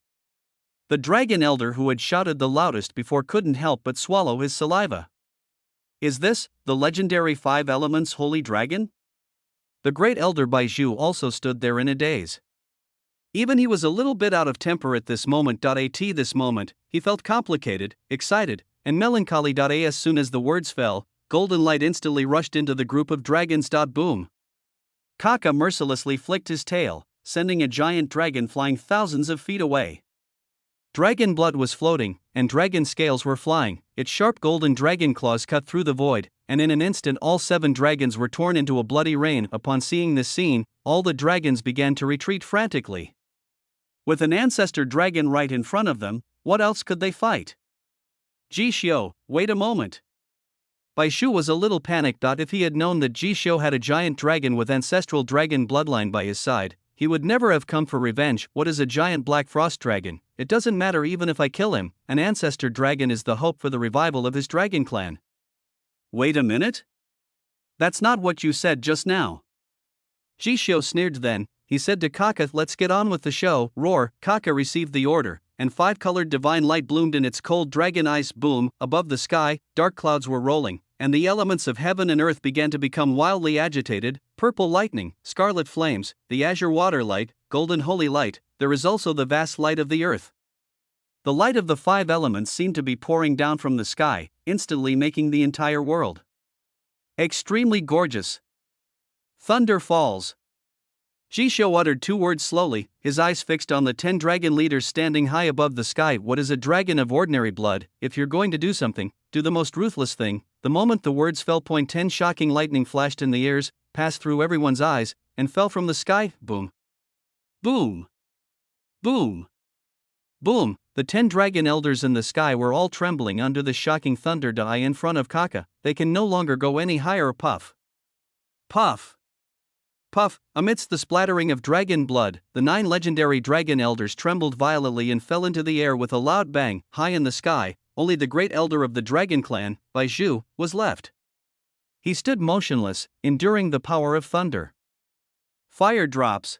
B: The dragon elder who had shouted the loudest before couldn't help but swallow his saliva. Is this the legendary Five Elements Holy Dragon?
A: The great elder Baizhu also stood there in a daze.
B: Even he was a little bit out of temper at this moment. This moment, he felt complicated, excited, and melancholy. As soon as the words fell, golden light instantly rushed into the group of dragons. Boom! Kaka mercilessly flicked his tail, sending a giant dragon flying thousands of feet away.
A: Dragon blood was floating, and dragon scales were flying. Its sharp golden dragon claws cut through the void, and in an instant all 7 dragons were torn into a bloody rain. Upon seeing this scene, all the dragons began to retreat frantically.
B: With an ancestor dragon right in front of them, what else could they fight? Ji Xiu, wait a moment.
A: Baizhu was a little panicked. If he had known that Ji Xiu had a giant dragon with ancestral dragon bloodline by his side, he would never have come for revenge. What is a giant black frost dragon? It doesn't matter even if I kill him, an ancestor dragon is the hope for the revival of his dragon clan.
B: Wait a minute? That's not what you said just now.
A: Ji Xiu sneered then. He said to Kaka, let's get on with the show. Roar! Kaka received the order, and 5-colored divine light bloomed in its cold dragon eyes. Boom! Above the sky, dark clouds were rolling, and the elements of heaven and earth began to become wildly agitated. Purple lightning, scarlet flames, the azure water light, golden holy light. There is also the vast light of the earth. The light of the 5 elements seemed to be pouring down from the sky, instantly making the entire world extremely gorgeous. Thunder falls. Ji Xiu uttered 2 words slowly, his eyes fixed on the 10 dragon leaders standing high above the sky. What is a dragon of ordinary blood? If you're going to do something, do the most ruthless thing. The moment the words fell, 10 shocking lightning flashed in the ears, passed through everyone's eyes, and fell from the sky. Boom! Boom! Boom! Boom! The 10 dragon elders in the sky were all trembling under the shocking thunder. In front of Kaka, they can no longer go any higher. Puff! Puff! Puff! Amidst the splattering of dragon blood, the 9 legendary dragon elders trembled violently and fell into the air with a loud bang. High in the sky, only the great elder of the dragon clan, Baizhu, was left. He stood motionless, enduring the power of thunder. Fire drops.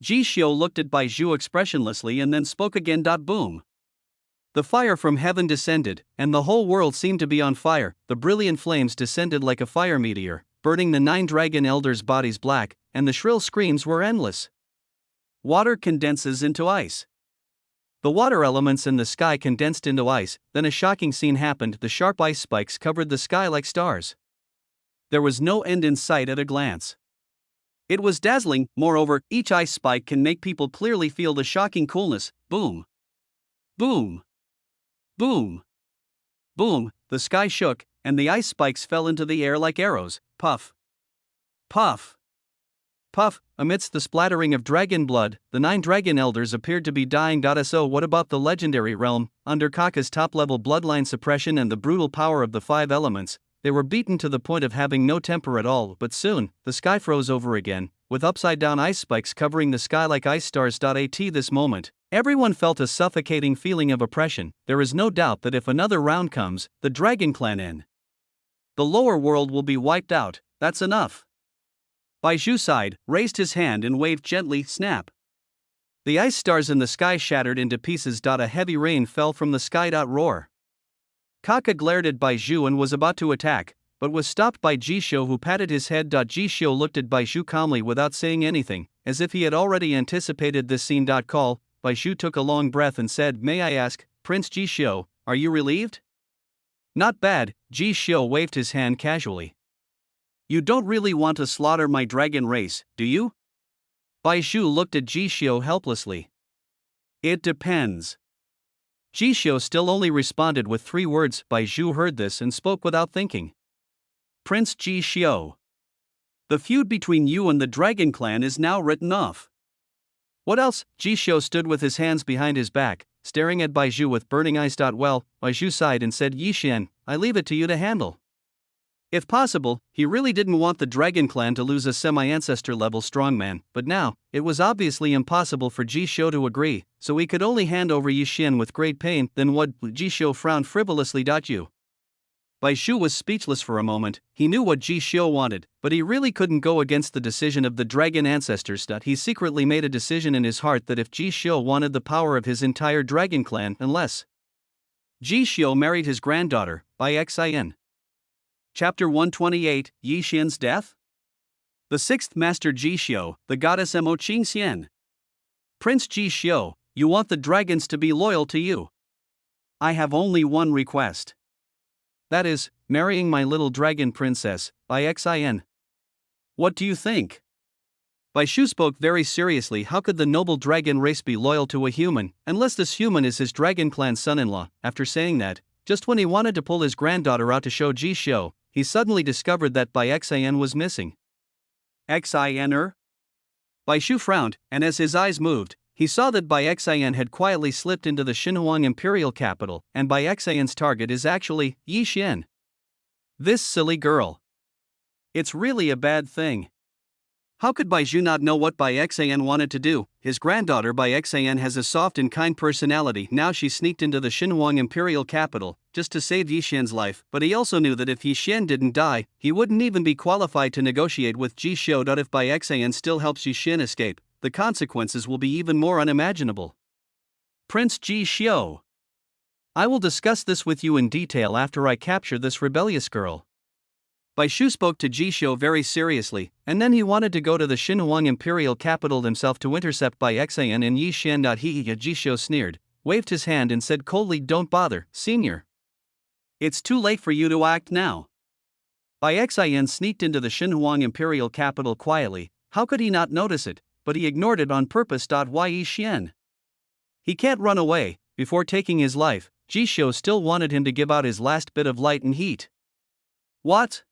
A: Ji Xiu looked at Baizhu expressionlessly and then spoke again. Boom! The fire from heaven descended, and the whole world seemed to be on fire. The brilliant flames descended like a fire meteor, burning the 9 dragon elders' bodies black, and the shrill screams were endless. Water condenses into ice. The water elements in the sky condensed into ice. Then a shocking scene happened. The sharp ice spikes covered the sky like stars. There was no end in sight at a glance. It was dazzling. Moreover, each ice spike can make people clearly feel the shocking coolness. Boom! Boom! Boom! Boom! The sky shook, and the ice spikes fell into the air like arrows. Puff! Puff! Puff! Amidst the splattering of dragon blood, the 9 dragon elders appeared to be dying. So what about the legendary realm? Under Kaka's top-level bloodline suppression and the brutal power of the 5 elements, they were beaten to the point of having no temper at all. But soon, the sky froze over again, with upside-down ice spikes covering the sky like ice stars. At this moment, everyone felt a suffocating feeling of oppression. There is no doubt that if another round comes, the Dragon Clan in the lower world will be wiped out. That's enough. Baizhu sighed, raised his hand and waved gently. Snap! The ice stars in the sky shattered into pieces. A heavy rain fell from the sky. Roar! Kaka glared at Baizhu and was about to attack, but was stopped by Ji Xiu, who patted his head. Ji Xiu looked at Baizhu calmly without saying anything, as if he had already anticipated this scene. Call. Baizhu took a long breath and said, "May I ask, Prince Ji Xiu, are you relieved?" "Not bad," Ji Xiu waved his hand casually. "You don't really want to slaughter my dragon race, do you?" Baizhu looked at Ji Xiu helplessly. "It depends." Ji Xiu still only responded with 3 words. Baizhu heard this and spoke without thinking. "Prince Ji Xiu, the feud between you and the Dragon Clan is now written off." "What else?" Ji Xiu stood with his hands behind his back, staring at Baizhu with burning eyes. Well, Baizhu sighed and said, "Yi Xian, I leave it to you to handle." If possible, he really didn't want the Dragon Clan to lose a semi-ancestor level strongman, but now, it was obviously impossible for Jisho to agree, so he could only hand over Yi Xian with great pain. Then what? Jisho frowned frivolously. You. Bai Shu was speechless for a moment. He knew what Jisho wanted, but he really couldn't go against the decision of the dragon ancestors. He secretly made a decision in his heart that if Jisho wanted the power of his entire dragon clan, unless Jisho married his granddaughter, by Xin. Chapter 128, Yi Xian's Death? The sixth master Jisho, the goddess Mo Qingxian. Prince Jisho, you want the dragons to be loyal to you. I have only one request. That is, marrying my little dragon princess, by Xin. What do you think? Bai Shu spoke very seriously. How could the noble dragon race be loyal to a human, unless this human is his dragon clan son-in-law? After saying that, just when he wanted to pull his granddaughter out to show Jisho, he suddenly discovered that Bai Xin was missing. Xin? Bai Shu frowned, and as his eyes moved, he saw that Bai Xin had quietly slipped into the Xinhuang imperial capital, and Bai Xin's target is actually Yi Xian. This silly girl. It's really a bad thing. How could Bai Shu not know what Bai Xin wanted to do? His granddaughter Bai Xin has a soft and kind personality. Now she sneaked into the Xinhuang imperial capital, just to save Yi Xian's life, but he also knew that if Yi Xian didn't die, he wouldn't even be qualified to negotiate with Jisho. If Bai Xin still helps Yi Xian escape, the consequences will be even more unimaginable. Prince Jisho. I will discuss this with you in detail after I capture this rebellious girl. Bai Shu spoke to Jisho very seriously, and then he wanted to go to the Xinhuang imperial capital himself to intercept Bai Xin and Yi Xian. Jisho sneered, waved his hand and said coldly, don't bother, senior. It's too late for you to act now. Bai Xin sneaked into the Xinhuang imperial capital quietly. How could he not notice it? But he ignored it on purpose. Why Yi Xian? He can't run away. Before taking his life, Jisho still wanted him to give out his last bit of light and heat. What?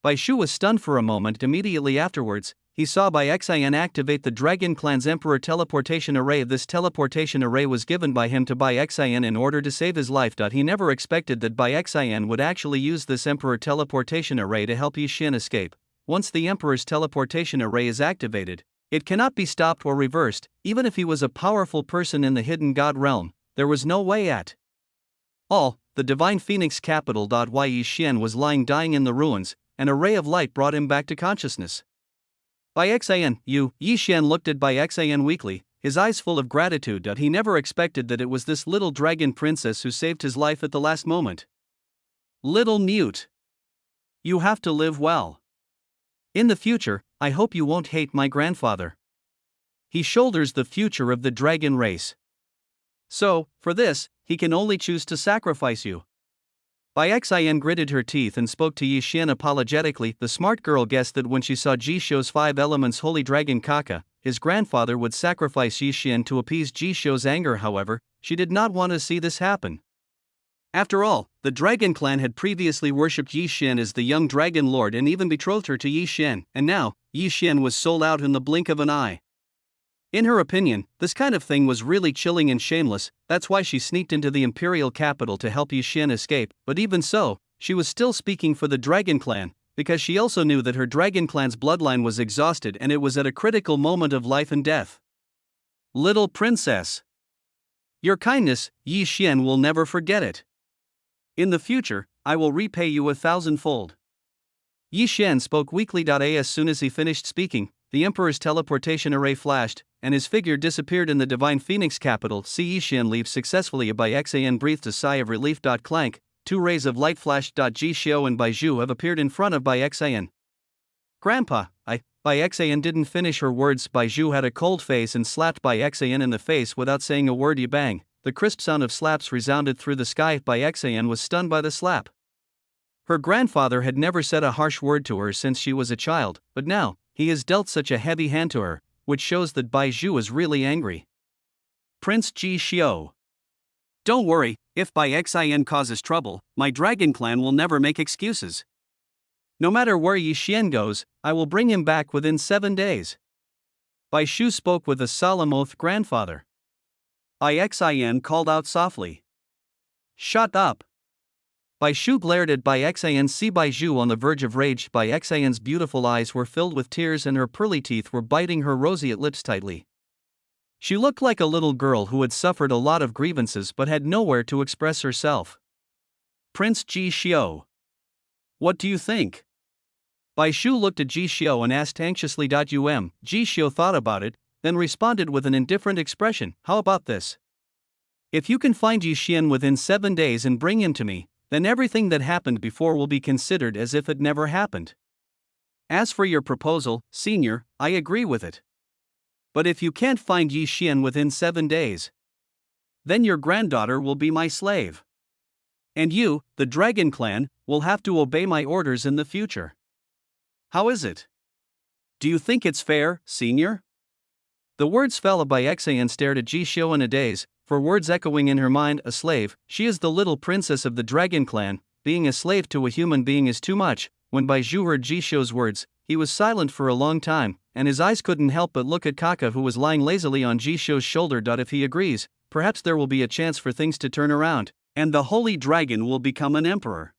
A: Bai Shu was stunned for a moment. Immediately afterwards, he saw Bai Xin activate the Dragon Clan's Emperor Teleportation Array. This teleportation array was given by him to Bai Xin in order to save his life. He never expected that Bai Xin would actually use this Emperor Teleportation Array to help Yi Xian escape. Once the Emperor's Teleportation Array is activated, it cannot be stopped or reversed. Even if he was a powerful person in the Hidden God realm, there was no way at all. The Divine Phoenix capital. While Yi Xian was lying dying in the ruins, an array of light brought him back to consciousness. Bai Xin, you. Yi Xian looked at Bai Xin weakly, his eyes full of gratitude. He never expected that it was this little dragon princess who saved his life at the last moment. Little mute. You have to live well. In the future, I hope you won't hate my grandfather. He shoulders the future of the dragon race. So, for this, he can only choose to sacrifice you. Bai Xin gritted her teeth and spoke to Yi Xian apologetically. The smart girl guessed that when she saw Jisho's 5 elements holy dragon Kaka, his grandfather would sacrifice Yi Xian to appease Jisho's anger. However, she did not want to see this happen. After all, the Dragon Clan had previously worshipped Yi Xian as the young dragon lord and even betrothed her to Yi Xian, and now, Yi Xian was sold out in the blink of an eye. In her opinion, this kind of thing was really chilling and shameless. That's why she sneaked into the imperial capital to help Yi Xian escape. But even so, she was still speaking for the Dragon Clan, because she also knew that her Dragon Clan's bloodline was exhausted and it was at a critical moment of life and death. Little princess. Your kindness, Yi Xian will never forget it. In the future, I will repay you 1,000-fold. Yi Xian spoke weakly. As soon as he finished speaking, the Emperor's teleportation array flashed, and his figure disappeared in the Divine Phoenix capital. Yi Xian leaves successfully. Bai Xin breathed a sigh of relief. Clank, 2 rays of light flashed. Jisho and Bai Shu have appeared in front of Bai Xin. Grandpa, Bai Xin didn't finish her words. Bai Shu had a cold face and slapped Bai Xin in the face without saying a word. Bang! The crisp sound of slaps resounded through the sky. Bai Xin was stunned by the slap. Her grandfather had never said a harsh word to her since she was a child, but now, he has dealt such a heavy hand to her, which shows that Bai Shu is really angry. Prince Jisho. Don't worry, if Bai Xin causes trouble, my Dragon Clan will never make excuses. No matter where Yi Xian goes, I will bring him back within 7 days. Bai Shu spoke with a solemn oath. Grandfather. Bai Xin called out softly. Shut up. Bai Shu glared at Bai Xian. See Bai Zhu on the verge of rage. Bai Xian's beautiful eyes were filled with tears and her pearly teeth were biting her roseate lips tightly. She looked like a little girl who had suffered a lot of grievances but had nowhere to express herself.
B: Prince Ji Xiao. What do you think?
A: Bai Shu looked at Ji Xiao and asked anxiously. Ji Xiao thought about it, then responded with an indifferent expression. How about this? If you can find Yi Xian within 7 days and bring him to me, then everything that happened before will be considered as if it never happened.
B: As for your proposal, Senior, I agree with it.
A: But if you can't find Yi Xian within 7 days,
B: then your granddaughter will be my slave.
A: And you, the Dragon Clan, will have to obey my orders in the future.
B: How is it? Do you think it's fair, Senior?
A: The words fell. Bai Xian stared at Ji Xiao in a daze, for words echoing in her mind. A slave, she is the little princess of the Dragon Clan, being a slave to a human being is too much. When Bai Zhu heard Ji Xiao's words, he was silent for a long time, and his eyes couldn't help but look at Kaka, who was lying lazily on Ji Xiao's shoulder. If he agrees, perhaps there will be a chance for things to turn around,
B: and the Holy Dragon will become an emperor.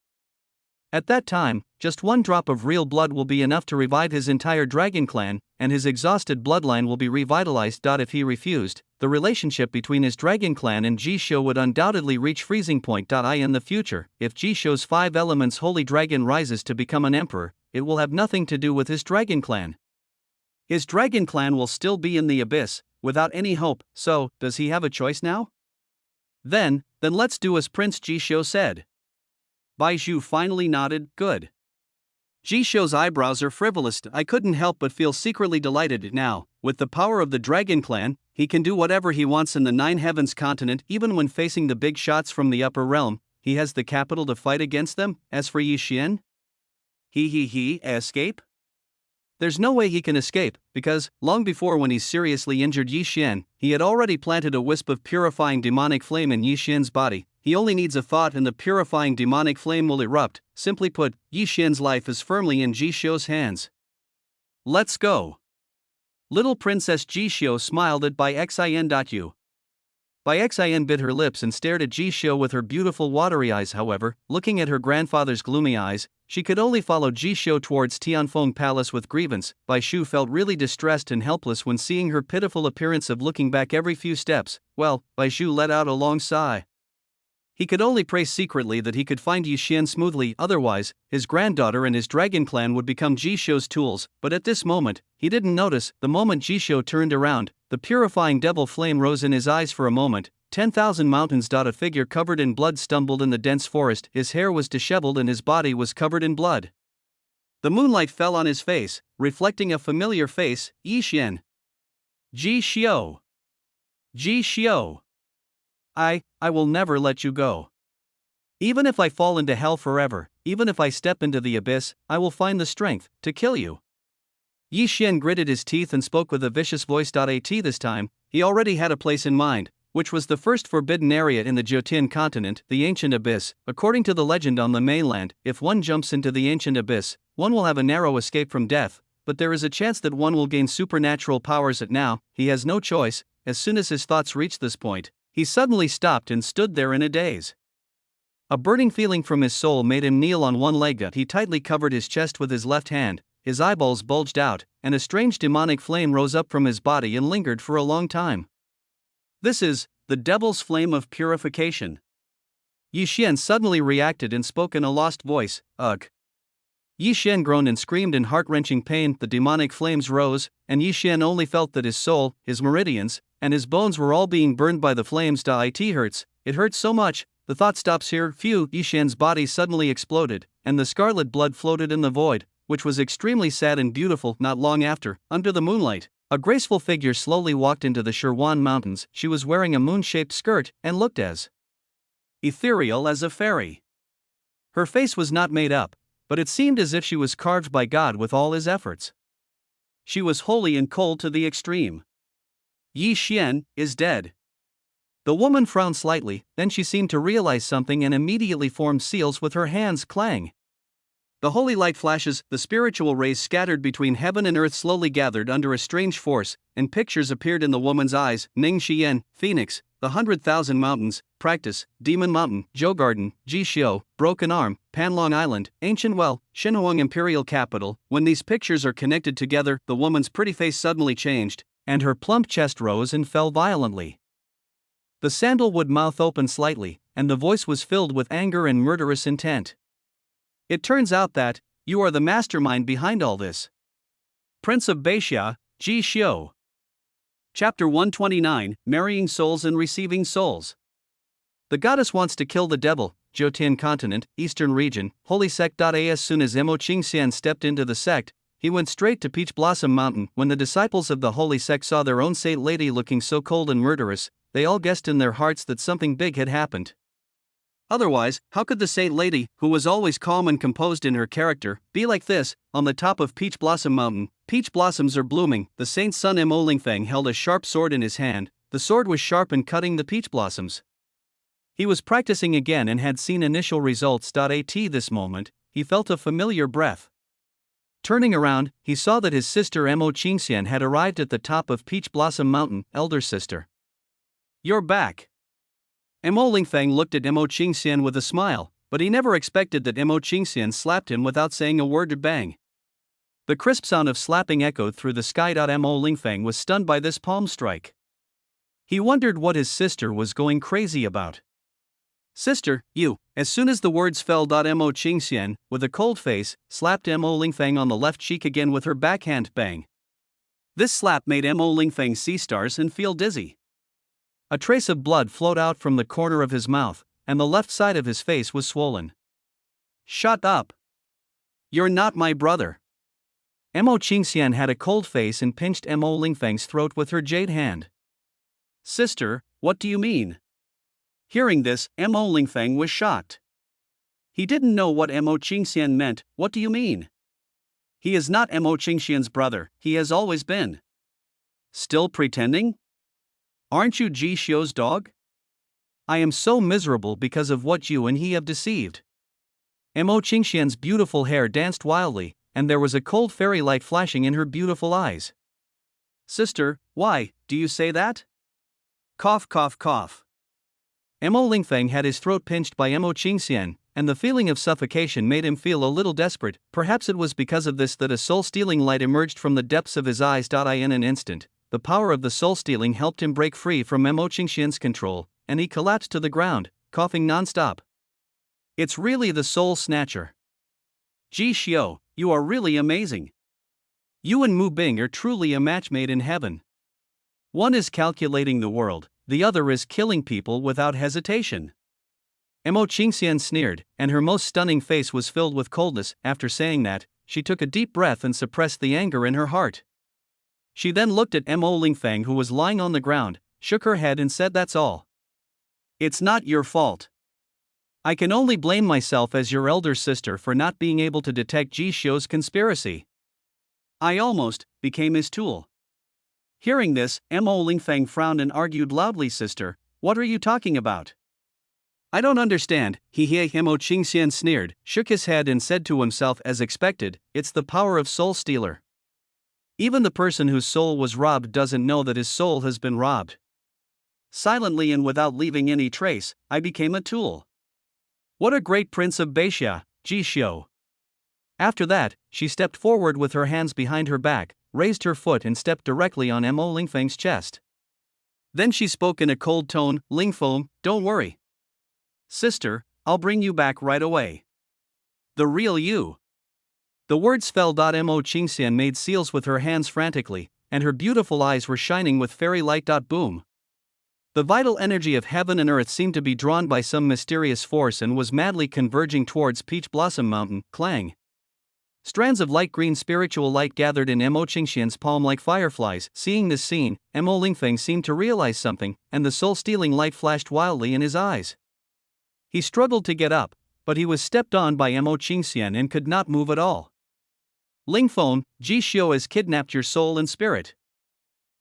A: At that time, just one drop of real blood will be enough to revive his entire Dragon Clan, and his exhausted bloodline will be revitalized. If he refused, the relationship between his Dragon Clan and Ji Xiao would undoubtedly reach freezing point. In the future, if Ji Xiao's 5 elements Holy Dragon rises to become an emperor, it will have nothing to do with his Dragon Clan.
B: His Dragon Clan will still be in the abyss, without any hope, so, does he have a choice now?
A: Then let's do as Prince Ji Xiao said.
B: Bai Zhu finally nodded. Good.
A: Ji Xiao's eyebrows are frivolous. I couldn't help but feel secretly delighted. Now, with the power of the Dragon Clan, he can do whatever he wants in the 9 Heavens continent. Even when facing the big shots from the upper realm, he has the capital to fight against them. As for Yi Xian,
B: escape?
A: There's no way he can escape, because, long before when he seriously injured Yi Xian, he had already planted a wisp of purifying demonic flame in Yi Xian's body. He only needs a thought and the purifying demonic flame will erupt. Simply put, Yi Xian's life is firmly in Ji Xiao's hands.
B: Let's go.
A: Little Princess Ji Xiao smiled at Bai Xian. Bai Xian bit her lips and stared at Ji Xiao with her beautiful watery eyes. However, looking at her grandfather's gloomy eyes, she could only follow Ji Xiao towards Tianfeng Palace with grievance. Bai Shu felt really distressed and helpless when seeing her pitiful appearance of looking back every few steps. Well, Bai Shu let out a long sigh. He could only pray secretly that he could find Yi Xian smoothly, otherwise, his granddaughter and his Dragon Clan would become Ji Xiao's tools. But at this moment, he didn't notice. The moment Ji Xiao turned around, the purifying devil flame rose in his eyes for a moment. 10,000 mountains. A figure covered in blood stumbled in the dense forest. His hair was disheveled and his body was covered in blood. The moonlight fell on his face, reflecting a familiar face. Yi Xian.
B: Ji Xiao.
A: Ji Xiao. I will never let you go. Even if I fall into hell forever, even if I step into the abyss, I will find the strength to kill you. Yi Xian gritted his teeth and spoke with a vicious voice. This time, he already had a place in mind, which was the first forbidden area in the Jotun continent, the Ancient Abyss. According to the legend on the mainland, if one jumps into the Ancient Abyss, one will have a narrow escape from death, but there is a chance that one will gain supernatural powers. Now, he has no choice. As soon as his thoughts reached this point, he suddenly stopped and stood there in a daze. A burning feeling from his soul made him kneel on one leg. He tightly covered his chest with his left hand, his eyeballs bulged out, and a strange demonic flame rose up from his body and lingered for a long time.
B: This is the devil's flame of purification.
A: Yi Xian suddenly reacted and spoke in a lost voice. Ugh. Yi Xian groaned and screamed in heart-wrenching pain. The demonic flames rose, and Yi Xian only felt that his soul, his meridians, and his bones were all being burned by the flames. It hurts. It hurts so much. The thought stops here. Phew. Yi Xian's body suddenly exploded, and the scarlet blood floated in the void, which was extremely sad and beautiful. Not long after, under the moonlight, a graceful figure slowly walked into the Shirwan Mountains. She was wearing a moon-shaped skirt and looked as ethereal as a fairy. Her face was not made up, but it seemed as if she was carved by God with all his efforts. She was holy and cold to the extreme. Yi Xian is dead. The woman frowned slightly, then she seemed to realize something and immediately formed seals with her hands. Clang.
B: The holy light flashes, the spiritual rays scattered between heaven and earth slowly gathered under a strange force, and pictures appeared in the woman's eyes: Ning Xian, Phoenix, the 100,000 Mountains, Practice, Demon Mountain, Zhou Garden, Jishio, Broken Arm, Panlong Island, Ancient Well, Xinhuang Imperial Capital. When these pictures are connected together, the woman's pretty face suddenly changed, and her plump chest rose and fell violently. The sandalwood mouth opened slightly, and the voice was filled with anger and murderous intent. It turns out that you are the mastermind behind all this. Prince of Beixia, Jishio. Chapter 129, Marrying Souls and Receiving Souls. The goddess wants to kill the devil, Jotian Continent, Eastern Region, Holy Sect. As soon as Emo Qingxian stepped into the sect, he went straight to Peach Blossom Mountain. When the disciples of the Holy Sect saw their own saint lady looking so cold and murderous, they all guessed in their hearts that something big had happened. Otherwise, how could the saint lady, who was always calm and composed in her character, be like this, on the top of Peach Blossom Mountain? Peach blossoms are blooming. The saint's son Mo Lingfeng held a sharp sword in his hand. The sword was sharp and cutting the peach blossoms. He was practicing again and had seen initial results. At this moment, he felt a familiar breath. Turning around, he saw that his sister Mo Qingxian had arrived at the top of Peach Blossom Mountain. Elder sister, you're back. Mo Lingfeng looked at Mo Qingxian with a smile, but he never expected that Mo Qingxian slapped him without saying a word. Bang! The crisp sound of slapping echoed through the sky. Mo Lingfeng was stunned by this palm strike. He wondered what his sister was going crazy about. Sister, you. As soon as the words fell, Mo Qingxian, with a cold face, slapped Mo Lingfeng on the left cheek again with her backhand. Bang! This slap made Mo Lingfeng see stars and feel dizzy. A trace of blood flowed out from the corner of his mouth, and the left side of his face was swollen. Shut up! You're not my brother. Mo Qingxian had a cold face and pinched Mo Lingfeng's throat with her jade hand. Sister, what do you mean? Hearing this, Mo Lingfeng was shocked. He didn't know what Mo Qingxian meant. What do you mean? He is not Mo Qingxian's brother, he has always been. Still pretending? Aren't you Jishio's dog? I am so miserable because of what you and he have deceived. Mo Qingxian's beautiful hair danced wildly, and there was a cold fairy light flashing in her beautiful eyes. Sister, why do you say that? Cough, cough, cough. Mo Lingfeng had his throat pinched by Mo Qingxian, and the feeling of suffocation made him feel a little desperate. Perhaps it was because of this that a soul-stealing light emerged from the depths of his eyes. In an instant, the power of the soul-stealing helped him break free from Mo Qingxian's control, and he collapsed to the ground, coughing non-stop. It's really the soul snatcher. Jishio, you are really amazing. You and Mu Bing are truly a match made in heaven. One is calculating the world, the other is killing people without hesitation. Mo Qingxian sneered, and her most stunning face was filled with coldness. After saying that, she took a deep breath and suppressed the anger in her heart. She then looked at Mo Lingfeng, who was lying on the ground, shook her head and said, "That's all. It's not your fault. I can only blame myself as your elder sister for not being able to detect Jishio's conspiracy. I almost became his tool." Hearing this, Mo Lingfeng frowned and argued loudly, "Sister, what are you talking about? I don't understand." Mo Qingxian sneered, shook his head and said to himself, as expected, "It's the power of Soul Stealer. Even the person whose soul was robbed doesn't know that his soul has been robbed. Silently and without leaving any trace, I became a tool. What a great prince of Beixia, Jishio." After that, she stepped forward with her hands behind her back, raised her foot and stepped directly on Mo Lingfeng's chest. Then she spoke in a cold tone, "Lingfeng, don't worry. Sister, I'll bring you back right away. The real you." The words fell. Mo Qingxian made seals with her hands frantically, and her beautiful eyes were shining with fairy light. Boom. The vital energy of heaven and earth seemed to be drawn by some mysterious force and was madly converging towards Peach Blossom Mountain. Clang. Strands of light green spiritual light gathered in Mo Qingxian's palm like fireflies. Seeing this scene, Mo Lingfeng seemed to realize something, and the soul-stealing light flashed wildly in his eyes. He struggled to get up, but he was stepped on by Mo Qingxian and could not move at all. "Lingfeng, Jishio has kidnapped your soul and spirit.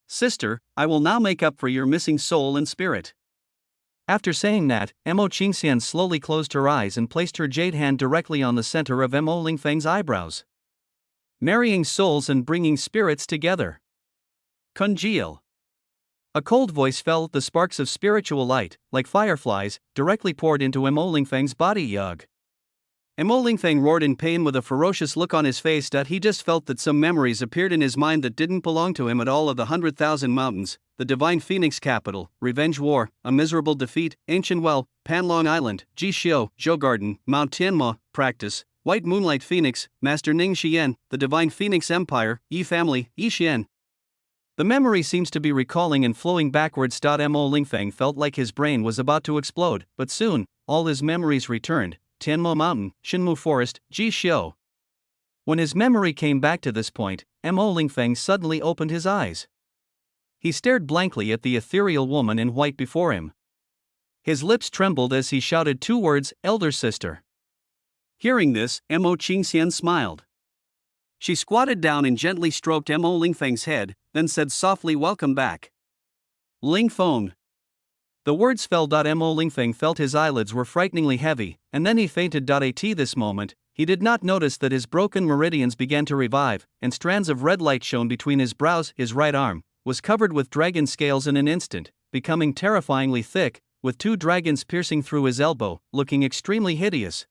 B: Sister, I will now make up for your missing soul and spirit.
A: After saying that, Mo Qingxian slowly closed her eyes and placed her jade hand directly on the center of Mo Lingfeng's eyebrows. Marrying souls and bringing spirits together. Congeal. A cold voice fell, the sparks of spiritual light, like fireflies, directly poured into Mo Lingfeng's body. Yug. Mo Lingfeng roared in pain with a ferocious look on his face. He just felt that some memories appeared in his mind that didn't belong to him at all. Of the 100,000 mountains, the Divine Phoenix capital, Revenge War, a miserable defeat, Ancient Well, Panlong Island, Jixiu, Zhou Garden, Mount Tianma, Practice, White Moonlight Phoenix, Master Ning Xian, the Divine Phoenix Empire, Yi Family, Yi Xian. The memory seems to be recalling and flowing backwards. Mo Lingfeng felt like his brain was about to explode, but soon, all his memories returned. Tianmo Mountain, Shinmu Forest, Jixiu. When his memory came back to this point, Mo Lingfeng suddenly opened his eyes. He stared blankly at the ethereal woman in white before him. His lips trembled as he shouted two words, "Elder sister." Hearing this, Mo Qingxian smiled. She squatted down and gently stroked Mo Lingfeng's head, then said softly, "Welcome back, Lingfeng." The words fell. Mo Lingfeng felt his eyelids were frighteningly heavy, and then he fainted. At this moment, he did not notice that his broken meridians began to revive, and strands of red light shone between his brows. His right arm was covered with dragon scales in an instant, becoming terrifyingly thick, with two dragons piercing through his elbow, looking extremely hideous.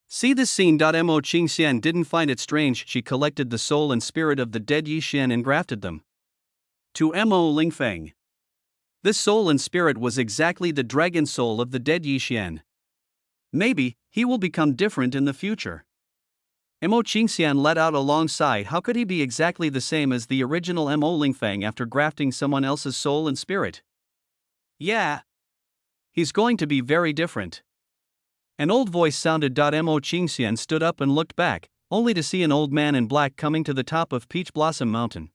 A: See this scene. Mo Qingxian didn't find it strange. She collected the soul and spirit of the dead Yi Xian and grafted them to Mo Lingfeng. This soul and spirit was exactly the dragon soul of the dead Yi Xian. Maybe he will become different in the future. Mo Qingxian let out a long sigh. How could he be exactly the same as the original Mo Lingfeng after grafting someone else's soul and spirit? Yeah. He's going to be very different. An old voice sounded. Mo Qingxian stood up and looked back, only to see an old man in black coming to the top of Peach Blossom Mountain.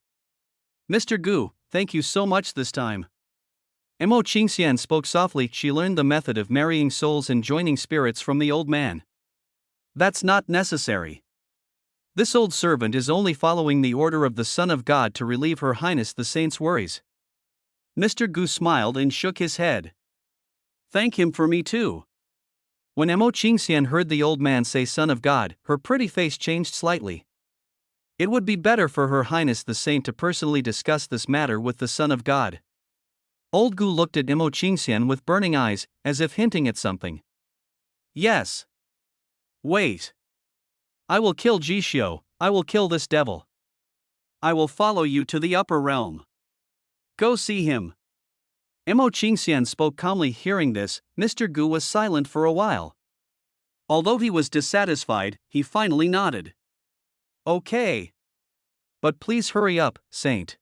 A: "Mr. Gu, thank you so much this time." Mo Qingxian spoke softly. She learned the method of marrying souls and joining spirits from the old man. "That's not necessary. This old servant is only following the order of the Son of God to relieve Her Highness the Saint's worries." Mr. Gu smiled and shook his head. "Thank him for me too." When Mo Qingxian heard the old man say Son of God, her pretty face changed slightly. It would be better for Her Highness the Saint to personally discuss this matter with the Son of God. Old Gu looked at Mo Qingxian with burning eyes, as if hinting at something. "Yes. Wait. I will kill Jixiu, I will kill this devil. I will follow you to the upper realm. Go see him." Mo Qingxian spoke calmly. Hearing this, Mr. Gu was silent for a while. Although he was dissatisfied, he finally nodded. "Okay. But please hurry up, Saint.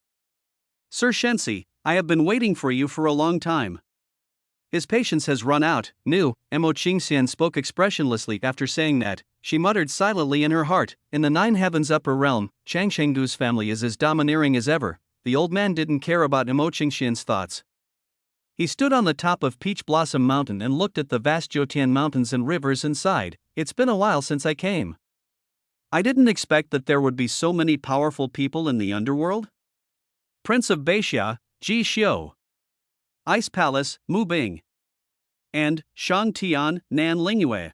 A: Sir Shensi, I have been waiting for you for a long time." His patience has run out. Mo Qingxian spoke expressionlessly. After saying that, she muttered silently in her heart, "In the 9 heavens upper realm, Changshengdu's family is as domineering as ever." The old man didn't care about Mo Qingxian's thoughts. He stood on the top of Peach Blossom Mountain and looked at the vast Jotian mountains and rivers and sighed. "It's been a while since I came. I didn't expect that there would be so many powerful people in the underworld. Prince of Beixia, Jixiu. Ice Palace, Mu Bing. And Shang Tian, Nan Lingyue.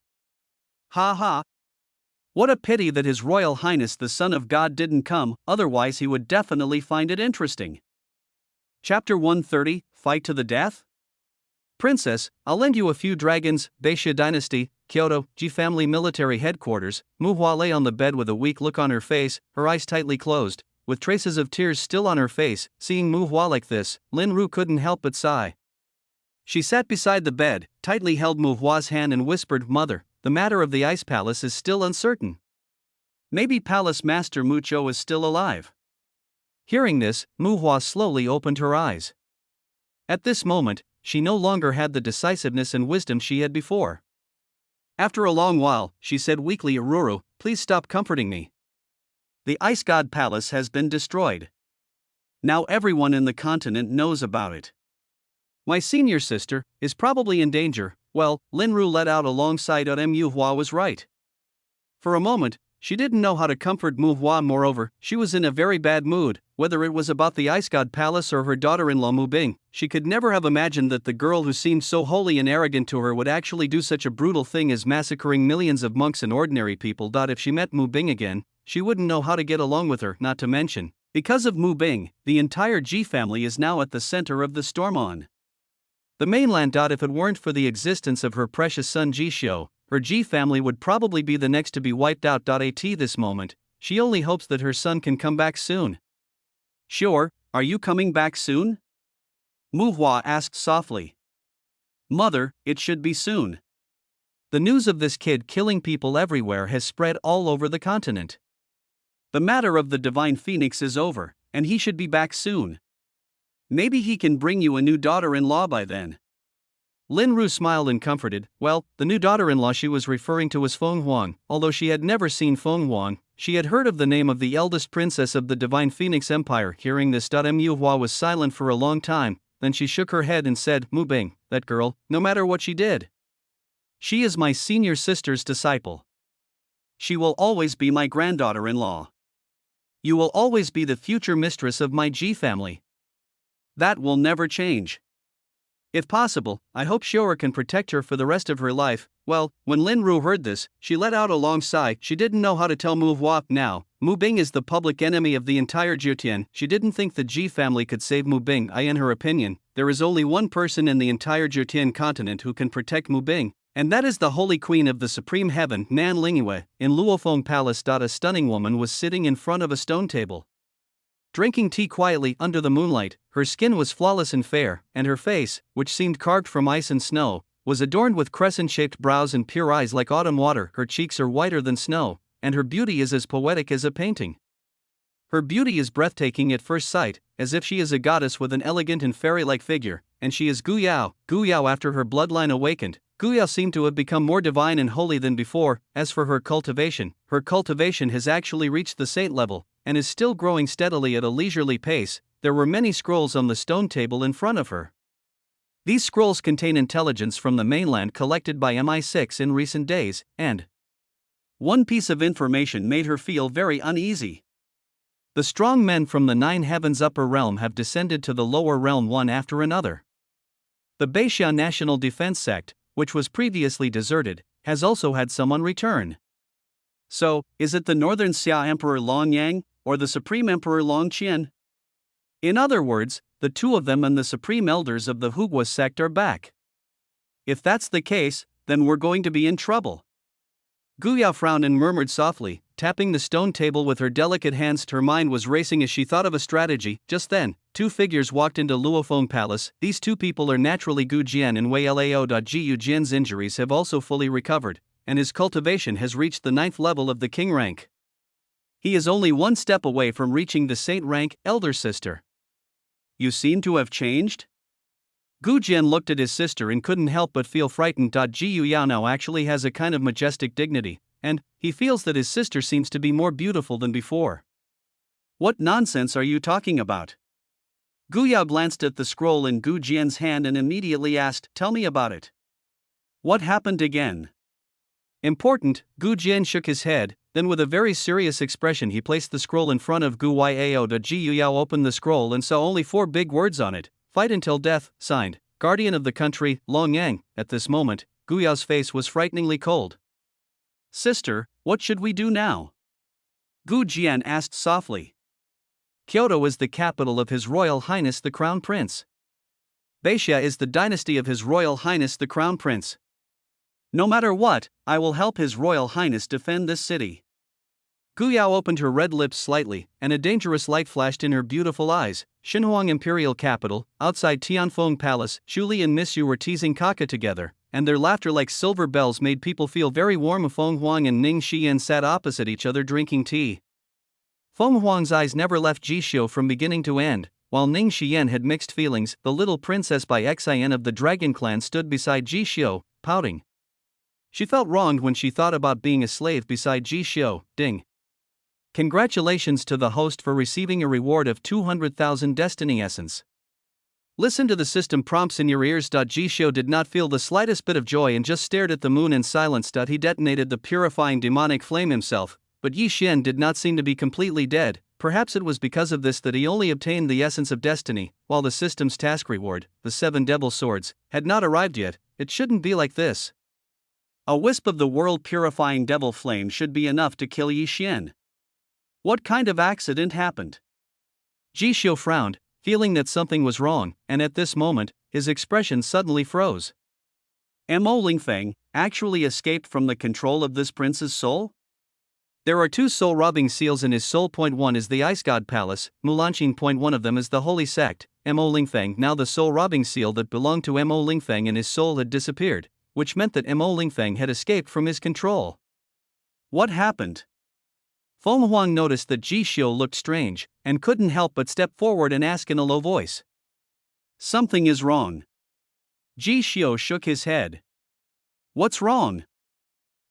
A: Ha ha. What a pity that His Royal Highness the Son of God didn't come, otherwise he would definitely find it interesting." Chapter 130, Fight to the Death? "Princess, I'll lend you a few dragons." Beixia Dynasty, Kyoto, Ji Family Military Headquarters. Mu Hua lay on the bed with a weak look on her face, her eyes tightly closed, with traces of tears still on her face. Seeing Mu Hua like this, Lin Ru couldn't help but sigh. She sat beside the bed, tightly held Mu Hua's hand and whispered, "Mother, the matter of the Ice Palace is still uncertain. Maybe Palace Master Mu Chou is still alive." Hearing this, Mu Hua slowly opened her eyes. At this moment, she no longer had the decisiveness and wisdom she had before. After a long while, she said weakly, "Aruru, please stop comforting me. The Ice God Palace has been destroyed. Now everyone in the continent knows about it. My senior sister is probably in danger." Well, Lin Ru let out a long sigh. Mu Hua was right. For a moment,
B: she didn't know how to comfort Mu Hua. Moreover, she was in a very bad mood, whether it was about the Ice God Palace or her daughter-in-law Mu Bing. She could never have imagined that the girl who seemed so holy and arrogant to her would actually do such a brutal thing as massacring millions of monks and ordinary people. If she met Mu Bing again, she wouldn't know how to get along with her, not to mention, because of Mu Bing, the entire Ji family is now at the center of the storm on the mainland. If it weren't for the existence of her precious son Ji Xiu, her Ji family would probably be the next to be wiped out. At this moment, she only hopes that her son can come back soon. Sure, are you coming back soon? Mu Hua asked softly. Mother, it should be soon. The news of this kid killing people everywhere has spread all over the continent. The matter of the Divine Phoenix is over, and he should be back soon. Maybe he can bring you a new daughter-in-law by then. Lin Ru smiled and comforted. Well, the new daughter-in-law she was referring to was Feng Huang. Although she had never seen Feng Huang, she had heard of the name of the eldest princess of the Divine Phoenix Empire. Hearing this, Mu Hua was silent for a long time, then she shook her head and said, Mu Bing, that girl, no matter what she did, she is my senior sister's disciple. She will always be my granddaughter-in-law. You will always be the future mistress of my Ji family. That will never change. If possible, I hope Xiu'er can protect her for the rest of her life. Well, when Lin Ru heard this, she let out a long sigh. She didn't know how to tell Mu Hua. Now, Mu Bing is the public enemy of the entire Jutian. She didn't think the Ji family could save Mu Bing. In her opinion, there is only one person in the entire Jutian continent who can protect Mu Bing, and that is the Holy Queen of the Supreme Heaven, Nan Lingyue. In Luofeng Palace. A stunning woman was sitting in front of a stone table, drinking tea quietly under the moonlight. Her skin was flawless and fair, and her face, which seemed carved from ice and snow, was adorned with crescent-shaped brows and pure eyes like autumn water. Her cheeks are whiter than snow, and her beauty is as poetic as a painting. Her beauty is breathtaking at first sight, as if she is a goddess with an elegant and fairy-like figure, and she is Gu Yao. Gu Yao, after her bloodline awakened, Gu Yao seemed to have become more divine and holy than before. As for her cultivation has actually reached the saint level, and is still growing steadily at a leisurely pace. There were many scrolls on the stone table in front of her. These scrolls contain intelligence from the mainland collected by MI6 in recent days, and one piece of information made her feel very uneasy. The strong men from the 9 heavens upper realm have descended to the lower realm one after another. The Beixia National Defense Sect, which was previously deserted, has also had someone return. So, is it the Northern Xia Emperor Long Yang, or the Supreme Emperor Long Qian? In other words, the two of them and the supreme elders of the Hugua sect are back. If that's the case, then we're going to be in trouble. Gu Yao frowned and murmured softly, tapping the stone table with her delicate hands. Her mind was racing as she thought of a strategy. Just then, 2 figures walked into Luofeng Palace. These 2 people are naturally Gu Jian and Wei Lao. Gu Jian's injuries have also fully recovered, and his cultivation has reached the 9th level of the king rank. He is only 1 step away from reaching the saint rank. Elder sister, you seem to have changed? Gu Jian looked at his sister and couldn't help but feel frightened. Ji Yao now actually has a kind of majestic dignity, and he feels that his sister seems to be more beautiful than before. What nonsense are you talking about? Gu Yao glanced at the scroll in Gu Jian's hand and immediately asked, Tell me about it. What happened again? Important. Gu Jian shook his head, then with a very serious expression he placed the scroll in front of Gu Yao. Ji Yao opened the scroll and saw only 4 big words on it. Fight until death, signed, Guardian of the country, Long Yang. At this moment, Gu Yao's face was frighteningly cold. Sister, what should we do now? Gu Jian asked softly. Kyoto is the capital of His Royal Highness the Crown Prince. Beixia is the dynasty of His Royal Highness the Crown Prince. No matter what, I will help His Royal Highness defend this city. Gu Yao opened her red lips slightly, and a dangerous light flashed in her beautiful eyes. Xinhuang Imperial Capital, outside Tianfeng Palace, Xu Li and Miss Yu were teasing Kaka together, and their laughter like silver bells made people feel very warm. Feng Huang and Ning Xian sat opposite each other drinking tea. Feng Huang's eyes never left Ji Xiu from beginning to end, while Ning Xian had mixed feelings. The little princess by Xian of the Dragon Clan stood beside Ji Xiu, pouting. She felt wronged when she thought about being a slave beside Ji Xiu. Ding. Congratulations to the host for receiving a reward of 200,000 Destiny Essence. Listen to the system prompts in your ears. Ji Xiu did not feel the slightest bit of joy and just stared at the moon in silence. He detonated the purifying demonic flame himself,
A: but Yi Xian did not seem to be completely dead. Perhaps it was because of this that he only obtained the essence of destiny, while the system's task reward, the 7 devil swords, had not arrived yet. It shouldn't be like this.
B: A wisp of the world-purifying devil flame should be enough to kill Yi Xian. What kind of accident happened?
A: Ji Xiu frowned, feeling that something was wrong, and at this moment, his expression suddenly froze.
B: Mo Lingfeng actually escaped from the control of this prince's soul?
A: There are 2 soul-robbing seals in his soul. Point 1 is the Ice God Palace, Mulanqing. Point 1 of them is the Holy Sect, Mo Lingfeng. Now the soul-robbing seal that belonged to Mo Lingfeng and his soul had disappeared, which meant that Mo Lingfeng had escaped from his control.
B: What happened?
A: Feng Huang noticed that Ji Xiu looked strange, and couldn't help but step forward and ask in a low voice.
B: Something is wrong. Ji Xiu shook his head. What's wrong?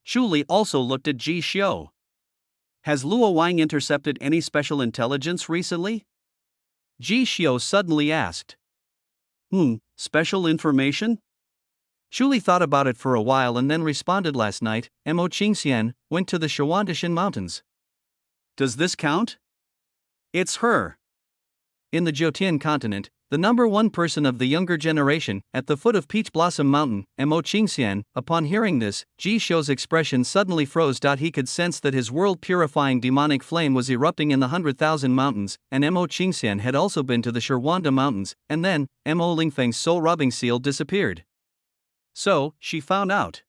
B: Chu Li also looked at Ji Xiu. Has Luo Wang intercepted any special intelligence recently?
A: Ji Xiu suddenly asked.
B: Special information?
A: Chu Li thought about it for a while and then responded. Last night, Mo Qingxian went to the Shawandishan Mountains.
B: Does this count? It's her.
A: In the Jotian continent, the number 1 person of the younger generation, at the foot of Peach Blossom Mountain, Mo Qingxian. Upon hearing this, Ji Xiu's expression suddenly froze. He could sense that his world-purifying demonic flame was erupting in the 100,000 mountains, and Mo Qingxian had also been to the Shirwanda Mountains, and then, Mo Lingfeng's soul-robbing seal disappeared.
B: So, she found out.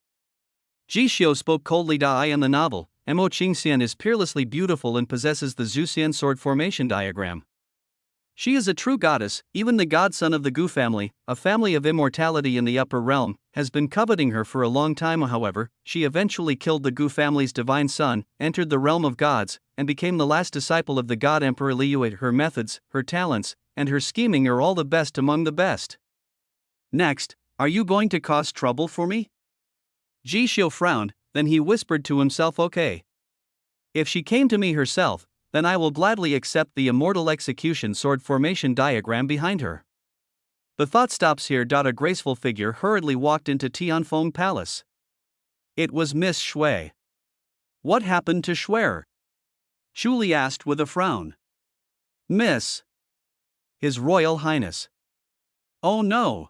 A: Ji Xiu spoke coldly. I am the novel. Mo Qingxian is peerlessly beautiful and possesses the Zuxian sword formation diagram. She is a true goddess. Even the godson of the Gu family, a family of immortality in the upper realm, has been coveting her for a long time. However, she eventually killed the Gu family's divine son, entered the realm of gods, and became the last disciple of the god Emperor Liu. Her methods, her talents, and her scheming are all the best among the best.
B: Next, are you going to cause trouble for me?
A: Ji Xiu frowned, then he whispered to himself, okay. If she came to me herself, then I will gladly accept the immortal execution sword formation diagram behind her. The thought stops here. A graceful figure hurriedly walked into Tianfeng Palace. It was Miss Shui.
B: What happened to Shui?
A: Chu Li asked with a frown.
B: Miss.
A: His Royal Highness.
B: Oh no.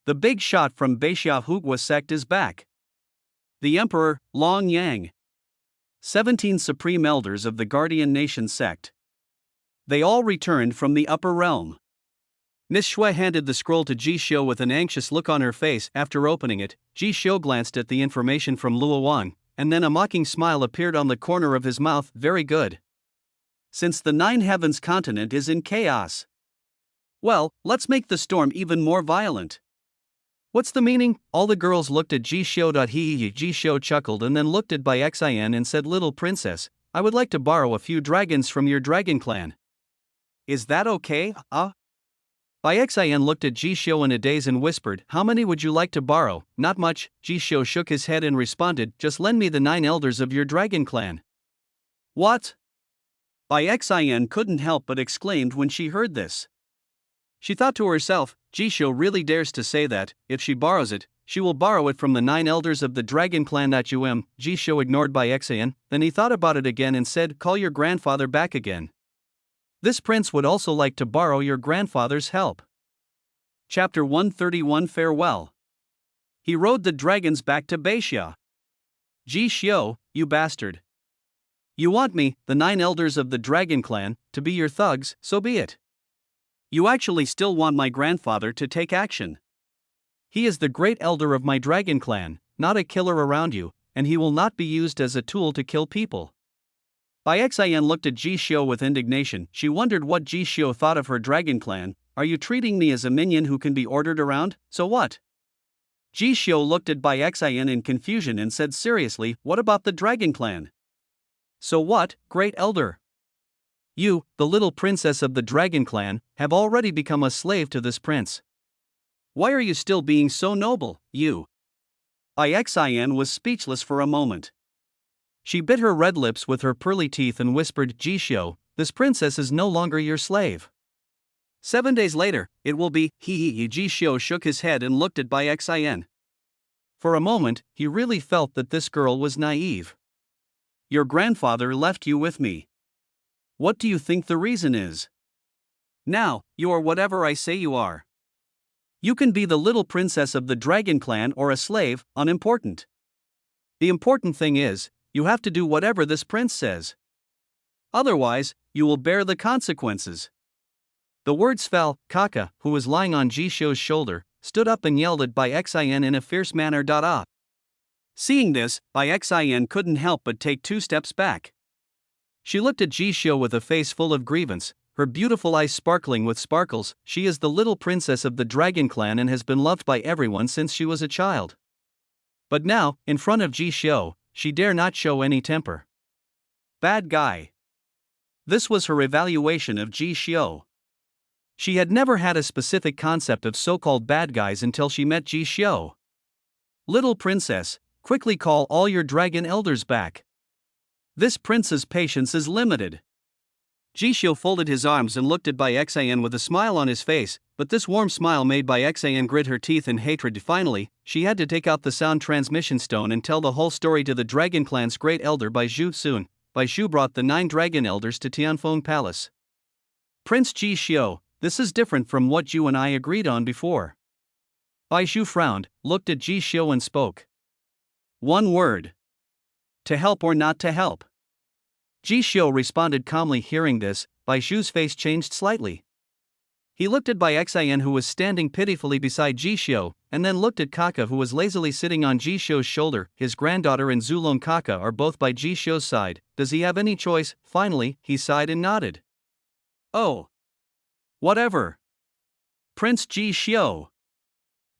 B: The big shot from Beixia Hugua sect is back. The Emperor, Long Yang. 17 supreme elders of the Guardian Nation sect. They all returned from the upper realm.
A: Miss Shui handed the scroll to Ji Xiu with an anxious look on her face. After opening it, Ji Xiu glanced at the information from Luo Wang, and then a mocking smile appeared on the corner of his mouth. Very good.
B: Since the 9 heavens continent is in chaos, well, let's make the storm even more violent.
A: What's the meaning? All the girls looked at Ji Xiu. Ji Xiu chuckled and then looked at Bai Xian and said, Little princess, I would like to borrow a few dragons from your dragon clan.
B: Is that okay?
A: Bai Xian looked at Ji Xiu in a daze and whispered, How many would you like to borrow? Not much. Ji Xiu shook his head and responded, Just lend me the 9 elders of your dragon clan.
B: What? Bai Xian couldn't help but exclaimed when she heard this.
A: She thought to herself, Ji Xiu really dares to say that, if she borrows it, she will borrow it from the 9 elders of the dragon clan. Ji Xiu ignored Bai Xian, then he thought about it again and said, Call your grandfather back again. This prince would also like to borrow your grandfather's help.
B: Chapter 131 Farewell. He rode the dragons back to Beixia.
A: Ji Xiu, you bastard. You want me, the 9 elders of the dragon clan, to be your thugs, so be it.
B: You actually still want my grandfather to take action.
A: He is the great elder of my dragon clan, not a killer around you, and he will not be used as a tool to kill people.
B: Bai Xian looked at Ji Xiu with indignation. She wondered what Ji Xiu thought of her dragon clan. Are you treating me as a minion who can be ordered around? So what?
A: Ji Xiu looked at Bai Xian in confusion and said seriously, What about the dragon clan?
B: So what, great elder?
A: You, the little princess of the dragon clan, have already become a slave to this prince.
B: Why are you still being so noble, you? Bai Xian was speechless for a moment.
A: She bit her red lips with her pearly teeth and whispered, Ji Xiu, this princess is no longer your slave.
B: 7 days later, it will be, Ji Xiu shook his head and looked at Bai Xian.
A: For a moment, he really felt that this girl was naive.
B: Your grandfather left you with me. What do you think the reason is? Now, you are whatever I say you are. You can be the little princess of the dragon clan or a slave, unimportant. The important thing is, you have to do whatever this prince says. Otherwise, you will bear the consequences. The words fell. Kaka, who was lying on Jishio's shoulder, stood up and yelled at Bai Xin in a fierce manner. Seeing this, Bai Xin couldn't help but take 2 steps back. She looked at Jishio with a face full of grievance, her beautiful eyes sparkling with sparkles. She is the little princess of the dragon clan and has been loved by everyone since she was a child. But now, in front of Jishio, she dare not show any temper. Bad guy. This was her evaluation of Jishio. She had never had a specific concept of so-called bad guys until she met Jishio. Little princess, quickly call all your dragon elders back. This prince's patience is limited. Jishio folded his arms and looked at Bai Xin with a smile on his face, but this warm smile made Bai Xin grit her teeth in hatred. Finally, she had to take out the sound transmission stone and tell the whole story to the dragon clan's great elder Bai Zhu soon. Bai Zhu brought the 9 dragon elders to Tianfeng Palace. Prince Jishio, this is different from what you and I agreed on before. Bai Zhu frowned, looked at Jishio and spoke. One word. To help or not to help? Jishio responded calmly. Hearing this, Bai Zhu's face changed slightly. He looked at Bai Xin who was standing pitifully beside Jishio, and then looked at Kaka who was lazily sitting on Jishio's shoulder. His granddaughter and Zulong Kaka are both by Jishio's side. Does he have any choice? Finally, he sighed and nodded. Oh. Whatever. Prince Jishio.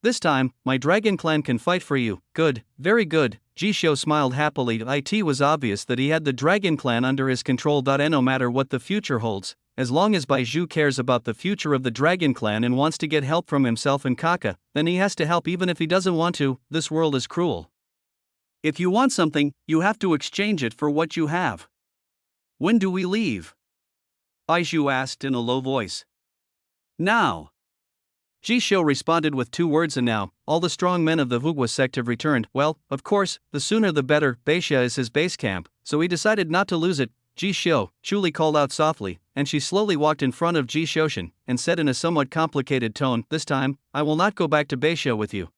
B: This time, my dragon clan can fight for you. Good, very good. Jishio smiled happily. It was obvious that he had the dragon clan under his control. No matter what the future holds, as long as Bai Zhu cares about the future of the dragon clan and wants to get help from himself and Kaka, then he has to help even if he doesn't want to. This world is cruel. If you want something, you have to exchange it for what you have. When do we leave? Bai Zhu asked in a low voice. Now. Jishio responded with 2 words. And now, all the strong men of the Vugwa sect have returned. Well, of course, the sooner the better. Beixia is his base camp, so he decided not to lose it. Jishio, Chuli called out softly, and she slowly walked in front of Jishoshin, and said in a somewhat complicated tone, this time, I will not go back to Beixia with you.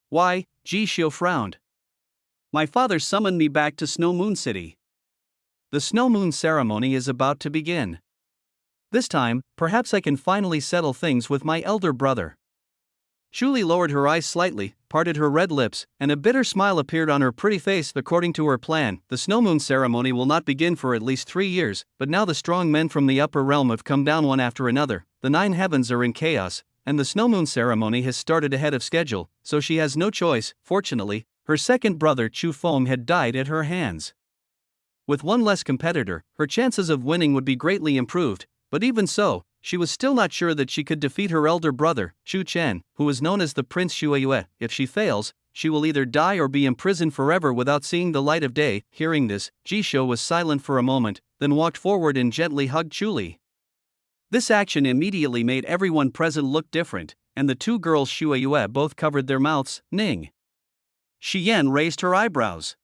B: Why? Jishio frowned. My father summoned me back to Snow Moon City. The Snow Moon ceremony is about to begin. This time, perhaps I can finally settle things with my elder brother. Chuli lowered her eyes slightly, parted her red lips, and a bitter smile appeared on her pretty face. According to her plan, the Snow Moon ceremony will not begin for at least 3 years, but now the strong men from the upper realm have come down one after another, the 9 heavens are in chaos, and the Snow Moon ceremony has started ahead of schedule, so she has no choice. Fortunately, her second brother Chu Feng had died at her hands. With one less competitor, her chances of winning would be greatly improved. But even so, she was still not sure that she could defeat her elder brother, Chu Chen, who is known as the Prince Xueyue. If she fails, she will either die or be imprisoned forever without seeing the light of day. Hearing this, Jishio was silent for a moment, then walked forward and gently hugged Chuli. This action immediately made everyone present look different, and the 2 girls Xueyue both covered their mouths. Ning. Xian raised her eyebrows.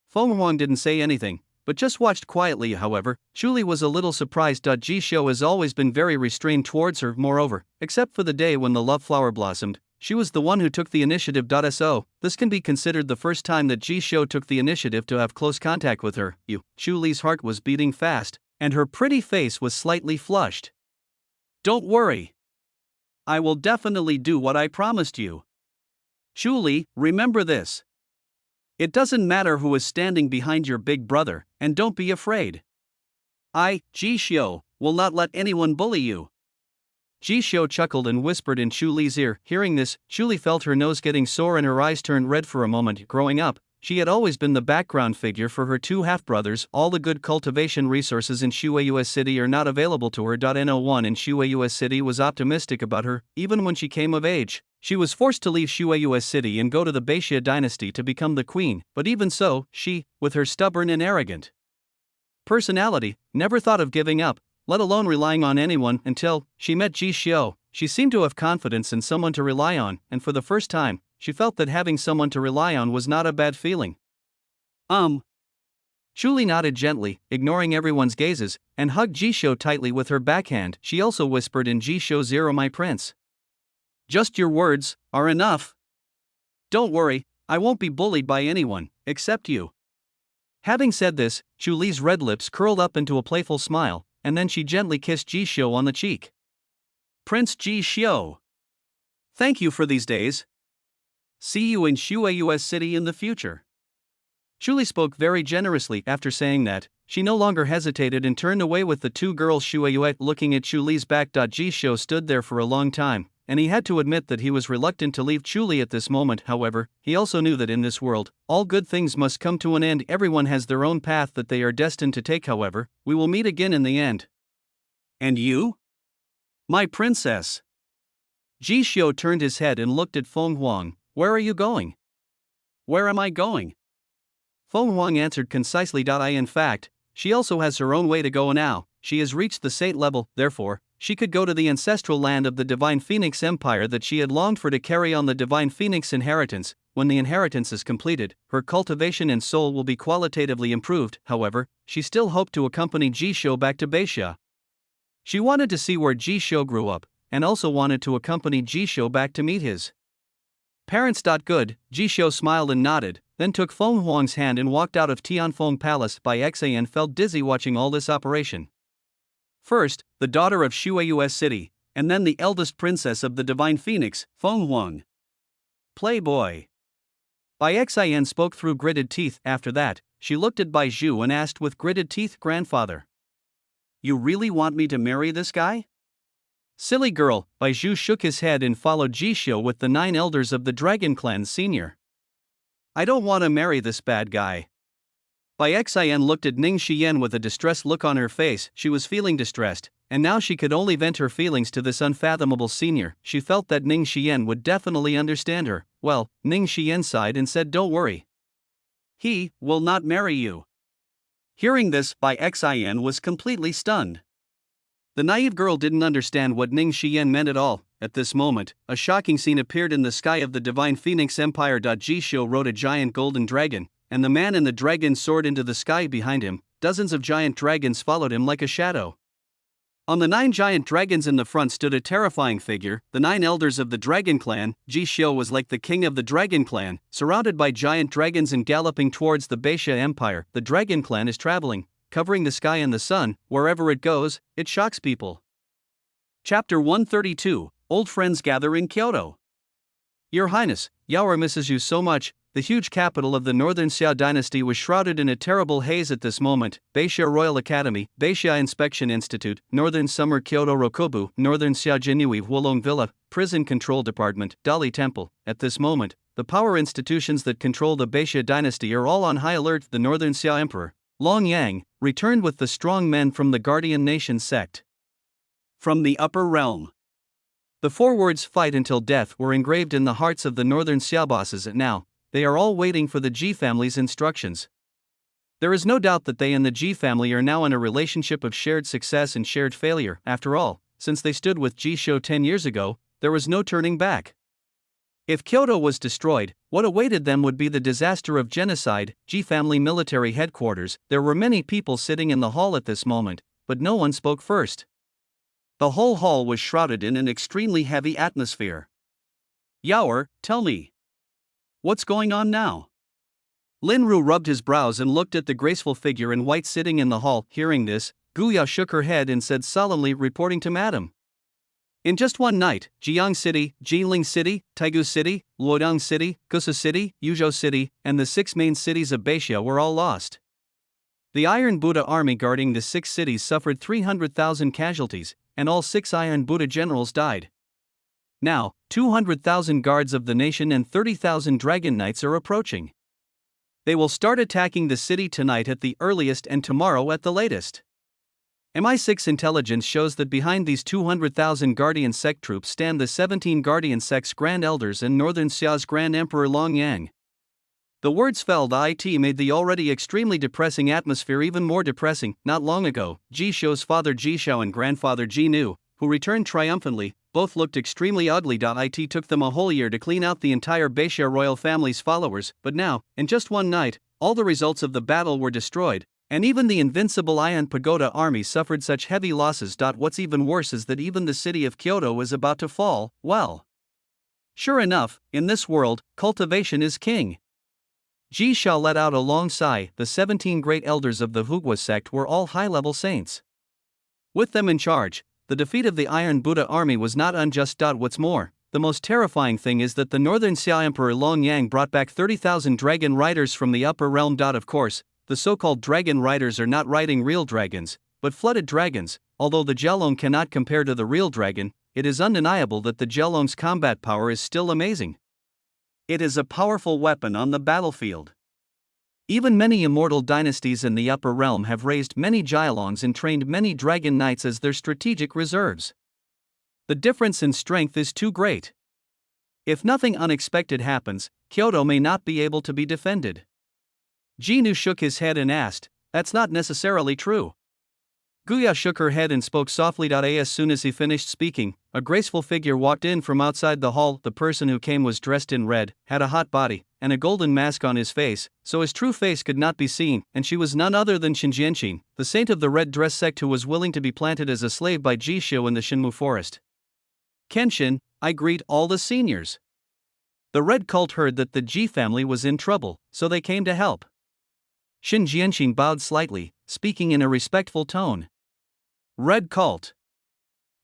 B: Feng Huang didn't say anything, but just watched quietly. However, Chuli was a little surprised. Jishio has always been very restrained towards her. Moreover, except for the day when the love flower blossomed, she was the one who took the initiative. So, this can be considered the first time that Jishio took the initiative to have close contact with her. Chuli's heart was beating fast, and her pretty face was slightly flushed. Don't worry. I will definitely do what I promised you. Chuli, remember this. It doesn't matter who is standing behind your big brother, and don't be afraid. I, Jishio, will not let anyone bully you. Jishio chuckled and whispered in Chuli's ear. Hearing this, Chuli felt her nose getting sore and her eyes turned red for a moment. Growing up, she had always been the background figure for her 2 half-brothers. All the good cultivation resources in Xueyue City are not available to her. No one in Xueyue City was optimistic about her, even when she came of age. She was forced to leave Xueyue City and go to the Beixia dynasty to become the queen, but even so, she, with her stubborn and arrogant personality, never thought of giving up, let alone relying on anyone, until she met Jishio. She seemed to have confidence in someone to rely on, and for the first time, she felt that having someone to rely on was not a bad feeling.
A: Chu nodded gently, ignoring everyone's gazes, and hugged Jisho tightly with her backhand. She also whispered in Jisho's ear, "My prince. Just your words are enough. Don't worry, I won't be bullied by anyone, except you." Having said this, Chu Li's red lips curled up into a playful smile, and then she gently kissed Jisho on the cheek. "Prince Jisho. Thank you for these days. See you in Shueus City in the future." Chu Li spoke very generously. After saying that, she no longer hesitated and turned away with the two girls. Shueyu looking at Chu Li's back. Jisho stood there for a long time, and he had to admit that he was reluctant to leave Chu Li at this moment. However, he also knew that in this world, all good things must come to an end. Everyone has their own path that they are destined to take. However, we will meet again in the end. "And you? My princess." Jisho turned his head and looked at Feng Huang. "Where are you going?" "Where am I going?" Feng Huang answered concisely. In fact, she also has her own way to go now. She has reached the Saint level, therefore, she could go to the ancestral land of the Divine Phoenix Empire that she had longed for to carry on the Divine Phoenix inheritance. When the inheritance is completed, her cultivation and soul will be qualitatively improved. However, she still hoped to accompany Jisho back to Beixia. She wanted to see where Jisho grew up, and also wanted to accompany Jisho back to meet his parents. Good, Jisho smiled and nodded, then took Feng Huang's hand and walked out of Tianfeng Palace. Xian felt dizzy watching all this operation. First, the daughter of Shueus City, and then the eldest princess of the Divine Phoenix, Feng Huang. Playboy. Xian spoke through gritted teeth. After that, she looked at Bai Zhu and asked with gritted teeth, "Grandfather, you really want me to marry this guy?" "Silly girl," Bai Zhu shook his head and followed Jisho with the 9 elders of the Dragon Clan Senior. "I don't want to marry this bad guy." Xian looked at Ning Xian with a distressed look on her face. She was feeling distressed, and now she could only vent her feelings to this unfathomable senior. She felt that Ning Xian would definitely understand her. Well, Ning Xian sighed and said, "Don't worry. He will not marry you." Hearing this, Xian was completely stunned. The naive girl didn't understand what Ning Xian meant at all. At this moment, a shocking scene appeared in the sky of the Divine Phoenix Empire. Jisho rode a giant golden dragon, and the man in the dragon soared into the sky behind him. Dozens of giant dragons followed him like a shadow. On the 9 giant dragons in the front stood a terrifying figure, the 9 elders of the Dragon Clan. Jisho was like the king of the Dragon Clan, surrounded by giant dragons and galloping towards the Beixia Empire. The Dragon Clan is traveling, covering the sky and the sun. Wherever it goes, it shocks people. Chapter 132, Old Friends Gather in Kyoto. Your Highness, Yaoer misses you so much. The huge capital of the Northern Xia dynasty was shrouded in a terrible haze at this moment. Beixia Royal Academy, Beixia Inspection Institute, Northern Summer Kyoto Rokobu, Northern Xia Jinui Wulong Villa, Prison Control Department, Dali Temple. At this moment, the power institutions that control the Beixia dynasty are all on high alert. The Northern Xia Emperor, Long Yang, returned with the strong men from the Guardian Nation sect. From the Upper Realm. The 4 words "fight until death" were engraved in the hearts of the Northern Xia bosses, and now, they are all waiting for the Ji family's instructions. There is no doubt that they and the Ji family are now in a relationship of shared success and shared failure. After all, since they stood with Jisho 10 years ago, there was no turning back. If Kyoto was destroyed, what awaited them would be the disaster of genocide. Ji family military headquarters. There were many people sitting in the hall at this moment, but no one spoke first. The whole hall was shrouded in an extremely heavy atmosphere. "Yaoer, tell me, what's going on now?" Linru rubbed his brows and looked at the graceful figure in white sitting in the hall. Hearing this, Guya shook her head and said solemnly, reporting to Madam. In just one night, Jiang City, Jinling City, Taigu City, Luodong City, Gusa City, Yuzhou City, and the 6 main cities of Beixia were all lost. The Iron Buddha army guarding the 6 cities suffered 300,000 casualties, and all 6 Iron Buddha generals died. Now, 200,000 guards of the nation and 30,000 Dragon Knights are approaching. They will start attacking the city tonight at the earliest and tomorrow at the latest. MI6 intelligence shows that behind these 200,000 Guardian Sect troops stand the 17 Guardian Sect's Grand Elders and Northern Xia's Grand Emperor Long Yang. The words fell. It made the already extremely depressing atmosphere even more depressing. Not long ago, Jisho's father Jishao and grandfather Jinu, who returned triumphantly, both looked extremely ugly. It took them a whole year to clean out the entire Beixia royal family's followers, but now, in just one night, All the results of the battle were destroyed, and even the invincible Iron Pagoda army suffered such heavy losses. What's even worse is that even the city of Kyoto is about to fall. Well, sure enough, in this world, cultivation is king. Ji Xiao let out a long sigh. The 17 great elders of the Hugwa sect were all high-level saints. With them in charge, the defeat of the Iron Buddha army was not unjust. What's more, the most terrifying thing is that the northern Xia Emperor Long Yang brought back 30,000 dragon riders from the upper realm. Of course, the so-called dragon riders are not riding real dragons, but flooded dragons. Although the Jiaolong cannot compare to the real dragon, it is undeniable that the Jiaolong's combat power is still amazing. It is a powerful weapon on the battlefield. Even many immortal dynasties in the upper realm have raised many Jiaolongs and trained many dragon knights as their strategic reserves. The difference in strength is too great. If nothing unexpected happens, Kyoto may not be able to be defended. Jinu shook his head and asked, "That's not necessarily true." Guya shook her head and spoke softly. As soon as he finished speaking, a graceful figure walked in from outside the hall. The person who came was dressed in red, had a hot body, and a golden mask on his face, so his true face could not be seen, and she was none other than Shin Jianqin, the saint of the red dress sect who was willing to be planted as a slave by Ji Xiu in the Shinmu forest. "Kenshin, I greet all the seniors." The red cult heard that the Ji family was in trouble, so they came to help. Shin Jianqin bowed slightly, speaking in a respectful tone. Red cult.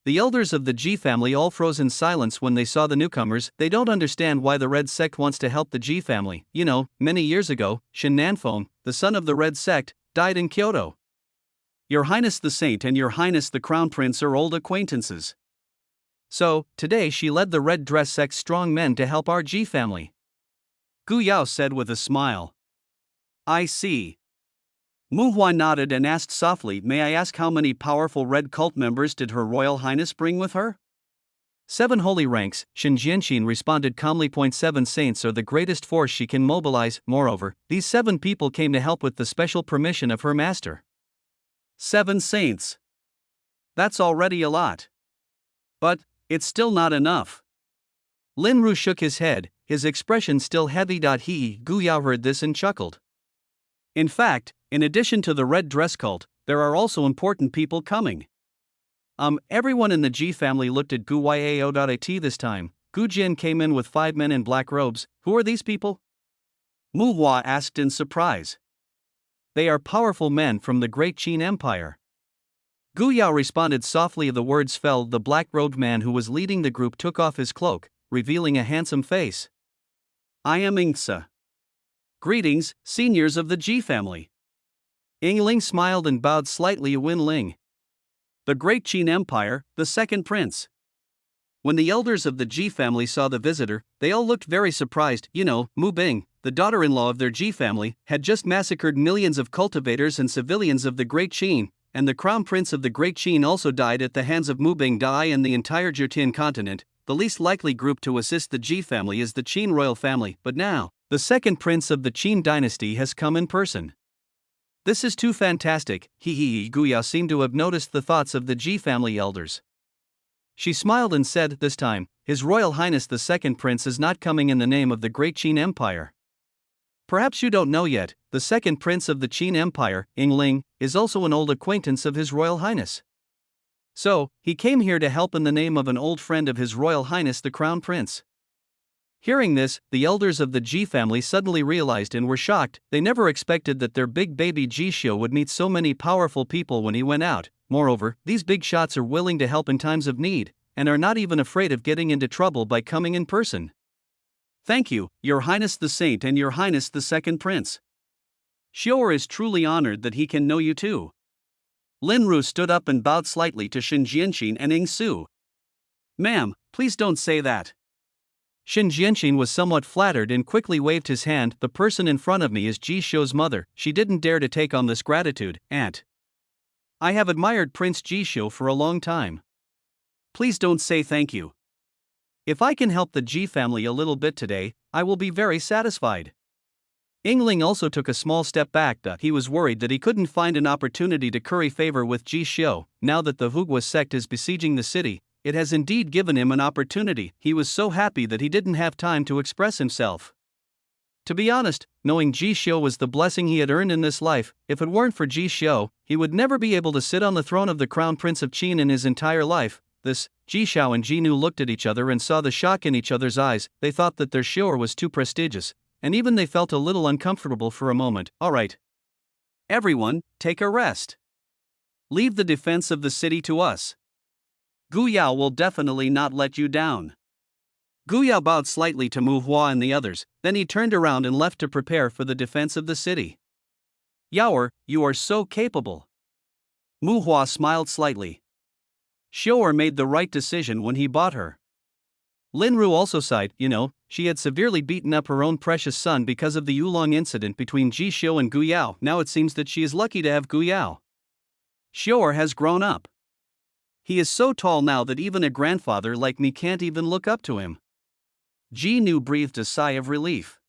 A: The elders of the Ji family all froze in silence when they saw the newcomers. They don't understand why the red sect wants to help the Ji family. You know, many years ago, Shin Nanfeng, the son of the red sect, died in Kyoto. Your Highness the Saint and Your Highness the Crown Prince are old acquaintances. So, today she led the red dress sect's strong men to help our Ji family. Gu Yao said with a smile. I see. Mu Hua nodded and asked softly, "May I ask how many powerful red cult members did Her Royal Highness bring with her?" 7 holy ranks, Shin Jianqin responded calmly. 7 saints are the greatest force she can mobilize. Moreover, these 7 people came to help with the special permission of her master. 7 saints. That's already a lot. But it's still not enough. Lin Ru shook his head, his expression still heavy. Gu Yao heard this and chuckled. In fact, in addition to the red dress cult, there are also important people coming. Everyone in the Ji family looked at Gu Yao. This time, Gu Jin came in with 5 men in black robes. Who are these people? Mu Hua asked in surprise. They are powerful men from the Great Qin Empire. Gu Yao responded softly. The words fell. The black-robed man who was leading the group took off his cloak, revealing a handsome face. I am Ingsa. Greetings, seniors of the Ji family. Yingling smiled and bowed slightly. Wen Ling. The Great Qin Empire, the second prince. When the elders of the Ji family saw the visitor, they all looked very surprised. Mu Bing, the daughter-in-law of their Ji family, had just massacred millions of cultivators and civilians of the Great Qin, and the crown prince of the Great Qin also died at the hands of Mu Bing Dai and the entire Jutian continent. The least likely group to assist the Ji family is the Qin royal family, but now, the second prince of the Qin dynasty has come in person. This is too fantastic. Gu Yao seemed to have noticed the thoughts of the Ji family elders. She smiled and said, this time, His Royal Highness the second prince is not coming in the name of the Great Qin Empire. Perhaps you don't know yet, the second prince of the Qin Empire, Yingling, is also an old acquaintance of His Royal Highness. So, he came here to help in the name of an old friend of His Royal Highness the Crown Prince. Hearing this, the elders of the Ji family suddenly realized and were shocked. They never expected that their big baby Ji Xiu would meet so many powerful people when he went out. Moreover, these big shots are willing to help in times of need, and are not even afraid of getting into trouble by coming in person. Thank you, Your Highness the Saint and Your Highness the Second Prince. Xiu'er is truly honored that he can know you too. Lin Ru stood up and bowed slightly to Shin Jianqin and Ying Su. Ma'am, please don't say that. Shin Jianqin was somewhat flattered and quickly waved his hand. The person in front of me is Ji Xiu's mother. She didn't dare to take on this gratitude, aunt. I have admired Prince Ji Xiu for a long time. Please don't say thank you. If I can help the Ji family a little bit today, I will be very satisfied. Yingling also took a small step back. He was worried that he couldn't find an opportunity to curry favor with Ji Xiu. Now that the Hugwa sect is besieging the city, it has indeed given him an opportunity. He was so happy that he didn't have time to express himself. To be honest, knowing Ji Xiu was the blessing he had earned in this life, if it weren't for Ji Xiu, he would never be able to sit on the throne of the Crown Prince of Qin in his entire life. Ji Xiao and Ji Nu looked at each other and saw the shock in each other's eyes. They thought that their Xiu was too prestigious, and even they felt a little uncomfortable for a moment. Alright.
B: Everyone, take a rest. Leave the defense of the city to us. Gu Yao will definitely not let you down. Gu Yao bowed slightly to Mu Hua and the others, then he turned around and left to prepare for the defense of the city. Yaoer, you are so capable. Mu Hua smiled slightly. Xiu'er made the right decision when he bought her.
A: Lin Ru also sighed. She had severely beaten up her own precious son because of the Oolong incident between Ji Xiu and Gu Yao. Now it seems that she is lucky to have Gu Yao.
B: Xiu'er has grown up. He is so tall now that even a grandfather like me can't even look up to him. Ji Nu breathed a sigh of relief.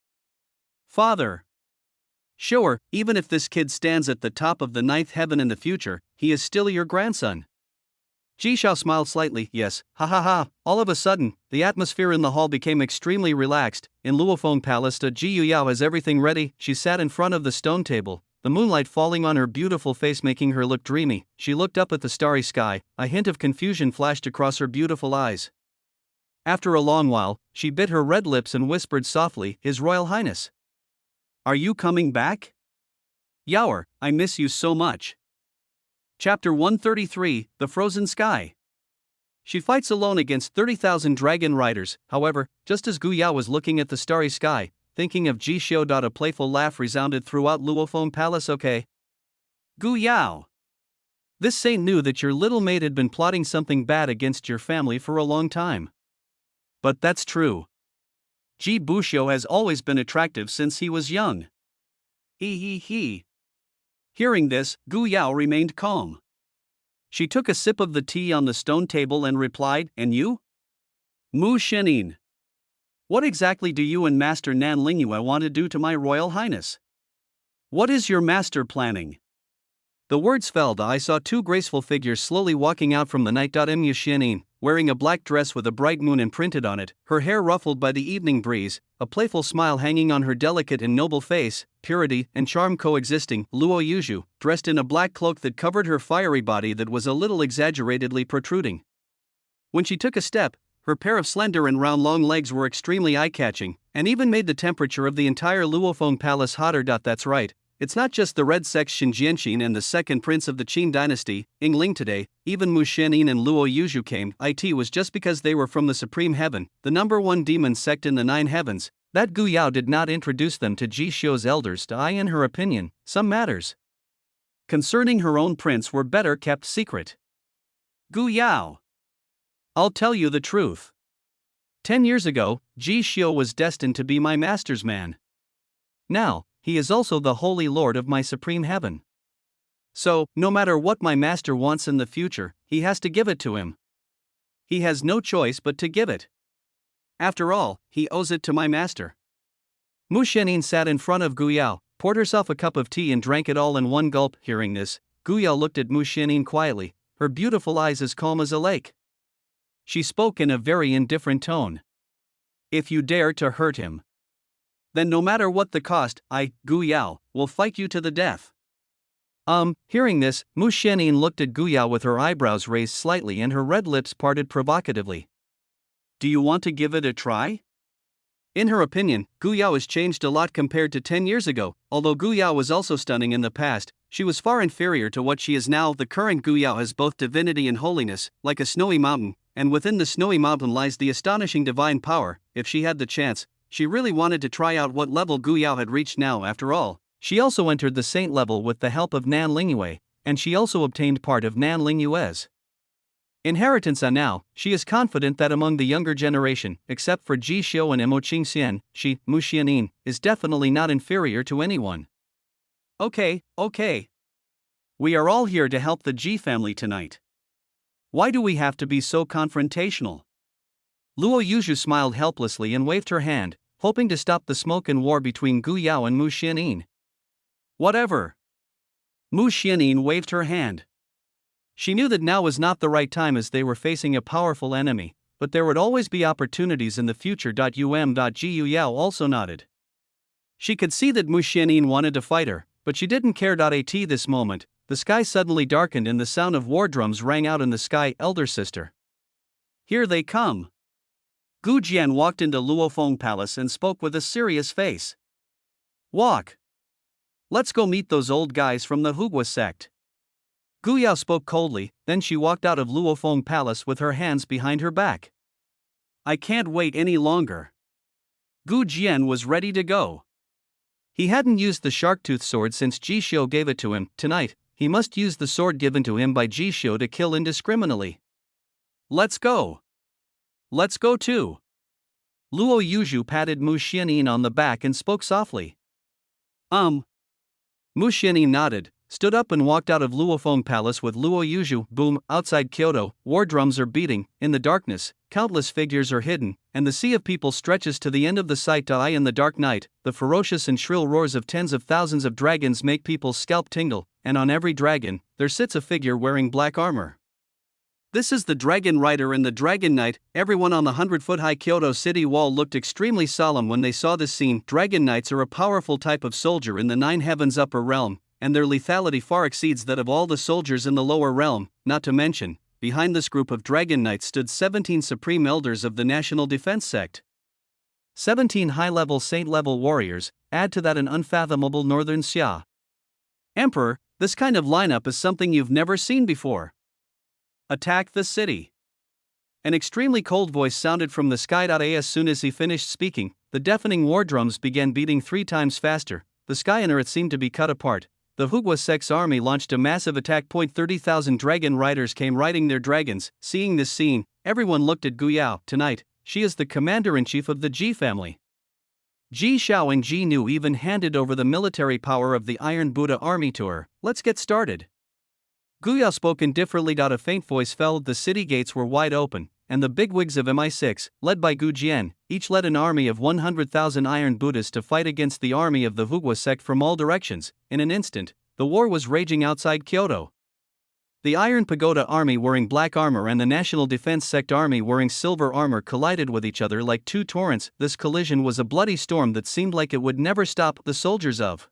B: Father. Xiu'er, even if this kid stands at the top of the ninth heaven in the future, he is still your grandson.
A: Ji Xiao smiled slightly. Yes, ha ha ha. All of a sudden, the atmosphere in the hall became extremely relaxed. In Luofeng Palace, Ji Yuyao has everything ready. She sat in front of the stone table, the moonlight falling on her beautiful face making her look dreamy. She looked up at the starry sky, a hint of confusion flashed across her beautiful eyes. After a long while, she bit her red lips and whispered softly, His Royal Highness.
B: Are you coming back? Yaoer, I miss you so much. Chapter 133, The Frozen Sky. She fights alone against 30,000 dragon riders. However, just as Gu Yao was looking at the starry sky, thinking of Ji Xiu. A playful laugh resounded throughout Luofeng Palace. Okay.
A: Gu Yao. This saint knew that your little maid had been plotting something bad against your family for a long time.
B: But that's true. Ji Buxiu has always been attractive since he was young. He. Hearing this, Gu Yao remained calm. She took a sip of the tea on the stone table and replied, And you? Mu Xianyin. What exactly do you and Master Nan Lingyue want to do to my Royal Highness? What is your master planning?
A: The words fell. I saw two graceful figures slowly walking out from the night. Mu Xianyin, wearing a black dress with a bright moon imprinted on it, her hair ruffled by the evening breeze, a playful smile hanging on her delicate and noble face, purity and charm coexisting. Luo Yuzhu, dressed in a black cloak that covered her fiery body that was a little exaggeratedly protruding. When she took a step, her pair of slender and round long legs were extremely eye-catching, and even made the temperature of the entire Luofeng Palace hotter. That's right. It's not just the red sect Xinjianqin and the second prince of the Qin dynasty, Yingling today, even Mu Xianyin and Luo Yuzhu came. It was just because they were from the supreme heaven, the number one demon sect in the 9 heavens, that Gu Yao did not introduce them to Ji Xiu's elders. In her opinion, some matters concerning her own prince were better kept secret.
B: Gu Yao.
A: I'll tell you the truth. 10 years ago, Ji Xiu was destined to be my master's man. Now, he is also the holy lord of my supreme heaven. So, no matter what my master wants in the future, he has to give it to him. He has no choice but to give it. After all, he owes it to my master. Mu Xianyin sat in front of Gu Yao, poured herself a cup of tea and drank it all in one gulp. Hearing this, Gu Yao looked at Mu Xianyin quietly, her beautiful eyes as calm as a lake. She spoke in a very indifferent tone. If you dare to hurt him, then no matter what the cost, I, Gu Yao, will fight you to the death. Hearing this, Mu Xianyin looked at Gu Yao with her eyebrows raised slightly and her red lips parted provocatively.
B: Do you want to give it a try?
A: In her opinion, Gu Yao has changed a lot compared to 10 years ago. Although Gu Yao was also stunning in the past, she was far inferior to what she is now. The current Gu Yao has both divinity and holiness, like a snowy mountain, and within the snowy mountain lies the astonishing divine power. If she had the chance, she really wanted to try out what level Gu Yao had reached now. After all, she also entered the saint level with the help of Nan Lingyue, and she also obtained part of Nan Lingyue's inheritance. And now, she is confident that among the younger generation, except for Ji Xiu and Mo Qingxian, she, Mu Xianyin, is definitely not inferior to anyone.
B: Okay. We are all here to help the Ji family tonight. Why do we have to be so confrontational?
A: Luo Yuzhu smiled helplessly and waved her hand, hoping to stop the smoke and war between Gu Yao and Mu Xianyin.
B: Whatever. Mu Xianyin waved her hand.
A: She knew that now was not the right time as they were facing a powerful enemy, but there would always be opportunities in the future. Ji Yuyao also nodded.
B: She could see that Mu Xianyin wanted to fight her, but she didn't care. At this moment, the sky suddenly darkened and the sound of war drums rang out in the sky. Elder sister. Here they come. Gu Jian walked into Luofeng Palace and spoke with a serious face. Walk. Let's go meet those old guys from the Hugua sect. Gu Yao spoke coldly, then she walked out of Luofeng Palace with her hands behind her back. I can't wait any longer. Gu Jian was ready to go. He hadn't used the shark-tooth sword since Ji Xiu gave it to him. Tonight, he must use the sword given to him by Ji Xiu to kill indiscriminately. Let's go. Let's go too. Luo Yuzhu patted Mu Xianyin on the back and spoke softly. Mu Xianyin nodded, stood up and walked out of Luofeng Palace with Luo Yuzhu. Boom, outside Kyoto, war drums are beating. In the darkness, countless figures are hidden, and the sea of people stretches to the end of the sight. In the dark night, the ferocious and shrill roars of tens of thousands of dragons make people's scalp tingle, and on every dragon, there sits a figure wearing black armor. This is the Dragon Rider and the Dragon Knight. Everyone on the 100-foot-high Kyoto city wall looked extremely solemn when they saw this scene. Dragon Knights are a powerful type of soldier in the Nine Heavens upper realm, and their lethality far exceeds that of all the soldiers in the lower realm. Not to mention, behind this group of Dragon Knights stood 17 supreme elders of the National Defense Sect. 17 high-level saint-level warriors, add to that an unfathomable northern Xia. Emperor, this kind of lineup is something you've never seen before. Attack the city. An extremely cold voice sounded from the sky. As soon as he finished speaking, the deafening war drums began beating 3 times faster. The sky and earth seemed to be cut apart. The Hugua sect's army launched a massive attack. 30,000 dragon riders came riding their dragons. Seeing this scene, everyone looked at Gu Yao. Tonight, she is the commander-in-chief of the Ji family. Ji Xiao and Ji Nu even handed over the military power of the Iron Buddha army to her. Let's get started. Gu Yao spoke indifferently. A faint voice fell. The city gates were wide open, and the bigwigs of MI6, led by Gu Jian, each led an army of 100,000 Iron Buddhas to fight against the army of the Hugua sect from all directions. In an instant, the war was raging outside Kyoto. The Iron Pagoda army wearing black armor and the National Defense Sect army wearing silver armor collided with each other like 2 torrents. This collision was a bloody storm that seemed like it would never stop. The soldiers of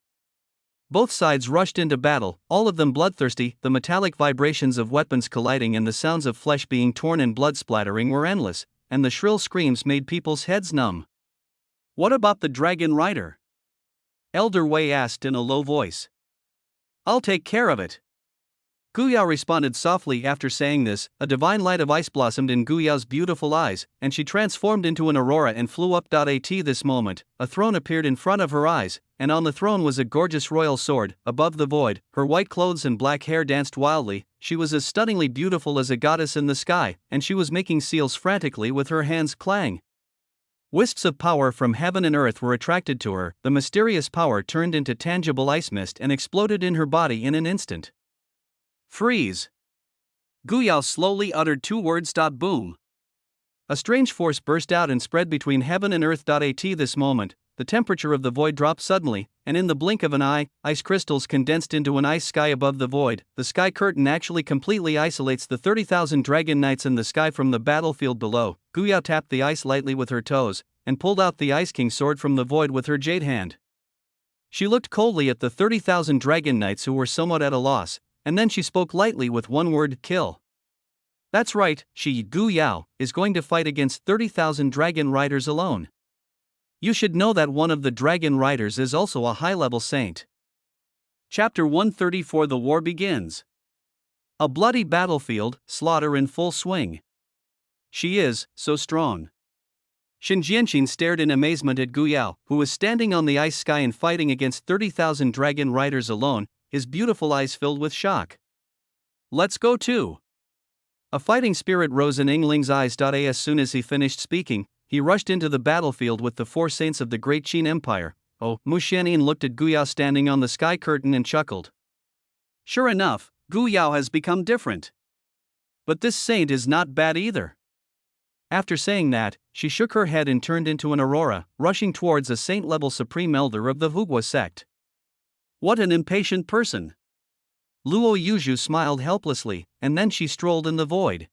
B: both sides rushed into battle, all of them bloodthirsty. The metallic vibrations of weapons colliding and the sounds of flesh being torn and blood splattering were endless, and the shrill screams made people's heads numb. What about the Dragon Rider? Elder Wei asked in a low voice. I'll take care of it. Gu Yao responded softly. After saying this, a divine light of ice blossomed in Gu Yao's beautiful eyes, and she transformed into an aurora and flew up. At this moment, a throne appeared in front of her eyes, and on the throne was a gorgeous royal sword. Above the void, her white clothes and black hair danced wildly. She was as stunningly beautiful as a goddess in the sky, and she was making seals frantically with her hands. Clang! Wisps of power from heaven and earth were attracted to her. The mysterious power turned into tangible ice mist and exploded in her body in an instant. Freeze! Gu Yao slowly uttered 2 words. Boom! A strange force burst out and spread between heaven and earth. At this moment, the temperature of the void dropped suddenly, and in the blink of an eye, ice crystals condensed into an ice sky above the void. The sky curtain actually completely isolates the 30,000 dragon knights in the sky from the battlefield below. Gu Yao tapped the ice lightly with her toes, and pulled out the Ice King sword from the void with her jade hand. She looked coldly at the 30,000 dragon knights who were somewhat at a loss, and then she spoke lightly with one word: kill. That's right, she, Gu Yao, is going to fight against 30,000 dragon riders alone. You should know that one of the dragon riders is also a high-level saint. Chapter 134. The war begins. A bloody battlefield, slaughter in full swing. She is so strong. Shen Jianqin stared in amazement at Gu Yao, who was standing on the ice sky and fighting against 30,000 dragon riders alone, his beautiful eyes filled with shock. Let's go too. A fighting spirit rose in Yingling's eyes. As soon as he finished speaking, he rushed into the battlefield with the 4 saints of the great Qin Empire. Oh, Mu Xianyin looked at Gu Yao standing on the sky curtain and chuckled. Sure enough, Gu Yao has become different. But this saint is not bad either. After saying that, she shook her head and turned into an aurora, rushing towards a saint-level supreme elder of the Hugua sect. What an impatient person! Luo Yuzhu smiled helplessly, and then she strolled in the void.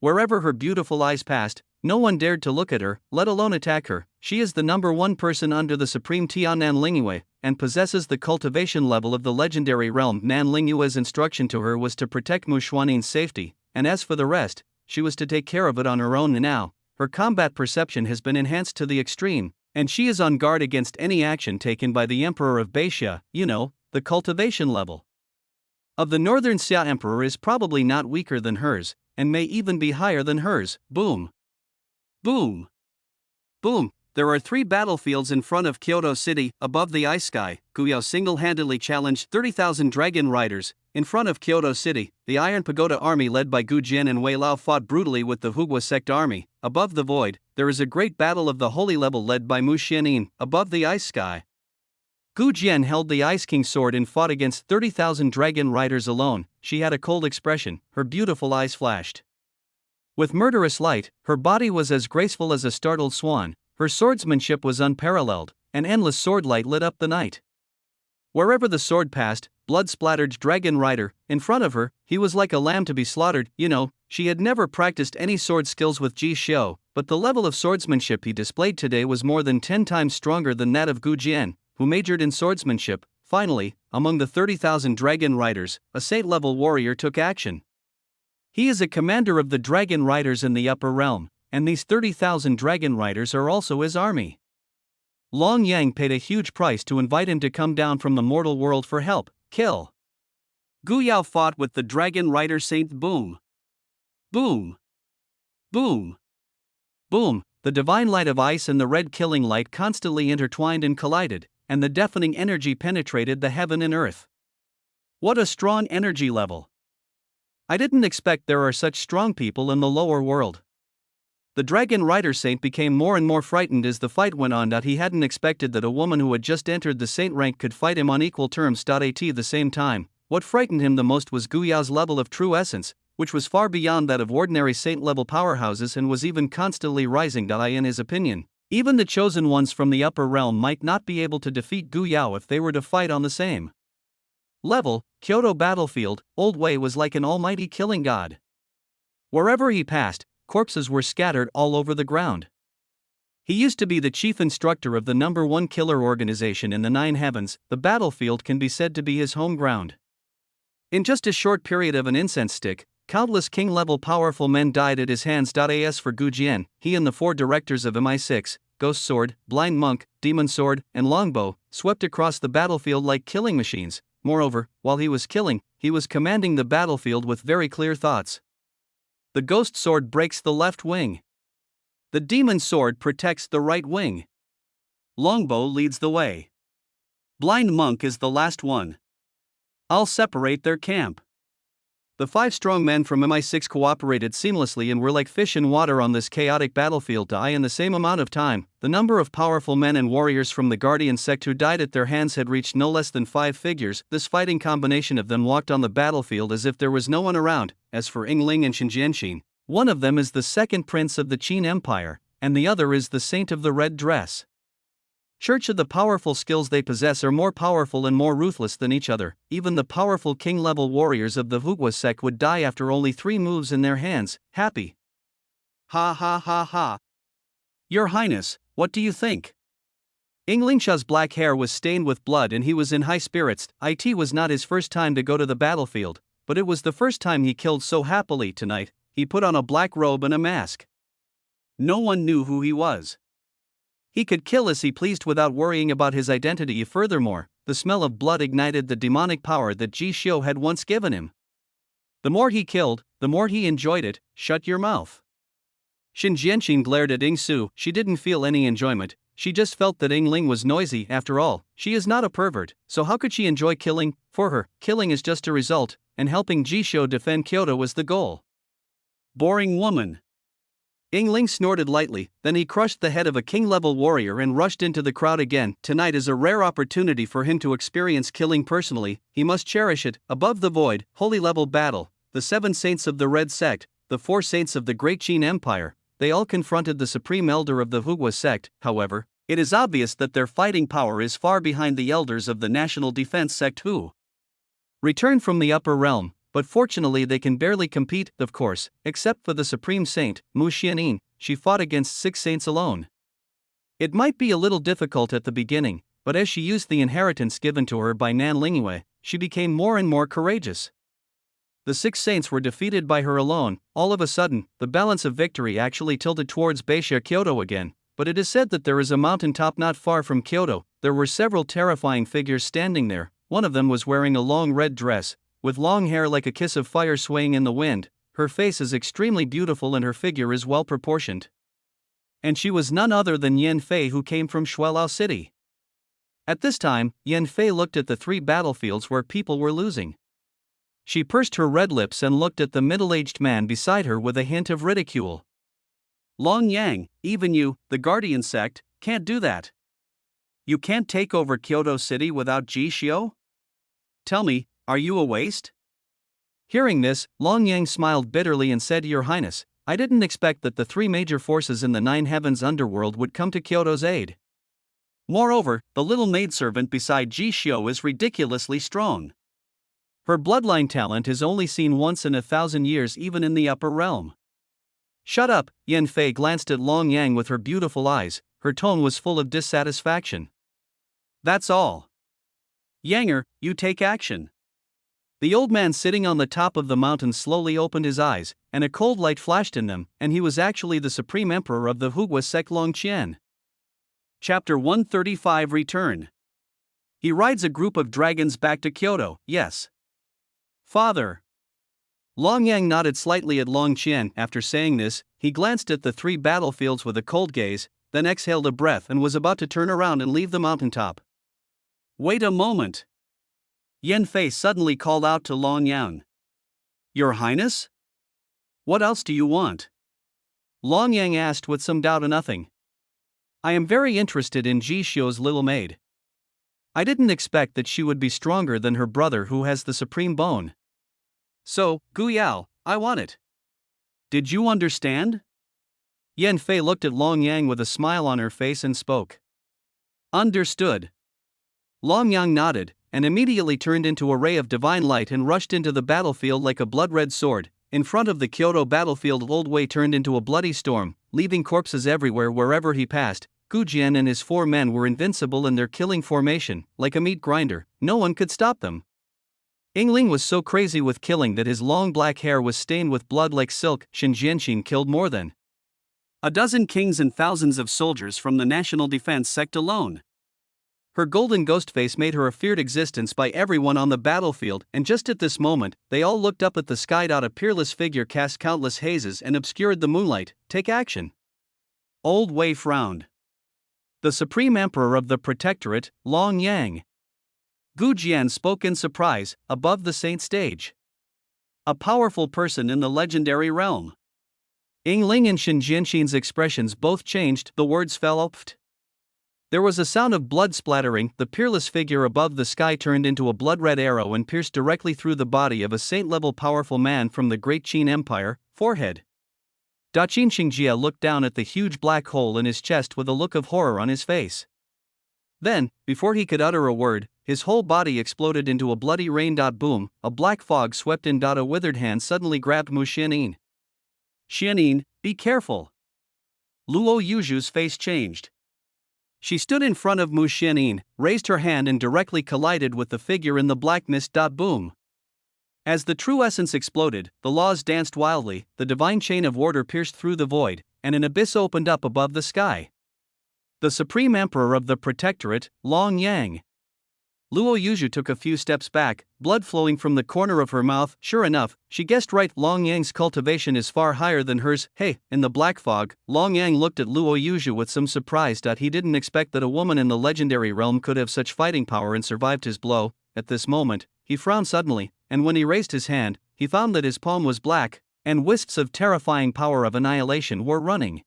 B: Wherever her beautiful eyes passed,
A: No one dared to look at her, let alone attack her. She is the number one person under the supreme Tianan Lingyue, and possesses the cultivation level of the legendary realm. Nan Lingyue's instruction to her was to protect Mu Xuannin's safety, and as for the rest, she was to take care of it on her own. Now, her combat perception has been enhanced to the extreme, and she is on guard against any action taken by the Emperor of Beixia. The cultivation level of the Northern Xia Emperor is probably not weaker than hers, and may even be higher than hers. Boom. Boom. Boom. There are 3 battlefields in front of Kyoto City, above the ice sky. Gu Yao single-handedly challenged 30,000 dragon riders. In front of Kyoto City, the Iron Pagoda army led by Gu Jian and Wei Lao fought brutally with the Hugua sect army. Above the void, there is a great battle of the holy level led by Mu Xianyin, above the ice sky. Gu Jian held the Ice King sword and fought against 30,000 dragon riders alone. She had a cold expression, her beautiful eyes flashed with murderous light, her body was as graceful as a startled swan, her swordsmanship was unparalleled, an endless sword light lit up the night. Wherever the sword passed, blood splattered dragon rider. In front of her, he was like a lamb to be slaughtered. She had never practiced any sword skills with Ji Xiao, but the level of swordsmanship he displayed today was more than 10 times stronger than that of Gu Jian, who majored in swordsmanship. Finally, among the 30,000 dragon riders, a saint-level warrior took action. He is a commander of the dragon riders in the upper realm, and these 30,000 dragon riders are also his army. Long Yang paid a huge price to invite him to come down from the mortal world for help. Kill. Gu Yao fought with the dragon rider Saint. Boom. Boom. Boom. Boom. The divine light of ice and the red killing light constantly intertwined and collided, and the deafening energy penetrated the heaven and earth. What a strong energy level! I didn't expect there are such strong people in the lower world. The dragon rider saint became more and more frightened as the fight went on. He hadn't expected that a woman who had just entered the saint rank could fight him on equal terms. At the same time, what frightened him the most was Gu Yao's level of true essence, which was far beyond that of ordinary saint-level powerhouses and was even constantly rising. In his opinion, even the chosen ones from the upper realm might not be able to defeat Gu Yao if they were to fight on the same level. Kyoto battlefield, Old Wei was like an almighty killing god. Wherever he passed, corpses were scattered all over the ground. He used to be the chief instructor of the number 1 killer organization in the 9 heavens. The battlefield can be said to be his home ground. In just a short period of an incense stick, countless king-level powerful men died at his hands. As for Gu Jian, he and the 4 directors of MI6, Ghost Sword, Blind Monk, Demon Sword, and Longbow, swept across the battlefield like killing machines. Moreover, while he was killing, he was commanding the battlefield with very clear thoughts. The Ghost Sword breaks the left wing. The Demon Sword protects the right wing. Longbow leads the way. Blind Monk is the last one. I'll separate their camp. The 5 strong men from MI6 cooperated seamlessly and were like fish in water on this chaotic battlefield. In the same amount of time, the number of powerful men and warriors from the Guardian sect who died at their hands had reached no less than 5 figures. This fighting combination of them walked on the battlefield as if there was no one around. As for Yingling and Shen Jianxin, one of them is the second prince of the Qin Empire, and the other is the saint of the red dress. Church of the powerful skills they possess are more powerful and more ruthless than each other. Even the powerful king-level warriors of the Hugua sect would die after only 3 moves in their hands. Happy. Ha ha ha ha. Your Highness, what do you think? Yinglingsha's black hair was stained with blood and he was in high spirits. It was not his first time to go to the battlefield, but it was the first time he killed so happily tonight. He put on a black robe and a mask. No one knew who he was. He could kill as he pleased without worrying about his identity. Furthermore, the smell of blood ignited the demonic power that Ji Xiao had once given him. The more he killed, the more he enjoyed it. Shut your mouth. Shen Jianxin glared at Ying Su. She didn't feel any enjoyment, she just felt that Yingling was noisy. After all, she is not a pervert, so how could she enjoy killing? For her, killing is just a result, and helping Ji Xiao defend Kyoto was the goal. Boring woman. Yingling snorted lightly, then he crushed the head of a king-level warrior and rushed into the crowd again. Tonight is a rare opportunity for him to experience killing personally, he must cherish it. Above the void, holy-level battle, the 7 saints of the Red Sect, the 4 saints of the Great Qin Empire, they all confronted the supreme elder of the Hugua sect. However, it is obvious that their fighting power is far behind the elders of the National Defense sect who returned from the upper realm. But fortunately they can barely compete, of course, except for the Supreme Saint, Mu Xianyin. she fought against 6 saints alone. It might be a little difficult at the beginning, but as she used the inheritance given to her by Nan Lingyue, she became more and more courageous. The 6 saints were defeated by her alone. All of a sudden, the balance of victory actually tilted towards Beisha Kyoto again, but it is said that there is a mountain top not far from Kyoto. There were several terrifying figures standing there. One of them was wearing a long red dress, with long hair like a kiss of fire swaying in the wind. Her face is extremely beautiful and her figure is well proportioned. And she was none other than Yan Fei, who came from Shuilao City. At this time, Yan Fei looked at the 3 battlefields where people were losing. She pursed her red lips and looked at the middle-aged man beside her with a hint of ridicule.
B: Long Yang, even you, the Guardian sect, can't do that. You can't take over Kyoto City without Ji Xiu? Tell me, are you a waste?
A: Hearing this, Long Yang smiled bitterly and said, Your Highness, I didn't expect that the 3 major forces in the 9 heavens underworld would come to Kyoto's aid.
B: Moreover, the little maidservant beside Ji Xiu is ridiculously strong.
A: Her bloodline talent is only seen once in 1,000 years, even in the upper realm.
B: Shut up, Yan Fei glanced at Long Yang with her beautiful eyes. Her tone was full of dissatisfaction. That's all. Yanger, you take action.
A: The old man sitting on the top of the mountain slowly opened his eyes, and a cold light flashed in them, and he was actually the supreme emperor of the Hugua sect, Long Qian.
B: Chapter 135 Return. He rides a group of dragons back to Kyoto, yes.
A: Father. Long Yang nodded slightly at Long Qian. After saying this, he glanced at the 3 battlefields with a cold gaze, then exhaled a breath and was about to turn around and leave the mountaintop.
B: Wait a moment. Yan Fei suddenly called out to Long Yang. Your Highness? What else do you want?
A: Long Yang asked with some doubt. Nothing. I am very interested in Ji Xiu's little maid. I didn't expect that she would be stronger than her brother who has the supreme bone.
B: So, Gu Yao, I want it. Did you understand?
A: Yan Fei looked at Long Yang with a smile on her face and spoke.
B: Understood.
A: Long Yang nodded, and immediately turned into a ray of divine light and rushed into the battlefield like a blood-red sword. In front of the Kyoto battlefield, Old Wei turned into a bloody storm, leaving corpses everywhere wherever he passed. Gu Jian and his 4 men were invincible in their killing formation, like a meat grinder. No one could stop them. Yingling was so crazy with killing that his long black hair was stained with blood like silk. Shen Jianxin killed more than
B: a dozen kings and thousands of soldiers from the National Defense sect alone.
A: Her golden ghost face made her a feared existence by everyone on the battlefield, and just at this moment, they all looked up at the sky. A peerless figure cast countless hazes and obscured the moonlight. Take action.
B: Old Wei frowned.
A: The Supreme Emperor of the Protectorate, Long Yang.
B: Gu Jian spoke in surprise, above the saint stage. A powerful person in the legendary realm.
A: Yingling and Shen Jianxin's expressions both changed. The words fell off. There was a sound of blood splattering. The peerless figure above the sky turned into a blood-red arrow and pierced directly through the body of a saint-level powerful man from the Great Qin Empire. Forehead. Daqin Xingjia looked down at the huge black hole in his chest with a look of horror on his face. Then, before he could utter a word, his whole body exploded into a bloody rain. Boom, a black fog swept in. A withered hand suddenly grabbed Mu Xianyin.
B: Xianyin, be careful. Luo Yuju's face changed.
A: She stood in front of Mu Xianyin, raised her hand and directly collided with the figure in the blackness. Boom. As the true essence exploded, the laws danced wildly, the divine chain of order pierced through the void, and an abyss opened up above the sky. The Supreme Emperor of the Protectorate, Long Yang. Luo Yuju took a few steps back, blood flowing from the corner of her mouth. Sure enough, she guessed right. Long Yang's cultivation is far higher than hers. Hey, in the black fog, Long Yang looked at Luo Yuju with some surprise. He didn't expect that a woman in the legendary realm could have such fighting power and survived his blow. At this moment, he frowned suddenly, and when he raised his hand, he found that his palm was black, and wisps of terrifying power of annihilation were running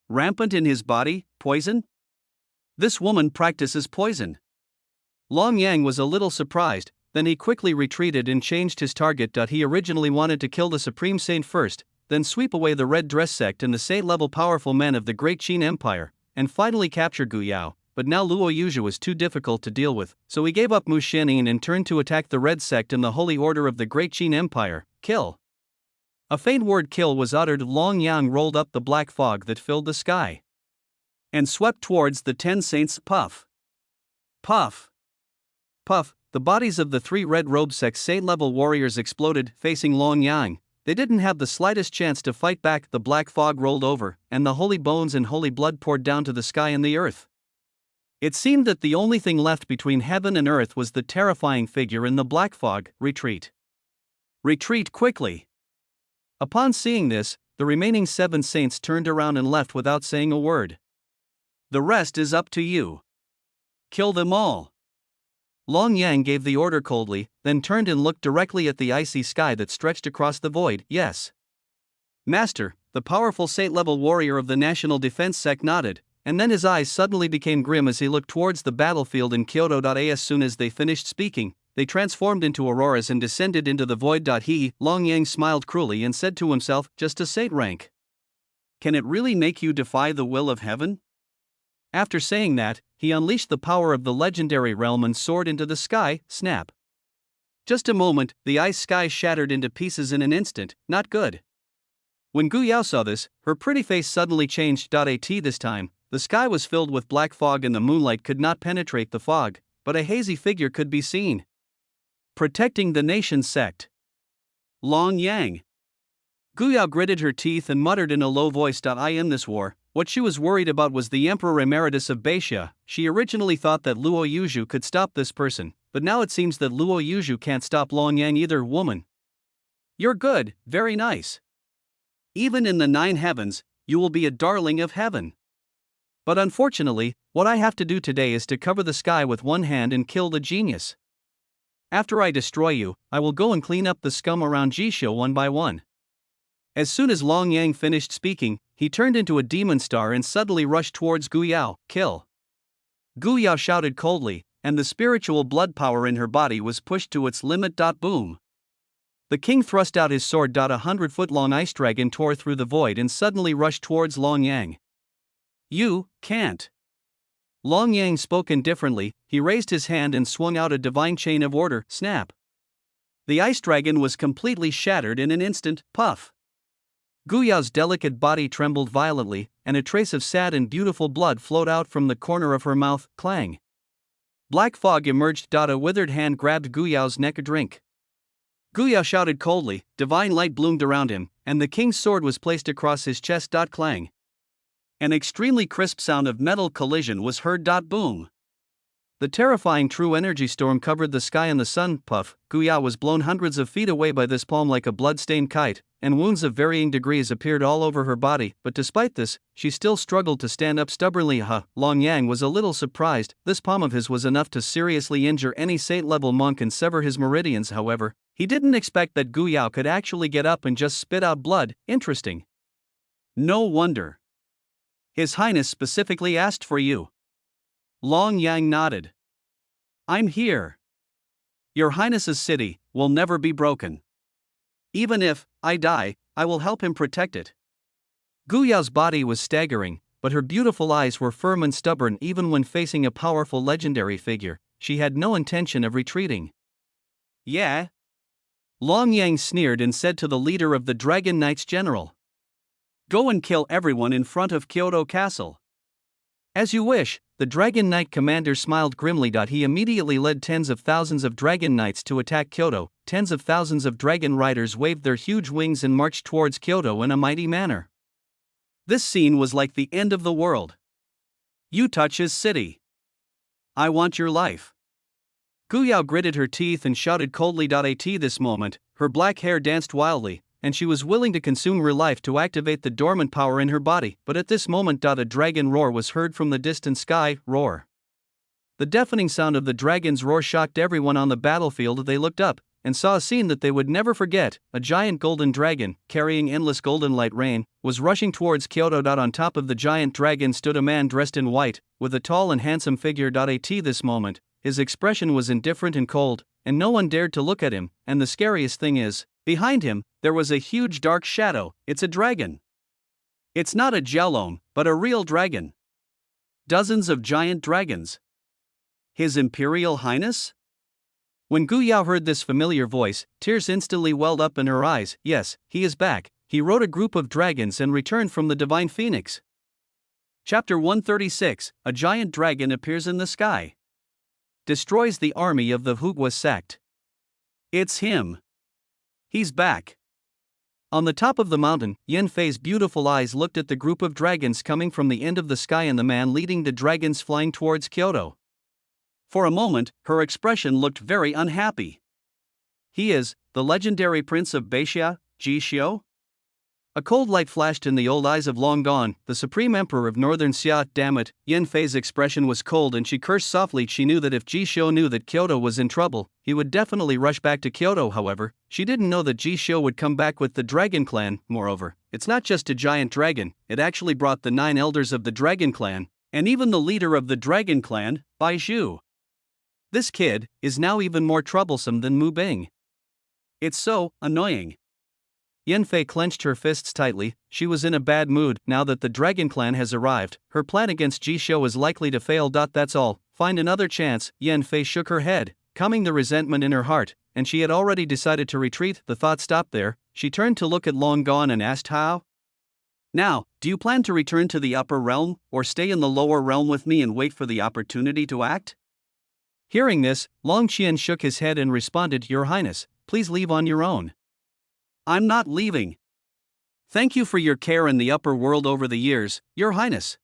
B: rampant in his body. Poison? This woman practices poison.
A: Long Yang was a little surprised, then he quickly retreated and changed his target. He originally wanted to kill the Supreme Saint first, then sweep away the Red Dress sect and the saint-level powerful men of the Great Qin Empire, and finally capture Gu Yao, but now Luo Yuju was too difficult to deal with, so he gave up Mu Xianyin and turned to attack the Red sect and the Holy Order of the Great Qin Empire. Kill. A faint word kill was uttered. Long Yang rolled up the black fog that filled the sky
B: and swept towards the 10 saints. Puff. Puff.
A: Puff. The bodies of the 3 red-robed saint-level warriors exploded, facing Long Yang. They didn't have the slightest chance to fight back. The black fog rolled over, and the holy bones and holy blood poured down to the sky and the earth. It seemed that the only thing left between heaven and earth was the terrifying figure in the black fog. Retreat. Retreat quickly. Upon seeing this, the remaining 7 saints turned around and left without saying a word.
B: The rest is up to you. Kill them all.
A: Long Yang gave the order coldly, then turned and looked directly at the icy sky that stretched across the void. Yes, Master, the powerful saint-level warrior of the National Defense Sect nodded, and then his eyes suddenly became grim as he looked towards the battlefield in Kyoto. As soon as they finished speaking, they transformed into auroras and descended into the void. Long Yang smiled cruelly and said to himself, just a saint rank.
B: Can it really make you defy the will of heaven?
A: After saying that, he unleashed the power of the legendary realm and soared into the sky. Snap. Just a moment, the ice sky shattered into pieces in an instant. Not good. When Gu Yao saw this, her pretty face suddenly changed. This time, the sky was filled with black fog and the moonlight could not penetrate the fog, but a hazy figure could be seen. Protecting the nation's sect.
B: Long Yang.
A: Gu Yao gritted her teeth and muttered in a low voice. I am this war. What she was worried about was the Emperor Emeritus of Beixia. She originally thought that Luo Yuzhu could stop this person, but now it seems that Luo Yuzhu can't stop Long Yang either. Woman. You're good, very nice. Even in the 9 heavens, you will be a darling of heaven. But unfortunately, what I have to do today is to cover the sky with one hand and kill the genius. After I destroy you, I will go and clean up the scum around Jishou one by one. As soon as Long Yang finished speaking, he turned into a demon star and suddenly rushed towards Gu Yao. Kill. Gu Yao shouted coldly, and the spiritual blood power in her body was pushed to its limit. Boom. The king thrust out his sword. 100-foot-long ice dragon tore through the void and suddenly rushed towards Long Yang. You can't. Long Yang spoke indifferently. He raised his hand and swung out a divine chain of order. Snap. The ice dragon was completely shattered in an instant. Puff. Gu Yao's delicate body trembled violently, and a trace of sad and beautiful blood flowed out from the corner of her mouth. Clang. Black fog emerged. A withered hand grabbed Gu Yao's neck. A drink. Gu Yao shouted coldly, divine light bloomed around him, and the king's sword was placed across his chest. Clang. An extremely crisp sound of metal collision was heard. Boom. The terrifying true energy storm covered the sky and the sun. Puff. Gu Yao was blown hundreds of feet away by this palm like a blood-stained kite, and wounds of varying degrees appeared all over her body, but despite this, she still struggled to stand up stubbornly. Long Yang was a little surprised. This palm of his was enough to seriously injure any saint-level monk and sever his meridians. However, he didn't expect that Gu Yao could actually get up and just spit out blood. Interesting. No wonder. His Highness specifically asked for you. Long Yang nodded. I'm here. Your Highness's city will never be broken. Even if I die, I will help him protect it. Gu Yao's body was staggering, but her beautiful eyes were firm and stubborn. Even when facing a powerful legendary figure, she had no intention of retreating. Yeah? Long Yang sneered and said to the leader of the Dragon Knights General. Go and kill everyone in front of Kyoto Castle. As you wish, the Dragon Knight commander smiled grimly. He immediately led tens of thousands of Dragon Knights to attack Kyoto. Tens of thousands of dragon riders waved their huge wings and marched towards Kyoto in a mighty manner. This scene was like the end of the world. You touch his city. I want your life. Gu Yao gritted her teeth and shouted coldly. At this moment, her black hair danced wildly, and she was willing to consume her life to activate the dormant power in her body. But at this moment, a dragon roar was heard from the distant sky. Roar. The deafening sound of the dragon's roar shocked everyone on the battlefield. They looked up and saw a scene that they would never forget. A giant golden dragon, carrying endless golden light rain, was rushing towards Kyoto. On top of the giant dragon stood a man dressed in white, with a tall and handsome figure. At this moment, his expression was indifferent and cold, and no one dared to look at him. And the scariest thing is, behind him, there was a huge dark shadow. It's a dragon. It's not a Jiaolong, but a real dragon. Dozens of giant dragons. His Imperial Highness? When Gu Yao heard this familiar voice, tears instantly welled up in her eyes. Yes, he is back. He rode a group of dragons and returned from the Divine Phoenix. Chapter 136, A giant dragon appears in the sky. Destroys the army of the Hugua sect. It's him. He's back. On the top of the mountain, Yan Fei's beautiful eyes looked at the group of dragons coming from the end of the sky and the man leading the dragons flying towards Kyoto. For a moment, her expression looked very unhappy. He is the legendary prince of Beixia, Ji Xiu? A cold light flashed in the old eyes of Long Gone, the supreme emperor of northern Xia. Damn it, Yan Fei's expression was cold and she cursed softly. She knew that if Ji Xiu knew that Kyoto was in trouble, he would definitely rush back to Kyoto. However, she didn't know that Ji Xiu would come back with the Dragon Clan. Moreover, it's not just a giant dragon, it actually brought the 9 elders of the Dragon Clan, and even the leader of the Dragon Clan, Bai Zhu. This kid is now even more troublesome than Mu Bing. It's so annoying. Yan Fei clenched her fists tightly. She was in a bad mood. Now that the Dragon Clan has arrived, her plan against Ji Xiu is likely to fail. That's all. Find another chance. Yan Fei shook her head, calming the resentment in her heart, and she had already decided to retreat. The thought stopped there. She turned to look at Long Gone and asked how. Now, do you plan to return to the upper realm, or stay in the lower realm with me and wait for the opportunity to act? Hearing this, Long Qian shook his head and responded, Your Highness, please leave on your own. I'm not leaving. Thank you for your care in the upper world over the years, Your Highness.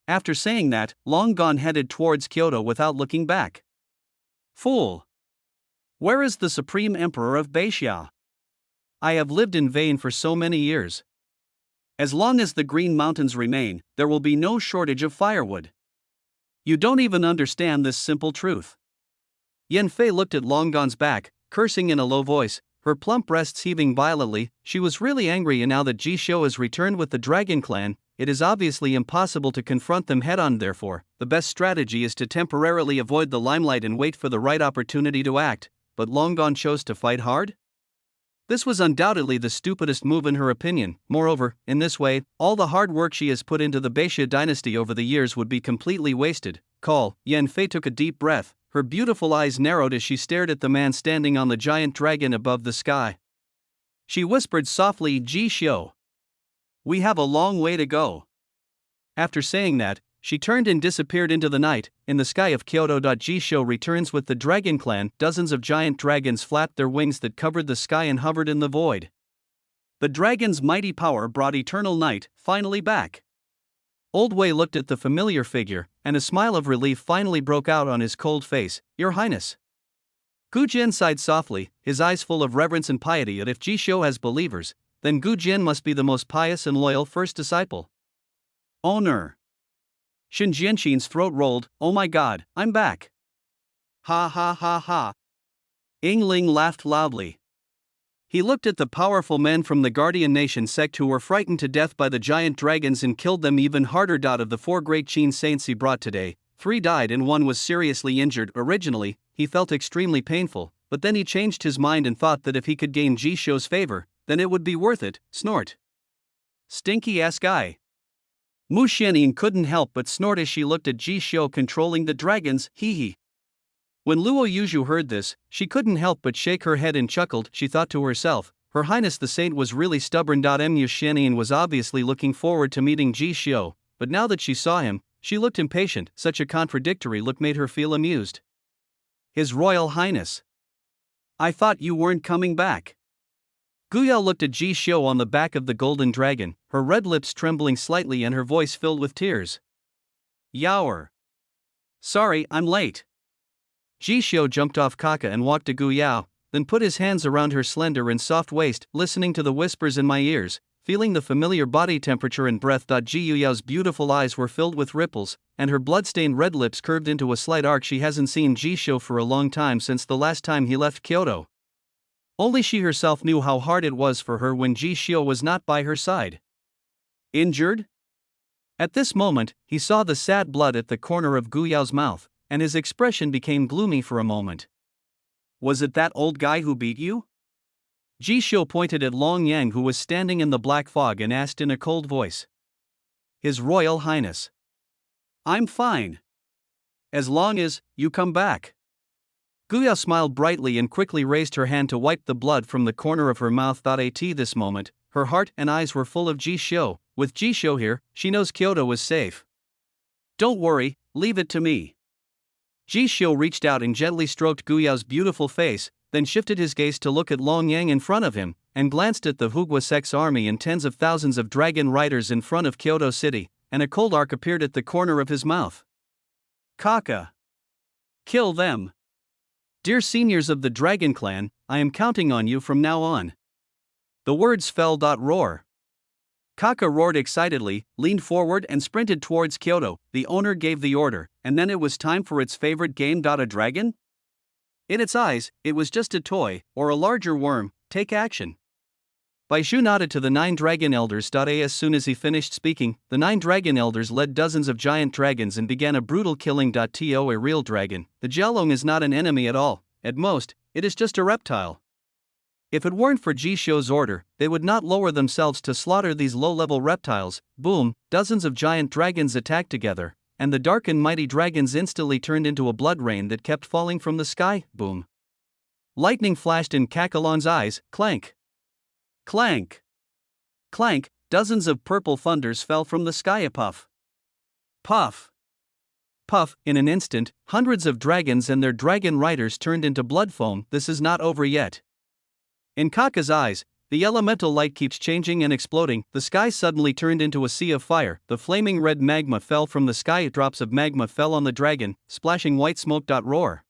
A: After saying that, Long Gone headed towards Kyoto without looking back. Fool! Where is the Supreme Emperor of Beixia? I have lived in vain for so many years. As long as the Green Mountains remain, there will be no shortage of firewood. You don't even understand this simple truth. Yan Fei looked at Long Gone's back, cursing in a low voice, her plump breasts heaving violently. She was really angry, and now that Ji Xiu has returned with the Dragon Clan, it is obviously impossible to confront them head-on. Therefore, the best strategy is to temporarily avoid the limelight and wait for the right opportunity to act. But Long Gone chose to fight hard? This was undoubtedly the stupidest move in her opinion. Moreover, in this way, all the hard work she has put into the Beixia dynasty over the years would be completely wasted. Yan Fei took a deep breath, her beautiful eyes narrowed as she stared at the man standing on the giant dragon above the sky. She whispered softly, Ji Xiu. We have a long way to go. After saying that, she turned and disappeared into the night. In the sky of Kyoto. Ji Xiu returns with the Dragon Clan. Dozens of giant dragons flapped their wings that covered the sky and hovered in the void. The dragon's mighty power brought eternal night finally back. Old Wei looked at the familiar figure, and a smile of relief finally broke out on his cold face. Your Highness. Gu Jian sighed softly, his eyes full of reverence and piety. If Ji Xiu has believers, then Gu Jian must be the most pious and loyal first disciple. Honor. Shen Jianxin's throat rolled. Oh my god, I'm back. Ha ha ha ha. Ying Ling laughed loudly. He looked at the powerful men from the Guardian Nation sect who were frightened to death by the giant dragons and killed them even harder. Of the 4 great Qin saints he brought today, 3 died and 1 was seriously injured. Originally, he felt extremely painful, but then he changed his mind and thought that if he could gain Ji Xiu's favor, then it would be worth it. Snort. Stinky ass guy. Mu Xianyin couldn't help but snort as she looked at Ji Xiu controlling the dragons. Hee hee. When Luo Yuzhu heard this, she couldn't help but shake her head and chuckled. She thought to herself, Her Highness the Saint was really stubborn. Mu Xianyin was obviously looking forward to meeting Ji Xiu, but now that she saw him, she looked impatient. Such a contradictory look made her feel amused. His Royal Highness. I thought you weren't coming back. Gu Yao looked at Ji Xiu on the back of the golden dragon, her red lips trembling slightly and her voice filled with tears. Yaoer. Sorry, I'm late. Ji Xiu jumped off Kaka and walked to Gu Yao, then put his hands around her slender and soft waist, listening to the whispers in my ears, feeling the familiar body temperature and breath. Ji Yao's beautiful eyes were filled with ripples, and her blood-stained red lips curved into a slight arc. She hasn't seen Ji Xiu for a long time, since the last time he left Kyoto. Only she herself knew how hard it was for her when Ji Xiu was not by her side. Injured? At this moment, he saw the sad blood at the corner of Gu Yao's mouth, and his expression became gloomy for a moment. Was it that old guy who beat you? Ji Xiu pointed at Long Yang, who was standing in the black fog, and asked in a cold voice. His Royal Highness. I'm fine. As long as you come back. Gu Yao smiled brightly and quickly raised her hand to wipe the blood from the corner of her mouth. At this moment, her heart and eyes were full of Ji Xiu. With Ji Xiu here, she knows Kyoto is safe.
B: Don't worry, leave it to me.
A: Ji Xiu reached out and gently stroked Gu Yao's beautiful face, then shifted his gaze to look at Long Yang in front of him, and glanced at the Hugua sect's army and tens of thousands of dragon riders in front of Kyoto City, and a cold arc appeared at the corner of his mouth.
B: Kaka! Kill them!
A: Dear seniors of the Dragon Clan, I am counting on you from now on. The words fell. Roar.
B: Kaka roared excitedly, leaned forward and sprinted towards Kyoto. The owner gave the order, and then it was time for its favorite game. A dragon? In its eyes, it was just a toy, or a larger worm. Take action.
A: Bai Shu nodded to the 9 dragon elders. As soon as he finished speaking, the 9 dragon elders led dozens of giant dragons and began a brutal killing. To a real dragon, the Jiaolong is not an enemy at all. At most, it is just a reptile. If it weren't for Ji Xiu's order, they would not lower themselves to slaughter these low-level reptiles. Boom, dozens of giant dragons attacked together, and the dark and mighty dragons instantly turned into a blood rain that kept falling from the sky. Boom. Lightning flashed in Kakalon's eyes. Clank.
B: Clank. Clank, dozens of purple thunders fell from the sky. Puff. Puff.
A: Puff, in an instant, hundreds of dragons and their dragon riders turned into blood foam. This is not over yet. In Kaka's eyes, the elemental light keeps changing and exploding. The sky suddenly turned into a sea of fire. The flaming red magma fell from the sky. Drops of magma fell on the dragon, splashing white smoke. Roar.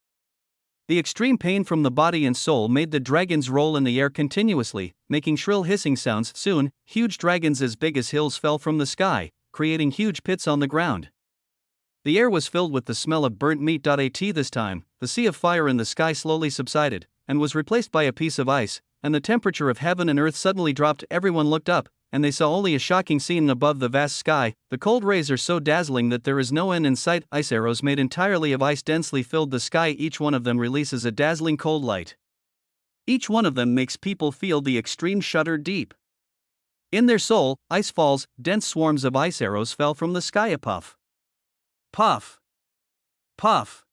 A: The extreme pain from the body and soul made the dragons roll in the air continuously, making shrill hissing sounds. Soon, huge dragons as big as hills fell from the sky, creating huge pits on the ground. The air was filled with the smell of burnt meat. At this time, the sea of fire in the sky slowly subsided, and was replaced by a piece of ice, and the temperature of heaven and earth suddenly dropped. Everyone looked up, and they saw only a shocking scene above the vast sky. The cold rays are so dazzling that there is no end in sight. Ice arrows made entirely of ice densely filled the sky. Each one of them releases a dazzling cold light. Each one of them makes people feel the extreme shudder deep. In their soul, ice falls. Dense swarms of ice arrows fell from the sky. Puff. Puff. Puff.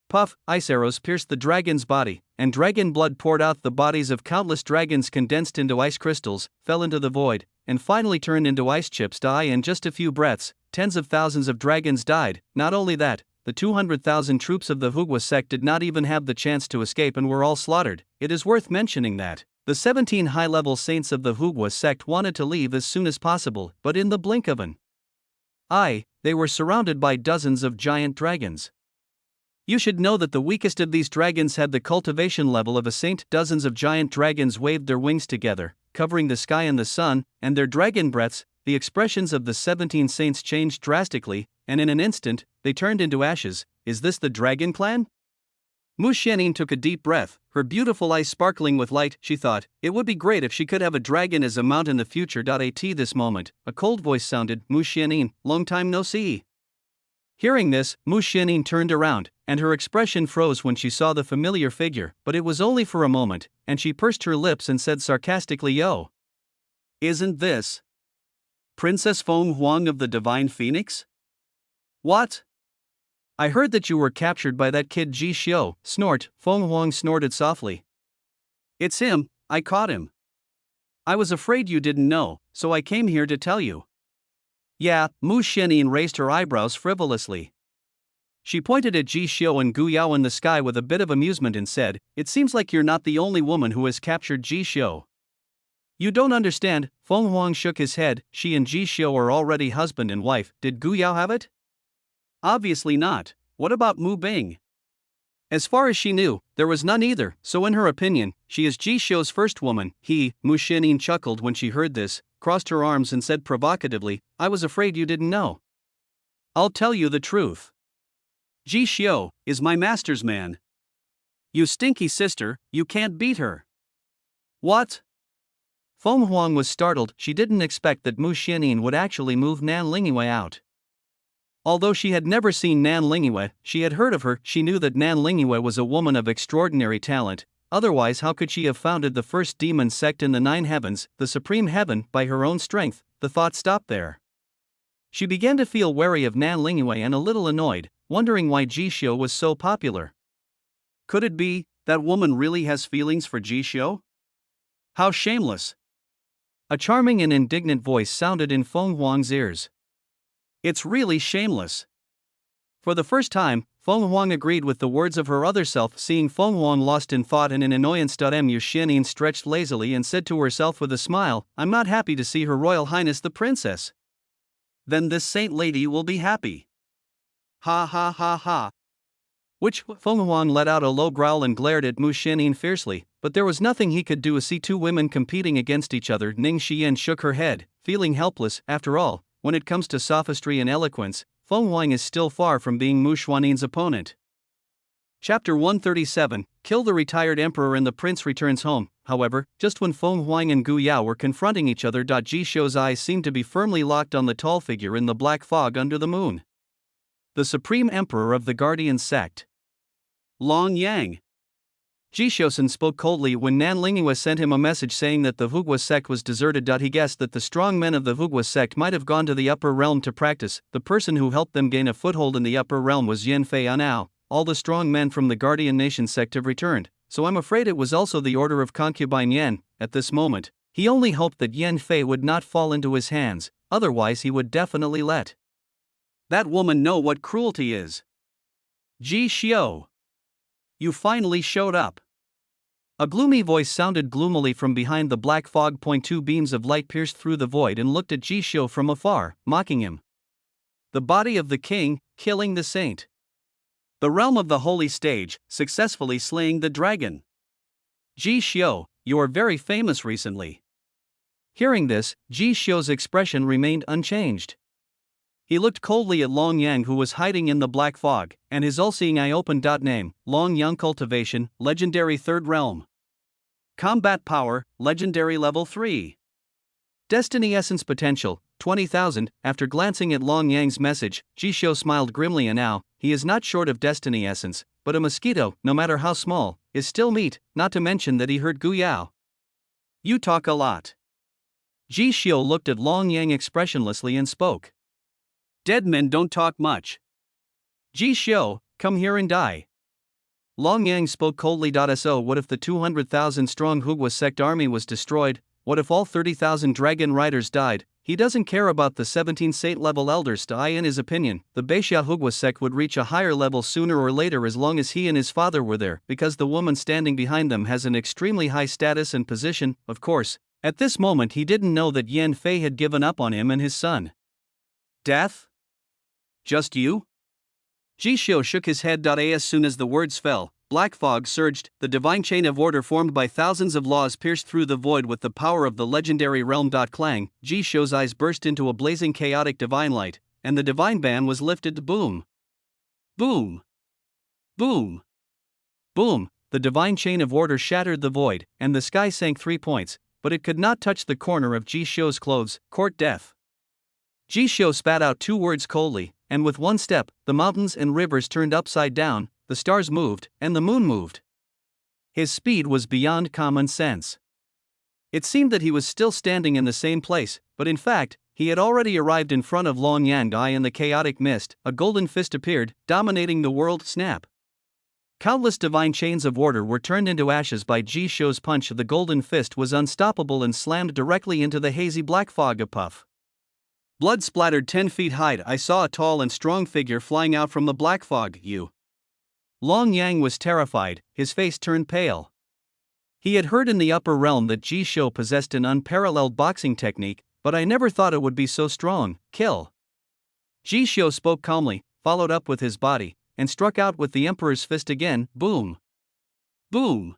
A: Puff, ice arrows pierced the dragon's body, and dragon blood poured out. The bodies of countless dragons condensed into ice crystals, fell into the void, and finally turned into ice chips. In just a few breaths, tens of thousands of dragons died. Not only that, the 200,000 troops of the Hugua sect did not even have the chance to escape and were all slaughtered. It is worth mentioning that the 17 high-level saints of the Hugua sect wanted to leave as soon as possible, but in the blink of an eye, they were surrounded by dozens of giant dragons. You should know that the weakest of these dragons had the cultivation level of a saint. Dozens of giant dragons waved their wings together, covering the sky and the sun, and their dragon breaths. The expressions of the 17 saints changed drastically, and in an instant, they turned into ashes. Is this the Dragon Clan? Mu Xianyin took a deep breath, her beautiful eyes sparkling with light. She thought, it would be great if she could have a dragon as a mount in the future. At this moment, a cold voice sounded. Mu Xianyin, long time no see. Hearing this, Mu Xianyin turned around, and her expression froze when she saw the familiar figure, but it was only for a moment, and she pursed her lips and said sarcastically, Yo!
B: Isn't this Princess Feng Huang of the Divine Phoenix?
A: What? I heard that you were captured by that kid Ji Xiu. Snort, Feng Huang snorted softly.
B: It's him, I caught him. I was afraid you didn't know, so I came here to tell you.
A: Yeah, Mu Xianyin raised her eyebrows frivolously. She pointed at Ji Xiu and Gu Yao in the sky with a bit of amusement and said, It seems like you're not the only woman who has captured Ji Xiu. You don't understand. Feng Huang shook his head. She and Ji Xiu are already husband and wife. Did Gu Yao have it?
B: Obviously not. What about Mu Bing?
A: As far as she knew, there was none either, so in her opinion, she is Ji Xiu's first woman. Mu Xianyin chuckled when she heard this, crossed her arms and said provocatively, I was afraid you didn't know. I'll tell you the truth.
B: Ji Xiu is my master's man. You stinky sister, you can't beat her.
A: What? Feng Huang was startled. She didn't expect that Mu Xianyin would actually move Nan Lingyue out. Although she had never seen Nan Lingyue, she had heard of her. She knew that Nan Lingyue was a woman of extraordinary talent. Otherwise, how could she have founded the first demon sect in the 9 heavens, the supreme heaven, by her own strength? The thought stopped there. She began to feel wary of Nan Lingyue and a little annoyed, wondering why Ji Xiu was so popular.
B: Could it be that woman really has feelings for Ji Xiu? How shameless!
A: A charming and indignant voice sounded in Feng Huang's ears.
B: It's really shameless.
A: For the first time, Feng Huang agreed with the words of her other self, seeing Feng Huang lost in thought and in annoyance. Mu Xianyin stretched lazily and said to herself with a smile, "I'm not happy to see Her Royal Highness the Princess."
B: Then this saint lady will be happy. Ha ha ha ha.
A: Which Feng Huang let out a low growl and glared at Mu Xianyin fiercely, but there was nothing he could do. See two women competing against each other. Ning Xian shook her head, feeling helpless. After all, when it comes to sophistry and eloquence, Feng Huang is still far from being Mu Xuannin's opponent. Chapter 137, Kill the Retired Emperor and the Prince returns home. However, just when Feng Huang and Gu Yao were confronting each other, Ji Xiu's eyes seemed to be firmly locked on the tall figure in the black fog under the moon. The Supreme Emperor of the Guardian Sect.
B: Long Yang.
A: Ji Xiusen spoke coldly when Nan Lingyue sent him a message saying that the Hugua sect was deserted. He guessed that the strong men of the Hugua sect might have gone to the upper realm to practice. The person who helped them gain a foothold in the upper realm was Yan Fei. Now, all the strong men from the Guardian Nation sect have returned, so I'm afraid it was also the order of concubine Yan. At this moment, he only hoped that Yan Fei would not fall into his hands, otherwise he would definitely let
B: that woman know what cruelty is. Ji Xiu, you finally showed up.
A: A gloomy voice sounded gloomily from behind the black fog. Two beams of light pierced through the void and looked at Ji Xiu from afar, mocking him. The body of the king, killing the saint.
B: The realm of the holy stage, successfully slaying the dragon.
A: Ji Xiu, you are very famous recently. Hearing this, Ji Xiu's expression remained unchanged. He looked coldly at Long Yang, who was hiding in the black fog, and his all-seeing eye opened. Name, Long Yang. Cultivation, Legendary 3rd Realm. Combat Power, Legendary Level 3. Destiny Essence Potential, 20,000. After glancing at Long Yang's message, Ji Xiu smiled grimly. And now, he is not short of Destiny Essence, but a mosquito, no matter how small, is still meat, not to mention that he heard Gu Yao.
B: You talk a lot.
A: Ji Xiu looked at Long Yang expressionlessly and spoke.
B: Dead men don't talk much.
A: Ji Xiu, come here and die. Long Yang spoke coldly. So what if the 200,000 strong Hugua sect army was destroyed? What if all 30,000 dragon riders died? He doesn't care about the 17 saint level elders. In his opinion, the Beixia Hugua sect would reach a higher level sooner or later as long as he and his father were there, because the woman standing behind them has an extremely high status and position. Of course, at this moment he didn't know that Yan Fei had given up on him and his son.
B: Death? Just you?
A: Ji Xiu shook his head. As soon as the words fell, black fog surged, the divine chain of order formed by thousands of laws pierced through the void with the power of the legendary realm. Clang, Ji Xiu's eyes burst into a blazing chaotic divine light, and the divine ban was lifted. Boom! Boom! Boom! Boom! The divine chain of order shattered the void, and the sky sank 3 points, but it could not touch the corner of Ji Xiu's clothes. Court death. Ji Xiu spat out 2 words coldly, and with one step, the mountains and rivers turned upside down, the stars moved, and the moon moved. His speed was beyond common sense. It seemed that he was still standing in the same place, but in fact, he had already arrived in front of Long Yang. In the chaotic mist, a golden fist appeared, dominating the world. Snap! Countless divine chains of order were turned into ashes by Ji Xiu's punch. The golden fist was unstoppable and slammed directly into the hazy black fog. A puff. Blood splattered 10 feet high. I saw a tall and strong figure flying out from the black fog. You. Long Yang was terrified, his face turned pale. He had heard in the upper realm that Ji Xiu possessed an unparalleled boxing technique, but I never thought it would be so strong. Kill. Ji Xiu spoke calmly, followed up with his body, and struck out with the Emperor's fist again. Boom. Boom.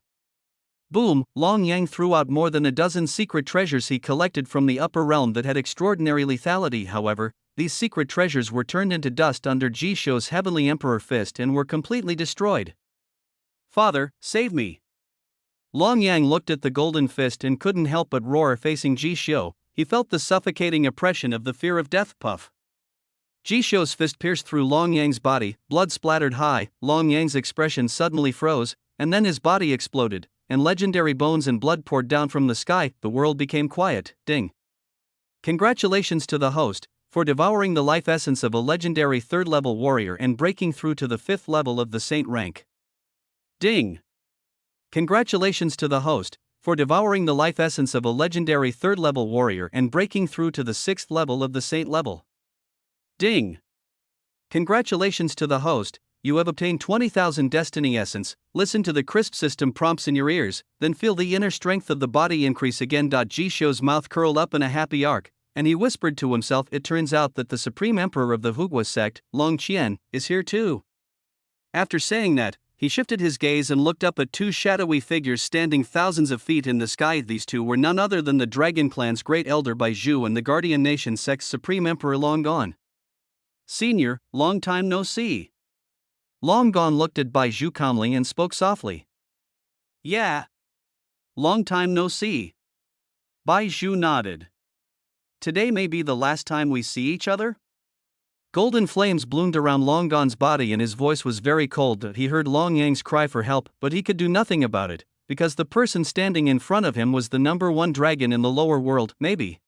A: Boom! Long Yang threw out more than a dozen secret treasures he collected from the upper realm that had extraordinary lethality. However, these secret treasures were turned into dust under Ji Xiu's heavenly Emperor fist and were completely destroyed. Father, save me! Long Yang looked at the golden fist and couldn't help but roar. Facing Ji Xiu, he felt the suffocating oppression of the fear of death. Puff. Ji Xiu's fist pierced through Long Yang's body, blood splattered high. Long Yang's expression suddenly froze, and then his body exploded, and legendary bones and blood poured down from the sky. The world became quiet. Ding. Congratulations to the host for devouring the life essence of a legendary 3rd level warrior and breaking through to the 5th level of the saint rank.
B: Ding!
A: Congratulations to the host for devouring the life essence of a legendary 3rd level warrior and breaking through to the 6th level of the Saint level.
B: Ding!
A: Congratulations to the host, you have obtained 20,000 Destiny Essence. Listen to the crisp system prompts in your ears, then feel the inner strength of the body increase again. Jisho's mouth curled up in a happy arc, and he whispered to himself, it turns out that the Supreme Emperor of the Hugua sect, Long Qian, is here too. After saying that, he shifted his gaze and looked up at 2 shadowy figures standing thousands of feet in the sky. These 2 were none other than the Dragon Clan's great elder Bai Zhu and the Guardian Nation sect's Supreme Emperor Long Gone.
B: Senior, long time no see.
A: Long Gone looked at Bai Zhu calmly and spoke softly.
B: Yeah. Long time no see. Bai Zhu nodded. Today may be the last time we see each other?
A: Golden flames bloomed around Long Gone's body and his voice was very cold. He heard Long Yang's cry for help, but he could do nothing about it, because the person standing in front of him was the #1 dragon in the lower world. Maybe.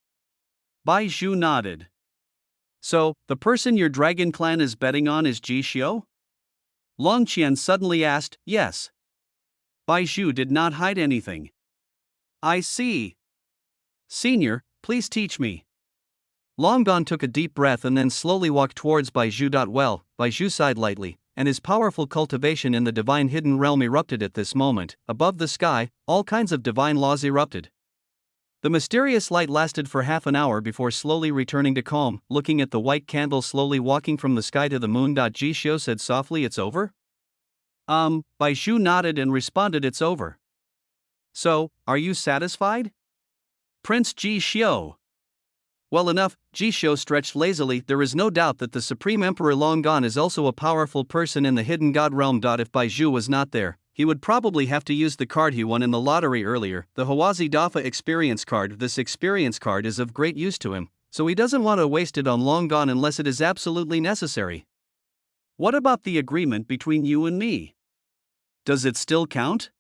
B: Bai Zhu nodded. So, the person your Dragon Clan is betting on is Jishio? Long Qian suddenly asked. Yes. Bai Zhu did not hide anything. I see. Senior, please teach me.
A: Long Gone took a deep breath and then slowly walked towards Bai Zhu. Well, Bai Zhu sighed lightly, and his powerful cultivation in the divine hidden realm erupted at this moment. Above the sky, all kinds of divine laws erupted. The mysterious light lasted for half an hour before slowly returning to calm. Looking at the white candle slowly walking from the sky to the moon. Jishio said softly, it's over?
B: Bai Zhu nodded and responded, it's over. So, are you satisfied? Prince Jishio.
A: Well enough, Jishio stretched lazily. There is no doubt that the Supreme Emperor Long Gone is also a powerful person in the hidden god realm. If Bai Zhu was not there, he would probably have to use the card he won in the lottery earlier, the Hawazi Dafa experience card. This experience card is of great use to him, so he doesn't want to waste it on Long Gone unless it is absolutely necessary.
B: What about the agreement between you and me? Does it still count?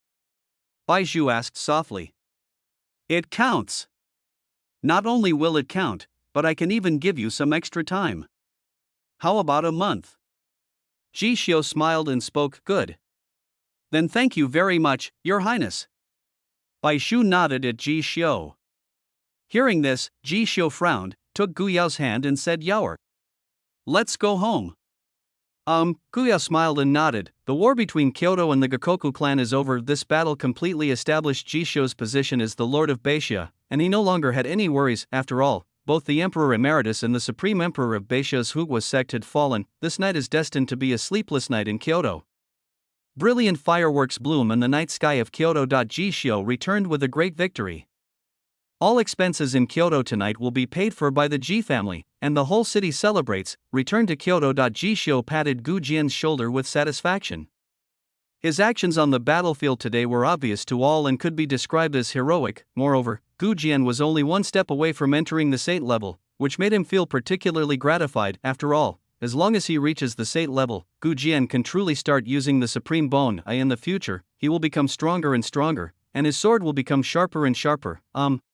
A: Bai Zhu asked softly.
B: It counts. Not only will it count, but I can even give you some extra time. How about a month?
A: Jishio smiled and spoke, good.
B: Then thank you very much, Your Highness. Bai Zhu nodded at Jishio. Hearing this, Jishio frowned, took Gu Yao's hand and said, Yaoer, let's go home.
A: Gu Yao smiled and nodded. The war between Kyoto and the Gokoku clan is over. This battle completely established Jishio's position as the Lord of Beixia, and he no longer had any worries. After all, both the Emperor Emeritus and the Supreme Emperor of Beixia's Hugua sect had fallen. This night is destined to be a sleepless night in Kyoto. Brilliant fireworks bloom in the night sky of Kyoto. Jishio returned with a great victory. All expenses in Kyoto tonight will be paid for by the Ji family, and the whole city celebrates. Return to Kyoto. Jishio patted Gu Jian's shoulder with satisfaction. His actions on the battlefield today were obvious to all and could be described as heroic. Moreover, Gu Jian was only one step away from entering the Saint level, which made him feel particularly gratified. After all, as long as he reaches the Saint level, Gu Jian can truly start using the Supreme Bone. In the future, he will become stronger and stronger, and his sword will become sharper and sharper.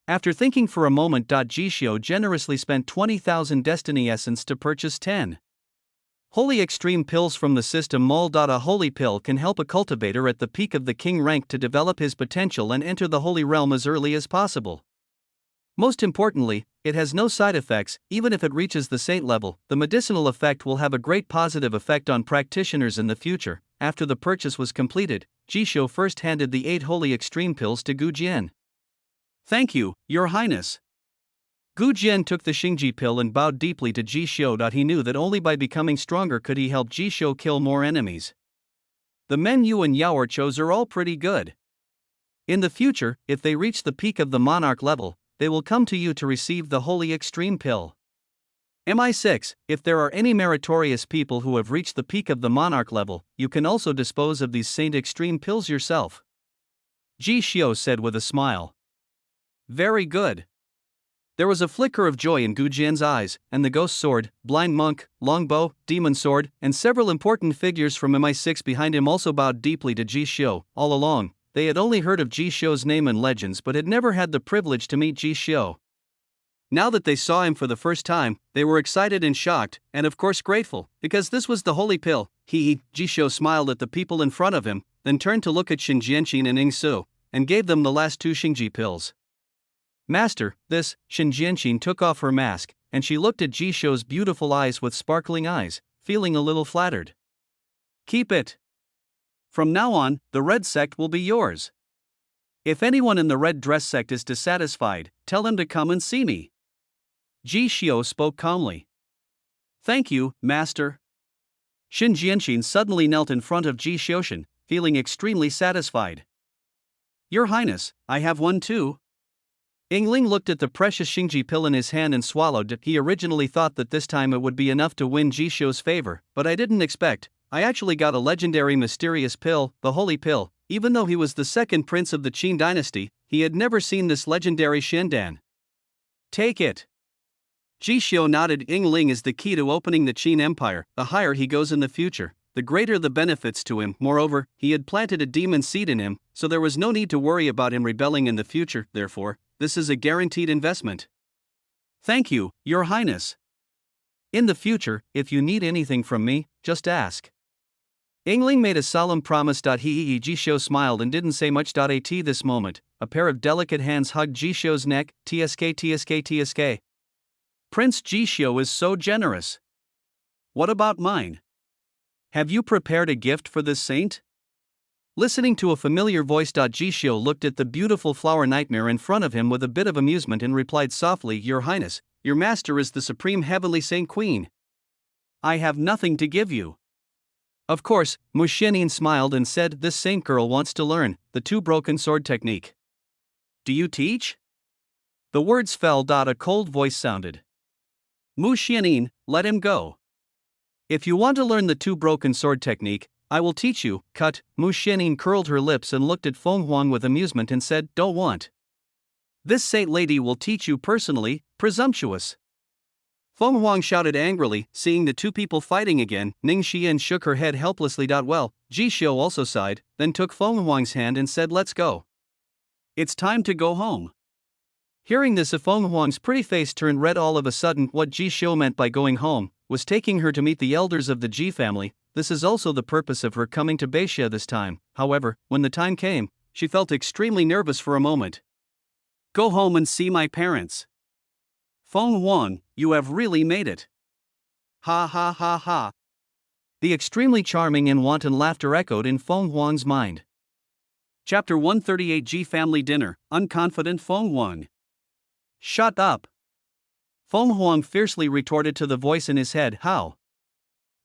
A: After thinking for a moment, Jishio generously spent 20,000 Destiny Essence to purchase 10 Holy Extreme Pills from the system mall. A holy pill can help a cultivator at the peak of the king rank to develop his potential and enter the holy realm as early as possible. Most importantly, it has no side effects. Even if it reaches the Saint level, the medicinal effect will have a great positive effect on practitioners in the future. After the purchase was completed, Jishio first handed the 8 Holy Extreme Pills to Gu Jian.
B: Thank you, Your Highness.
A: Gu Jian took the Xingji pill and bowed deeply to Jishio. He knew that only by becoming stronger could he help Jishio kill more enemies. The men you and Yaoer chose are all pretty good. In the future, if they reach the peak of the monarch level, they will come to you to receive the Holy Extreme Pill. MI6, if there are any meritorious people who have reached the peak of the monarch level, you can also dispose of these Saint Extreme Pills yourself. Jishio said with a smile.
B: Very good.
A: There was a flicker of joy in Gu Jian's eyes, and the ghost sword, blind monk, longbow, demon sword, and several important figures from MI6 behind him also bowed deeply to Jishio. All along, they had only heard of Jishio's name in legends but had never had the privilege to meet Jishio. Now that they saw him for the first time, they were excited and shocked, and of course grateful, because this was the holy pill. Jishio smiled at the people in front of him, then turned to look at Shin Jianqin and Ing Su, and gave them the last 2 Xingji pills. Master, this, Shin Jianqin took off her mask, and she looked at Ji Xiu's beautiful eyes with sparkling eyes, feeling a little flattered. Keep it. From now on, the red sect will be yours. If anyone in the red dress sect is dissatisfied, tell him to come and see me. Ji Xiu spoke calmly. Thank you, Master. Shin Jianqin suddenly knelt in front of Ji Xiushin, feeling extremely satisfied. Your Highness, I have one too. Yingling looked at the precious Xingji pill in his hand and swallowed it. He originally thought that this time it would be enough to win Ji Xiu's favor, but I didn't expect. I actually got a legendary mysterious pill, the Holy Pill. Even though he was the second prince of the Qin dynasty, he had never seen this legendary Shendan. Take it. Ji Xiu nodded. Yingling is the key to opening the Qin Empire. The higher he goes in the future, the greater the benefits to him. Moreover, he had planted a demon seed in him, so there was no need to worry about him rebelling in the future. Therefore, this is a guaranteed investment. Thank you, Your Highness. In the future, if you need anything from me, just ask. Yingling made a solemn promise. Ji Xiu smiled and didn't say much. At this moment, a pair of delicate hands hugged Ji Xiu's neck. Tsk. Prince Ji Xiu is so generous. What about mine? Have you prepared a gift for this saint? Listening to a familiar voice. Ji Xiu looked at the beautiful flower nightmare in front of him with a bit of amusement and replied softly, Your Highness, your master is the supreme heavenly saint queen. I have nothing to give you. Of course, Mu Xianyin smiled and said, This saint girl wants to learn the 2 broken sword technique. Do you teach? The words fell. A cold voice sounded. Mu Xianyin, let him go. If you want to learn the 2 broken sword technique, I will teach you. Cut. Mu Xianyin curled her lips and looked at Feng Huang with amusement and said, Don't want. This saint lady will teach you personally, presumptuous. Feng Huang shouted angrily, seeing the 2 people fighting again. Ning Xian shook her head helplessly. Well, Ji Xiu also sighed, then took Feng Huang's hand and said, Let's go. It's time to go home. Hearing this, Feng Huang's pretty face turned red all of a sudden. What Ji Xiu meant by going home was taking her to meet the elders of the Ji family. This is also the purpose of her coming to Beixia this time. However, when the time came, she felt extremely nervous for a moment. Go home and see my parents. Feng Huang, you have really made it. Ha ha ha ha. The extremely charming and wanton laughter echoed in Feng Huang's mind. Chapter 138 Ji Family Dinner, Unconfident Feng Huang. Shut up. Feng Huang fiercely retorted to the voice in his head. How?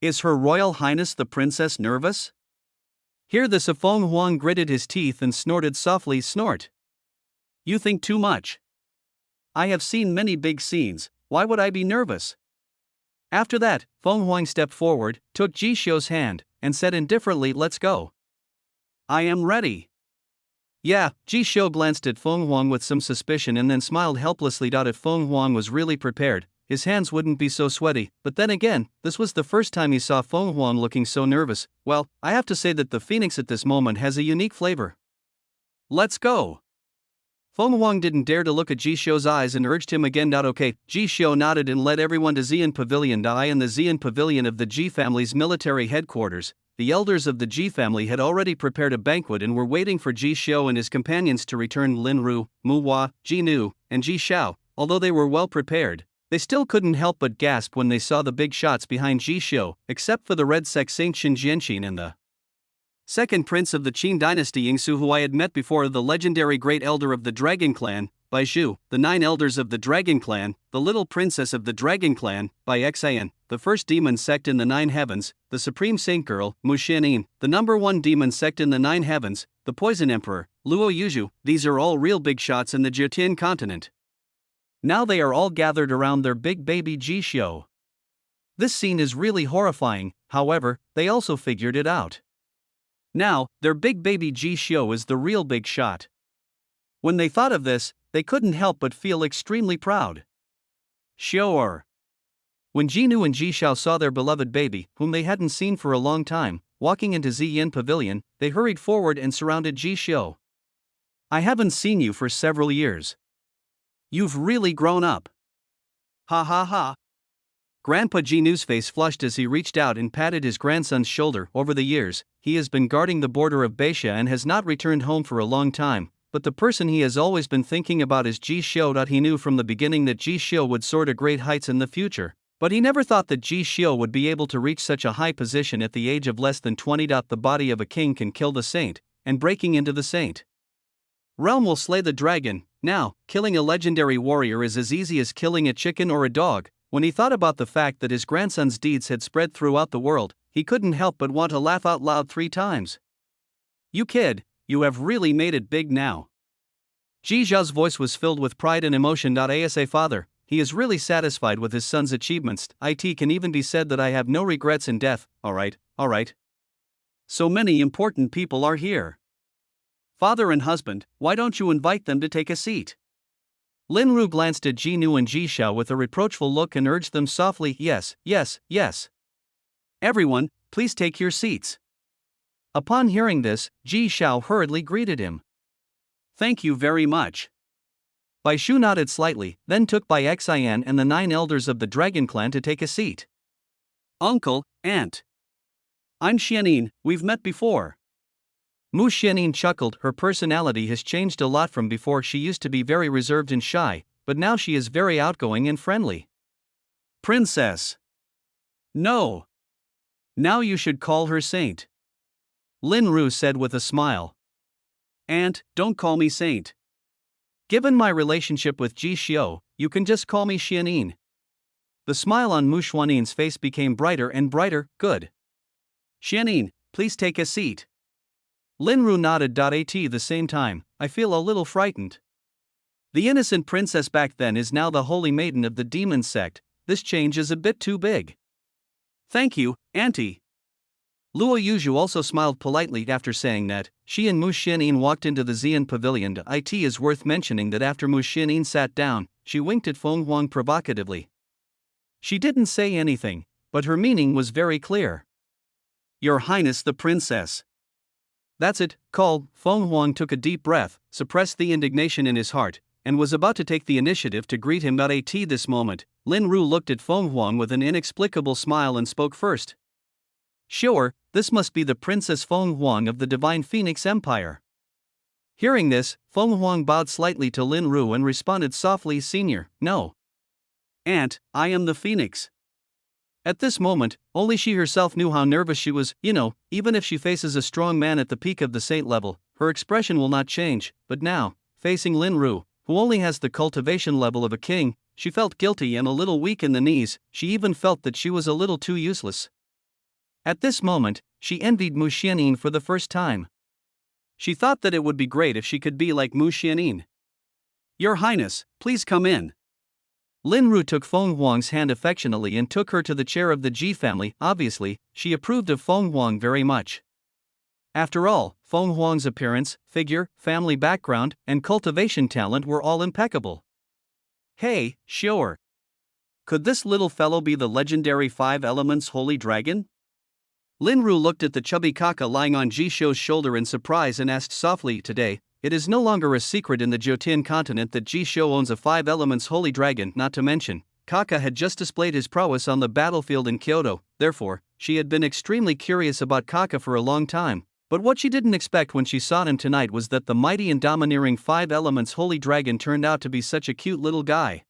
A: Is Her Royal Highness the Princess nervous? Hear this, Feng Huang gritted his teeth and snorted softly. Snort. You think too much. I have seen many big scenes, why would I be nervous? After that, Feng Huang stepped forward, took Ji Xiu's hand, and said indifferently, Let's go. I am ready. Yeah, Ji Xiu glanced at Feng Huang with some suspicion and then smiled helplessly. If Feng Huang was really prepared, his hands wouldn't be so sweaty, but then again, this was the first time he saw Feng Huang looking so nervous. Well, I have to say that the phoenix at this moment has a unique flavor. Let's go. Feng Huang didn't dare to look at Ji Xiu's eyes and urged him again. Okay, Ji Xiu nodded and led everyone to Xian Pavilion. In the Xian Pavilion of the Ji family's military headquarters, the elders of the Ji family had already prepared a banquet and were waiting for Ji Xiu and his companions to return. Lin Ru, Mu Hua, Ji Nu, and Ji Xiao, although they were well prepared, they still couldn't help but gasp when they saw the big shots behind Ji Xiu, except for the red sect Saint Shin Jianqin and the second prince of the Qin dynasty Ying Su, who I had met before, the legendary great elder of the Dragon Clan, by Zhu, the 9 elders of the Dragon Clan, the little princess of the Dragon Clan, by Xian, the first demon sect in the 9 heavens, the supreme saint girl, Mu Xianyin, the number 1 demon sect in the 9 heavens, the poison emperor, Luo Yuzhu. These are all real big shots in the Jitian continent. Now they are all gathered around their big baby Ji Xiu. This scene is really horrifying, however, they also figured it out. Now, their big baby Ji Xiu is the real big shot. When they thought of this, they couldn't help but feel extremely proud. Sure. When Ji Nu and Ji Xiao saw their beloved baby, whom they hadn't seen for a long time, walking into Xian Pavilion, they hurried forward and surrounded Ji Xiu. I haven't seen you for several years. You've really grown up. Ha ha ha. Grandpa Jinu's face flushed as he reached out and patted his grandson's shoulder. Over the years, he has been guarding the border of Beixia and has not returned home for a long time, but the person he has always been thinking about is Ji Xiu. He knew from the beginning that Ji Xiu would soar to great heights in the future, but he never thought that Ji Xiu would be able to reach such a high position at the age of less than 20. The body of a king can kill the saint, and breaking into the saint realm will slay the dragon. Now, killing a legendary warrior is as easy as killing a chicken or a dog. When he thought about the fact that his grandson's deeds had spread throughout the world, he couldn't help but want to laugh out loud 3 times. "You kid, you have really made it big now." Ji Zhao's voice was filled with pride and emotion. As a father, he is really satisfied with his son's achievements. It can even be said that I have no regrets in death. Alright. So many important people are here. Father and husband, why don't you invite them to take a seat? Lin Ru glanced at Ji Nu and Ji Xiao with a reproachful look and urged them softly, yes. Everyone, please take your seats. Upon hearing this, Ji Xiao hurriedly greeted him. Thank you very much. Bai Shu nodded slightly, then took Bai Xian and the 9 elders of the Dragon Clan to take a seat. Uncle, aunt. I'm Xianin, we've met before. Mu Xianin chuckled. Her personality has changed a lot from before. She used to be very reserved and shy, but now she is very outgoing and friendly. Princess. No. Now you should call her Saint. Lin Ru said with a smile. Aunt, don't call me Saint. Given my relationship with Ji Xiu, you can just call me Xianin. The smile on Mu Xuanin's face became brighter and brighter. Good. Xianin, please take a seat. Lin Ru nodded. At the same time, I feel a little frightened. The innocent princess back then is now the holy maiden of the demon sect. This change is a bit too big. Thank you, auntie. Luo Yuzhu also smiled politely after saying that. She and Mu Xianin walked into the Xian pavilion. It is worth mentioning that after Mu Xianin sat down, she winked at Feng Huang provocatively. She didn't say anything, but her meaning was very clear. Your Highness the Princess. That's it, called. Feng Huang took a deep breath, suppressed the indignation in his heart, and was about to take the initiative to greet him. At this moment, Lin Ru looked at Feng Huang with an inexplicable smile and spoke first. Sure, this must be the Princess Feng Huang of the Divine Phoenix Empire. Hearing this, Feng Huang bowed slightly to Lin Ru and responded softly, Senior, no. Aunt, I am the Phoenix. At this moment, only she herself knew how nervous she was. Even if she faces a strong man at the peak of the saint level, her expression will not change. But now, facing Lin Ru, who only has the cultivation level of a king, she felt guilty and a little weak in the knees. She even felt that she was a little too useless. At this moment, she envied Mu Xianin for the first time. She thought that it would be great if she could be like Mu Xianin. Your Highness, please come in. Lin Ru took Feng Huang's hand affectionately and took her to the chair of the Ji family. Obviously, she approved of Feng Huang very much. After all, Feng Huang's appearance, figure, family background, and cultivation talent were all impeccable. Hey, sure. Could this little fellow be the legendary 5 Elements Holy Dragon? Lin Ru looked at the chubby Kaka lying on Ji Xiu's shoulder in surprise and asked softly, Today, it is no longer a secret in the Jiotian continent that Ji Xiu owns a 5 Elements Holy Dragon. Not to mention, Kaka had just displayed his prowess on the battlefield in Kyoto. Therefore, she had been extremely curious about Kaka for a long time. But what she didn't expect when she saw him tonight was that the mighty and domineering 5 Elements Holy Dragon turned out to be such a cute little guy.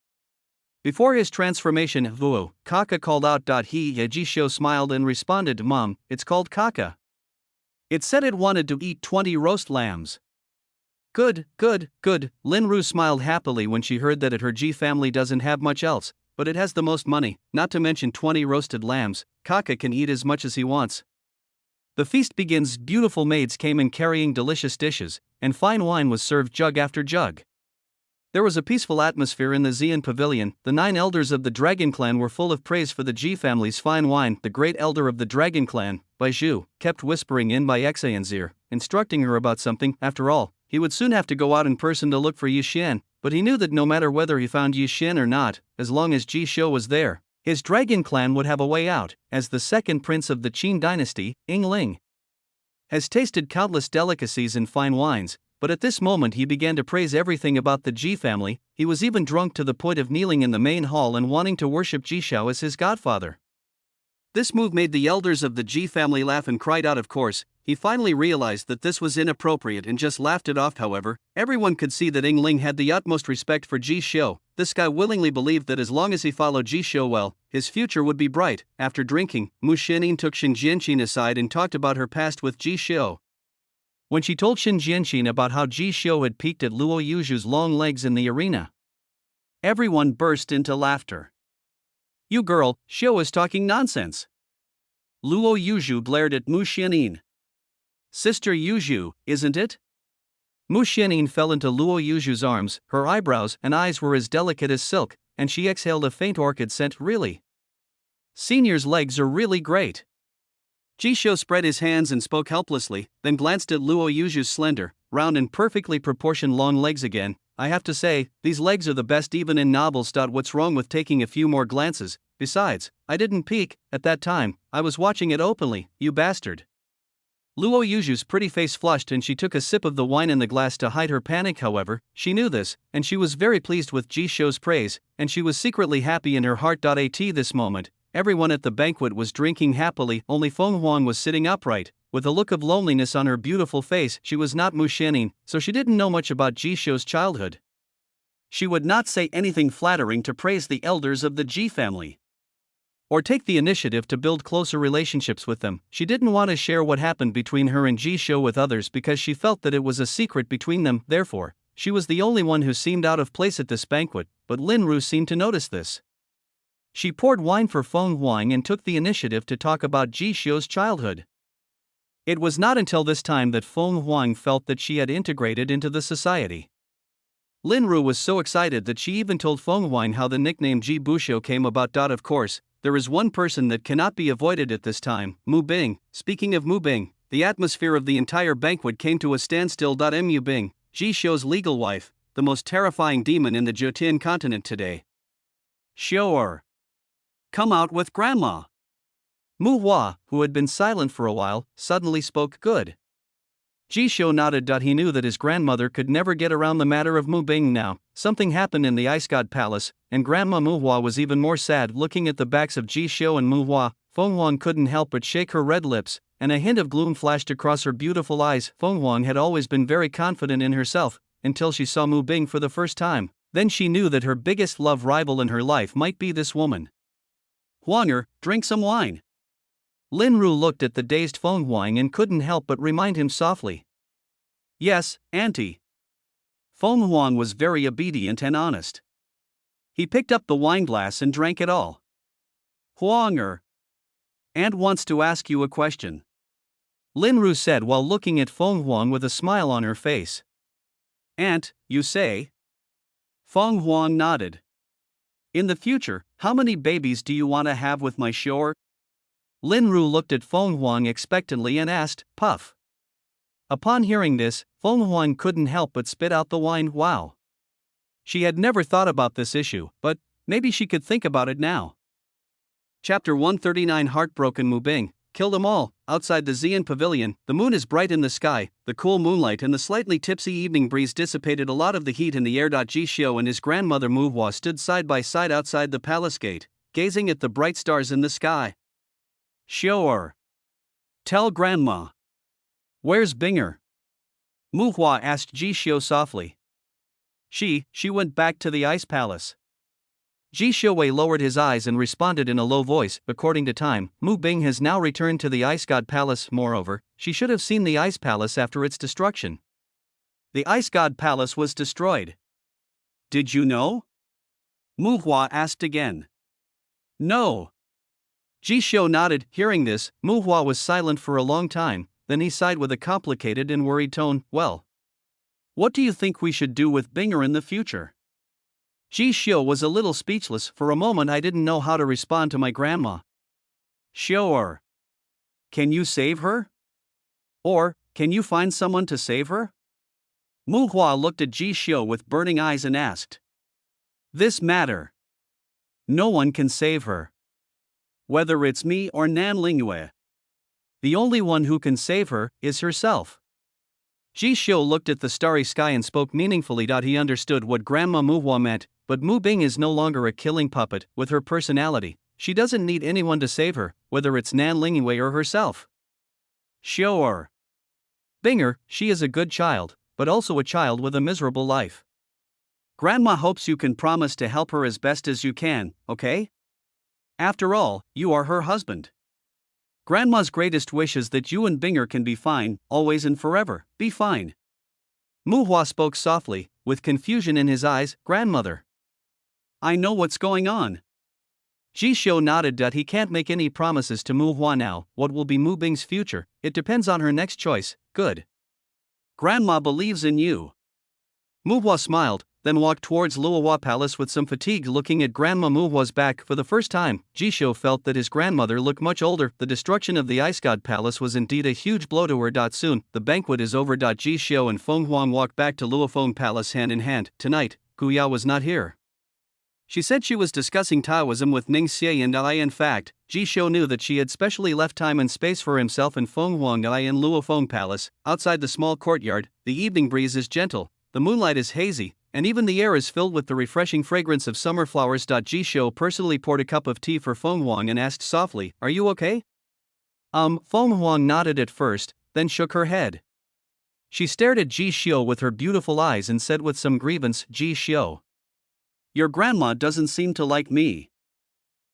A: Before his transformation, Vuo, Kaka called out. Ji Xiu smiled and responded, Mom, it's called Kaka. It said it wanted to eat 20 roast lambs. Good. Lin Ru smiled happily when she heard that her Ji family doesn't have much else, but it has the most money, not to mention 20 roasted lambs. Kaka can eat as much as he wants. The feast begins. Beautiful maids came in carrying delicious dishes, and fine wine was served jug after jug. There was a peaceful atmosphere in the Xian pavilion. The 9 elders of the Dragon Clan were full of praise for the Ji family's fine wine. The great elder of the Dragon Clan, Bai Zhu, kept whispering in Bai Xian's ear, instructing her about something. After all, he would soon have to go out in person to look for Yi Xian, but he knew that no matter whether he found Yi Xian or not, as long as Ji Xiu was there, his Dragon Clan would have a way out. As the second prince of the Qin dynasty, Ying Ling has tasted countless delicacies and fine wines, but at this moment he began to praise everything about the Ji family. He was even drunk to the point of kneeling in the main hall and wanting to worship Ji Xiao as his godfather. This move made the elders of the Ji family laugh and cried out. Of course, he finally realized that this was inappropriate and just laughed it off. However, everyone could see that Ying Ling had the utmost respect for Ji Xiao. This guy willingly believed that as long as he followed Ji Xiao well, his future would be bright. After drinking, Mu Xianyin took Shen Jianqin aside and talked about her past with Ji Xiao. When she told Shen Jianqin about how Ji Xiao had peeked at Luo Yuzhu's long legs in the arena, everyone burst into laughter. "You girl, Xiao is talking nonsense." Luo Yuzhu glared at Mu Xianyin. "Sister Yuzhu, isn't it?" Mu Xianyin fell into Luo Yuzhu's arms. Her eyebrows and eyes were as delicate as silk, and she exhaled a faint orchid scent. "Really? Senior's legs are really great." Ji Xiao spread his hands and spoke helplessly, then glanced at Luo Yuzhu's slender, round and perfectly proportioned long legs again. "I have to say, these legs are the best even in novels. What's wrong with taking a few more glances? Besides, I didn't peek at that time, I was watching it openly, you bastard." Luo Yuzhu's pretty face flushed and she took a sip of the wine in the glass to hide her panic. However, she knew this, and she was very pleased with Ji Xiao's praise, and she was secretly happy in her heart. At this moment, everyone at the banquet was drinking happily, only Feng Huang was sitting upright, with a look of loneliness on her beautiful face. She was not Mu Xianyin, so she didn't know much about Ji Xiao's childhood. She would not say anything flattering to praise the elders of the Ji family, or take the initiative to build closer relationships with them. She didn't want to share what happened between her and Ji Xiao with others because she felt that it was a secret between them. Therefore, she was the only one who seemed out of place at this banquet, but Lin Ru seemed to notice this. She poured wine for Feng Huang and took the initiative to talk about Ji Xiao's childhood. It was not until this time that Feng Huang felt that she had integrated into the society. Lin Ru was so excited that she even told Feng Huang how the nickname Ji Buxiu came about. Of course, there is one person that cannot be avoided at this time, Mu Bing. Speaking of Mu Bing, the atmosphere of the entire banquet came to a standstill. Mu Bing, Ji Xiao's legal wife, the most terrifying demon in the Jutian continent today. "Xiao, come out with grandma." Mu Hua, who had been silent for a while, suddenly spoke. "Good." Ji Xiao nodded. He knew that his grandmother could never get around the matter of Mu Bing now. Something happened in the Ice God Palace, and Grandma Mu Hua was even more sad. Looking at the backs of Ji Xiao and Mu Hua, Feng Huang couldn't help but shake her red lips, and a hint of gloom flashed across her beautiful eyes. Feng Huang had always been very confident in herself, until she saw Mu Bing for the first time. Then she knew that her biggest love rival in her life might be this woman. "Huanger, drink some wine." Lin Ru looked at the dazed Feng Huang and couldn't help but remind him softly. "Yes, Auntie." Feng Huang was very obedient and honest. He picked up the wine glass and drank it all. "Huanger, Aunt wants to ask you a question," Lin Ru said while looking at Feng Huang with a smile on her face. "Aunt, you say?" Feng Huang nodded. "In the future, how many babies do you want to have with my Xiao?" Lin Ru looked at Feng Huang expectantly and asked, "Puff." Upon hearing this, Feng Huang couldn't help but spit out the wine. Wow. She had never thought about this issue, but maybe she could think about it now. Chapter 139. Heartbroken Mu Bing, kill them all. Outside the Xian Pavilion, the moon is bright in the sky. The cool moonlight and the slightly tipsy evening breeze dissipated a lot of the heat in the air. Ji Xiao and his grandmother Mu Hua stood side by side outside the palace gate, gazing at the bright stars in the sky. "Xiao, tell grandma. Where's Binger?" Mu Hua asked Ji Xiao softly. She went back to the ice palace." Ji Xiaowei lowered his eyes and responded in a low voice. According to time, Mu Bing has now returned to the Ice God Palace. Moreover, she should have seen the Ice Palace after its destruction. The Ice God Palace was destroyed. "Did you know?" Mu Hua asked again. "No." Ji Xiao nodded. Hearing this, Mu Hua was silent for a long time, then he sighed with a complicated and worried tone. "Well, what do you think we should do with Binger in the future?" Ji Xiao was a little speechless. For a moment I didn't know how to respond to my grandma. "Xiao, can you save her? Or, can you find someone to save her?" Mu Hua looked at Ji Xiao with burning eyes and asked. "This matter. No one can save her. Whether it's me or Nan Lingyue. The only one who can save her is herself." Ji Xiu looked at the starry sky and spoke meaningfully. He understood what Grandma Mu Hua meant, but Mu Bing is no longer a killing puppet. With her personality, she doesn't need anyone to save her, whether it's Nan Lingwei or herself. Xiu or Binger, she is a good child, but also a child with a miserable life. Grandma hopes you can promise to help her as best as you can, okay? After all, you are her husband. Grandma's greatest wish is that you and Binger can be fine, always and forever, be fine. Mu Hua spoke softly, with confusion in his eyes. Grandmother, I know what's going on. Ji Xiu nodded. He can't make any promises to Mu Hua now. What will be Mu Bing's future? It depends on her next choice. Good. Grandma believes in you. Mu Hua smiled, then walked towards Luohua Palace with some fatigue. Looking at Grandma Mu Hua's back for the first time, Ji Xiu felt that his grandmother looked much older. The destruction of the Ice God Palace was indeed a huge blow to her. Soon, the banquet is over. Ji Xiu and Feng Huang walked back to Luofeng Palace hand in hand. Tonight, Gu Yao was not here. She said she was discussing Taoism with Ning Xie and I. In fact, Ji Xiu knew that she had specially left time and space for himself and Feng Huang I in Luofeng Palace. Outside the small courtyard, the evening breeze is gentle, the moonlight is hazy, and even the air is filled with the refreshing fragrance of summer flowers. Ji Xiu personally poured a cup of tea for Feng Huang and asked softly, "Are you okay?" Feng Huang nodded at first, then shook her head. She stared at Ji Xiu with her beautiful eyes and said with some grievance, "Ji Xiu, your grandma doesn't seem to like me."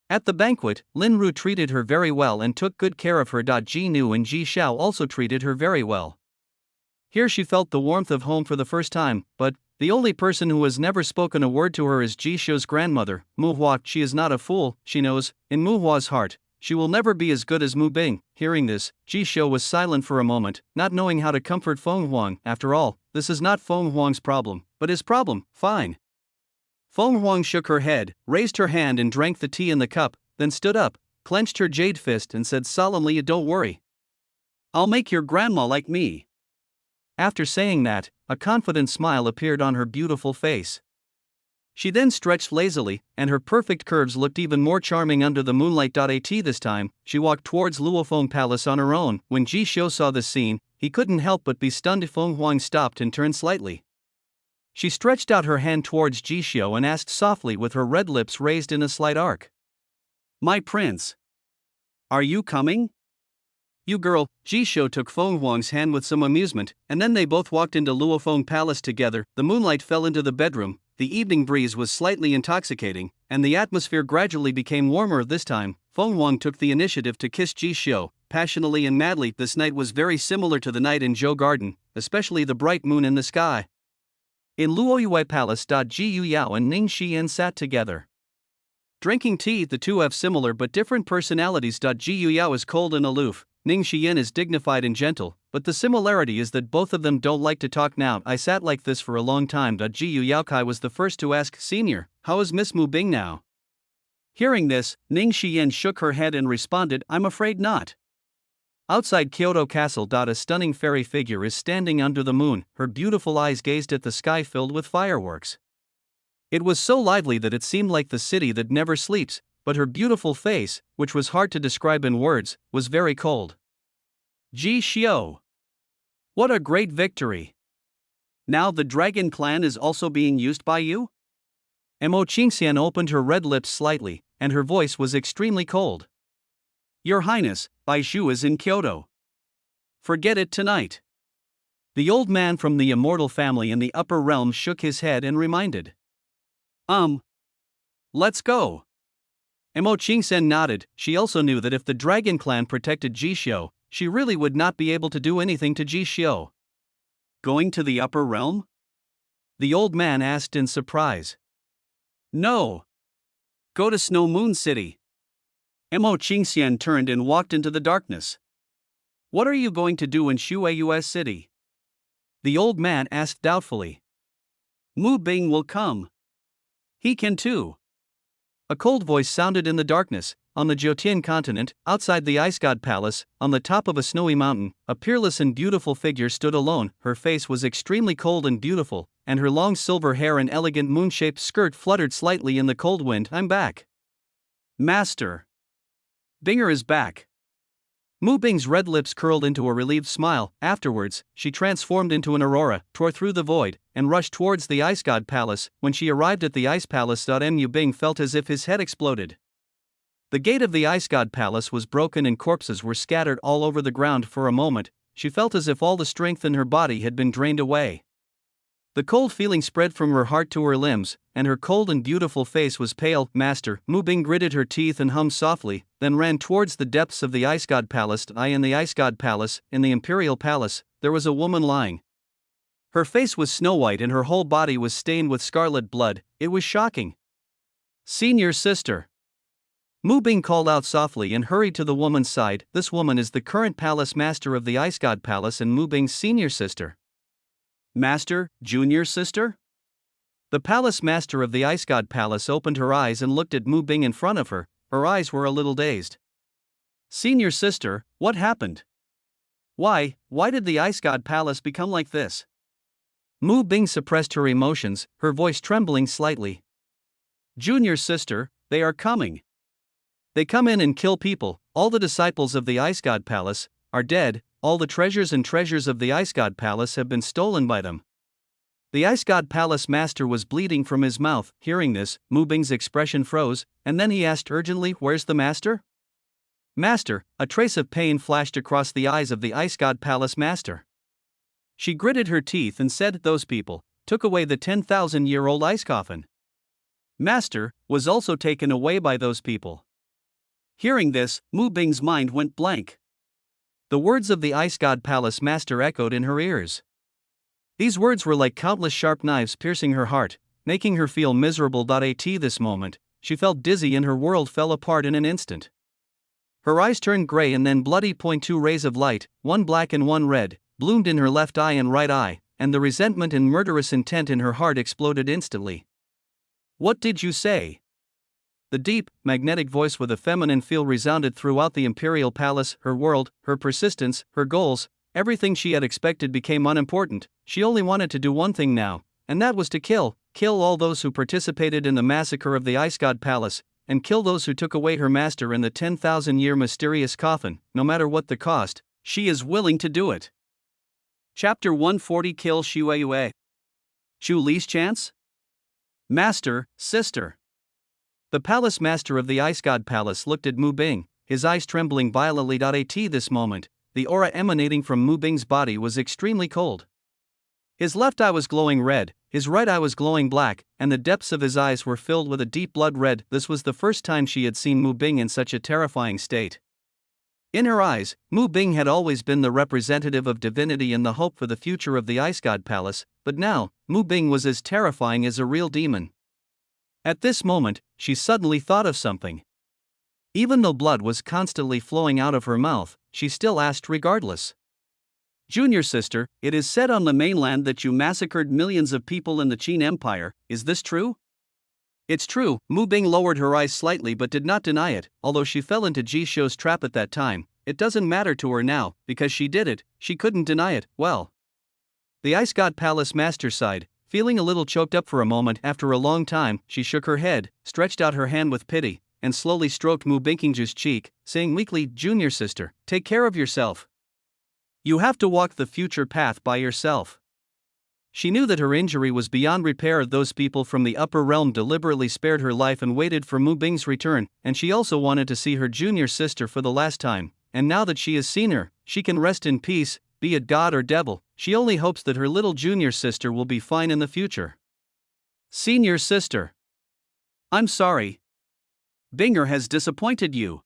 A: At the banquet, Lin Ru treated her very well and took good care of her. Ji Nu and Ji Xiao also treated her very well. Here she felt the warmth of home for the first time, but the only person who has never spoken a word to her is Ji Xiu's grandmother, Mu Hua. She is not a fool, she knows, in Mu Hua's heart, she will never be as good as Mu Bing. Hearing this, Ji Xiu was silent for a moment, not knowing how to comfort Feng Huang. After all, this is not Feng Huang's problem, but his problem. Fine. Feng Huang shook her head, raised her hand and drank the tea in the cup, then stood up, clenched her jade fist and said solemnly, "Don't worry. I'll make your grandma like me." After saying that, a confident smile appeared on her beautiful face. She then stretched lazily, and her perfect curves looked even more charming under the moonlight. This time, she walked towards Luofeng Palace on her own. When Ji Xiu saw this scene, he couldn't help but be stunned. Feng Huang stopped and turned slightly. She stretched out her hand towards Ji Xiu and asked softly with her red lips raised in a slight arc, "My prince, are you coming?" "You girl." Ji Xiu took Feng Huang's hand with some amusement, and then they both walked into Luofeng Palace together. The moonlight fell into the bedroom, the evening breeze was slightly intoxicating, and the atmosphere gradually became warmer. This time, Feng Huang took the initiative to kiss Ji Xiu, passionately and madly. This night was very similar to the night in Zhou Garden, especially the bright moon in the sky. In Luoyue Palace. Ji Yu Yao and Ning Xian sat together, drinking tea. The two have similar but different personalities. Ji Yu Yao is cold and aloof, Ning Xian is dignified and gentle, but the similarity is that both of them don't like to talk. Now, I sat like this for a long time. Ji Yu Yaokai was the first to ask, "Senior, how is Miss Mu Bing now?" Hearing this, Ning Xian shook her head and responded, "I'm afraid not." Outside Kyoto Castle. A stunning fairy figure is standing under the moon, her beautiful eyes gazed at the sky filled with fireworks. It was so lively that it seemed like the city that never sleeps, but her beautiful face, which was hard to describe in words, was very cold. Ji Xiu, what a great victory! Now the Dragon Clan is also being used by you? Mo Qingxian opened her red lips slightly, and her voice was extremely cold. Your Highness, Bai Zhu is in Kyoto. Forget it tonight. The old man from the immortal family in the upper realm shook his head and reminded. Let's go. Mo Qingxian nodded. She also knew that if the Dragon Clan protected Ji Xiu, she really would not be able to do anything to Ji Xiu. Going to the upper realm? The old man asked in surprise. No. Go to Snow Moon City. Mo Qingxian turned and walked into the darkness. What are you going to do in Shueiyue City? The old man asked doubtfully. Mu Bing will come. He can too. A cold voice sounded in the darkness. On the Jiutian continent, outside the Ice God Palace, on the top of a snowy mountain, a peerless and beautiful figure stood alone. Her face was extremely cold and beautiful, and her long silver hair and elegant moon-shaped skirt fluttered slightly in the cold wind. I'm back. Master. Binger is back. Mu Bing's red lips curled into a relieved smile. Afterwards, she transformed into an aurora, tore through the void, and rushed towards the Ice God Palace. When she arrived at the Ice Palace, Mu Bing felt as if his head exploded. The gate of the Ice God Palace was broken and corpses were scattered all over the ground. For a moment, she felt as if all the strength in her body had been drained away. The cold feeling spread from her heart to her limbs, and her cold and beautiful face was pale. Master, Mu Bing gritted her teeth and hummed softly, then ran towards the depths of the Ice God Palace. In the Ice God Palace, in the Imperial Palace, there was a woman lying. Her face was snow white and her whole body was stained with scarlet blood. It was shocking. Senior sister. Mu Bing called out softly and hurried to the woman's side. This woman is the current palace master of the Ice God Palace and Mu Bing's senior sister. Master, junior sister? The palace master of the Ice God Palace opened her eyes and looked at Mu Bing in front of her. Her eyes were a little dazed. Senior sister, what happened? Why did the Ice God Palace become like this? Mu Bing suppressed her emotions, her voice trembling slightly. Junior sister, they are coming. They come in and kill people. All the disciples of the Ice God Palace are dead. All the treasures of the Ice God Palace have been stolen by them. The Ice God Palace master was bleeding from his mouth. Hearing this, Mu Bing's expression froze, and then he asked urgently, "Where's the master?" Master, a trace of pain flashed across the eyes of the Ice God Palace master. She gritted her teeth and said, "Those people took away the 10,000-year-old ice coffin. Master was also taken away by those people." Hearing this, Mu Bing's mind went blank. The words of the Ice God Palace master echoed in her ears. These words were like countless sharp knives piercing her heart, making her feel miserable. At this moment, she felt dizzy and her world fell apart in an instant. Her eyes turned gray and then bloody. Two rays of light, one black and one red, bloomed in her left eye and right eye, and the resentment and murderous intent in her heart exploded instantly. What did you say? The deep, magnetic voice with a feminine feel resounded throughout the Imperial Palace. Her world, her persistence, her goals, everything she had expected became unimportant. She only wanted to do one thing now, and that was to kill all those who participated in the massacre of the Ice God Palace, and kill those who took away her master in the 10,000-year mysterious coffin. No matter what the cost, she is willing to do it. Chapter 140. Kill Xue Yue. Xu Li's chance? Master, sister. The palace master of the Ice God Palace looked at Mu Bing, his eyes trembling violently. At this moment, the aura emanating from Mu Bing's body was extremely cold. His left eye was glowing red, his right eye was glowing black, and the depths of his eyes were filled with a deep blood red. This was the first time she had seen Mu Bing in such a terrifying state. In her eyes, Mu Bing had always been the representative of divinity and the hope for the future of the Ice God Palace, but now, Mu Bing was as terrifying as a real demon. At this moment, she suddenly thought of something. Even though blood was constantly flowing out of her mouth, she still asked regardless. Junior sister, it is said on the mainland that you massacred millions of people in the Qin Empire, is this true? It's true. Mu Bing lowered her eyes slightly but did not deny it. Although she fell into Ji Shou's trap at that time, it doesn't matter to her now, because she did it, she couldn't deny it. Well. The Ice God Palace master sighed. Feeling a little choked up for a moment. After a long time, she shook her head, stretched out her hand with pity, and slowly stroked Mu Bing's cheek, saying weakly, "Junior sister, take care of yourself. You have to walk the future path by yourself." She knew that her injury was beyond repair. Those people from the upper realm deliberately spared her life and waited for Mu Bing's return, and she also wanted to see her junior sister for the last time, and now that she has seen her, she can rest in peace. Be it God or devil, she only hopes that her little junior sister will be fine in the future. Senior sister. I'm sorry. Binger has disappointed you.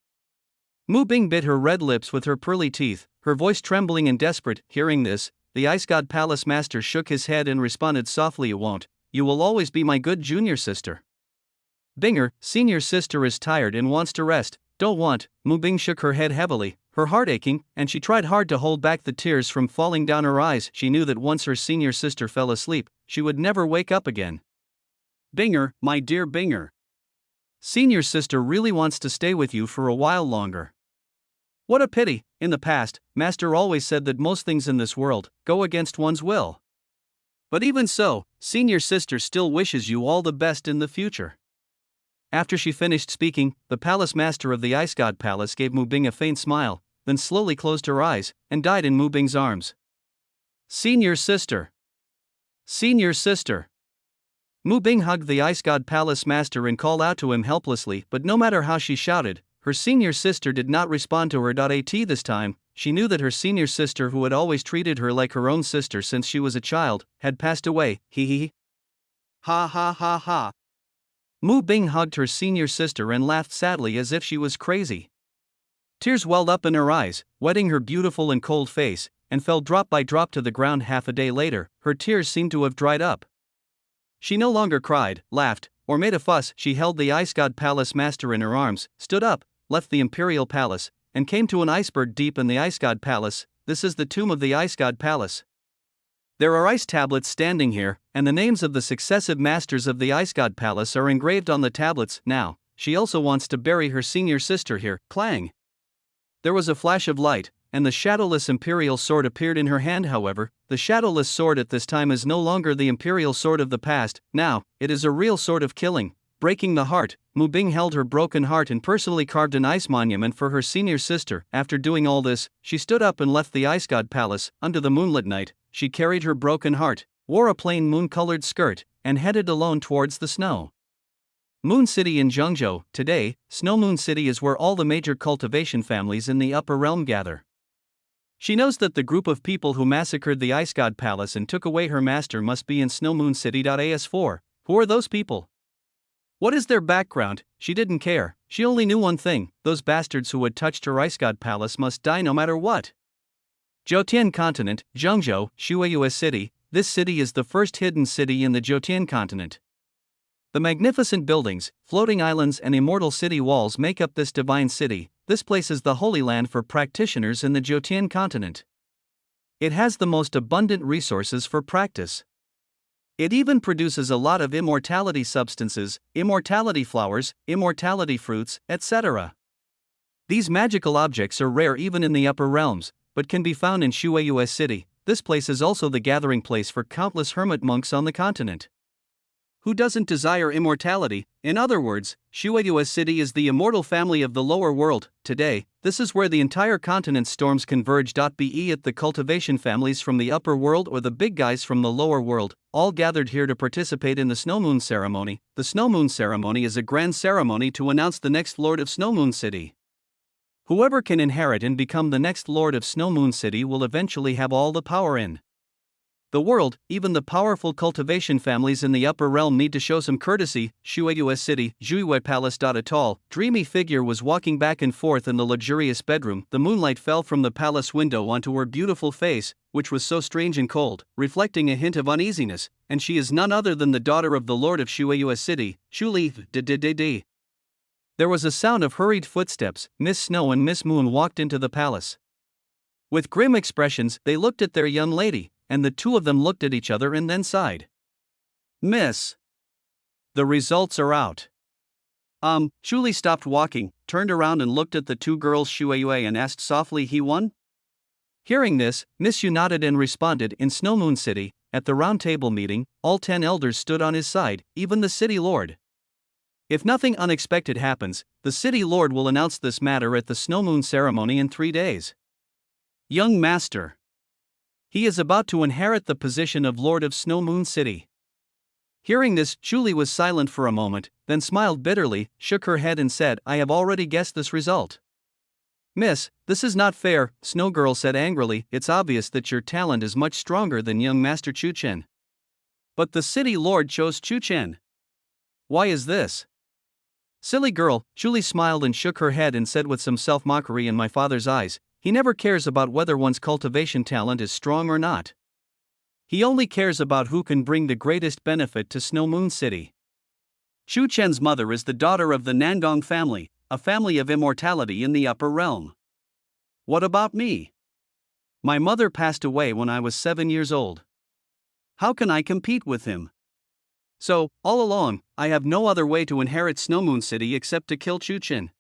A: Mu Bing bit her red lips with her pearly teeth, her voice trembling and desperate. Hearing this, the Ice God Palace master shook his head and responded softly, "You won't. You will always be my good junior sister." Binger, senior sister is tired and wants to rest. Don't want. Mu Bing shook her head heavily, her heart aching, and she tried hard to hold back the tears from falling down her eyes. She knew that once her senior sister fell asleep, she would never wake up again. Binger, my dear Binger. Senior sister really wants to stay with you for a while longer. What a pity. In the past, Master always said that most things in this world go against one's will. But even so, senior sister still wishes you all the best in the future. After she finished speaking, the palace master of the Ice God Palace gave Mu Bing a faint smile, then slowly closed her eyes and died in Mu Bing's arms. Senior sister! Senior sister! Mu Bing hugged the Ice God Palace master and called out to him helplessly, but no matter how she shouted, her senior sister did not respond to her. At this time, she knew that her senior sister, who had always treated her like her own sister since she was a child, had passed away. Hee. Ha ha ha ha. Mu Bing hugged her senior sister and laughed sadly as if she was crazy. Tears welled up in her eyes, wetting her beautiful and cold face, and fell drop by drop to the ground. Half a day later, her tears seemed to have dried up. She no longer cried, laughed, or made a fuss. She held the Ice God Palace master in her arms, stood up, left the Imperial Palace, and came to an iceberg deep in the Ice God Palace. This is the tomb of the Ice God Palace. There are ice tablets standing here, and the names of the successive masters of the Ice God Palace are engraved on the tablets. Now, she also wants to bury her senior sister here. Clang! There was a flash of light, and the shadowless Imperial sword appeared in her hand. However, the shadowless sword at this time is no longer the Imperial sword of the past. Now, it is a real sword of killing, breaking the heart. Mu Bing held her broken heart and personally carved an ice monument for her senior sister. After doing all this, she stood up and left the Ice God Palace. Under the moonlit night, she carried her broken heart, wore a plain moon-colored skirt, and headed alone towards the snow. Moon City in Zhengzhou. Today, Snow Moon City is where all the major cultivation families in the Upper Realm gather. She knows that the group of people who massacred the Ice God Palace and took away her master must be in Snow Moon City. As4, who are those people? What is their background? She didn't care. She only knew one thing: those bastards who had touched her Ice God Palace must die no matter what. Zhoutian Continent, Zhengzhou, Shuiyue City. This city is the first hidden city in the Zhoutian Continent. The magnificent buildings, floating islands, and immortal city walls make up this divine city. This place is the holy land for practitioners in the Zhoutian Continent. It has the most abundant resources for practice. It even produces a lot of immortality substances, immortality flowers, immortality fruits, etc. These magical objects are rare even in the upper realms, but can be found in Shuiyue City. This place is also the gathering place for countless hermit monks on the continent. Who doesn't desire immortality? In other words, Shuiyue City is the immortal family of the lower world. Today, this is where the entire continent's storms converge. Be it the cultivation families from the upper world or the big guys from the lower world, all gathered here to participate in the Snow Moon ceremony. The Snow Moon ceremony is a grand ceremony to announce the next Lord of Snow Moon City. Whoever can inherit and become the next Lord of Snow Moon City will eventually have all the power in the world. Even the powerful cultivation families in the upper realm need to show some courtesy. Shuiyue City, Zhuiyue Palace. A tall, dreamy figure was walking back and forth in the luxurious bedroom. The moonlight fell from the palace window onto her beautiful face, which was so strange and cold, reflecting a hint of uneasiness, and she is none other than the daughter of the Lord of Shuiyue City, Shu Li. There was a sound of hurried footsteps. Miss Snow and Miss Moon walked into the palace. With grim expressions, they looked at their young lady, and the two of them looked at each other and then sighed. Miss. The results are out. Shuli stopped walking, turned around and looked at the two girls Shuiyue and asked softly, he won? Hearing this, Miss Yu nodded and responded. In Snow Moon City, at the round table meeting, all 10 elders stood on his side, even the city lord. If nothing unexpected happens, the city lord will announce this matter at the Snow Moon ceremony in 3 days. Young master. He is about to inherit the position of Lord of Snow Moon City. Hearing this, Julie was silent for a moment, then smiled bitterly, shook her head and said, I have already guessed this result. Miss, this is not fair, Snow Girl said angrily. It's obvious that your talent is much stronger than young Master Chu Chen. But the city lord chose Chu Chen. Why is this? Silly girl, Julie smiled and shook her head and said with some self-mockery in my father's eyes, he never cares about whether one's cultivation talent is strong or not. He only cares about who can bring the greatest benefit to Snow Moon City. Chu Chen's mother is the daughter of the Nangong family, a family of immortality in the upper realm. What about me? My mother passed away when I was 7 years old. How can I compete with him? So, all along, I have no other way to inherit Snow Moon City except to kill Chu Chen.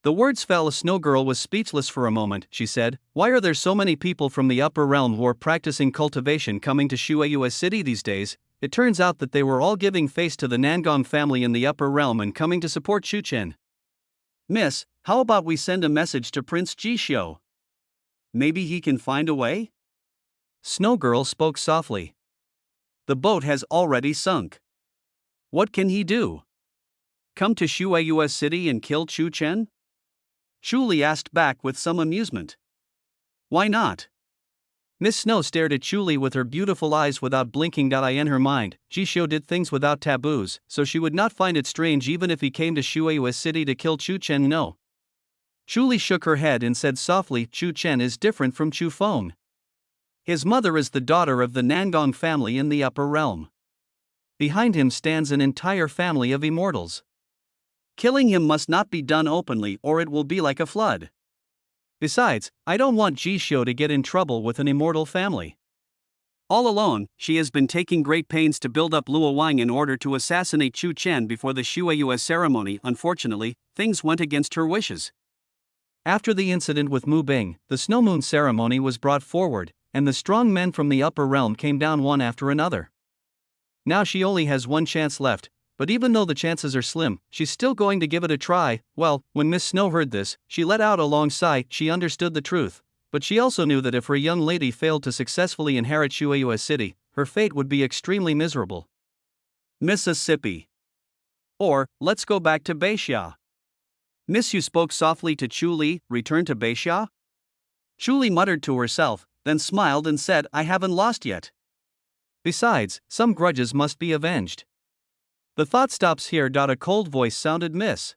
A: The words fell. Snow Girl was speechless for a moment. She said, why are there so many people from the upper realm who are practicing cultivation coming to Shuiyue City these days? It turns out that they were all giving face to the Nangong family in the upper realm and coming to support Chu Chen.
B: Miss, how about we send a message to Prince Jishio? Maybe he can find a way?
A: Snow Girl spoke softly.
B: The boat has already sunk. What can he do? Come to Shueiyue City and kill Chu Chen? Chu Li asked back with some amusement. Why not?
A: Miss Snow stared at Chu Li with her beautiful eyes without blinking. In her mind, Jishio did things without taboos, so she would not find it strange even if he came to Shueiyue City to kill Chu Chen. No. Chu Li shook her head and said softly, Chu Chen is different from Chu Feng. His mother is the daughter of the Nangong family in the upper realm. Behind him stands an entire family of immortals.
B: Killing him must not be done openly or it will be like a flood.
A: Besides, I don't want Jishio to get in trouble with an immortal family.
B: All alone, she has been taking great pains to build up Luo Wang in order to assassinate Chu Chen before the Shueiyue ceremony. Unfortunately, things went against her wishes.
A: After the incident with Mu Bing, the Snow Moon ceremony was brought forward, and the strong men from the upper realm came down one after another. Now she only has one chance left, but even though the chances are slim, she's still going to give it a try. Well, when Miss Snow heard this, she let out a long sigh. She understood the truth, but she also knew that if her young lady failed to successfully inherit Shueiyue City, her fate would be extremely miserable.
B: Mississippi. Or, let's go back to Beixia. Miss Yu spoke softly to Chu Li, return to Beixia? Chu Li muttered to herself, then smiled and said, I haven't lost yet.
A: Besides, some grudges must be avenged. The thought stops here. A cold voice sounded, Miss.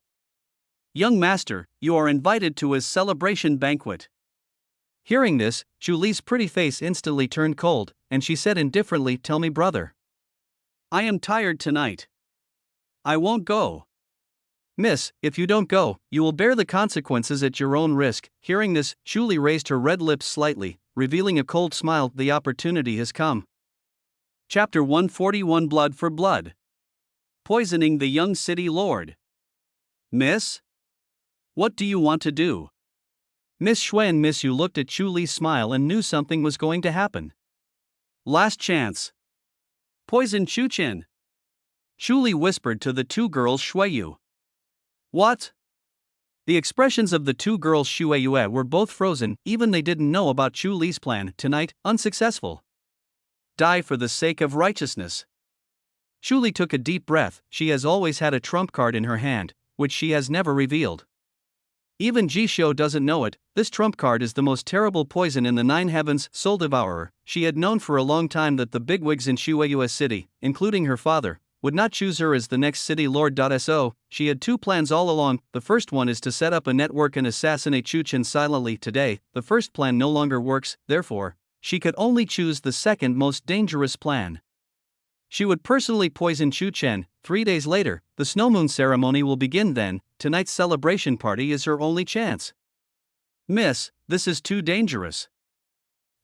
B: Young master, you are invited to his celebration banquet.
A: Hearing this, Chu Li's pretty face instantly turned cold, and she said indifferently, tell me brother.
B: I am tired tonight. I won't go.
A: Miss, if you don't go, you will bear the consequences at your own risk. Hearing this, Chu Li raised her red lips slightly, revealing a cold smile. The opportunity has come.
B: Chapter 141 Blood for Blood. Poisoning the young city lord. Miss? What do you want to do?
A: Miss Shui and Miss Yu looked at Chu Li's smile and knew something was going to happen.
B: Last chance. Poison Chu Chen. Chu Li whispered to the two girls Shueyu. What?
A: The expressions of the two girls Shueyu were both frozen, even they didn't know about Chu Li's plan. Tonight, unsuccessful.
B: Die for the sake of righteousness.
A: Chu Li took a deep breath. She has always had a trump card in her hand, which she has never revealed. Even Jishio doesn't know it. This trump card is the most terrible poison in the Nine Heavens, Soul Devourer. She had known for a long time that the bigwigs in Shueiyue City, including her father, would not choose her as the next city lord. So, she had two plans all along. The first one is to set up a network and assassinate Chu Chen silently. Today, the first plan no longer works, therefore, she could only choose the second most dangerous plan. She would personally poison Chu Chen. 3 days later, the Snow Moon ceremony will begin. Then, tonight's celebration party is her only chance.
B: Miss, this is too dangerous.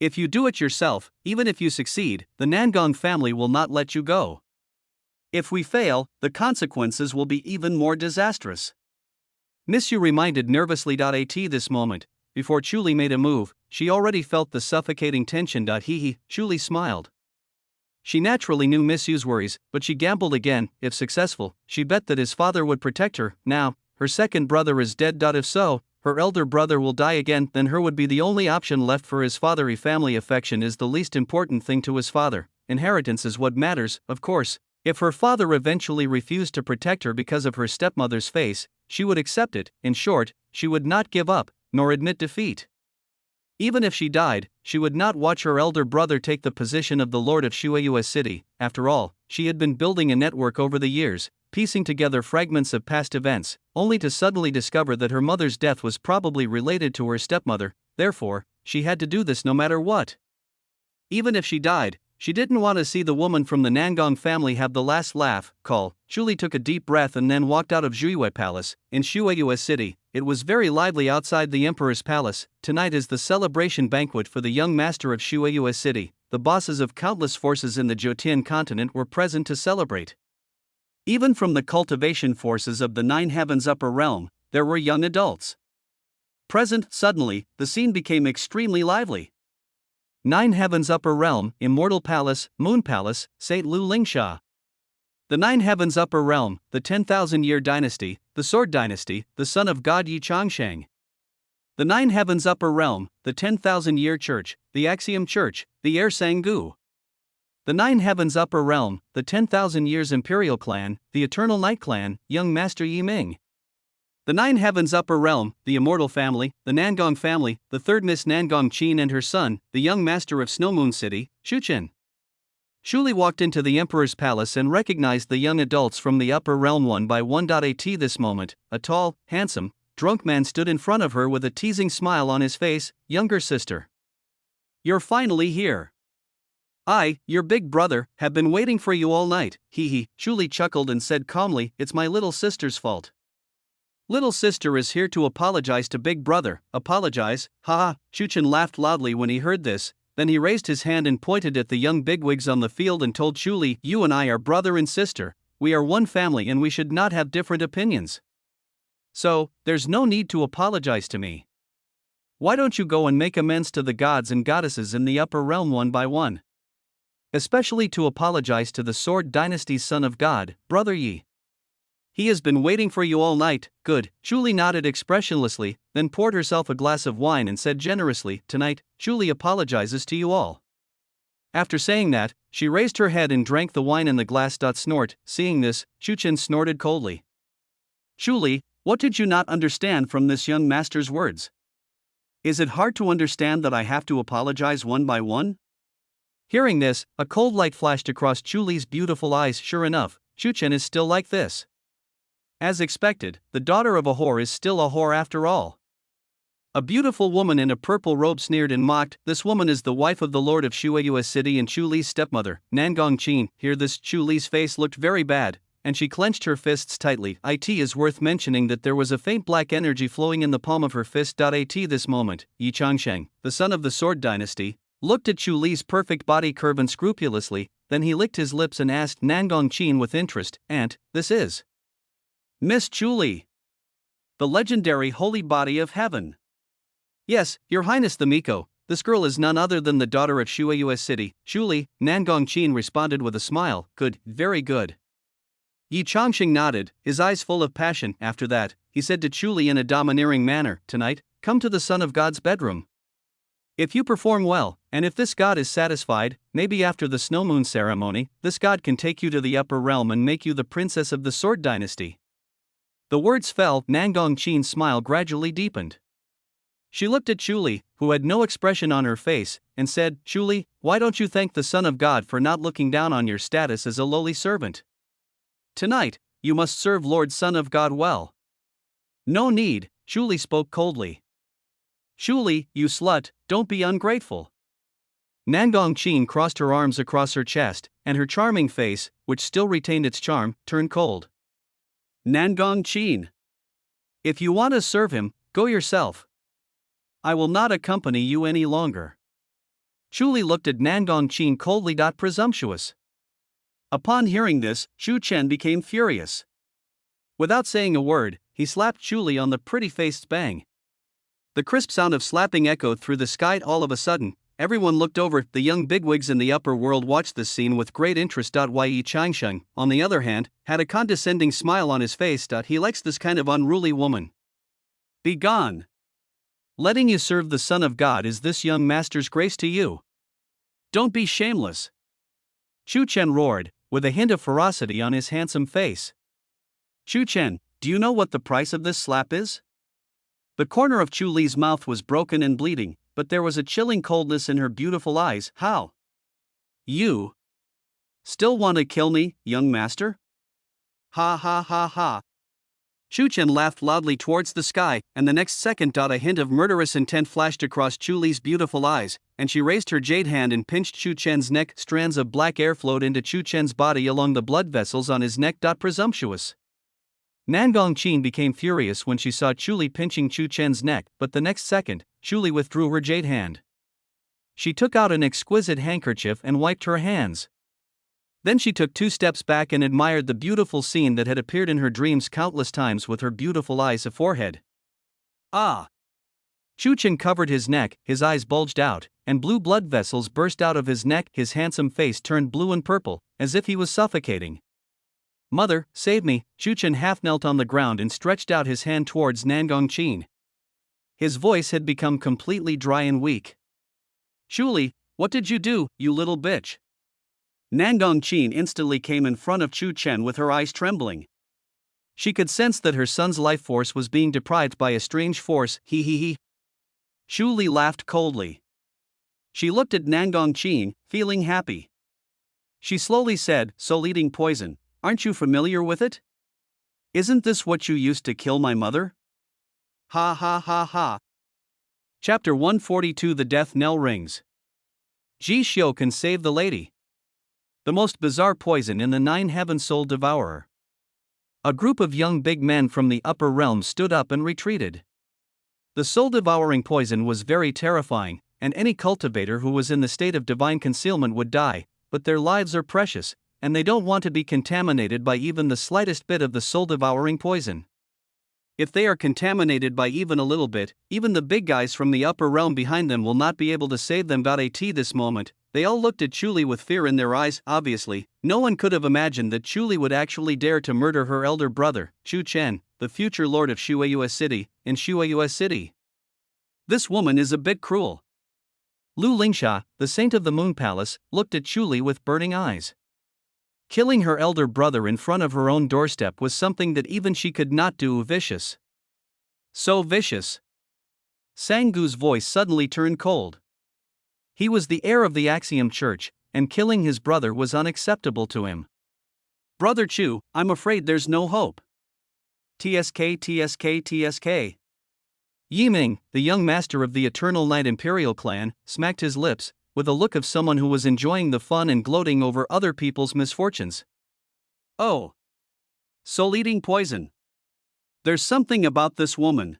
B: If you do it yourself, even if you succeed, the Nangong family will not let you go. If we fail, the consequences will be even more disastrous.
A: Miss Yu reminded nervously. At this moment, before Chu Li made a move, she already felt the suffocating tension. Chu Li smiled. She naturally knew Miss Yu's worries, but she gambled again. If successful, she bet that his father would protect her. Now, her second brother is dead. If so, her elder brother will die again, then her would be the only option left for his father. Family affection is the least important thing to his father. Inheritance is what matters, of course. If her father eventually refused to protect her because of her stepmother's face, she would accept it. In short, she would not give up, nor admit defeat. Even if she died, she would not watch her elder brother take the position of the Lord of Shueiyue City. After all, she had been building a network over the years, piecing together fragments of past events, only to suddenly discover that her mother's death was probably related to her stepmother. Therefore, she had to do this no matter what. Even if she died, she didn't want to see the woman from the Nangong family have the last laugh. Chu Li took a deep breath and then walked out of Zhuiyue Palace. In Shueiyue City, it was very lively outside the Emperor's palace. Tonight is the celebration banquet for the young master of Shueiyue City. The bosses of countless forces in the Jotian continent were present to celebrate. Even from the cultivation forces of the Nine Heavens upper realm, there were young adults present. Suddenly, the scene became extremely lively. Nine Heavens Upper Realm, Immortal Palace, Moon Palace, St. Lu Lingsha. The Nine Heavens Upper Realm, the 10,000-year dynasty, the Sword Dynasty, the son of God Yi Changsheng. The Nine Heavens Upper Realm, the 10,000-year Church, the Axiom Church, the Air Sangu. The Nine Heavens Upper Realm, the 10,000 Years Imperial Clan, the Eternal Night Clan, Young Master Yi Ming. The Nine Heavens Upper Realm, the Immortal Family, the Nangong Family, the third Miss Nangong Qin and her son, the Young Master of Snowmoon City, Shu Chen. Shu Li walked into the Emperor's palace and recognized the young adults from the Upper Realm one by one. At this moment, a tall, handsome, drunk man stood in front of her with a teasing smile on his face. Younger sister. You're finally here. I, your big brother, have been waiting for you all night. Hee hee. Shu Li chuckled and said calmly, it's my little sister's fault. Little sister is here to apologize to big brother. Apologize? Ha ha. Shu Chen laughed loudly when he heard this. Then he raised his hand and pointed at the young bigwigs on the field and told Shu Li, you and I are brother and sister. We are one family and we should not have different opinions. So, there's no need to apologize to me. Why don't you go and make amends to the gods and goddesses in the upper realm one by one? Especially to apologize to the Sword Dynasty's son of God, Brother Yi. He has been waiting for you all night. Good. Shu Li nodded expressionlessly, then poured herself a glass of wine and said generously, tonight, Shu Li apologizes to you all. After saying that, she raised her head and drank the wine in the glass. Snort. Seeing this, Shu Chen snorted coldly. Shu Li, what did you not understand from this young master's words? Is it hard to understand that I have to apologize one by one? Hearing this, a cold light flashed across Shu Li's beautiful eyes. Sure enough, Shu Chen is still like this. As expected, the daughter of a whore is still a whore after all. A beautiful woman in a purple robe sneered and mocked. This woman is the wife of the lord of Shueyue City and Shu Li's stepmother, Nangong Qin. Hear this, Shu Li's face looked very bad, and she clenched her fists tightly. It is worth mentioning that there was a faint black energy flowing in the palm of her fist. At this moment, Yi Changsheng, the son of the Sword Dynasty, looked at Shu Li's perfect body curve unscrupulously, then he licked his lips and asked Nangong Qin with interest, Aunt, this is Miss Shu Li, the legendary holy body of heaven. Yes, Your Highness the Miko, this girl is none other than the daughter of Shueyue City. Shu Li, Nangong Qin responded with a smile. Good, very good. Yi Changsheng nodded, his eyes full of passion. After that, he said to Shu Li in a domineering manner, tonight, come to the Son of God's bedroom. If you perform well, and if this god is satisfied, maybe after the Snowmoon ceremony, this god can take you to the upper realm and make you the princess of the Sword Dynasty. The words fell. Nangong Qin's smile gradually deepened. She looked at Shu Li, who had no expression on her face, and said, Shu Li, why don't you thank the Son of God for not looking down on your status as a lowly servant? Tonight, you must serve Lord Son of God well. No need, Shu Li spoke coldly. Shu Li, you slut, don't be ungrateful. Nangong Qin crossed her arms across her chest, and her charming face, which still retained its charm, turned cold. Nangong Qin. If you want to serve him, go yourself. I will not accompany you any longer. Shu Li looked at Nangong Qin coldly. Presumptuous. Upon hearing this, Shu Chen became furious. Without saying a word, he slapped Shu Li on the pretty-faced bang. The crisp sound of slapping echoed through the sky. All of a sudden, everyone looked over. The young bigwigs in the upper world watched this scene with great interest. Yi Changsheng, on the other hand, had a condescending smile on his face. He likes this kind of unruly woman. Be gone. Letting you serve the Son of God is this young master's grace to you. Don't be shameless. Shu Chen roared, with a hint of ferocity on his handsome face. Shu Chen, do you know what the price of this slap is? The corner of Shu Li's mouth was broken and bleeding, but there was a chilling coldness in her beautiful eyes. How? You still want to kill me, young master? Ha ha ha ha. Shu Chen laughed loudly towards the sky, and the next second a hint of murderous intent flashed across Shu Li's beautiful eyes, and she raised her jade hand and pinched Shu Chen's neck. Strands of black air flowed into Shu Chen's body along the blood vessels on his neck. Presumptuous. Nangong Qin became furious when she saw Shu Li pinching Shu Chen's neck, but the next second, Shu Li withdrew her jade hand. She took out an exquisite handkerchief and wiped her hands. Then she took 2 steps back and admired the beautiful scene that had appeared in her dreams countless times with her beautiful eyes and forehead. Ah! Shu Chen covered his neck, his eyes bulged out, and blue blood vessels burst out of his neck. His handsome face turned blue and purple, as if he was suffocating. Mother, save me. Chu Chen half knelt on the ground and stretched out his hand towards Nangong Qin. His voice had become completely dry and weak. Shuli, what did you do, you little bitch? Nangong Qin instantly came in front of Chu Chen with her eyes trembling. She could sense that her son's life force was being deprived by a strange force. He. Shuli laughed coldly. She looked at Nangong Qin, feeling happy. She slowly said, "Soul eating poison, aren't you familiar with it? Isn't this what you used to kill my mother?" Ha ha ha ha. Chapter 142 The Death Knell Rings. Ji Xiu can save the lady. The most bizarre poison in the Nine Heaven Soul Devourer. A group of young big men from the upper realms stood up and retreated. The soul-devouring poison was very terrifying, and any cultivator who was in the state of divine concealment would die, but their lives are precious, and they don't want to be contaminated by even the slightest bit of the soul-devouring poison. If they are contaminated by even a little bit, even the big guys from the upper realm behind them will not be able to save them. At this moment, they all looked at Chuli with fear in their eyes. Obviously, no one could have imagined that Chuli would actually dare to murder her elder brother, Chu Chen, the future lord of Shuayue City, in Shuayue City. This woman is a bit cruel. Lu Lingsha, the saint of the Moon Palace, looked at Chuli with burning eyes. Killing her elder brother in front of her own doorstep was something that even she could not do. Vicious. So vicious. Sangu's voice suddenly turned cold. He was the heir of the Axiom Church, and killing his brother was unacceptable to him. Brother Chu, I'm afraid there's no hope. TSK. Yiming, the young master of the Eternal Night Imperial clan, smacked his lips, with a look of someone who was enjoying the fun and gloating over other people's misfortunes. Oh. Soul-eating poison. There's something about this woman.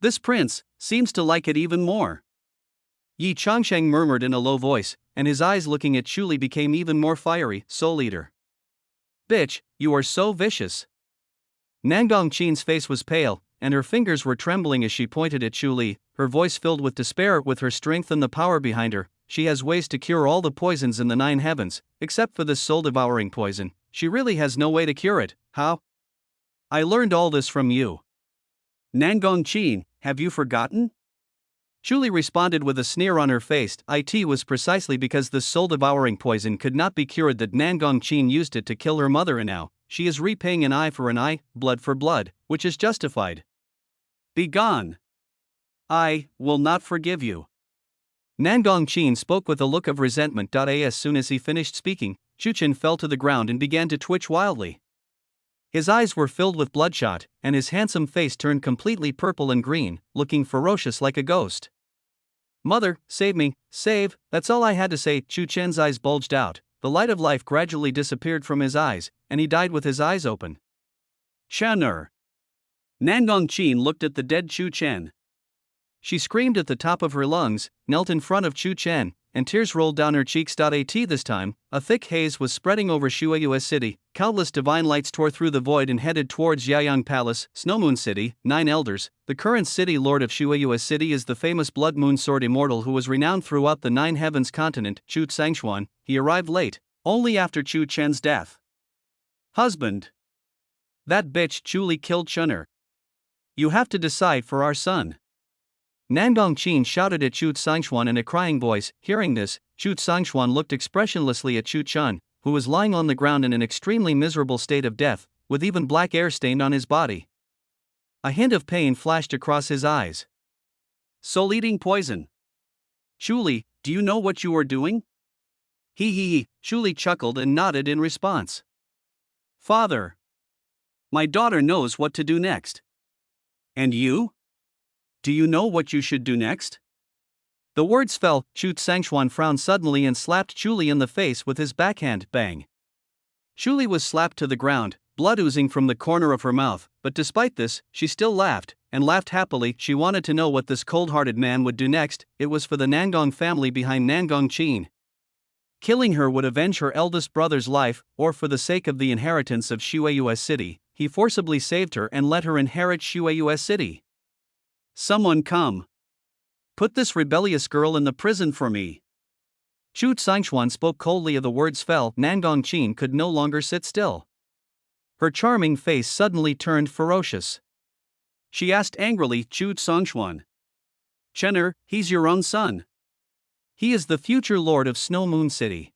A: This prince seems to like it even more. Yi Changsheng murmured in a low voice, and his eyes looking at Chuli became even more fiery. Soul Eater. Bitch, you are so vicious. Nangong Qin's face was pale, and her fingers were trembling as she pointed at Chuli, her voice filled with despair. With her strength and the power behind her, she has ways to cure all the poisons in the nine heavens, except for this soul-devouring poison. She really has no way to cure it. How? I learned all this from you. Nangong Qin, have you forgotten? Chuli responded with a sneer on her face. It was precisely because this soul-devouring poison could not be cured that Nangong Qin used it to kill her mother, and now she is repaying an eye for an eye, blood for blood, which is justified. Be gone. I will not forgive you. Nangong Qin spoke with a look of resentment. As soon as he finished speaking, Chu Chen fell to the ground and began to twitch wildly. His eyes were filled with bloodshot, and his handsome face turned completely purple and green, looking ferocious like a ghost. Mother, save me, save, that's all I had to say. Chu Chen's eyes bulged out, the light of life gradually disappeared from his eyes, and he died with his eyes open. Shan'er. Nangong Qin looked at the dead Chu Chen. She screamed at the top of her lungs, knelt in front of Chu Chen, and tears rolled down her cheeks. This time, a thick haze was spreading over Shuayue City, countless divine lights tore through the void and headed towards Yayang Palace, Snowmoon City. 9 elders. The current city lord of Shuayue City is the famous Blood Moon Sword Immortal who was renowned throughout the Nine Heavens continent, Chu Tsangxuan. He arrived late, only after Chu Chen's death. Husband. That bitch Chuli killed Chun'er. You have to decide for our son. Nangong Qin shouted at Chu Tsangxuan in a crying voice. Hearing this, Chu Tsangxuan looked expressionlessly at Chu Chen, who was lying on the ground in an extremely miserable state of death, with even black air stained on his body. A hint of pain flashed across his eyes. Soul-eating poison. Chuli, do you know what you are doing? He. Chuli chuckled and nodded in response. Father. My daughter knows what to do next. And you? Do you know what you should do next? The words fell. Chu Tsangxuan frowned suddenly and slapped Chuli in the face with his backhand. Bang. Chuli was slapped to the ground, blood oozing from the corner of her mouth, but despite this, she still laughed, and laughed happily. She wanted to know what this cold-hearted man would do next. It was for the Nangong family behind Nangong Qin. Killing her would avenge her eldest brother's life, or for the sake of the inheritance of Shuayue City, he forcibly saved her and let her inherit Shuayue City. Someone come. Put this rebellious girl in the prison for me. Chu Tsangxuan spoke coldly. As the words fell, Nangong Qin could no longer sit still. Her charming face suddenly turned ferocious.
B: She asked angrily, Chu Songchuan. Chen'er, he's your own son.
A: He is the future lord of Snow Moon City.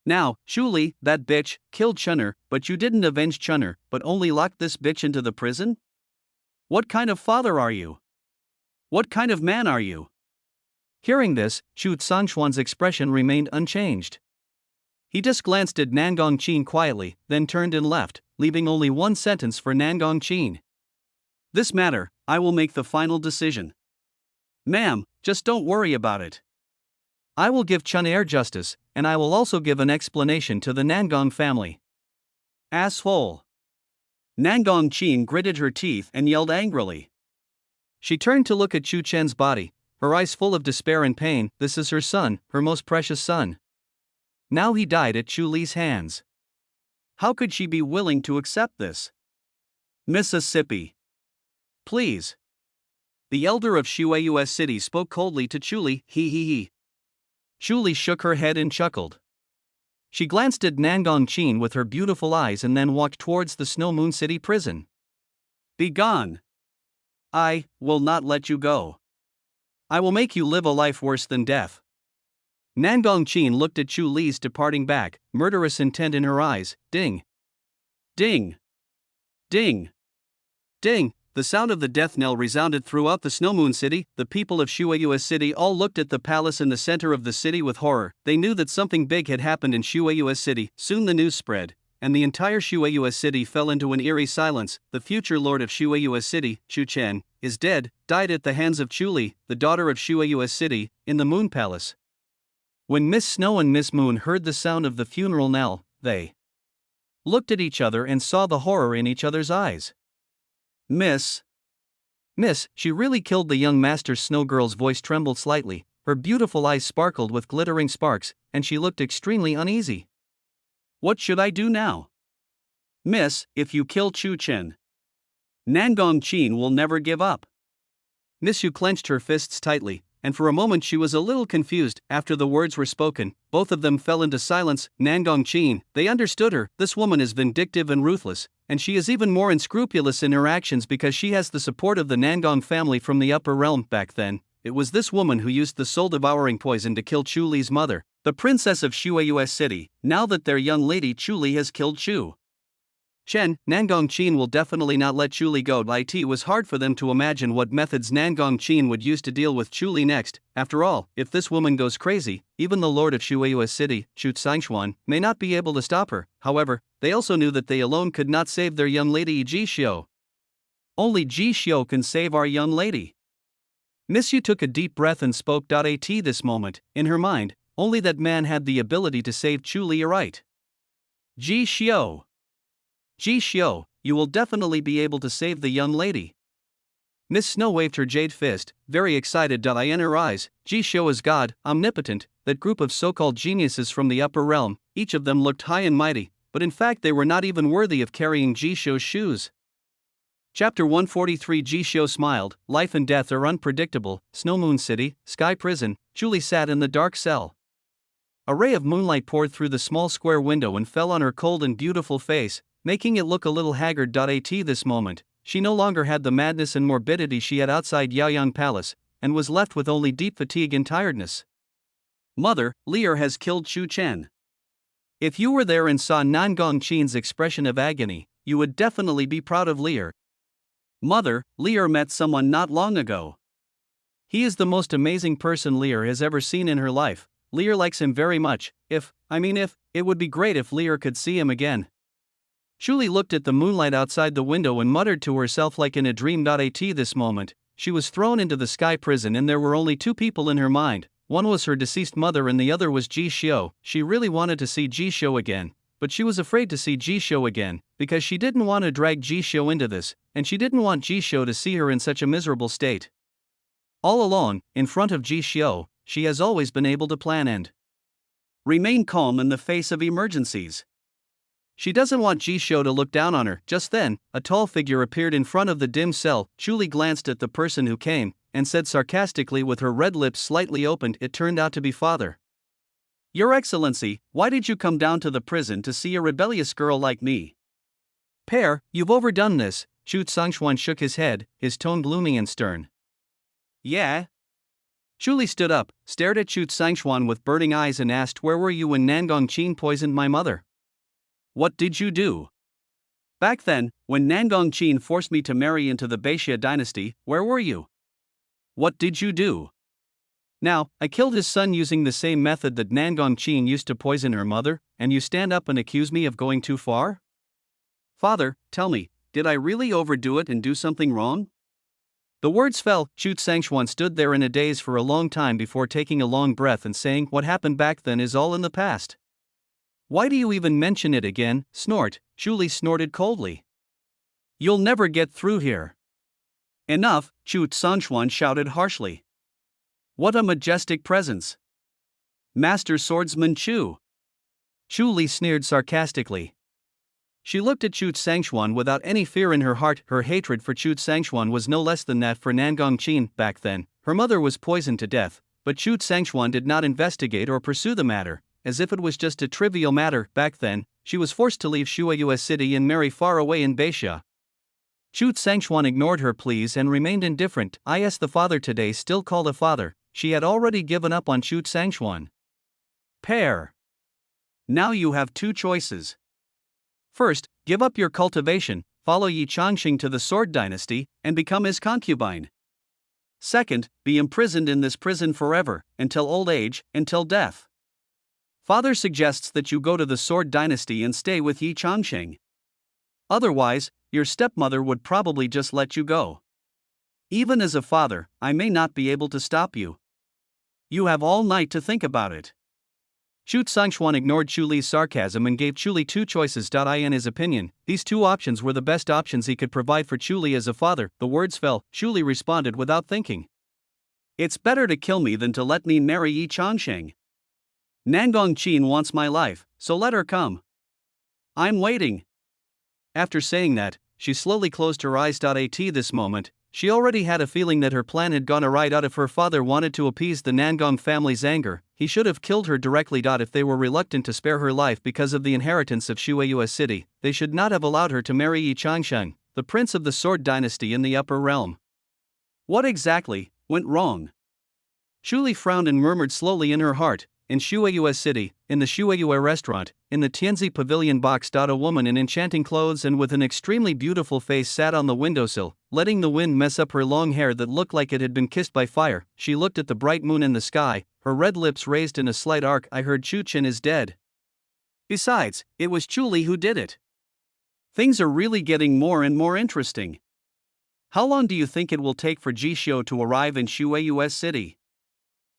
B: Now, Chuli, that bitch, killed Chen'er, but you didn't avenge Chen'er, but only locked this bitch into the prison? What kind of father are you? What kind of man are you?
A: Hearing this, Chu Songchuan's expression remained unchanged. He just glanced at Nangong Qin quietly, then turned and left, leaving only one sentence for Nangong Qin.
B: This matter, I will make the final decision. Ma'am, just don't worry about it.
A: I will give Chen'er justice, and I will also give an explanation to the Nangong family.
B: Asshole. Nangong Qin gritted her teeth and yelled angrily.
A: She turned to look at Chu Chen's body, her eyes full of despair and pain. This is her son, her most precious son. Now he died at Chu Li's hands.
B: How could she be willing to accept this? Mississippi. Please. The elder of Shuaiyue City spoke coldly to Chuli, he.
A: Chuli shook her head and chuckled. She glanced at Nangong Qin with her beautiful eyes and then walked towards the Snow Moon City prison.
B: Be gone. I will not let you go. I will make you live a life worse than death.
A: Nangong Qin looked at Chu Li's departing back, murderous intent in her eyes. Ding.
B: Ding. Ding. Ding. The sound of the death knell resounded throughout the Snow Moon City. The people of Shuaiyue City all looked at the palace in the center of the city with horror. They knew that something big had happened in Shuaiyue City. Soon the news spread, and the entire Shuaiyue City fell into an eerie silence. The future lord of Shuaiyue City, Chu Chen, is dead, died at the hands of Chuli, the daughter of Shuaiyue City, in the Moon Palace. When Miss Snow and Miss Moon heard the sound of the funeral knell, they looked at each other and saw the horror in each other's eyes. Miss,
A: she really killed the young master. Snow Girl's voice trembled slightly, her beautiful eyes sparkled with glittering sparks, and she looked extremely uneasy.
B: What should I do now? Miss, if you kill Chu Chen, Nangong Qin will never give up.
A: Miss Yu clenched her fists tightly, and for a moment she was a little confused. After the words were spoken, both of them fell into silence. Nangong Qin, they understood her. This woman is vindictive and ruthless, and she is even more unscrupulous in her actions because she has the support of the Nangong family from the upper realm. Back then, it was this woman who used the soul-devouring poison to kill Chu Li's mother, the princess of Shuaiyue City. Now that their young lady Chu Li has killed Chu Chen, Nangong Qin will definitely not let Chu Li go. It was hard for them to imagine what methods Nangong Qin would use to deal with Chu Li next. After all, if this woman goes crazy, even the lord of Shuaiyue City, Chu Songchuan, may not be able to stop her. However, they also knew that they alone could not save their young lady Ji Xiu. Only Ji Xiu can save our young lady. Miss Yu took a deep breath and spoke. At this moment, in her mind, only that man had the ability to save Chu Li. Right? Ji Xiu. Ji Xiu, you will definitely be able to save the young lady. Miss Snow waved her jade fist, very excited. In her eyes, Ji Xiu is God, omnipotent, that group of so-called geniuses from the upper realm. Each of them looked high and mighty, but in fact they were not even worthy of carrying Ji Xiu's shoes. Chapter 143. Ji Xiu smiled. Life and death are unpredictable. Snow Moon City, Sky Prison. Chuli sat in the dark cell. A ray of moonlight poured through the small square window and fell on her cold and beautiful face, making it look a little haggard. At this moment, she no longer had the madness and morbidity she had outside Yaoyang Palace, and was left with only deep fatigue and tiredness. Mother, Lear has killed Chu Chen. If you were there and saw Nangong Qin's expression of agony, you would definitely be proud of Lear. Mother, Lear met someone not long ago. He is the most amazing person Lear has ever seen in her life. Lear likes him very much. If, it would be great if Lear could see him again. Chuli looked at the moonlight outside the window and muttered to herself like in a dream. At this moment, she was thrown into the Sky Prison and there were only two people in her mind. One was her deceased mother and the other was Ji Xiu. She really wanted to see Ji Xiu again, but she was afraid to see Ji Xiu again, because she didn't want to drag Ji Xiu into this, and she didn't want Ji Xiu to see her in such a miserable state. All along, in front of Ji Xiu, she has always been able to plan and remain calm in the face of emergencies. She doesn't want Ji Xiu to look down on her. Just then, a tall figure appeared in front of the dim cell. Chuli glanced at the person who came, and said sarcastically with her red lips slightly opened, it turned out to be Father. Your Excellency, why did you come down to the prison to see a rebellious girl like me? Pair, you've overdone this. Chu Sangshuan shook his head, his tone gloomy and stern.
B: Yeah?
A: Chu Li stood up, stared at Chu Sangshuan with burning eyes and asked, where were you when Nangong Qin poisoned my mother?
B: What did you do? Back then, when Nangong Qin forced me to marry into the Beixia dynasty, where were you? What did you do?
A: Now, I killed his son using the same method that Nangong Qin used to poison her mother, and you stand up and accuse me of going too far?
B: Father, tell me, did I really overdo it and do something wrong?
A: The words fell. Chu Sangshuan stood there in a daze for a long time before taking a long breath and saying, what happened back then is all in the past. Why do you even mention it again? Snort. Chu Li snorted coldly.
B: You'll never get through here. Enough, Chu Sangshuan shouted harshly. What a majestic presence. Master Swordsman Chu.
A: Chu Li sneered sarcastically. She looked at Chu Sangshuan without any fear in her heart. Her hatred for Chu Sangshuan was no less than that for Nangong Qin. Back then, her mother was poisoned to death, but Chu Sangshuan did not investigate or pursue the matter, as if it was just a trivial matter. Back then, she was forced to leave Shuayue City and marry far away in Beixia. Chu Sangshuan ignored her pleas and remained indifferent. Is the father today still called a father? She had already given up on Chu Sangshuan.
B: Pair. Now you have two choices.
A: First, give up your cultivation, follow Yi Changxing to the Sword Dynasty, and become his concubine.
B: Second, be imprisoned in this prison forever, until old age, until death.
A: Father suggests that you go to the Sword Dynasty and stay with Yi Changxing. Otherwise, your stepmother would probably just let you go.
B: Even as a father, I may not be able to stop you. You have all night to think about it.
A: Chu Sangshuan ignored Chu Li's sarcasm and gave Chu Li two choices. In his opinion, these two options were the best options he could provide for Chu Li as a father. The words fell. Chu Li responded without thinking.
B: It's better to kill me than to let me marry Yi Changxing. Nangong Qin wants my life, so let her come. I'm waiting.
A: After saying that, she slowly closed her eyes. At this moment, she already had a feeling that her plan had gone awry. If her father wanted to appease the Nangong family's anger, he should have killed her directly. If they were reluctant to spare her life because of the inheritance of Shuayue City, they should not have allowed her to marry Yi Changxing, the prince of the Sword Dynasty in the Upper Realm.
B: What exactly went wrong?
A: Chu Li frowned and murmured slowly in her heart. In Shuayue City, in the Shuayue restaurant, in the Tianzi pavilion box. A woman in enchanting clothes and with an extremely beautiful face sat on the windowsill, letting the wind mess up her long hair that looked like it had been kissed by fire. She looked at the bright moon in the sky, her red lips raised in a slight arc. I heard Chu Chen is dead.
B: Besides, it was Chu Li who did it. Things are really getting more and more interesting. How long do you think it will take for Ji Xiu to arrive in Shuayue City?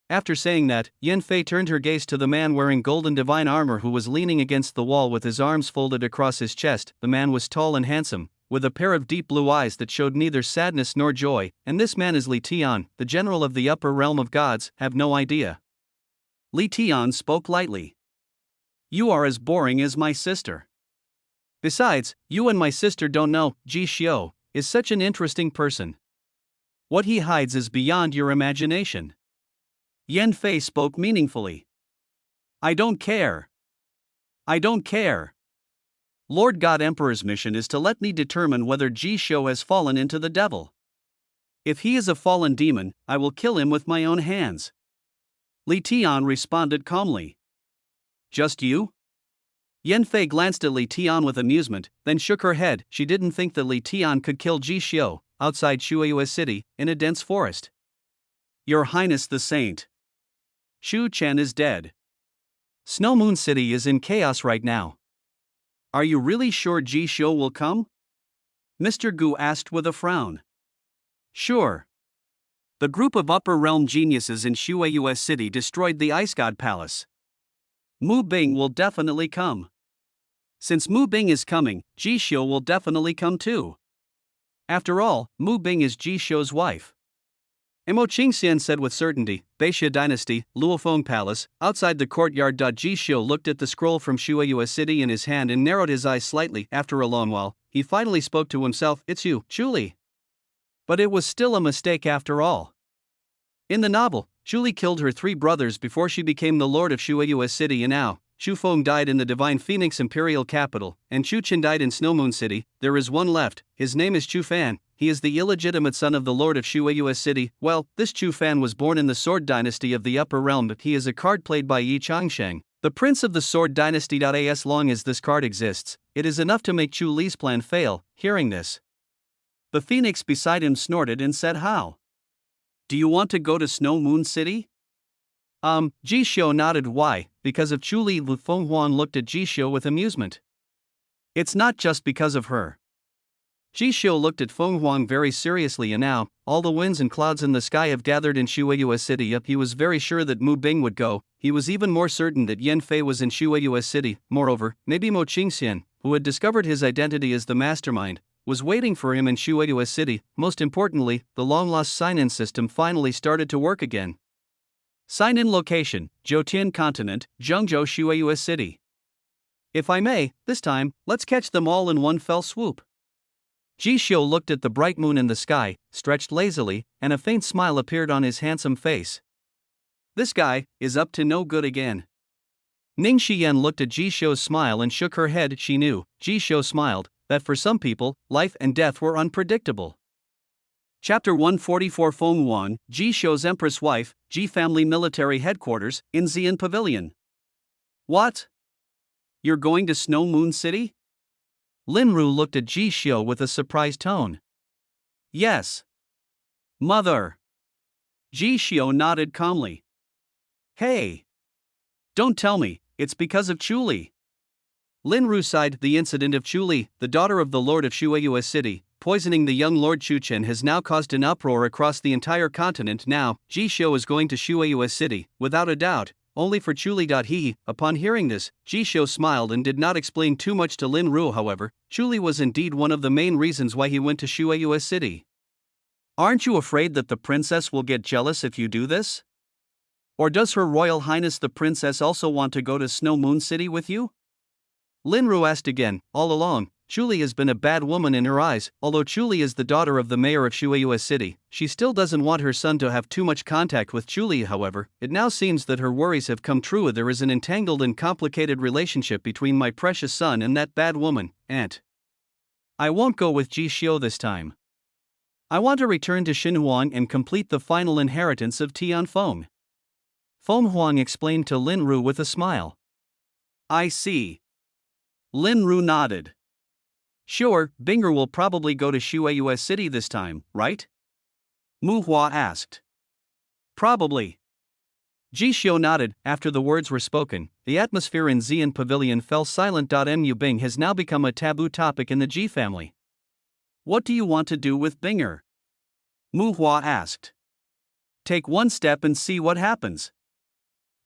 A: After saying that, Yan Fei turned her gaze to the man wearing golden divine armor who was leaning against the wall with his arms folded across his chest. The man was tall and handsome, with a pair of deep blue eyes that showed neither sadness nor joy, and this man is Li Tian, the general of the upper realm of gods. Have no idea.
B: Li Tian spoke lightly. You are as boring as my sister.
A: Besides, you and my sister don't know. Ji Xiu is such an interesting person. What he hides is beyond your imagination.
B: Yan Fei spoke meaningfully. I don't care. I don't care. Lord God Emperor's mission is to let me determine whether Ji Xiu has fallen into the devil. If he is a fallen demon, I will kill him with my own hands. Li Tian responded calmly. Just you?
A: Yan Fei glanced at Li Tian with amusement, then shook her head. She didn't think that Li Tian could kill Ji Xiu, outside Shuayue City, in a dense forest.
B: Your Highness the Saint. Chu Chen is dead.
A: Snow Moon City is in chaos right now.
B: Are you really sure Ji Xiu will come? Mr. Gu asked with a frown. Sure. The group of upper realm geniuses in Shuayue City destroyed the Ice God Palace. Mu Bing will definitely come. Since Mu Bing is coming, Ji Xiu will definitely come too. After all, Mu Bing is Ji Xiu's wife.
A: Mo Qingxian said with certainty. Beixia Dynasty, Luofeng Palace, outside the courtyard. Ji Xiu looked at the scroll from Shuayue City in his hand and narrowed his eyes slightly. After a long while, he finally spoke to himself. It's you, Chu Li. But it was still a mistake after all. In the novel, Chu Li killed her 3 brothers before she became the lord of Shuayue City, and now, Chu Feng died in the Divine Phoenix Imperial Capital, and Chu Qin died in Snow Moon City. There is one left, his name is Chu Fan. He is the illegitimate son of the Lord of Shueiyue City. Well, this Chu Fan was born in the Sword Dynasty of the Upper Realm, but he is a card played by Yi Changsheng, the Prince of the Sword Dynasty. As long as this card exists, it is enough to make Chu Li's plan fail. Hearing this, the phoenix beside him snorted and said, "How? Do you want to go to Snow Moon City?" Ji Xiu nodded. Why? Because of Chu Li. Lu Feng Huang looked at Ji Xiu with amusement. It's not just because of her. Ji Xiu looked at Feng Huang very seriously, and now, all the winds and clouds in the sky have gathered in Shueiyue City. He was very sure that Mu Bing would go. He was even more certain that Yan Fei was in Shueiyue City. Moreover, maybe Mo Qingxian, who had discovered his identity as the mastermind, was waiting for him in Shueiyue City. Most importantly, the long-lost sign-in system finally started to work again. Sign-in location, Zhoutian Continent, Zhengzhou, Shueiyue City. If I may, this time, let's catch them all in one fell swoop. Ji Xiu looked at the bright moon in the sky, stretched lazily, and a faint smile appeared on his handsome face. This guy is up to no good again. Ning Xiyan looked at Ji Xiu's smile and shook her head. She knew, Ji Xiu smiled, that for some people, life and death were unpredictable. Chapter 144. Feng Huang, Ji Xiu's Empress wife, Ji family military headquarters, in Xian Pavilion. What? You're going to Snow Moon City? Lin Ru looked at Ji Xiu with a surprised tone. Yes. Mother. Ji Xiu nodded calmly. Hey. Don't tell me, it's because of Chu Li. Lin Ru sighed. The incident of Chu Li, the daughter of the Lord of Shueiyue City, poisoning the young Lord Chu Chen has now caused an uproar across the entire continent. Now, Ji Xiu is going to Shueiyue City, without a doubt, only for Chu Li. Upon hearing this, Ji Xiu smiled and did not explain too much to Lin Ru. However, Chu Li was indeed one of the main reasons why he went to Shueiyue City. Aren't you afraid that the princess will get jealous if you do this? Or does Her Royal Highness the princess also want to go to Snow Moon City with you? Lin Ru asked again. All along, Chu Li has been a bad woman in her eyes. Although Chu Li is the daughter of the mayor of Shueiyue City, she still doesn't want her son to have too much contact with Chu Li. However, it now seems that her worries have come true. There is an entangled and complicated relationship between my precious son and that bad woman, Aunt. I won't go with Ji Xiu this time. I want to return to Xinhuang and complete the final inheritance of Tian Feng. Feng Huang explained to Lin Ru with a smile. I see. Lin Ru nodded. Sure, Binger will probably go to Shueiyue City this time, right? Mu Hua asked. Probably. Ji Xiu nodded. After the words were spoken, the atmosphere in Xian Pavilion fell silent. Mu Bing has now become a taboo topic in the Ji family. What do you want to do with Binger? Mu Hua asked. Take one step and see what happens.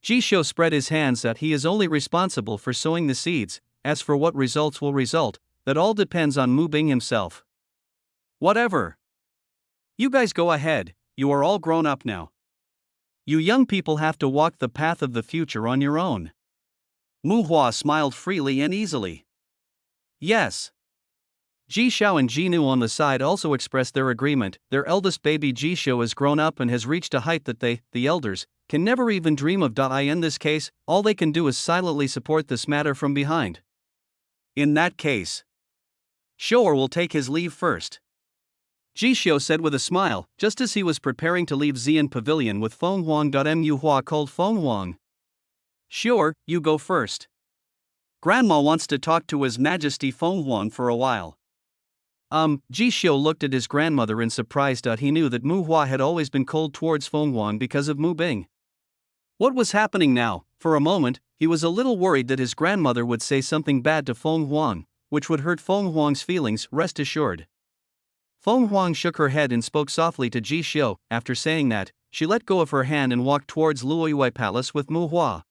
A: Ji Xiu spread his hands that he is only responsible for sowing the seeds. As for what results will result, that all depends on Mu Bing himself. Whatever. You guys go ahead, you are all grown up now. You young people have to walk the path of the future on your own. Mu Hua smiled freely and easily. Yes. Ji Xiao and Ji Nu on the side also expressed their agreement. Their eldest baby Ji Xiu has grown up and has reached a height that they, the elders, can never even dream of. In this case, all they can do is silently support this matter from behind. In that case, Xiu'er will take his leave first. Ji Xiu said with a smile, just as he was preparing to leave Xian Pavilion with Feng Huang. Mu Hua called Feng Huang. Xiu'er, you go first. Grandma wants to talk to His Majesty Feng Huang for a while. Ji Xiu looked at his grandmother in surprise. He knew that Mu Hua had always been cold towards Feng Huang because of Mu Bing. What was happening now? For a moment, he was a little worried that his grandmother would say something bad to Feng Huang, which would hurt Feng Huang's feelings. Rest assured. Feng Huang shook her head and spoke softly to Ji Xiu. After saying that, she let go of her hand and walked towards Luoyue Palace with Mu Hua.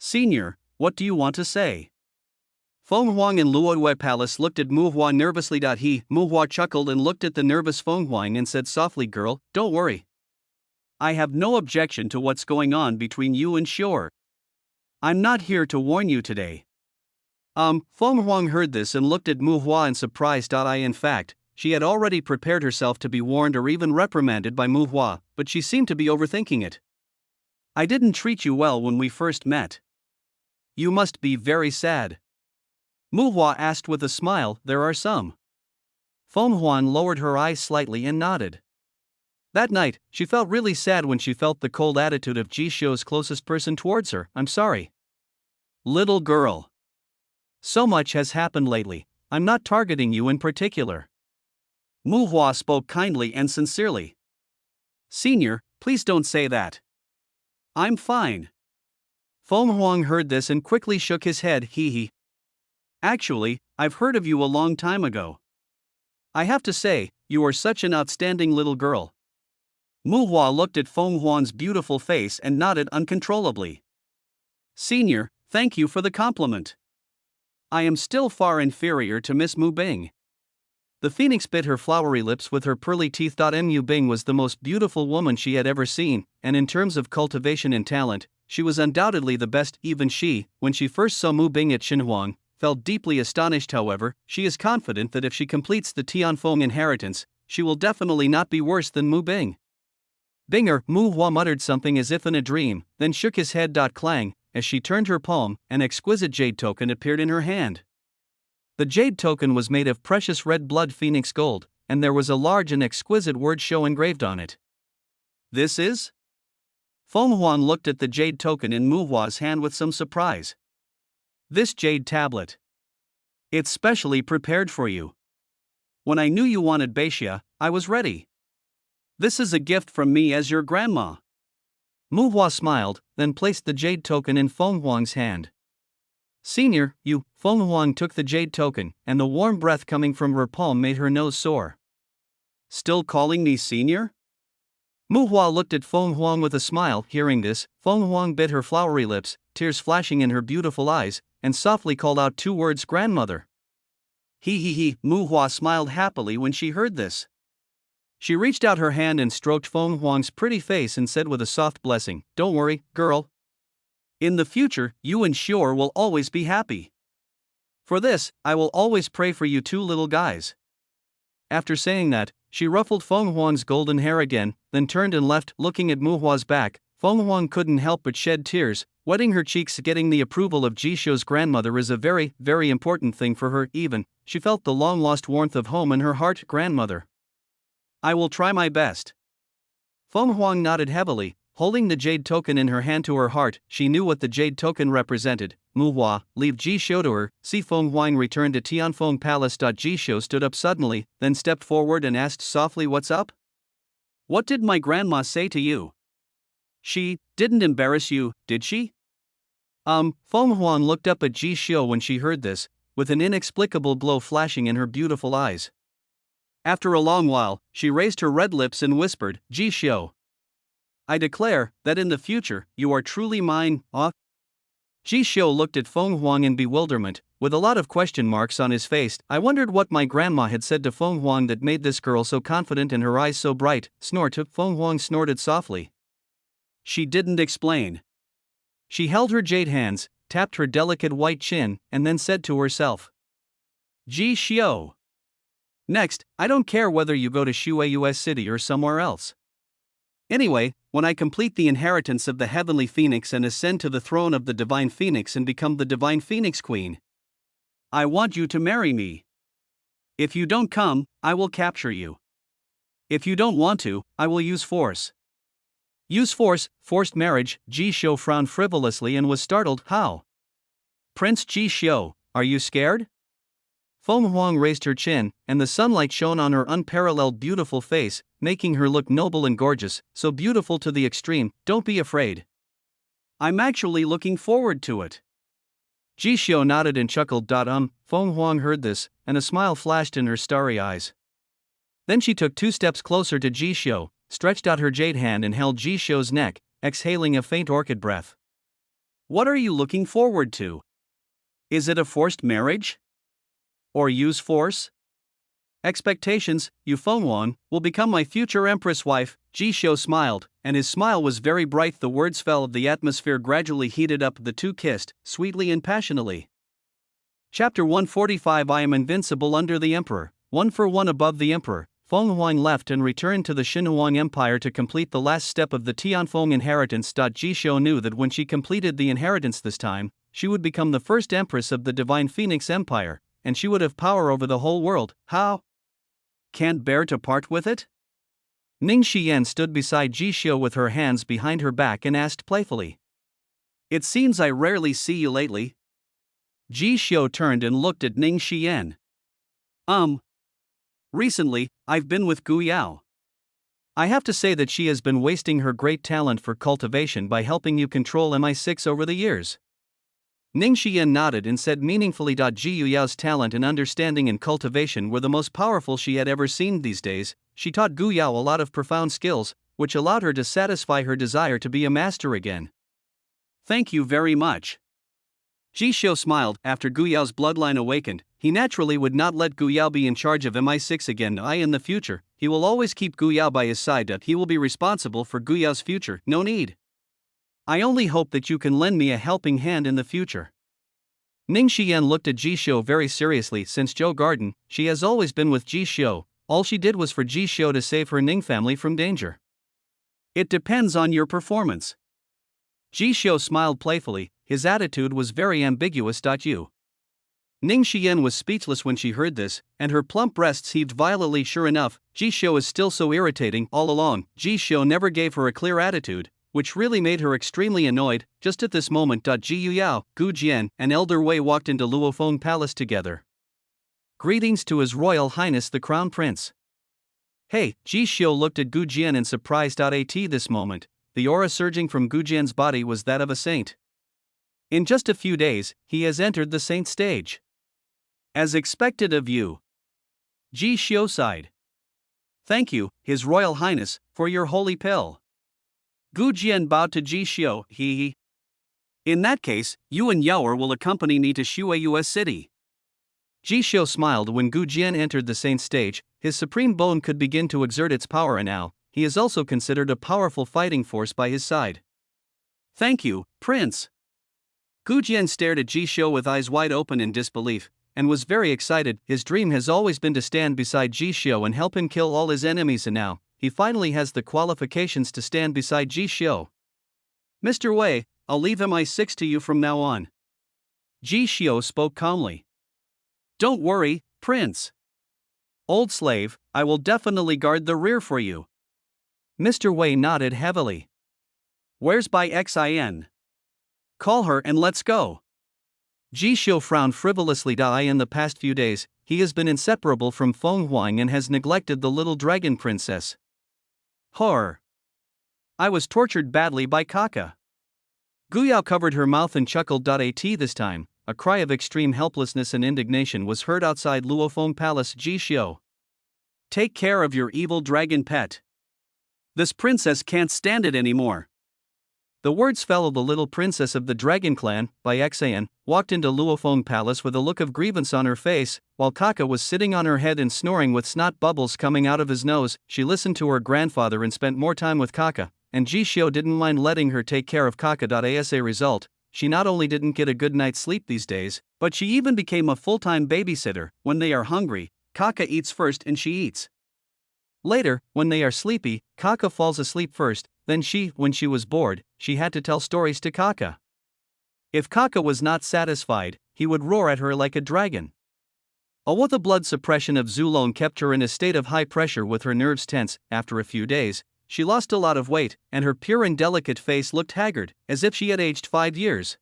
A: Senior, what do you want to say? Feng Huang and Luoyue Palace looked at Mu Hua nervously. Mu Hua chuckled and looked at the nervous Feng Huang and said softly, girl, don't worry. I have no objection to what's going on between you and Xiu'er. I'm not here to warn you today. Feng Huang heard this and looked at Mu Hua in surprise. In fact, she had already prepared herself to be warned or even reprimanded by Mu Hua, but she seemed to be overthinking it. I didn't treat you well when we first met.
B: You must be very sad. Mu Hua asked with a smile. There are some. Feng Huan lowered her eyes slightly and nodded. That night, she felt really sad when she felt the cold attitude of Ji Xiu's closest person towards her. I'm sorry. Little girl. So much has happened lately. I'm not targeting you in particular. Mu Hua spoke kindly and sincerely. Senior, please don't say that. I'm fine. Feng Huang heard this and quickly shook his head. He. Actually, I've heard of you a long time ago. I have to say, you are such an outstanding little girl. Mu Hua looked at Feng Huang's beautiful face and nodded uncontrollably. Senior, thank you for the compliment. I am still far inferior to Miss Mu Bing. The phoenix bit her flowery lips with her pearly teeth. Mu Bing was the most beautiful woman she had ever seen, and in terms of cultivation and talent, she was undoubtedly the best. Even she, when she first saw Mu Bing at Xinhuang, felt deeply astonished. However, she is confident that if she completes the Tianfeng inheritance, she will definitely not be worse than Mu Bing. Binger, Mu Hua muttered something as if in a dream, then shook his head. Clang, as she turned her palm, an exquisite jade token appeared in her hand. The jade token was made of precious red blood phoenix gold, and there was a large and exquisite word show engraved on it. This is? Feng Huan looked at the jade token in Mu Hua's hand with some surprise. This jade tablet. It's specially prepared for you. When I knew you wanted Beixia, I was ready. This is a gift from me as your grandma. Mu Hua smiled, then placed the jade token in Feng Huang's hand. Senior, you. Feng Huang took the jade token, and the warm breath coming from her palm made her nose sore. Still calling me senior? Mu Hua looked at Feng Huang with a smile. Hearing this, Feng Huang bit her flowery lips, tears flashing in her beautiful eyes, and softly called out two words: grandmother. He. Mu Hua smiled happily when she heard this. She reached out her hand and stroked Feng Huang's pretty face and said with a soft blessing, Don't worry, girl. In the future, you and Xior will always be happy. For this, I will always pray for you two little guys. After saying that, she ruffled Feng Huang's golden hair again, then turned and left. Looking at Mu Hua's back, Feng Huang couldn't help but shed tears, wetting her cheeks. Getting the approval of Ji Xiu's grandmother is a very, very important thing for her. Even, she felt the long-lost warmth of home in her heart. Grandmother. I will try my best. Feng Huang nodded heavily, holding the jade token in her hand to her heart. She knew what the jade token represented. Mu Hua, leave Ji Xiu to her. See Feng Huang returned to Tianfeng Palace. Ji Xiu stood up suddenly, then stepped forward and asked softly, What's up? What did my grandma say to you? She didn't embarrass you, did she? Feng Huang looked up at Ji Xiu when she heard this, with an inexplicable glow flashing in her beautiful eyes. After a long while, she raised her red lips and whispered, Ji Xiu. I declare that in the future, you are truly mine. Ji Xiu looked at Feng Huang in bewilderment, with a lot of question marks on his face. I wondered what my grandma had said to Feng Huang that made this girl so confident and her eyes so bright. Snort. Feng Huang snorted softly. She didn't explain. She held her jade hands, tapped her delicate white chin, and then said to herself, Ji Xiu. Next, I don't care whether you go to Shuai City or somewhere else. Anyway, when I complete the inheritance of the Heavenly Phoenix and ascend to the throne of the Divine Phoenix and become the Divine Phoenix Queen, I want you to marry me. If you don't come, I will capture you. If you don't want to, I will use force. Use force, forced marriage. Ji Xiu frowned frivolously and was startled. How? Prince Ji Xiu, are you scared? Feng Huang raised her chin, and the sunlight shone on her unparalleled beautiful face, making her look noble and gorgeous, so beautiful to the extreme. Don't be afraid. I'm actually looking forward to it. Ji Xiu nodded and chuckled. Feng Huang heard this, and a smile flashed in her starry eyes. Then she took 2 steps closer to Ji Xiu, stretched out her jade hand and held Ji Xiu's neck, exhaling a faint orchid breath. What are you looking forward to? Is it a forced marriage? Or use force? Expectations, you Feng Huang, will become my future empress wife. Ji Xiu smiled, and his smile was very bright. The words fell. The atmosphere gradually heated up. The two kissed, sweetly and passionately. Chapter 145. I am invincible under the emperor, 1 for 1 above the emperor. Feng Huang left and returned to the Xinhuang Empire to complete the last step of the Tianfeng inheritance. Ji Xiu knew that when she completed the inheritance this time,
A: she would become the first empress of the Divine Phoenix Empire, and she would have power over the whole world. How?
B: Can't bear to part with it?
A: Ning Xian stood beside Ji Xiu with her hands behind her back and asked playfully.
B: It seems I rarely see you lately.
A: Ji Xiu turned and looked at Ning Xian.
B: Recently, I've been with Gu Yao.
A: I have to say that she has been wasting her great talent for cultivation by helping you control MI6 over the years. Ning Xian nodded and said meaningfully. Ji Yao's talent and understanding in cultivation were the most powerful she had ever seen these days. She taught Gu Yao a lot of profound skills, which allowed her to satisfy her desire to be a master again.
B: Thank you very much. Ji Xiu smiled. After Gu Yao's bloodline awakened, he naturally would not let Gu Yao be in charge of MI6 again. In the future, he will always keep Gu Yao by his side. He will be responsible for Gu Yao's future. No need. I only hope that you can lend me a helping hand in the future.
A: Ning Xian looked at Ji Xiu very seriously. Since Zhou Garden, she has always been with Ji Xiu. All she did was for Ji Xiu to save her Ning family from danger.
B: It depends on your performance.
A: Ji Xiu smiled playfully. His attitude was very ambiguous. You. Ning Xian was speechless when she heard this, and her plump breasts heaved violently. Sure enough, Ji Xiu is still so irritating. All along, Ji Xiu never gave her a clear attitude, which really made her extremely annoyed. Just at this moment, Ji Yao, Gu Jian, and Elder Wei walked into Luofeng Palace together. Greetings to His Royal Highness the Crown Prince. Hey, Ji Xiu looked at Gu Jian in surprise. At this moment, the aura surging from Gu Jian's body was that of a saint. In just a few days, he has entered the saint stage.
B: As expected of you.
A: Ji Xiu sighed.
B: Thank you, His Royal Highness, for your holy pill.
A: Gu Jian bowed to Ji Xiu.
B: In that case, you and Yaoer will accompany me to Shueiyue City.
A: Ji Xiu smiled when Gu Jian entered the saint stage. His supreme bone could begin to exert its power, and now he is also considered a powerful fighting force by his side.
B: Thank you, Prince.
A: Gu Jian stared at Ji Xiu with eyes wide open in disbelief, and was very excited. His dream has always been to stand beside Ji Xiu and help him kill all his enemies, and now he finally has the qualifications to stand beside Ji Xiu.
B: Mr. Wei, I'll leave MI6 to you from now on.
A: Ji Xiu spoke calmly.
B: Don't worry, Prince.
A: Old slave, I will definitely guard the rear for you. Mr. Wei nodded heavily.
B: Where's Bai Xin? Call her and let's go.
A: Ji Xiu frowned frivolously. In the past few days, he has been inseparable from Feng Huang and has neglected the little dragon princess.
B: Horror.
A: I was tortured badly by Kaka. Gu Yao covered her mouth and chuckled. This time, a cry of extreme helplessness and indignation was heard outside Luofeng Palace. Ji Xiu.
B: Take care of your evil dragon pet. This princess can't stand it anymore.
A: The words fell. The little princess of the dragon clan, Bai Xian, walked into Luofeng Palace with a look of grievance on her face, while Kaka was sitting on her head and snoring with snot bubbles coming out of his nose. She listened to her grandfather and spent more time with Kaka, and Ji Xiu didn't mind letting her take care of Kaka. As a result, she not only didn't get a good night's sleep these days, but she even became a full-time babysitter. When they are hungry, Kaka eats first and she eats. Later, when they are sleepy, Kaka falls asleep first, then when she was bored, she had to tell stories to Kaka. If Kaka was not satisfied, he would roar at her like a dragon. Although the blood suppression of Zulong kept her in a state of high pressure with her nerves tense, after a few days, she lost a lot of weight, and her pure and delicate face looked haggard, as if she had aged 5 years.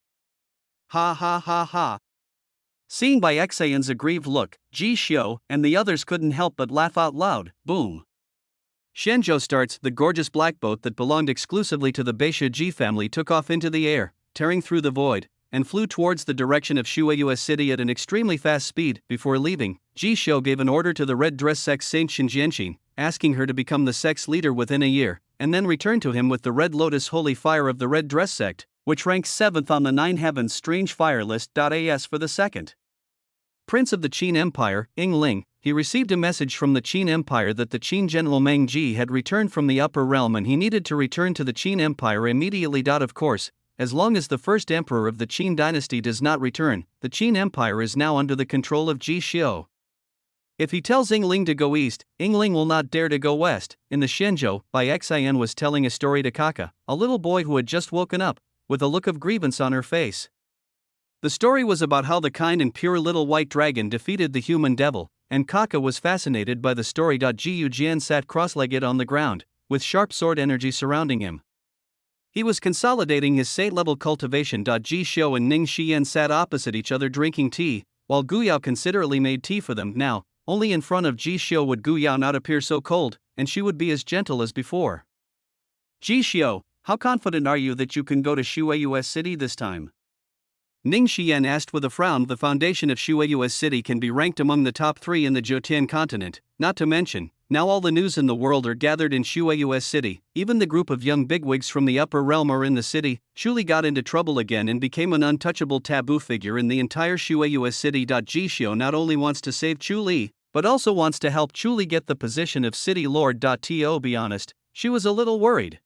B: Ha ha ha ha.
A: Seeing Bai Xian's aggrieved look, Ji Xiu and the others couldn't help but laugh out loud. Boom. Shenzhou Starts, the gorgeous black boat that belonged exclusively to the Beisha Ji family, took off into the air, tearing through the void, and flew towards the direction of Shueiyue City at an extremely fast speed. Before leaving, Ji Xiu gave an order to the Red Dress Sect Saint Shinjianxin, asking her to become the sect's leader within a year, and then returned to him with the Red Lotus Holy Fire of the Red Dress Sect, which ranks 7th on the 9 Heavens Strange Fire list. As for the second Prince of the Qin Empire, Ying Ling, he received a message from the Qin Empire that the Qin General Meng Ji had returned from the upper realm and he needed to return to the Qin Empire immediately. Of course, as long as the first emperor of the Qin dynasty does not return, the Qin Empire is now under the control of Ji Xiu. If he tells Ying Ling to go east, Ying Ling will not dare to go west. In the Shenzhou, Bai Xian was telling a story to Kaka, a little boy who had just woken up, with a look of grievance on her face. The story was about how the kind and pure little white dragon defeated the human devil, and Kaka was fascinated by the story. Gu Jian sat cross-legged on the ground, with sharp sword energy surrounding him. He was consolidating his Saint-level cultivation. Ji Xiao and Ning Xian sat opposite each other drinking tea, while Gu Yao considerately made tea for them. Now, only in front of Ji Xiao would Gu Yao not appear so cold, and she would be as gentle as before. Ji Xiao, how confident are you that you can go to Shueiyue City this time? Ning Xian asked with a frown. The foundation of Shueiyue City can be ranked among the top 3 in the Jotian continent, not to mention, now all the news in the world are gathered in Shueiyue City. Even the group of young bigwigs from the upper realm are in the city. Chu Li got into trouble again and became an untouchable taboo figure in the entire Shueiyue City. Ji Xiao not only wants to save Chu Li, but also wants to help Chu Li get the position of city lord. To be honest, she was a little worried.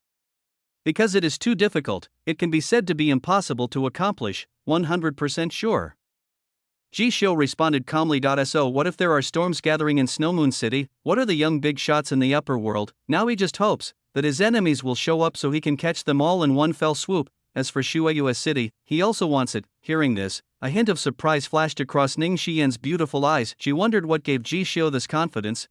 A: Because it is too difficult, it can be said to be impossible to accomplish, 100% sure. Ji Xiao responded calmly. So what if there are storms gathering in Snowmoon City? What are the young big shots in the upper world? Now he just hopes that his enemies will show up so he can catch them all in one fell swoop. As for Shueiyue City, he also wants it. Hearing this, a hint of surprise flashed across Ning Xian's beautiful eyes. She wondered what gave Ji Xiao this confidence.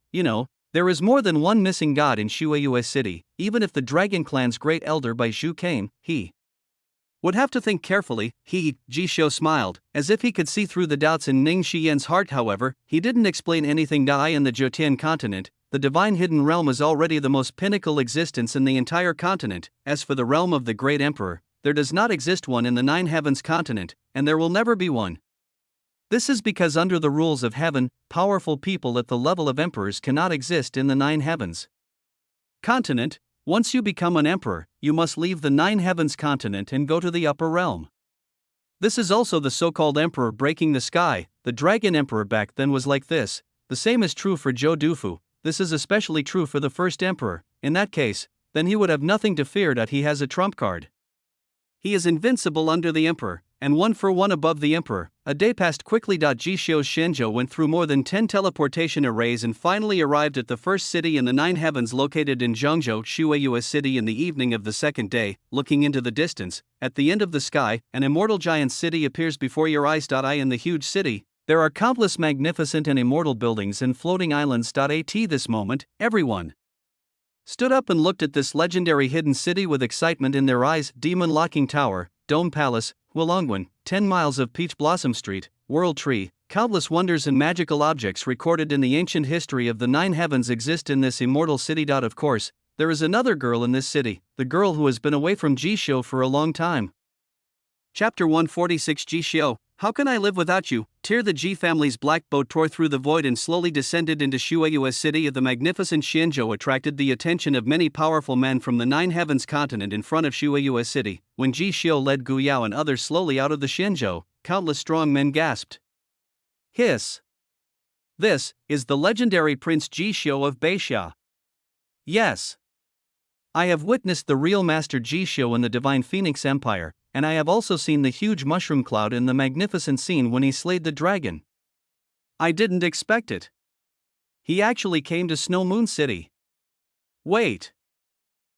A: There is more than one missing god in Shueiyue City. Even if the Dragon Clan's great elder Bai Zhu came, he would have to think carefully. Ji Xiao smiled, as if he could see through the doubts in Ning Xian's heart. However, he didn't explain anything. In the Jotian continent, the divine hidden realm is already the most pinnacle existence in the entire continent. As for the realm of the great emperor, there does not exist one in the 9 heavens continent, and there will never be one. This is because under the rules of heaven, powerful people at the level of emperors cannot exist in the 9 heavens continent. Once you become an emperor, you must leave the 9 heavens continent and go to the upper realm. This is also the so-called emperor breaking the sky. The dragon emperor back then was like this. The same is true for Zhou Dufu. This is especially true for the first emperor. In that case, then he would have nothing to fear. He has a trump card. He is invincible under the emperor, and 1 for 1 above the emperor. A day passed quickly. Ji Xiao's Shenzhou went through more than 10 teleportation arrays and finally arrived at the first city in the 9 heavens located in Zhengzhou, Shueiyue City. In the evening of the second day, looking into the distance, at the end of the sky, an immortal giant city appears before your eyes. In the huge city, there are countless magnificent and immortal buildings and floating islands. At this moment, everyone stood up and looked at this legendary hidden city with excitement in their eyes. Demon Locking Tower, Dome Palace, Hualongguan, 10 miles of Peach Blossom Street, World Tree, countless wonders and magical objects recorded in the ancient history of the 9 heavens exist in this immortal city. Of course, there is another girl in this city, the girl who has been away from Ji Xiao for a long time. Chapter 146. Ji Xiao, how can I live without you? The Ji family's black boat tore through the void and slowly descended into Shueiyue City. The magnificent Shenzhou attracted the attention of many powerful men from the 9 heavens continent. In front of Shueiyue City, when Ji Xiao led Gu Yao and others slowly out of the Shenzhou, countless strong men gasped. Hiss! This is the legendary Prince Ji Xiao of Beixia. Yes. I have witnessed the real Master Ji Xiao in the Divine Phoenix Empire, and I have also seen the huge mushroom cloud in the magnificent scene when he slayed the dragon. I didn't expect it. He actually came to Snow Moon City. Wait.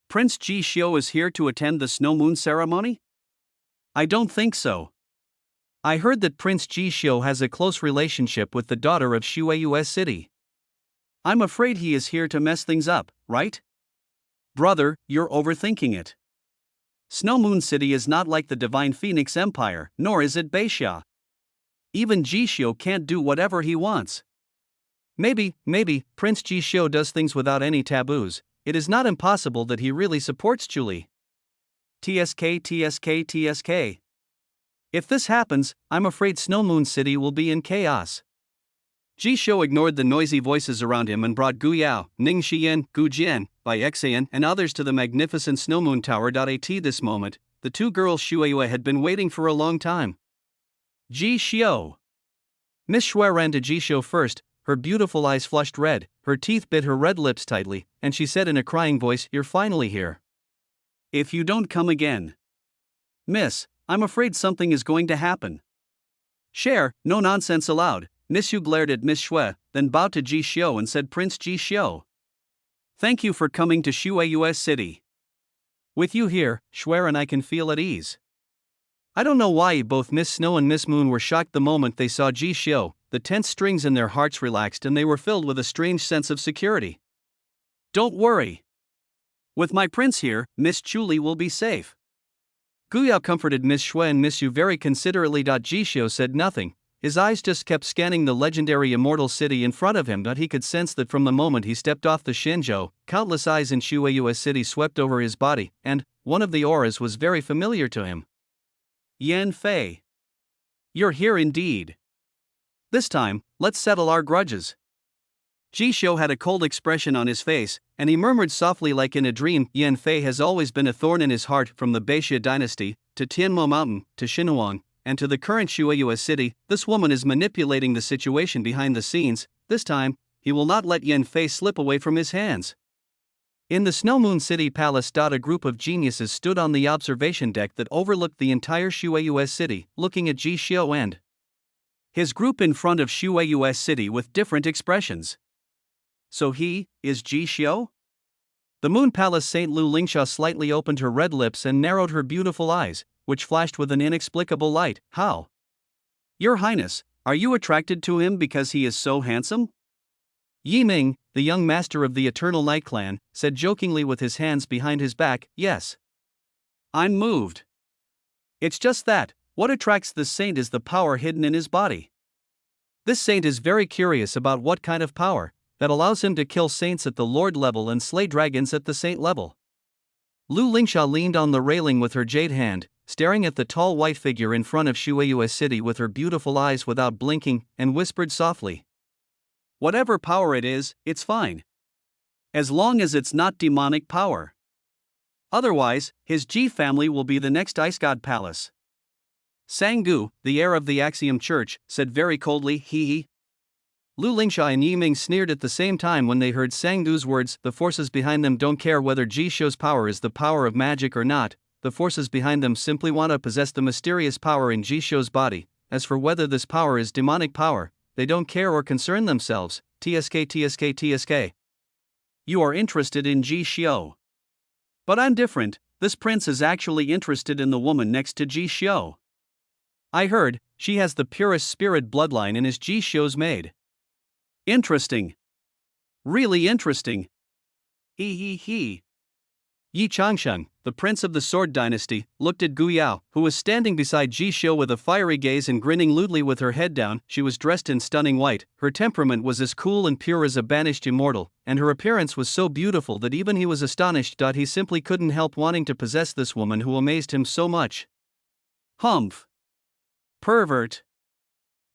A: Prince Ji Xiao is here to attend the Snow Moon ceremony? I don't think so. I heard that Prince Ji Xiao has a close relationship with the daughter of Shueiyue City. I'm afraid he is here to mess things up, right? Brother, you're overthinking it. Snow Moon City is not like the Divine Phoenix Empire, nor is it Beixia. Even Ji Xiao can't do whatever he wants. Maybe, Prince Ji Xiao does things without any taboos. It is not impossible that he really supports Chu Li. TSK. If this happens, I'm afraid Snow Moon City will be in chaos. Ji Xiao ignored the noisy voices around him and brought Gu Yao, Ning Xian, Gu Jian, Bai Xian, and others to the magnificent Snow Moon Tower. At this moment, the 2 girls Shueiyue had been waiting for a long time. Ji Xiao. Miss Shui ran to Ji Xiao first, her beautiful eyes flushed red, her teeth bit her red lips tightly, and she said in a crying voice, "You're finally here. If you don't come again. Miss, I'm afraid something is going to happen." Cher, no nonsense allowed. Miss Yu glared at Miss Shui, then bowed to Ji Xiao and said, "Prince Ji Xiao. Thank you for coming to Shueiyue City. With you here, Shui and I can feel at ease." I don't know why both Miss Snow and Miss Moon were shocked the moment they saw Ji Xiao. The tense strings in their hearts relaxed and they were filled with a strange sense of security.
B: Don't worry. With my prince here, Miss Chuli will be safe.
A: Gu Yao comforted Miss Shui and Miss Yu very considerately. Ji Xiao said nothing. His eyes just kept scanning the legendary immortal city in front of him, but he could sense that from the moment he stepped off the Shenzhou, countless eyes in Shueiyue city swept over his body, and one of the auras was very familiar to him.
B: Yan Fei. You're here indeed. This time, let's settle our grudges. Ji Xiao had a cold expression on his face, and he murmured softly like in a dream, Yan Fei has always been a thorn in his heart, from the Beixia dynasty, to Tianmo Mountain, to Xinhuang, and to the current Shueiyue city. This woman is manipulating the situation behind the scenes. This time, he will not let Yan Fei slip away from his hands. In the Snow Moon City Palace, a group of geniuses stood on the observation deck that overlooked the entire Shueiyue city, looking at Ji Xiao and his group in front of Shueiyue city with different expressions. So he is Ji Xiao? The Moon Palace Saint Lu Lingsha slightly opened her red lips and narrowed her beautiful eyes, which flashed with an inexplicable light. How? Your Highness, are you attracted to him because he is so handsome?
A: Yi Ming, the young master of the Eternal Night Clan, said jokingly with his hands behind his back, yes.
B: I'm moved. It's just that, what attracts this saint is the power hidden in his body.
A: This saint is very curious about what kind of power that allows him to kill saints at the Lord level and slay dragons at the saint level. Lu Lingsha leaned on the railing with her jade hand, staring at the tall white figure in front of Shueiyue city with her beautiful eyes without blinking, and whispered softly.
B: Whatever power it is, it's fine. As long as it's not demonic power. Otherwise, his Ji family will be the next Ice God Palace.
A: Sang-gu, the heir of the Axiom Church, said very coldly, hee. Lu Lingsha and Yi Ming sneered at the same time when they heard Sang-gu's words. The forces behind them don't care whether Ji Xiao's power is the power of magic or not. The forces behind them simply want to possess the mysterious power in Ji Xiao's body. As for whether this power is demonic power, they don't care or concern themselves. TSK.
B: You are interested in Ji Xiao. But I'm different. This prince is actually interested in the woman next to Ji Xiao.
A: I heard, she has the purest spirit bloodline and is Ji Xiao's maid.
B: Interesting. Really interesting. He.
A: Yi Changsheng, the prince of the Sword Dynasty, looked at Gu Yao, who was standing beside Ji Xiao with a fiery gaze and grinning lewdly with her head down. She was dressed in stunning white, her temperament was as cool and pure as a banished immortal, and her appearance was so beautiful that even he was astonished. He simply couldn't help wanting to possess this woman who amazed him so much.
B: Humph. Pervert.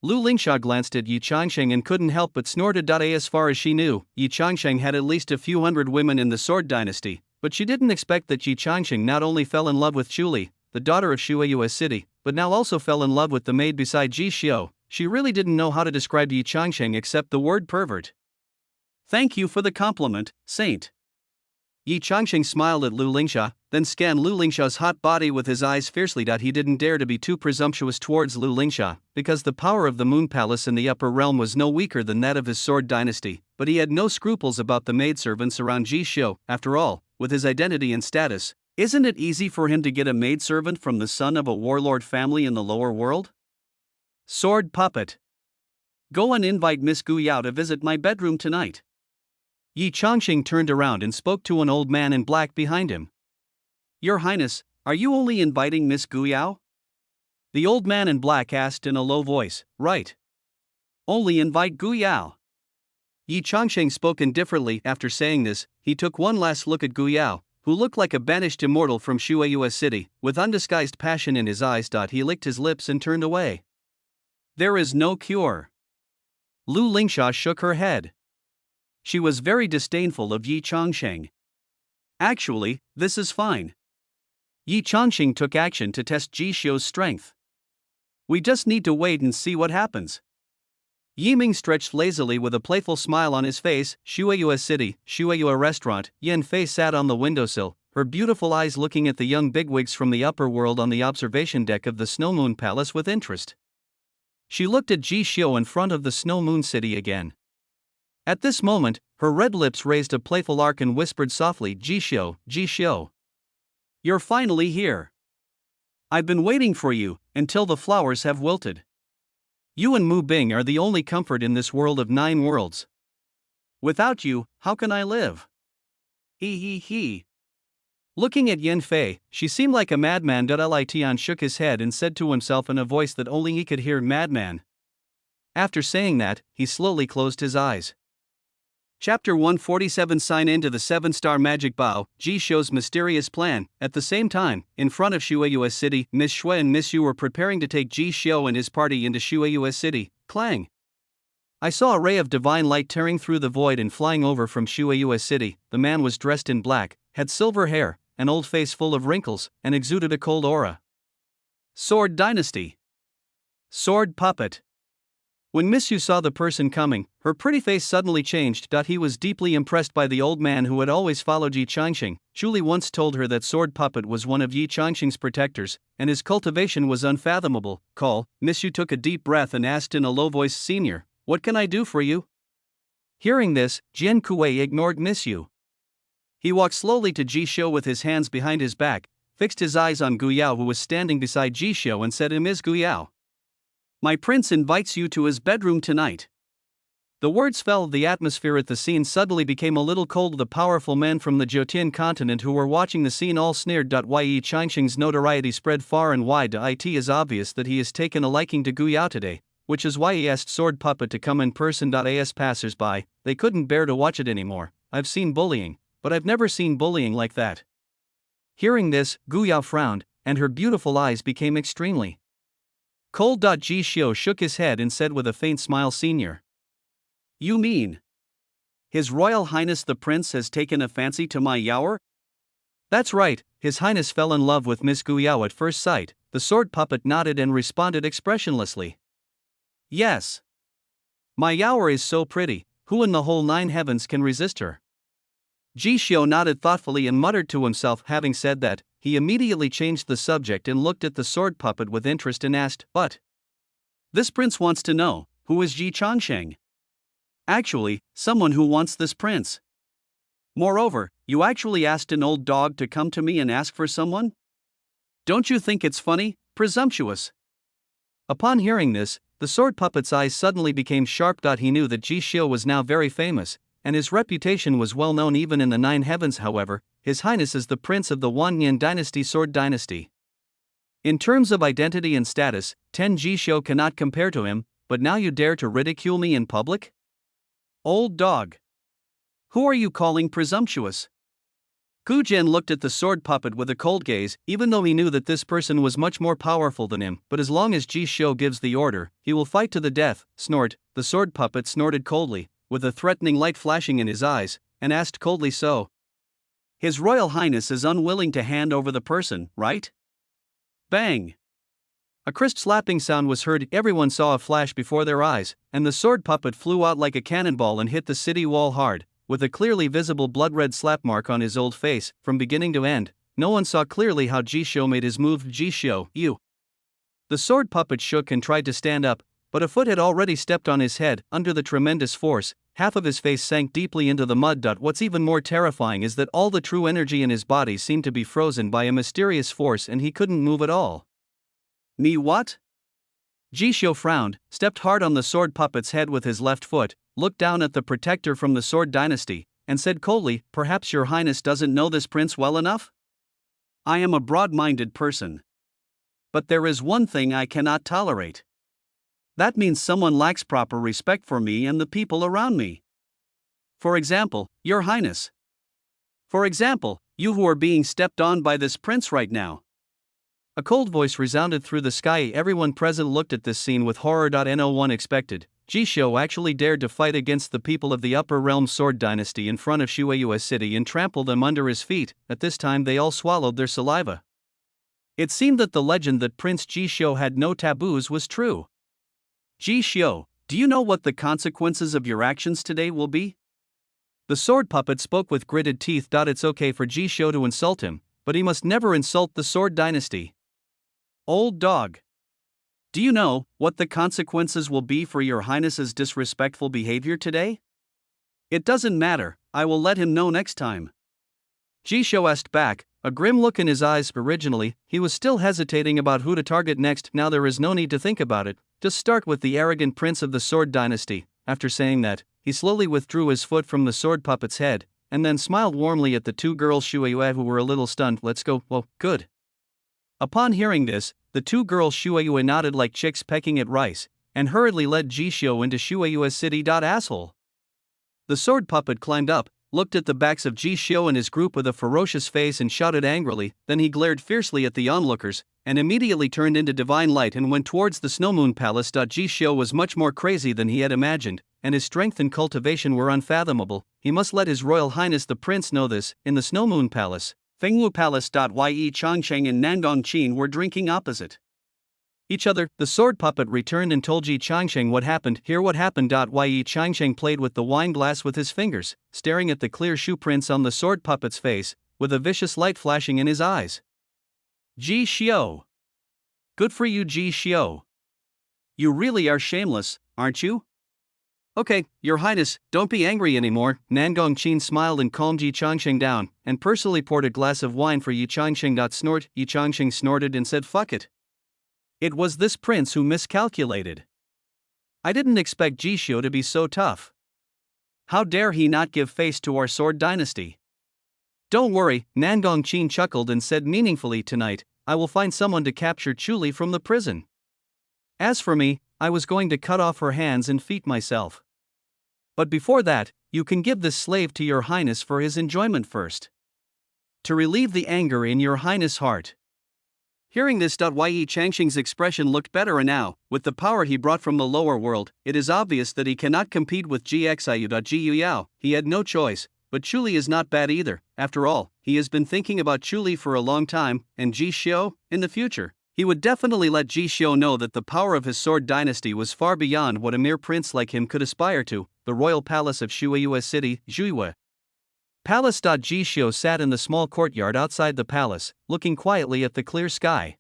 A: Lu Lingsha glanced at Yi Changsheng and couldn't help but snorted. As far as she knew, Yi Changsheng had at least a few hundred women in the Sword Dynasty, but she didn't expect that Yi Changsheng not only fell in love with Chuli, the daughter of Shueiyue city, but now also fell in love with the maid beside Ji Xiao. She really didn't know how to describe Yi Changsheng except the word pervert.
B: Thank you for the compliment, Saint.
A: Yi Changsheng smiled at Lu Lingsha, then scanned Lu Lingsha's hot body with his eyes fiercely. He didn't dare to be too presumptuous towards Lu Lingsha, because the power of the Moon Palace in the upper realm was no weaker than that of his Sword Dynasty, but he had no scruples about the maidservants around Ji Xiao. After all, with his identity and status, isn't it easy for him to get a maidservant from the son of a warlord family in the lower world? Sword puppet.
B: Go and invite Miss Gu Yao to visit my bedroom tonight.
A: Yi Changsheng turned around and spoke to an old man in black behind him.
B: Your Highness, are you only inviting Miss Gu Yao?
A: The old man in black asked in a low voice. Right.
B: Only invite Gu Yao.
A: Yi Changsheng spoke indifferently. After saying this, he took one last look at Gu Yao, who looked like a banished immortal from Shueiyue city, with undisguised passion in his eyes. He licked his lips and turned away.
B: There is no cure.
A: Lu Lingsha shook her head.
B: She was very disdainful of Yi Changsheng. Actually, this is fine.
A: Yi Changsheng took action to test Ji Xiao's strength.
B: We just need to wait and see what happens.
A: Yi Ming stretched lazily with a playful smile on his face. Shueiyue city, Shueiyue restaurant. Yan Fei sat on the windowsill, her beautiful eyes looking at the young bigwigs from the upper world on the observation deck of the Snow Moon Palace with interest. She looked at Ji Xiao in front of the Snow Moon City again. At this moment, her red lips raised a playful arc and whispered softly, Ji Xiao.
B: You're finally here. I've been waiting for you, until the flowers have wilted. You and Mu Bing are the only comfort in this world of 9 worlds. Without you, how can I live? He. Looking at Yin Fei, she seemed like a madman. Li Tian shook his head and said to himself in a voice that only he could hear, madman. After saying that, he slowly closed his eyes. Chapter 147. Sign in to the 7-star magic bow. Ji Xiu's mysterious plan. At the same time, in front of Shueiyue City, Miss Shui and Miss Yu were preparing to take Ji Xiu and his party into Shueiyue City. Clang! I saw a ray of divine light tearing through the void and flying over from Shueiyue City. The man was dressed in black, had silver hair, an old face full of wrinkles, and exuded a cold aura. Sword Dynasty. Sword Puppet. When Miss Yu saw the person coming, her pretty face suddenly changed. He was deeply impressed by the old man who had always followed Yi Changxing. Julie once told her that Sword Puppet was one of Yi Changxing's protectors, and his cultivation was unfathomable. Miss Yu took a deep breath and asked in a low voice, Senior, what can I do for you? Hearing this, Jian Kuei ignored Miss Yu. He walked slowly to Ji Xiu with his hands behind his back, fixed his eyes on Gu Yao who was standing beside Ji Xiu and said, Ms. Gu Yao, my prince invites you to his bedroom tonight. The words fell. The atmosphere at the scene suddenly became a little cold. The powerful men from the Jiotian continent who were watching the scene all sneered. Yi Changxing's notoriety spread far and wide. It is obvious that he has taken a liking to Gu Yao today, which is why he asked Sword Puppet to come in person. As passers-by, they couldn't bear to watch it anymore. I've seen bullying, but I've never seen bullying like that. Hearing this, Gu Yao frowned, and her beautiful eyes became extremely cold. Ji Xiu shook his head and said with a faint smile, Senior. You mean His Royal Highness the Prince has taken a fancy to my Yaoer? That's right, His Highness fell in love with Miss Gu Yao at first sight. The Sword Puppet nodded and responded expressionlessly. Yes. My Yaoer is so pretty, who in the whole 9 heavens can resist her? Ji Xiu nodded thoughtfully and muttered to himself. Having said that, he immediately changed the subject and looked at the Sword Puppet with interest and asked, But this prince wants to know, who is Yi Changxing? Actually, someone who wants this prince. Moreover, you actually asked an old dog to come to me and ask for someone? Don't you think it's funny, presumptuous? Upon hearing this, the Sword Puppet's eyes suddenly became sharp. He knew that Ji Xiu was now very famous, and his reputation was well known even in the 9 heavens. However, His Highness is the prince of the Wanyan dynasty, Sword Dynasty. In terms of identity and status, Ji Xiu cannot compare to him, but now you dare to ridicule me in public? Old dog. Who are you calling presumptuous? Gu Jian looked at the Sword Puppet with a cold gaze, even though he knew that this person was much more powerful than him. But as long as Ji Xiu gives the order, he will fight to the death. Snort. The Sword Puppet snorted coldly, with a threatening light flashing in his eyes, and asked coldly, So His Royal Highness is unwilling to hand over the person, right? Bang! A crisp slapping sound was heard. Everyone saw a flash before their eyes, and the Sword Puppet flew out like a cannonball and hit the city wall hard, with a clearly visible blood-red slap mark on his old face. From beginning to end, no one saw clearly how Ji Xiu made his move. Ji Xiu, you. The Sword Puppet shook and tried to stand up, but a foot had already stepped on his head. Under the tremendous force, half of his face sank deeply into the mud. What's even more terrifying is that all the true energy in his body seemed to be frozen by a mysterious force and he couldn't move at all. Me what? Ji Xiu frowned, stepped hard on the Sword Puppet's head with his left foot, looked down at the protector from the Sword Dynasty, and said coldly, Perhaps your Highness doesn't know this prince well enough? I am a broad-minded person. But there is one thing I cannot tolerate. That means someone lacks proper respect for me and the people around me. For example, your Highness. For example, you who are being stepped on by this prince right now. A cold voice resounded through the sky. Everyone present looked at this scene with horror. No one expected Ji Xiu actually dared to fight against the people of the Upper Realm Sword Dynasty in front of Shueiyue City and trample them under his feet. At this time they all swallowed their saliva. It seemed that the legend that Prince Ji Xiu had no taboos was true. Ji Xiu, do you know what the consequences of your actions today will be? The Sword Puppet spoke with gritted teeth. It's okay for Ji Xiu to insult him, but he must never insult the Sword Dynasty. Old dog. Do you know what the consequences will be for your Highness's disrespectful behavior today? It doesn't matter, I will let him know next time. Ji Xiu asked back,
A: a grim look in his eyes. Originally, he was still hesitating about who to target next. Now there is no need to think about it, just start with the arrogant prince of the Sword Dynasty. After saying that, he slowly withdrew his foot from the sword puppet's head, and then smiled warmly at the two girls Shueyue who were a little stunned. Let's go, well, good. Upon hearing this, the two girls Shueyue nodded like chicks pecking at rice, and hurriedly led Jishio into Shueyue's city. Asshole. The sword puppet climbed up, looked at the backs of Jishio and his group with a ferocious face and shouted angrily, then he glared fiercely at the onlookers, and immediately turned into divine light and went towards the Snowmoon Palace. Jishio was much more crazy than he had imagined, and his strength and cultivation were unfathomable. He must let His Royal Highness the Prince know this. In the Snowmoon Palace, Fengwu Palace. Yi Changsheng and Nangong Qin were drinking opposite each other. The sword puppet returned and told Yi Changsheng what happened. Hear what happened. Yi Changsheng played with the wine glass with his fingers, staring at the clear shoe prints on the sword puppet's face, with a vicious light flashing in his eyes. Jishio. Good for you, Jishio. You really are shameless, aren't you? Okay, Your Highness, don't be angry anymore. Nangong Qin smiled and calmed Yi Changsheng down, and personally poured a glass of wine for Yi Changsheng. Snort. Yi Changsheng snorted and said, fuck it. It was this prince who miscalculated. I didn't expect Jishio to be so tough. How dare he not give face to our sword dynasty? Don't worry, Nangong Qin chuckled and said meaningfully, tonight, I will find someone to capture Chuli from the prison. As for me, I was going to cut off her hands and feet myself. But before that, you can give this slave to Your Highness for his enjoyment first. To relieve the anger in Your Highness' heart. Hearing this, Yi Changsheng's expression looked better, and now, with the power he brought from the lower world, it is obvious that he cannot compete with GXIU. Gu Yao. He had no choice, but Chuli is not bad either. After all, he has been thinking about Chuli for a long time, and Jishio, in the future, he would definitely let Jishio know that the power of his sword dynasty was far beyond what a mere prince like him could aspire to. The royal palace of Shueyue City, Zhuiyue Palace. Jishio sat in the small courtyard outside the palace, looking quietly at the clear sky.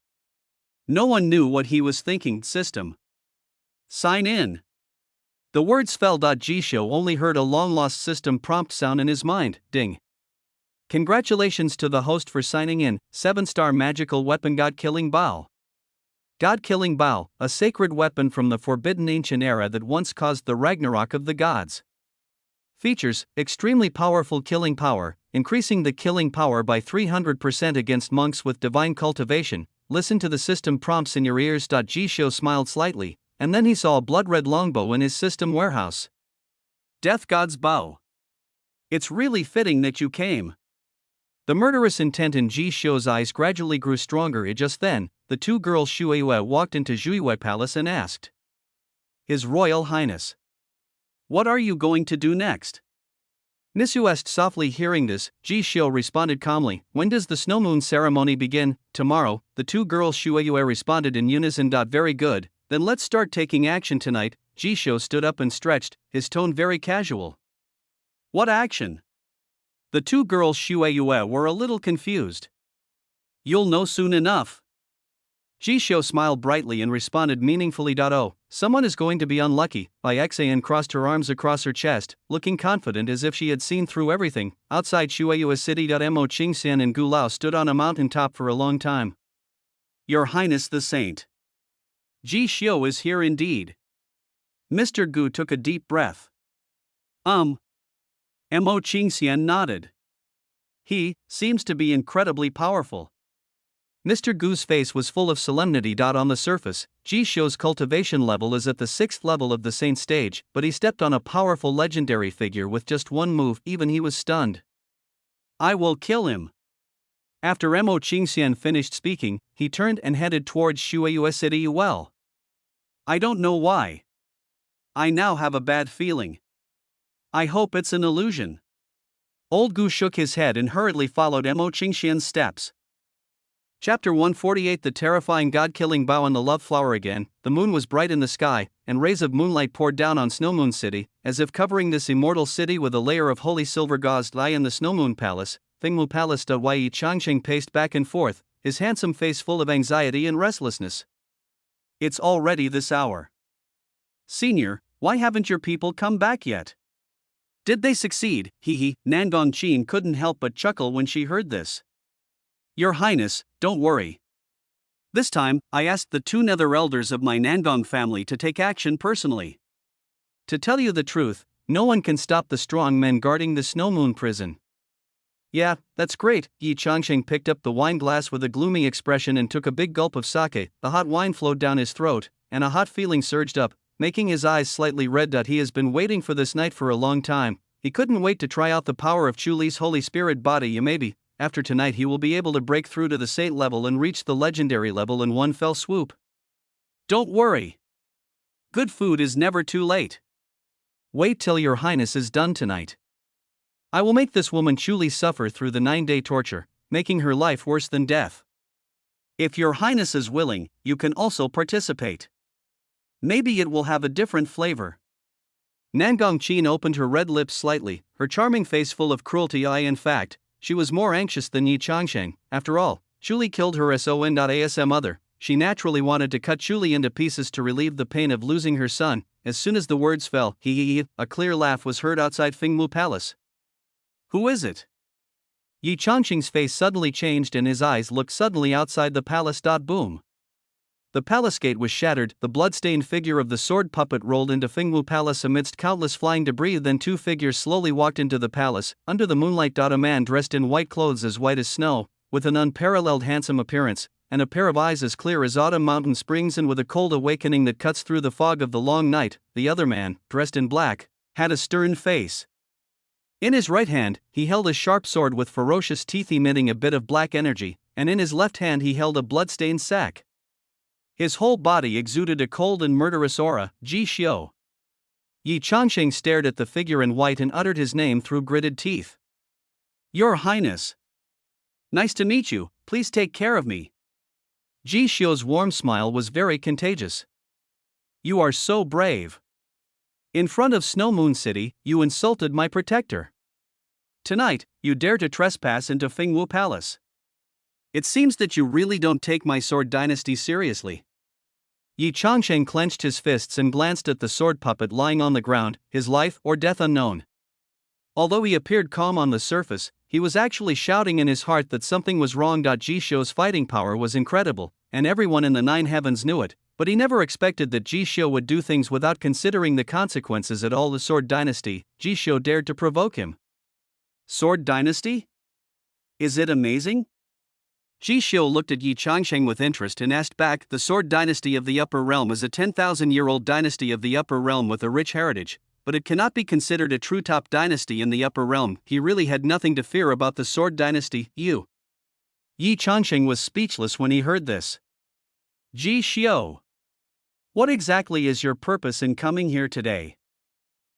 A: No one knew what he was thinking. System. Sign in. The words fell. Jishio only heard a long-lost system prompt sound in his mind. Ding. Congratulations to the host for signing in. 7-star magical weapon God-killing bow. God-killing bow, a sacred weapon from the forbidden ancient era that once caused the Ragnarok of the gods. Features: extremely powerful killing power, increasing the killing power by 300% against monks with divine cultivation. Listen to the system prompts in your ears. Jishio smiled slightly, and then he saw a blood-red longbow in his system warehouse. Death God's bow. It's really fitting that you came. The murderous intent in Jishio's eyes gradually grew stronger. Just then, the two girls Shueyue walked into Zhuiyue Palace and asked, His Royal Highness, what are you going to do next? Nisu asked softly. Hearing this, Jishio responded calmly, when does the snowmoon ceremony begin? Tomorrow. The two girls Shueyue responded in unison. Very good, then let's start taking action tonight. Jishio stood up and stretched, his tone very casual. What action? The two girls Shueyue were a little confused. You'll know soon enough. Jishio smiled brightly and responded meaningfully. Oh, someone is going to be unlucky. Ixan crossed her arms across her chest, looking confident as if she had seen through everything. Outside Shueyue City. Mo Qingxian and Gu Lao stood on a mountaintop for a long time. Your Highness the Saint. Jishio is here indeed. Mr. Gu took a deep breath. Mo Qingxian nodded. He seems to be incredibly powerful. Mr. Gu's face was full of solemnity. On the surface, Jishio's cultivation level is at the 6th level of the Saint stage, but he stepped on a powerful legendary figure with just one move. Even he was stunned. I will kill him. After Mo Qingxian finished speaking, he turned and headed towards Shueyue City. Well, I don't know why. I now have a bad feeling. I hope it's an illusion. Old Gu shook his head and hurriedly followed Mo Qingxian's steps. Chapter 148. The terrifying god-killing bow and the love flower. Again, the moon was bright in the sky, and rays of moonlight poured down on Snowmoon City, as if covering this immortal city with a layer of holy silver gauze. In the Snowmoon Palace, Fengwu Palace. Yi Changsheng paced back and forth, his handsome face full of anxiety and restlessness. It's already this hour. Senior, why haven't your people come back yet? Did they succeed? Nangong Qin couldn't help but chuckle when she heard this.
B: Your Highness, don't worry. This time, I asked the two nether elders of my Nangong family to take action personally.
A: To tell you the truth, no one can stop the strong men guarding the Snow Moon prison. Yeah, that's great. Yi Changsheng picked up the wine glass with a gloomy expression and took a big gulp of sake. The hot wine flowed down his throat, and a hot feeling surged up, making his eyes slightly red. He has been waiting for this night for a long time. He couldn't wait to try out the power of Chu Li's Holy Spirit body. Maybe, after tonight he will be able to break through to the saint level and reach the legendary level in one fell swoop.
B: Don't worry. Good food is never too late.
A: Wait till your highness is done tonight. I will make this woman Chu Li suffer through the 9-day torture, making her life worse than death.
B: If your highness is willing, you can also participate. Maybe it will have a different flavor.
A: Nangong Qin opened her red lips slightly, her charming face full of cruelty. In fact, she was more anxious than Yi Changsheng. After all, Chu Li killed her son. Mother. She naturally wanted to cut Chu Li into pieces to relieve the pain of losing her son. As soon as the words fell, a clear laugh was heard outside Fengmu Palace.
B: Who is it?
A: Yi Changsheng's face suddenly changed and his eyes looked suddenly outside the palace. Boom. The palace gate was shattered, the blood-stained figure of the sword puppet rolled into Fengmu Palace amidst countless flying debris. Then two figures slowly walked into the palace, under the moonlight. A man dressed in white clothes as white as snow, with an unparalleled handsome appearance, and a pair of eyes as clear as autumn mountain springs and with a cold awakening that cuts through the fog of the long night. The other man, dressed in black, had a stern face. In his right hand, he held a sharp sword with ferocious teeth emitting a bit of black energy, and in his left hand he held a blood-stained sack. His whole body exuded a cold and murderous aura. Ji Xiu. Yi Changsheng stared at the figure in white and uttered his name through gritted teeth.
B: Your Highness. Nice to meet you, please take care of me.
A: Ji Xiu's warm smile was very contagious.
B: You are so brave.
A: In front of Snow Moon City, you insulted my protector.
B: Tonight, you dare to trespass into Fengwu Palace. It seems that you really don't take my sword dynasty seriously.
A: Yi Changsheng clenched his fists and glanced at the sword puppet lying on the ground, his life or death unknown. Although he appeared calm on the surface, he was actually shouting in his heart that something was wrong. Ji Xiu's fighting power was incredible, and everyone in the 9 heavens knew it, but he never expected that Ji Xiu would do things without considering the consequences at all. The sword dynasty, Ji Xiu dared to provoke him.
B: Sword dynasty? Is it amazing? Ji Xiu looked at Yi Changsheng with interest and asked back. The Sword Dynasty of the Upper Realm is a 10,000-year-old dynasty of the Upper Realm with a rich heritage, but it cannot be considered a true top dynasty in the Upper Realm. He really had nothing to fear about the Sword Dynasty. Yi
A: Changsheng was speechless when he heard this.
B: Ji Xiu, what exactly is your purpose in coming here today?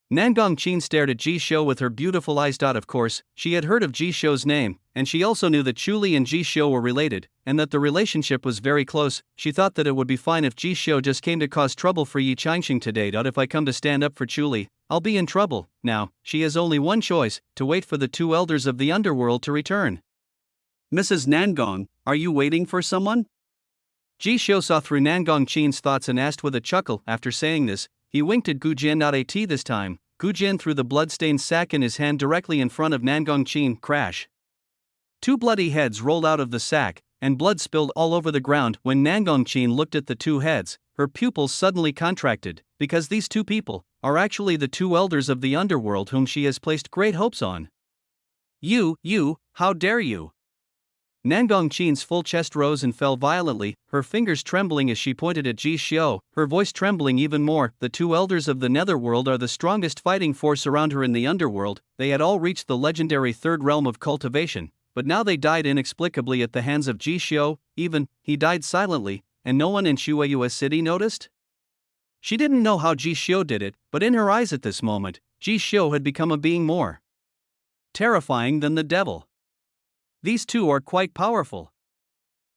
A: Nangong Qin stared at Ji Xiu with her beautiful eyes. Of course, she had heard of Ji Xiu's name, and she also knew that Chu Li and Ji Xiu were related, and that the relationship was very close. She thought that it would be fine if Ji Xiu just came to cause trouble for Yi Changsheng today. If I come to stand up for Chu Li, I'll be in trouble. Now, she has only one choice, to wait for the two elders of the underworld to return.
B: Mrs. Nangong, are you waiting for someone?
A: Ji Xiu saw through Nangong Qin's thoughts and asked with a chuckle. After saying this, he winked at Gu Jian. This time, Gu Jian threw the blood-stained sack in his hand directly in front of Nangong Qin. Crash. Two bloody heads rolled out of the sack, and blood spilled all over the ground. When Nangong Qin looked at the two heads, her pupils suddenly contracted, because these two people are actually the two elders of the underworld whom she has placed great hopes on.
B: You, how dare you?
A: Nangong Qin's full chest rose and fell violently, her fingers trembling as she pointed at Ji Xiu, her voice trembling even more. The two elders of the netherworld are the strongest fighting force around her in the underworld. They had all reached the legendary third realm of cultivation, but now they died inexplicably at the hands of Ji Xiu. He died silently, and no one in Shueiyue City noticed? She didn't know how Ji Xiu did it, but in her eyes at this moment, Ji Xiu had become a being more terrifying than the devil. These two are quite powerful.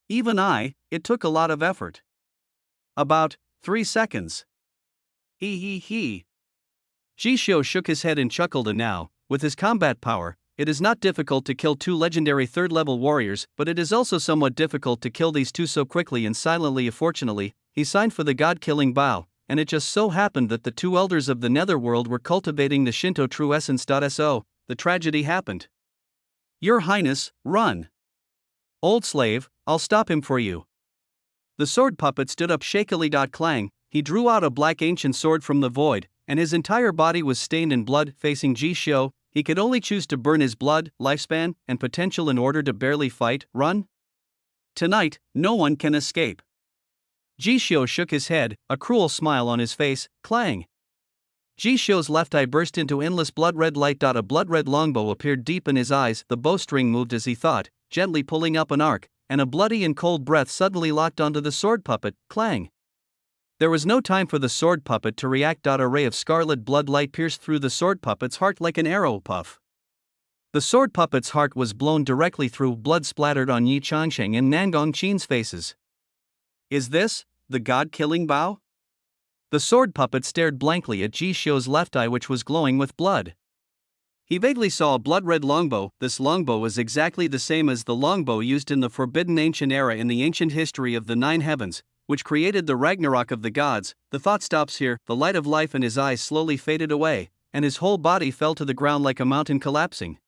A: Even it took a lot of effort. About 3 seconds. Ji Xiu shook his head and chuckled. And now, with his combat power, it is not difficult to kill two legendary third-level warriors, but it is also somewhat difficult to kill these two so quickly and silently. Fortunately, he signed for the god-killing vow, and it just so happened that the two elders of the netherworld were cultivating the Shinto true essence. So, the tragedy happened.
B: Your Highness, run.
A: Old slave, I'll stop him for you. The sword puppet stood up shakily. Clang, he drew out a black ancient sword from the void, and his entire body was stained in blood. Facing Ji Xiu, he could only choose to burn his blood, lifespan, and potential in order to barely fight. Run? Tonight, no one can escape. Ji Xiu shook his head, a cruel smile on his face. Clang! Ji Xiu's left eye burst into endless blood-red light. A blood-red longbow appeared deep in his eyes. The bowstring moved as he thought, gently pulling up an arc, and a bloody and cold breath suddenly locked onto the sword puppet. Clang! There was no time for the sword puppet to react. A ray of scarlet blood light pierced through the sword puppet's heart like an arrow. Puff. The sword puppet's heart was blown directly through. Blood splattered on Yi Changsheng and Nangong Qin's faces. Is this the god-killing bow? The sword puppet stared blankly at Ji Xiu's left eye, which was glowing with blood. He vaguely saw a blood-red longbow. This longbow was exactly the same as the longbow used in the Forbidden Ancient Era in the ancient history of the Nine Heavens, which created the Ragnarok of the gods. The thought stops here. The light of life in his eyes slowly faded away, and his whole body fell to the ground like a mountain collapsing.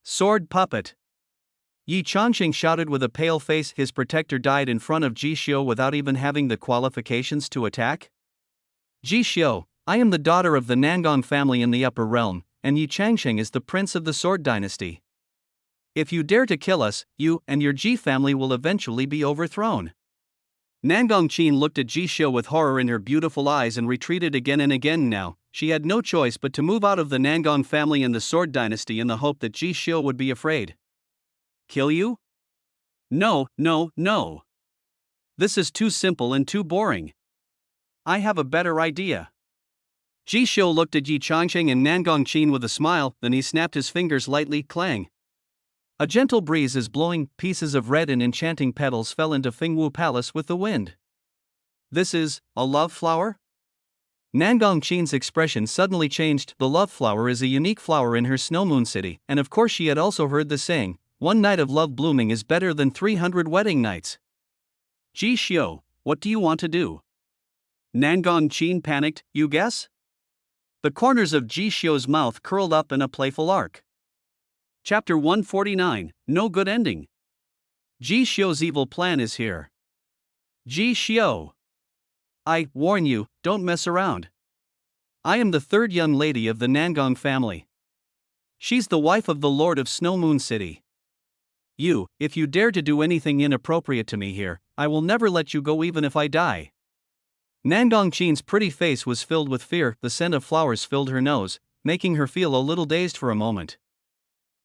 A: Sword puppet! Yi Changsheng shouted with a pale face. His protector died in front of Ji Xiu without even having the qualifications to attack? Ji Xiu, I am the daughter of the Nangong family in the upper realm, and Yi Changsheng is the prince of the Sword Dynasty. If you dare to kill us, you and your Ji family will eventually be overthrown. Nangong Qin looked at Ji Xiu with horror in her beautiful eyes and retreated again and again. Now, she had no choice but to move out of the Nangong family and the Sword Dynasty in the hope that Ji Xiu would be afraid. Kill you? No, no, no. This is too simple and too boring. I have a better idea. Ji Xiu looked at Yi Changsheng and Nangong Qin with a smile, then he snapped his fingers lightly. Clang! A gentle breeze is blowing. Pieces of red and enchanting petals fell into Fengwu Palace with the wind. This is a love flower? Nangong Qin's expression suddenly changed. The love flower is a unique flower in her Snow Moon City, and of course she had also heard the saying, one night of love blooming is better than 300 wedding nights. Ji Xiu, what do you want to do? Nangong Qin panicked. You guess? The corners of Ji Xiu's mouth curled up in a playful arc. Chapter 149, No Good Ending. Ji Xiu's evil plan is here. Ji Xiu. I warn you, don't mess around. I am the third young lady of the Nangong family. She's the wife of the Lord of Snow Moon City. If you dare to do anything inappropriate to me here, I will never let you go even if I die. Nangong Qin's pretty face was filled with fear. The scent of flowers filled her nose, making her feel a little dazed for a moment.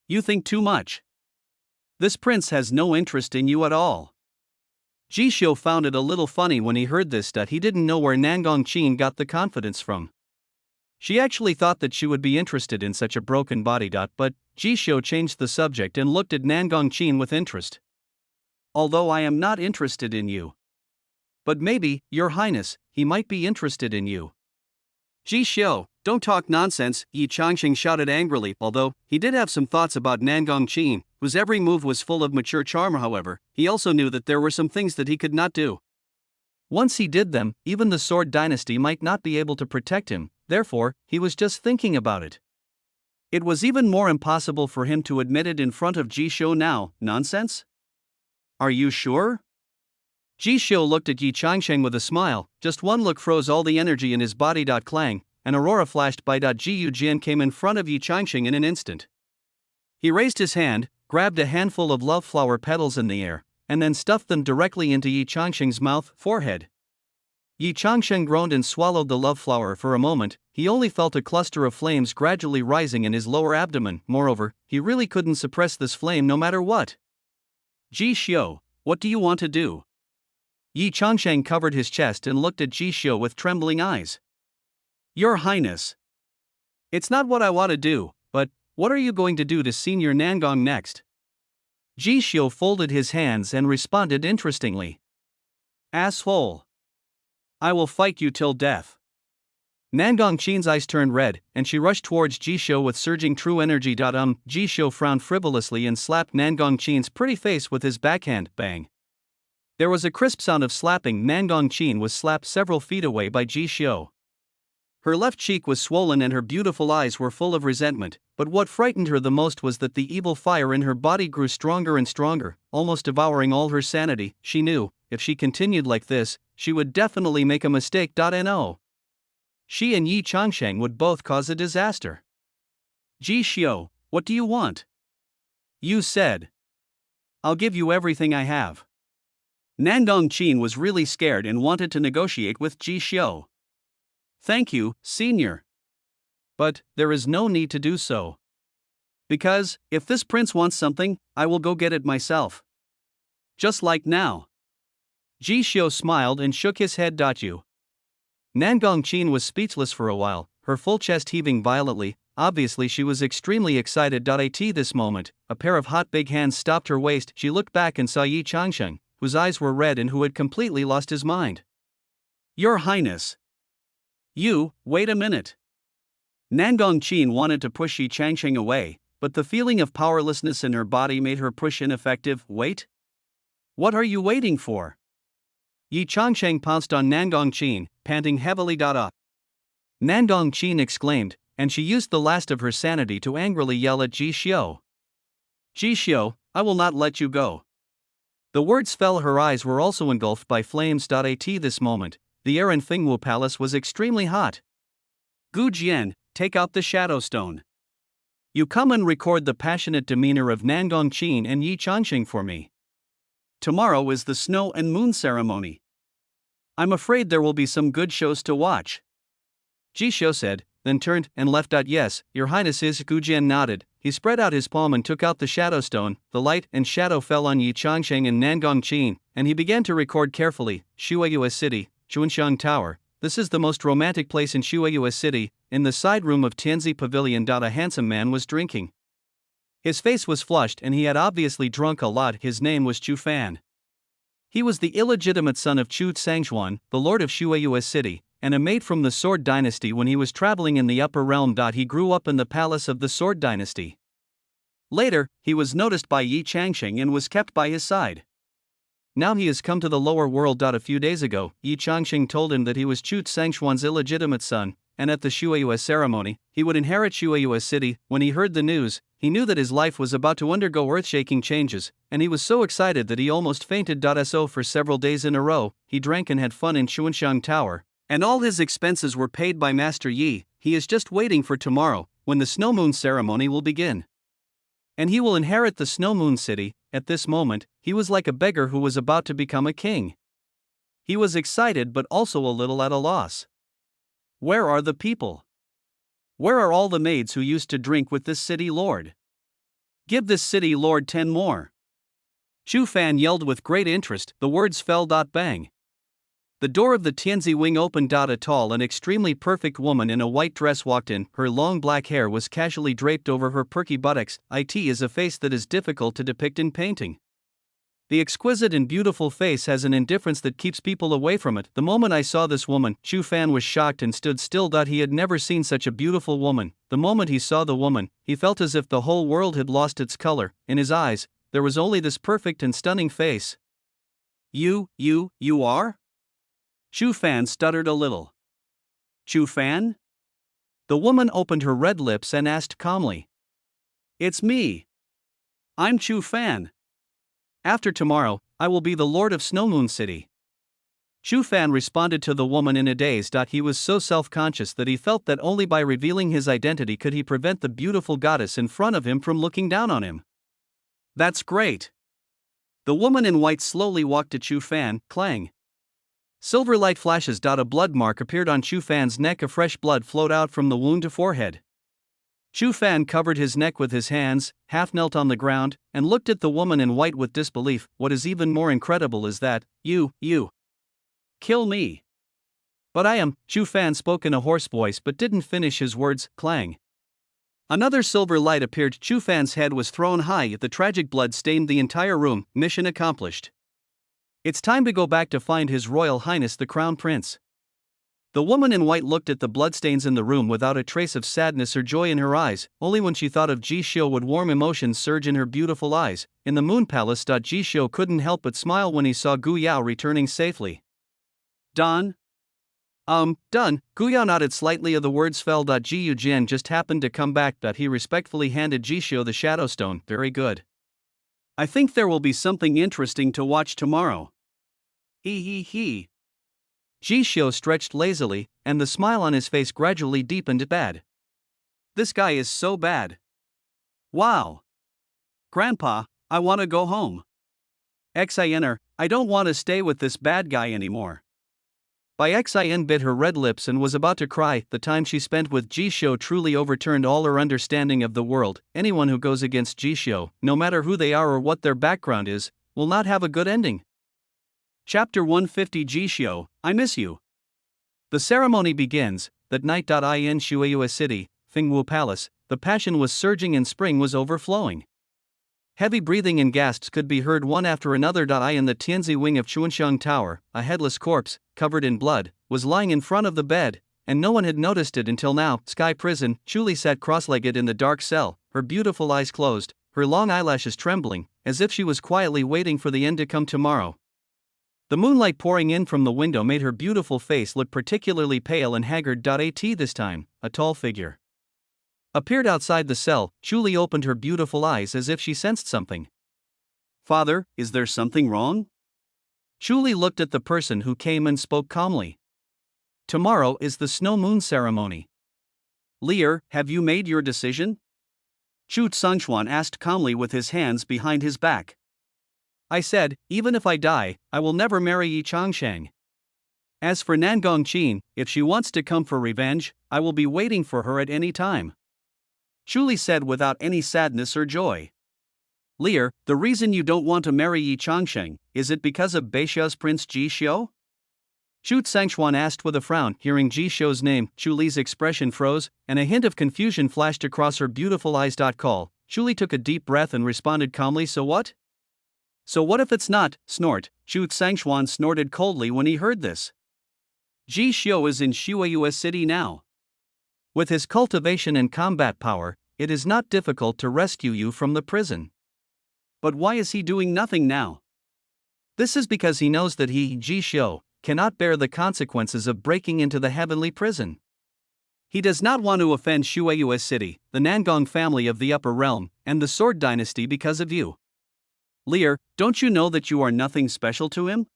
A: You think too much. This prince has no interest in you at all. Ji Xiu found it a little funny when he heard this. He didn't know where Nangong Qin got the confidence from. She actually thought that she would be interested in such a broken body. But Ji Xiu changed the subject and looked at Nangong Qin with interest. Although I am not interested in you. But maybe, Your Highness, he might be interested in you. Ji Xiu, don't talk nonsense, Yi Changsheng shouted angrily. Although he did have some thoughts about Nangong Qin, whose every move was full of mature charm. However, he also knew that there were some things that he could not do. Once he did them, even the Sword Dynasty might not be able to protect him, therefore, he was just thinking about it. It was even more impossible for him to admit it in front of Ji Xiu now. Nonsense? Are you sure? Ji Xiu looked at Yi Changsheng with a smile. Just one look froze all the energy in his body. Clang, an aurora flashed by. Ji Yu Jian came in front of Yi Changsheng in an instant. He raised his hand, grabbed a handful of love flower petals in the air, and then stuffed them directly into Yi Changsheng's forehead. Yi Changsheng groaned and swallowed the love flower. For a moment, he only felt a cluster of flames gradually rising in his lower abdomen. Moreover, he really couldn't suppress this flame no matter what. Ji Xiu, what do you want to do? Yi Changsheng covered his chest and looked at Ji Xiu with trembling eyes. Your Highness. It's not what I want to do, but what are you going to do to Senior Nangong next? Ji Xiu folded his hands and responded interestingly. Asshole. I will fight you till death. Nangong Qin's eyes turned red, and she rushed towards Ji Xiu with surging true energy. Ji Xiu frowned frivolously and slapped Nangong Qin's pretty face with his backhand. Bang. There was a crisp sound of slapping. Nangong Qin was slapped several feet away by Ji Xiu. Her left cheek was swollen and her beautiful eyes were full of resentment. But what frightened her the most was that the evil fire in her body grew stronger and stronger, almost devouring all her sanity. She knew, if she continued like this, she would definitely make a mistake. No. She and Yi Changsheng would both cause a disaster.
B: Ji Xiu, what do you want?
A: Yu said.
B: I'll give you everything I have. Nan Gongqin was really scared and wanted to negotiate with Ji Xiu.
A: Thank you, senior. But there is no need to do so.
B: Because, if this prince wants something, I will go get it myself. Just like now.
A: Ji Xiu smiled and shook his head. Yu. Nan Gongqin was speechless for a while, her full chest heaving violently. Obviously she was extremely excited. At this moment, a pair of hot big hands stopped her waist. She looked back and saw Yi Changsheng, whose eyes were red and who had completely lost his mind.
B: Your Highness. You, wait a minute. Nan Gongqin wanted to push Yi Changsheng away, but the feeling of powerlessness in her body made her push ineffective. Wait? What are you waiting for?
A: Yi Changsheng pounced on Nan Gongqin, panting heavily. Nan Gongqin exclaimed, and she used the last of her sanity to angrily yell at Ji Xiu.
B: Ji Xiu, I will not let you go.
A: The words fell. Her eyes were also engulfed by flames. At this moment, the air in Fengwu Palace was extremely hot.
B: Gu Jian, take out the Shadow Stone.
A: You come and record the passionate demeanor of Nan Gongqin and Yi Changsheng for me.
B: Tomorrow is the snow and moon ceremony. I'm afraid there will be some good shows to watch.
A: Ji Xiu said, then turned and left. Yes, Your Highness. Gu Jian nodded. He spread out his palm and took out the shadow stone. The light and shadow fell on Yi Changsheng and Nan Gongqin, and he began to record carefully. Shuiyue City, Chuanxiang Tower. This is the most romantic place in Shuiyue City. In the side room of Tianzi Pavilion. A handsome man was drinking. His face was flushed and he had obviously drunk a lot. His name was Chu Fan. He was the illegitimate son of Chu Tsangxuan, the lord of Shuiyue City, and a mate from the Sword Dynasty. When he was traveling in the upper realm. He grew up in the palace of the Sword Dynasty. Later, he was noticed by Yi Changsheng and was kept by his side. Now he has come to the lower world. A few days ago, Yi Changsheng told him that he was Chu Tsangxuan's illegitimate son, and at the Shuiyue ceremony, he would inherit Shuiyue City. When he heard the news, he knew that his life was about to undergo earth-shaking changes, and he was so excited that he almost fainted. So for several days in a row, he drank and had fun in Chuanxiang Tower, and all his expenses were paid by Master Yi. He is just waiting for tomorrow, when the snow moon ceremony will begin. And he will inherit the snow moon city. At this moment, he was like a beggar who was about to become a king. He was excited but also a little at a loss. Where are the people? Where are all the maids who used to drink with this city lord? Give this city lord 10 more. Chu Fan yelled with great interest. The words fell. Bang. The door of the Tianzi wing opened. A tall and extremely perfect woman in a white dress walked in. Her long black hair was casually draped over her perky buttocks. It is a face that is difficult to depict in painting. The exquisite and beautiful face has an indifference that keeps people away from it. The moment I saw this woman, Chu Fan was shocked and stood still. He had never seen such a beautiful woman. The moment he saw the woman, he felt as if the whole world had lost its color. In his eyes, there was only this perfect and stunning face. You are? Chu Fan stuttered a little. Chu Fan? The woman opened her red lips and asked calmly. It's me. I'm Chu Fan. After tomorrow, I will be the lord of Snow Moon City. Chu Fan responded to the woman in a daze. He was so self-conscious that he felt that only by revealing his identity could he prevent the beautiful goddess in front of him from looking down on him. That's great. The woman in white slowly walked to Chu Fan. Clang. Silver light flashes. A blood mark appeared on Chu Fan's neck. A fresh blood flowed out from the wound to forehead. Chu Fan covered his neck with his hands, half knelt on the ground, and looked at the woman in white with disbelief. What is even more incredible is that, you kill me. But I am. Chu Fan spoke in a hoarse voice but didn't finish his words. Clang. Another silver light appeared. Chu Fan's head was thrown high. The tragic blood stained the entire room. Mission accomplished. It's time to go back to find His Royal Highness the Crown Prince. The woman in white looked at the bloodstains in the room without a trace of sadness or joy in her eyes. Only when she thought of Ji Xiu would warm emotions surge in her beautiful eyes. In the Moon Palace. Ji Xiu couldn't help but smile when he saw Gu Yao returning safely. Don? Done. Guya nodded slightly. The words fell. Ji Yujian just happened to come back. He respectfully handed Jishio the Shadow Stone. Very good.
B: I think there will be something interesting to watch tomorrow. He.
A: Jishio stretched lazily, and the smile on his face gradually deepened. Bad.
B: This guy is so bad. Wow. Grandpa, I want to go home. Xin, I don't want to stay with this bad guy anymore.
A: By Xin bit her red lips and was about to cry. The time she spent with Jishio truly overturned all her understanding of the world. Anyone who goes against Jishio, no matter who they are or what their background is, will not have a good ending.
B: Chapter 150. Jishio, I miss you.
A: The ceremony begins. That night. In Shueiyue City, Fengwu Palace, the passion was surging and spring was overflowing. Heavy breathing and gasps could be heard one after another. In the Tianzi wing of Chuanxiang Tower, a headless corpse, covered in blood, was lying in front of the bed, and no one had noticed it until now. Sky Prison, Chuli sat cross-legged in the dark cell, her beautiful eyes closed, her long eyelashes trembling, as if she was quietly waiting for the end to come tomorrow. The moonlight pouring in from the window made her beautiful face look particularly pale and haggard. At this time, a tall figure appeared outside the cell. Chuli opened her beautiful eyes as if she sensed something.
B: Father, is there something wrong?
A: Chuli looked at the person who came and spoke calmly. Tomorrow is the snow moon ceremony.
B: Lear, have you made your decision? Chu Tsungchuan asked calmly with his hands behind his back.
A: I said, even if I die, I will never marry Yi Changsheng. As for Nangong Qin, if she wants to come for revenge, I will be waiting for her at any time.
B: Chuli said without any sadness or joy. Lear, the reason you don't want to marry Yi Changsheng, is it because of Beixia's Prince Jishio?
A: Chu Tsangchuan asked with a frown. Hearing Jishio's name, Chuli's expression froze, and a hint of confusion flashed across her beautiful eyes. Call. Chuli took a deep breath and responded calmly. So what?
B: So what if it's not? Snort. Chu Tsangchuan snorted coldly when he heard this. Jishio is in Shueiyue City now.
A: With his cultivation and combat power, it is not difficult to rescue you from the prison.
B: But why is he doing nothing now?
A: This is because he knows that he, Jishio, cannot bear the consequences of breaking into the heavenly prison.
B: He does not want to offend Shueiyue City, the Nangong family of the Upper Realm, and the Sword Dynasty because of you. Lear, don't you know that you are nothing special to him?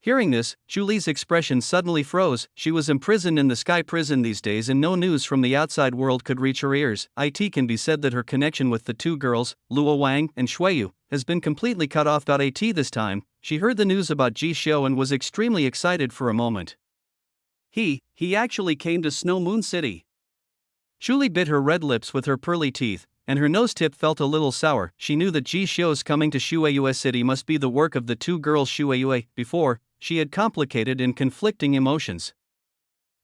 A: Hearing this, Chuli's expression suddenly froze. She was imprisoned in the Sky Prison these days and no news from the outside world could reach her ears. It can be said that her connection with the two girls, Luo Wang and Shuiyu, has been completely cut off. This time, she heard the news about Jishio and was extremely excited for a moment.
B: He actually came to Snow Moon City.
A: Chuli bit her red lips with her pearly teeth, and her nose tip felt a little sour. She knew that Jishio's coming to Shueiyue City must be the work of the two girls Shueiyue. Before, she had complicated and conflicting emotions.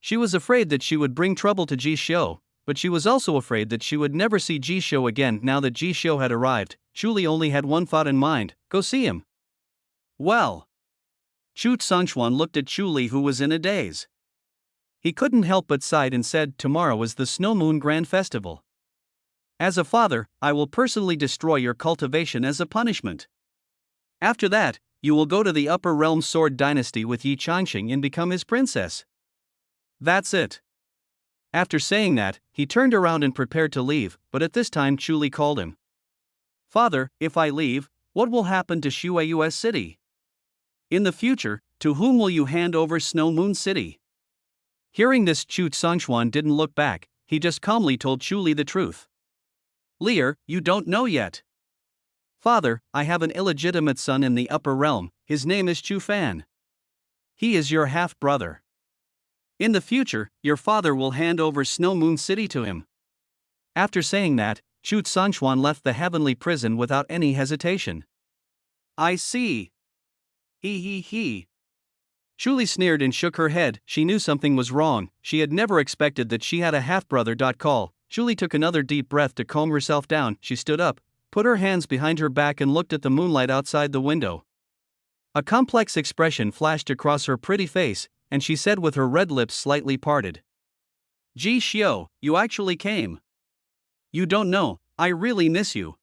A: She was afraid that she would bring trouble to Jishio, but she was also afraid that she would never see Jishio again. Now that Jishio had arrived, Chuli only had one thought in mind: go see him.
B: Well. Chu Tsungchuan looked at Chuli, who was in a daze.
A: He couldn't help but sighed and said, tomorrow is the Snow Moon Grand Festival. As a father, I will personally destroy your cultivation as a punishment. After that, you will go to the Upper Realm Sword Dynasty with Yi Changsheng and become his princess.
B: That's it.
A: After saying that, he turned around and prepared to leave, but at this time Chuli called him.
B: Father, if I leave, what will happen to Shueiyue City? In the future, to whom will you hand over Snow Moon City?
A: Hearing this, Chu Tsungchuan didn't look back, he just calmly told Chuli the truth.
B: Lear, you don't know yet.
A: Father, I have an illegitimate son in the Upper Realm, his name is Chu Fan. He is your half-brother.
B: In the future, your father will hand over Snow Moon City to him.
A: After saying that, Chu Tsungchuan left the heavenly prison without any hesitation.
B: I see. He.
A: Chuli sneered and shook her head. She knew something was wrong. She had never expected that she had a half-brother. Call. Chuli took another deep breath to calm herself down. She stood up, put her hands behind her back and looked at the moonlight outside the window. A complex expression flashed across her pretty face, and she said with her red lips slightly parted.
B: Jishio, you actually came. You don't know, I really miss you.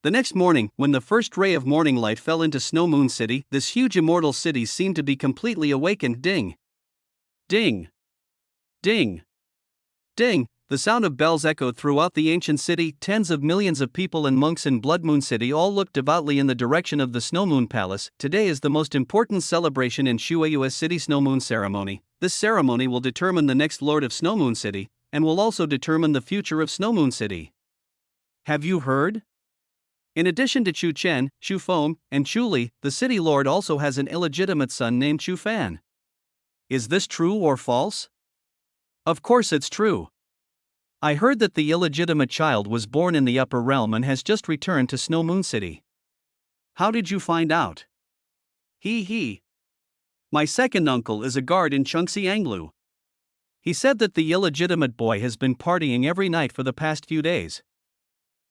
B: The next morning, when the first ray of morning light fell into Snow Moon City, this huge immortal city seemed to be completely awakened. Ding! Ding! Ding! Ding! The sound of bells echoed throughout the ancient city. Tens of millions of people and monks in Blood Moon City all looked devoutly in the direction of the Snow Moon Palace. Today is the most important celebration in Shueiyue City Snow Moon Ceremony. This ceremony will determine the next Lord of Snow Moon City, and will also determine the future of Snow Moon City. Have you heard? In addition to Chu Chen, Chu Feng, and Chu Li, the city lord also has an illegitimate son named Chu Fan. Is this true or false? Of course it's true. I heard that the illegitimate child was born in the upper realm and has just returned to Snow Moon City. How did you find out? He. My second uncle is a guard in Chungsi Anglu. He said that the illegitimate boy has been partying every night for the past few days.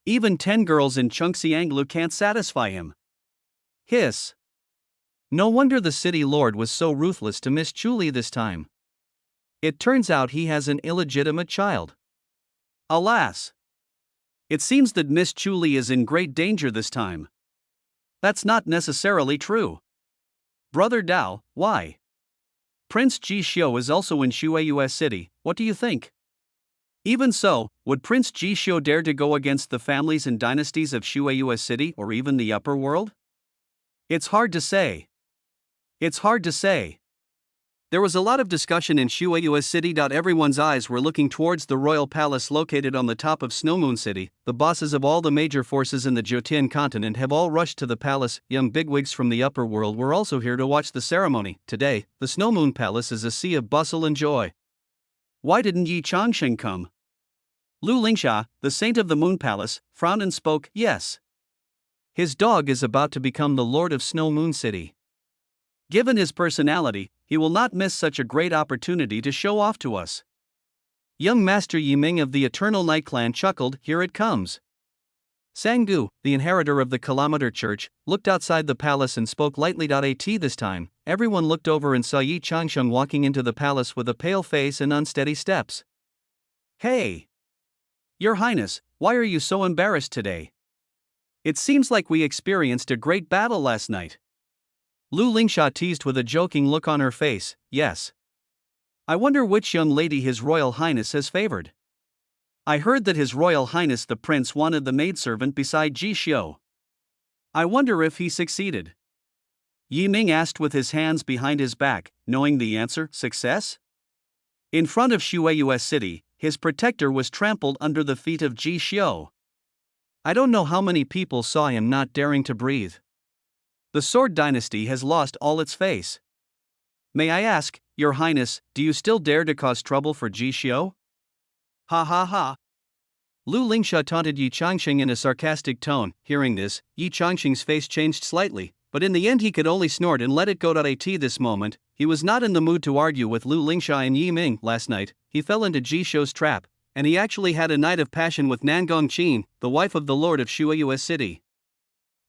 B: Even 10 girls in Chungsi Anglu can't satisfy him. Hiss. No wonder the city lord was so ruthless to Miss Chu Li this time. It turns out he has an illegitimate child. Alas! It seems that Miss Chu Li is in great danger this time. That's not necessarily true. Brother Dao, why? Prince Ji Xiu is also in Shueiyue City, what do you think? Even so, would Prince Ji Xiu dare to go against the families and dynasties of Shueiyue City or even the upper world? It's hard to say. There was a lot of discussion in Shueiyue City. Everyone's eyes were looking towards the royal palace located on the top of Snow Moon City. The bosses of all the major forces in the Jotian continent have all rushed to the palace. Young bigwigs from the upper world were also here to watch the ceremony. Today, the Snow Moon Palace is a sea of bustle and joy. Why didn't Yi Changsheng come? Lu Lingsha, the saint of the Moon Palace, frowned and spoke, yes. His dog is about to become the Lord of Snow Moon City. Given his personality, he will not miss such a great opportunity to show off to us. Young Master Yiming of the Eternal Night Clan chuckled, here it comes. Sanggu, the inheritor of the Kilometer Church, looked outside the palace and spoke lightly. At this time, everyone looked over and saw Yi Changsheng walking into the palace with a pale face and unsteady steps. Hey! Your Highness, why are you so embarrassed today? It seems like we experienced a great battle last night. Lu Lingsha teased with a joking look on her face, yes. I wonder which young lady His Royal Highness has favored. I heard that His Royal Highness the Prince wanted the maidservant beside Ji Xiu. I wonder if he succeeded. Yi Ming asked with his hands behind his back, knowing the answer, success? In front of Shueiyue City, his protector was trampled under the feet of Ji Xiu. I don't know how many people saw him not daring to breathe. The Sword Dynasty has lost all its face. May I ask, Your Highness, do you still dare to cause trouble for Ji Xiu? Ha ha ha. Lu Lingsha taunted Yi Changsheng in a sarcastic tone. Hearing this, Yi Changsheng's face changed slightly, but in the end he could only snort and let it go. At this moment, he was not in the mood to argue with Lu Lingsha and Yi Ming. Last night, he fell into Ji Xiu's trap, and he actually had a night of passion with Nangong Qin, the wife of the Lord of Shueiyue City.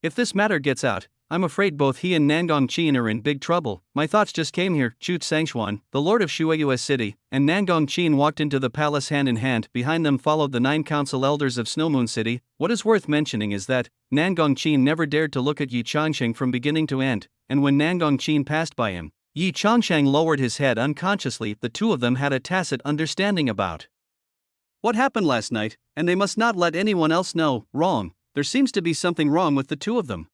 B: If this matter gets out, I'm afraid both he and Nangong Qin are in big trouble. My thoughts just came here. Chu Sangshuan, the lord of Shueiyue City, and Nangong Qin walked into the palace hand in hand. Behind them followed the 9 council elders of Snow Moon City. What is worth mentioning is that Nangong Qin never dared to look at Yi Changsheng from beginning to end, and when Nangong Qin passed by him, Yi Changsheng lowered his head unconsciously. The two of them had a tacit understanding about what happened last night, and they must not let anyone else know. Wrong. There seems to be something wrong with the two of them.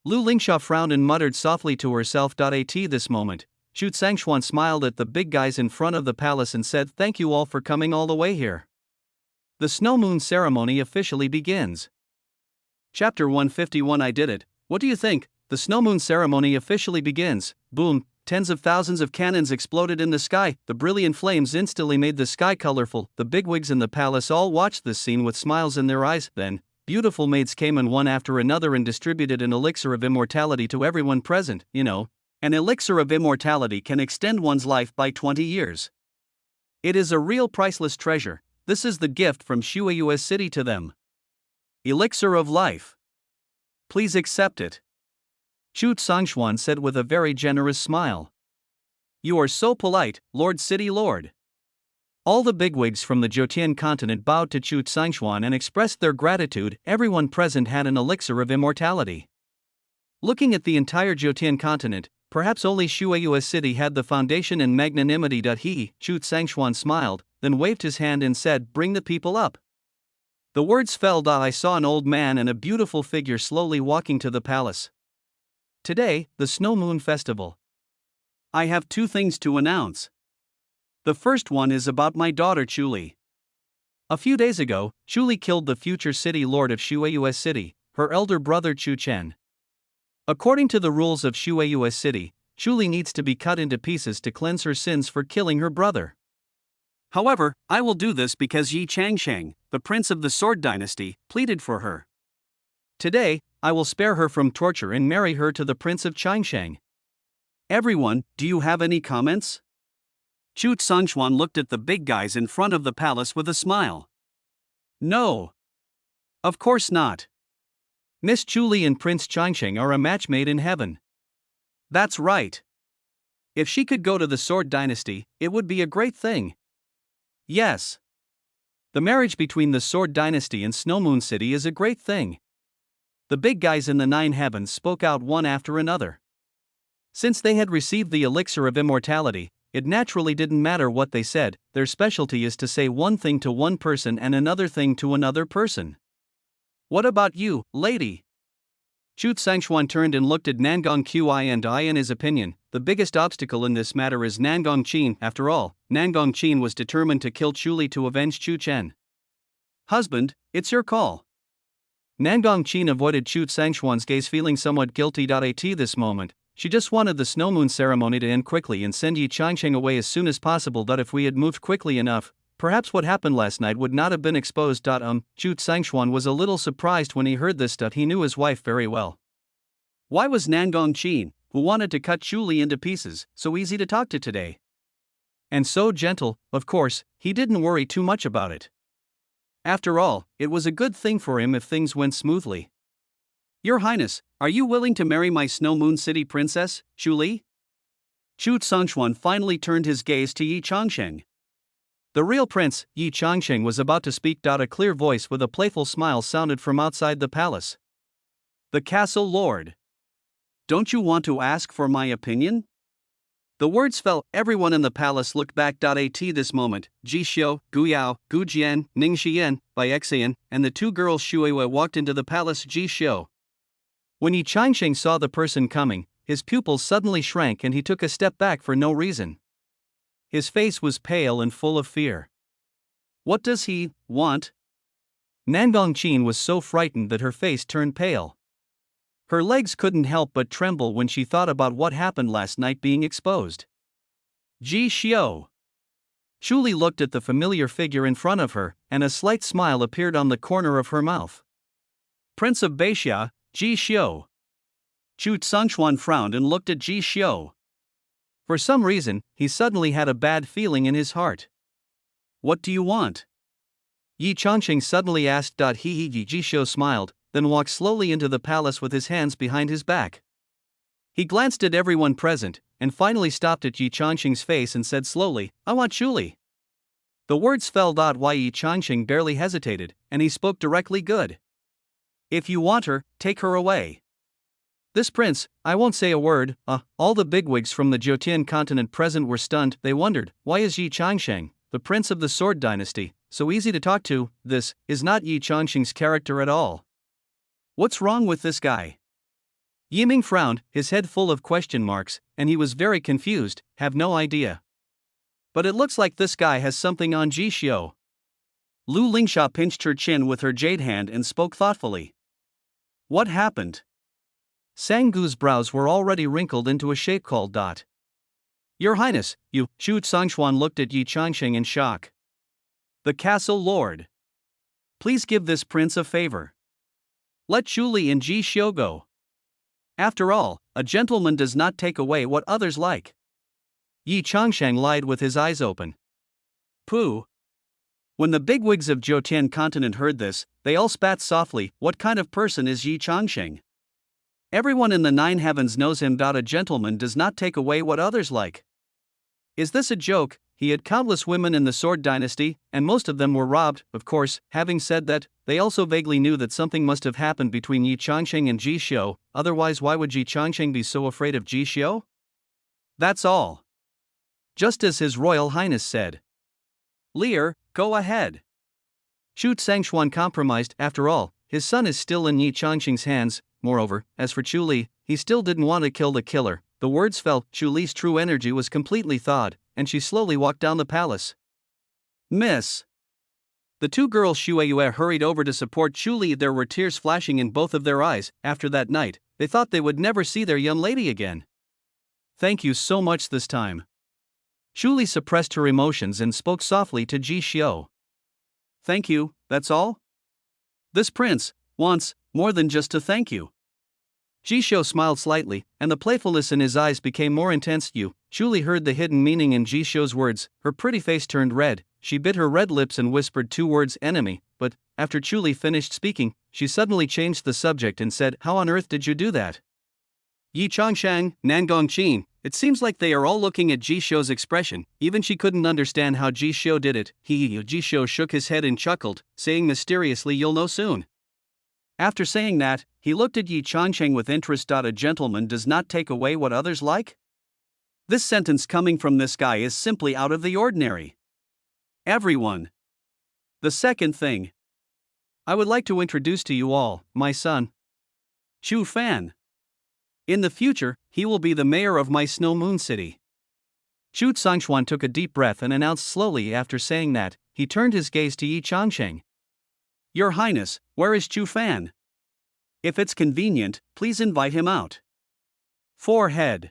B: Lu Lingsha frowned and muttered softly to herself. At this moment, Chu Sangshuan smiled at the big guys in front of the palace and said, thank you all for coming all the way here. The Snow Moon ceremony officially begins. Chapter 151. I did it. What do you think? The Snow Moon ceremony officially begins. Boom, tens of thousands of cannons exploded in the sky. The brilliant flames instantly made the sky colorful. The bigwigs in the palace all watched this scene with smiles in their eyes. Then, beautiful maids came in one after another and distributed an elixir of immortality to everyone present. An elixir of immortality can extend one's life by 20 years. It is a real priceless treasure. This is the gift from Shueiyue City to them. Elixir of life. Please accept it. Chu Sangshuan said with a very generous smile. You are so polite, Lord City Lord. All the bigwigs from the Jotian continent bowed to Chu Sangshuan and expressed their gratitude. Everyone present had an elixir of immortality. Looking at the entire Jotian continent,
A: Perhaps only Shueiyue City had the foundation in magnanimity. He, Chu Sangshuan smiled, then waved his hand and said, "Bring the people up." The words fell. I saw an old man and a beautiful figure slowly walking to the palace. Today, the Snow Moon Festival. I have two things to announce. The first one is about my daughter Chuli. A few days ago, Chuli killed the future city lord of Shueiyue City, her elder brother Chu Chen. According to the rules of Shueiyue City, Chuli needs to be cut into pieces to cleanse her sins for killing her brother. However, I will do this because Yi Changsheng, the prince of the Sword Dynasty, pleaded for her. Today, I will spare her from torture and marry her to the prince of Changsheng. Everyone, do you have any comments? Chu Sangshuan looked at the big guys in front of the palace with a smile. No. Of course not. Miss Chuli and Prince Changsheng are a match made in heaven. That's right. If she could go to the Sword Dynasty, it would be a great thing. Yes. The marriage between the Sword Dynasty and Snow Moon City is a great thing. The big guys in the Nine Heavens spoke out one after another. Since they had received the elixir of immortality, it naturally didn't matter what they said. Their specialty is to say one thing to one person and another thing to another person. What about you, lady? Chu Sangshuan turned and looked at Nangong Qi and I. In his opinion, the biggest obstacle in this matter is Nangong Qin. After all, Nangong Qin was determined to kill Chuli to avenge Chu Chen. Husband, it's your call. Nangong Qin avoided Chu Sangshuan's gaze, feeling somewhat guilty. At this moment, she just wanted the Snow Moon ceremony to end quickly and send Yi Changsheng away as soon as possible. If we had moved quickly enough, perhaps what happened last night would not have been exposed. Chu Sangshuan was a little surprised when he heard this. He knew his wife very well. Why was Nangong Qin, who wanted to cut Chuli into pieces, so easy to talk to today? And so gentle, of course, he didn't worry too much about it. After all, it was a good thing for him if things went smoothly. Your Highness, are you willing to marry my Snow Moon City princess, Chuli? Chu Sangshuan finally turned his gaze to Yi Changsheng. The real prince, Yi Changsheng, was about to speak. A clear voice with a playful smile sounded from outside the palace. The castle lord. Don't you want to ask for my opinion? The words fell. Everyone in the palace looked back. At this moment, Ji Xiu, Gu Yao, Gu Jian, Ning Xian, Bai Xian, and the two girls Shueiyue walked into the palace. Ji Xiu. When Yi Changsheng saw the person coming, his pupils suddenly shrank and he took a step back for no reason. His face was pale and full of fear. What does he want? Nangong Qin was so frightened that her face turned pale. Her legs couldn't help but tremble when she thought about what happened last night being exposed. Ji Xiu. Chuli looked at the familiar figure in front of her, and a slight smile appeared on the corner of her mouth. Prince of Beixia, Ji Xiu. Chu Sangshuan frowned and looked at Ji Xiu. For some reason, he suddenly had a bad feeling in his heart. What do you want? Yi Changsheng suddenly asked. Ji Xiu smiled, then walked slowly into the palace with his hands behind his back. He glanced at everyone present, and finally stopped at Yi Changsheng's face and said slowly, I want Chuli. The words fell. Why Yi Changsheng barely hesitated, and he spoke directly. Good. If you want her, take her away. This prince, I won't say a word. All the bigwigs from the Jiotian continent present were stunned. They wondered, why is Yi Changsheng, the prince of the Sword Dynasty, so easy to talk to? This is not Yi Changsheng's character at all. What's wrong with this guy? Yiming frowned, his head full of question marks, and he was very confused, have no idea. But it looks like this guy has something on Ji Xiu. Lu Lingsha pinched her chin with her jade hand and spoke thoughtfully. What happened? Sanggu's brows were already wrinkled into a shape called. Your Highness, you, Chu Sangshuan looked at Yi Changsheng in shock. The castle lord. Please give this prince a favor. Let Chuli and Ji Xiu go. After all, a gentleman does not take away what others like. Yi Changsheng lied with his eyes open. Pooh. When the bigwigs of Jiotian continent heard this, they all spat softly. What kind of person is Yi Changsheng? Everyone in the Nine Heavens knows him. A gentleman does not take away what others like. Is this a joke? He had countless women in the Sword Dynasty, and most of them were robbed. Of course, having said that, they also vaguely knew that something must have happened between Yi Changsheng and Ji Xiu, otherwise why would Yi Changsheng be so afraid of Ji Xiu?
B: That's all. Just as His Royal Highness said. Lear, go ahead.
A: Chu Sangshuan compromised. After all, his son is still in Yi Changqing's hands. Moreover, as for Chu Li, he still didn't want to kill the killer. The words fell. Chu Li's true energy was completely thawed, and she slowly walked down the palace.
B: Miss. The two girls Shueyue hurried over to support Chu Li. There were tears flashing in both of their eyes. After that night, they thought they would never see their young lady again.
A: Thank you so much this time. Chu Li suppressed her emotions and spoke softly to Ji Xiu.
B: Thank you, that's all? This prince wants more than just to thank you.
A: Ji Xiu smiled slightly, and the playfulness in his eyes became more intense. Chu Li heard the hidden meaning in Ji Xiu's words. Her pretty face turned red. She bit her red lips and whispered two words, enemy. But after Chu Li finished speaking, she suddenly changed the subject and said, how on earth did you do that?
B: Yi Changshang, Nangong Qin. It seems like they are all looking at Ji Xiu's expression. Even she couldn't understand how Ji Xiu did it. Ji Xiu shook his head and chuckled, saying mysteriously, you'll know soon. After saying that, he looked at Yi Changsheng with interest. A gentleman does not take away what others like? This sentence coming from this guy is simply out of the ordinary. Everyone. The second thing. I would like to introduce to you all, my son, Chu Fan. In the future, he will be the mayor of my Snow Moon City.
A: Chu Sangshuan took a deep breath and announced slowly. After saying that, he turned his gaze to Yi Changsheng.
B: Your Highness, where is Chu Fan? If it's convenient, please invite him out. Forehead.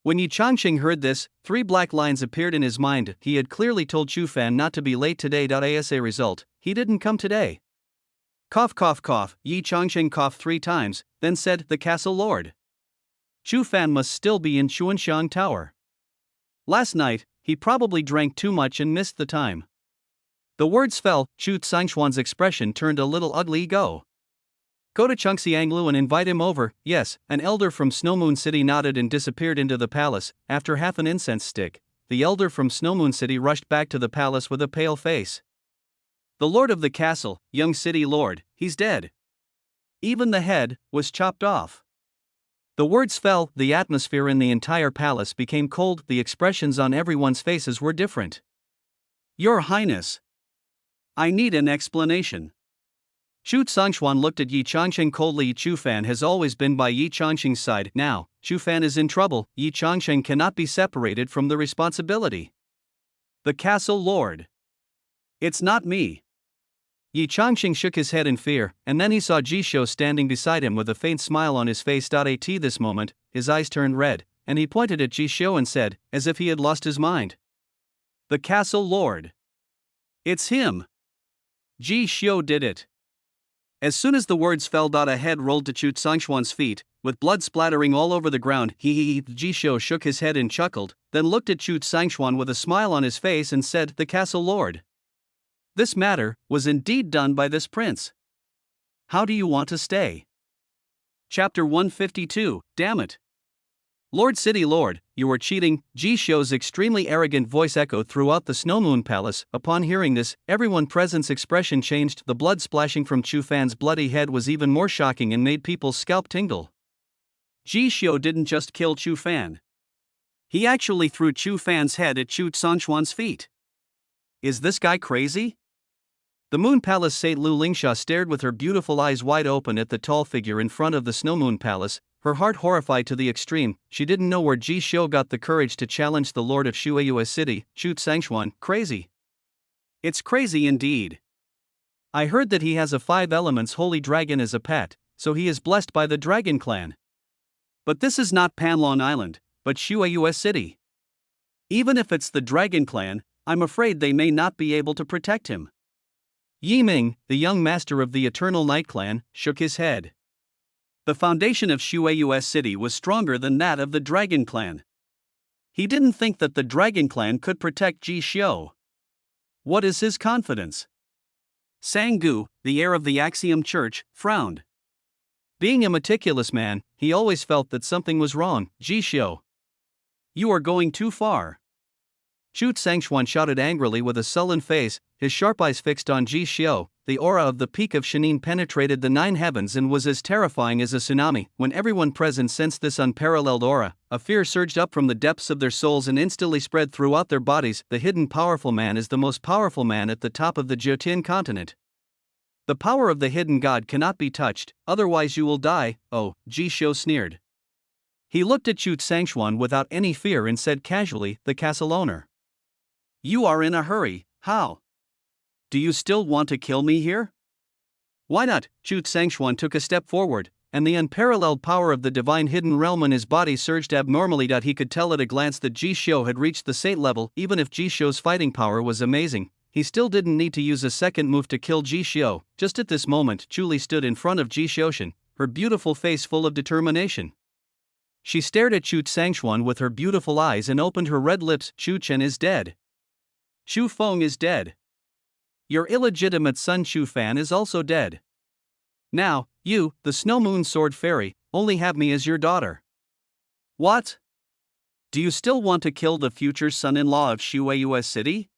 A: When Yi Changsheng heard this, 3 black lines appeared in his mind. He had clearly told Chu Fan not to be late today. As a result, he didn't come today.
B: Cough, cough, cough. Yi Changsheng coughed 3 times, then said, the castle lord.
A: Chu Fan must still be in Chuanxiang Tower.
B: Last night, he probably drank too much and missed the time.
A: The words fell. Chu Sangshuan's expression turned a little ugly. Go to Chengxianglu and invite him over. Yes, an elder from Snow Moon City nodded and disappeared into the palace. After half an incense stick, the elder from Snow Moon City rushed back to the palace with a pale face.
B: The lord of the castle, young city lord, he's dead. Even the head was chopped off.
A: The words fell. The atmosphere in the entire palace became cold. The expressions on everyone's faces were different.
B: Your Highness, I need an explanation.
A: Chu Sangshuan looked at Yi Changsheng coldly. Chu Fan has always been by Yi Changsheng's side. Now, Chu Fan is in trouble. Yi Changsheng cannot be separated from the responsibility.
B: The castle lord. It's not me.
A: Yi Changsheng shook his head in fear, and then he saw Ji Xiu standing beside him with a faint smile on his face. At this moment, his eyes turned red, and he pointed at Ji Xiu and said, as if he had lost his mind.
B: The castle lord. It's him. Ji Xiu did it. As soon as the words fell, a head rolled to Chu Sangshuan's feet, with blood splattering all over the ground. Ji Xiu shook his head and chuckled, then looked at Chu Sangshuan with a smile on his face and said, the castle lord. This matter was indeed done by this prince. How do you want to stay? Chapter 152, damn it. Lord City Lord, you are cheating. Ji Xiu's extremely arrogant voice echoed throughout the Snow Moon Palace. Upon hearing this, everyone present's expression changed. The blood splashing from Chu Fan's bloody head was even more shocking and made people's scalp tingle. Ji Xiu didn't just kill Chu Fan. He actually threw Chu Fan's head at Chu Sangshuan's feet. Is this guy crazy? The Moon Palace Saint Lu Lingsha stared with her beautiful eyes wide open at the tall figure in front of the Snow Moon Palace, her heart horrified to the extreme. She didn't know where Ji Xiu got the courage to challenge the lord of Shueyue City, Chu Sangshuan. Crazy. It's crazy indeed. I heard that he has a 5 elements holy dragon as a pet, so he is blessed by the Dragon Clan. But this is not Panlong Island, but Shueyue City. Even if it's the Dragon Clan, I'm afraid they may not be able to protect him. Yi Ming, the young master of the Eternal Night Clan, shook his head. The foundation of Shueyue City was stronger than that of the Dragon Clan. He didn't think that the Dragon Clan could protect Ji Xiu. What is his confidence? Sang Gu, the heir of the Axiom Church, frowned. Being a meticulous man, he always felt that something was wrong. Ji Xiu, you are going too far. Chu Sangshuan shouted angrily with a sullen face, his sharp eyes fixed on Ji Xiu.
A: the aura of the peak of Shenin penetrated the 9 heavens and was as terrifying as a tsunami. When everyone present sensed this unparalleled aura, a fear surged up from the depths of their souls and instantly spread throughout their bodies. The hidden powerful man is the most powerful man at the top of the Jiotian continent. The power of the hidden god cannot be touched, otherwise you will die. Oh, Ji Xiu sneered. He looked at Chu Tsangxuan without any fear and said casually, the castle owner. You are in a hurry, how? Do you still want to kill me here? Why not? Chu Tsangxuan took a step forward, and the unparalleled power of the divine hidden realm in his body surged abnormally. He could tell at a glance that Ji Xiu had reached the saint level. Even if Ji Xiu's fighting power was amazing, he still didn't need to use a second move to kill Ji Xiu. Just at this moment, Julie stood in front of Ji Xiushan, her beautiful face full of determination. She stared at Chu Tsangxuan with her beautiful eyes and opened her red lips. Chu Chen is dead. Xu Feng is dead. Your illegitimate son Xu Fan is also dead. Now, you, the Snow Moon Sword Fairy, only have me as your daughter. What? Do you still want to kill the future son-in-law of Shueiyue City?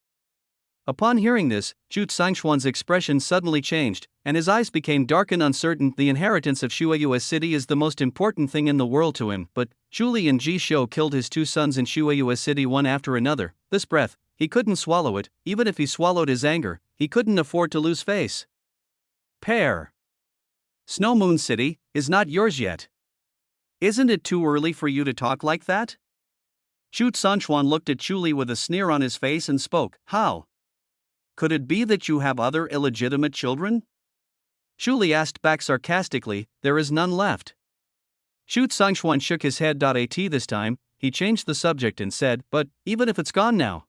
A: Upon hearing this, Chu Tsangxuan's expression suddenly changed, and his eyes became dark and uncertain. The inheritance of Shueiyue City is the most important thing in the world to him, but Julie and Ji Xiu killed his 2 sons in Shueiyue City one after another. This breath, he couldn't swallow it. Even if he swallowed his anger, he couldn't afford to lose face. Pair. Snow Moon City is not yours yet. Isn't it too early for you to talk like that? Chu Tsangxuan looked at Julie with a sneer on his face and spoke. How? Could it be that you have other illegitimate children? Julie asked back sarcastically. There is none left. Chu Tsangxuan shook his head. At this time, he changed the subject and said, but even if it's gone now,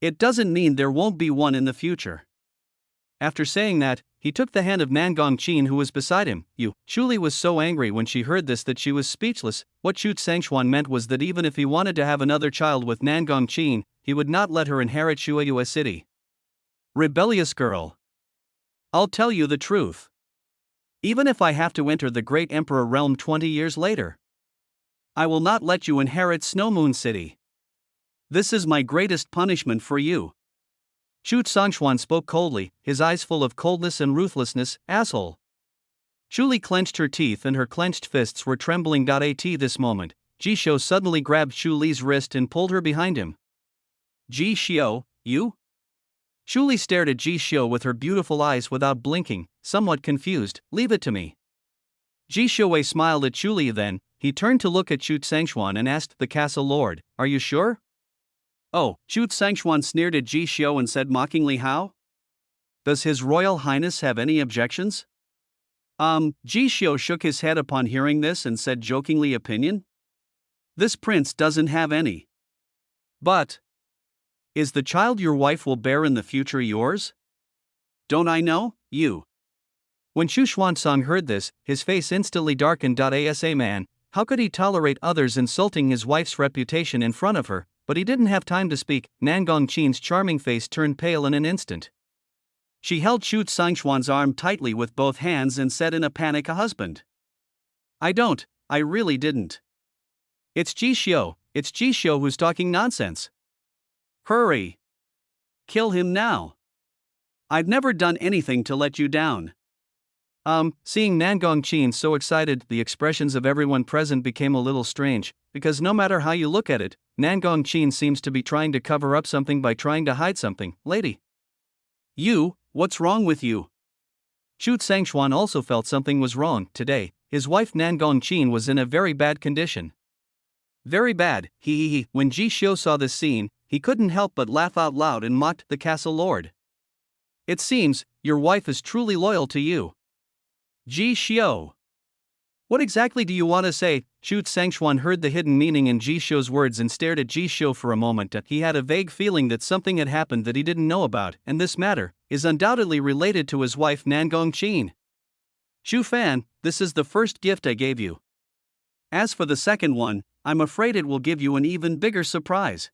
A: it doesn't mean there won't be one in the future. After saying that, he took the hand of Nan Gongqin who was beside him. Julie was so angry when she heard this that she was speechless. What Chu Tsangxuan meant was that even if he wanted to have another child with Nan Gongqin, he would not let her inherit Shueiyue City. Rebellious girl. I'll tell you the truth. Even if I have to enter the Great Emperor realm 20 years later, I will not let you inherit Snow Moon City. This is my greatest punishment for you. Chu Tsangxuan spoke coldly, his eyes full of coldness and ruthlessness. Asshole. Julie clenched her teeth and her clenched fists were trembling. At this moment, Ji Xiu suddenly grabbed Juli's wrist and pulled her behind him. Ji Xiu, you? Julie stared at Ji Xiu with her beautiful eyes without blinking, somewhat confused. Leave it to me. Ji Xiu smiled at Julie. Then, he turned to look at Chu Tsangxuan and asked the castle lord, are you sure? Oh, Chu Tsangxuan sneered at Ji Xiu and said mockingly, how? Does His Royal Highness have any objections? Ji Xiu shook his head upon hearing this and said jokingly, opinion? This prince doesn't have any. But is the child your wife will bear in the future yours? Don't I know, you? When Xu Xuanzang heard this, his face instantly darkened. Asa man, how could he tolerate others insulting his wife's reputation in front of her? But he didn't have time to speak. Nan Gongqin's charming face turned pale in an instant. She held Chu Tsangxuan's arm tightly with both hands and said in a panic, a husband. I really didn't. It's Ji Xiu who's talking nonsense. Hurry. Kill him now. I've never done anything to let you down. Seeing Nan Gongqin so excited, the expressions of everyone present became a little strange, because no matter how you look at it, Nan Gongqin seems to be trying to cover up something by trying to hide something. Lady. What's wrong with you? Chu Tsangxuan also felt something was wrong. Today, his wife Nan Gongqin was in a very bad condition. Very bad. When Ji Xiu saw this scene, he couldn't help but laugh out loud and mocked the castle lord. It seems, your wife is truly loyal to you. Ji Xiu. What exactly do you want to say? Chu Tsangxuan heard the hidden meaning in Ji Xiu's words and stared at Ji Xiu for a moment. He had a vague feeling that something had happened that he didn't know about, and this matter is undoubtedly related to his wife Nan Gongqin. Xu Fan, this is the first gift I gave you. As for the second one, I'm afraid it will give you an even bigger surprise.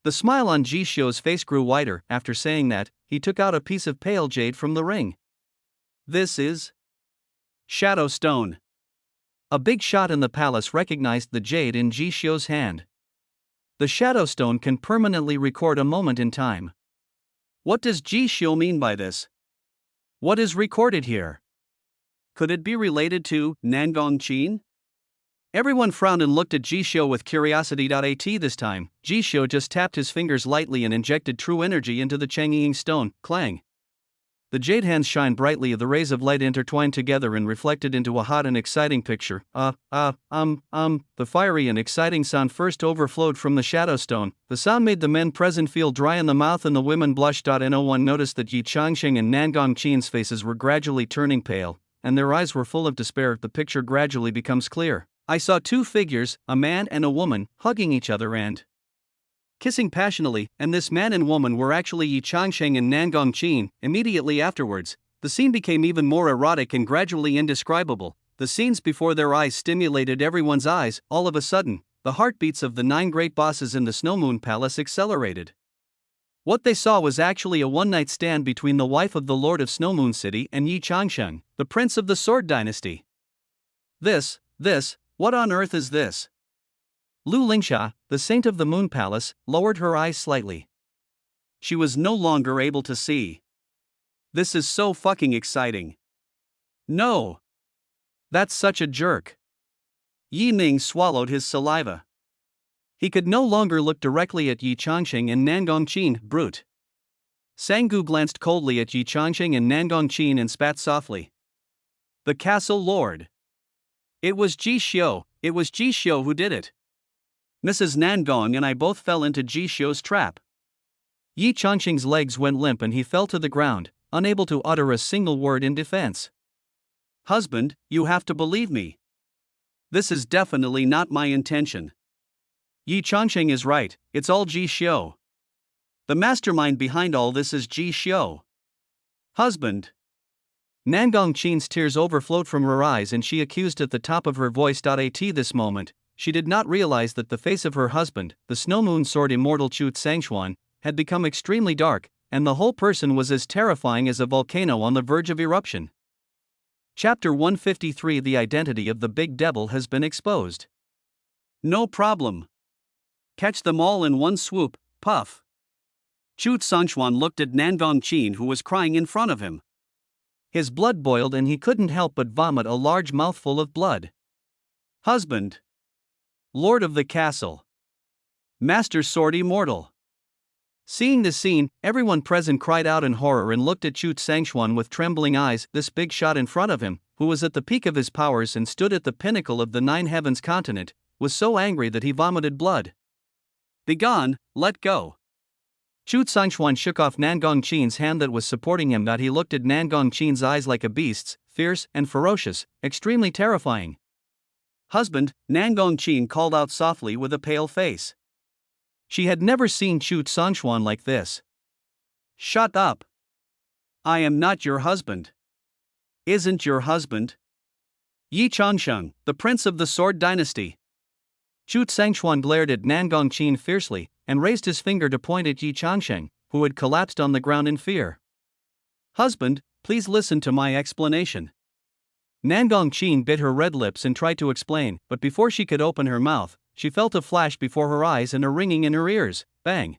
A: The smile on Ji Xiu's face grew wider. After saying that, he took out a piece of pale jade from the ring. This is Shadow Stone. A big shot in the palace recognized the jade in Ji Xiu's hand. The Shadow Stone can permanently record a moment in time. What does Ji Xiu mean by this?
B: What is recorded here? Could it be related to Nangong Qin? Everyone frowned and looked at Jishio with curiosity. At this time, Jishio just tapped his fingers lightly and injected true energy into the Changying stone. Clang! The jade hands shine brightly, the rays of light intertwined together and reflected into a hot and exciting picture. The fiery and exciting sound first overflowed from the shadow stone. The sound made the men present feel dry in the mouth and the women blush. No one noticed that Yi Changsheng and Nangong Qin's faces were gradually turning pale, and their eyes were full of despair. The picture gradually becomes clear. I saw two figures, a man and a woman, hugging each other and kissing passionately, and this man and woman were actually Yi Changsheng and Nangong Qin. Immediately afterwards, the scene became even more erotic and gradually indescribable. The scenes before their eyes stimulated everyone's eyes. All of a sudden, the heartbeats of the 9 great bosses in the Snow Moon Palace accelerated. What they saw was actually a one-night stand between the wife of the Lord of Snow Moon City and Yi Changsheng, the Prince of the Sword Dynasty. What on earth is this? Lu Lingsha, the saint of the Moon Palace, lowered her eyes slightly. She was no longer able to see. This is so fucking exciting. No! That's such a jerk. Yi Ning swallowed his saliva. He could no longer look directly at Yi Changsheng and Nangong Qin. Brute. Sanggu glanced coldly at Yi Changsheng and Nangong Qin and spat softly. The castle lord. It was Jishio who did it. Mrs. Nangong and I both fell into Jishio's trap. Yi Changsheng's legs went limp and he fell to the ground, unable to utter a single word in defense. Husband, you have to believe me. This is definitely not my intention. Yi Changsheng is right, it's all Jishio. The mastermind behind all this is Jishio. Husband. Nangong Qin's tears overflowed from her eyes and she accused at the top of her voice. At this moment, she did not realize that the face of her husband, the Snow Moon Sword Immortal Chu Tsangxuan, had become extremely dark, and the whole person was as terrifying as a volcano on the verge of eruption. Chapter 153. The identity of the Big Devil has been exposed. No problem. Catch them all in one swoop, puff. Chu Tsangxuan looked at Nangong Qin, who was crying in front of him. His blood boiled and he couldn't help but vomit a large mouthful of blood. Husband. Lord of the castle. Master Sword Immortal. Seeing the scene, everyone present cried out in horror and looked at Chu Tsangxuan with trembling eyes. This big shot in front of him, who was at the peak of his powers and stood at the pinnacle of the 9 heavens continent, was so angry that he vomited blood. Begone, let go. Chu Tsangxuan shook off Nangong Qin's hand that was supporting him. He looked at Nangong Qin's eyes like a beast's, fierce and ferocious, extremely terrifying. Husband, Nangong Qin called out softly with a pale face. She had never seen Chu Tsangxuan like this. Shut up. I am not your husband. Isn't your husband? Yi Changsheng, the Prince of the Sword Dynasty. Chu Tsangxuan glared at Nangong Qin fiercely, and raised his finger to point at Yi Changsheng, who had collapsed on the ground in fear. Husband, please listen to my explanation. Nangong Qin bit her red lips and tried to explain, but before she could open her mouth, she felt a flash before her eyes and a ringing in her ears. Bang!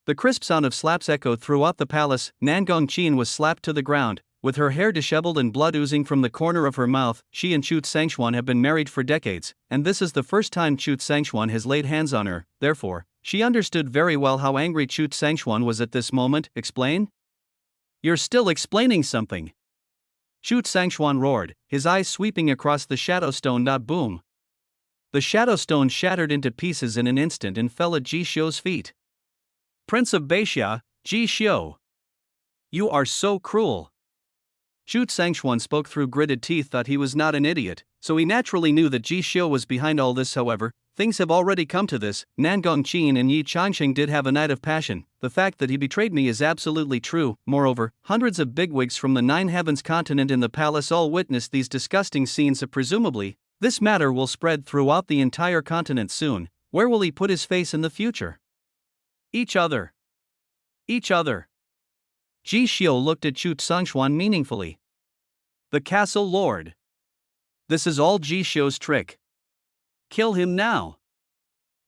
B: The crisp sound of slaps echoed throughout the palace. Nangong Qin was slapped to the ground, with her hair disheveled and blood oozing from the corner of her mouth. She and Chu Tsangxuan have been married for decades, and this is the first time Chu Tsangxuan has laid hands on her. Therefore, she understood very well how angry Chu Tsangxuan was at this moment. Explain? You're still explaining something. Chu Tsangxuan roared, his eyes sweeping across the shadow stone. Boom! The shadow stone shattered into pieces in an instant and fell at Jishio's feet. Prince of Beixia, Jishio. You are so cruel. Chu Tsangxuan spoke through gritted teeth. He was not an idiot, so he naturally knew that Jishio was behind all this. However, things have already come to this. Nangong Qin and Yi Changsheng did have a night of passion. The fact that he betrayed me is absolutely true. Moreover, hundreds of bigwigs from the 9 heavens continent in the palace all witnessed these disgusting scenes. Presumably, this matter will spread throughout the entire continent soon. Where will he put his face in the future? Each other. Jishio looked at Chu Tsangxuan meaningfully. The castle lord. This is all Jishio's trick. Kill him now.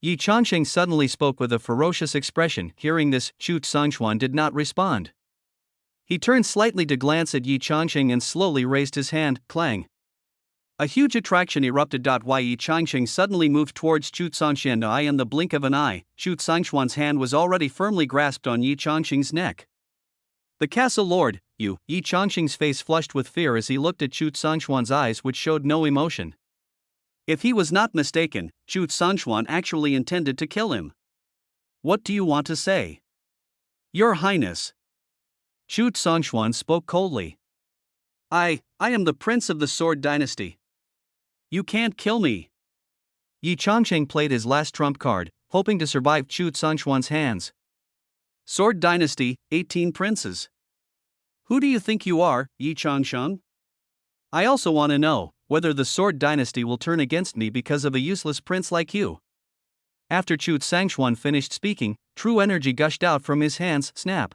B: Yi Changsheng suddenly spoke with a ferocious expression. Hearing this, Chu Tsangxuan did not respond.
A: He turned slightly to glance at Yi Changqing and slowly raised his hand, clang. A huge attraction erupted. Yi Changqing suddenly moved towards Chu Tsangshuan. In the blink of an eye, Chu Tsangshuan's hand was already firmly grasped on Yi Changqing's neck. The castle lord, Yi Changqing's face flushed with fear as he looked at Chu Tsangshuan's eyes, which showed no emotion. If he was not mistaken, Chu Tsangshuan actually intended to kill him. What do you want to say? Your Highness. Chu Tsangshuan spoke coldly. I am the prince of the Sword Dynasty. You can't kill me. Yi Changqing played his last trump card, hoping to survive Chu Tsangshuan's hands. Sword Dynasty, 18 princes. Who do you think you are, Yi Changqing? I also want to know whether the Sword Dynasty will turn against me because of a useless prince like you. After Chu Tsangshuan finished speaking, true energy gushed out from his hands, snap.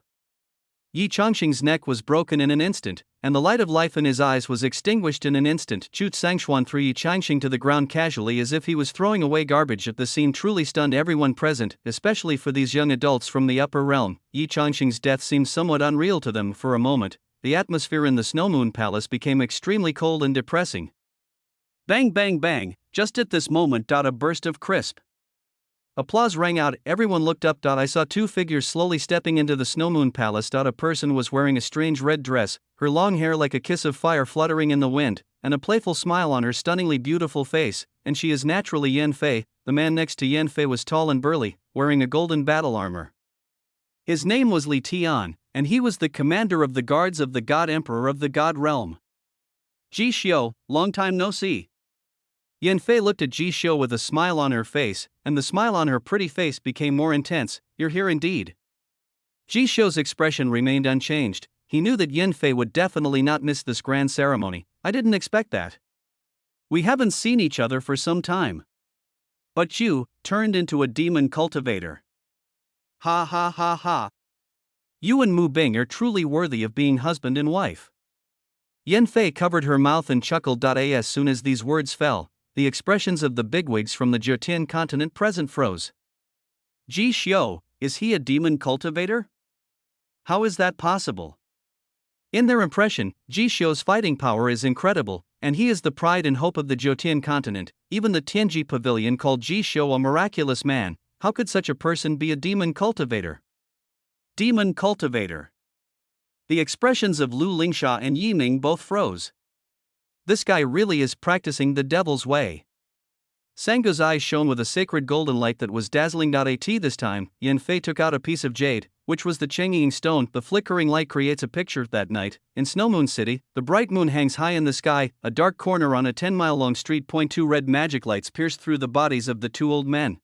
A: Yi Changqing's neck was broken in an instant, and the light of life in his eyes was extinguished in an instant. Chu Tsangshuan threw Yi Changqing to the ground casually as if he was throwing away garbage. The scene truly stunned everyone present, especially for these young adults from the upper realm. Yi Changqing's death seemed somewhat unreal to them for a moment. The atmosphere in the Snow Moon Palace became extremely cold and depressing. Bang bang bang, just at this moment. A burst of crisp applause rang out. Everyone looked up. I saw two figures slowly stepping into the Snow Moon Palace. A person was wearing a strange red dress, her long hair like a kiss of fire fluttering in the wind, and a playful smile on her stunningly beautiful face, and she is naturally Yan Fei. The man next to Yan Fei was tall and burly, wearing a golden battle armor. His name was Li Tian, and he was the commander of the guards of the God Emperor of the God Realm. Ji Xiu, long time no see. Yan Fei looked at Ji Xiu with a smile on her face, and the smile on her pretty face became more intense. You're here indeed. Ji Xiu's expression remained unchanged. He knew that Yan Fei would definitely not miss this grand ceremony. I didn't expect that. We haven't seen each other for some time. But you turned into a demon cultivator. Ha ha ha ha. You and Mu Bing are truly worthy of being husband and wife. Yan Fei covered her mouth and chuckled. As soon as these words fell, the expressions of the bigwigs from the Jiotian continent present froze. Ji Xiu, is he a demon cultivator? How is that possible? In their impression, Ji Xiu's fighting power is incredible, and he is the pride and hope of the Jiotian continent. Even the Tianji Pavilion called Ji Xiu a miraculous man. How could such a person be a demon cultivator? Demon cultivator. The expressions of Lu Lingsha and Yi Ming both froze. This guy really is practicing the devil's way. Sango's eyes shone with a sacred golden light that was dazzling. At this time, Yan Fei took out a piece of jade, which was the Chengying stone. The flickering light creates a picture. That night, in Snow Moon City, the bright moon hangs high in the sky. A dark corner on a 10-mile-long street. Two red magic lights pierced through the bodies of the two old men.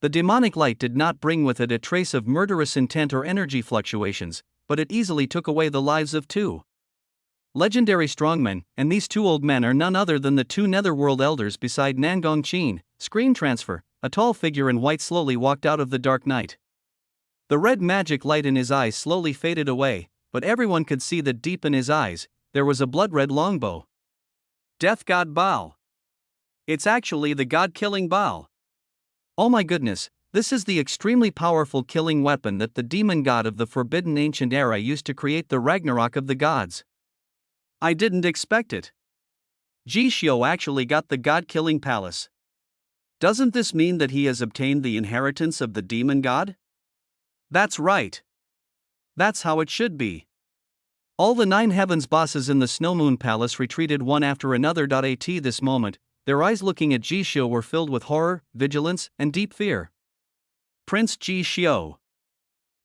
A: The demonic light did not bring with it a trace of murderous intent or energy fluctuations, but it easily took away the lives of two legendary strongmen, and these two old men are none other than the two Netherworld elders beside Nangong Qin. Screen transfer. A tall figure in white slowly walked out of the dark night. The red magic light in his eyes slowly faded away, but everyone could see that deep in his eyes, there was a blood-red longbow. Death God Bao. It's actually the god-killing Bao. Oh my goodness, this is the extremely powerful killing weapon that the demon god of the forbidden ancient era used to create the Ragnarok of the gods. I didn't expect it. Ji Xiu actually got the god-killing palace. Doesn't this mean that he has obtained the inheritance of the demon god? That's right. That's how it should be. All the 9 heavens bosses in the Snow Moon Palace retreated one after another. At this moment, their eyes looking at Ji Xiu were filled with horror, vigilance, and deep fear. Prince Ji Xiu.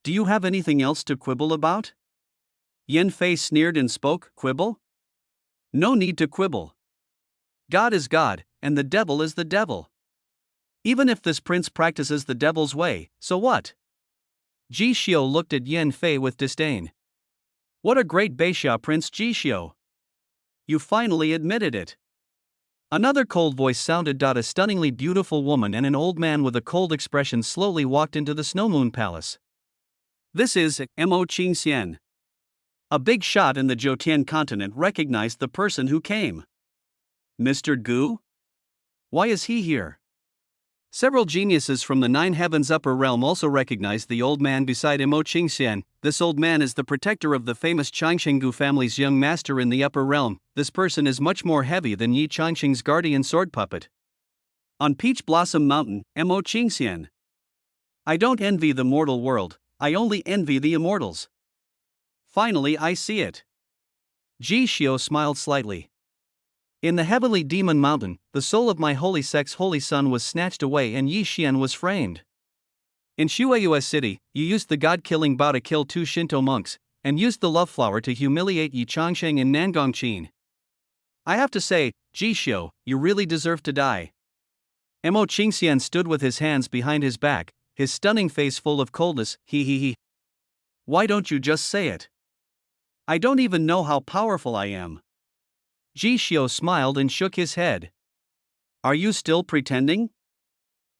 A: Do you have anything else to quibble about? Yan Fei sneered and spoke. Quibble? No need to quibble. God is God, and the devil is the devil. Even if this prince practices the devil's way, so what? Ji Xiu looked at Yan Fei with disdain. What a great Beixia Prince Ji Xiu. You finally admitted it. Another cold voice sounded. A stunningly beautiful woman and an old man with a cold expression slowly walked into the Snow Moon Palace. This is Mo Qingxian. A big shot in the Jiotian continent recognized the person who came. Mr. Gu? Why is he here?
B: Several geniuses from the Nine Heavens upper realm also recognized the old man beside Imo Qingxian. This old man is the protector of the famous Changshenggu family's young master in the upper realm. This person is much more heavy than Yi Changsheng's guardian sword puppet. On Peach Blossom Mountain, Imo Qingxian. I don't envy the mortal world, I only envy the immortals. Finally I see it. Ji Xiu smiled slightly. In the heavenly demon mountain, the soul of my holy sect's holy son was snatched away and Yi Xian was framed. In Shueiyue City, you used the god-killing Bao to kill 2 Shinto monks, and used the love flower to humiliate Yi Changsheng and Nangongqin. I have to say, Ji Xiu, you really deserve to die. Imo Qingxian stood with his hands behind his back, his stunning face full of coldness. He. Why don't you just say it? I don't even know how powerful I am. Ji Xiu smiled and shook his head. Are you still pretending?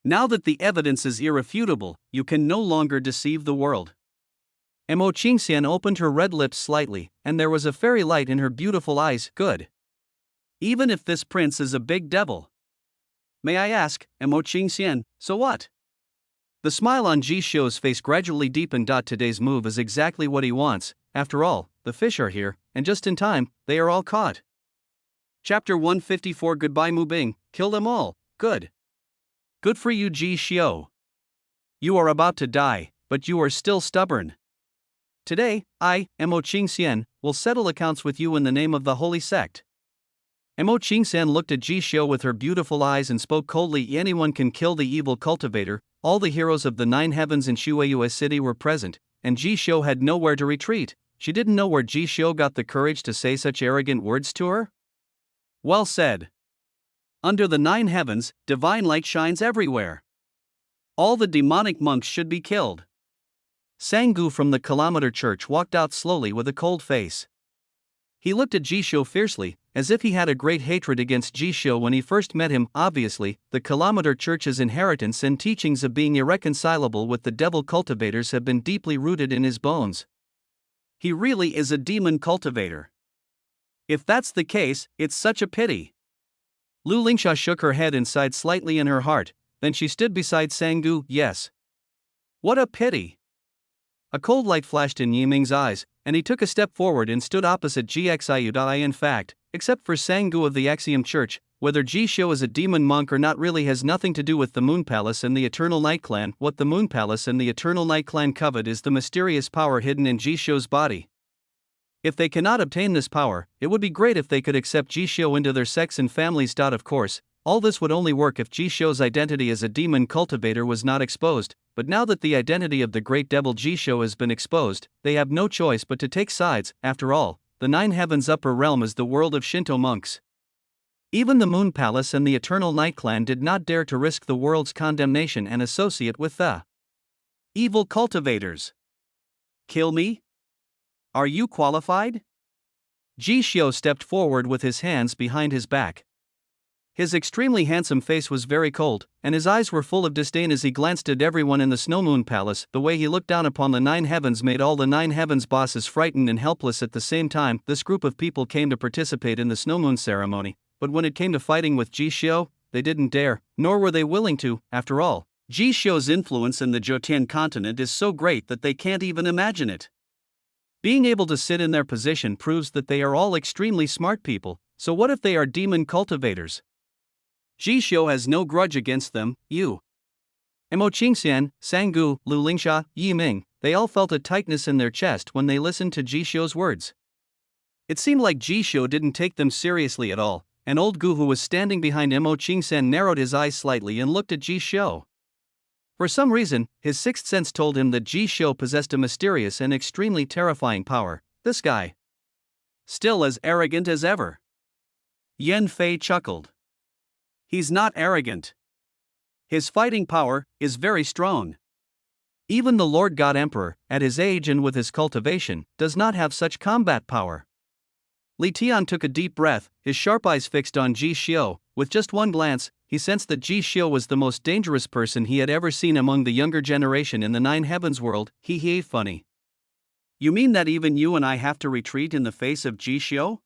B: Now that the evidence is irrefutable, you can no longer deceive the world. Imo Qingxian opened her red lips slightly, and there was a fairy light in her beautiful eyes. Good. Even if this prince is a big devil. May I ask, Imo Qingxian, so what? The smile on Ji Xiu's face gradually deepened. Today's move is exactly what he wants. After all, the fish are here, and just in time, they are all caught. Chapter 154. Goodbye Mu Bing, kill them all. Good. Good for you, Ji Xiu. You are about to die, but you are still stubborn. Today, I, Imo Qingxian, will settle accounts with you in the name of the holy sect. Imo Qingxian looked at Ji Xiu with her beautiful eyes and spoke coldly. Anyone can kill the evil cultivator. All the heroes of the Nine Heavens in Shueiyue City were present, and Ji Xiu had nowhere to retreat. She didn't know where Ji Xiu got the courage to say such arrogant words to her. Well said. Under the Nine Heavens, divine light shines everywhere. All the demonic monks should be killed. Sanggu from the Kilometer Church walked out slowly with a cold face. He looked at Ji Xiu fiercely, as if he had a great hatred against Ji Xiu when he first met him. Obviously, the Kilometer Church's inheritance and teachings of being irreconcilable with the devil cultivators have been deeply rooted in his bones. He really is a demon cultivator. If that's the case, it's such a pity. Lu Lingsha shook her head and sighed slightly in her heart, then she stood beside Sanggu. Yes. What a pity. A cold light flashed in Yiming's eyes, and he took a step forward and stood opposite Gxiu. In fact, except for Sanggu of the Axiom Church, whether Ji Xiu is a demon monk or not really has nothing to do with the Moon Palace and the Eternal Night Clan. What the Moon Palace and the Eternal Night Clan covet is the mysterious power hidden in Ji Xiu's body. If they cannot obtain this power, it would be great if they could accept Ji Xiu into their sects and families. Of course, all this would only work if Ji Xiu's identity as a demon cultivator was not exposed, but now that the identity of the great devil Ji Xiu has been exposed, they have no choice but to take sides. After all, the Nine Heavens upper realm is the world of Shinto monks. Even the Moon Palace and the Eternal Night Clan did not dare to risk the world's condemnation and associate with the evil cultivators. Kill me? Are you qualified? Ji Xiu stepped forward with his hands behind his back. His extremely handsome face was very cold, and his eyes were full of disdain as he glanced at everyone in the Snow Moon Palace. The way he looked down upon the Nine Heavens made all the Nine Heavens bosses frightened and helpless at the same time. This group of people came to participate in the Snow Moon ceremony, but when it came to fighting with Ji Xiu, they didn't dare, nor were they willing to. After all, Ji Xiu's influence in the Jotian continent is so great that they can't even imagine it. Being able to sit in their position proves that they are all extremely smart people, so what if they are demon cultivators? Ji Xiu has no grudge against them. Imo Qingxian, Sanggu, Lu Lingsha, Yi Ming, they all felt a tightness in their chest when they listened to Ji Xiu's words. It seemed like Ji Xiu didn't take them seriously at all, and old Gu, who was standing behind Imo Qingxian, narrowed his eyes slightly and looked at Ji Xiu. For some reason, his sixth sense told him that Ji Xiu possessed a mysterious and extremely terrifying power. This guy. Still as arrogant as ever. Yan Fei chuckled. He's not arrogant. His fighting power is very strong. Even the Lord God Emperor, at his age and with his cultivation, does not have such combat power. Li Tian took a deep breath, his sharp eyes fixed on Ji Xiu. With just one glance, he sensed that Ji Xiu was the most dangerous person he had ever seen among the younger generation in the Nine Heavens world. Funny. You mean that even you and I have to retreat in the face of Ji Xiu?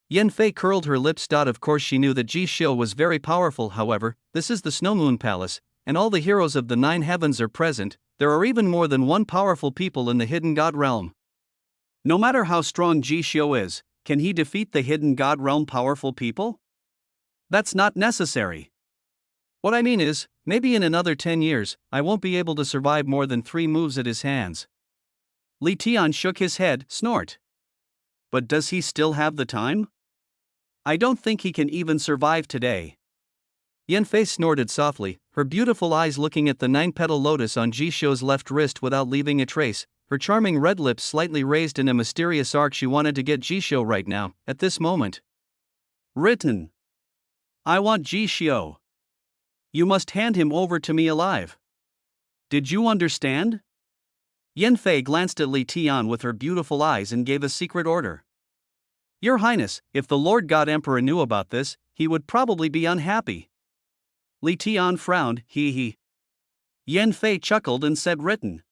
A: Yan Fei curled her lips. Of course she knew that Ji Xiu was very powerful. However, this is the Snow Moon Palace, and all the heroes of the 9 heavens are present. There are even more than one powerful people in the hidden god realm.
B: No matter how strong Ji Xiu is, can he defeat the hidden god realm powerful people? That's not necessary.
A: What I mean is, maybe in another 10 years, I won't be able to survive more than 3 moves at his hands.
B: Li Tian shook his head, snort. But does he still have the time? I don't think he can even survive today.
A: Yan Fei snorted softly, her beautiful eyes looking at the 9-petal lotus on Ji Xiu's left wrist without leaving a trace, her charming red lips slightly raised in a mysterious arc. She wanted to get Ji Xiu right now, at this moment.
B: Written. I want Ji Xiu. You must hand him over to me alive. Did you understand?
A: Yan Fei glanced at Li Tian with her beautiful eyes and gave a secret order.
B: Your Highness, if the Lord God Emperor knew about this, he would probably be unhappy.
A: Li Tian frowned, he.
B: Yan Fei chuckled and said, written.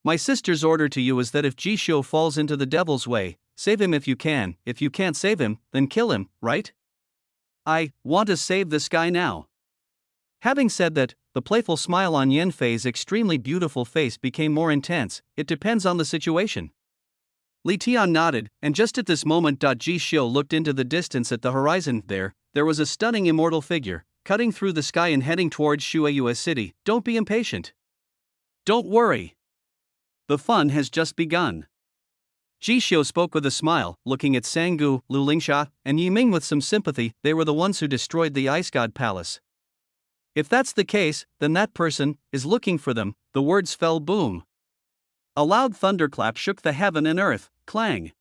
A: My sister's order to you is that if Ji Xiu falls into the devil's way, save him if you can. If you can't save him, then kill him, right?
B: I want to save this guy now.
A: Having said that, the playful smile on Yan Fei's extremely beautiful face became more intense. It depends on the situation.
B: Li Tian nodded, and just at this moment Ji Xiu looked into the distance at the horizon. There was a stunning immortal figure, cutting through the sky and heading towards Shueyue City.
A: Don't be impatient.
B: Don't worry. The fun has just begun.
A: Ji Xiu spoke with a smile, looking at Sanggu, Lu Lingsha, and Yi Ming with some sympathy. They were the ones who destroyed the Ice God Palace. If that's the case, then that person is looking for them. The words fell. Boom.
B: A loud thunderclap shook the heaven and earth. Clang.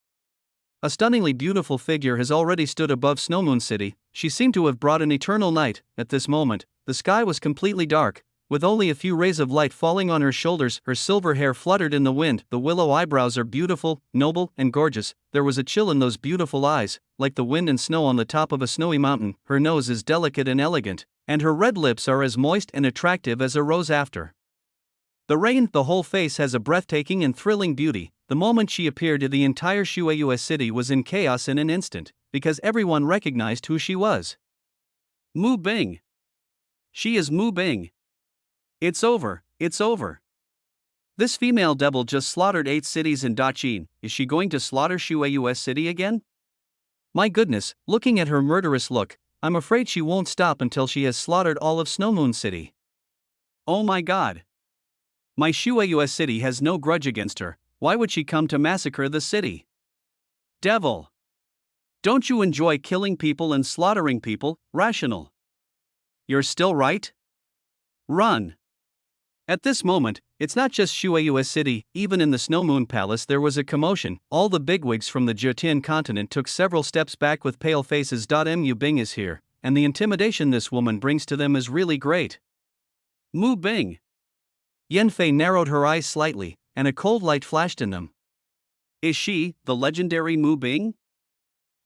A: A stunningly beautiful figure has already stood above Snowmoon City. She seemed to have brought an eternal night. At this moment, the sky was completely dark, with only a few rays of light falling on her shoulders. Her silver hair fluttered in the wind. The willow eyebrows are beautiful, noble, and gorgeous. There was a chill in those beautiful eyes, like the wind and snow on the top of a snowy mountain. Her nose is delicate and elegant, and her red lips are as moist and attractive as a rose after the rain. The whole face has a breathtaking and thrilling beauty. The moment she appeared, the entire Shueyue City was in chaos in an instant, because everyone recognized who she was.
B: Mu Bing. She is Mu Bing. It's over, it's over. This female devil just slaughtered 8 cities in Daqin. Is she going to slaughter Shueyue City again?
A: My goodness, looking at her murderous look, I'm afraid she won't stop until she has slaughtered all of Snowmoon City.
B: Oh my god. My Shueyue City has no grudge against her. Why would she come to massacre the city? Devil. Don't you enjoy killing people and slaughtering people, Rational? You're still right? Run.
A: At this moment, it's not just Shueyue City. Even in the Snowmoon Palace there was a commotion. All the bigwigs from the Jetian continent took several steps back with pale faces. Mu Bing is here, and the intimidation this woman brings to them is really great.
B: Mu Bing.
A: Yan Fei narrowed her eyes slightly, and a cold light flashed in them.
B: Is she, the legendary Mu Bing?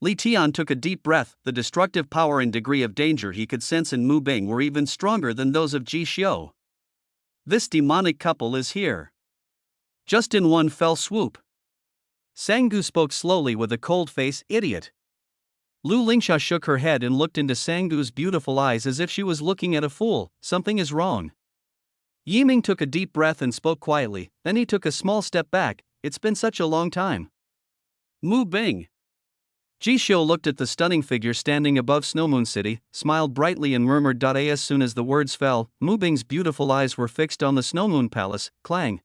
A: Li Tian took a deep breath. The destructive power and degree of danger he could sense in Mu Bing were even stronger than those of Ji Xiu.
B: This demonic couple is here. Just in one fell swoop.
A: Sanggu spoke slowly with a cold face. Idiot. Lu Lingsha shook her head and looked into Sanggu's beautiful eyes as if she was looking at a fool. Something is wrong. Yi Ming took a deep breath and spoke quietly, then he took a small step back. It's been such a long time.
B: Mu Bing.
A: Ji Xiu looked at the stunning figure standing above Snowmoon City, smiled brightly and murmured. As soon as the words fell, Mu Bing's beautiful eyes were fixed on the Snowmoon Palace. Clang.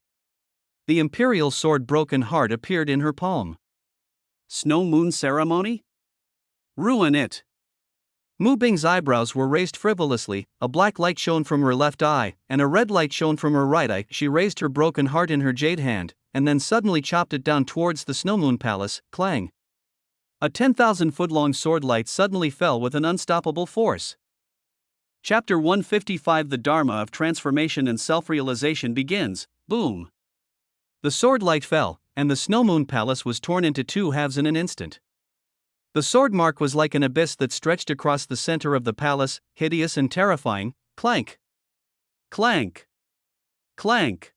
A: The imperial sword Broken Heart appeared in her palm.
B: Snow Moon ceremony? Ruin it.
A: Mu Bing's eyebrows were raised frivolously, a black light shone from her left eye, and a red light shone from her right eye. She raised her broken heart in her jade hand, and then suddenly chopped it down towards the Snowmoon Palace. Clang. A 10,000-foot-long sword light suddenly fell with an unstoppable force.
B: Chapter 155 The Dharma of Transformation and Self-Realization begins. Boom.
A: The sword light fell, and the Snowmoon Palace was torn into 2 halves in an instant. The sword mark was like an abyss that stretched across the center of the palace, hideous and terrifying. Clank.
B: Clank. Clank.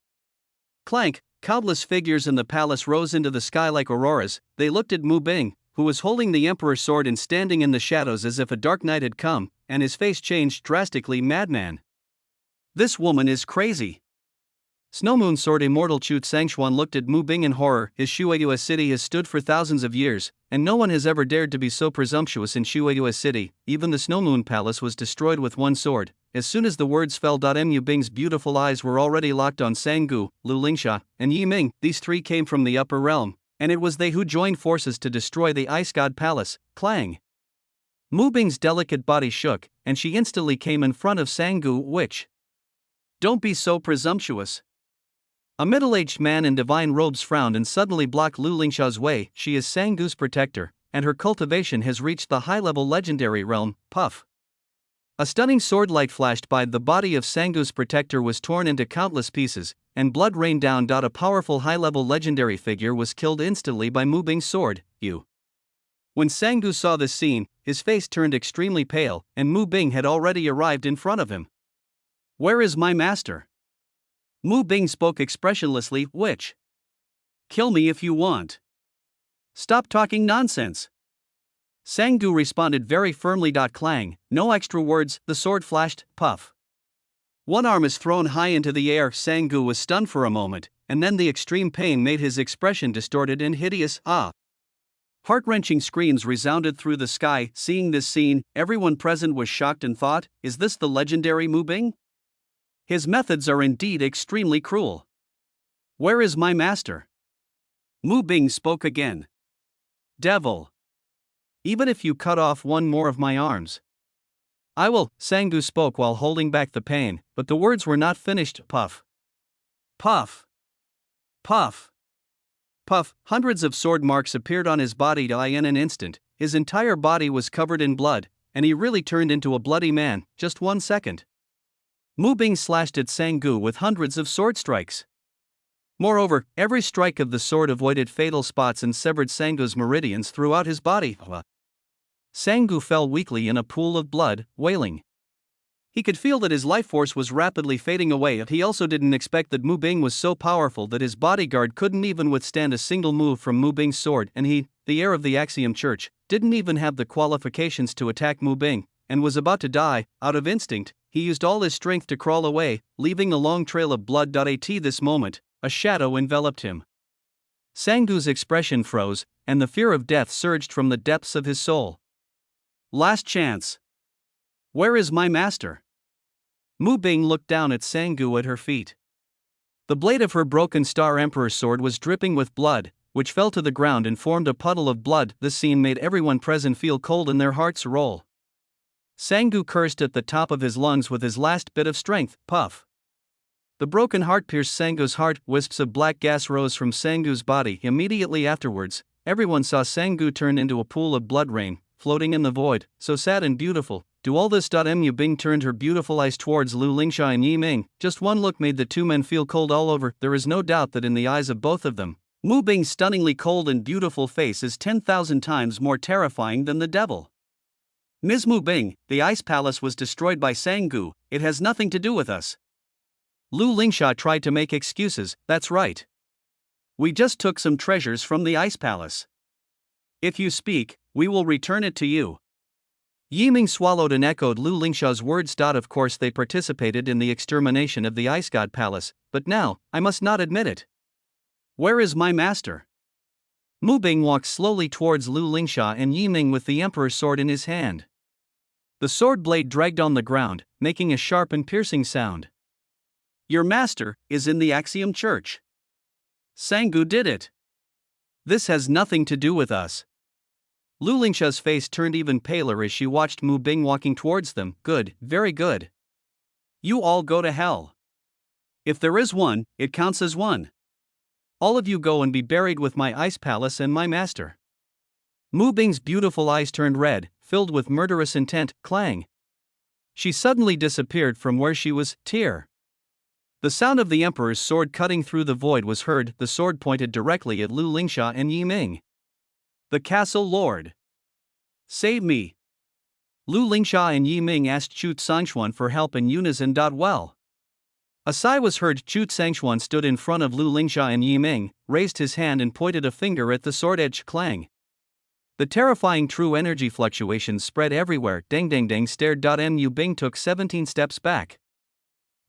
A: Clank. Countless figures in the palace rose into the sky like auroras. They looked at Mu Bing, who was holding the Emperor's sword and standing in the shadows as if a dark night had come, and his face changed drastically. Madman. This woman is crazy. Snowmoon Sword Immortal Chu Sangshuan looked at Mu Bing in horror. His Shueiyue city has stood for thousands of years, and no one has ever dared to be so presumptuous in Shueiyue city. Even the Snowmoon Palace was destroyed with one sword. As soon as the words fell, Mu Bing's beautiful eyes were already locked on Sanggu, Lu Lingsha, and Yi Ming. These three came from the upper realm, and it was they who joined forces to destroy the Ice God Palace. Clang! Mu Bing's delicate body shook, and she instantly came in front of Sanggu, which. Don't be so presumptuous. A middle-aged man in divine robes frowned and suddenly blocked Lu Lingsha's way. She is Sanggu's protector, and her cultivation has reached the high-level legendary realm. Puff. A stunning sword light flashed by. The body of Sanggu's protector was torn into countless pieces, and blood rained down. A powerful high-level legendary figure was killed instantly by Mu Bing's sword. You. When Sanggu saw this scene, his face turned extremely pale, and Mu Bing had already arrived in front of him. Where is my master? Mu Bing spoke expressionlessly. Which? Kill me if you want. Stop talking nonsense. Sanggu responded very firmly. Clang, no extra words. The sword flashed. Puff. One arm is thrown high into the air. Sanggu was stunned for a moment, and then the extreme pain made his expression distorted and hideous. Ah! Heart-wrenching screams resounded through the sky. Seeing this scene, everyone present was shocked and thought, is this the legendary Mu Bing? His methods are indeed extremely cruel. Where is my master? Mu Bing spoke again. Devil. Even if you cut off one more of my arms, I will. Sanggu spoke while holding back the pain, but the words were not finished. Puff. Puff. Puff. Puff. Hundreds of sword marks appeared on his body. In an instant, his entire body was covered in blood, and he really turned into a bloody man. Just 1 second. Mu Bing slashed at Sanggu with hundreds of sword strikes. Moreover, every strike of the sword avoided fatal spots and severed Sanggu's meridians throughout his body. Sanggu fell weakly in a pool of blood, wailing. He could feel that his life force was rapidly fading away. He also didn't expect that Mu Bing was so powerful that his bodyguard couldn't even withstand a single move from Mu Bing's sword, and he, the heir of the Axiom Church, didn't even have the qualifications to attack Mu Bing, and was about to die. Out of instinct, he used all his strength to crawl away, leaving a long trail of blood. At this moment, a shadow enveloped him. Sanggu's expression froze, and the fear of death surged from the depths of his soul. Last chance. Where is my master? Mu Bing looked down at Sanggu at her feet. The blade of her broken Star Emperor's sword was dripping with blood, which fell to the ground and formed a puddle of blood. This scene made everyone present feel cold in their hearts. Roll. Sanggu cursed at the top of his lungs with his last bit of strength. Puff. The broken heart pierced Sanggu's heart. Wisps of black gas rose from Sanggu's body. Immediately afterwards, everyone saw Sanggu turn into a pool of blood rain, floating in the void, so sad and beautiful. Do all this. Mu Bing turned her beautiful eyes towards Lu Lingsha and Yi Ming. Just one look made the two men feel cold all over. There is no doubt that in the eyes of both of them, Mu Bing's stunningly cold and beautiful face is 10,000 times more terrifying than the devil. Ms. Mu Bing, the Ice Palace was destroyed by Sanggu. It has nothing to do with us. Lu Lingsha tried to make excuses. That's right. We just took some treasures from the Ice Palace. If you speak, we will return it to you. Yi Ming swallowed and echoed Lu Lingsha's words. Of course they participated in the extermination of the Ice God Palace, but now, I must not admit it. Where is my master? Mu Bing walked slowly towards Lu Lingsha and Yi Ming with the Emperor's sword in his hand. The sword blade dragged on the ground, making a sharp and piercing sound. Your master is in the Axiom Church. Sanggu did it. This has nothing to do with us. Lu Lingsha's face turned even paler as she watched Mu Bing walking towards them. Good, very good. You all go to hell. If there is one, it counts as one. All of you go and be buried with my Ice Palace and my master. Mu Bing's beautiful eyes turned red, filled with murderous intent. Clang. She suddenly disappeared from where she was. Tear. The sound of the Emperor's sword cutting through the void was heard. The sword pointed directly at Lu Lingsha and Yi Ming. The castle lord. Save me. Lu Lingsha and Yi Ming asked Chu Sangshuan for help in unison. Well. A sigh was heard. Chu Sangshuan stood in front of Lu Lingsha and Yi Ming, raised his hand and pointed a finger at the sword edge. Clang. The terrifying true energy fluctuations spread everywhere. Deng deng deng stared. Mu Bing took 17 steps back.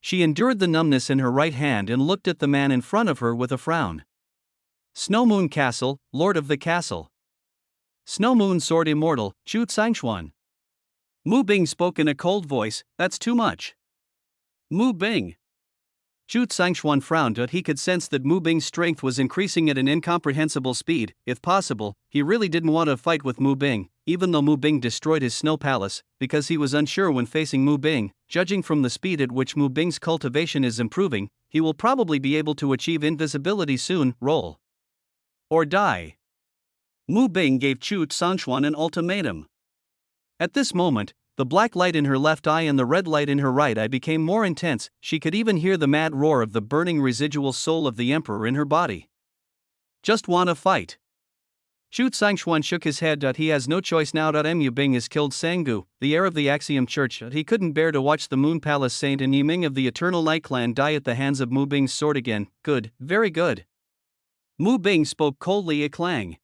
A: She endured the numbness in her right hand and looked at the man in front of her with a frown. Snow Moon Castle, Lord of the Castle. Snow Moon Sword Immortal, Chu Tsangxuan. Mu Bing spoke in a cold voice. That's too much. Mu Bing. Chu Tsangxuan frowned, but he could sense that Mu Bing's strength was increasing at an incomprehensible speed. If possible, he really didn't want to fight with Mu Bing, even though Mu Bing destroyed his snow palace, because he was unsure when facing Mu Bing. Judging from the speed at which Mu Bing's cultivation is improving, he will probably be able to achieve invisibility soon. Roll or die. Mu Bing gave Chu Tsangxuan an ultimatum. At this moment, the black light in her left eye and the red light in her right eye became more intense. She could even hear the mad roar of the burning residual soul of the emperor in her body. Just wanna fight. Chu Tsangxuan shook his head. He has no choice now. Mu Bing has killed Sanggu, the heir of the Axiom Church. He couldn't bear to watch the Moon Palace Saint and Yiming of the Eternal Light Clan die at the hands of Mu Bing's sword again. Good, very good. Mu Bing spoke coldly. A clang.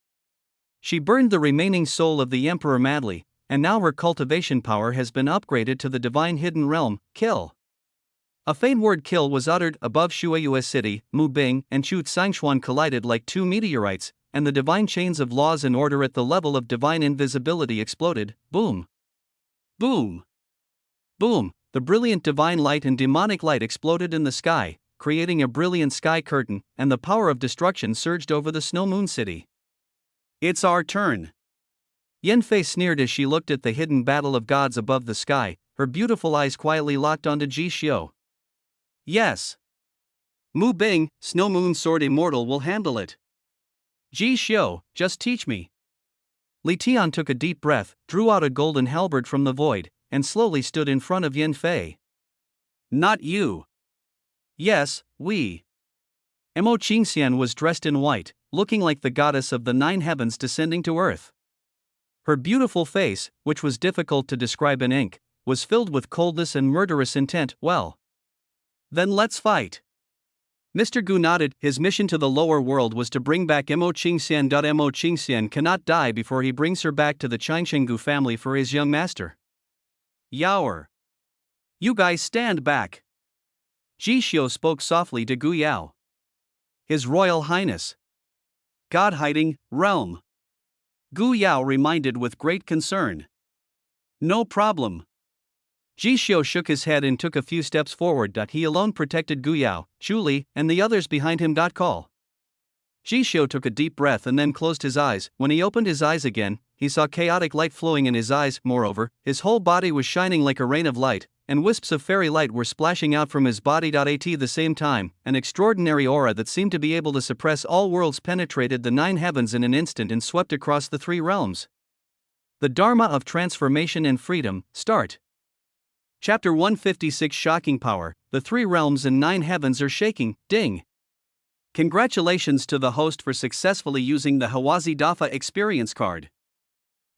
A: She burned the remaining soul of the emperor madly, and now her cultivation power has been upgraded to the divine hidden realm. Kill. A faint word kill was uttered. Above Shueyue City. Mu Bing and Chu Tsangxuan collided like two meteorites, and the divine chains of laws and order at the level of divine invisibility exploded. Boom. Boom. Boom. The brilliant divine light and demonic light exploded in the sky, creating a brilliant sky curtain, and the power of destruction surged over the Snow Moon City. It's our turn. Yan Fei sneered as she looked at the hidden battle of gods above the sky, her beautiful eyes quietly locked onto Ji Xiu. Yes. Mu Bing, Snow Moon Sword Immortal, will handle it. Ji Xiu, just teach me. Li Tian took a deep breath, drew out a golden halberd from the void, and slowly stood in front of Yan Fei. Not you. Yes, we. Mo Qingxian was dressed in white, looking like the goddess of the nine heavens descending to earth. Her beautiful face, which was difficult to describe in ink, was filled with coldness and murderous intent. Well, then let's fight. Mr. Gu nodded. His mission to the lower world was to bring back Mo Qingxian. Mo Qingxian cannot die before he brings her back to the Changshenggu family for his young master. Yaoer. You guys stand back. Ji Xiu spoke softly to Gu Yao. His Royal Highness. God hiding, realm. Gu Yao reminded with great concern. No problem. Ji Xiu shook his head and took a few steps forward. He alone protected Gu Yao, Zhu Li, and the others behind him. Call. Ji Xiu took a deep breath and then closed his eyes. When he opened his eyes again, he saw chaotic light flowing in his eyes. Moreover, his whole body was shining like a rain of light, and wisps of fairy light were splashing out from his body. At the same time, an extraordinary aura that seemed to be able to suppress all worlds penetrated the nine heavens in an instant and swept across the three realms. The Dharma of Transformation and Freedom. Start. Chapter 156. Shocking Power. The three realms and nine heavens are shaking. Ding. Congratulations to the host for successfully using the Hawazi Dafa experience card.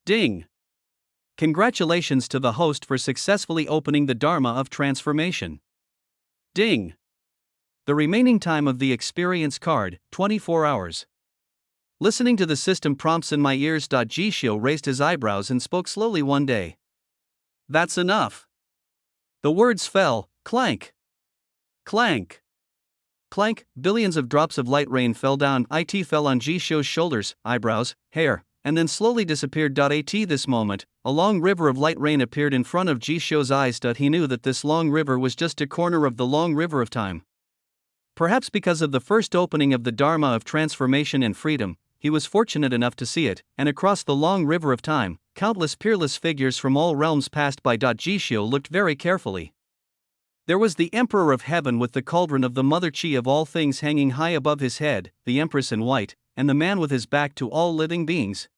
A: Ding. Congratulations to the host for successfully opening the Dharma of Transformation. Ding. The remaining time of the experience card, 24 hours. Listening to the system prompts in my ears. Ji Xiu raised his eyebrows and spoke slowly. One day. That's enough. The words fell. Clank. Clank. Clank. Billions of drops of light rain fell down. It fell on Ji Xiu's shoulders, eyebrows, hair, and then slowly disappeared. At this moment, a long river of light rain appeared in front of Ji Xiu's eyes. He knew that this long river was just a corner of the long river of time. Perhaps because of the first opening of the Dharma of Transformation and Freedom, he was fortunate enough to see it, and across the long river of time, countless peerless figures from all realms passed by. Ji Xiu looked very carefully. There was the Emperor of Heaven with the cauldron of the Mother Chi of all things hanging high above his head, the Empress in white, and the man with his back to all living beings.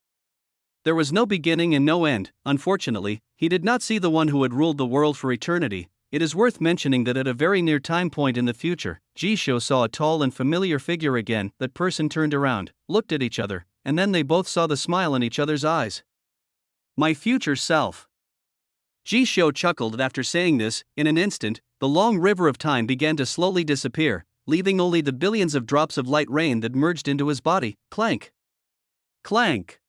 A: There was no beginning and no end. Unfortunately, he did not see the one who had ruled the world for eternity. It is worth mentioning that at a very near time point in the future, Ji Xiu saw a tall and familiar figure again. That person turned around, looked at each other, and then they both saw the smile in each other's eyes. My future self. Ji Xiu chuckled after saying this. In an instant, the long river of time began to slowly disappear, leaving only the billions of drops of light rain that merged into his body. Clank. Clank.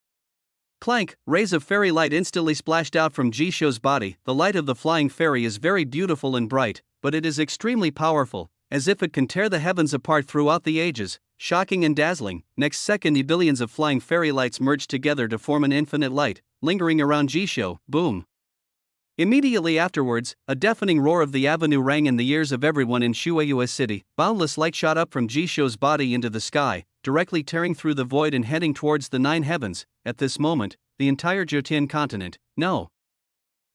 B: Clank, rays of fairy light instantly splashed out from Jisho's body. The light of the flying fairy is very beautiful and bright, but it is extremely powerful, as if it can tear the heavens apart throughout the ages, shocking and dazzling. Next second, the billions of flying fairy lights merged together to form an infinite light, lingering around Jisho. Boom! Immediately afterwards, a deafening roar of the avenue rang in the ears of everyone in Shueiyue City. Boundless light shot up from Jisho's body into the sky, directly tearing through the void and heading towards the 9 heavens. At this moment, the entire Jotian continent, no,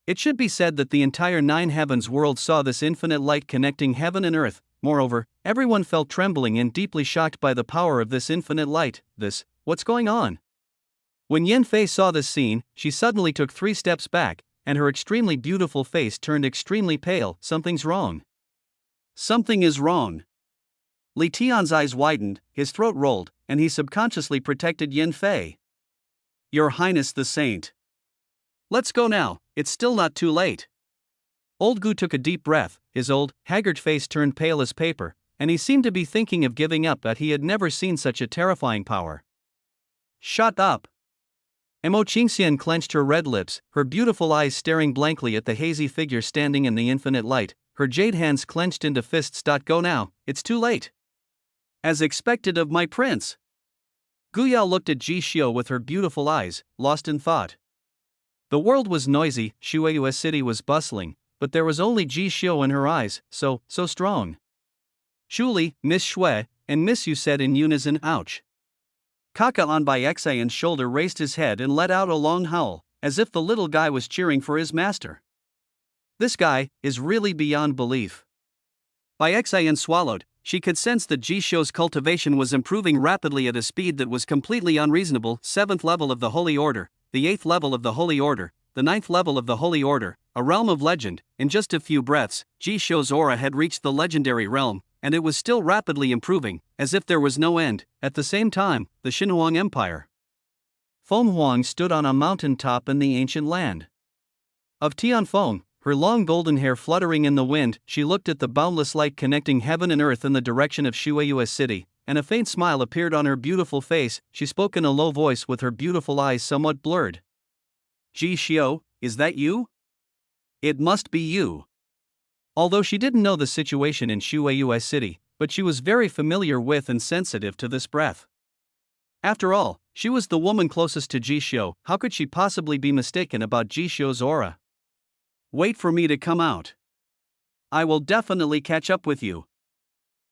B: it should be said that the entire 9 heavens world saw this infinite light connecting heaven and earth. Moreover, everyone felt trembling and deeply shocked by the power of this infinite light. What's going on? When Yin Fei saw this scene, she suddenly took 3 steps back, and her extremely beautiful face turned extremely pale. Something's wrong. Something is wrong. Li Tian's eyes widened, his throat rolled, and he subconsciously protected Yin Fei. Your Highness the Saint. Let's go now, it's still not too late. Old Gu took a deep breath, his old, haggard face turned pale as paper, and he seemed to be thinking of giving up, but he had never seen such a terrifying power. Shut up! Mo Qingxian clenched her red lips, her beautiful eyes staring blankly at the hazy figure standing in the infinite light, her jade hands clenched into fists. Go now, it's too late. As expected of my prince. Guyao looked at Jishio with her beautiful eyes, lost in thought. The world was noisy, Shueiyue City was bustling, but there was only Jishio in her eyes, so strong. Shuli, Miss Shui, and Miss Yu said in unison, ouch. Kaka on by Xian's shoulder raised his head and let out a long howl, as if the little guy was cheering for his master. This guy is really beyond belief. Bai Xian swallowed. She could sense that Jishio's cultivation was improving rapidly at a speed that was completely unreasonable. 7th level of the Holy Order, the 8th level of the Holy Order, the 9th level of the Holy Order, a realm of legend. In just a few breaths, Jishio's aura had reached the legendary realm, and it was still rapidly improving, as if there was no end. At the same time, the Xinhuang Empire. Feng Huang stood on a mountain top in the ancient land of Tianfeng, her long golden hair fluttering in the wind. She looked at the boundless light connecting heaven and earth in the direction of Shueiyue City, and a faint smile appeared on her beautiful face. She spoke in a low voice with her beautiful eyes somewhat blurred. Jishio, is that you? It must be you. Although she didn't know the situation in Shueiyue City, but she was very familiar with and sensitive to this breath. After all, she was the woman closest to Jishio. How could she possibly be mistaken about Jishio's aura? Wait for me to come out. I will definitely catch up with you.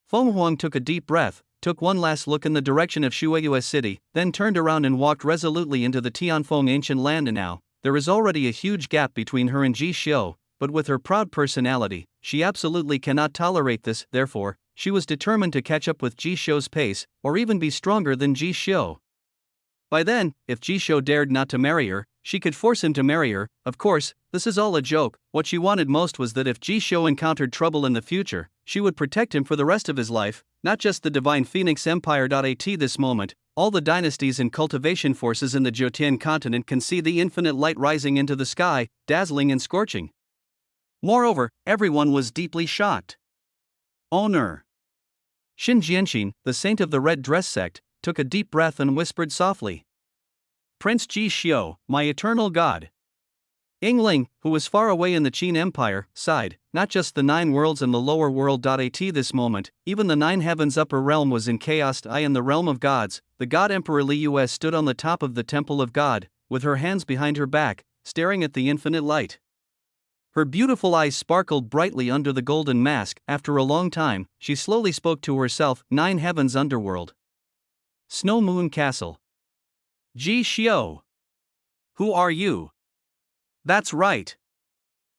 B: Feng Huang took a deep breath, took one last look in the direction of Shueiyue City, then turned around and walked resolutely into the Tianfeng ancient land. And now, there is already a huge gap between her and Jishio, but with her proud personality, she absolutely cannot tolerate this. Therefore, she was determined to catch up with Jishio's pace, or even be stronger than Jishio. By then, if Jishio dared not to marry her, she could force him to marry her. Of course, this is all a joke. What she wanted most was that if Jishio encountered trouble in the future, she would protect him for the rest of his life, not just the Divine Phoenix Empire. At this moment, all the dynasties and cultivation forces in the Jotian continent can see the infinite light rising into the sky, dazzling and scorching. Moreover, everyone was deeply shocked. Owner Xin Jianxin, the saint of the red dress sect, took a deep breath and whispered softly. Prince Jishio, my eternal god. Yingling, who was far away in the Qin Empire, sighed. Not just the 9 worlds and the lower world. At this moment, even the 9 heavens upper realm was in chaos. In the realm of gods, the god Emperor Li Yue stood on the top of the Temple of God, with her hands behind her back, staring at the infinite light. Her beautiful eyes sparkled brightly under the golden mask. After a long time, she slowly spoke to herself. 9 heavens underworld. Snow Moon Castle. Jishio. Who are you? That's right.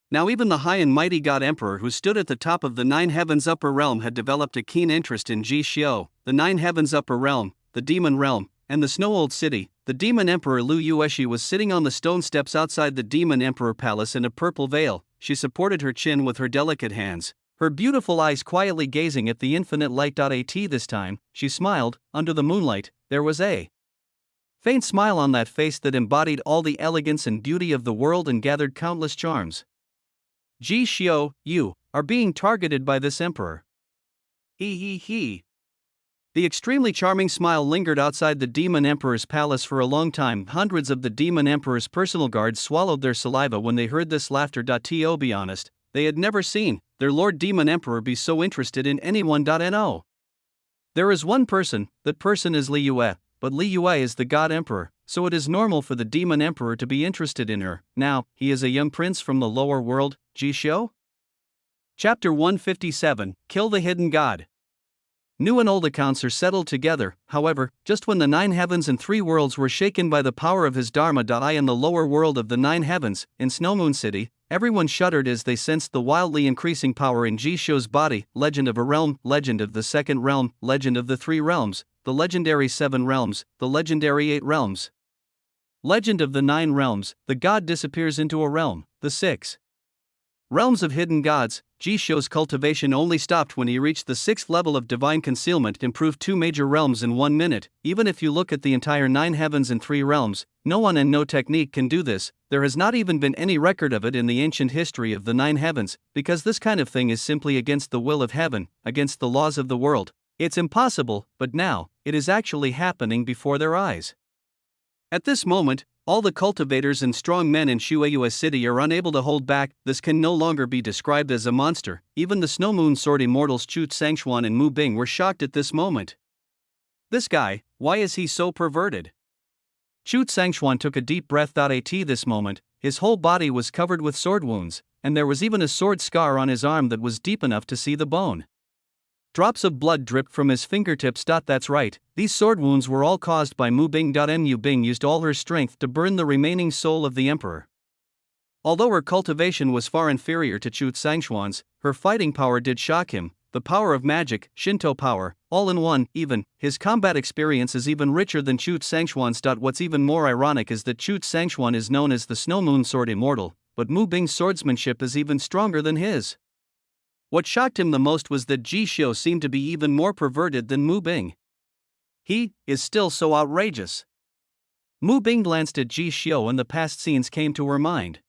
B: Now even the high and mighty God Emperor who stood at the top of the 9 heavens upper realm had developed a keen interest in Jishio. The 9 heavens upper realm, the demon realm, and the Snow Old City. The demon emperor Lu Yueshi was sitting on the stone steps outside the demon emperor palace in a purple veil. She supported her chin with her delicate hands, her beautiful eyes quietly gazing at the infinite light. This time, she smiled. Under the moonlight, there was a faint smile on that face that embodied all the elegance and beauty of the world and gathered countless charms. Jishio, you are being targeted by this emperor. He.
A: The extremely charming smile lingered outside the Demon Emperor's palace for a long time. Hundreds of the Demon Emperor's personal guards swallowed their saliva when they heard this laughter. To be honest, they had never seen their Lord Demon Emperor be so interested in anyone. No. There is one person, that person is Li Yue, but Li Yue is the God Emperor, so it is normal for the Demon Emperor to be interested in her. Now, he is a young prince from the lower world, Ji Xiu? Chapter 157, Kill the Hidden God. New and old accounts are settled together, however, just when the 9 heavens and 3 worlds were shaken by the power of his Dharma. In the lower world of the 9 heavens, in Snowmoon City, everyone shuddered as they sensed the wildly increasing power in Ji Xiu's body. Legend of a realm, legend of the 2nd realm, legend of the 3 realms, the legendary 7 realms, the legendary 8 realms. Legend of the 9 realms, the god disappears into a realm, the 6 realms of hidden gods. Ji Xiu's cultivation only stopped when he reached the 6th level of divine concealment, improved 2 major realms in 1 minute. Even if you look at the entire 9 heavens and 3 realms, no one and no technique can do this. There has not even been any record of it in the ancient history of the 9 heavens, because this kind of thing is simply against the will of heaven, against the laws of the world. It's impossible, but now, it is actually happening before their eyes. At this moment, all the cultivators and strong men in Shueyue City are unable to hold back. This can no longer be described as a monster. Even the Snowmoon Sword immortals Chu Sangshuan and Mu Bing were shocked at this moment. This guy, why is he so perverted? Chu Sangshuan took a deep breath. At this moment, his whole body was covered with sword wounds, and there was even a sword scar on his arm that was deep enough to see the bone. Drops of blood dripped from his fingertips. That's right, these sword wounds were all caused by Mu Bing. Mu Bing used all her strength to burn the remaining soul of the emperor. Although her cultivation was far inferior to Chu Sangshuan's, her fighting power did shock him. The power of magic, Shinto power, all in one. Even his combat experience is even richer than Chu Sangshuan's. What's even more ironic is that Chu Sangshuan is known as the Snowmoon Sword Immortal, but Mu Bing's swordsmanship is even stronger than his. What shocked him the most was that Ji Xiu seemed to be even more perverted than Mu Bing. He is still so outrageous. Mu Bing glanced at Ji Xiu and the past scenes came to her mind.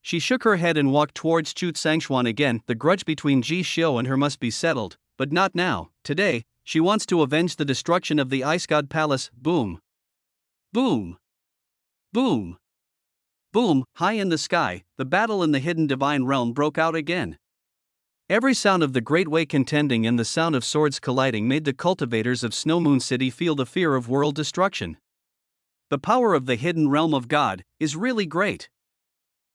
A: She shook her head and walked towards Chu Sangshuan again. The grudge between Ji Xiu and her must be settled, but not now. Today, she wants to avenge the destruction of the Ice God Palace. Boom. Boom. Boom. Boom. High in the sky, the battle in the hidden divine realm broke out again. Every sound of the Great Way contending and the sound of swords colliding made the cultivators of Snowmoon City feel the fear of world destruction. The power of the hidden realm of God is really great.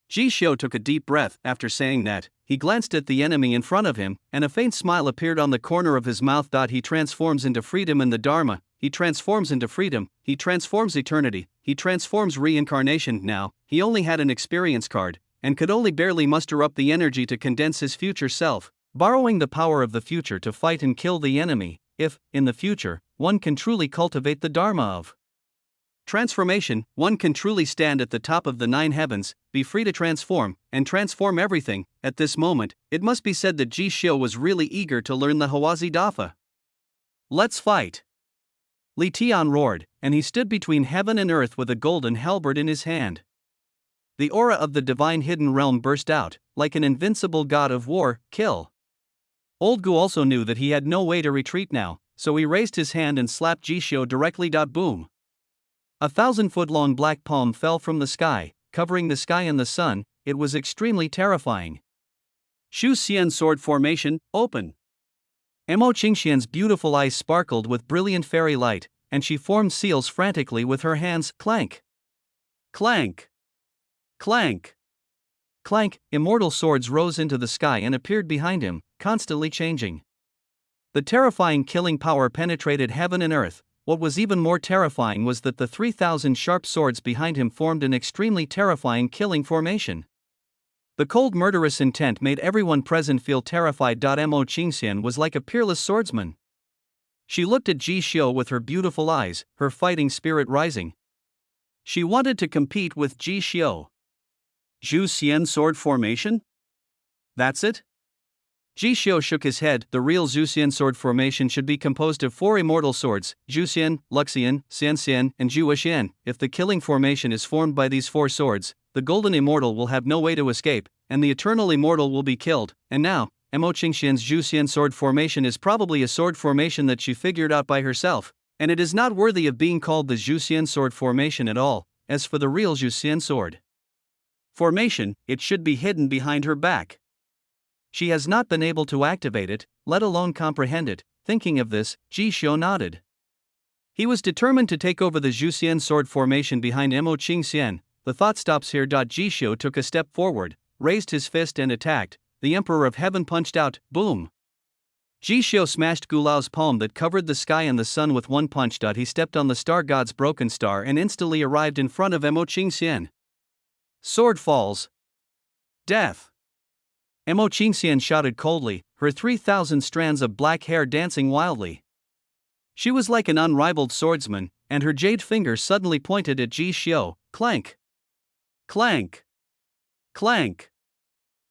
A: Ji Xiu took a deep breath. After saying that, he glanced at the enemy in front of him, and a faint smile appeared on the corner of his mouth. He transforms into freedom in the Dharma, he transforms into freedom, he transforms eternity, he transforms reincarnation. Now, he only had an experience card, and could only barely muster up the energy to condense his future self, borrowing the power of the future to fight and kill the enemy, if, in the future, one can truly cultivate the Dharma of transformation, one can truly stand at the top of the 9 heavens, be free to transform, and transform everything. At this moment, it must be said that Ji Xiu was really eager to learn the Hawazi Dafa. Let's fight! Li Tian roared, and he stood between heaven and earth with a golden halberd in his hand. The aura of the divine hidden realm burst out, like an invincible god of war. Kill! Old Gu also knew that he had no way to retreat now, so he raised his hand and slapped Ji Xiu directly. Boom! 1,000-foot-long black palm fell from the sky, covering the sky and the sun. It was extremely terrifying. Shu Xian sword formation, open! Mo Qingxian's beautiful eyes sparkled with brilliant fairy light, and she formed seals frantically with her hands. Clank! Clank! Clank! Clank! Immortal swords rose into the sky and appeared behind him, constantly changing. The terrifying killing power penetrated heaven and earth. What was even more terrifying was that the 3,000 sharp swords behind him formed an extremely terrifying killing formation. The cold murderous intent made everyone present feel terrified. Mo Qingxian was like a peerless swordsman. She looked at Ji Xiu with her beautiful eyes, her fighting spirit rising. She wanted to compete with Ji Xiu. Zhu Xian sword formation? That's it? Ji Xiu shook his head. The real Zhu Xian sword formation should be composed of 4 immortal swords, Zhu Xian, Luxian, Xian Xian, and Zhu Xian. If the killing formation is formed by these 4 swords, the golden immortal will have no way to escape, and the eternal immortal will be killed. And now, Mo Qingxian's Zhuxian sword formation is probably a sword formation that she figured out by herself, and it is not worthy of being called the Zhuxian sword formation at all. As for the real Zhuxian sword formation, it should be hidden behind her back. She has not been able to activate it, let alone comprehend it. Thinking of this, Ji Xiu nodded. He was determined to take over the Zhuxian sword formation behind Mo Qingxian. The thought stops here. Ji Xiu took a step forward, raised his fist and attacked. The Emperor of Heaven punched out, boom. Ji Xiu smashed Gu Lao's palm that covered the sky and the sun with one punch. He stepped on the star god's broken star and instantly arrived in front of Mo Qingxian. Sword falls. Death. Mo Qingxian shouted coldly, her 3,000 strands of black hair dancing wildly. She was like an unrivaled swordsman, and her jade finger suddenly pointed at Ji Xiu. Clank. Clank. Clank.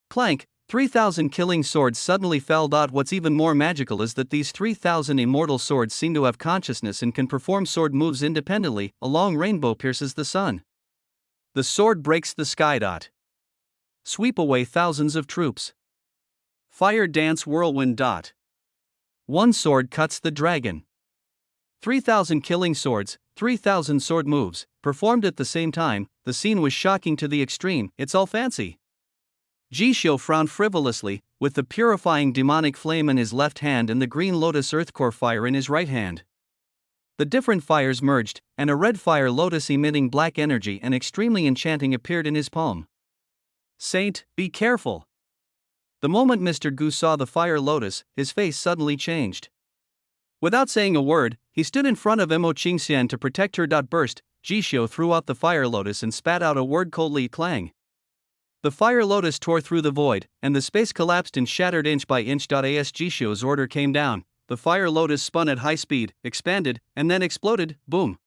A: Clank. 3,000 killing swords suddenly fell. What's even more magical is that these 3,000 immortal swords seem to have consciousness and can perform sword moves independently. A long rainbow pierces the sun. The sword breaks the sky. Sweep away thousands of troops. Fire dance whirlwind. One sword cuts the dragon. 3,000 killing swords, 3,000 sword moves, performed at the same time. The scene was shocking to the extreme. It's all fancy. Ji Xiu frowned frivolously, with the purifying demonic flame in his left hand and the green lotus earthcore fire in his right hand. The different fires merged, and a red fire lotus emitting black energy and extremely enchanting appeared in his palm. Saint, be careful. The moment Mr. Gu saw the fire lotus, his face suddenly changed. Without saying a word, he stood in front of Mo Qingxian to protect her. Burst, Ji Xiu threw out the fire lotus and spat out a word coldly. Clang. The fire lotus tore through the void, and the space collapsed and shattered inch by inch. As Ji Xiu's order came down, the fire lotus spun at high speed, expanded, and then exploded. Boom.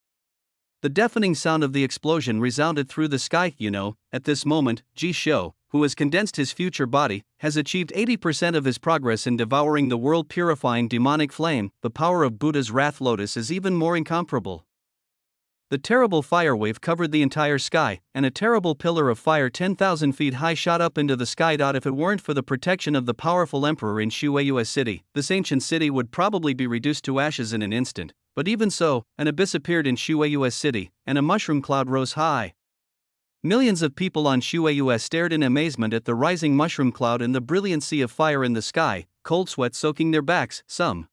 A: The deafening sound of the explosion resounded through the sky. At this moment, Ji Xiu, who has condensed his future body, has achieved 80% of his progress in devouring the world-purifying demonic flame. The power of Buddha's wrath lotus is even more incomparable. The terrible fire wave covered the entire sky, and a terrible pillar of fire 10,000 feet high shot up into the sky. If it weren't for the protection of the powerful emperor in Shueiyue City, this ancient city would probably be reduced to ashes in an instant. But even so, an abyss appeared in Shueiyue City, and a mushroom cloud rose high. Millions of people on Shueiyue stared in amazement at the rising mushroom cloud and the brilliant sea of fire in the sky, cold sweat soaking their backs. Some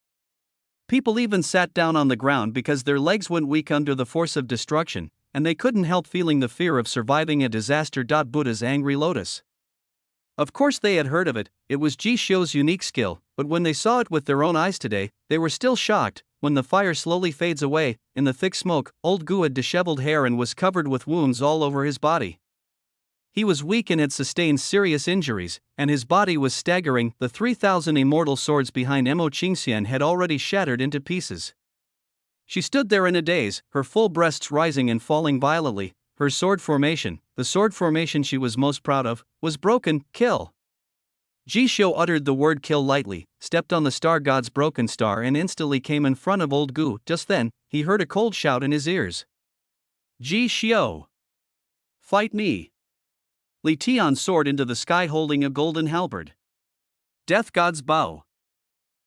A: people even sat down on the ground because their legs went weak under the force of destruction, and they couldn't help feeling the fear of surviving a disaster. Buddha's angry lotus. Of course they had heard of it, it was Ji Xiu's unique skill, but when they saw it with their own eyes today, they were still shocked. When the fire slowly fades away, in the thick smoke, old Gu had disheveled hair and was covered with wounds all over his body. He was weak and had sustained serious injuries, and his body was staggering. The 3,000 immortal swords behind Mo Qingxian had already shattered into pieces. She stood there in a daze, her full breasts rising and falling violently. Her sword formation, the sword formation she was most proud of, was broken. Kill. Ji Xiu uttered the word kill lightly, stepped on the star god's broken star and instantly came in front of old Gu. Just then, he heard a cold shout in his ears. Ji Xiu! Fight me! Li Tian soared into the sky holding a golden halberd. Death God's bow.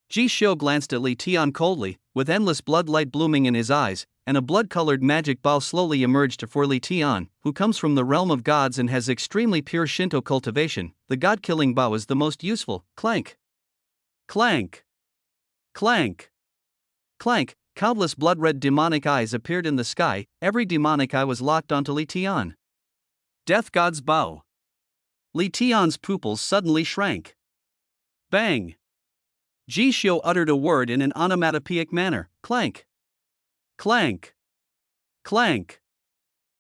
A: Ji Xiu glanced at Li Tian coldly, with endless blood light blooming in his eyes, and a blood-colored magic bow slowly emerged for Li Tian, who comes from the realm of gods and has extremely pure Shinto cultivation. The god-killing bow is the most useful. Clank. Clank. Clank. Clank. Countless blood-red demonic eyes appeared in the sky. Every demonic eye was locked onto Li Tian. Death God's bow. Li Tian's pupils suddenly shrank. Bang. Ji Xiu uttered a word in an onomatopoeic manner. Clank. Clank. Clank.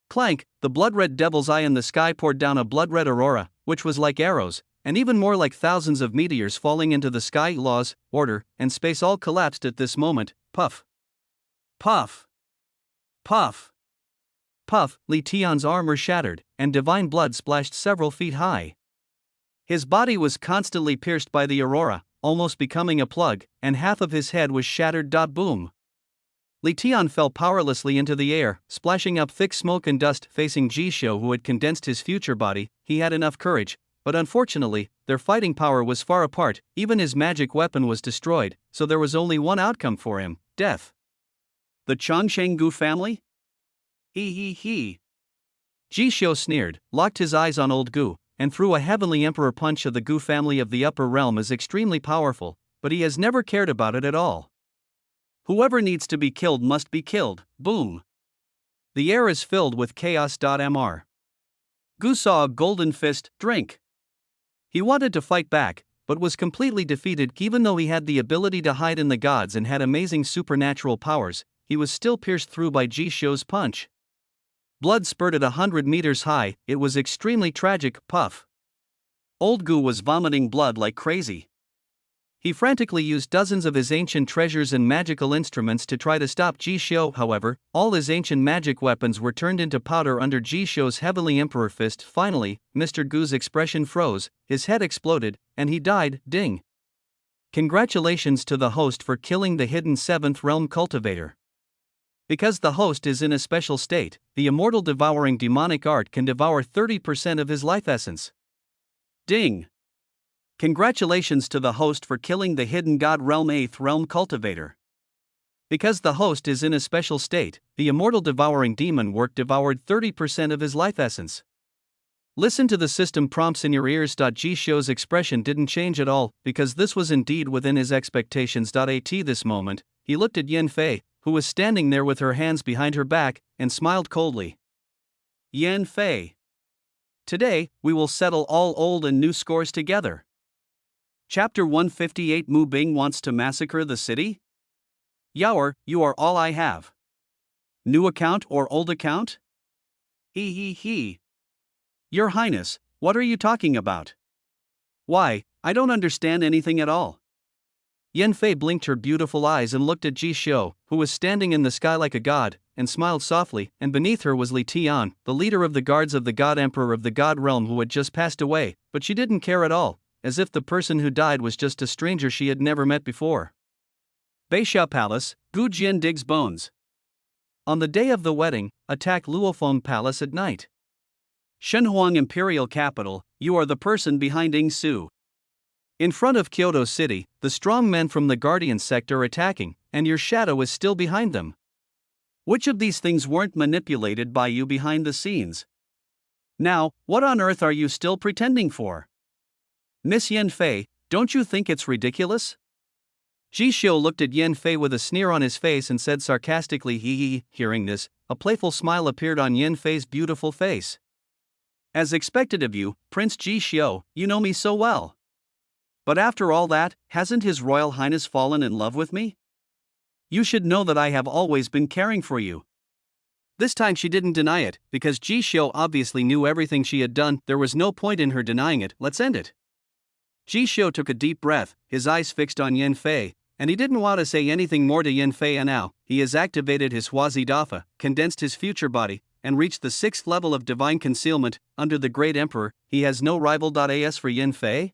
A: Clank. The blood-red devil's eye in the sky poured down a blood-red aurora, which was like arrows, and even more like thousands of meteors falling into the sky. Laws, order, and space all collapsed at this moment. Puff. Puff. Puff. Puff. Li Tian's armor shattered, and divine blood splashed several feet high. His body was constantly pierced by the aurora, almost becoming a plug, and half of his head was shattered. Boom. Li Tian fell powerlessly into the air, splashing up thick smoke and dust. Facing Ji Xiu, who had condensed his future body, he had enough courage, but unfortunately, their fighting power was far apart, even his magic weapon was destroyed, so there was only one outcome for him: death.
B: The Changsheng Gu family? He.
A: Ji Xiu sneered, locked his eyes on old Gu, and threw a heavenly emperor punch. Of the Gu family of the upper realm is extremely powerful, but he has never cared about it at all.
B: Whoever needs to be killed must be killed. Boom.
A: The air is filled with chaos. Mr.
B: Gu saw a golden fist. Drink.
A: He wanted to fight back, but was completely defeated. Even though he had the ability to hide in the gods and had amazing supernatural powers, he was still pierced through by Ji Xiu's punch. Blood spurted 100 meters high. It was extremely tragic. Puff.
B: Old Gu was vomiting blood like crazy.
A: He frantically used dozens of his ancient treasures and magical instruments to try to stop Ji Xiu. However, all his ancient magic weapons were turned into powder under Ji Xiu's heavenly emperor fist. Finally, Mr. Gu's expression froze, his head exploded, and he died. Ding. Congratulations to the host for killing the hidden 7th realm cultivator. Because the host is in a special state, the immortal devouring demonic art can devour 30% of his life essence.
B: Ding. Congratulations to the host for killing the hidden god realm 8th realm cultivator.
A: Because the host is in a special state, the immortal devouring demon work devoured 30% of his life essence. Listen to the system prompts in your ears. Ji Xiu's expression didn't change at all, because this was indeed within his expectations. At this moment, he looked at Yan Fei, who was standing there with her hands behind her back, and smiled coldly.
B: Yan Fei. Today, we will settle all old and new scores together. Chapter 158. Mu Bing wants to massacre the city? Yaoer, you are all I have. New account or old account? He. Your Highness, what are you talking about? Why, I don't understand anything at all.
A: Yan Fei blinked her beautiful eyes and looked at Ji Xiu, who was standing in the sky like a god, and smiled softly, and beneath her was Li Tian, the leader of the guards of the god emperor of the god realm who had just passed away, but she didn't care at all, as if the person who died was just a stranger she had never met before.
B: Beixia Palace, Gu Jian digs bones.
A: On the day of the wedding, attack Luofeng Palace at night.
B: Shenhuang Imperial Capital, you are the person behind Ing Su.
A: In front of Kyoto City, the strong men from the Guardian sector are attacking, and your shadow is still behind them.
B: Which of these things weren't manipulated by you behind the scenes? Now, what on earth are you still pretending for? Miss Yan Fei, don't you think it's ridiculous?
A: Ji Xiu looked at Yan Fei with a sneer on his face and said sarcastically, hee. Hearing this, a playful smile appeared on Yan Fei's beautiful face.
B: As expected of you, Prince Ji Xiu, you know me so well. But after all that, hasn't His Royal Highness fallen in love with me? You should know that I have always been caring for you.
A: This time she didn't deny it, because Ji Xiu obviously knew everything she had done. There was no point in her denying it. Let's end it. Ji Xiu took a deep breath, his eyes fixed on Yan Fei, and he didn't want to say anything more to Yan Fei. And now, he has activated his Huazi Dafa, condensed his future body, and reached the 6th level of divine concealment. Under the Great Emperor, he has no rival. As for Yan Fei,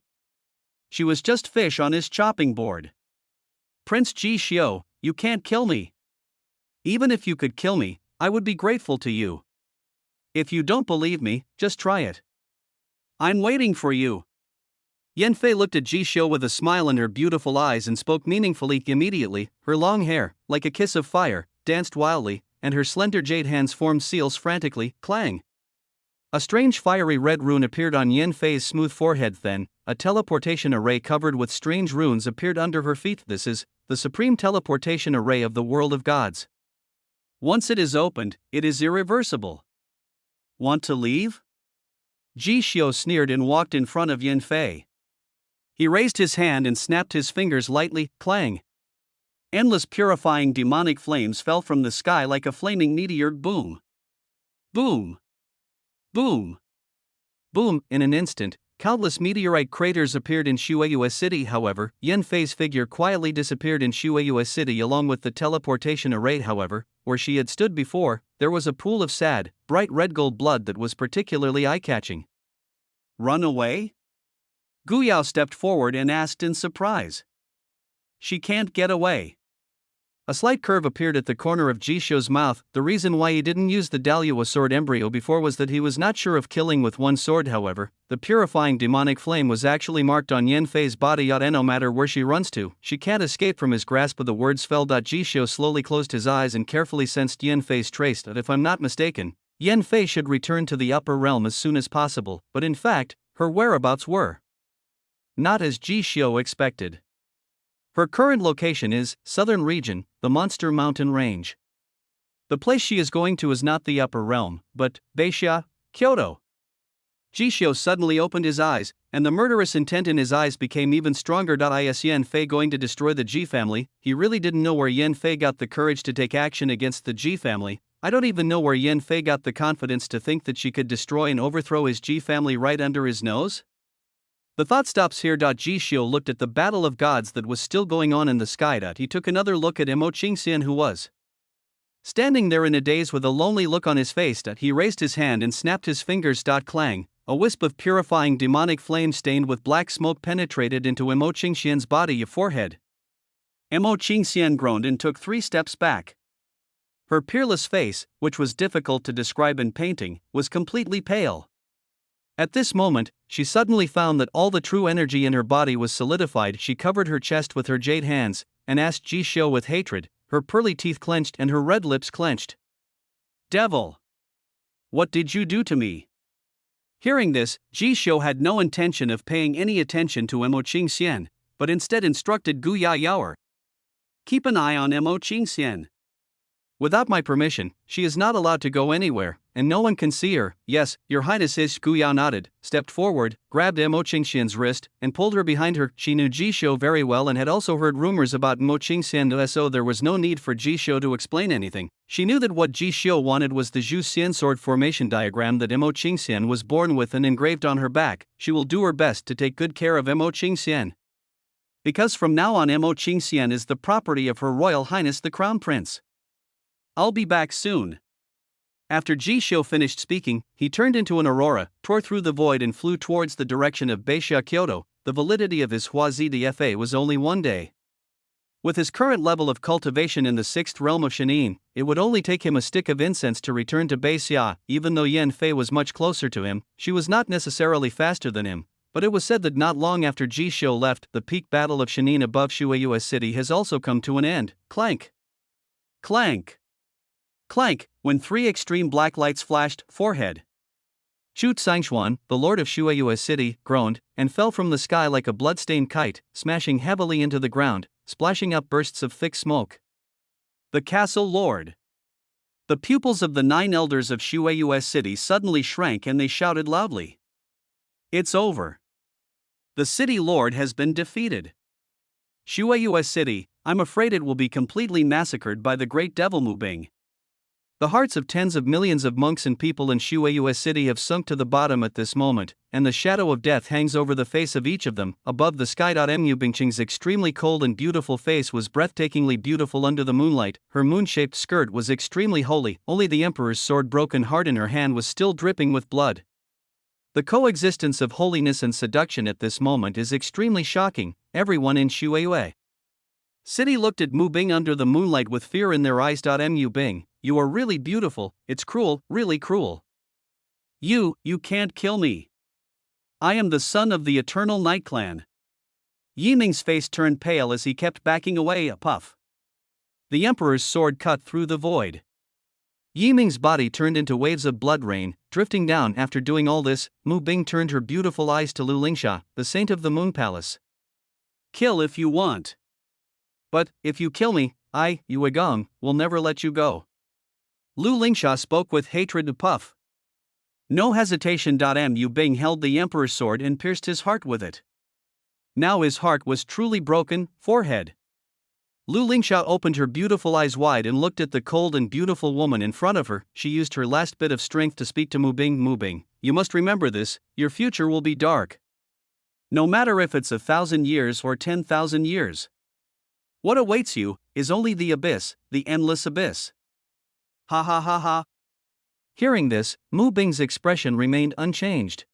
A: she was just fish on his chopping board.
B: Prince Ji Xiu, you can't kill me.
A: Even if you could kill me, I would be grateful to you.
B: If you don't believe me, just try it. I'm waiting for you.
A: Yan Fei looked at Ji Xiu with a smile in her beautiful eyes and spoke meaningfully. Immediately, her long hair, like a kiss of fire, danced wildly, and her slender jade hands formed seals frantically. Clang! A strange fiery red rune appeared on Yan Fei's smooth forehead. Then, a teleportation array covered with strange runes appeared under her feet. This is the supreme teleportation array of the world of gods.
B: Once it is opened, it is irreversible. Want to leave?
A: Ji Xiu sneered and walked in front of Yan Fei.
B: He raised his hand and snapped his fingers lightly. Clang! Endless purifying demonic flames fell from the sky like a flaming meteor. Boom! Boom! Boom!
A: Boom! In an instant, countless meteorite craters appeared in Shueyue City. However, Yan Fei's figure quietly disappeared in Shueyue City along with the teleportation array. However, where she had stood before, there was a pool of sad, bright red gold blood that was particularly eye-catching.
B: Run away? Gu Yao stepped forward and asked in surprise. She can't get away.
A: A slight curve appeared at the corner of Ji Xiu's mouth. The reason why he didn't use the Daliwa sword embryo before was that he was not sure of killing with one sword. However, the purifying demonic flame was actually marked on Yan Fei's body, and no matter where she runs to, she can't escape from his grasp. Of the words fell. Ji Xiu slowly closed his eyes and carefully sensed Yan Fei's trace. That if I'm not mistaken, Yan Fei should return to the upper realm as soon as possible, but in fact, her whereabouts were not as Ji Xiu expected. Her current location is Southern Region, the Monster Mountain Range. The place she is going to is not the upper realm, but Beixia, Kyoto. Ji Xiu suddenly opened his eyes, and the murderous intent in his eyes became even stronger. Is Yan Fei going to destroy the Ji family? He really didn't know where Yan Fei got the courage to take action against the Ji family. I don't even know where Yan Fei got the confidence to think that she could destroy and overthrow his Ji family right under his nose. The thought stops here. Ji Xiu looked at the battle of gods that was still going on in the sky. He took another look at Mo Qingxian, who was standing there in a daze with a lonely look on his face. He raised his hand and snapped his fingers. Clang, a wisp of purifying demonic flame stained with black smoke penetrated into Mo Qingxian's body and forehead. Mo Qingxian groaned and took 3 steps back. Her peerless face, which was difficult to describe in painting, was completely pale. At this moment, she suddenly found that all the true energy in her body was solidified. She covered her chest with her jade hands, and asked Ji Xiu with hatred, her pearly teeth clenched and her red lips clenched. "Devil! What did you do to me?" Hearing this, Ji Xiu had no intention of paying any attention to Mo Qingxian, but instead instructed Gu Yaoer, "Keep an eye on Mo Qingxian. Without my permission, she is not allowed to go anywhere, and no one can see her." "Yes, Your Highness." Gu Yao nodded, stepped forward, grabbed Mo Qingxian's wrist, and pulled her behind her. She knew Ji Xiu very well and had also heard rumors about Mo Qingxian, so there was no need for Ji Xiu to explain anything. She knew that what Ji Xiu wanted was the Zhu Xian sword formation diagram that Mo Qingxian was born with and engraved on her back. She will do her best to take good care of Mo Qingxian, because from now on Mo Qingxian is the property of Her Royal Highness the Crown Prince. I'll be back soon." After Ji Xiu finished speaking, he turned into an aurora, tore through the void and flew towards the direction of Beixia, Kyoto. The validity of his Huazi DFA was only 1 day. With his current level of cultivation in the 6th realm of Shenin, it would only take him a stick of incense to return to Beixia. Even though Yan Fei was much closer to him, she was not necessarily faster than him. But it was said that not long after Ji Xiu left, the peak battle of Shenin above Shueiyue City has also come to an end. Clank! Clank! Clank, when 3 extreme black lights flashed. Forehead. Zhu Tsangxuan, the lord of Shueiyue City, groaned, and fell from the sky like a blood-stained kite, smashing heavily into the ground, splashing up bursts of thick smoke. The castle lord. The pupils of the 9 elders of Shueiyue City suddenly shrank and they shouted loudly. "It's over. The city lord has been defeated. Shueiyue City, I'm afraid it will be completely massacred by the great devil Mubing." The hearts of tens of millions of monks and people in Shueiyue City have sunk to the bottom at this moment, and the shadow of death hangs over the face of each of them. Above the sky, Mu Bingqing's extremely cold and beautiful face was breathtakingly beautiful under the moonlight. Her moon-shaped skirt was extremely holy. Only the emperor's sword, broken heart in her hand, was still dripping with blood. The coexistence of holiness and seduction at this moment is extremely shocking. Everyone in Shueiyue City looked at Mu Bing under the moonlight with fear in their eyes. Mu Bing, you are really beautiful. It's cruel, really cruel. You can't kill me. I am the son of the Eternal Night Clan. Yiming's face turned pale as he kept backing away. A puff. The emperor's sword cut through the void. Yiming's body turned into waves of blood rain, drifting down. After doing all this, Mu Bing turned her beautiful eyes to Lu Lingsha, the saint of the Moon Palace. Kill if you want. But, if you kill me, I, Yue Gong, will never let you go. Lu Lingsha spoke with hatred. Puff. No hesitation. Mu Bing held the emperor's sword and pierced his heart with it. Now his heart was truly broken. Forehead. Lu Lingsha opened her beautiful eyes wide and looked at the cold and beautiful woman in front of her. She used her last bit of strength to speak to Mu Bing. Mu Bing, you must remember this, your future will be dark. No matter if it's 1,000 years or 10,000 years. What awaits you is only the abyss, the endless abyss. Ha ha ha ha. Hearing this, Mu Bing's expression remained unchanged.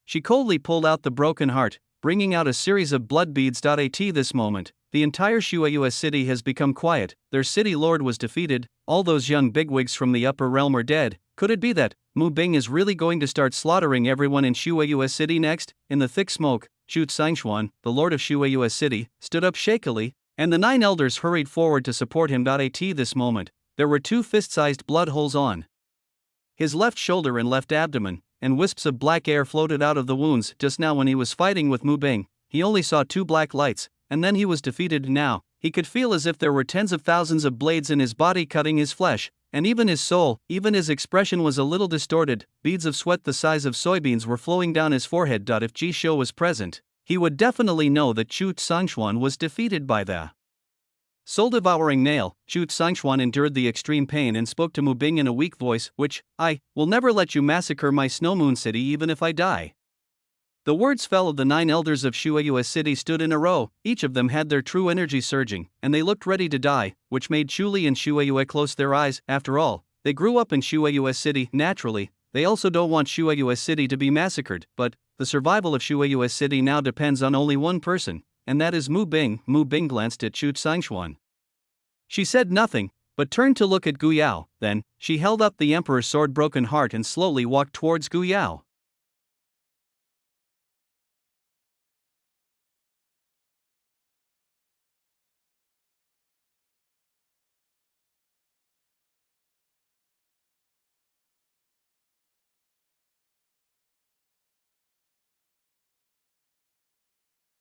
A: She coldly pulled out the broken heart, bringing out a series of blood beads. At this moment, The entire Shuayue city has become quiet, their city lord was defeated, all those young bigwigs from the upper realm are dead. Could it be that Mu Bing is really going to start slaughtering everyone in Shuayue city next? In the thick smoke, Chu Tsangxuan, the lord of Shuayue city, stood up shakily, and the 9 elders hurried forward to support him. At this moment, there were 2 fist-sized blood holes on his left shoulder and left abdomen, and wisps of black air floated out of the wounds. Just now when he was fighting with Mu Bing, he only saw 2 black lights, and then he was defeated. Now, he could feel as if there were tens of thousands of blades in his body cutting his flesh, and even his soul, even his expression was a little distorted. Beads of sweat the size of soybeans were flowing down his forehead. If Ji Shou was present, he would definitely know that Chu Tsangxuan was defeated by the soul-devouring nail. Chu Tsangxuan endured the extreme pain and spoke to Mu Bing in a weak voice, I will never let you massacre my Snow Moon city even if I die. The words fell of the 9 elders of Shuayue city stood in a row, each of them had their true energy surging, and they looked ready to die, which made Chuli and Shuayue close their eyes. After all, they grew up in Shuayue city. Naturally, they also don't want Shuayue city to be massacred, but the survival of Shuayue city now depends on only one person, and that is Mu Bing. Mu Bing glanced at Chu Tsangxuan. She said nothing, but turned to look at Gu Yao. Then, she held up the emperor's sword Broken Heart and slowly walked towards Gu Yao.